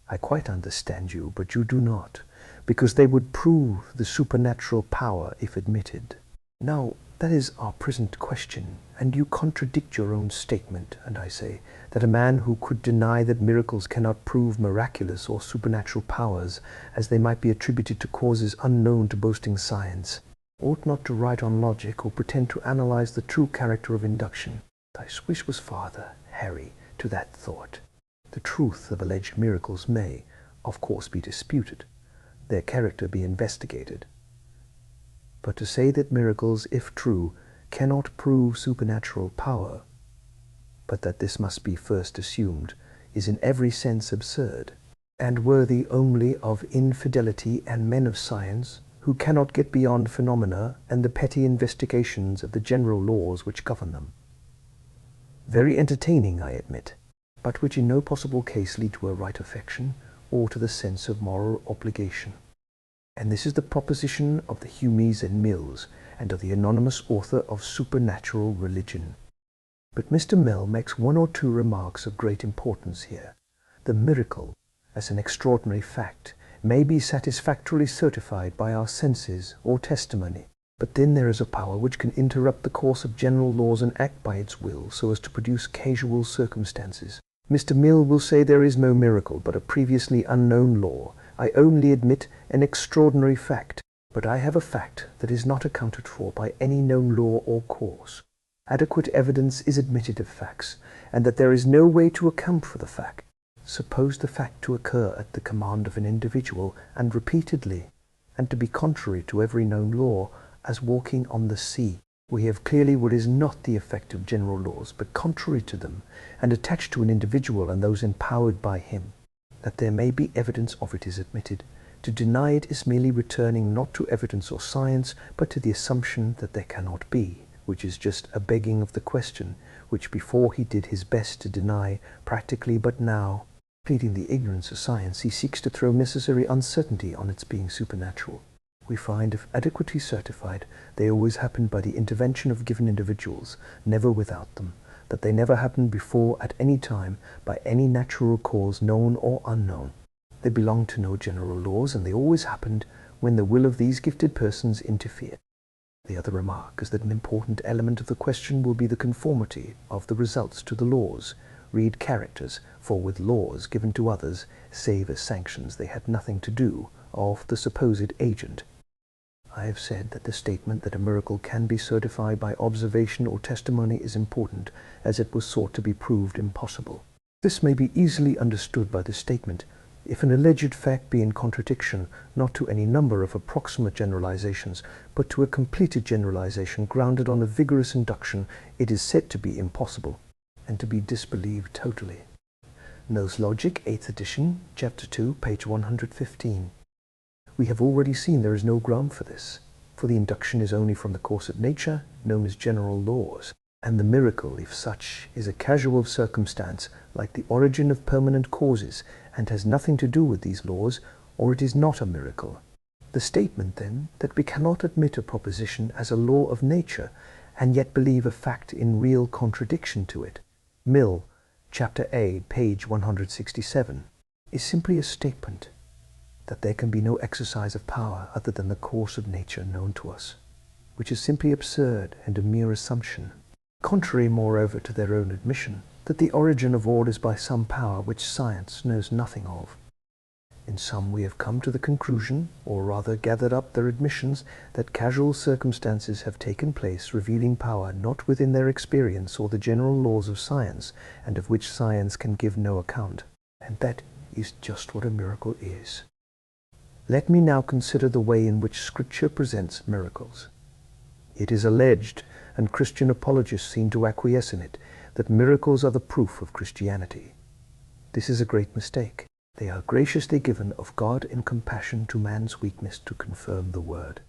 I quite understand you, but you do not, because they would prove the supernatural power if admitted. Now, that is our present question. and you contradict your own statement, and I say that a man who could deny that miracles cannot prove miraculous or supernatural powers, as they might be attributed to causes unknown to boasting science, ought not to write on logic or pretend to analyze the true character of induction. Thy wish was father, Harry, to that thought. The truth of alleged miracles may, of course, be disputed, their character be investigated. But to say that miracles, if true, cannot prove supernatural power, but that this must be first assumed, is in every sense absurd, and worthy only of infidelity and men of science, who cannot get beyond phenomena and the petty investigations of the general laws which govern them. Very entertaining, I admit, but which in no possible case lead to a right affection or to the sense of moral obligation. And this is the proposition of the Humes and Mills, and of the anonymous author of Supernatural Religion. But Mr. Mill makes one or two remarks of great importance here. The miracle, as an extraordinary fact, may be satisfactorily certified by our senses or testimony, but then there is a power which can interrupt the course of general laws and act by its will so as to produce casual circumstances. Mr. Mill will say there is no miracle, but a previously unknown law. I only admit an extraordinary fact, but I have a fact that is not accounted for by any known law or cause. Adequate evidence is admitted of facts, and that there is no way to account for the fact. Suppose the fact to occur at the command of an individual, and repeatedly, and to be contrary to every known law, as walking on the sea. We have clearly what is not the effect of general laws, but contrary to them, and attached to an individual and those empowered by him. That there may be evidence of it is admitted. To deny it is merely returning not to evidence or science, but to the assumption that there cannot be, which is just a begging of the question, which before he did his best to deny practically, but now, pleading the ignorance of science, he seeks to throw necessary uncertainty on its being supernatural. We find, if adequately certified, they always happen by the intervention of given individuals, never without them, that they never happened before at any time by any natural cause known or unknown. They belong to no general laws, and they always happened when the will of these gifted persons interfered. The other remark is that an important element of the question will be the conformity of the results to the laws. Read characters, for with laws given to others, save as sanctions they had nothing to do, of the supposed agent. I have said that the statement that a miracle can be certified by observation or testimony is important, as it was sought to be proved impossible. This may be easily understood by the statement, if an alleged fact be in contradiction, not to any number of approximate generalizations, but to a completed generalization grounded on a vigorous induction, it is said to be impossible, and to be disbelieved totally. Knowles Logic, 8th edition, chapter 2, page 115. We have already seen there is no ground for this, for the induction is only from the course of nature, known as general laws, and the miracle, if such, is a casual circumstance, like the origin of permanent causes, and has nothing to do with these laws, or it is not a miracle. The statement, then, that we cannot admit a proposition as a law of nature, and yet believe a fact in real contradiction to it, Mill, chapter A, page 167, is simply a statement that there can be no exercise of power other than the course of nature known to us, which is simply absurd and a mere assumption, contrary moreover to their own admission, that the origin of all is by some power which science knows nothing of. In sum, we have come to the conclusion, or rather gathered up their admissions, that casual circumstances have taken place revealing power not within their experience or the general laws of science, and of which science can give no account. And that is just what a miracle is. Let me now consider the way in which Scripture presents miracles. It is alleged, and Christian apologists seem to acquiesce in it, that miracles are the proof of Christianity. This is a great mistake. They are graciously given of God in compassion to man's weakness to confirm the Word.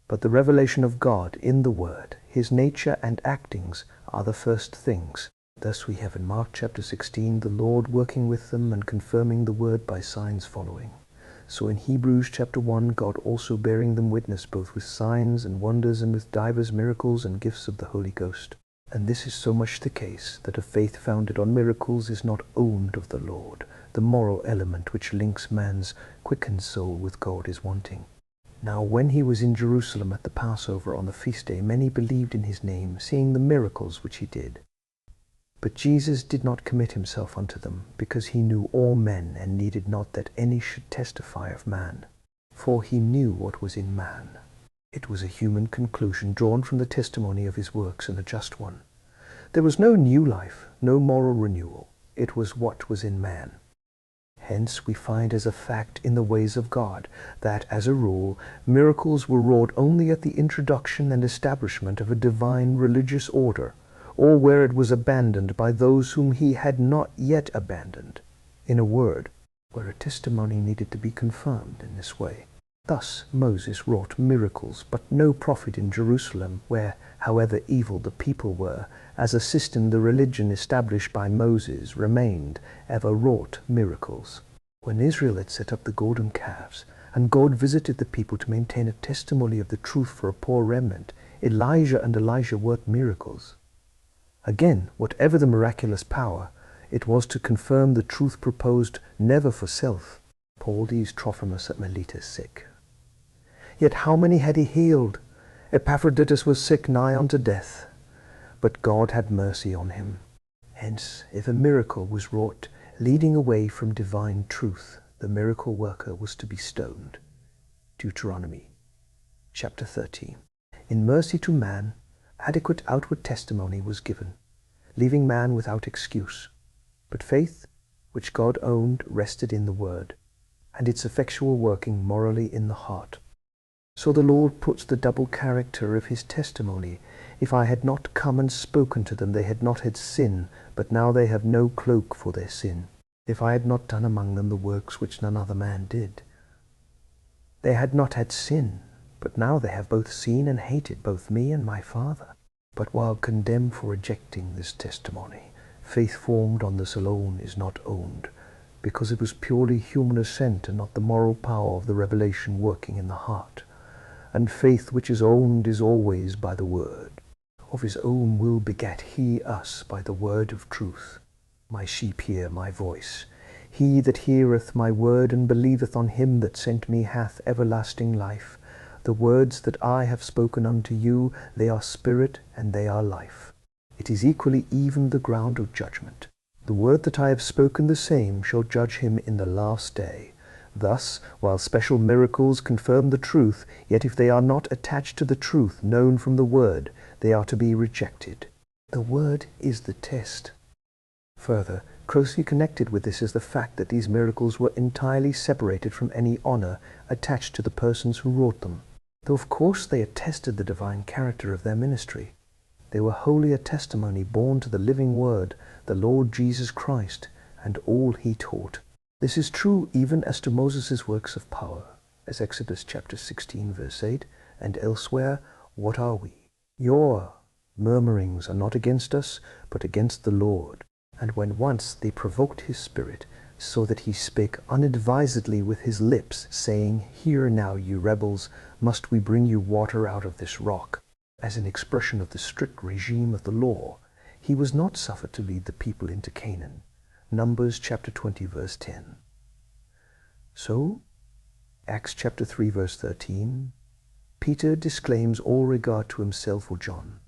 But the revelation of God in the Word, His nature and actings, are the first things. Thus we have in Mark chapter 16 the Lord working with them and confirming the Word by signs following. So in Hebrews chapter 1, God also bearing them witness both with signs and wonders and with divers miracles and gifts of the Holy Ghost. And this is so much the case that a faith founded on miracles is not owned of the Lord. The moral element which links man's quickened soul with God is wanting. Now when he was in Jerusalem at the Passover on the feast day, many believed in his name, seeing the miracles which he did. But Jesus did not commit himself unto them, because he knew all men, and needed not that any should testify of man. For he knew what was in man. It was a human conclusion drawn from the testimony of his works, and a just one. There was no new life, no moral renewal. It was what was in man. Hence we find as a fact in the ways of God that, as a rule, miracles were wrought only at the introduction and establishment of a divine religious order, or where it was abandoned by those whom he had not yet abandoned. In a word, where a testimony needed to be confirmed in this way. Thus Moses wrought miracles, but no prophet in Jerusalem, where, however evil the people were, as assisting the religion established by Moses, remained, ever wrought miracles. When Israel had set up the golden calves, and God visited the people to maintain a testimony of the truth for a poor remnant, Elijah and Elisha worked miracles. Again, whatever the miraculous power, it was to confirm the truth proposed never for self. Paul leaves Trophimus at Miletus sick. Yet how many had he healed? Epaphroditus was sick nigh unto death, but God had mercy on him. Hence, if a miracle was wrought leading away from divine truth, the miracle worker was to be stoned. Deuteronomy chapter 13. In mercy to man, adequate outward testimony was given, leaving man without excuse. But faith, which God owned, rested in the word, and its effectual working morally in the heart. So the Lord puts the double character of his testimony. If I had not come and spoken to them, they had not had sin, but now they have no cloak for their sin. If I had not done among them the works which none other man did. They had not had sin, but now they have both seen and hated both me and my Father. But while condemned for rejecting this testimony, faith formed on this alone is not owned, because it was purely human assent and not the moral power of the revelation working in the heart. And faith which is owned is always by the word. Of his own will begat he us by the word of truth. My sheep hear my voice. He that heareth my word and believeth on him that sent me hath everlasting life. The words that I have spoken unto you, they are spirit and they are life. It is equally even the ground of judgment. The word that I have spoken, the same shall judge him in the last day. Thus, while special miracles confirm the truth, yet if they are not attached to the truth known from the word, they are to be rejected. The word is the test. Further, closely connected with this is the fact that these miracles were entirely separated from any honor attached to the persons who wrought them. Though of course they attested the divine character of their ministry, they were wholly a testimony borne to the living word, the Lord Jesus Christ, and all he taught. This is true even as to Moses' works of power, as Exodus chapter 16 verse 8, and elsewhere, what are we? Your murmurings are not against us, but against the Lord. And when once they provoked his spirit, so that he spake unadvisedly with his lips, saying, Hear now, you rebels, must we bring you water out of this rock? As an expression of the strict regime of the law, he was not suffered to lead the people into Canaan. Numbers chapter 20 verse 10. So, Acts chapter 3 verse 13, Peter disclaims all regard to himself or John,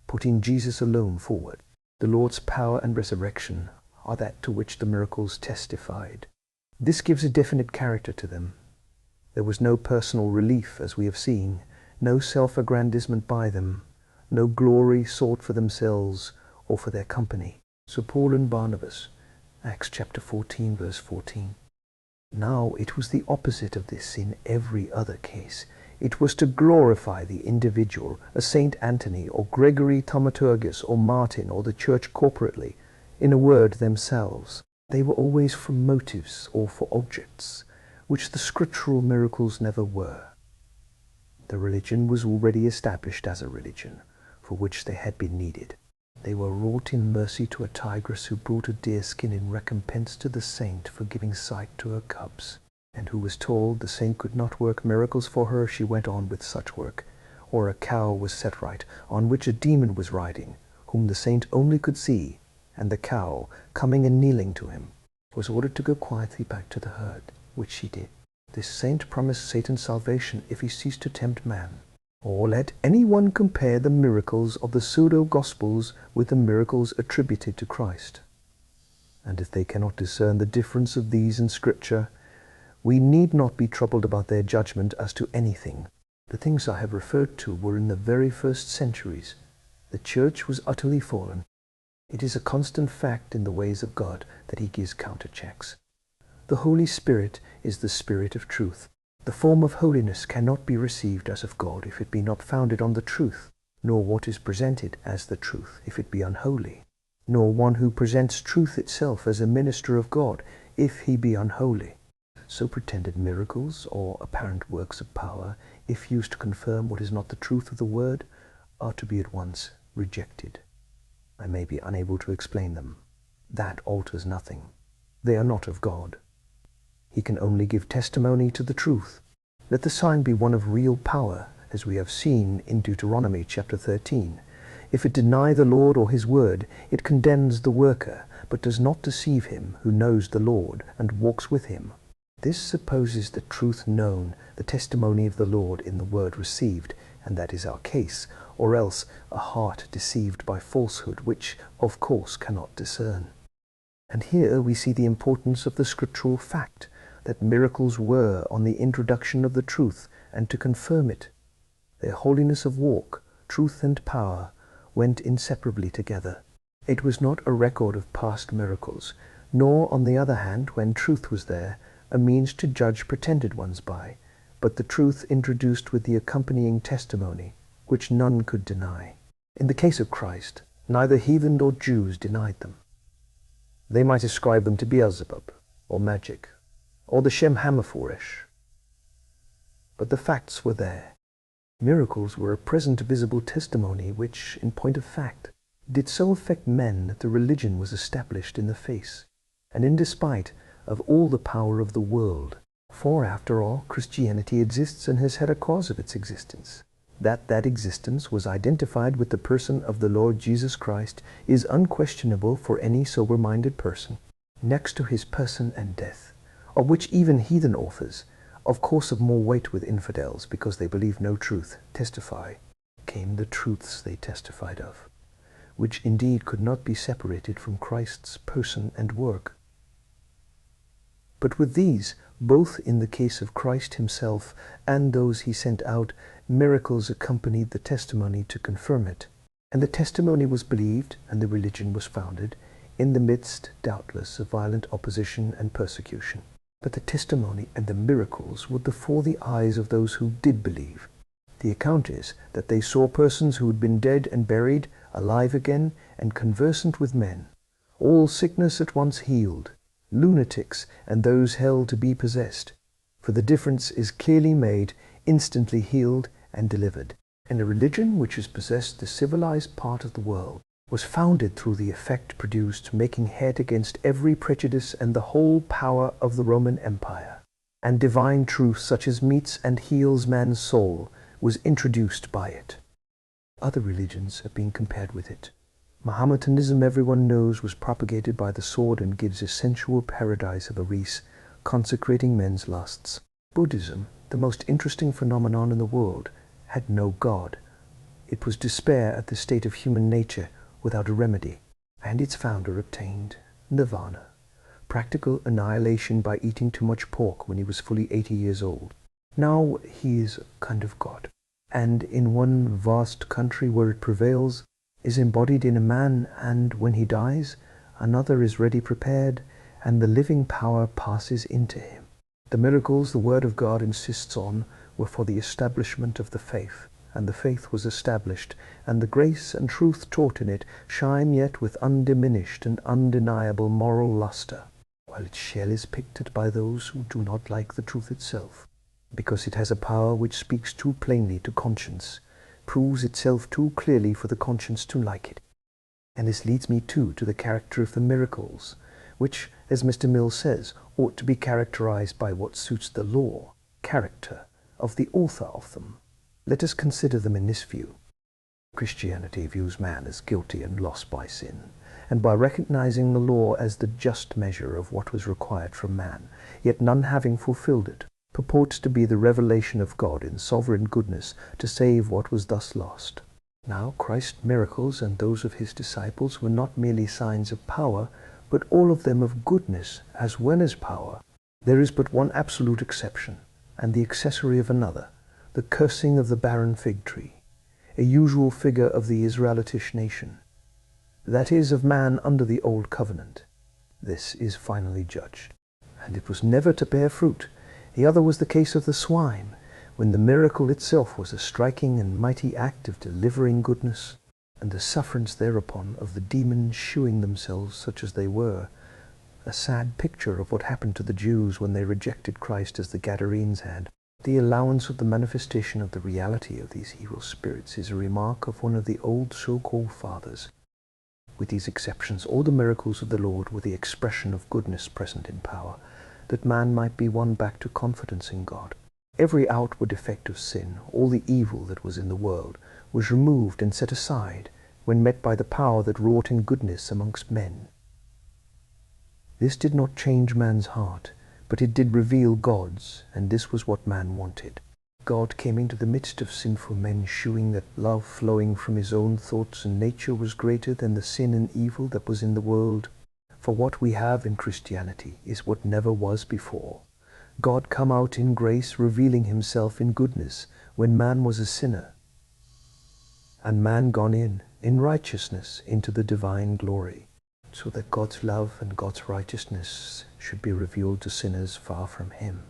putting Jesus alone forward. The Lord's power and resurrection are that to which the miracles testified. This gives a definite character to them. There was no personal relief, as we have seen, no self-aggrandizement by them, no glory sought for themselves or for their company. So Paul and Barnabas, Acts chapter 14 verse 14. Now it was the opposite of this in every other case. It was to glorify the individual, a Saint Anthony or Gregory Thaumaturgus or Martin or the church corporately, in a word, themselves. They were always from motives or for objects, which the scriptural miracles never were. The religion was already established as a religion, for which they had been needed. They were wrought in mercy to a tigress who brought a deerskin in recompense to the saint for giving sight to her cubs, and who was told the saint could not work miracles for her, she went on with such work. Or a cow was set right, on which a demon was riding, whom the saint only could see, and the cow, coming and kneeling to him, was ordered to go quietly back to the herd, which she did. This saint promised Satan salvation if he ceased to tempt man. Or let anyone compare the miracles of the pseudo-gospels with the miracles attributed to Christ. And if they cannot discern the difference of these in Scripture, we need not be troubled about their judgment as to anything. The things I have referred to were in the very first centuries. The church was utterly fallen. It is a constant fact in the ways of God that he gives counterchecks. The Holy Spirit is the Spirit of truth. The form of holiness cannot be received as of God if it be not founded on the truth, nor what is presented as the truth if it be unholy, nor one who presents truth itself as a minister of God if he be unholy. So pretended miracles or apparent works of power, if used to confirm what is not the truth of the word, are to be at once rejected. I may be unable to explain them. That alters nothing. They are not of God. He can only give testimony to the truth. Let the sign be one of real power, as we have seen in Deuteronomy chapter 13. If it deny the Lord or his word, it condemns the worker, but does not deceive him who knows the Lord and walks with him. This supposes the truth known, the testimony of the Lord in the word received, and that is our case, or else a heart deceived by falsehood, which, of course, cannot discern. And here we see the importance of the scriptural fact that miracles were on the introduction of the truth and to confirm it. Their holiness of walk, truth and power, went inseparably together. It was not a record of past miracles, nor, on the other hand, when truth was there, a means to judge pretended ones by, but the truth introduced with the accompanying testimony, which none could deny. In the case of Christ, neither heathen nor Jews denied them. They might ascribe them to Beelzebub, or magic, or the Shem Hamaphoresh. But the facts were there. Miracles were a present visible testimony which, in point of fact, did so affect men that the religion was established in the face, and in despite of all the power of the world. For, after all, Christianity exists and has had a cause of its existence. That existence was identified with the person of the Lord Jesus Christ is unquestionable for any sober-minded person. Next to his person and death, of which even heathen authors, of course of more weight with infidels because they believe no truth, testify, came the truths they testified of, which indeed could not be separated from Christ's person and work. But with these, both in the case of Christ himself and those he sent out, miracles accompanied the testimony to confirm it. And the testimony was believed, and the religion was founded, in the midst, doubtless, of violent opposition and persecution. But the testimony and the miracles were before the eyes of those who did believe. The account is that they saw persons who had been dead and buried, alive again, and conversant with men, all sickness at once healed, lunatics and those held to be possessed, for the difference is clearly made, instantly healed and delivered. And a religion which has possessed the civilized part of the world was founded through the effect produced, making head against every prejudice and the whole power of the Roman Empire. And divine truth, such as meets and heals man's soul, was introduced by it. Other religions have been compared with it. Mahometanism, everyone knows, was propagated by the sword and gives a sensual paradise of Eris, consecrating men's lusts. Buddhism, the most interesting phenomenon in the world, had no God. It was despair at the state of human nature without a remedy, and its founder obtained nirvana, practical annihilation by eating too much pork when he was fully 80 years old. Now he is a kind of God, and in one vast country where it prevails, is embodied in a man, and when he dies, another is ready prepared, and the living power passes into him. The miracles the Word of God insists on were for the establishment of the faith, and the faith was established, and the grace and truth taught in it shine yet with undiminished and undeniable moral luster, while its shell is picked at by those who do not like the truth itself, because it has a power which speaks too plainly to conscience, proves itself too clearly for the conscience to like it. And this leads me too to the character of the miracles, which, as Mr. Mill says, ought to be characterized by what suits the law, character, of the author of them. Let us consider them in this view. Christianity views man as guilty and lost by sin, and by recognizing the law as the just measure of what was required from man, yet none having fulfilled it, purports to be the revelation of God in sovereign goodness to save what was thus lost. Now, Christ's miracles and those of his disciples were not merely signs of power, but all of them of goodness as well as power. There is but one absolute exception, and the accessory of another, the cursing of the barren fig tree, a usual figure of the Israelitish nation, that is, of man under the old covenant. This is finally judged, and it was never to bear fruit. The other was the case of the swine, when the miracle itself was a striking and mighty act of delivering goodness, and the sufferance thereupon of the demons shewing themselves such as they were, a sad picture of what happened to the Jews when they rejected Christ as the Gadarenes had. The allowance of the manifestation of the reality of these evil spirits is a remark of one of the old so-called fathers. With these exceptions, all the miracles of the Lord were the expression of goodness present in power, that man might be won back to confidence in God. Every outward effect of sin, all the evil that was in the world, was removed and set aside when met by the power that wrought in goodness amongst men. This did not change man's heart, but it did reveal God's, and this was what man wanted. God came into the midst of sinful men, shewing that love flowing from his own thoughts and nature was greater than the sin and evil that was in the world. For what we have in Christianity is what never was before. God come out in grace, revealing himself in goodness, when man was a sinner, and man gone in righteousness, into the divine glory, so that God's love and God's righteousness should be revealed to sinners far from him.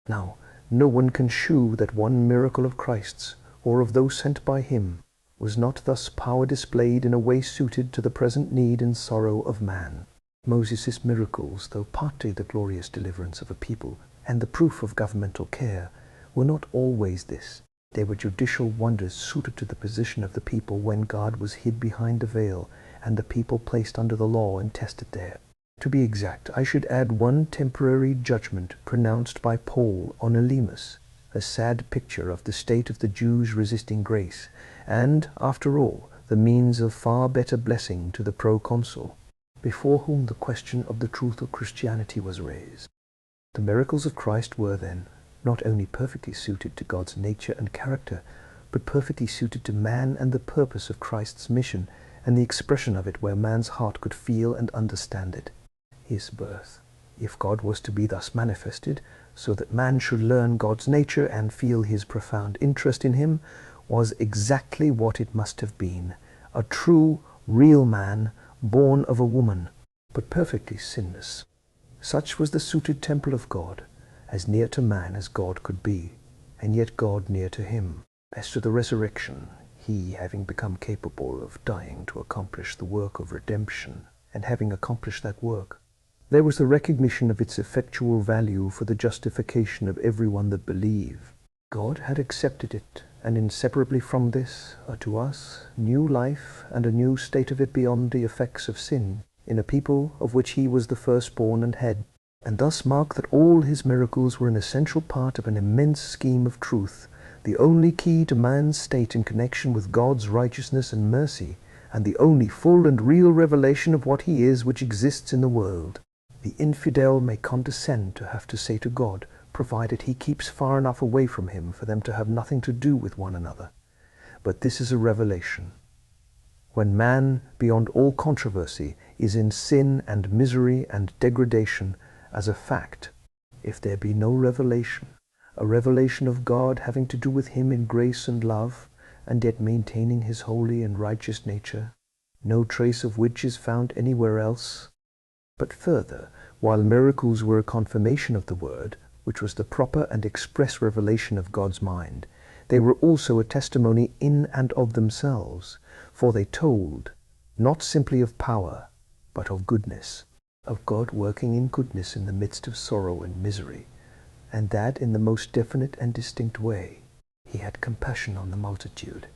Now, no one can shew that one miracle of Christ's, or of those sent by him, was not thus power displayed in a way suited to the present need and sorrow of man. Moses' miracles, though partly the glorious deliverance of a people and the proof of governmental care, were not always this. They were judicial wonders suited to the position of the people when God was hid behind a veil and the people placed under the law and tested there. To be exact, I should add one temporary judgment pronounced by Paul on Elymas, a sad picture of the state of the Jews resisting grace, and, after all, the means of far better blessing to the proconsul, before whom the question of the truth of Christianity was raised. The miracles of Christ were, then, not only perfectly suited to God's nature and character, but perfectly suited to man and the purpose of Christ's mission, and the expression of it where man's heart could feel and understand it. His birth, if God was to be thus manifested, so that man should learn God's nature and feel his profound interest in him, was exactly what it must have been, a true, real man, born of a woman, but perfectly sinless. Such was the suited temple of God, as near to man as God could be, and yet God near to him. As to the resurrection, he having become capable of dying to accomplish the work of redemption, and having accomplished that work, there was the recognition of its effectual value for the justification of everyone that believed. God had accepted it, and inseparably from this are to us new life and a new state of it beyond the effects of sin, in a people of which he was the firstborn and head, and thus mark that all his miracles were an essential part of an immense scheme of truth, the only key to man's state in connection with God's righteousness and mercy, and the only full and real revelation of what he is which exists in the world. The infidel may condescend to have to say to God, provided he keeps far enough away from him for them to have nothing to do with one another. But this is a revelation. When man, beyond all controversy, is in sin and misery and degradation, as a fact, if there be no revelation, a revelation of God having to do with him in grace and love, and yet maintaining his holy and righteous nature, no trace of which is found anywhere else. But further, while miracles were a confirmation of the Word, which was the proper and express revelation of God's mind, they were also a testimony in and of themselves, for they told, not simply of power, but of goodness, of God working in goodness in the midst of sorrow and misery, and that in the most definite and distinct way. He had compassion on the multitude.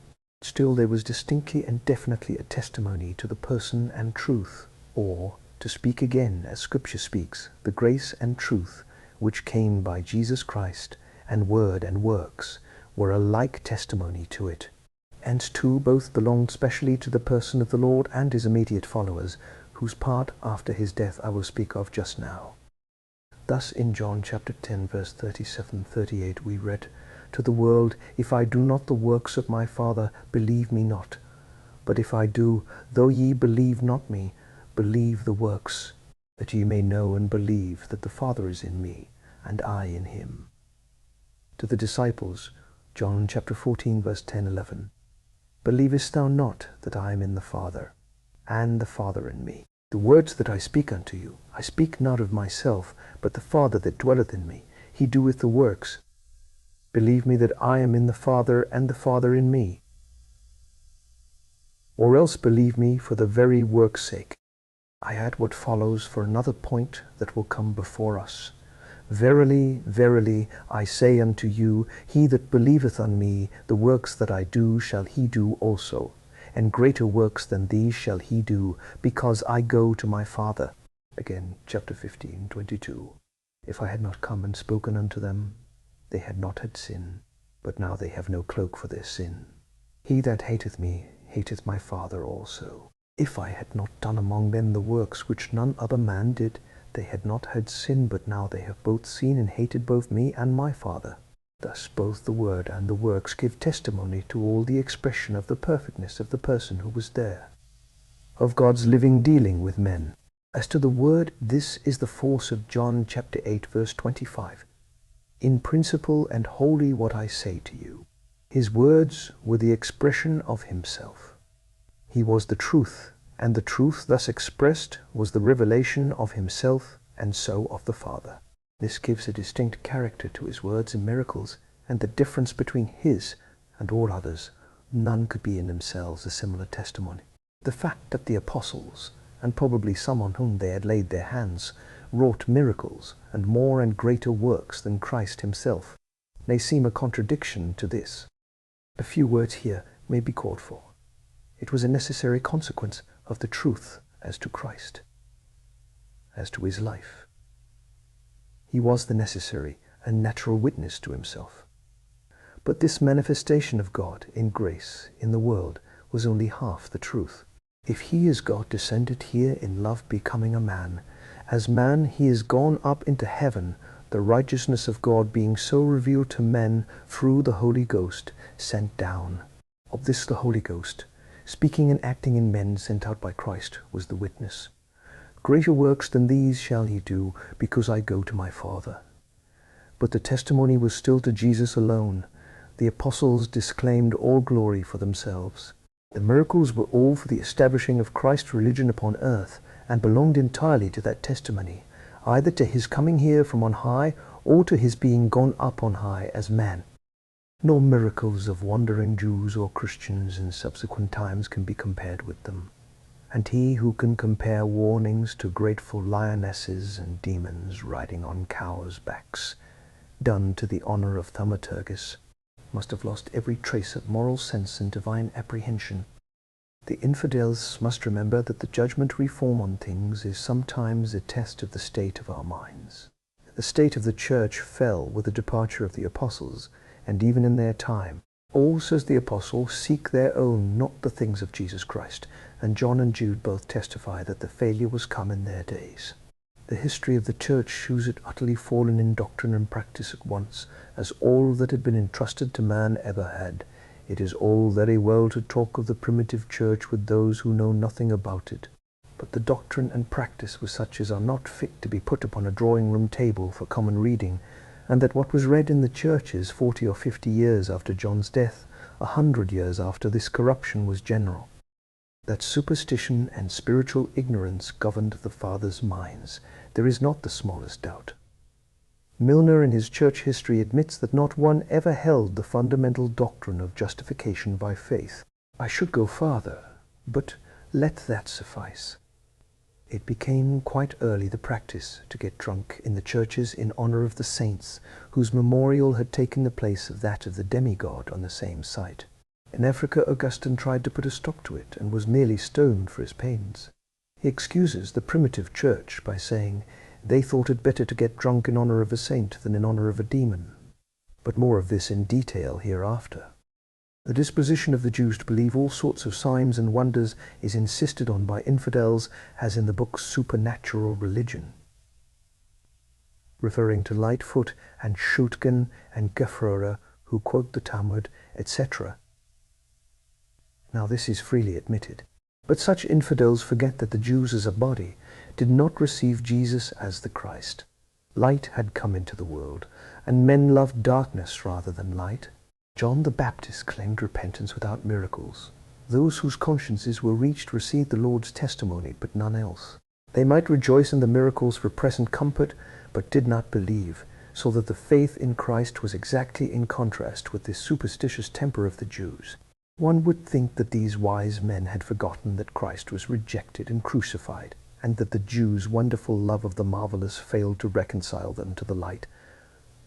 Still there was distinctly and definitely a testimony to the person and truth, or, to speak again as Scripture speaks, the grace and truth which came by Jesus Christ, and word and works, were a like testimony to it. And too both belonged specially to the person of the Lord and his immediate followers, whose part after his death I will speak of just now. Thus in John chapter 10, verse 37-38 we read, "To the world, if I do not the works of my Father, believe me not. But if I do, though ye believe not me, believe the works, that ye may know and believe that the Father is in me, and I in him." To the disciples, John chapter 14, verse 10-11, "Believest thou not that I am in the Father, and the Father in me? The words that I speak unto you, I speak not of myself, but the Father that dwelleth in me, he doeth the works. Believe me that I am in the Father, and the Father in me. Or else believe me for the very work's sake." I add what follows for another point that will come before us. "Verily, verily, I say unto you, he that believeth on me, the works that I do shall he do also, and greater works than these shall he do, because I go to my Father." Again, chapter 15:22. "If I had not come and spoken unto them, they had not had sin, but now they have no cloak for their sin. He that hateth me hateth my Father also. If I had not done among them the works which none other man did, they had not had sin, but now they have both seen and hated both me and my Father." Thus both the Word and the works give testimony to all the expression of the perfectness of the person who was there, of God's living dealing with men. As to the Word, this is the force of John chapter 8, verse 25. "In principle and wholly what I say to you." His words were the expression of himself. He was the truth, and the truth thus expressed was the revelation of himself, and so of the Father. This gives a distinct character to his words and miracles, and the difference between his and all others. None could be in themselves a similar testimony. The fact that the apostles, and probably some on whom they had laid their hands, wrought miracles and more and greater works than Christ himself, may seem a contradiction to this. A few words here may be called for. It was a necessary consequence of the truth as to Christ, as to his life. He was the necessary and natural witness to himself. But this manifestation of God in grace in the world was only half the truth. If he is God descended here in love becoming a man, as man he is gone up into heaven, the righteousness of God being so revealed to men through the Holy Ghost sent down. Of this the Holy Ghost, speaking and acting in men sent out by Christ, was the witness. "Greater works than these shall he do, because I go to my Father." But the testimony was still to Jesus alone. The apostles disclaimed all glory for themselves. The miracles were all for the establishing of Christ's religion upon earth, and belonged entirely to that testimony, either to his coming here from on high, or to his being gone up on high as man. Nor miracles of wandering Jews or Christians in subsequent times can be compared with them. And he who can compare warnings to grateful lionesses and demons riding on cows' backs, done to the honor of Thaumaturgus, must have lost every trace of moral sense and divine apprehension. The infidels must remember that the judgment we form on things is sometimes a test of the state of our minds. The state of the church fell with the departure of the apostles, and even in their time. All, says the apostle, seek their own, not the things of Jesus Christ, and John and Jude both testify that the failure was come in their days. The history of the church shews it utterly fallen in doctrine and practice at once, as all that had been entrusted to man ever had. It is all very well to talk of the primitive church with those who know nothing about it, but the doctrine and practice were such as are not fit to be put upon a drawing-room table for common reading, and that what was read in the churches 40 or 50 years after John's death, 100 years after this corruption was general. That superstition and spiritual ignorance governed the fathers' minds, there is not the smallest doubt. Milner in his church history admits that not one ever held the fundamental doctrine of justification by faith. I should go farther, but let that suffice. It became quite early the practice to get drunk in the churches in honor of the saints, whose memorial had taken the place of that of the demigod on the same site. In Africa, Augustine tried to put a stop to it, and was merely stoned for his pains. He excuses the primitive church by saying, they thought it better to get drunk in honor of a saint than in honor of a demon. But more of this in detail hereafter. The disposition of the Jews to believe all sorts of signs and wonders is insisted on by infidels, as in the book Supernatural Religion. referring to Lightfoot and Schoutgen and Gefrera, who quote the Talmud, etc. Now this is freely admitted. But such infidels forget that the Jews as a body did not receive Jesus as the Christ. Light had come into the world, and men loved darkness rather than light. John the Baptist claimed repentance without miracles. Those whose consciences were reached received the Lord's testimony, but none else. They might rejoice in the miracles for present comfort, but did not believe, so that the faith in Christ was exactly in contrast with the superstitious temper of the Jews. One would think that these wise men had forgotten that Christ was rejected and crucified, and that the Jews' wonderful love of the marvelous failed to reconcile them to the light,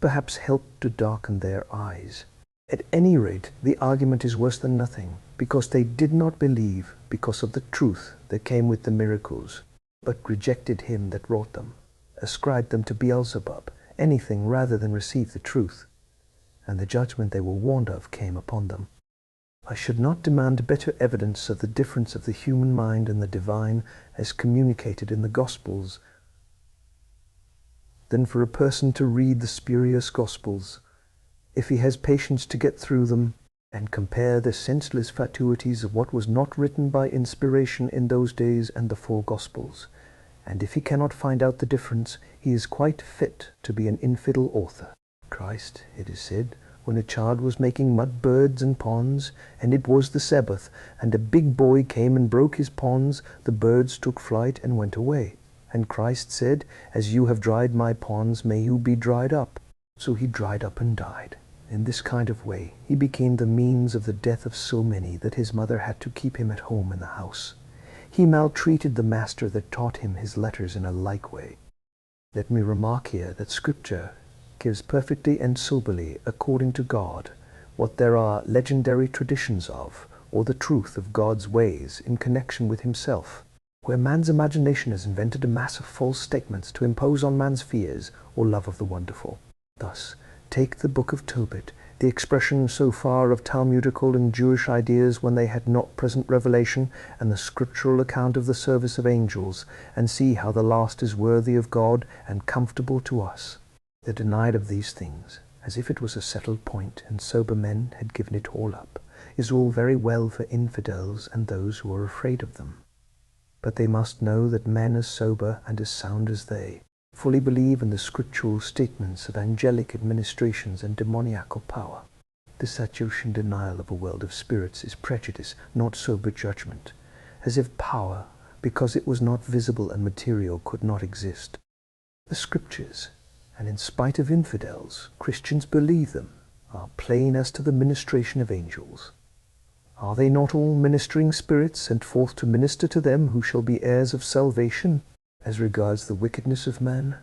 perhaps helped to darken their eyes. At any rate, the argument is worse than nothing, because they did not believe because of the truth that came with the miracles, but rejected him that wrought them, ascribed them to Beelzebub, anything rather than receive the truth, and the judgment they were warned of came upon them. I should not demand better evidence of the difference of the human mind and the divine as communicated in the Gospels than for a person to read the spurious Gospels, if he has patience to get through them, and compare the senseless fatuities of what was not written by inspiration in those days and the four Gospels. And if he cannot find out the difference, he is quite fit to be an infidel author. Christ, it is said, when a child was making mud birds and ponds, and it was the Sabbath, and a big boy came and broke his ponds, the birds took flight and went away. And Christ said, "As you have dried my ponds, may you be dried up." So he dried up and died. In this kind of way, he became the means of the death of so many that his mother had to keep him at home in the house. He maltreated the master that taught him his letters in a like way. Let me remark here that Scripture gives perfectly and soberly, according to God, what there are legendary traditions of, or the truth of God's ways in connection with himself, where man's imagination has invented a mass of false statements to impose on man's fears or love of the wonderful. Thus, take the book of Tobit, the expression so far of Talmudical and Jewish ideas when they had not present revelation, and the scriptural account of the service of angels, and see how the last is worthy of God and comfortable to us. The denial of these things, as if it was a settled point and sober men had given it all up, is all very well for infidels and those who are afraid of them. But they must know that men as sober and as sound as they fully believe in the scriptural statements of angelic administrations and demoniacal power. This such ocean denial of a world of spirits is prejudice, not sober judgment, as if power, because it was not visible and material, could not exist. The Scriptures, and in spite of infidels, Christians believe them, are plain as to the ministration of angels. Are they not all ministering spirits sent forth to minister to them who shall be heirs of salvation? As regards the wickedness of man,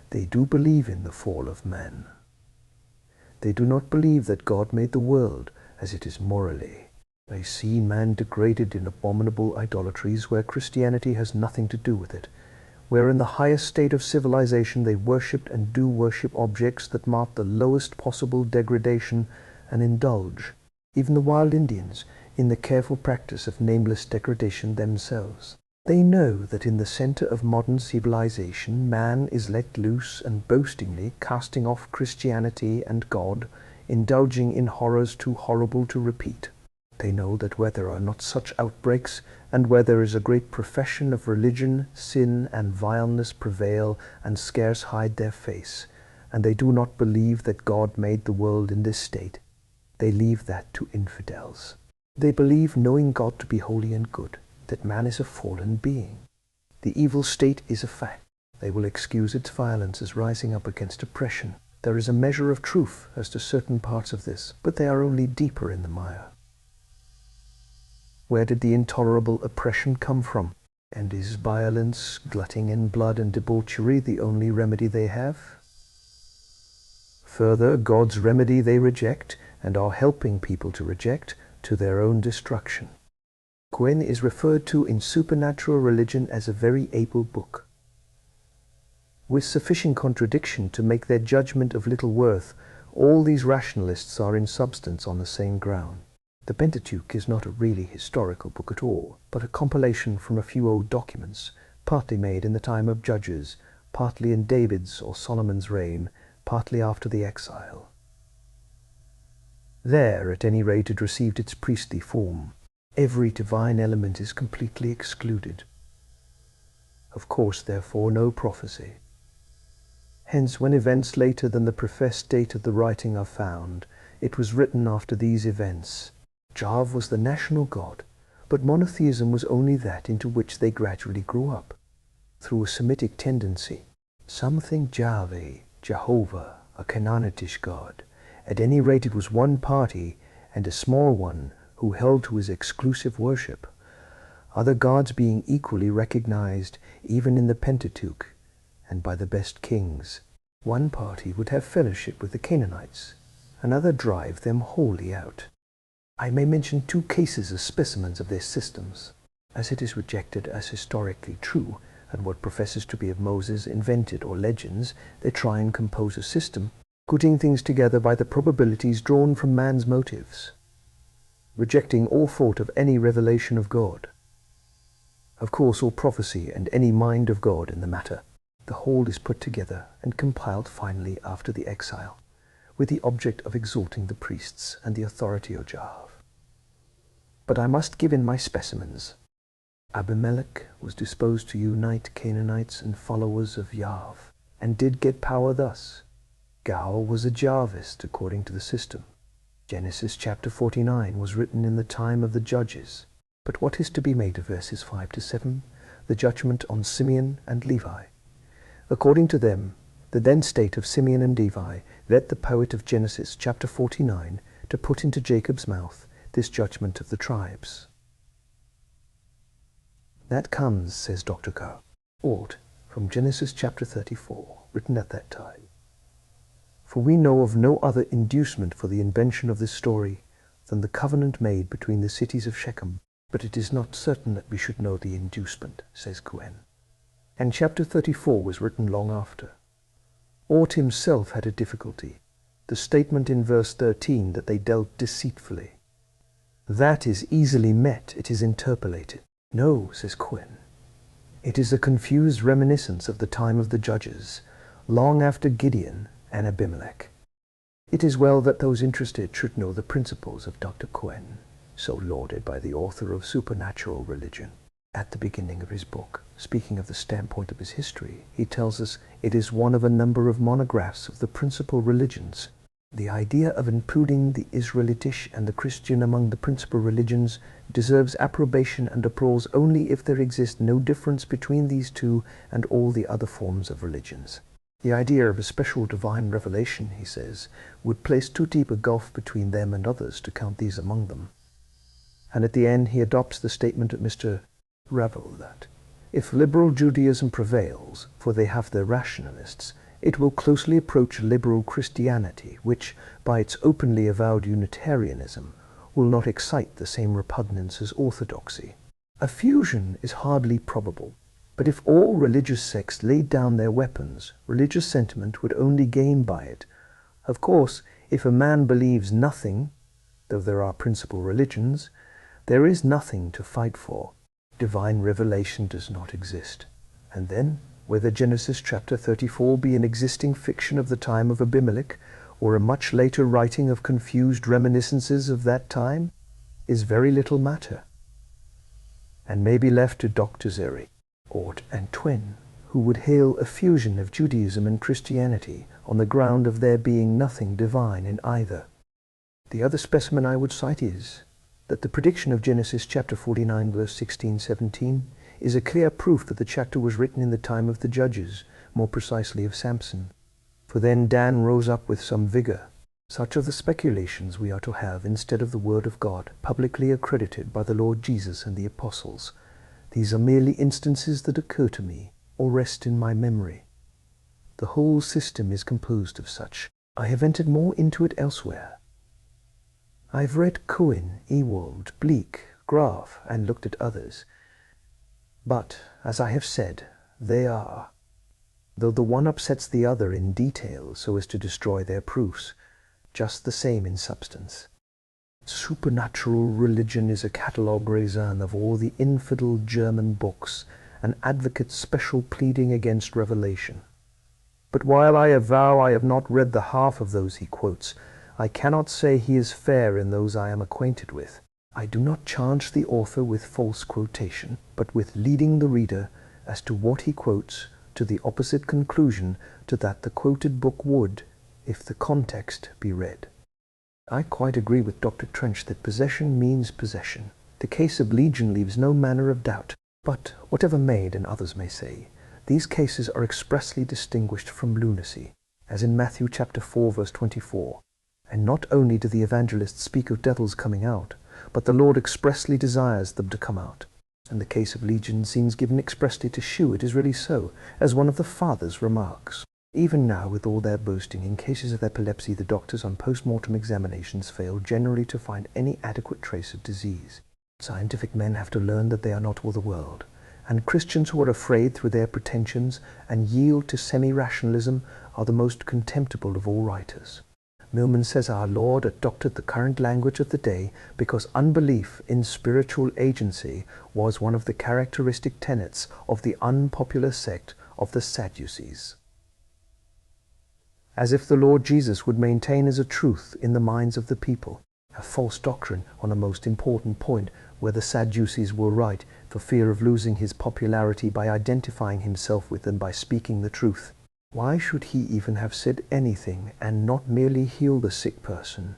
they do believe in the fall of man. They do not believe that God made the world as it is morally. They see man degraded in abominable idolatries where Christianity has nothing to do with it, where in the highest state of civilization they worshipped and do worship objects that mark the lowest possible degradation, and indulge, even the wild Indians, in the careful practice of nameless degradation themselves. They know that in the center of modern civilization man is let loose and boastingly casting off Christianity and God, indulging in horrors too horrible to repeat. They know that where there are not such outbreaks, and where there is a great profession of religion, sin and vileness prevail and scarce hide their face, and they do not believe that God made the world in this state. They leave that to infidels. They believe, knowing God to be holy and good, that man is a fallen being. The evil state is a fact. They will excuse its violence as rising up against oppression. There is a measure of truth as to certain parts of this, but they are only deeper in the mire. Where did the intolerable oppression come from? And is violence, glutting in blood and debauchery the only remedy they have? Further, God's remedy they reject, and are helping people to reject, to their own destruction. Gwen is referred to in Supernatural Religion as a very able book, with sufficient contradiction to make their judgment of little worth. All these rationalists are in substance on the same ground. The Pentateuch is not a really historical book at all, but a compilation from a few old documents, partly made in the time of Judges, partly in David's or Solomon's reign, partly after the exile. There, at any rate, it received its priestly form. Every divine element is completely excluded. Of course, therefore, no prophecy. Hence, when events later than the professed date of the writing are found, it was written after these events. Jav was the national god, but monotheism was only that into which they gradually grew up, through a Semitic tendency. Some think Jahveh, Jehovah, a Canaanitish god. At any rate, it was one party, and a small one, who held to his exclusive worship, other gods being equally recognized even in the Pentateuch and by the best kings. One party would have fellowship with the Canaanites, another drive them wholly out. I may mention 2 cases as specimens of their systems, as it is rejected as historically true, and what professes to be of Moses invented or legends. They try and compose a system, putting things together by the probabilities drawn from man's motives, rejecting all thought of any revelation of God. Of course, all prophecy and any mind of God in the matter. The whole is put together and compiled finally after the exile, with the object of exalting the priests and the authority of Jav. But I must give in my specimens. Abimelech was disposed to unite Canaanites and followers of Jav, and did get power thus. Gaal was a Javist according to the system. Genesis chapter 49 was written in the time of the judges. But what is to be made of verses 5 to 7, the judgment on Simeon and Levi? According to them, the then state of Simeon and Levi led the poet of Genesis chapter 49 to put into Jacob's mouth this judgment of the tribes. That comes, says Dr. Carr, ought from Genesis chapter 34, written at that time. For we know of no other inducement for the invention of this story than the covenant made between the cities of Shechem. But it is not certain that we should know the inducement, says Cohen. And chapter 34 was written long after. Ort himself had a difficulty, the statement in verse 13 that they dealt deceitfully. That is easily met, it is interpolated. No, says Cohen. It is a confused reminiscence of the time of the judges, long after Gideon and Abimelech. It is well that those interested should know the principles of Dr. Cohen, so lauded by the author of Supernatural Religion. At the beginning of his book, speaking of the standpoint of his history, he tells us it is one of a number of monographs of the principal religions. The idea of including the Israelitish and the Christian among the principal religions deserves approbation and applause only if there exists no difference between these two and all the other forms of religions. The idea of a special divine revelation, he says, would place too deep a gulf between them and others to count these among them. And at the end he adopts the statement of Mr. Ravel that, if liberal Judaism prevails, for they have their rationalists, it will closely approach liberal Christianity, which, by its openly avowed Unitarianism, will not excite the same repugnance as orthodoxy. A fusion is hardly probable, but if all religious sects laid down their weapons, religious sentiment would only gain by it. Of course, if a man believes nothing, though there are principal religions, there is nothing to fight for. Divine revelation does not exist. And then, whether Genesis chapter 34 be an existing fiction of the time of Abimelech, or a much later writing of confused reminiscences of that time, is very little matter, and may be left to Dr. Zeri, Ort and Twin, who would hail a fusion of Judaism and Christianity on the ground of there being nothing divine in either. The other specimen I would cite is that the prediction of Genesis chapter 49 verse 16-17 is a clear proof that the chapter was written in the time of the judges, more precisely of Samson. For then Dan rose up with some vigor. Such are the speculations we are to have instead of the word of God, publicly accredited by the Lord Jesus and the apostles. These are merely instances that occur to me, or rest in my memory. The whole system is composed of such. I have entered more into it elsewhere. I have read Cohen, Ewald, Bleek, Graf, and looked at others. But, as I have said, they are, though the one upsets the other in detail so as to destroy their proofs, just the same in substance. Supernatural Religion is a catalogue raisonne of all the infidel German books, an advocate's special pleading against revelation. But while I avow I have not read the half of those he quotes, I cannot say he is fair in those I am acquainted with. I do not charge the author with false quotation, but with leading the reader, as to what he quotes, to the opposite conclusion to that the quoted book would, if the context be read. I quite agree with Dr. Trench that possession means possession. The case of Legion leaves no manner of doubt, but whatever Maid and others may say, these cases are expressly distinguished from lunacy, as in Matthew chapter 4 verse 24, and not only do the evangelists speak of devils coming out, but the Lord expressly desires them to come out, and the case of Legion seems given expressly to shew it is really so, as one of the fathers remarks. Even now, with all their boasting, in cases of epilepsy the doctors on post-mortem examinations fail generally to find any adequate trace of disease. Scientific men have to learn that they are not all the world, and Christians who are afraid through their pretensions and yield to semi-rationalism are the most contemptible of all writers. Milman says our Lord adopted the current language of the day because unbelief in spiritual agency was one of the characteristic tenets of the unpopular sect of the Sadducees. As if the Lord Jesus would maintain as a truth in the minds of the people a false doctrine on a most important point where the Sadducees were right for fear of losing his popularity by identifying himself with them by speaking the truth. Why should he even have said anything and not merely heal the sick person?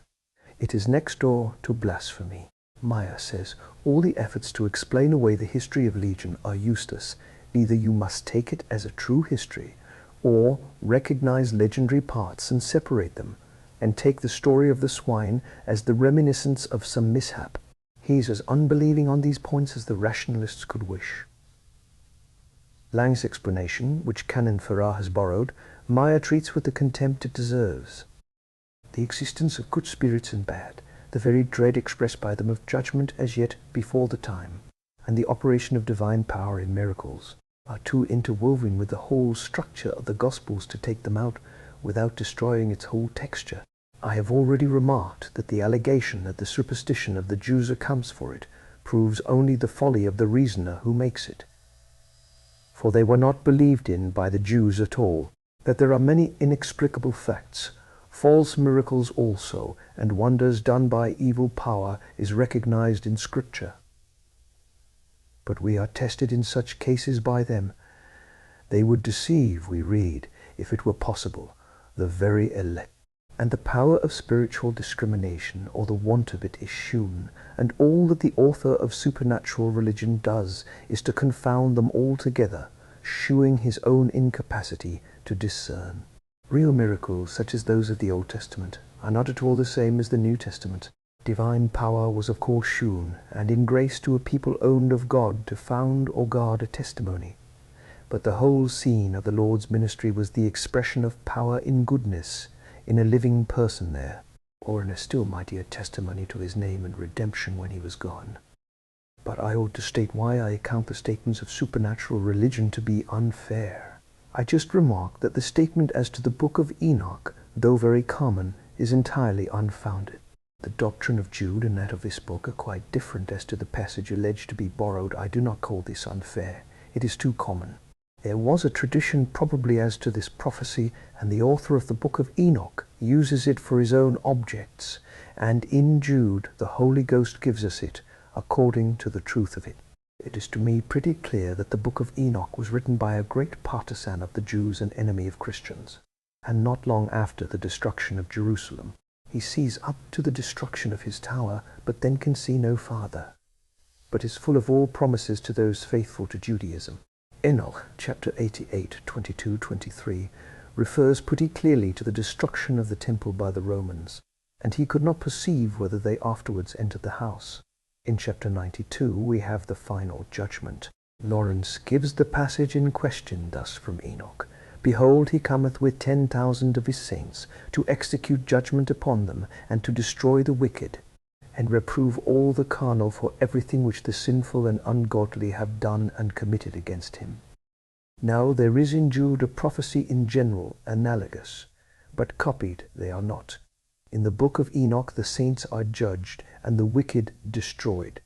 It is next door to blasphemy. Meyer says all the efforts to explain away the history of Legion are useless. Either you must take it as a true history, or recognize legendary parts and separate them, and take the story of the swine as the reminiscence of some mishap. He's as unbelieving on these points as the rationalists could wish. Lang's explanation, which Canon Farrar has borrowed, Meyer treats with the contempt it deserves. The existence of good spirits and bad, the very dread expressed by them of judgment as yet before the time, and the operation of divine power in miracles, are too interwoven with the whole structure of the Gospels to take them out without destroying its whole texture. I have already remarked that the allegation that the superstition of the Jews accounts for it proves only the folly of the reasoner who makes it. For they were not believed in by the Jews at all, that there are many inexplicable facts, false miracles also, and wonders done by evil power is recognized in Scripture. But we are tested in such cases by them. They would deceive, we read, if it were possible, the very elect. And the power of spiritual discrimination, or the want of it, is shewn, and all that the author of supernatural religion does is to confound them all together, shewing his own incapacity to discern. Real miracles, such as those of the Old Testament, are not at all the same as the New Testament. Divine power was of course shewn, and in grace to a people owned of God to found or guard a testimony. But the whole scene of the Lord's ministry was the expression of power in goodness, in a living person there, or in a still mightier testimony to his name and redemption when he was gone. But I ought to state why I account the statements of supernatural religion to be unfair. I just remark that the statement as to the Book of Enoch, though very common, is entirely unfounded. The doctrine of Jude and that of this book are quite different as to the passage alleged to be borrowed. I do not call this unfair. It is too common. There was a tradition probably as to this prophecy, and the author of the Book of Enoch uses it for his own objects, and in Jude the Holy Ghost gives us it according to the truth of it. It is to me pretty clear that the Book of Enoch was written by a great partisan of the Jews and enemy of Christians, and not long after the destruction of Jerusalem. He sees up to the destruction of his tower, but then can see no farther, but is full of all promises to those faithful to Judaism. Enoch, chapter 88, 22-23, refers pretty clearly to the destruction of the temple by the Romans, and he could not perceive whether they afterwards entered the house. In chapter 92 we have the final judgment. Lawrence gives the passage in question thus from Enoch: "Behold, he cometh with 10,000 of his saints, to execute judgment upon them, and to destroy the wicked, and reprove all the carnal for everything which the sinful and ungodly have done and committed against him." Now there is in Jude a prophecy in general analogous, but copied they are not. In the book of Enoch the saints are judged, and the wicked destroyed.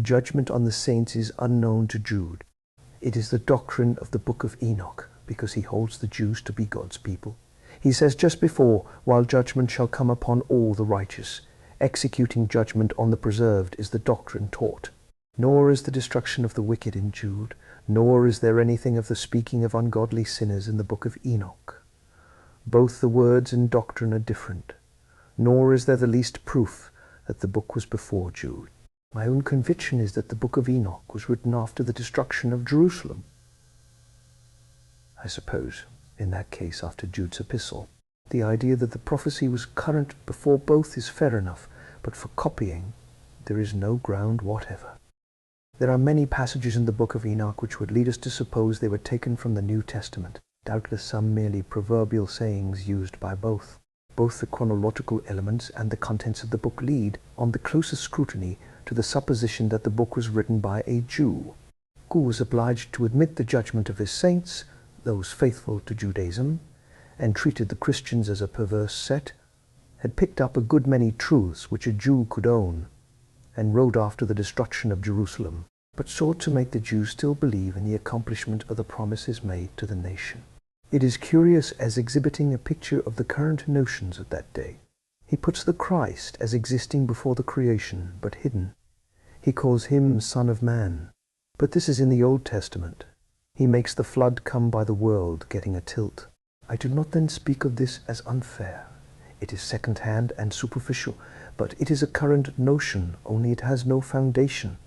Judgment on the saints is unknown to Jude. it is the doctrine of the book of Enoch, because he holds the Jews to be God's people. He says just before, while judgment shall come upon all the righteous, executing judgment on the preserved is the doctrine taught. Nor is the destruction of the wicked in Jude, nor is there anything of the speaking of ungodly sinners in the book of Enoch. Both the words and doctrine are different, nor is there the least proof that the book was before Jude. My own conviction is that the book of Enoch was written after the destruction of Jerusalem. I suppose, in that case, after Jude's epistle. The idea that the prophecy was current before both is fair enough, but for copying, there is no ground whatever. There are many passages in the book of Enoch which would lead us to suppose they were taken from the New Testament, doubtless some merely proverbial sayings used by both. Both the chronological elements and the contents of the book lead, on the closest scrutiny, to the supposition that the book was written by a Jew, who was obliged to admit the judgment of his saints, those faithful to Judaism, and treated the Christians as a perverse set, had picked up a good many truths which a Jew could own, and wrote after the destruction of Jerusalem, but sought to make the Jews still believe in the accomplishment of the promises made to the nation. It is curious as exhibiting a picture of the current notions of that day. He puts the Christ as existing before the creation, but hidden. He calls him Son of Man, but this is in the Old Testament. He makes the flood come by the world, getting a tilt. I do not then speak of this as unfair. It is second-hand and superficial, but it is a current notion, only it has no foundation.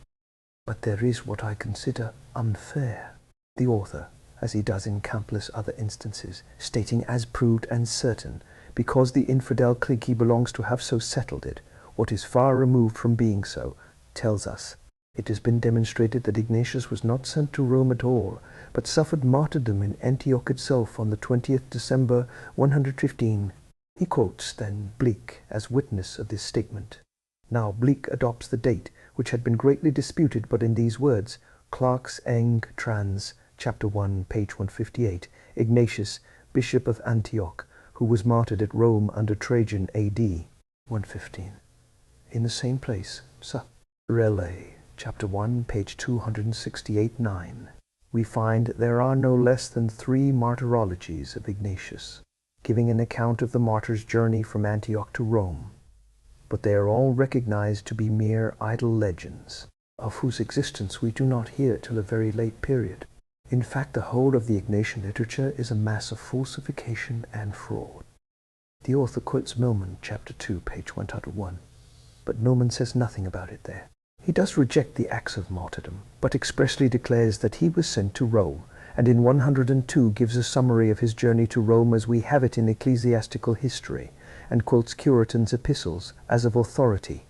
But there is what I consider unfair. The author, as he does in countless other instances, stating as proved and certain, because the infidel clique he belongs to have so settled it, what is far removed from being so, tells us, it has been demonstrated that Ignatius was not sent to Rome at all, but suffered martyrdom in Antioch itself on the 20th December 115. He quotes, then, Bleek as witness of this statement. Now Bleek adopts the date, which had been greatly disputed, but in these words, Clark's Eng Trans, chapter 1, page 158, Ignatius, Bishop of Antioch, who was martyred at Rome under Trajan A.D. 115. In the same place, Relay, chapter 1, page 268-9, we find there are no less than 3 martyrologies of Ignatius, giving an account of the martyr's journey from Antioch to Rome, but they are all recognized to be mere idle legends, of whose existence we do not hear till a very late period. In fact, the whole of the Ignatian literature is a mass of falsification and fraud. The author quotes Milman, chapter 2, page 101, but Milman says nothing about it there. He does reject the acts of martyrdom, but expressly declares that he was sent to Rome, and in 102 gives a summary of his journey to Rome as we have it in ecclesiastical history, and quotes Curitan's epistles as of authority,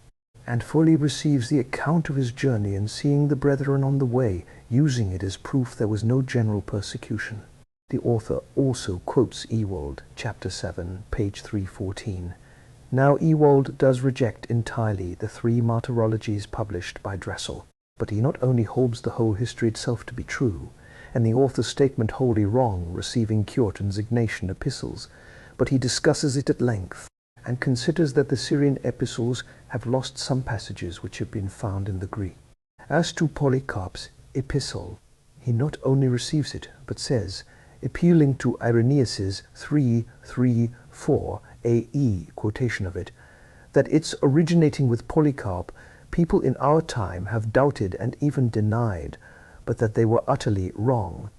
and fully receives the account of his journey and seeing the brethren on the way, using it as proof there was no general persecution. The author also quotes Ewald, chapter 7, page 314. Now Ewald does reject entirely the 3 martyrologies published by Dressel, but he not only holds the whole history itself to be true, and the author's statement wholly wrong, receiving Curitan's Ignatian epistles, but he discusses it at length, and considers that the Syrian epistles have lost some passages which have been found in the Greek. As to Polycarp's epistle, he not only receives it, but says, appealing to Irenaeus's 3:3-4 AE quotation of it, that its originating with Polycarp, people in our time have doubted and even denied, but that they were utterly wrong.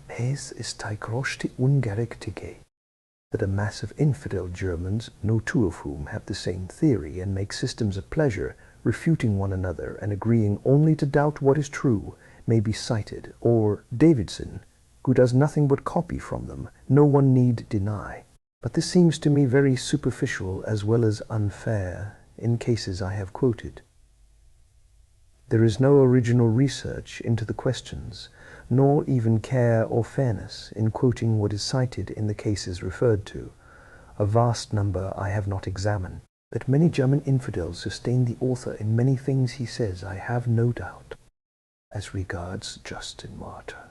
Es ist die größte Ungerechtigkeit, that a mass of infidel Germans, no 2 of whom have the same theory, and make systems of pleasure, refuting one another and agreeing only to doubt what is true, may be cited, or Davidson, who does nothing but copy from them, no one need deny. But this seems to me very superficial as well as unfair in cases I have quoted. There is no original research into the questions, nor even care or fairness in quoting what is cited in the cases referred to. A vast number I have not examined. That many German infidels sustain the author in many things he says, I have no doubt. As regards Justin Martyr,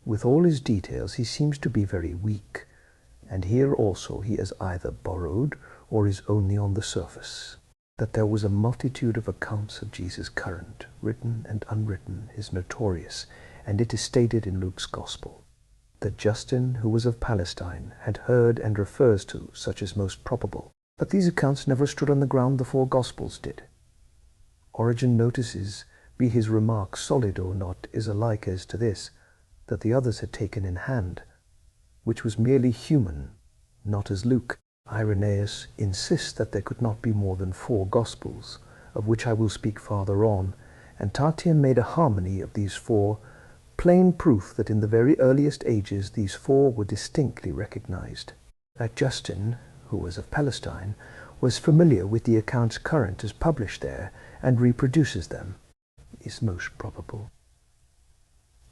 with all his details, he seems to be very weak, and here also he is either borrowed or is only on the surface. That there was a multitude of accounts of Jesus current, written and unwritten, is notorious, and it is stated in Luke's Gospel that Justin, who was of Palestine, had heard and refers to such as most probable. But these accounts never stood on the ground the four Gospels did. Origen notices, be his remark solid or not, is alike as to this, that the others had taken in hand, which was merely human, not as Luke. Irenaeus insists that there could not be more than four Gospels, of which I will speak farther on, and Tatian made a harmony of these four, plain proof that in the very earliest ages these four were distinctly recognized. That Justin, who was of Palestine, was familiar with the accounts current as published there, and reproduces them, is most probable.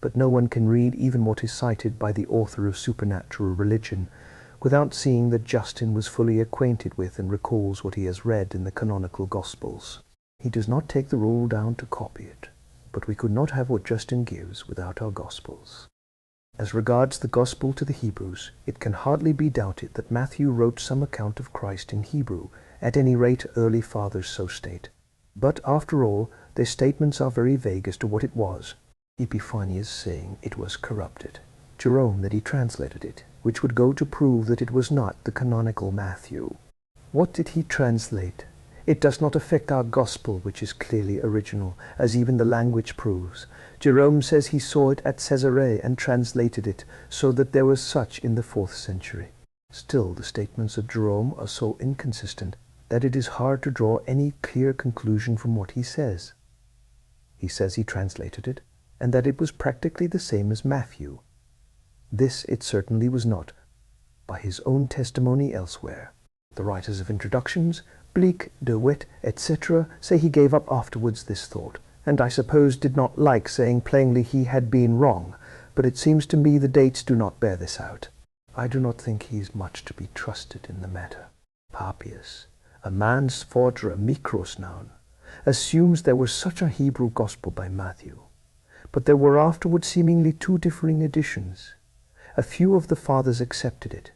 But no one can read even what is cited by the author of Supernatural Religion without seeing that Justin was fully acquainted with and recalls what he has read in the canonical Gospels. He does not take the rule down to copy it, but we could not have what Justin gives without our Gospels. As regards the Gospel to the Hebrews, it can hardly be doubted that Matthew wrote some account of Christ in Hebrew, at any rate early fathers so state. But after all, their statements are very vague as to what it was. Epiphanius saying it was corrupted, Jerome that he translated it, which would go to prove that it was not the canonical Matthew. What did he translate? It does not affect our Gospel, which is clearly original, as even the language proves. Jerome says he saw it at Caesarea and translated it, so that there was such in the 4th century. Still, the statements of Jerome are so inconsistent that it is hard to draw any clear conclusion from what he says. He says he translated it, and that it was practically the same as Matthew. This it certainly was not, by his own testimony elsewhere. The writers of introductions, Bleek, De Witt, etc., say he gave up afterwards this thought, and I suppose did not like saying plainly he had been wrong, but it seems to me the dates do not bear this out. I do not think he is much to be trusted in the matter. Papias, a man's forger, a mikros noun, assumes there was such a Hebrew Gospel by Matthew, but there were afterwards seemingly two differing editions. A few of the fathers accepted it,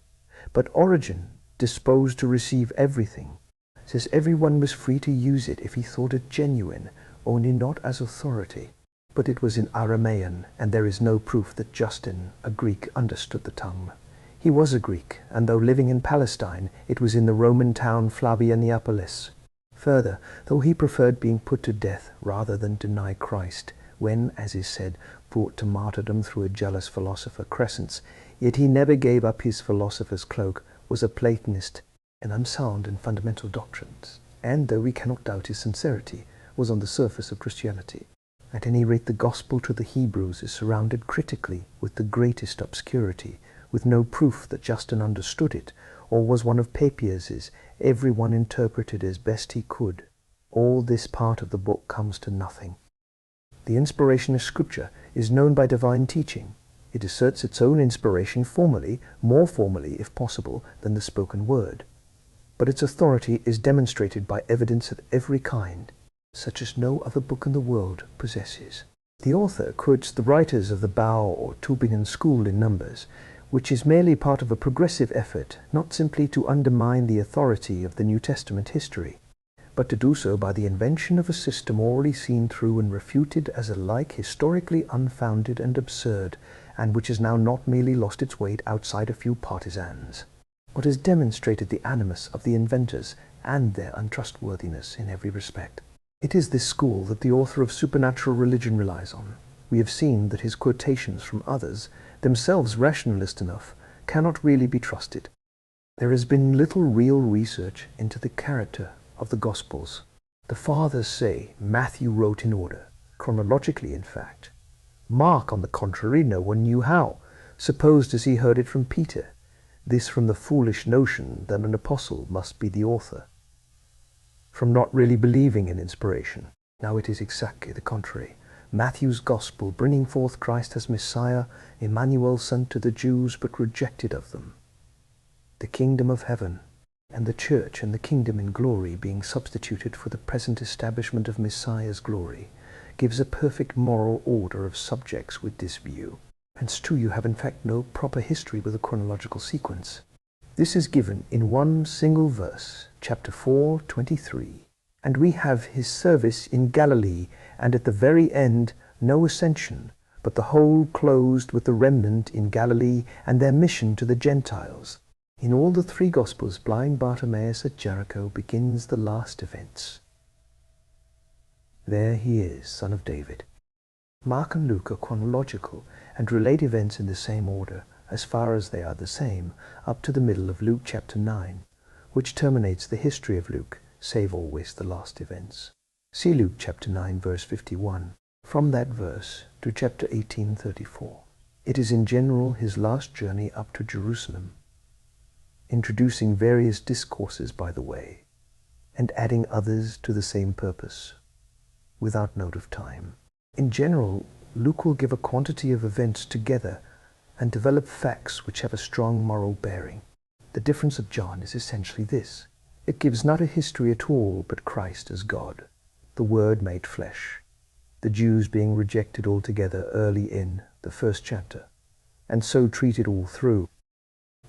but Origen, disposed to receive everything, says everyone was free to use it if he thought it genuine, only not as authority. But it was in Aramaean, and there is no proof that Justin, a Greek, understood the tongue. He was a Greek, and though living in Palestine, it was in the Roman town Flavia Neapolis. Further, though he preferred being put to death rather than deny Christ, when, as is said, brought to martyrdom through a jealous philosopher Crescens, yet he never gave up his philosopher's cloak, was a Platonist, and unsound in fundamental doctrines, and, though we cannot doubt his sincerity, was on the surface of Christianity. At any rate, the Gospel to the Hebrews is surrounded critically with the greatest obscurity, with no proof that Justin understood it, or was one of Papias's, every one interpreted as best he could. All this part of the book comes to nothing. The inspiration of Scripture is known by divine teaching. It asserts its own inspiration formally, more formally, if possible, than the spoken word. But its authority is demonstrated by evidence of every kind, such as no other book in the world possesses. The author quotes the writers of the Bau or Tübingen school in Numbers, which is merely part of a progressive effort not simply to undermine the authority of the New Testament history, but to do so by the invention of a system already seen through and refuted as alike historically unfounded and absurd, and which has now not merely lost its weight outside a few partisans, but has demonstrated the animus of the inventors and their untrustworthiness in every respect. It is this school that the author of Supernatural Religion relies on. We have seen that his quotations from others, themselves rationalist enough, cannot really be trusted. There has been little real research into the character of the Gospels. The fathers say Matthew wrote in order, chronologically in fact. Mark, on the contrary, no one knew how, supposed as he heard it from Peter, this from the foolish notion that an apostle must be the author, from not really believing in inspiration. Now it is exactly the contrary. Matthew's Gospel, bringing forth Christ as Messiah, Emmanuel sent to the Jews but rejected of them, the kingdom of heaven, and the church and the kingdom in glory being substituted for the present establishment of Messiah's glory, gives a perfect moral order of subjects with this view. Hence too you have in fact no proper history with a chronological sequence. This is given in one single verse, chapter 4:23, and we have his service in Galilee, and at the very end, no ascension, but the whole closed with the remnant in Galilee and their mission to the Gentiles. In all the three Gospels, blind Bartimaeus at Jericho begins the last events. There he is, son of David. Mark and Luke are chronological and relate events in the same order, as far as they are the same, up to the middle of Luke chapter 9, which terminates the history of Luke, save always the last events. See Luke chapter 9, verse 51. From that verse to chapter 18:34. It is in general his last journey up to Jerusalem, introducing various discourses by the way, and adding others to the same purpose, without note of time. In general, Luke will give a quantity of events together and develop facts which have a strong moral bearing. The difference of John is essentially this: it gives not a history at all, but Christ as God, the Word made flesh, the Jews being rejected altogether early in the first chapter, and so treated all through.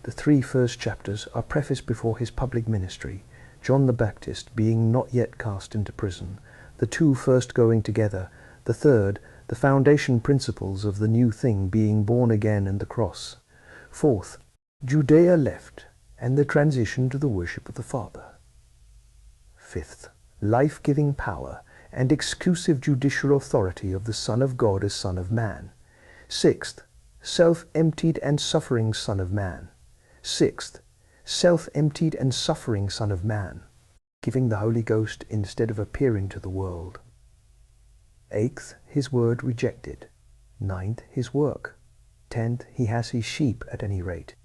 The three first chapters are prefaced before his public ministry, John the Baptist being not yet cast into prison, the two first going together, the third, the foundation principles of the new thing being born again and the cross. Fourth, Judea left, and the transition to the worship of the Father. Fifth, life-giving power and exclusive judicial authority of the Son of God as Son of Man. Sixth, self-emptied and suffering Son of Man. Sixth, self-emptied and suffering Son of Man, giving the Holy Ghost instead of appearing to the world. Eighth, his word rejected. Ninth, his work. 10th, he has his sheep at any rate.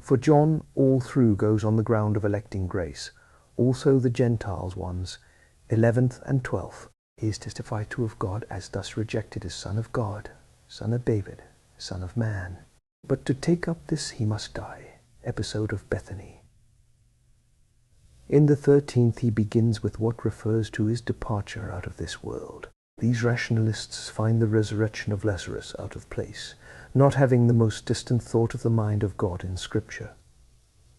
For John all through goes on the ground of electing grace, also the Gentiles ones. 11th and 12th, he is testified to of God as thus rejected as Son of God, Son of David, Son of Man. But to take up this he must die. Episode of Bethany. In the 13th he begins with what refers to his departure out of this world. These rationalists find the resurrection of Lazarus out of place, not having the most distant thought of the mind of God in Scripture,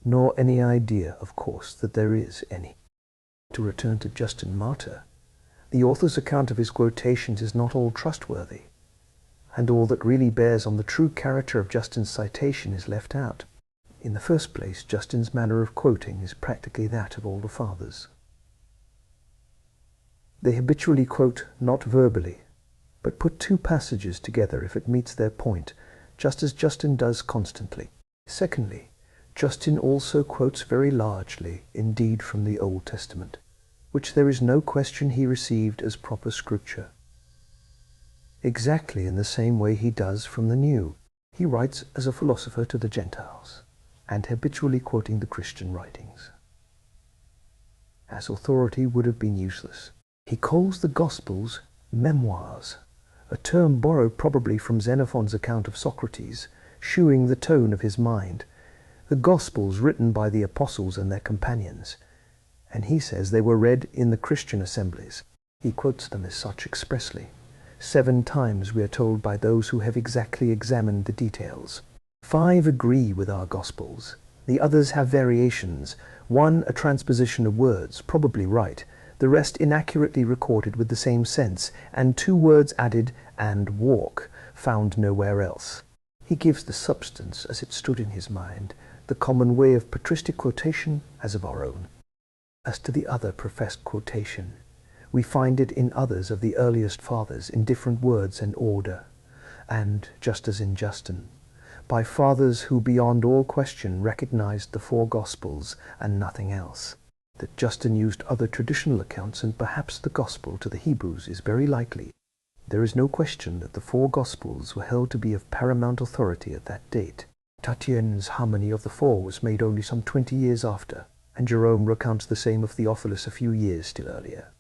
nor any idea, of course, that there is any. To return to Justin Martyr, the author's account of his quotations is not all trustworthy, and all that really bears on the true character of Justin's citation is left out. In the first place, Justin's manner of quoting is practically that of all the fathers. They habitually quote not verbally, but put two passages together if it meets their point, just as Justin does constantly. Secondly, Justin also quotes very largely, indeed, from the Old Testament, which there is no question he received as proper Scripture. Exactly in the same way he does from the New. He writes as a philosopher to the Gentiles, and habitually quoting the Christian writings. As authority would have been useless. He calls the Gospels memoirs, a term borrowed probably from Xenophon's account of Socrates, shewing the tone of his mind. The Gospels written by the apostles and their companions, and he says they were read in the Christian assemblies. He quotes them as such expressly. 7 times we are told by those who have exactly examined the details. 5 agree with our Gospels. The others have variations. 1 a transposition of words, probably right, the rest inaccurately recorded with the same sense, and 2 words added, and walk, found nowhere else. He gives the substance as it stood in his mind, the common way of patristic quotation as of our own. As to the other professed quotation, we find it in others of the earliest fathers in different words and order, and, just as in Justin, by fathers who beyond all question recognized the 4 Gospels and nothing else. That Justin used other traditional accounts and perhaps the Gospel to the Hebrews is very likely. There is no question that the 4 Gospels were held to be of paramount authority at that date. Tatian's harmony of the 4 was made only some 20 years after, and Jerome recounts the same of Theophilus a few years still earlier.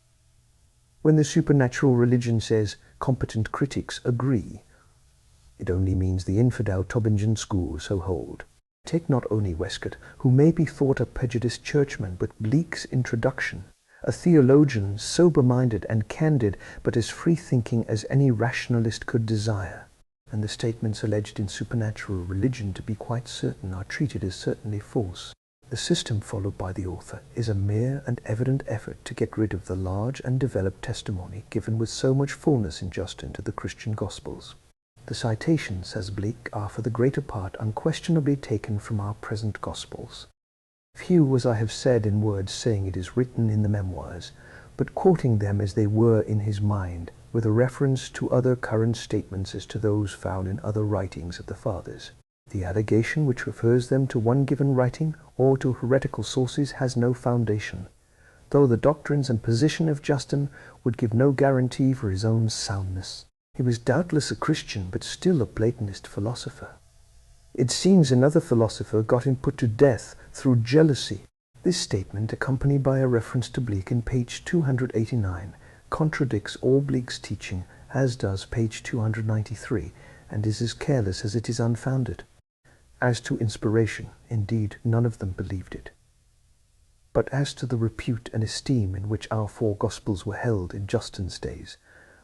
When the supernatural religion says competent critics agree, it only means the infidel Tübingen school so hold. Take not only Westcott, who may be thought a prejudiced churchman, but Bleek's introduction, a theologian sober-minded and candid, but as free-thinking as any rationalist could desire, and the statements alleged in supernatural religion to be quite certain are treated as certainly false. The system followed by the author is a mere and evident effort to get rid of the large and developed testimony given with so much fullness in Justin to the Christian Gospels. The citations, says Bleak, are for the greater part unquestionably taken from our present Gospels. Few, as I have said, in words saying it is written in the memoirs, but quoting them as they were in his mind, with a reference to other current statements as to those found in other writings of the Fathers. The allegation which refers them to one given writing or to heretical sources has no foundation, though the doctrines and position of Justin would give no guarantee for his own soundness. He was doubtless a Christian, but still a Platonist philosopher. It seems another philosopher got him put to death through jealousy. This statement, accompanied by a reference to Bleak in page 289, contradicts all Bleak's teaching, as does page 293, and is as careless as it is unfounded. As to inspiration, indeed, none of them believed it. But as to the repute and esteem in which our four Gospels were held in Justin's days,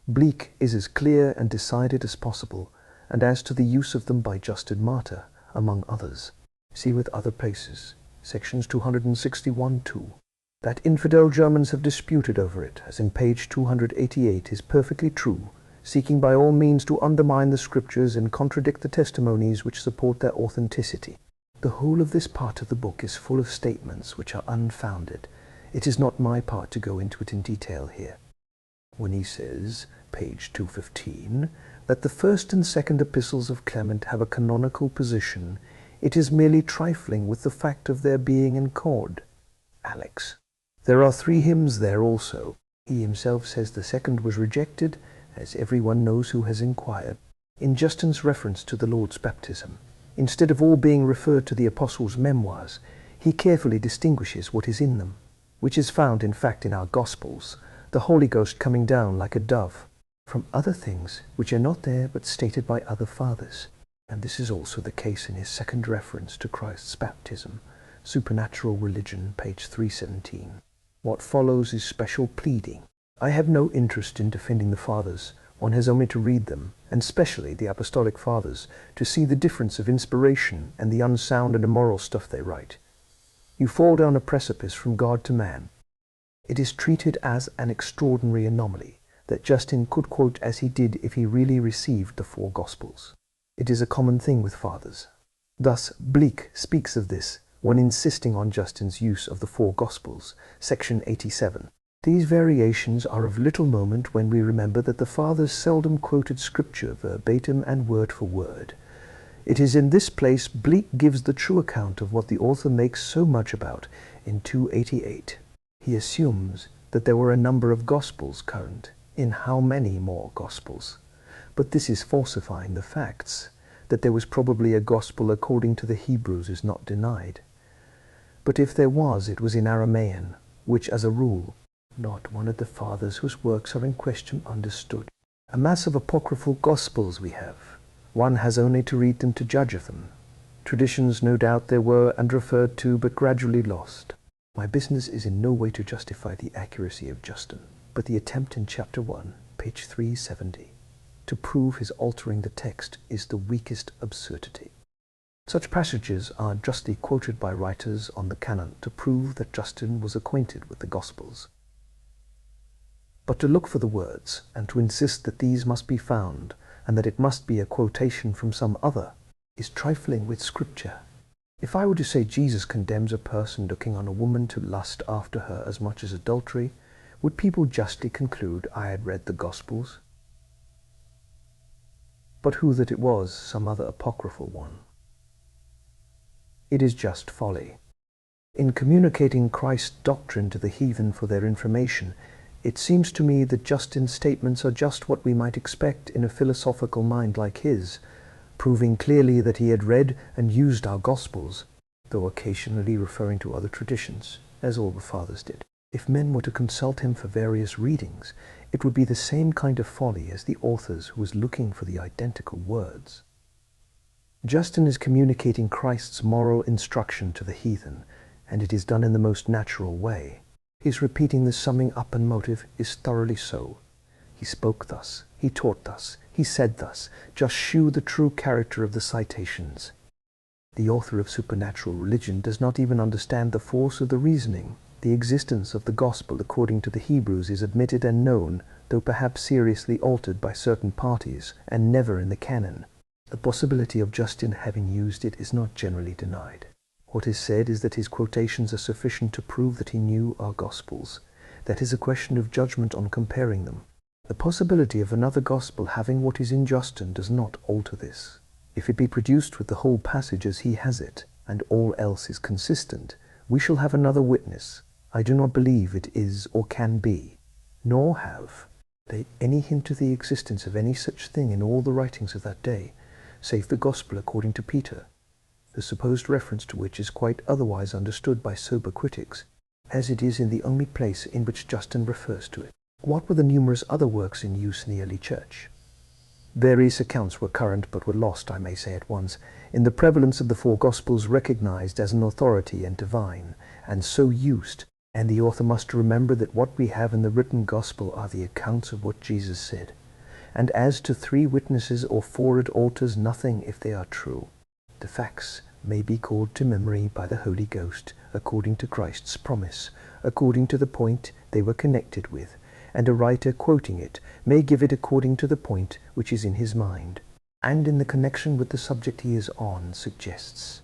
Bleak is as clear and decided as possible, and as to the use of them by Justin Martyr, among others, see with other places, sections 261-2. That infidel Germans have disputed over it, as in page 288, is perfectly true, seeking by all means to undermine the Scriptures and contradict the testimonies which support their authenticity. The whole of this part of the book is full of statements which are unfounded. It is not my part to go into it in detail here. When he says, page 215, that the first and second epistles of Clement have a canonical position, it is merely trifling with the fact of their being in chord. Alex. There are 3 hymns there also. He himself says the second was rejected, as everyone knows who has inquired. In Justin's reference to the Lord's baptism, instead of all being referred to the Apostles' memoirs, he carefully distinguishes what is in them, which is found in fact in our Gospels, the Holy Ghost coming down like a dove, from other things which are not there but stated by other fathers. And this is also the case in his second reference to Christ's baptism, Supernatural Religion, page 317. What follows is special pleading. I have no interest in defending the Fathers. One has only to read them, and specially the Apostolic Fathers, to see the difference of inspiration and the unsound and immoral stuff they write. You fall down a precipice from God to man. It is treated as an extraordinary anomaly that Justin could quote as he did if he really received the 4 Gospels. It is a common thing with Fathers. Thus Bleak speaks of this when insisting on Justin's use of the 4 Gospels, section 87. These variations are of little moment when we remember that the Fathers seldom quoted Scripture verbatim and word for word. It is in this place Bleak gives the true account of what the author makes so much about in 288. He assumes that there were a number of Gospels current. In how many more Gospels? But this is falsifying the facts. That there was probably a Gospel according to the Hebrews is not denied. But if there was, it was in Aramaean, which as a rule, not one of the Fathers whose works are in question understood. A mass of apocryphal Gospels we have. One has only to read them to judge of them. Traditions no doubt there were and referred to, but gradually lost. My business is in no way to justify the accuracy of Justin, but the attempt in chapter 1, page 370, to prove his altering the text is the weakest absurdity. Such passages are justly quoted by writers on the canon to prove that Justin was acquainted with the Gospels. But to look for the words, and to insist that these must be found, and that it must be a quotation from some other, is trifling with Scripture. If I were to say Jesus condemns a person looking on a woman to lust after her as much as adultery, would people justly conclude I had read the Gospels? But who that it was, some other apocryphal one. It is just folly. In communicating Christ's doctrine to the heathen for their information, it seems to me that Justin's statements are just what we might expect in a philosophical mind like his, proving clearly that he had read and used our Gospels, though occasionally referring to other traditions, as all the Fathers did. If men were to consult him for various readings, it would be the same kind of folly as the author's who was looking for the identical words. Justin is communicating Christ's moral instruction to the heathen, and it is done in the most natural way. His repeating the summing up and motive is thoroughly so. He spoke thus, he taught thus, he said thus, just shew the true character of the citations. The author of Supernatural Religion does not even understand the force of the reasoning. The existence of the Gospel according to the Hebrews is admitted and known, though perhaps seriously altered by certain parties, and never in the canon. The possibility of Justin having used it is not generally denied. What is said is that his quotations are sufficient to prove that he knew our Gospels. That is a question of judgment on comparing them. The possibility of another Gospel having what is in Justin does not alter this. If it be produced with the whole passage as he has it, and all else is consistent, we shall have another witness. I do not believe it is or can be, nor have they any hint of the existence of any such thing in all the writings of that day, save the Gospel according to Peter, the supposed reference to which is quite otherwise understood by sober critics, as it is in the only place in which Justin refers to it. What were the numerous other works in use in the early church? Various accounts were current, but were lost, I may say at once, in the prevalence of the four Gospels recognized as an authority and divine, and so used, and the author must remember that what we have in the written Gospel are the accounts of what Jesus said. And as to 3 witnesses or 4 it alters nothing if they are true. The facts may be called to memory by the Holy Ghost, according to Christ's promise, according to the point they were connected with, and a writer quoting it may give it according to the point which is in his mind, and in the connection with the subject he is on suggests.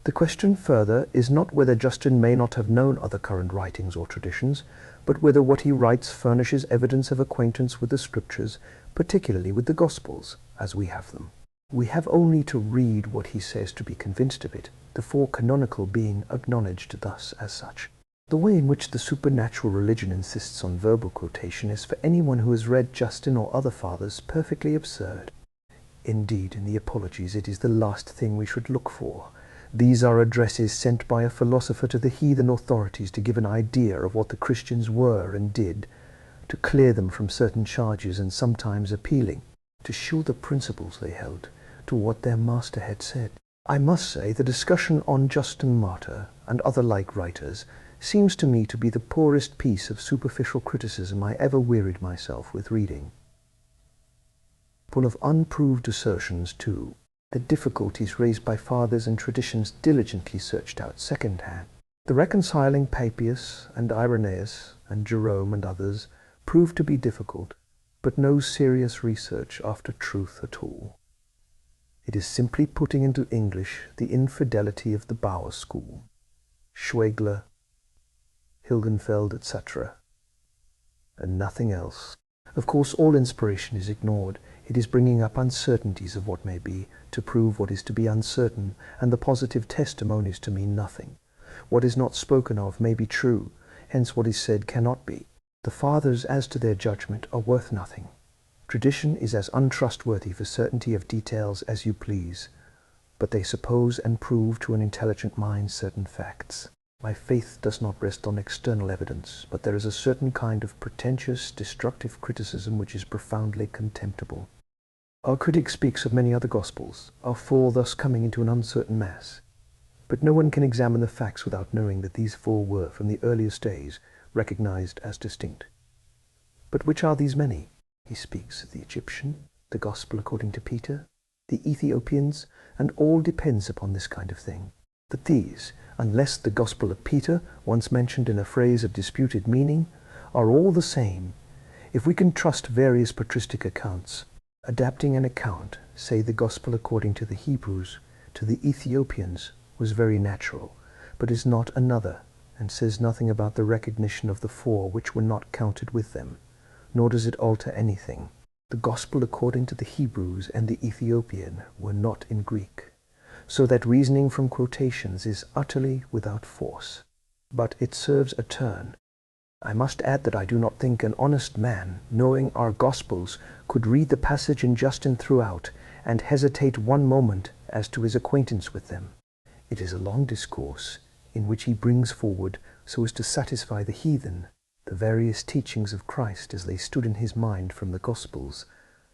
The question further is not whether Justin may not have known other current writings or traditions, but whether what he writes furnishes evidence of acquaintance with the Scriptures, particularly with the Gospels, as we have them. We have only to read what he says to be convinced of it, the 4 canonical being acknowledged thus as such. The way in which the supernatural religion insists on verbal quotation is for anyone who has read Justin or other fathers perfectly absurd. Indeed, in the Apologies it is the last thing we should look for. These are addresses sent by a philosopher to the heathen authorities to give an idea of what the Christians were and did, to clear them from certain charges, and sometimes appealing, to show the principles they held, to what their master had said. I must say the discussion on Justin Martyr and other like writers seems to me to be the poorest piece of superficial criticism I ever wearied myself with reading. Full of unproved assertions, too, the difficulties raised by fathers and traditions diligently searched out second-hand. The reconciling Papias and Irenaeus and Jerome and others proved to be difficult, but no serious research after truth at all. It is simply putting into English the infidelity of the Bauer school, Schwegler, Hilgenfeld, etc., and nothing else. Of course, all inspiration is ignored. It is bringing up uncertainties of what may be, to prove what is to be uncertain, and the positive testimonies to mean nothing. What is not spoken of may be true, hence what is said cannot be. The fathers, as to their judgment, are worth nothing. Tradition is as untrustworthy for certainty of details as you please, but they suppose and prove to an intelligent mind certain facts. My faith does not rest on external evidence, but there is a certain kind of pretentious, destructive criticism which is profoundly contemptible. Our critic speaks of many other Gospels, our 4 thus coming into an uncertain mass. But no one can examine the facts without knowing that these 4 were, from the earliest days, recognized as distinct. But which are these many? He speaks of the Egyptian, the Gospel according to Peter, the Ethiopians, and all depends upon this kind of thing. But these, unless the Gospel of Peter, once mentioned in a phrase of disputed meaning, are all the same, if we can trust various patristic accounts, adapting an account, say the Gospel according to the Hebrews, to the Ethiopians, was very natural, but is not another, and says nothing about the recognition of the 4 which were not counted with them, nor does it alter anything. The Gospel according to the Hebrews and the Ethiopian were not in Greek, so that reasoning from quotations is utterly without force. But it serves a turn. I must add that I do not think an honest man, knowing our Gospels, could read the passage in Justin throughout, and hesitate one moment as to his acquaintance with them. It is a long discourse, in which he brings forward, so as to satisfy the heathen, the various teachings of Christ as they stood in his mind from the Gospels,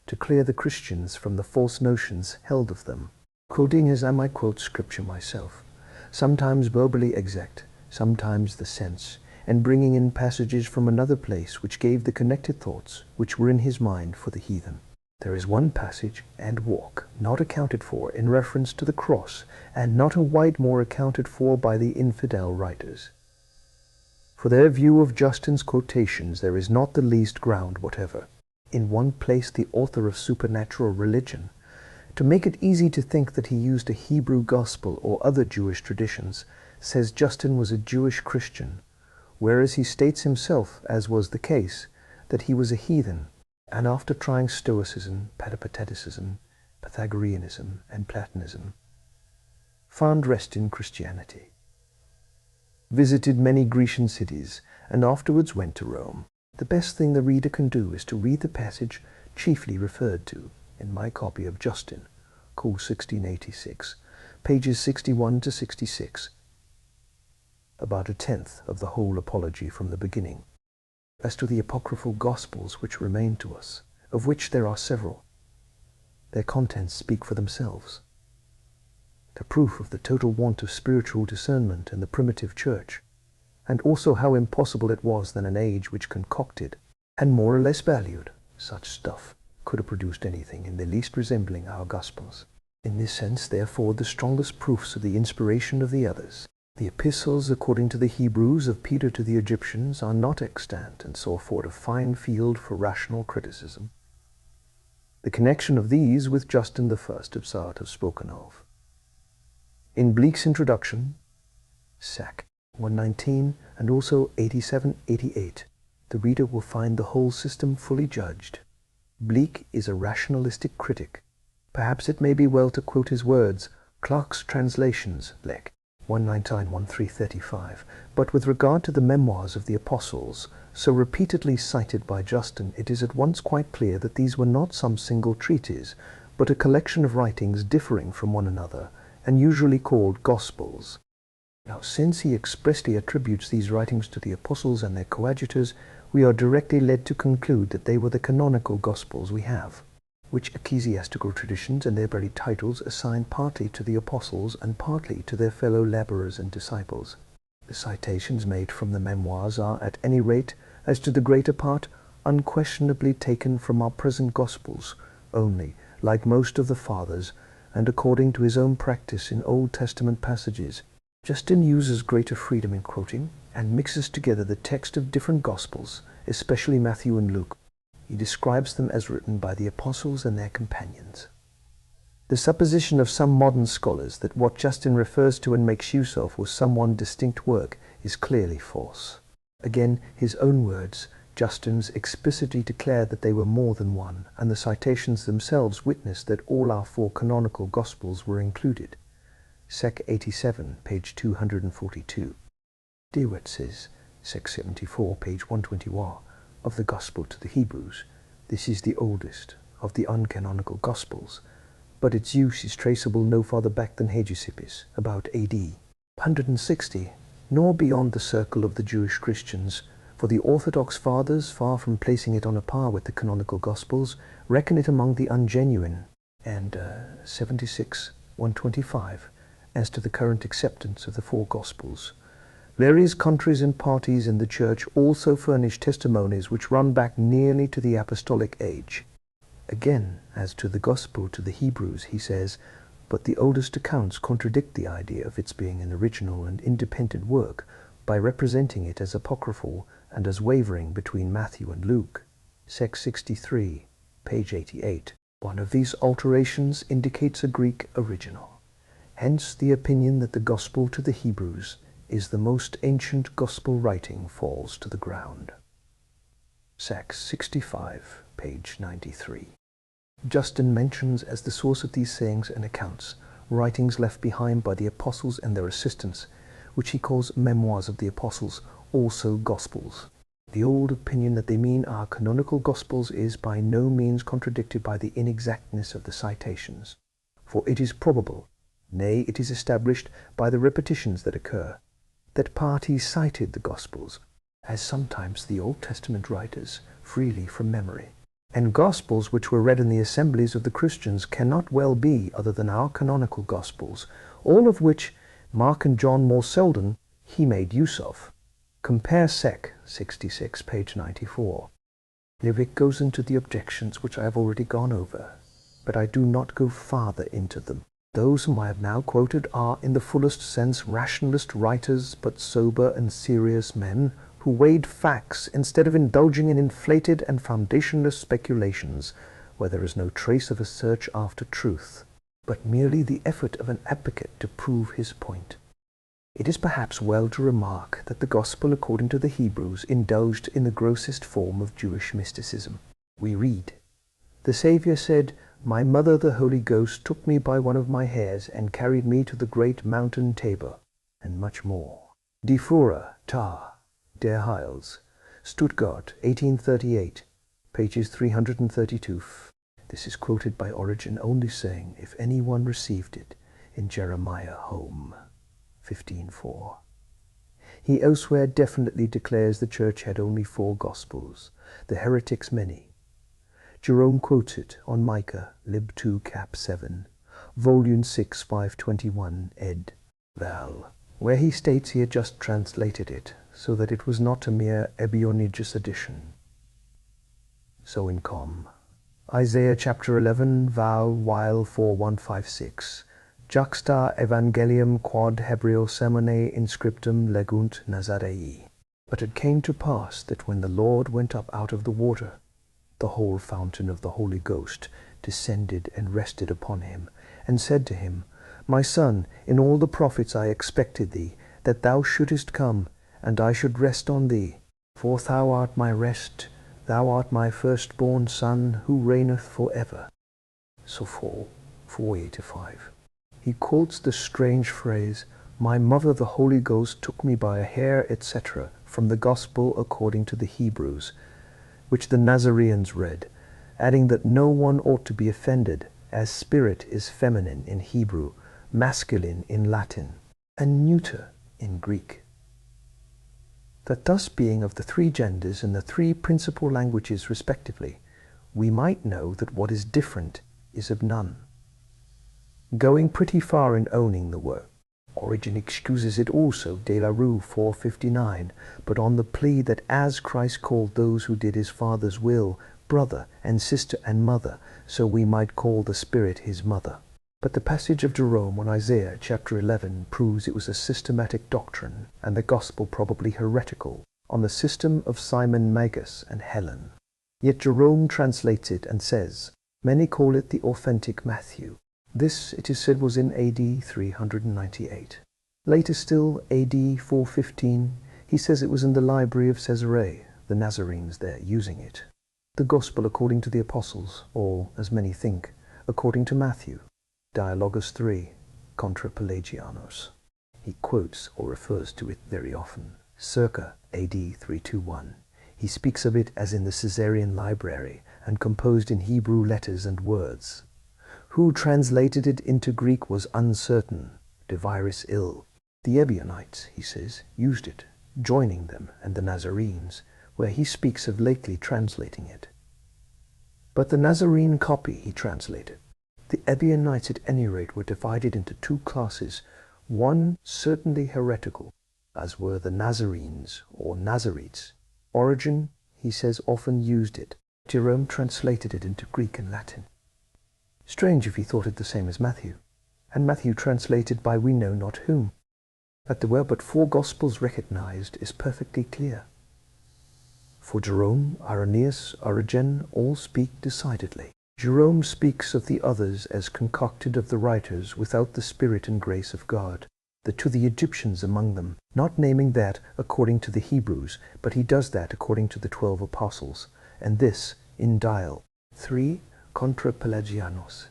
to clear the Christians from the false notions held of them, quoting as I might quote Scripture myself, sometimes verbally exact, sometimes the sense, and bringing in passages from another place which gave the connected thoughts which were in his mind for the heathen. There is one passage and walk not accounted for in reference to the cross, and not a whit more accounted for by the infidel writers. For their view of Justin's quotations there is not the least ground whatever. In one place the author of Supernatural Religion, to make it easy to think that he used a Hebrew gospel or other Jewish traditions, says Justin was a Jewish Christian, whereas he states himself, as was the case, that he was a heathen, and after trying Stoicism, Peripateticism, Pythagoreanism, and Platonism, found rest in Christianity. Visited many Grecian cities, and afterwards went to Rome. The best thing the reader can do is to read the passage chiefly referred to in my copy of Justin, called 1686, pages 61 to 66, about a tenth of the whole apology from the beginning. As to the apocryphal Gospels which remain to us, of which there are several, their contents speak for themselves. The proof of the total want of spiritual discernment in the primitive church, and also how impossible it was that an age which concocted, and more or less valued, such stuff could have produced anything in the least resembling our Gospels. In this sense, therefore, the strongest proofs of the inspiration of the others, the epistles according to the Hebrews of Peter to the Egyptians, are not extant, and so afford a fine field for rational criticism. The connection of these with Justin the First of Sard have spoken of. In Bleek's introduction, Sac. 119, and also 87-88, the reader will find the whole system fully judged. Bleek is a rationalistic critic. Perhaps it may be well to quote his words, Clarke's translations, Lec. 199-1335, but with regard to the memoirs of the Apostles, so repeatedly cited by Justin, it is at once quite clear that these were not some single treatise, but a collection of writings differing from one another, and usually called Gospels. Now, since he expressly attributes these writings to the Apostles and their coadjutors, we are directly led to conclude that they were the canonical Gospels we have, which ecclesiastical traditions and their very titles assign partly to the Apostles and partly to their fellow laborers and disciples. The citations made from the memoirs are, at any rate, as to the greater part, unquestionably taken from our present Gospels, only, like most of the Fathers, and according to his own practice in Old Testament passages, Justin uses greater freedom in quoting, and mixes together the text of different Gospels, especially Matthew and Luke. He describes them as written by the Apostles and their companions. The supposition of some modern scholars that what Justin refers to and makes use of was some one distinct work is clearly false. Again, his own words, Justin's explicitly declared that they were more than one, and the citations themselves witness that all our four canonical Gospels were included. Sec. 87, page 242. Dewett says, Sec. 74, page 121, of the Gospel to the Hebrews, this is the oldest of the uncanonical Gospels, but its use is traceable no farther back than Hegesippus, about A.D. 160, nor beyond the circle of the Jewish Christians, for the Orthodox Fathers, far from placing it on a par with the canonical Gospels, reckon it among the ungenuine, and 76, 125, as to the current acceptance of the four Gospels. Various countries and parties in the Church also furnish testimonies which run back nearly to the apostolic age. Again, as to the Gospel to the Hebrews, he says, but the oldest accounts contradict the idea of its being an original and independent work by representing it as apocryphal and as wavering between Matthew and Luke. Sec. 63, page 88. One of these alterations indicates a Greek original. Hence the opinion that the Gospel to the Hebrews is the most ancient Gospel writing falls to the ground. Sec. 65, page 93. Justin mentions as the source of these sayings and accounts writings left behind by the Apostles and their assistants, which he calls Memoirs of the Apostles, also Gospels. The old opinion that they mean our canonical Gospels is by no means contradicted by the inexactness of the citations, for it is probable, nay, it is established by the repetitions that occur, that parties cited the Gospels, as sometimes the Old Testament writers, freely from memory. And Gospels which were read in the assemblies of the Christians cannot well be other than our canonical Gospels, all of which Mark and John more seldom he made use of. Compare Sec. 66, page 94. Levick goes into the objections which I have already gone over, but I do not go farther into them. Those whom I have now quoted are, in the fullest sense, rationalist writers, but sober and serious men, who weighed facts instead of indulging in inflated and foundationless speculations, where there is no trace of a search after truth, but merely the effort of an advocate to prove his point. It is perhaps well to remark that the Gospel according to the Hebrews indulged in the grossest form of Jewish mysticism. We read, "The Saviour said, 'My mother, the Holy Ghost, took me by one of my hairs and carried me to the great mountain Tabor,' and much more." Die Führer, Tar, Der Heils, Stuttgart, 1838, pages 332. This is quoted by Origen only saying, "If any one received it in Jeremiah home," 15:4. He elsewhere definitely declares the Church had only 4 Gospels, the heretics many. Jerome quotes it on Micah, Lib 2, Cap 7, Volume 6, 521, ed. Val, where he states he had just translated it, so that it was not a mere Ebionigus edition. So in Com. Isaiah chapter 11, Val, Weil 4156, Juxta Evangelium quod Hebreo semine inscriptum legunt Nazarei. But it came to pass that when the Lord went up out of the water, the whole fountain of the Holy Ghost descended and rested upon him, and said to him, My son, in all the prophets I expected thee, that thou shouldest come, and I should rest on thee. For thou art my rest, thou art my firstborn son, who reigneth for ever. So 485. He quotes the strange phrase, My mother the Holy Ghost took me by a hair, etc., from the Gospel according to the Hebrews, which the Nazareans read, adding that no one ought to be offended, as spirit is feminine in Hebrew, masculine in Latin, and neuter in Greek. That thus being of the 3 genders in the 3 principal languages respectively, we might know that what is different is of none. Going pretty far in owning the work, Origen excuses it also, De la Rue 459, but on the plea that as Christ called those who did his Father's will brother and sister and mother, so we might call the Spirit his mother. But the passage of Jerome on Isaiah chapter 11 proves it was a systematic doctrine, and the Gospel probably heretical, on the system of Simon Magus and Helen. Yet Jerome translates it and says, Many call it the authentic Matthew. This, it is said, was in AD 398. Later still, AD 415, he says it was in the library of Caesarea, the Nazarenes there using it. The Gospel according to the Apostles, or, as many think, according to Matthew, Dialogus 3, Contra Pelagianos. He quotes or refers to it very often. Circa AD 321. He speaks of it as in the Caesarean library and composed in Hebrew letters and words. Who translated it into Greek was uncertain, de viris ill. The Ebionites, he says, used it, joining them and the Nazarenes, where he speaks of lately translating it. But the Nazarene copy he translated. The Ebionites at any rate were divided into 2 classes, one certainly heretical, as were the Nazarenes or Nazarites. Origen, he says, often used it. Jerome translated it into Greek and Latin. Strange if he thought it the same as Matthew, and Matthew translated by we know not whom. That there were but 4 Gospels recognized is perfectly clear. For Jerome, Irenaeus, Origen all speak decidedly. Jerome speaks of the others as concocted of the writers without the spirit and grace of God, to the Egyptians among them, not naming that according to the Hebrews, but he does that according to the 12 apostles, and this in Dial 3, Contra Pelagianos.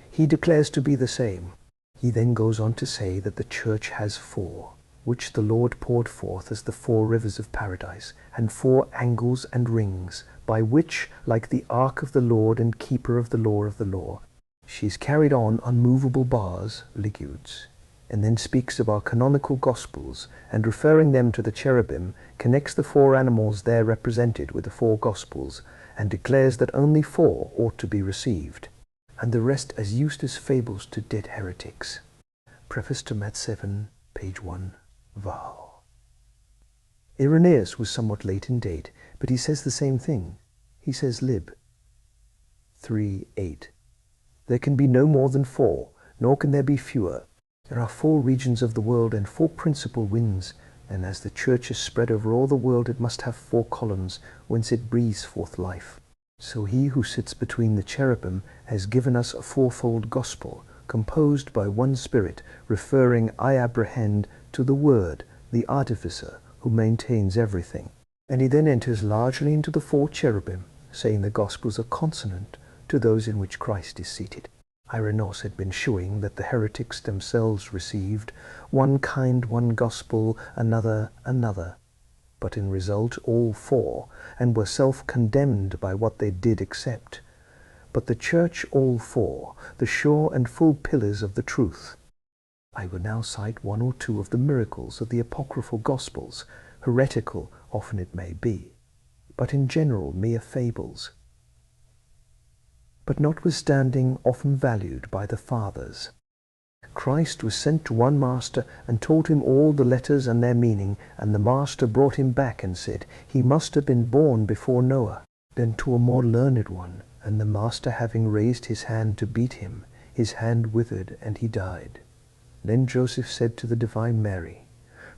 He declares to be the same. He then goes on to say that the Church has 4, which the Lord poured forth as the 4 rivers of paradise, and 4 angles and rings, by which, like the ark of the Lord and keeper of the law, she is carried on unmovable bars, ligudes, and then speaks of our canonical Gospels, and referring them to the cherubim, connects the 4 animals there represented with the 4 Gospels, and declares that only 4 ought to be received, and the rest as used as fables to dead heretics. Preface to Mat 7, page 1, Val. Irenaeus was somewhat late in date, but he says the same thing. He says Lib 3:8. There can be no more than 4, nor can there be fewer. There are 4 regions of the world and 4 principal winds, and as the church is spread over all the world, it must have 4 columns, whence it breathes forth life. So he who sits between the cherubim has given us a fourfold gospel, composed by one Spirit, referring, I apprehend, to the Word, the Artificer, who maintains everything. And he then enters largely into the 4 cherubim, saying the Gospels are consonant to those in which Christ is seated. Irenaeus had been showing that the heretics themselves received one kind, one gospel, another, another, but in result all 4, and were self-condemned by what they did accept. But the Church all 4, the sure and full pillars of the truth. I will now cite 1 or 2 of the miracles of the apocryphal Gospels, heretical often it may be, but in general mere fables, but notwithstanding often valued by the fathers. Christ was sent to one master and taught him all the letters and their meaning, and the master brought him back and said, he must have been born before Noah. Then to a more learned one, and the master having raised his hand to beat him, his hand withered, and he died. Then Joseph said to the Divine Mary,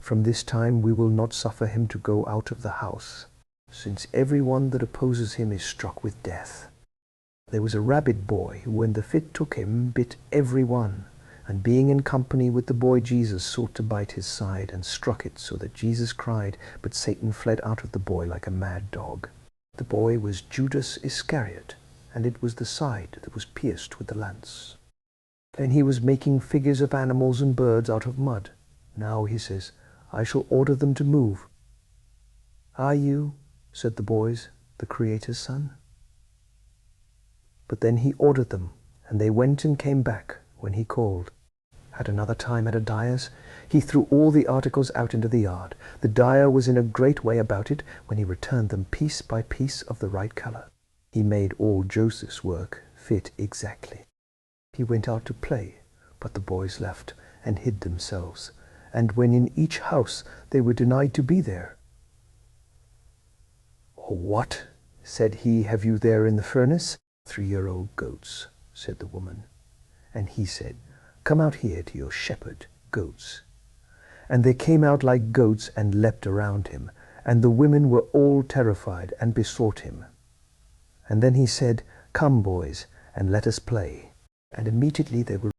from this time we will not suffer him to go out of the house, since every one that opposes him is struck with death. There was a rabid boy who, when the fit took him, bit every one, and being in company with the boy Jesus, sought to bite his side, and struck it, so that Jesus cried, but Satan fled out of the boy like a mad dog. The boy was Judas Iscariot, and it was the side that was pierced with the lance. Then he was making figures of animals and birds out of mud. Now, he says, I shall order them to move. Are you, said the boys, the Creator's son? But then he ordered them, and they went and came back when he called. At another time at a dyer's, he threw all the articles out into the yard. The dyer was in a great way about it, when he returned them piece by piece of the right color. He made all Joseph's work fit exactly. He went out to play, but the boys left and hid themselves, and when in each house they were denied to be there. Oh, what, said he, have you there in the furnace? 3-year-old goats, said the woman. And he said, come out here to your shepherd goats. And they came out like goats and leapt around him, and the women were all terrified and besought him. And then he said, come, boys, and let us play. And immediately they were